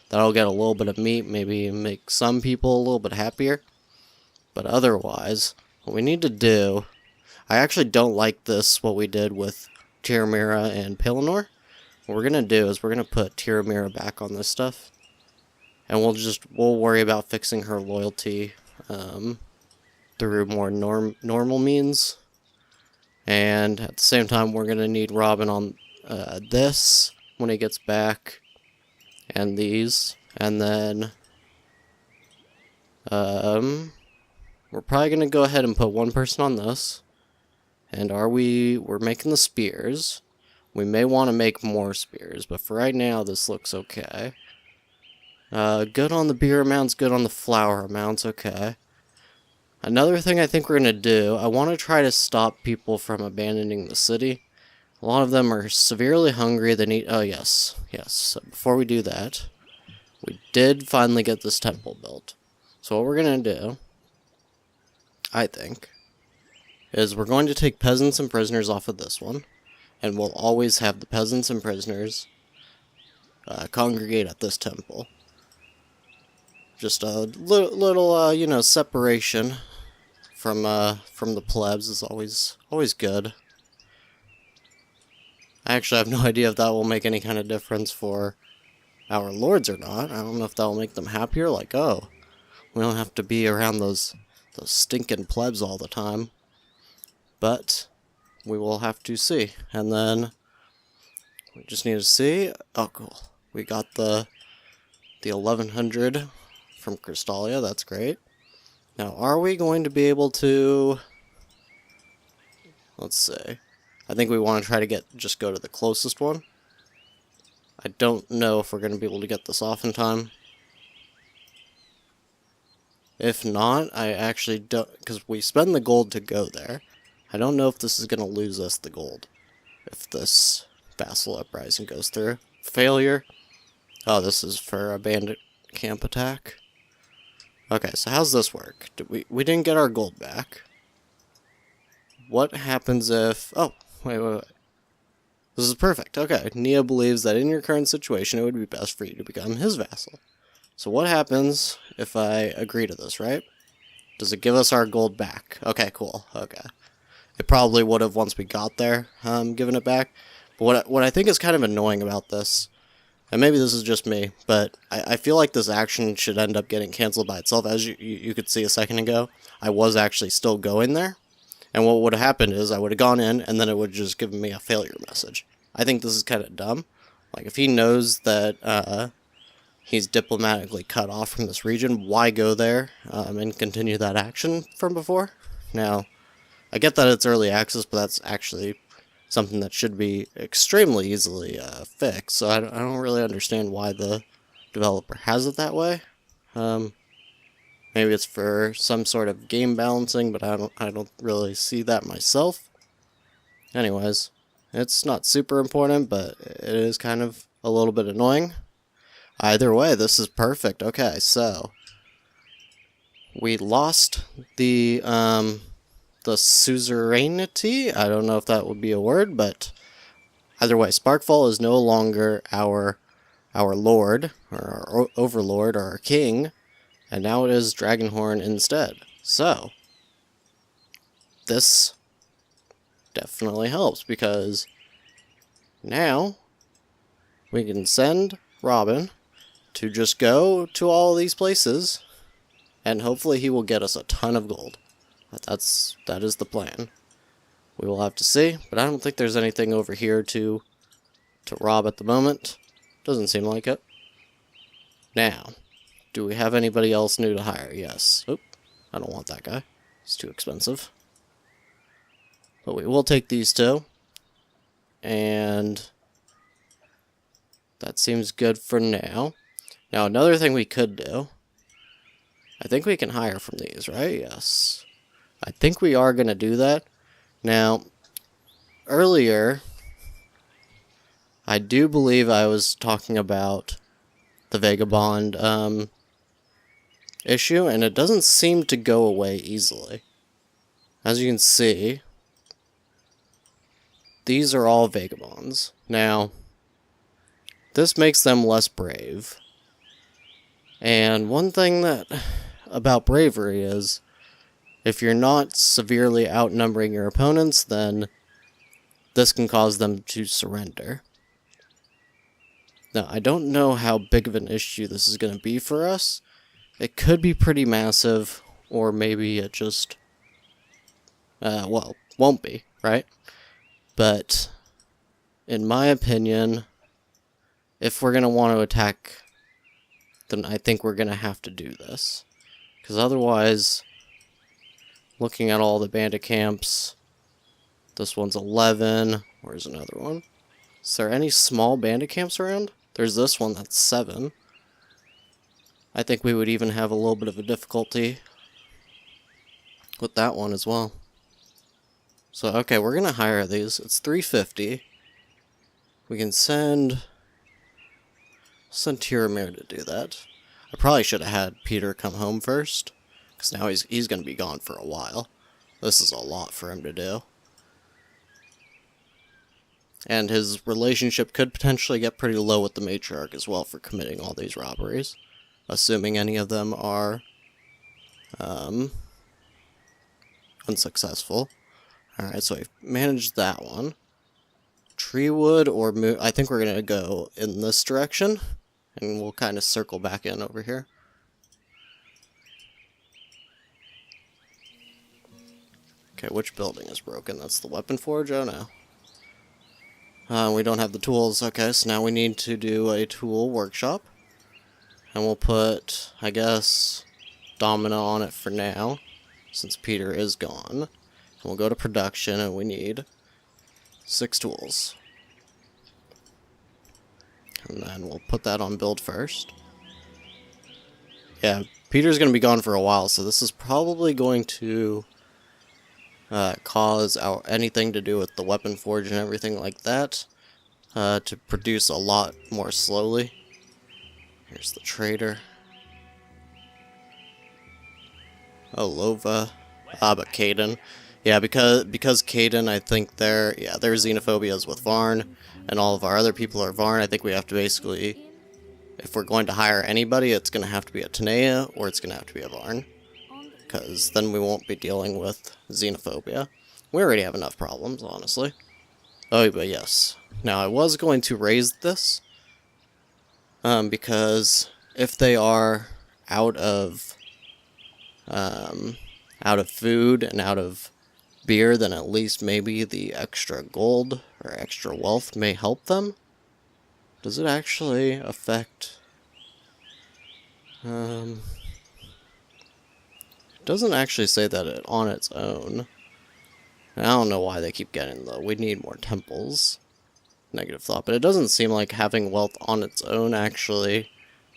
that'll get a little bit of meat, maybe make some people a little bit happier. But otherwise, what we need to do, I actually don't like this, what we did with Tiramira and Pelennor. What we're going to do is we're going to put Tiramira back on this stuff. And we'll worry about fixing her loyalty through more normal means. And at the same time, we're going to need Robin on this when he gets back. And these. And then we're probably going to go ahead and put one person on this. And we're making the spears. We may want to make more spears, but for right now, this looks okay. Good on the beer amounts, good on the flour amounts, okay. Another thing I think we're going to do, I want to try to stop people from abandoning the city. A lot of them are severely hungry, they need... Oh, yes. So before we do that, we did finally get this temple built. So what we're going to do, I think, is we're going to take peasants and prisoners off of this one. And we'll always have the peasants and prisoners congregate at this temple. Just a little separation from the plebs is always good. I actually have no idea if that will make any kind of difference for our lords or not. I don't know if that will make them happier. Like, oh, we don't have to be around those stinking plebs all the time. But we will have to see. And then we just need to see. Oh, cool. We got the 1100 from Crystalia. That's great. Now, are we going to be able to... Let's see. I think we want to try to just go to the closest one. I don't know if we're going to be able to get this off in time. If not, I actually don't... Because we spend the gold to go there. I don't know if this is going to lose us the gold. If this vassal uprising goes through. Failure. Oh, this is for a bandit camp attack. Okay, so how's this work? We didn't get our gold back. What happens if... Oh, wait. This is perfect. Okay, Nia believes that in your current situation, it would be best for you to become his vassal. So what happens if I agree to this, right? Does it give us our gold back? Okay, cool. Okay. It probably would have once we got there, given it back. But what I think is kind of annoying about this, and maybe this is just me, but I feel like this action should end up getting canceled by itself. As you could see a second ago, I was actually still going there. And what would have happened is I would have gone in, and then it would have just given me a failure message. I think this is kind of dumb. Like, if he knows that he's diplomatically cut off from this region, why go there and continue that action from before? Now, I get that it's early access, but that's actually something that should be extremely easily fixed. So I don't really understand why the developer has it that way. Maybe it's for some sort of game balancing, but I don't really see that myself. Anyways, it's not super important, but it is kind of a little bit annoying. Either way, this is perfect. Okay, so we lost the suzerainty. I don't know if that would be a word, but either way, Sparkfall is no longer our lord, or our overlord, or our king, and now it is Dragonhorn instead. So this definitely helps, because now we can send Robin to just go to all these places, and hopefully he will get us a ton of gold. That is the plan. We will have to see, but I don't think there's anything over here to rob at the moment. Doesn't seem like it. Now, do we have anybody else new to hire? Yes. Oop, I don't want that guy. He's too expensive. But we will take these two. And that seems good for now. Now, another thing we could do, I think we can hire from these, right? Yes. I think we are going to do that. Now, earlier, I do believe I was talking about the Vagabond issue, and it doesn't seem to go away easily. As you can see, these are all Vagabonds. Now, this makes them less brave. And one thing about bravery is, If you're not severely outnumbering your opponents, then this can cause them to surrender. Now, I don't know how big of an issue this is going to be for us. It could be pretty massive, or maybe it just, well, won't be, right? But, in my opinion, if we're going to want to attack, then I think we're going to have to do this. Because otherwise, looking at all the bandit camps, this one's 11. Where's another one? Is there any small bandit camps around? There's this one that's 7. I think we would even have a little bit of a difficulty with that one as well. So, okay, we're going to hire these. It's 350. We can send Tyramir to do that. I probably should have had Petyr come home first, because now he's going to be gone for a while. This is a lot for him to do. And his relationship could potentially get pretty low with the matriarch as well for committing all these robberies. Assuming any of them are unsuccessful. Alright, so I've managed that one. Treewood or I think we're going to go in this direction. And we'll kind of circle back in over here. Okay, which building is broken? That's the weapon forge? Oh no. We don't have the tools. Okay, so now we need to do a tool workshop. And we'll put, I guess, Domina on it for now, since Petyr is gone. And we'll go to production, and we need 6 tools. And then we'll put that on build first. Yeah, Petyr's going to be gone for a while, so this is probably going to cause anything to do with the weapon forge and everything like that to produce a lot more slowly. Here's the trader. Oh, Lova. But Caden. Yeah, because Caden, I think their xenophobia is with Varn, and all of our other people are Varn. I think we have to basically, if we're going to hire anybody, it's going to have to be a Tanea, or it's going to have to be a Varn. Because then we won't be dealing with xenophobia. We already have enough problems, honestly. Oh, but yes. Now, I was going to raise this, because if they are out of food and out of beer, then at least maybe the extra gold or extra wealth may help them. Does it actually affect... It doesn't actually say that it on its own. I don't know why they keep getting low. We need more temples. Negative thought. But it doesn't seem like having wealth on its own actually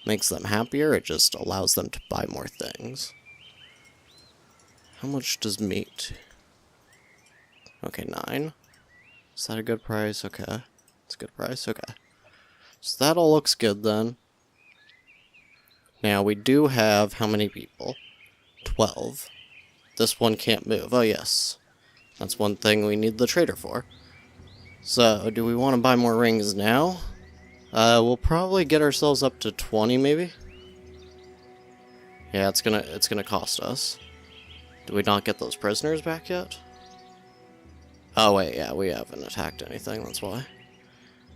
makes them happier. It just allows them to buy more things. How much does meat? Okay, 9. Is that a good price? Okay. It's a good price? Okay. So that all looks good then. Now we do have how many people? 12. This one can't move. Oh, yes. That's one thing we need the trader for. So, do we want to buy more rings now? We'll probably get ourselves up to 20, maybe? Yeah, it's gonna cost us. Do we not get those prisoners back yet? Oh, wait, yeah, we haven't attacked anything, that's why.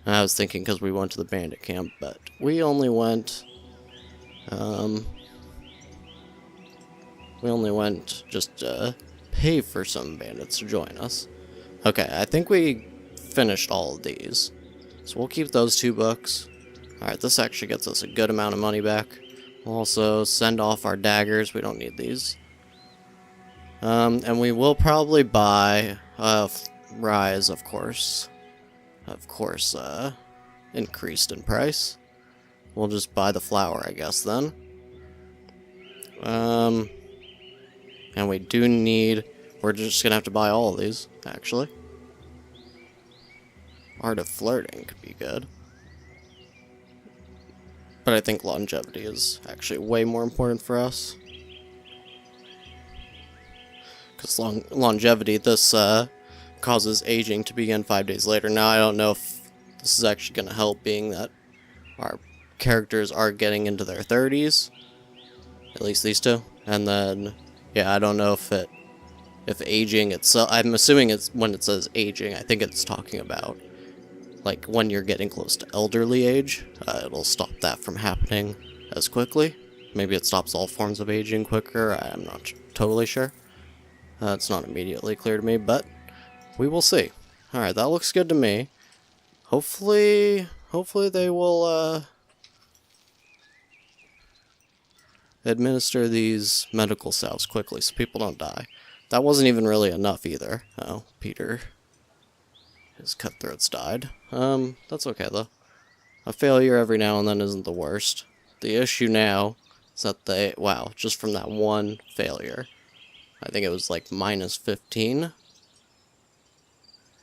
I was thinking because we went to the bandit camp, but we only went... we only went just to pay for some bandits to join us. Okay, I think we finished all of these. So we'll keep those 2 books. Alright, this actually gets us a good amount of money back. We'll also send off our daggers. We don't need these. And we will probably buy Rise, of course. Of course, increased in price. We'll just buy the flour, I guess, then. And we do need... We're just gonna have to buy all of these, actually. Art of Flirting could be good. But I think longevity is actually way more important for us. Because longevity, this causes aging to begin 5 days later. Now, I don't know if this is actually going to help, being that our characters are getting into their 30s. At least these two. And then, yeah, I don't know if it if aging itself, I'm assuming it's when it says aging, I think it's talking about like when you're getting close to elderly age, it'll stop that from happening as quickly. Maybe it stops all forms of aging quicker, I'm not totally sure. It's not immediately clear to me, but we will see. Alright, that looks good to me. Hopefully they will, administer these medical salves quickly so people don't die. That wasn't even really enough either. Oh, Petyr. His cutthroats died. That's okay though. A failure every now and then isn't the worst. The issue now is that wow, just from that one failure. I think it was like minus 15.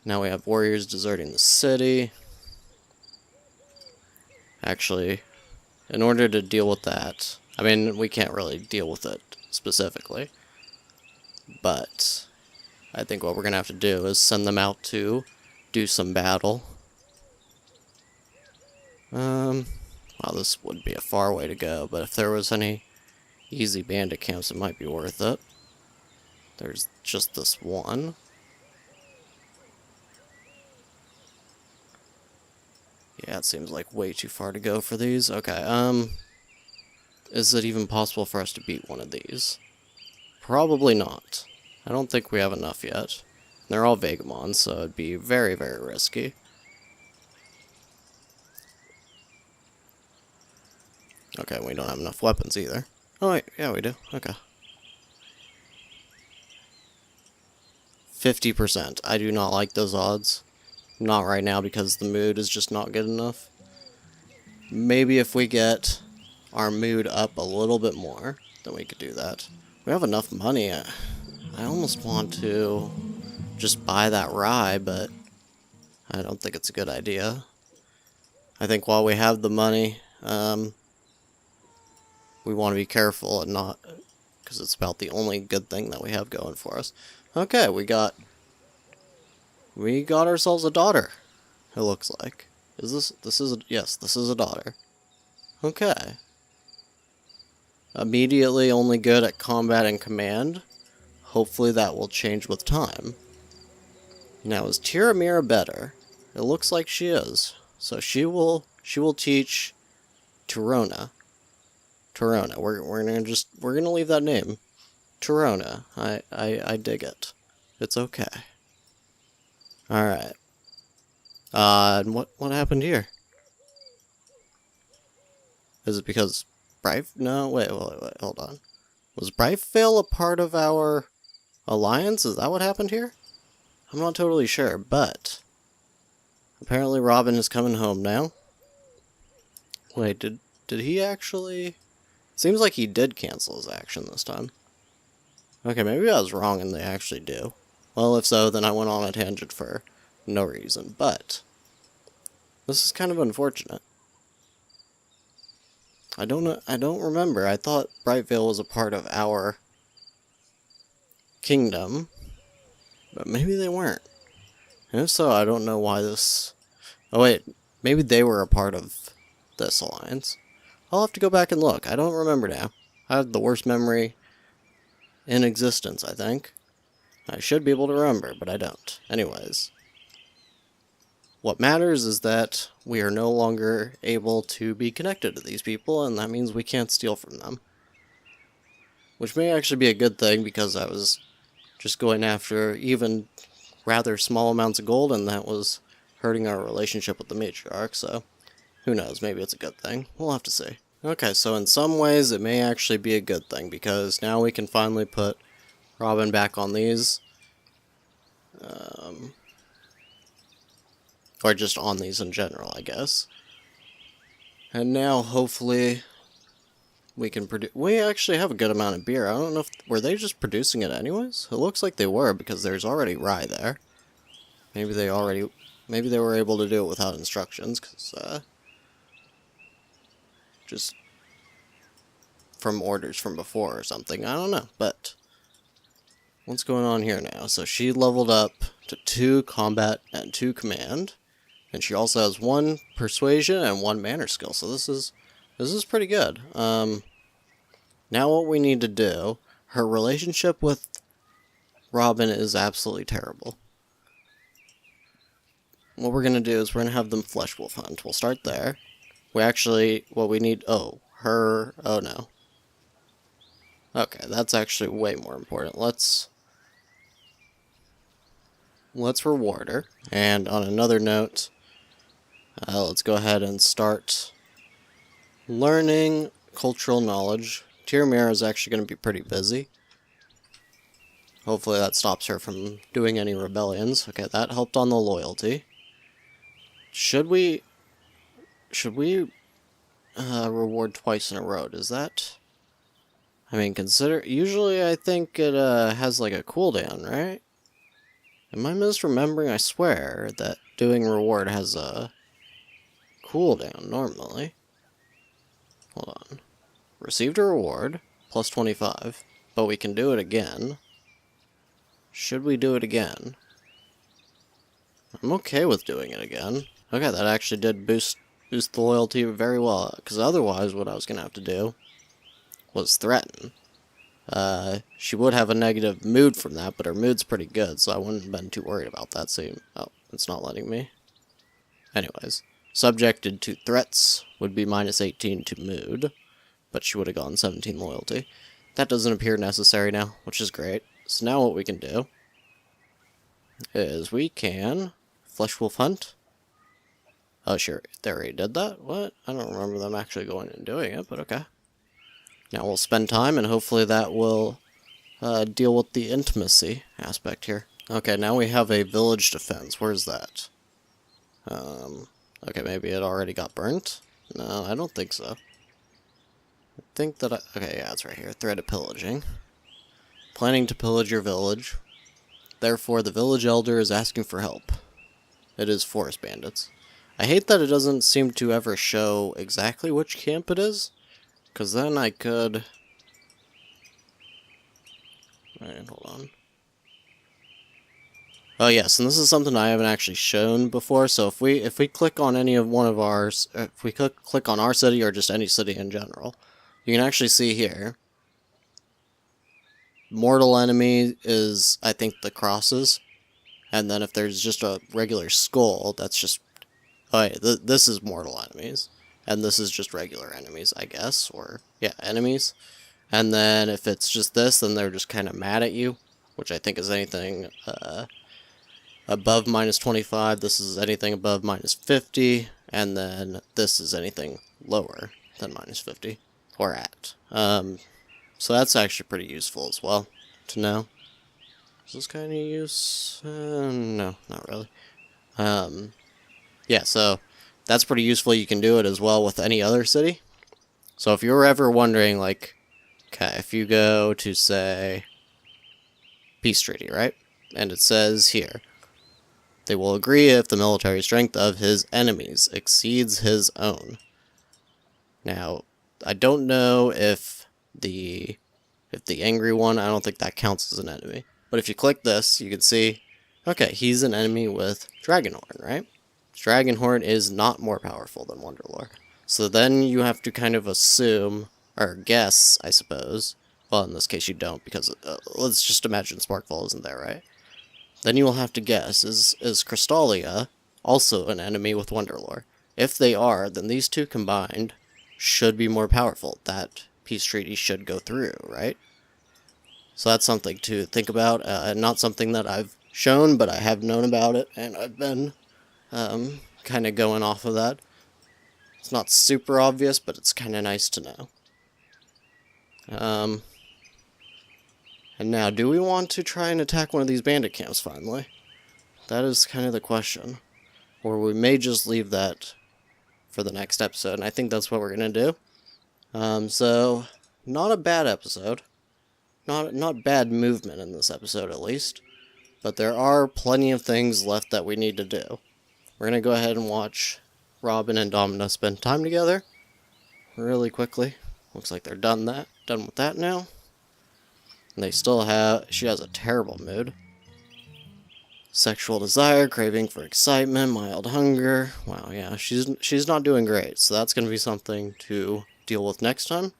Now we have warriors deserting the city. Actually, in order to deal with that, I mean, we can't really deal with it specifically, but I think what we're going to have to do is send them out to do some battle. Well, this would be a far way to go, but if there was any easy bandit camps, it might be worth it. There's just this one. Yeah, it seems like way too far to go for these. Okay, is it even possible for us to beat one of these? Probably not. I don't think we have enough yet. They're all Vagamons, so it'd be very, very risky. Okay, we don't have enough weapons either. Oh wait, yeah we do. Okay. 50%. I do not like those odds. Not right now because the mood is just not good enough. Maybe if we get our mood up a little bit more, then we could do that. We have enough money. I almost want to just buy that rye, but I don't think it's a good idea. I think while we have the money, we want to be careful and not, because it's about the only good thing that we have going for us. Okay, we got ourselves a daughter, it looks like. Yes, this is a daughter. Okay. Immediately only good at combat and command. Hopefully that will change with time. Now, is Tiramira better? It looks like she is. So she will teach Torona. Torona. We're gonna leave that name. Torona. I dig it. It's okay. Alright. And what happened here? Is it because no, wait, hold on. Was Brightveil a part of our alliance? Is that what happened here? I'm not totally sure, but apparently Robin is coming home now. Wait, did he actually? Seems like he did cancel his action this time. Okay, maybe I was wrong and they actually do. Well, if so, then I went on a tangent for no reason, but this is kind of unfortunate. I don't remember. I thought Brightveil was a part of our kingdom, but maybe they weren't. And if so, I don't know why this... Oh wait, maybe they were a part of this alliance. I'll have to go back and look. I don't remember now. I have the worst memory in existence, I think. I should be able to remember, but I don't. Anyways. What matters is that we are no longer able to be connected to these people, and that means we can't steal from them. Which may actually be a good thing, because I was just going after even rather small amounts of gold, and that was hurting our relationship with the matriarch, so who knows, maybe it's a good thing. We'll have to see. Okay, so in some ways it may actually be a good thing, because now we can finally put Robin back on these. Or just on these in general, I guess. And now, hopefully, we can produce... We actually have a good amount of beer. I don't know if... Were they just producing it anyways? It looks like they were, because there's already rye there. Maybe they were able to do it without instructions, because, just from orders from before or something. I don't know, but what's going on here now? So she leveled up to 2 combat and 2 command. And she also has 1 persuasion and 1 manner skill, so this is pretty good. Now what we need to do, her relationship with Robin is absolutely terrible. What we're going to do is we're going to have them flesh wolf hunt. We'll start there. What we need, oh no. Okay, that's actually way more important. Let's reward her. And on another note, let's go ahead and start learning cultural knowledge. Tyr is actually going to be pretty busy. Hopefully that stops her from doing any rebellions. Okay, that helped on the loyalty. Should we reward twice in a row? Does that... I mean, usually I think it has like a cooldown, right? Am I misremembering? I swear that doing reward has a cooldown normally. Hold on. Received a reward, plus 25, but we can do it again. Should we do it again? I'm okay with doing it again. Okay, that actually did boost the loyalty very well, because otherwise what I was going to have to do was threaten. She would have a negative mood from that, but her mood's pretty good, so I wouldn't have been too worried about that. So, oh, it's not letting me. Anyways, subjected to threats would be minus 18 to mood, but she would have gone 17 loyalty. That doesn't appear necessary now, which is great. So now what we can do is we can flesh wolf hunt. Oh, sure, they already did that? What? I don't remember them actually going and doing it, but okay. Now we'll spend time, and hopefully that will deal with the intimacy aspect here. Okay, now we have a village defense. Where's that? Okay, maybe it already got burnt? No, I don't think so. I think that okay, yeah, it's right here. Threat of pillaging. Planning to pillage your village. Therefore, the village elder is asking for help. It is forest bandits. I hate that it doesn't seem to ever show exactly which camp it is, because then I could... Alright, hold on. Oh yes, and this is something I haven't actually shown before, so if we click on any of one of ours, if we click on our city or just any city in general, you can actually see here, mortal enemy is, I think, the crosses, and then if there's just a regular skull, that's just... Oh, yeah, this is mortal enemies, and this is just regular enemies, I guess, or, yeah, enemies. And then if it's just this, then they're just kind of mad at you, which I think is anything above minus 25, this is anything above minus 50, and then this is anything lower than minus 50, or at. So that's actually pretty useful as well to know. Is this kind of use? No, not really. Yeah, so that's pretty useful. You can do it as well with any other city. So if you're ever wondering, like, okay, if you go to, say, peace treaty, right? And it says here, they will agree if the military strength of his enemies exceeds his own. Now, I don't know if the angry one, I don't think that counts as an enemy. But if you click this, you can see, okay, he's an enemy with Dragonhorn, right? Dragonhorn is not more powerful than Wonderlord. So then you have to kind of assume, or guess, I suppose. Well, in this case you don't, because let's just imagine Sparkfall isn't there, right? Then you will have to guess, is Crystalia also an enemy with Wonderlord? If they are, then these two combined should be more powerful. That peace treaty should go through, right? So that's something to think about. Not something that I've shown, but I have known about it, and I've been kind of going off of that. It's not super obvious, but it's kind of nice to know. And now, do we want to try and attack one of these bandit camps finally? That is kind of the question. Or we may just leave that for the next episode, and I think that's what we're going to do. So, not a bad episode. Not bad movement in this episode, at least. But there are plenty of things left that we need to do. We're going to go ahead and watch Robin and Domina spend time together really quickly. Looks like they're done with that now. And they still have... She has a terrible mood. Sexual desire, craving for excitement, mild hunger. Wow, yeah, she's not doing great. So that's going to be something to deal with next time.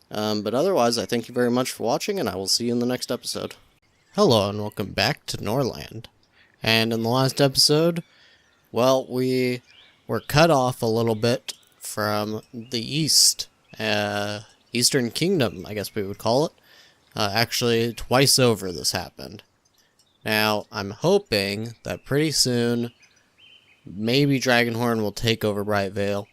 But otherwise, I thank you very much for watching, and I will see you in the next episode. Hello and welcome back to Norland. And in the last episode, well, we were cut off a little bit from the East. Eastern Kingdom, I guess we would call it. Actually, twice over this happened. Now, I'm hoping that pretty soon, maybe Dragonhorn will take over Bright Vale.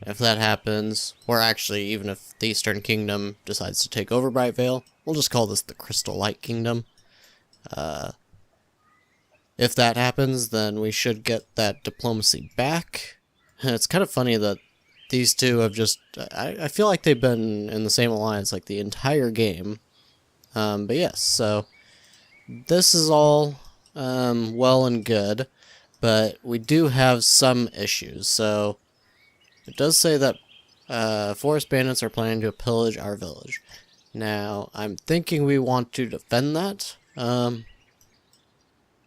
If that happens, or actually, even if the Eastern Kingdom decides to take over Bright Vale, we'll just call this the Crystal Light Kingdom. If that happens, then we should get that diplomacy back. And it's kind of funny that these two have just... I feel like they've been in the same alliance like the entire game. But yes, so this is all well and good, but we do have some issues. So it does say that forest bandits are planning to pillage our village. Now, I'm thinking we want to defend that.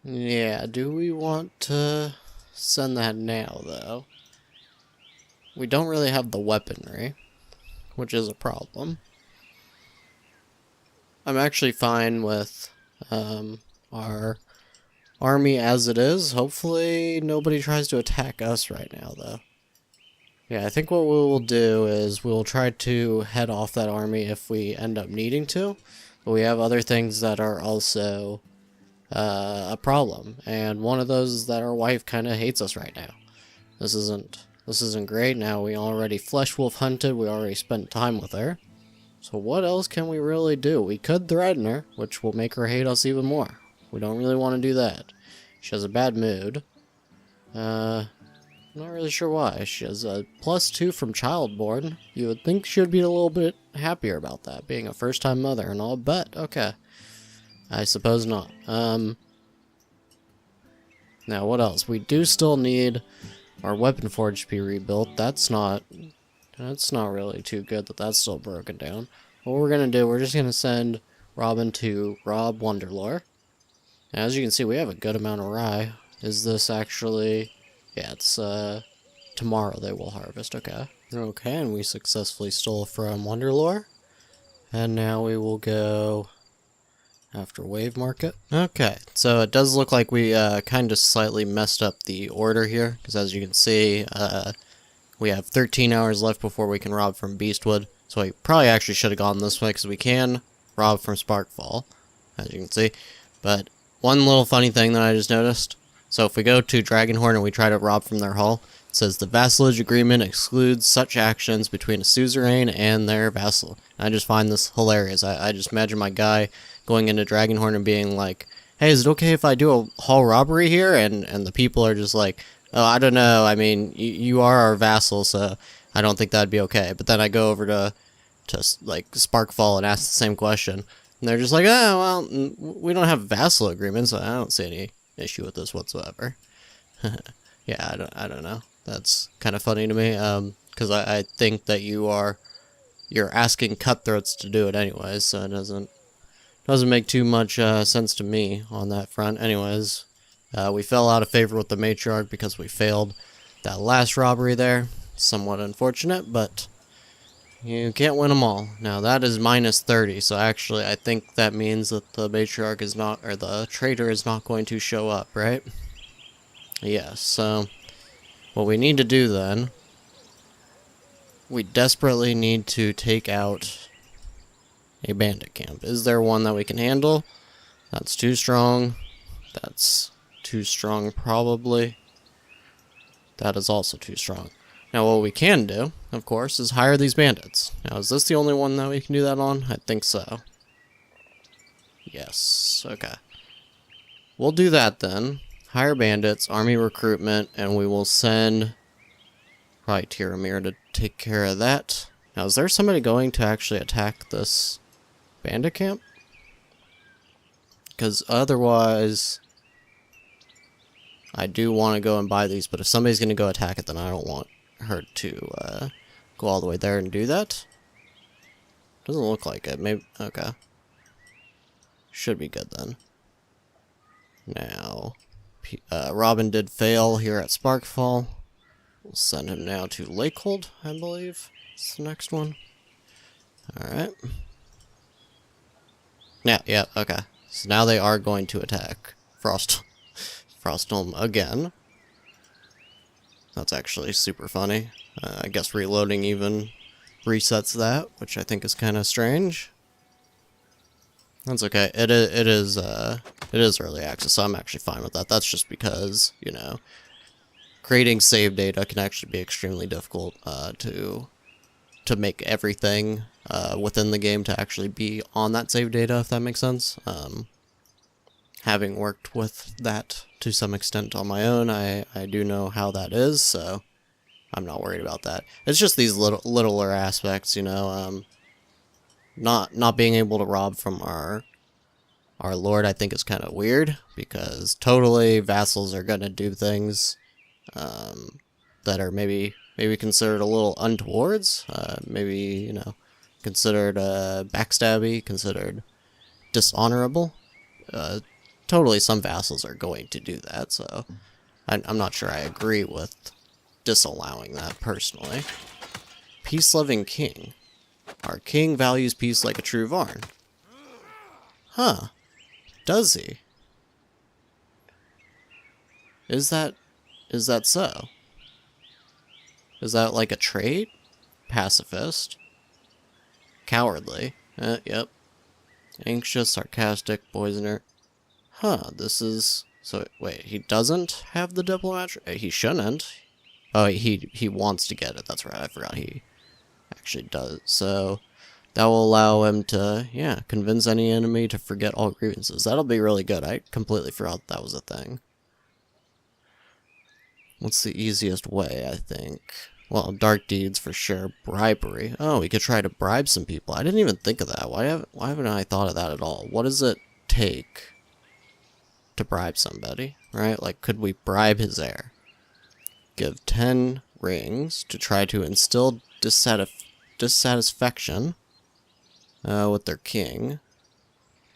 Yeah, do we want to send that now, though? We don't really have the weaponry, which is a problem. I'm actually fine with our army as it is. Hopefully nobody tries to attack us right now, though. Yeah, I think what we will do is we'll try to head off that army if we end up needing to. But we have other things that are also a problem. And one of those is that our wife kind of hates us right now. This isn't great. Now we already flesh wolf hunted. We already spent time with her. So what else can we really do? We could threaten her, which will make her hate us even more. We don't really want to do that. She has a bad mood. Not really sure why. She has a +2 from childborn. You would think she would be a little bit happier about that, being a first-time mother and all, but okay. I suppose not. Now what else? We do still need our weapon forge to be rebuilt. That's not really too good that that's still broken down. What we're gonna do, we're just gonna send Robin to rob Wonderlore. Now, as you can see, we have a good amount of rye. Is this actually... Yeah, it's tomorrow they will harvest. Okay. Okay, and we successfully stole from Wonderlore. And now we will go after Wave Market. Okay, so it does look like we kind of slightly messed up the order here, because as you can see, we have 13 hours left before we can rob from Beastwood. So we probably actually should have gone this way, because we can rob from Sparkfall, as you can see. But one little funny thing that I just noticed. So if we go to Dragonhorn and we try to rob from their hall, it says the vassalage agreement excludes such actions between a suzerain and their vassal. And I just find this hilarious. I just imagine my guy going into Dragonhorn and being like, hey, is it okay if I do a hall robbery here? And the people are just like, oh, I don't know. I mean, you are our vassal, so I don't think that'd be okay. But then I go over to like Sparkfall and ask the same question. And they're just like, oh, well, we don't have vassal agreements, so I don't see any issue with this whatsoever. Yeah, I don't know. That's kind of funny to me, because I think that you're asking cutthroats to do it anyways, so it doesn't make too much sense to me on that front. Anyways, we fell out of favor with the matriarch because we failed that last robbery there. Somewhat unfortunate, but you can't win them all. Now that is -30, so actually I think that means that the matriarch is not, or the traitor is not going to show up, right? Yes, so what we need to do then, we desperately need to take out a bandit camp. Is there one that we can handle? That's too strong. That's too strong probably. That is also too strong. Now what we can do, of course, is hire these bandits. Now is this the only one that we can do that on? I think so. Yes, okay. We'll do that then. Hire bandits, army recruitment, and we will send probably Tiramir to take care of that. Now is there somebody going to actually attack this bandit camp? Because otherwise I do want to go and buy these, but if somebody's going to go attack it, then I don't want her to go all the way there and do that. Doesn't look like it. Maybe, okay. Should be good then. Now, Robin did fail here at Sparkfall. We'll send him now to Lakehold, I believe. It's the next one. Alright. Yeah, okay. So now they are going to attack Frostholm again. That's actually super funny. I guess reloading even resets that, which I think is kind of strange. That's okay. It is early access, so I'm actually fine with that. That's just because, you know, creating save data can actually be extremely difficult to make everything within the game to actually be on that save data, if that makes sense. Having worked with that to some extent on my own, I do know how that is, so I'm not worried about that. It's just these littler aspects, you know. Not being able to rob from our lord, I think, is kind of weird, because totally vassals are gonna do things that are maybe considered a little untowards, maybe, you know, considered backstabby, considered dishonorable. Totally, some vassals are going to do that, so I'm not sure I agree with disallowing that personally. Peace-loving king. Our king values peace like a true Varn. Huh. Does he? Is that so? Is that like a trait? Pacifist. Cowardly. Yep. Anxious, sarcastic, poisoner. Huh, this is... So, wait, he doesn't have the diplomat? He shouldn't. Oh, he wants to get it. That's right, I forgot he actually does. So, that will allow him to, yeah, convince any enemy to forget all grievances. That'll be really good. I completely forgot that was a thing. What's the easiest way, I think? Well, dark deeds for sure. Bribery. Oh, we could try to bribe some people. I didn't even think of that. Why haven't I thought of that at all? What does it take to bribe somebody, right? Like, could we bribe his heir? Give 10 rings to try to instill dissatisfaction with their king.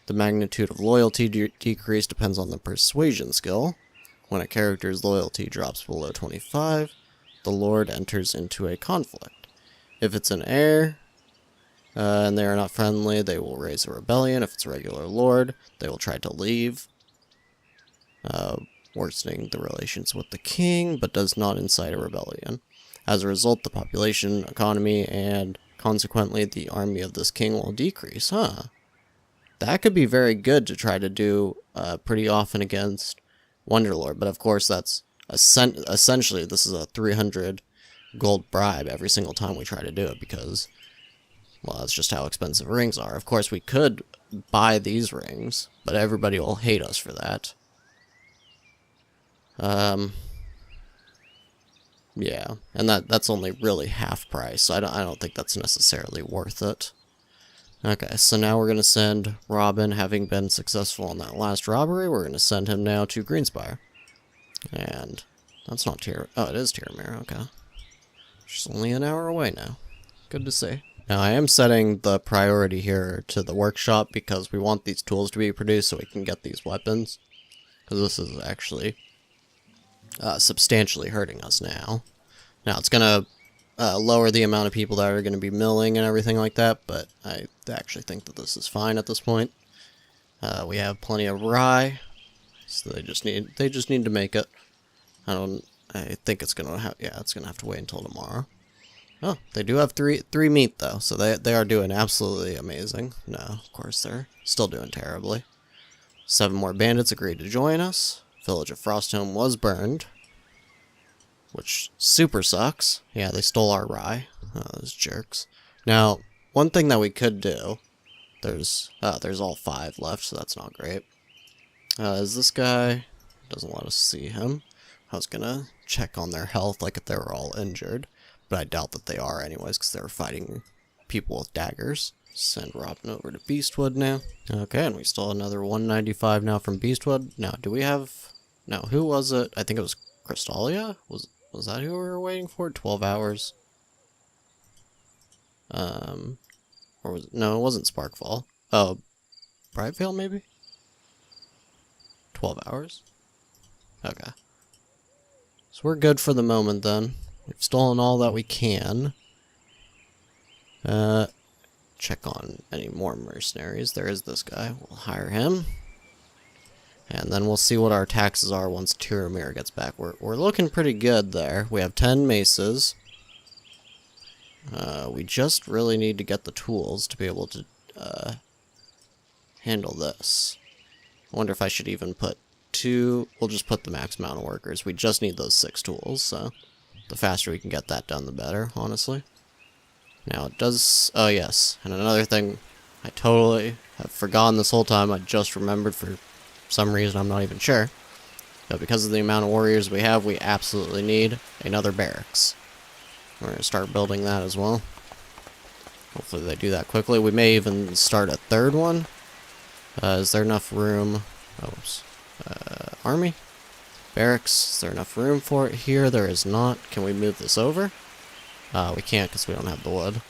The magnitude of loyalty decrease depends on the persuasion skill. When a character's loyalty drops below 25, the lord enters into a conflict. If it's an heir, and they are not friendly, they will raise a rebellion. If it's a regular lord, they will try to leave, worsening the relations with the king, but does not incite a rebellion. As a result, the population, economy, and consequently the army of this king will decrease. Huh. That could be very good to try to do pretty often against Wonderlord, but of course that's essentially this is a 300 gold bribe every single time we try to do it, because, well, that's just how expensive rings are. Of course, we could buy these rings, but everybody will hate us for that. Yeah, and that's only really half price, so I don't think that's necessarily worth it. Okay, so now we're going to send Robin, having been successful in that last robbery, we're going to send him now to Greenspire. And that's not oh, it is Tyrmere, okay. She's only an hour away now. Good to see. Now, I am setting the priority here to the workshop because we want these tools to be produced so we can get these weapons. Because this is actually substantially hurting us now. Now, it's going to lower the amount of people that are going to be milling and everything like that, but I actually think that this is fine at this point. We have plenty of rye, so they just need to make it. I think it's gonna have to wait until tomorrow. Oh, they do have three meat though, so they are doing absolutely amazing. No, of course they're still doing terribly. 7 more bandits agreed to join us. Village of Frostholm was burned, which super sucks. Yeah, they stole our rye. Oh, those jerks. Now, one thing that we could do, there's all 5 left, so that's not great. Is this guy? Doesn't let us see him. I was gonna check on their health, like if they were all injured, but I doubt that they are anyways, because they were fighting people with daggers. Send Robin over to Beastwood now. Okay, and we still have another 195 now from Beastwood. Now, do we have... No, who was it? I think it was Crystalia? Was that who we were waiting for? 12 hours? Or was it... No, it wasn't Sparkfall. Oh, Brightvale, maybe? 12 hours? Okay. So we're good for the moment, then. We've stolen all that we can. Check on any more mercenaries. There is this guy. We'll hire him. And then we'll see what our taxes are once Tiramir gets back. We're looking pretty good there. We have 10 maces. We just really need to get the tools to be able to handle this. I wonder if I should even put 2... We'll just put the max amount of workers. We just need those 6 tools, so the faster we can get that done, the better, honestly. Now it does... Oh, yes. And another thing I totally have forgotten this whole time. I just remembered for some reason, I'm not even sure. But because of the amount of warriors we have, we absolutely need another barracks. We're going to start building that as well. Hopefully they do that quickly. We may even start a 3rd one. Is there enough room? Oops. Army? Barracks. Is there enough room for it here? There is not. Can we move this over? We can't because we don't have the wood.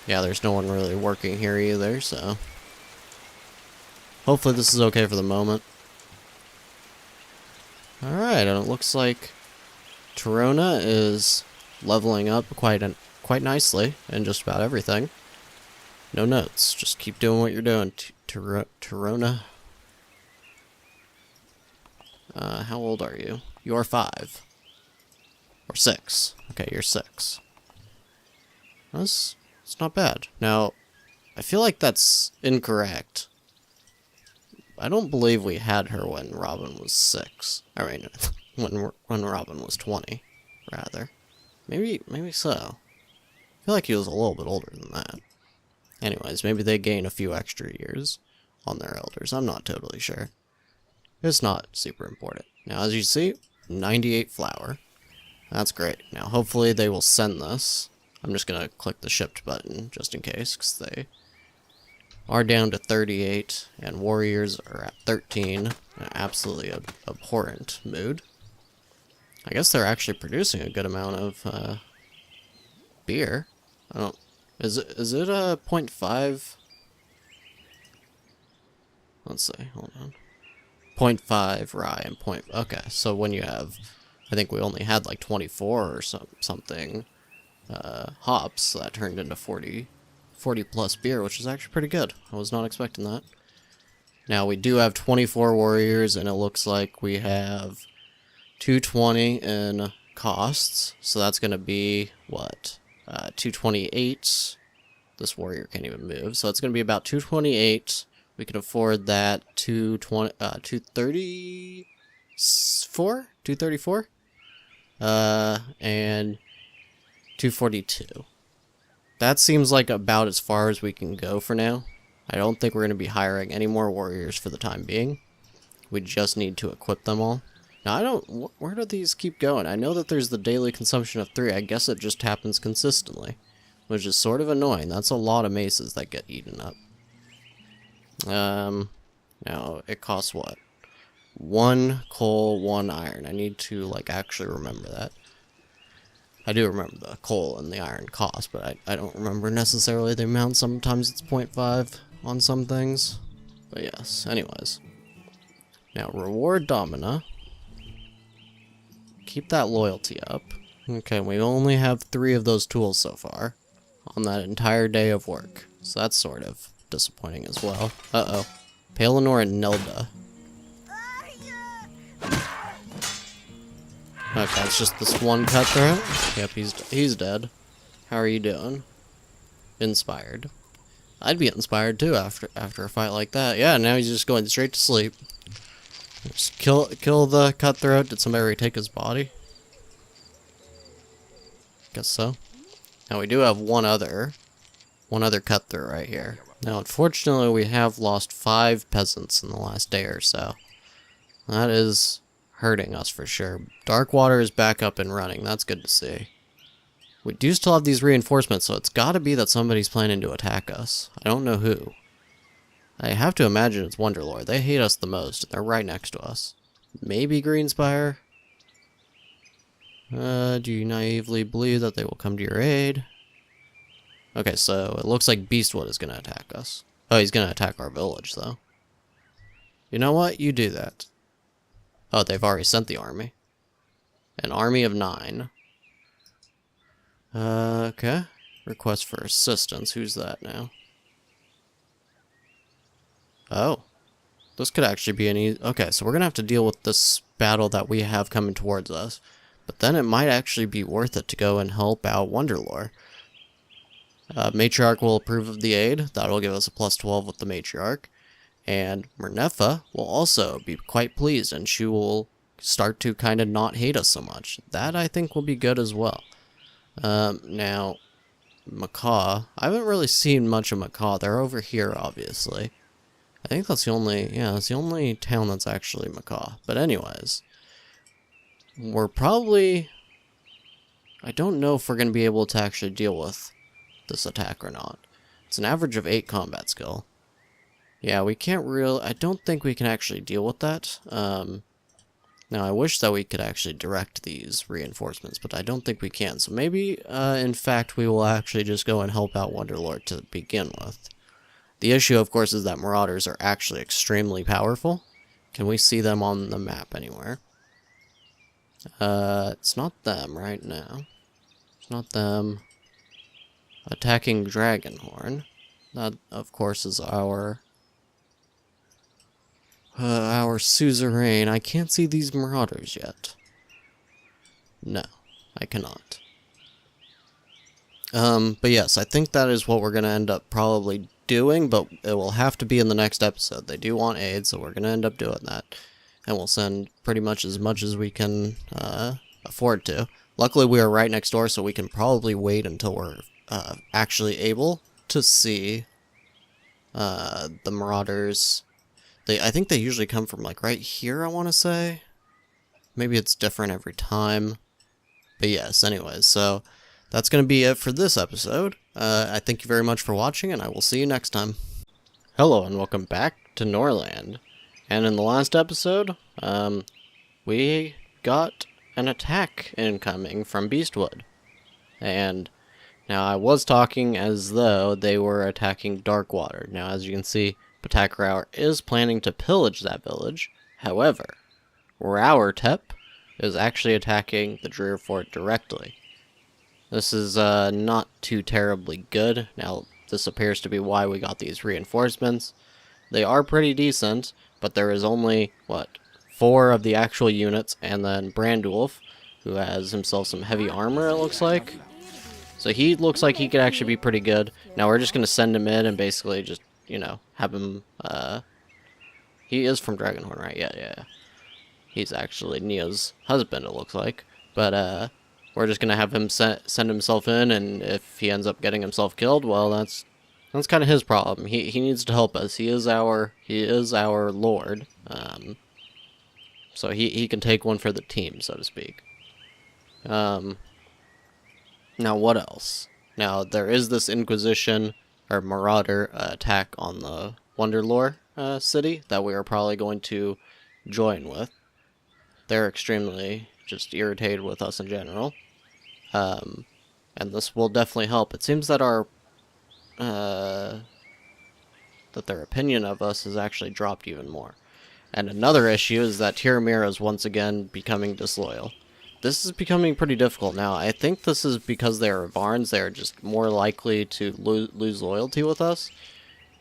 Yeah, there's no one really working here either, so... Hopefully this is okay for the moment. Alright, and it looks like Torona is leveling up quite nicely in just about everything. No notes. Just keep doing what you're doing, Torona. How old are you? You're 5. Or 6. Okay, you're 6. It's not bad. Now, I feel like that's incorrect. I don't believe we had her when Robin was 6. I mean, when Robin was 20, rather. Maybe so. I feel like he was a little bit older than that. Anyways, maybe they gain a few extra years on their elders. I'm not totally sure. It's not super important. Now, as you see, 98 flour. That's great. Now, hopefully they will send this. I'm just going to click the shipped button just in case, because they are down to 38, and warriors are at 13. An absolutely abhorrent mood. I guess they're actually producing a good amount of beer. I don't... Is it a 0.5? Let's see, hold on. 0.5 rye and point... Okay, so when you have... I think we only had like 24 or something hops, so that turned into 40 plus beer, which is actually pretty good. I was not expecting that. Now, we do have 24 warriors, and it looks like we have 220 in costs, so that's going to be, what, 228. This warrior can't even move, so it's going to be about 228. We can afford that. 234? 234? And 242. That seems like about as far as we can go for now. I don't think we're going to be hiring any more warriors for the time being. We just need to equip them all. Now, where do these keep going? I know that there's the daily consumption of 3. I guess it just happens consistently, which is sort of annoying. That's a lot of maces that get eaten up. Now, it costs what? 1 coal, 1 iron. I need to, like, actually remember that. I do remember the coal and the iron cost, but I don't remember necessarily the amount. Sometimes it's 0.5 on some things. But yes, anyways. Now, reward Domina. Keep that loyalty up. Okay, we only have 3 of those tools so far on that entire day of work. So that's sort of disappointing as well. Uh-oh. Palinor and Nelda. Okay, it's just this one cutthroat. Yep, he's dead. How are you doing? Inspired. I'd be inspired too after a fight like that. Yeah, now he's just going straight to sleep. Just kill the cutthroat. Did somebody already take his body? Guess so. Now we do have one other cutthroat right here. Now, unfortunately, we have lost 5 peasants in the last day or so. That is hurting us for sure. Darkwater is back up and running. That's good to see. We do still have these reinforcements, so it's got to be that somebody's planning to attack us. I don't know who. I have to imagine it's Wonderlord. They hate us the most. They're right next to us. Maybe Greenspire? Do you naively believe that they will come to your aid? Okay, so it looks like Beastwood is going to attack us. Oh, he's going to attack our village, though. You know what? You do that. Oh, they've already sent the army. An army of 9. Okay. Request for assistance. Who's that now? Oh. This could actually be an easy... Okay, so we're going to have to deal with this battle that we have coming towards us. But then it might actually be worth it to go and help out Wonderlore. Matriarch will approve of the aid. That'll give us a +12 with the Matriarch. And Mernefa will also be quite pleased, and she will start to kind of not hate us so much. That, I think, will be good as well. Now, Macaw. I haven't really seen much of Macaw. They're over here, obviously. I think that's the only, yeah, that's the only town that's actually Macaw. But anyways, we're probably, I don't know if we're going to be able to actually deal with this attack or not. It's an average of 8 combat skill. Yeah, we can't I don't think we can actually deal with that. Now, I wish that we could actually direct these reinforcements, but I don't think we can. So maybe, in fact, we will actually just go and help out Wonderlord to begin with. The issue, of course, is that Marauders are actually extremely powerful. Can we see them on the map anywhere? It's not them right now. It's not them. Attacking Dragonhorn. That, of course, is our suzerain. I can't see these Marauders yet. No, I cannot. But yes, I think that is what we're going to end up probably doing, but it will have to be in the next episode. They do want aid, so we're going to end up doing that. And we'll send pretty much as we can afford to. Luckily, we are right next door, so we can probably wait until we're actually able to see the Marauders. I think they usually come from, like, right here, I want to say. Maybe it's different every time. But yes, anyways, so that's going to be it for this episode. I thank you very much for watching, and I will see you next time. Hello, and welcome back to Norland. And in the last episode, we got an attack incoming from Beastwood. And now I was talking as though they were attacking Darkwater. Now, as you can see, Petyr is planning to pillage that village. However, Rauertep is actually attacking the Drear Fort directly. This is not too terribly good. Now, this appears to be why we got these reinforcements. They are pretty decent, but there is only, what, 4 of the actual units, and then Brandulf, who has himself some heavy armor, it looks like. So he looks like he could actually be pretty good. Now, we're just going to send him in and basically just, you know, have him, he is from Dragonhorn, right? Yeah. He's actually Neo's husband, it looks like. But, we're just going to have him send himself in, and if he ends up getting himself killed, well, that's kind of his problem. He needs to help us. He is our lord. So he can take one for the team, so to speak. Now, what else? Now, there is this Inquisition, or Marauder, attack on the Wonderlore city that we are probably going to join with. They're extremely just irritated with us in general. And this will definitely help. It seems that that their opinion of us has actually dropped even more. And another issue is that Tiramira is once again becoming disloyal. This is becoming pretty difficult now. I think this is because they are Varns. They are just more likely to lose loyalty with us.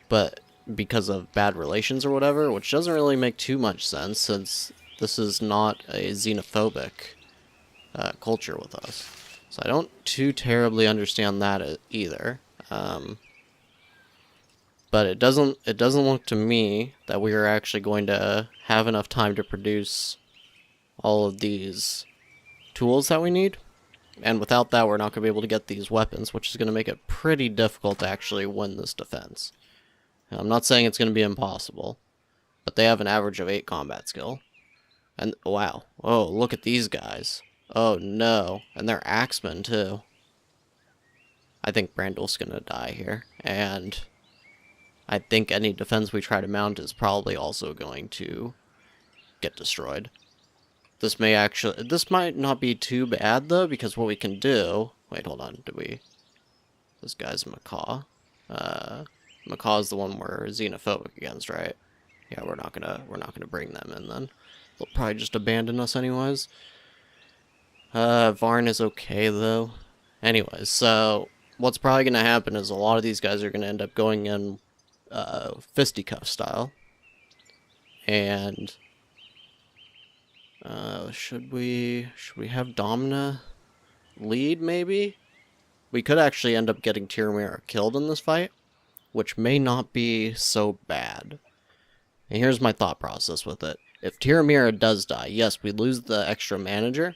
But because of bad relations or whatever, which doesn't really make too much sense since this is not a xenophobic culture with us. So I don't too terribly understand that either. But it doesn't look to me that we are actually going to have enough time to produce all of these tools that we need. And without that, we're not going to be able to get these weapons, which is going to make it pretty difficult to actually win this defense. Now, I'm not saying it's going to be impossible, but they have an average of 8 combat skill. And, wow. Oh, look at these guys. Oh, no. And they're axemen, too. I think Brandulf's going to die here. And I think any defense we try to mount is probably also going to get destroyed. This might not be too bad, though, because what we can do... Wait, hold on. This guy's Macaw. Macaw is the one we're xenophobic against, right? Yeah, we're not gonna bring them in then. They'll probably just abandon us anyways. Varn is okay, though. Anyways, so what's probably gonna happen is a lot of these guys are gonna end up going in fisticuff style. And should we have Domina lead, maybe? We could actually end up getting Tyramira killed in this fight, which may not be so bad. And here's my thought process with it. If Tyramira does die, yes, we lose the extra manager,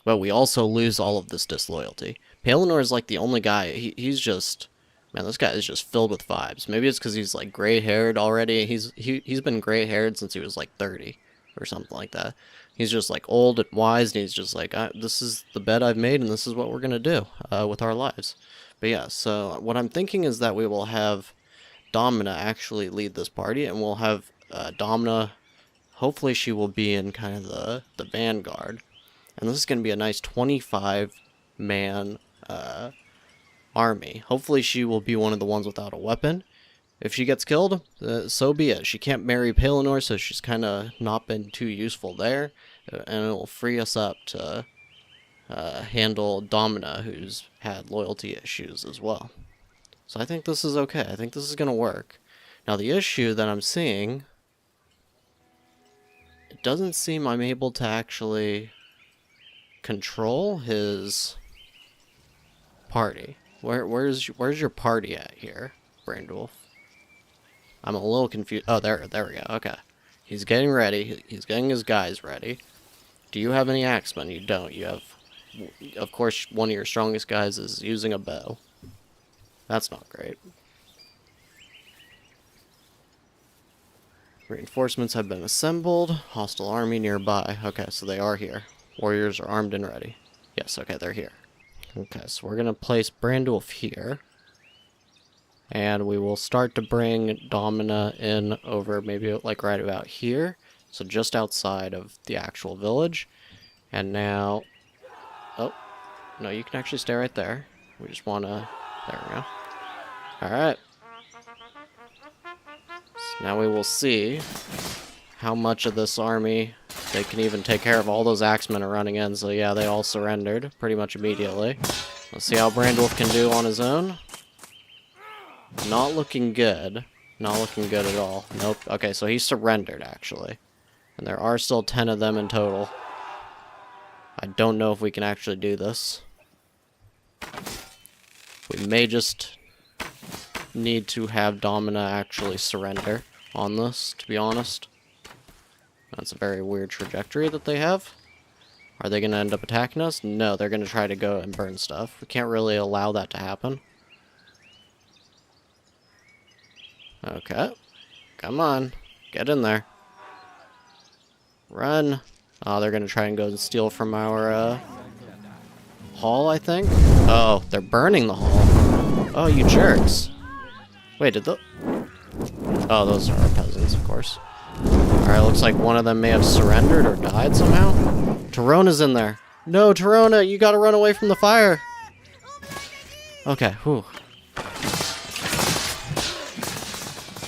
but we also lose all of this disloyalty. Pelennor is like the only guy, he's just, man, this guy is just filled with vibes. Maybe it's because he's like gray-haired already. He's been gray-haired since he was like 30 or something like that. He's just like old and wise, and he's just like, this is the bed I've made, and this is what we're going to do with our lives. But yeah, so what I'm thinking is that we will have Domina actually lead this party, and we'll have Domina, hopefully she will be in kind of the vanguard. And this is going to be a nice 25-man army. Hopefully she will be one of the ones without a weapon. If she gets killed, so be it. She can't marry Pelennor, so she's kind of not been too useful there. And it will free us up to handle Domina, who's had loyalty issues as well. So I think this is okay. I think this is going to work. Now the issue that I'm seeing, it doesn't seem I'm able to actually control his party. Where's your party at here, Brandwolf? I'm a little confused. Oh, there we go. Okay. He's getting ready. He's getting his guys ready. Do you have any axemen? You don't. You have, of course, one of your strongest guys is using a bow. That's not great. Reinforcements have been assembled. Hostile army nearby. Okay, so they are here. Warriors are armed and ready. Yes, okay, they're here. Okay, so we're going to place Brandwolf here. And we will start to bring Domina in over maybe like right about here. So just outside of the actual village. And now... Oh, no, you can actually stay right there. We just want to... There we go. Alright. So now we will see how much of this army they can even take care of. All those axemen are running in, so yeah, they all surrendered pretty much immediately. Let's see how Brandwolf can do on his own. Not looking good. Not looking good at all. Nope. Okay, so he surrendered, actually. And there are still 10 of them in total. I don't know if we can actually do this. We may just need to have Domina actually surrender on this, to be honest. That's a very weird trajectory that they have. Are they going to end up attacking us? No, they're going to try to go and burn stuff. We can't really allow that to happen. Okay. Come on. Get in there. Run. Oh, they're going to try and go and steal from our hall, I think. Oh, they're burning the hall. Oh, you jerks. Wait, did the... Oh, those are our peasants, of course. Alright, looks like one of them may have surrendered or died somehow. Tarona's in there. No, Tarona, you gotta run away from the fire. Okay, whew.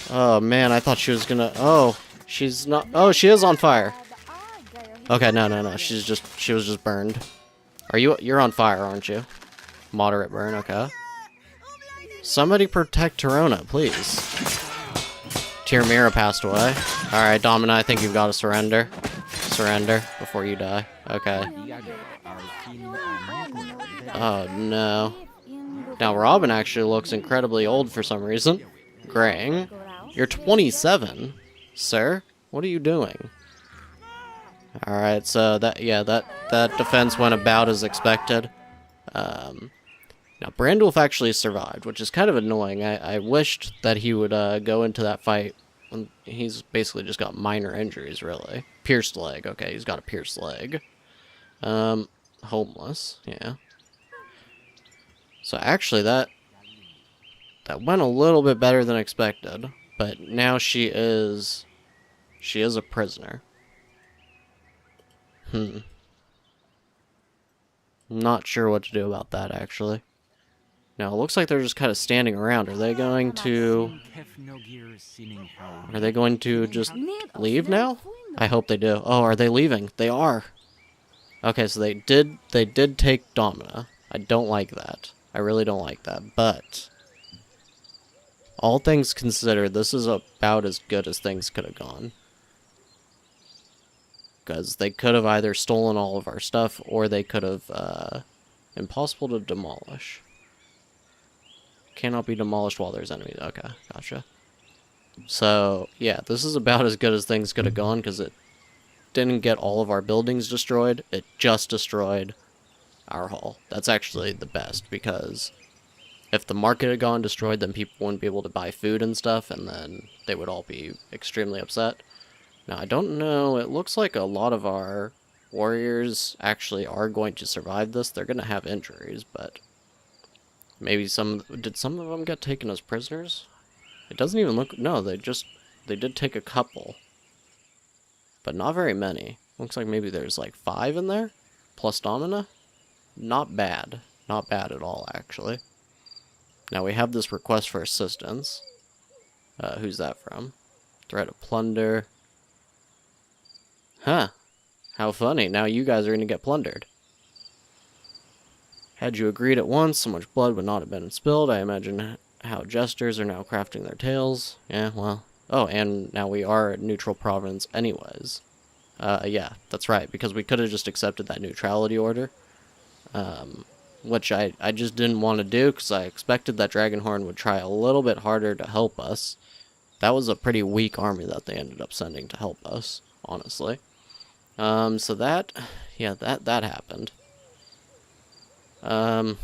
Oh, man, I thought she was gonna... Oh, she's not... Oh, she is on fire. Okay, no. She was just burned. You're on fire, aren't you? Moderate burn, okay. Somebody protect Tarona, please. Tyramira passed away. Alright, Domina, I think you've got to surrender. Surrender before you die. Okay. Oh, no. Now, Robin actually looks incredibly old for some reason. Graying. You're 27, sir. What are you doing? Alright, so that defense went about as expected. Now, Brandwolf actually survived, which is kind of annoying. I wished that he would go into that fight when he's basically just got minor injuries, really. Pierced leg. Okay, he's got a pierced leg. Homeless. Yeah. So actually, that went a little bit better than expected. But now she is a prisoner. Not sure what to do about that, actually. Now, it looks like they're just kind of standing around. Are they going to just leave now? I hope they do. Oh, are they leaving? They are. Okay, so they did take Domina. I don't like that. I really don't like that. But all things considered, this is about as good as things could have gone. because they could have either stolen all of our stuff, or they could have, impossible to demolish. Cannot be demolished while there's enemies. Okay, gotcha. So, yeah, this is about as good as things could have gone, because it didn't get all of our buildings destroyed. It just destroyed our hall. That's actually the best, because if the market had gone destroyed, then people wouldn't be able to buy food and stuff, and then they would all be extremely upset. Now, I don't know. It looks like a lot of our warriors actually are going to survive this. They're going to have injuries, but maybe some... Did some of them get taken as prisoners? It doesn't even look... No, they did take a couple. But not very many. Looks like maybe there's like 5 in there, plus Domina. Not bad. Not bad at all, actually. Now, we have this request for assistance. Who's that from? Threat of plunder. Huh. How funny. Now you guys are going to get plundered. Had you agreed at once, so much blood would not have been spilled. I imagine how jesters are now crafting their tales. Yeah, well. Oh, and now we are a neutral province anyways. Yeah, that's right, because we could have just accepted that neutrality order. Which I just didn't want to do, because I expected that Dragonhorn would try a little bit harder to help us. That was a pretty weak army that they ended up sending to help us, honestly. So that, yeah, that happened. And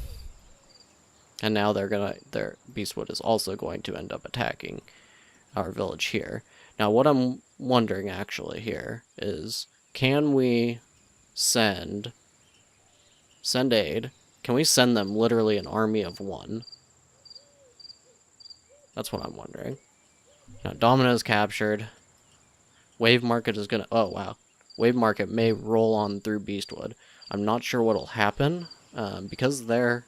now their Beastwood is also going to end up attacking our village here. Now, what I'm wondering actually here is, can we send aid? Can we send them literally an army of 1? That's what I'm wondering. Now, Domina is captured. Wave Market is gonna... Oh, wow. Wave Market may roll on through Beastwood. I'm not sure what'll happen, because they're...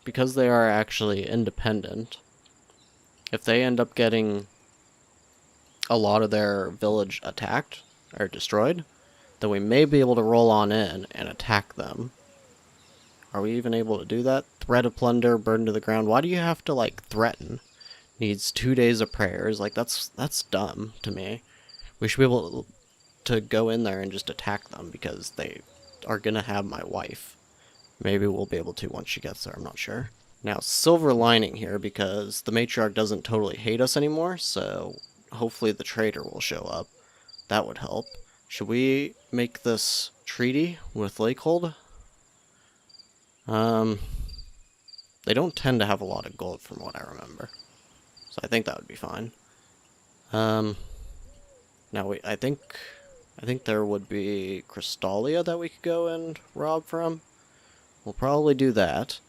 because they are actually independent. If they end up getting a lot of their village attacked, or destroyed, then we may be able to roll on in and attack them. Are we even able to do that? Threat of plunder, burden to the ground. Why do you have to, like, threaten? Needs 2 days of prayers. Like, that's dumb to me. We should be able to go in there and just attack them, because they are gonna have my wife. Maybe we'll be able to once she gets there, I'm not sure. Now, silver lining here, because the matriarch doesn't totally hate us anymore, so hopefully the traitor will show up. That would help. Should we make this treaty with Lakehold? They don't tend to have a lot of gold from what I remember. So I think that would be fine. Now I think there would be Crystalia that we could go and rob from. We'll probably do that.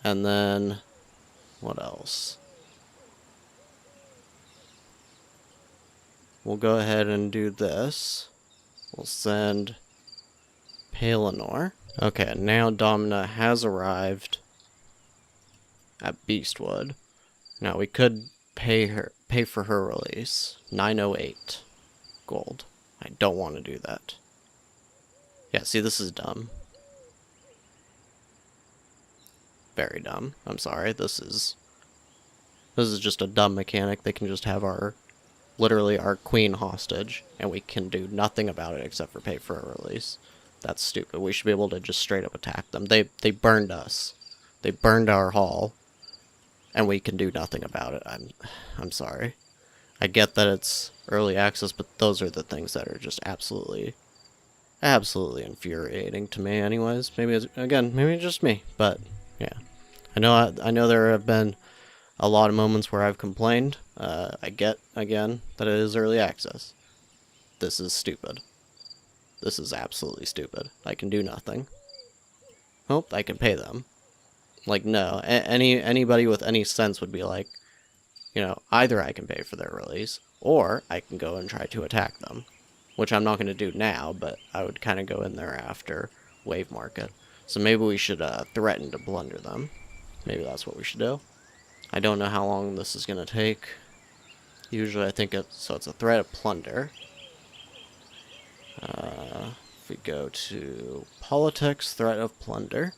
And then what else? We'll go ahead and do this. We'll send Palinor. Okay, now Domina has arrived at Beastwood. Now we could pay for her release. 908 gold. I don't want to do that. Yeah, see, this is dumb. Very dumb. I'm sorry. This is just a dumb mechanic. They can just have literally our queen hostage, and we can do nothing about it except for pay for a release. That's stupid. We should be able to just straight up attack them. They burned us. They burned our hall, and we can do nothing about it. I'm sorry. I get that it's early access, but those are the things that are just absolutely infuriating to me anyways. Maybe it's just me, but yeah. I know there have been a lot of moments where I've complained. I get, again, that it is early access. This is stupid. This is absolutely stupid. I can do nothing. Oh, I can pay them. Like, no. Anybody with any sense would be like, you know, either I can pay for their release, or I can go and try to attack them. Which I'm not going to do now, but I would kind of go in there after Wave Market. So maybe we should threaten to plunder them. Maybe that's what we should do. I don't know how long this is going to take. Usually I think it's a threat of plunder. If we go to politics, threat of plunder.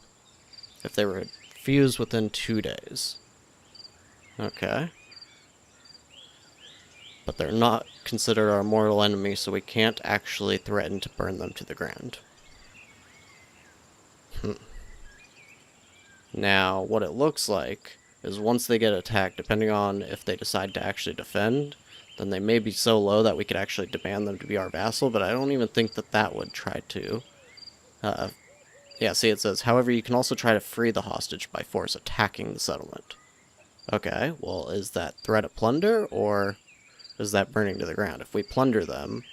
If they refuse within 2 days. Okay. but they're not considered our mortal enemy, so we can't actually threaten to burn them to the ground. Now, what it looks like is once they get attacked, depending on if they decide to actually defend, then they may be so low that we could actually demand them to be our vassal, but I don't even think that that would try to. Yeah, see, it says, however, you can also try to free the hostage by force attacking the settlement. Okay, well, is that threat of plunder, or is that burning to the ground? If we plunder them...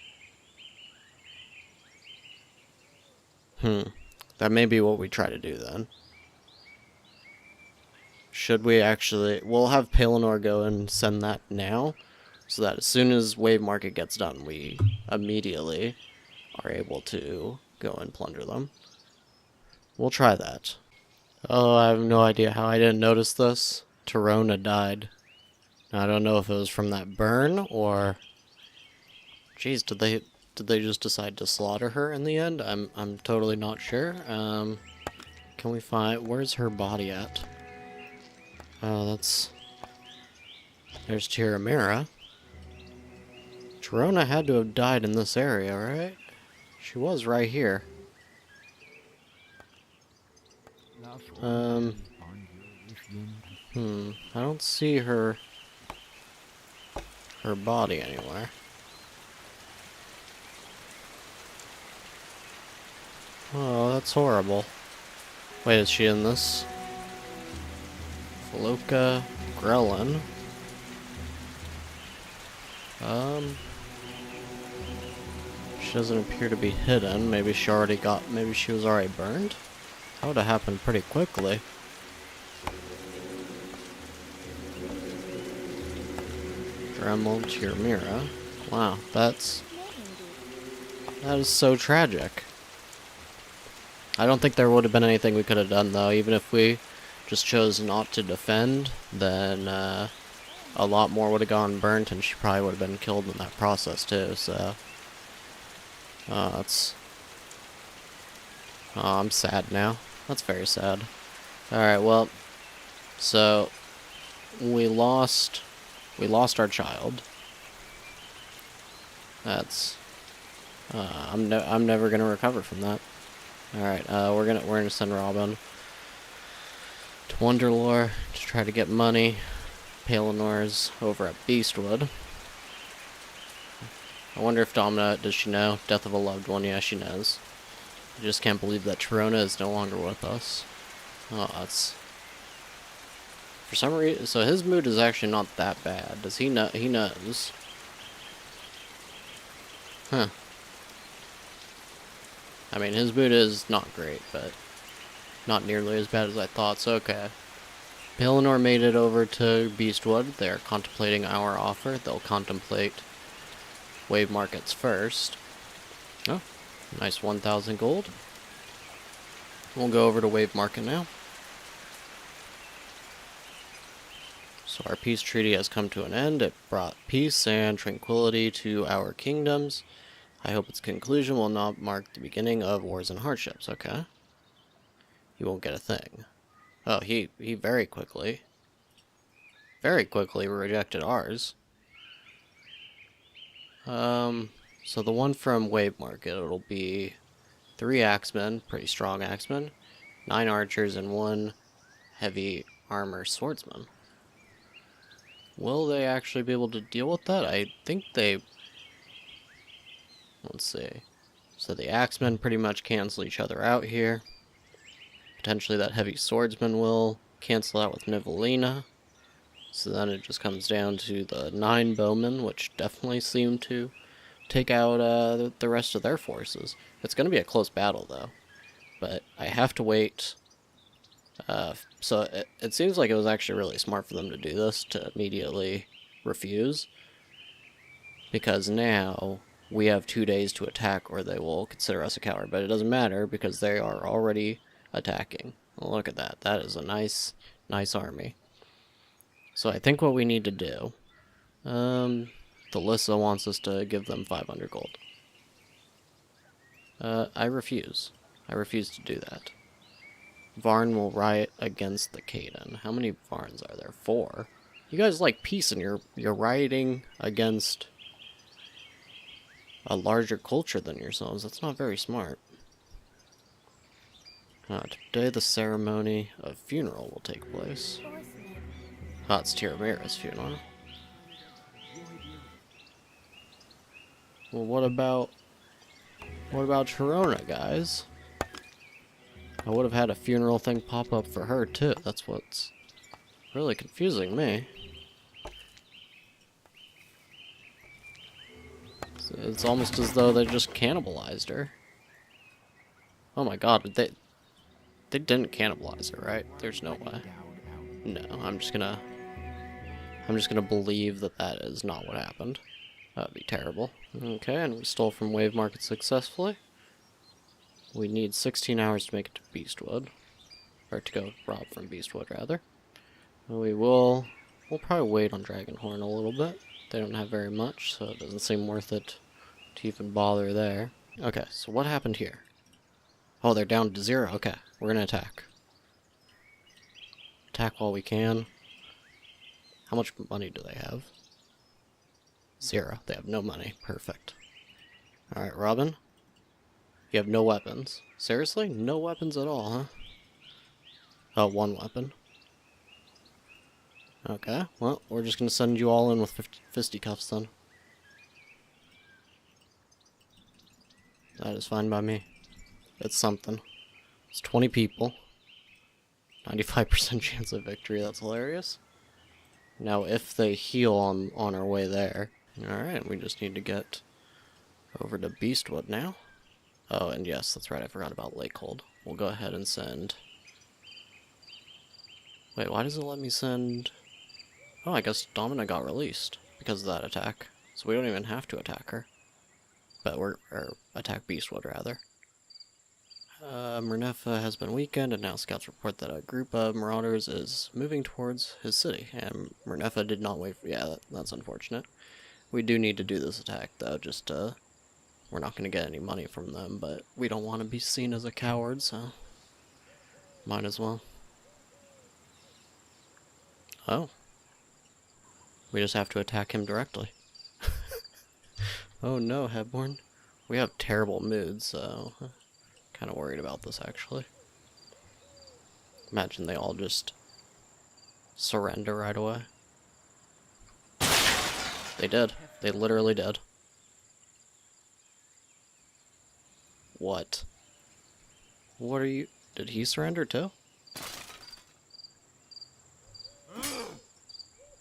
that may be what we try to do, then. Should we actually... We'll have Pelennor go and send that now, so that as soon as Wave Market gets done, we immediately are able to go and plunder them. We'll try that. Oh, I have no idea how I didn't notice this. Torona died. Now, I don't know if it was from that burn, or... Jeez, did they just decide to slaughter her in the end? I'm totally not sure. Can we find... Where's her body at? That's... There's Tiramira. Torona had to have died in this area, right? She was right here. I don't see her body anywhere. Oh, that's horrible. Wait, is she in this? Floka Grelin. She doesn't appear to be hidden. Maybe she was already burned? That would have happened pretty quickly. Dremel Tiramira. Wow, that is so tragic. I don't think there would have been anything we could have done, though. Even if we just chose not to defend, then a lot more would have gone burnt, and she probably would have been killed in that process, too, so... that's... Oh, I'm sad now. That's very sad. Alright, well... So... We lost our child. That's... I'm never gonna recover from that. Alright, we're gonna send Robin to Wonderlore to try to get money. Pelennor's over at Beastwood. I wonder if Domina, does she know? Death of a loved one, yeah, she knows. I just can't believe that Torona is no longer with us. Oh, that's... For some reason, so his mood is actually not that bad. Does he know? He knows. Huh. I mean, his mood is not great, but not nearly as bad as I thought, so okay. Pelennor made it over to Beastwood. They're contemplating our offer. They'll contemplate Wave Markets first. Oh, nice 1,000 gold. We'll go over to Wave Market now. So our peace treaty has come to an end. It brought peace and tranquility to our kingdoms. I hope its conclusion will not mark the beginning of wars and hardships. Okay. He won't get a thing. Oh, he very quickly rejected ours. So the one from Wave Market, it'll be 3 axemen, pretty strong axemen, 9 archers, and 1 heavy armor swordsman. Will they actually be able to deal with that? I think they... Let's see. So the axemen pretty much cancel each other out here. Potentially that heavy swordsman will cancel out with Nivelina. So then it just comes down to the 9 bowmen, which definitely seem to take out the rest of their forces. It's going to be a close battle, though. But I have to wait. So it seems like it was actually really smart for them to do this, to immediately refuse. Because now we have 2 days to attack, or they will consider us a coward. But it doesn't matter, because they are already attacking. Well, look at that. That is a nice army. So I think what we need to do... Delissa wants us to give them 500 gold. I refuse. I refuse to do that. Varn will riot against the Caden. How many Varns are there? 4. You guys like peace and you're rioting against a larger culture than yourselves. That's not very smart. Today the ceremony of funeral will take place. It's Tiramira's funeral. Well, what about Sharona, guys? I would have had a funeral thing pop up for her too. That's what's really confusing me. It's almost as though they just cannibalized her. Oh my god, they didn't cannibalize her, right? There's no way. No, I'm just gonna believe that that is not what happened. That would be terrible. Okay, and we stole from Wave Market successfully. We need 16 hours to make it to Beastwood. Or to go rob from Beastwood, rather. We'll probably wait on Dragonhorn a little bit. They don't have very much, so it doesn't seem worth it to even bother there. Okay, so what happened here? Oh, they're down to 0. Okay, we're gonna attack. Attack while we can. How much money do they have? 0. They have no money. Perfect. Alright, Robin. You have no weapons. Seriously? No weapons at all, huh? Oh, 1 weapon. Okay, well, we're just gonna send you all in with fisticuffs then. That is fine by me. It's something. It's 20 people. 95% chance of victory, that's hilarious. Now, if they heal on our way there... Alright, we just need to get over to Beastwood now. Oh, and yes, that's right, I forgot about Lakehold. We'll go ahead and send... Wait, why does it let me send... Oh, I guess Domina got released because of that attack. So we don't even have to attack her. But or attack Beastwood, rather. Murnefa has been weakened, and now scouts report that a group of marauders is moving towards his city. And Murnefa did not wait for... Yeah, that's unfortunate. We do need to do this attack, though, just, we're not going to get any money from them, but we don't want to be seen as a coward, so... Might as well. Oh. We just have to attack him directly. Oh no, Hebborn. We have terrible moods, so... Kind of worried about this, actually. Imagine they all just... surrender right away. They did. They literally did. What? What are you... Did he surrender too?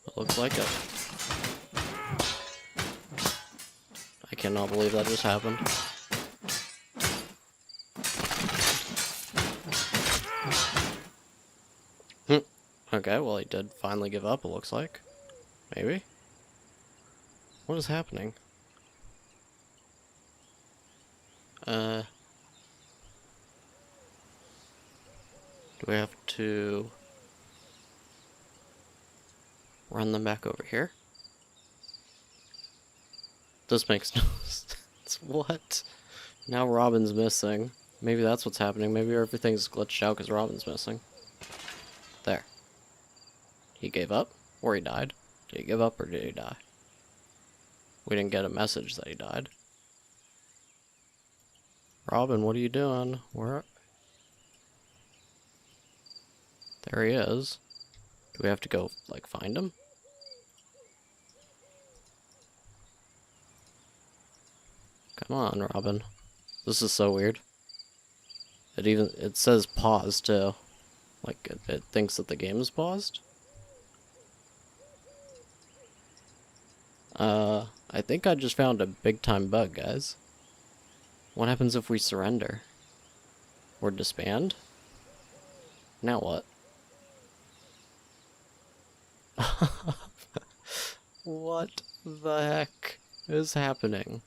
It looks like it. I cannot believe that just happened. Okay, well he did finally give up, it looks like. Maybe? What is happening? Do we have to run them back over here? This makes no sense. What? Now Robin's missing. Maybe that's what's happening. Maybe everything's glitched out because Robin's missing. There. He gave up? Or he died? Did he give up or did he die? We didn't get a message that he died. Robin, what are you doing? Where? There he is. Do we have to go, like, find him? Come on, Robin. This is so weird. It says pause, too. Like, it thinks that the game is paused. I think I just found a big-time bug, guys. What happens if we surrender? Or disband? Now what? What the heck is happening?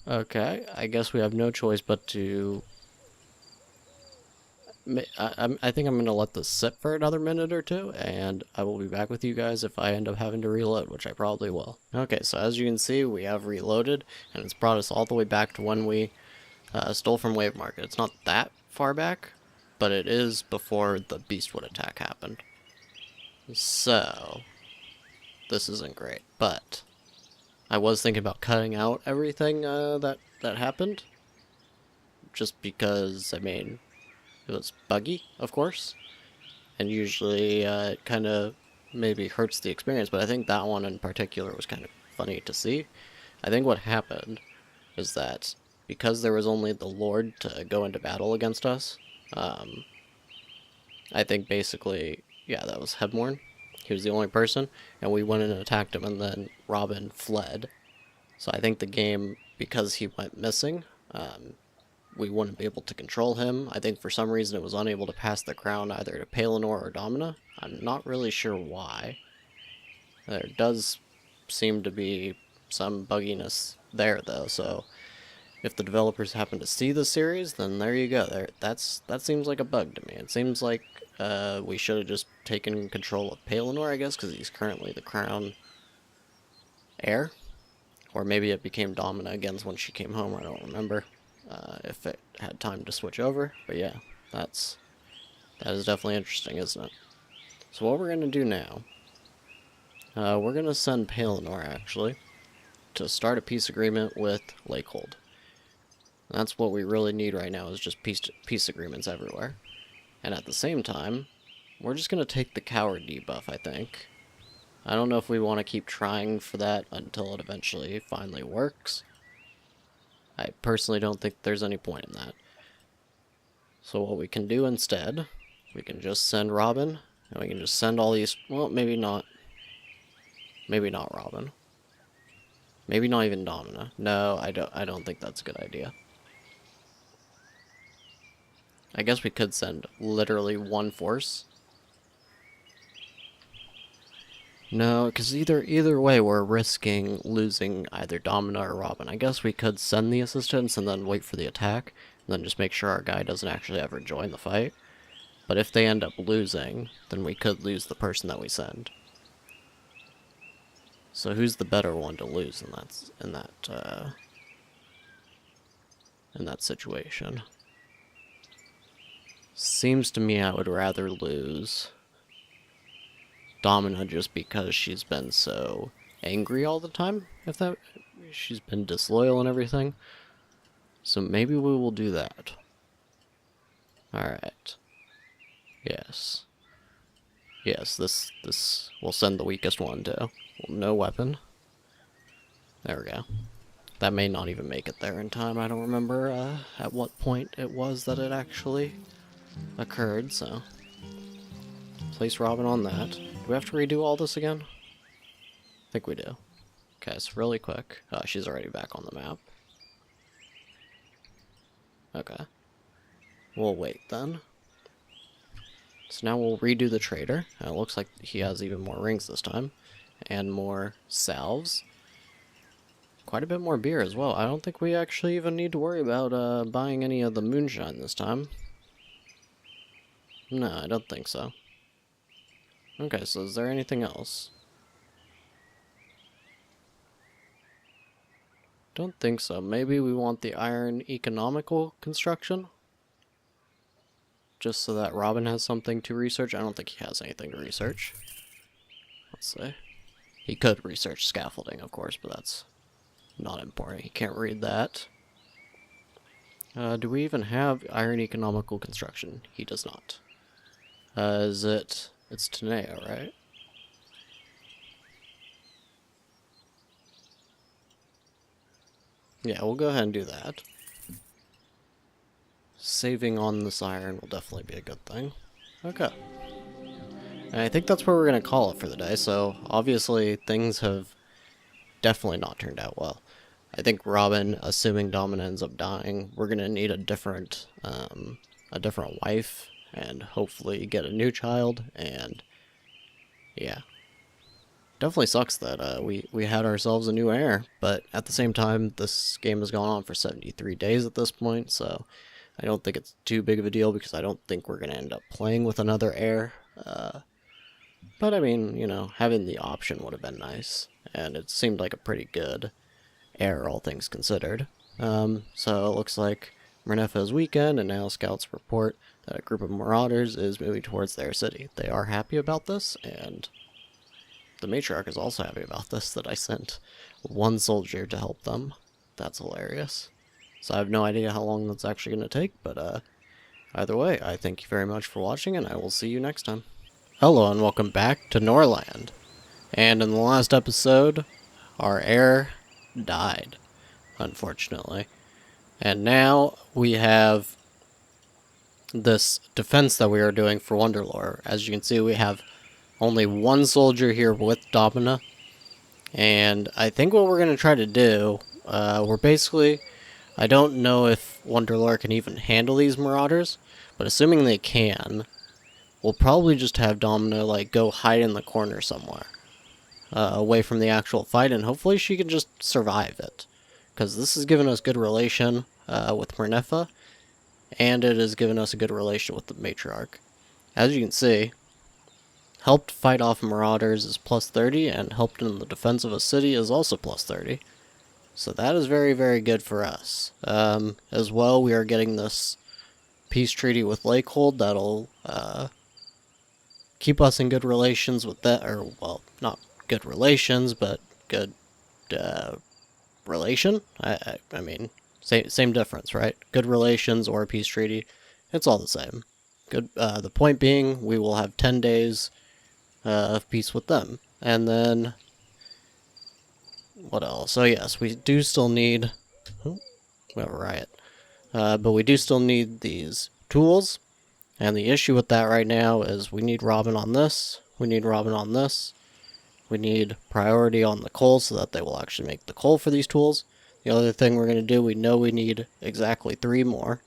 Okay, I guess we have no choice but to... I think I'm going to let this sit for another minute or two, and I will be back with you guys if I end up having to reload, which I probably will. Okay, so as you can see, we have reloaded, and it's brought us all the way back to when we stole from Wave Market. It's not that far back, but it is before the Beastwood attack happened. So, this isn't great, but I was thinking about cutting out everything that happened. Just because, I mean, it was buggy, of course. And usually it kind of maybe hurts the experience, but I think that one in particular was kind of funny to see. I think what happened is that because there was only the Lord to go into battle against us, I think basically, yeah, that was Headmorn. He was the only person, and we went in and attacked him, and then Robin fled. So I think the game, because he went missing, we wouldn't be able to control him. I think for some reason it was unable to pass the crown either to Pelennor or Domina. I'm not really sure why. There does seem to be some bugginess there, though, so if the developers happen to see the series, then there you go. That seems like a bug to me. It seems like we should have just taken control of Pelennor, I guess, because he's currently the crown heir. Or maybe it became Domina again when she came home, I don't remember. If it had time to switch over, but yeah, that is definitely interesting, isn't it? So what we're gonna do now, we're gonna send Pelennor actually to start a peace agreement with Lakehold. That's what we really need right now, is just peace agreements everywhere. And at the same time, we're just gonna take the coward debuff, I think. I don't know if we want to keep trying for that until it eventually finally works. I personally don't think there's any point in that. So what we can do instead, we can just send Robin, and we can just send all these, well, maybe not Robin. Maybe not even Domina. No, I don't think that's a good idea. I guess we could send literally one force. No, because either way, we're risking losing either Domina or Robin. I guess we could send the assistants and then wait for the attack, and then just make sure our guy doesn't actually ever join the fight. But if they end up losing, then we could lose the person that we send. So who's the better one to lose in that situation? Seems to me I would rather lose Domina just because she's been so angry all the time. She's been disloyal and everything. So maybe we will do that. Alright. Yes. Yes, this will send the weakest one too. No weapon. There we go. That may not even make it there in time. I don't remember at what point it was that it actually occurred, so place Robin on that. Do we have to redo all this again? I think we do. Okay, so really quick. She's already back on the map. Okay. We'll wait then. So now we'll redo the trader. It looks like he has even more rings this time. And more salves. Quite a bit more beer as well. I don't think we actually even need to worry about buying any of the moonshine this time. No, I don't think so. Okay, so is there anything else? Don't think so. Maybe we want the iron economical construction? Just so that Robin has something to research? I don't think he has anything to research. Let's see. He could research scaffolding, of course, but that's not important. He can't read that. Do we even have iron economical construction? He does not. It's Teneo, right? Yeah, we'll go ahead and do that. Saving on this iron will definitely be a good thing. Okay. And I think that's where we're going to call it for the day, so obviously things have definitely not turned out well. I think Robin, assuming Domina ends up dying, we're going to need a different wife, and hopefully get a new child, and yeah. Definitely sucks that we had ourselves a new heir, but at the same time, this game has gone on for 73 days at this point, so I don't think it's too big of a deal because I don't think we're going to end up playing with another heir. But I mean, you know, having the option would have been nice, and it seemed like a pretty good heir, all things considered. So it looks like Mernepha's weekend, and now scouts report that a group of marauders is moving towards their city. They are happy about this, and the matriarch is also happy about this, that I sent one soldier to help them. That's hilarious. So I have no idea how long that's actually going to take, but either way, I thank you very much for watching, and I will see you next time. Hello, and welcome back to Norland. And in the last episode, our heir died, unfortunately. And now we have this defense that we are doing for Wonderlore. As you can see, we have only one soldier here with Domina. And I think what we're going to try to do, we're basically... I don't know if Wonderlore can even handle these marauders, but assuming they can, we'll probably just have Domina, like, go hide in the corner somewhere. Away from the actual fight, and hopefully she can just survive it. Because this has given us good relation with Mernefa, and it has given us a good relation with the matriarch. As you can see, helped fight off marauders is plus 30, and helped in the defense of a city is also plus 30. So that is very, very good for us. As well, we are getting this peace treaty with Lakehold that'll keep us in good relations with that, or, well, not good relations, but good relation? I mean, same difference, right? Good relations or a peace treaty, it's all the same. Good. The point being, we will have 10 days of peace with them. And then, what else? So yes, we do still need... Oh, we have a riot. But we do still need these tools. And the issue with that right now is we need Robin on this, we need Robin on this, we need priority on the coal so that they will actually make the coal for these tools. The other thing we're going to do, we know we need exactly 3 more.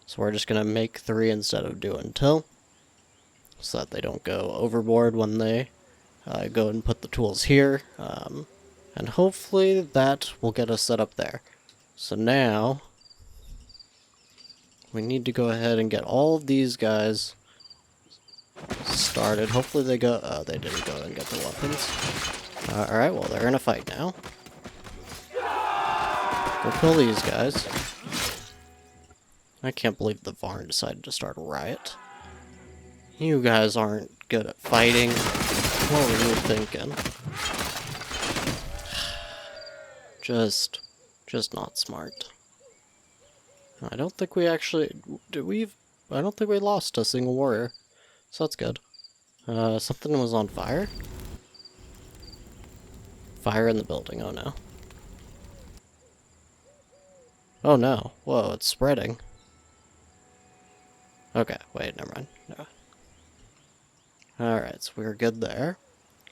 So we're just going to make 3 instead of doing 2. So that they don't go overboard when they go and put the tools here. And hopefully that will get us set up there. So now, we need to go ahead and get all of these guys started. Hopefully they go... Oh, they didn't go and get the weapons. Alright, well, they're in a fight now. Go kill these guys. I can't believe the Varn decided to start a riot. You guys aren't good at fighting. What were you thinking? Just not smart. I don't think we actually... I don't think we lost a single warrior. So that's good. Something was on fire? Fire in the building, oh no. Oh no. Whoa, it's spreading. Okay, wait, never mind. No. Alright, so we're good there.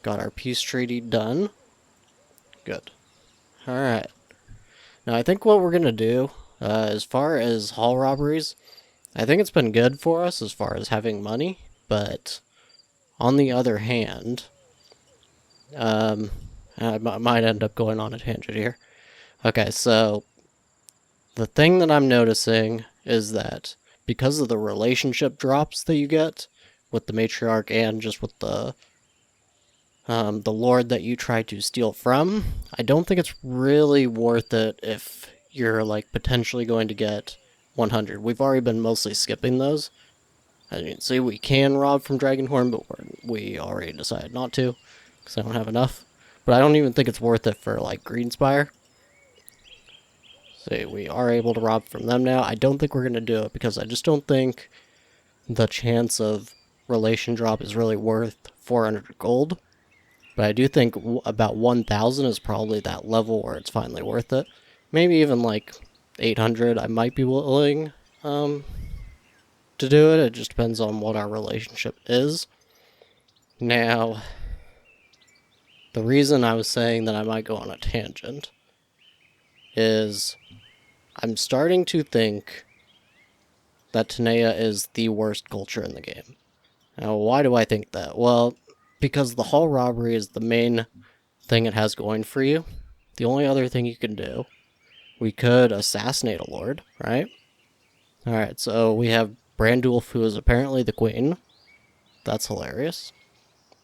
Got our peace treaty done. Good. Alright. Now I think what we're gonna do, as far as hall robberies, I think it's been good for us as far as having money, but on the other hand, I might end up going on a tangent here. Okay, so the thing that I'm noticing is that because of the relationship drops that you get with the matriarch and just with the lord that you try to steal from, I don't think it's really worth it if you're like potentially going to get 100. We've already been mostly skipping those. As you can see, we can rob from Dragonhorn, but we already decided not to because I don't have enough. But I don't even think it's worth it for like Greenspire. See, we are able to rob from them now. I don't think we're going to do it because I just don't think the chance of relation drop is really worth 400 gold. But I do think about 1,000 is probably that level where it's finally worth it. Maybe even like 800 I might be willing to do it. It just depends on what our relationship is. Now, the reason I was saying that I might go on a tangent is I'm starting to think that Tanea is the worst culture in the game. Now, why do I think that? Well, because the hall robbery is the main thing it has going for you. The only other thing you can do, we could assassinate a lord, right? Alright, so we have Brandulf, who is apparently the queen. That's hilarious.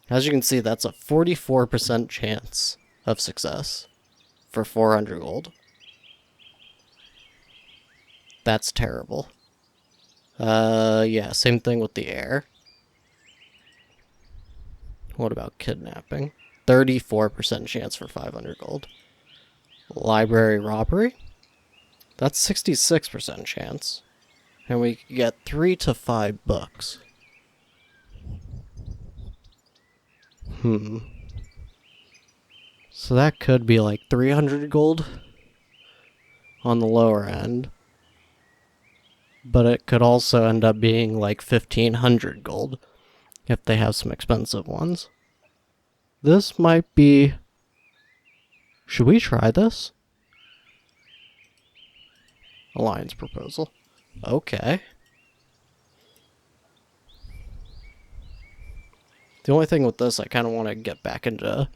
As you can see, that's a 44% chance of success for 400 gold. That's terrible. Yeah, same thing with the air. What about kidnapping? 34% chance for 500 gold. Library robbery? That's 66% chance. And we get 3 to 5 books. So that could be like 300 gold on the lower end. But it could also end up being like 1500 gold if they have some expensive ones. This might be... Should we try this? Alliance proposal. Okay. The only thing with this, I kind of want to get back into...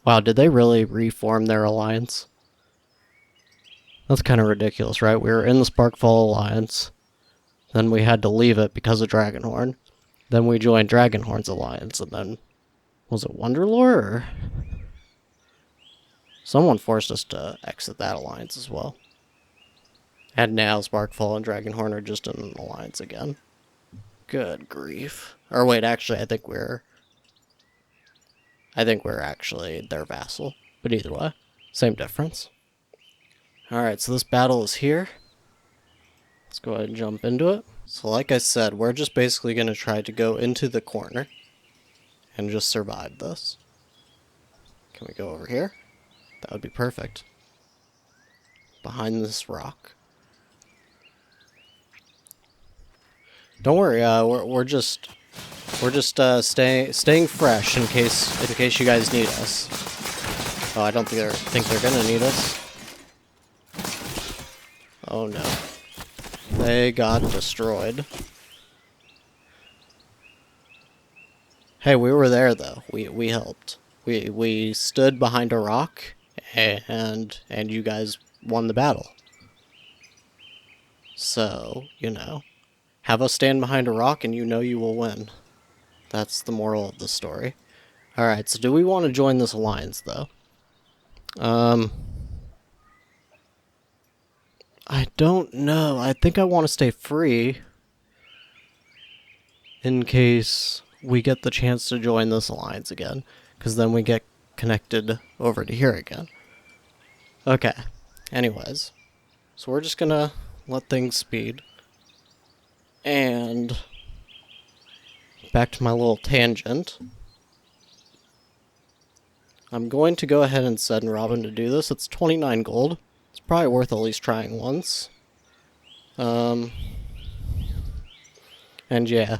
Wow, did they really reform their alliance? That's kind of ridiculous, right? We were in the Sparkfall Alliance. Then we had to leave it because of Dragonhorn. Then we joined Dragonhorn's alliance, and then... Was it Wonderlore, or... Someone forced us to exit that alliance as well. And now Sparkfall and Dragonhorn are just in an alliance again. Good grief. Or wait, actually, I think we're actually their vassal. But either way, same difference. Alright, so this battle is here. Let's go ahead and jump into it. So like I said, we're just basically going to try to go into the corner and just survive this. Can we go over here? That would be perfect. Behind this rock. Don't worry, we're just staying fresh in case you guys need us. Oh, I don't think they're gonna need us. Oh no, they got destroyed. Hey, we were there though. We helped. We stood behind a rock, and you guys won the battle. So, you know. Have us stand behind a rock and you know you will win. That's the moral of the story. Alright, so do we want to join this alliance, though? I don't know. I think I want to stay free in case we get the chance to join this alliance again. Because then we get connected over to here again. Okay. Anyways. So we're just gonna let things speed. And back to my little tangent. I'm going to go ahead and send Robin to do this. It's 29 gold. It's probably worth at least trying once. And yeah,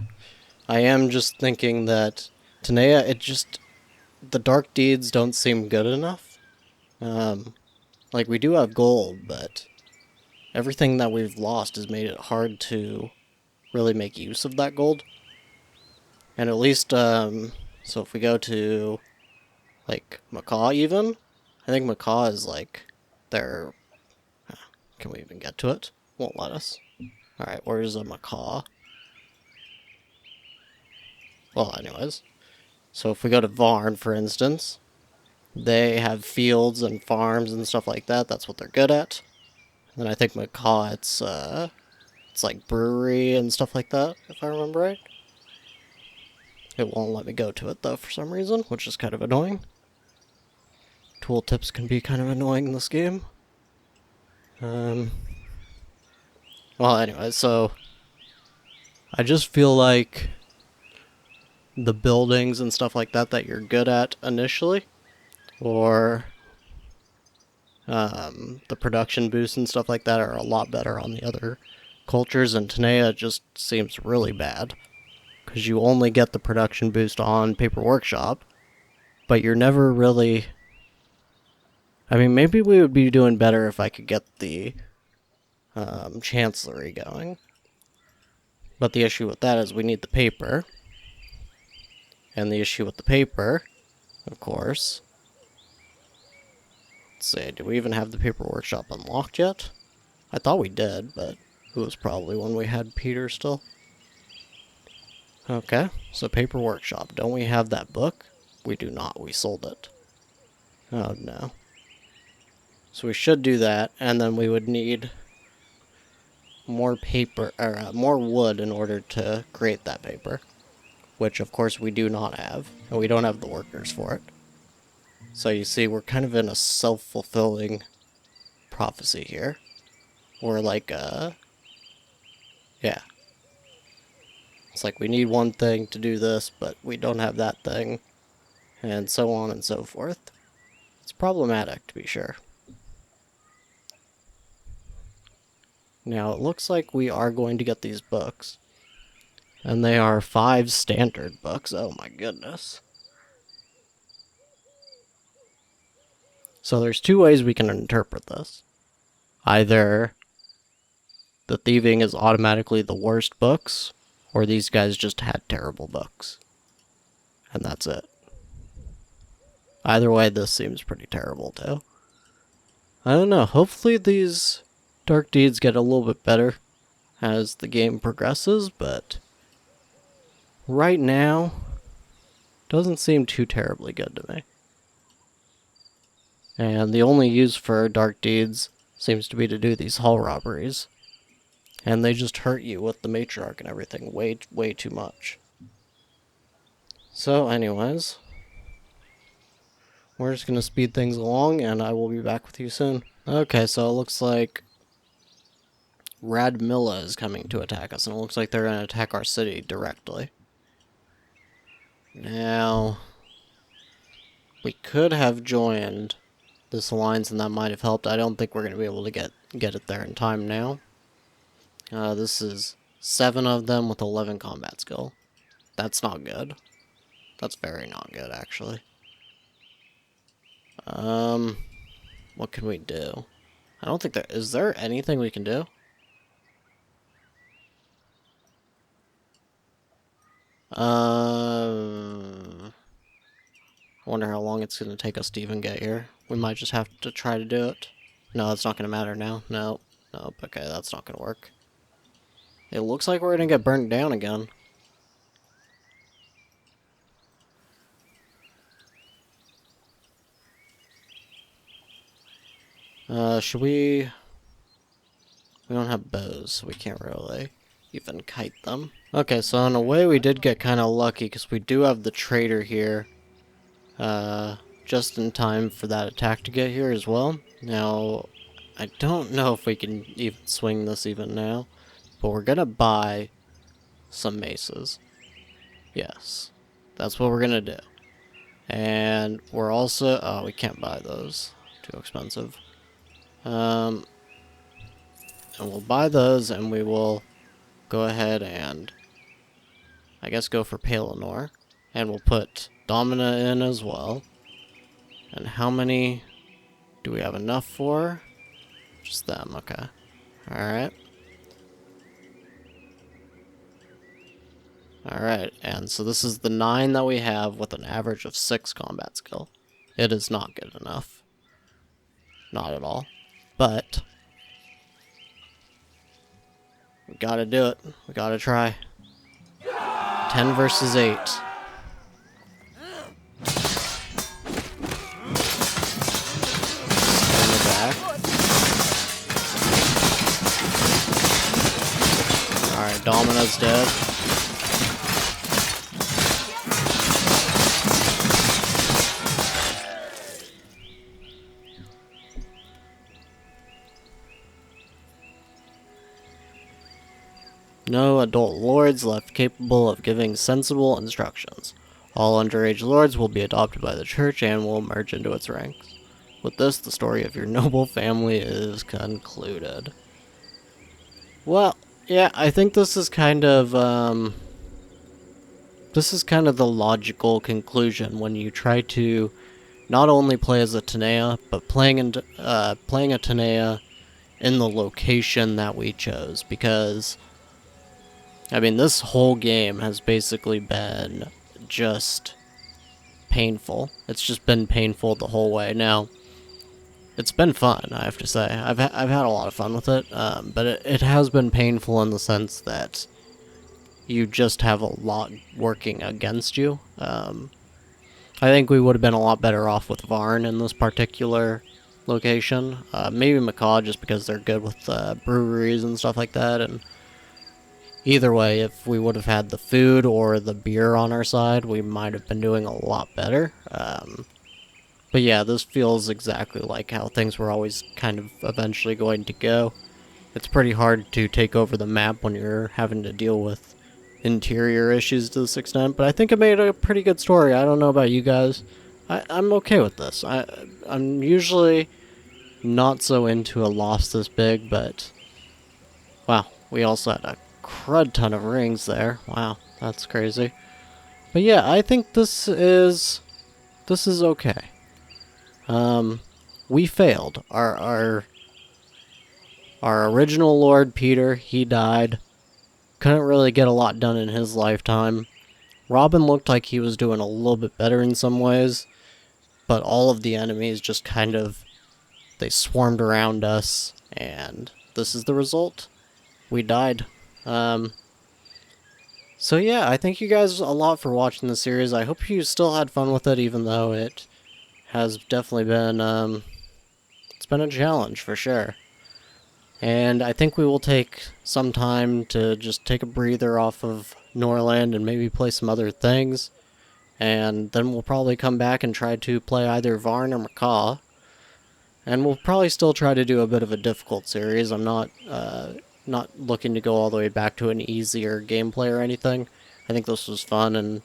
I am just thinking that Tanea, the dark deeds don't seem good enough. Like, we do have gold, but everything that we've lost has made it hard to really make use of that gold. And at least, so if we go to, like, Macaw even, I think Macaw is, like, their... Can we even get to it? Won't let us. Alright, where's a Macaw? Well, anyways. So if we go to Varn, for instance, they have fields and farms and stuff like that. That's what they're good at. And then I think Macaw, it's like brewery and stuff like that, if I remember right. It won't let me go to it, though, for some reason, which is kind of annoying. Tooltips can be kind of annoying in this game. Well, anyway, so I just feel like the buildings and stuff like that you're good at initially, or the production boosts and stuff like that are a lot better on the other cultures, and Tanea just seems really bad. Because you only get the production boost on Paper Workshop, but you're never really... I mean, maybe we would be doing better if I could get the Chancellery going. But the issue with that is we need the paper. And the issue with the paper, of course... Let's see, do we even have the Paper Workshop unlocked yet? I thought we did, but it was probably when we had Petyr still. Okay, so Paper Workshop. Don't we have that book? We do not. We sold it. Oh, no. So we should do that, and then we would need more paper, or more wood in order to create that paper. Which, of course, we do not have. And we don't have the workers for it. So you see, we're kind of in a self-fulfilling prophecy here. Or like, yeah. It's like we need one thing to do this, but we don't have that thing. And so on and so forth. It's problematic, to be sure. Now, it looks like we are going to get these books. And they are 5 standard books. Oh my goodness. So there's 2 ways we can interpret this. Either the thieving is automatically the worst books, or these guys just had terrible books. And that's it. Either way, this seems pretty terrible too. I don't know, hopefully these dark deeds get a little bit better as the game progresses, but right now, doesn't seem too terribly good to me. And the only use for dark deeds seems to be to do these hall robberies. And they just hurt you with the matriarch and everything way too much. So anyways, we're just going to speed things along and I will be back with you soon. Okay, so it looks like Radmilla is coming to attack us, and it looks like they're going to attack our city directly. Now, we could have joined this alliance and that might have helped. I don't think we're going to be able to get it there in time now. This is 7 of them with 11 combat skill. That's not good. That's very not good, actually. What can we do? I don't think is there anything we can do? I wonder how long it's going to take us to even get here. We might just have to try to do it. No, it's not going to matter now. Nope. Nope. Okay, that's not going to work. It looks like we're going to get burnt down again. Should we... We don't have bows, so we can't really even kite them. Okay, so in a way we did get kind of lucky, because we do have the traitor here. Just in time for that attack to get here as well. Now, I don't know if we can even swing this even now, but we're gonna buy some maces. Yes, that's what we're gonna do. And we're also... Oh, we can't buy those. Too expensive. And we'll buy those, and we will go ahead and, I guess, go for Palinor. And we'll put Domina in as well. And how many do we have enough for? Just them, okay. Alright. Alright, and so this is the 9 that we have with an average of 6 combat skill. It is not good enough. Not at all. But we gotta do it. We gotta try. 10 versus 8. Alright, Domina's dead. No adult lords left capable of giving sensible instructions. All underage lords will be adopted by the church and will merge into its ranks. With this, the story of your noble family is concluded. Well, yeah, I think this is kind of, the logical conclusion when you try to not only play as a Tenea, but playing a Tenea in the location that we chose, because, I mean, this whole game has basically been just painful. It's just been painful the whole way. Now, it's been fun, I have to say. I've had a lot of fun with it, but it has been painful in the sense that you just have a lot working against you. I think we would have been a lot better off with Varn in this particular location. Maybe Macaw, just because they're good with breweries and stuff like that. And either way, if we would have had the food or the beer on our side, we might have been doing a lot better. But yeah, this feels exactly like how things were always kind of eventually going to go. It's pretty hard to take over the map when you're having to deal with interior issues to this extent, but I think it made a pretty good story. I don't know about you guys. I'm okay with this. I'm usually not so into a loss this big, but wow, we also had a crud ton of rings there. Wow, that's crazy. But yeah, I think this is okay. We failed. Our original Lord Petyr, he died. Couldn't really get a lot done in his lifetime. Robin looked like he was doing a little bit better in some ways, but all of the enemies just kind of, they swarmed around us, and this is the result. We died. So yeah, I thank you guys a lot for watching the series. I hope you still had fun with it, even though it has definitely been, it's been a challenge for sure. And I think we will take some time to just take a breather off of Norland and maybe play some other things. And then we'll probably come back and try to play either Varn or Macaw. And we'll probably still try to do a bit of a difficult series. I'm not looking to go all the way back to an easier gameplay or anything. I think this was fun, and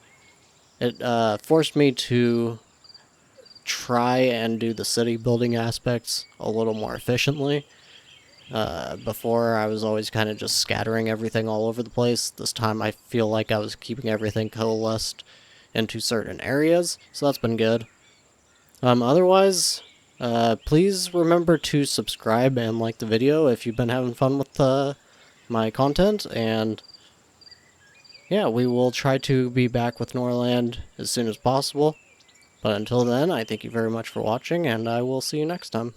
it forced me to try and do the city building aspects a little more efficiently. Before, I was always kind of just scattering everything all over the place. This time I feel like I was keeping everything coalesced into certain areas, so that's been good. Otherwise, please remember to subscribe and like the video if you've been having fun with my content, and yeah, we will try to be back with Norland as soon as possible. But until then, I thank you very much for watching, and I will see you next time.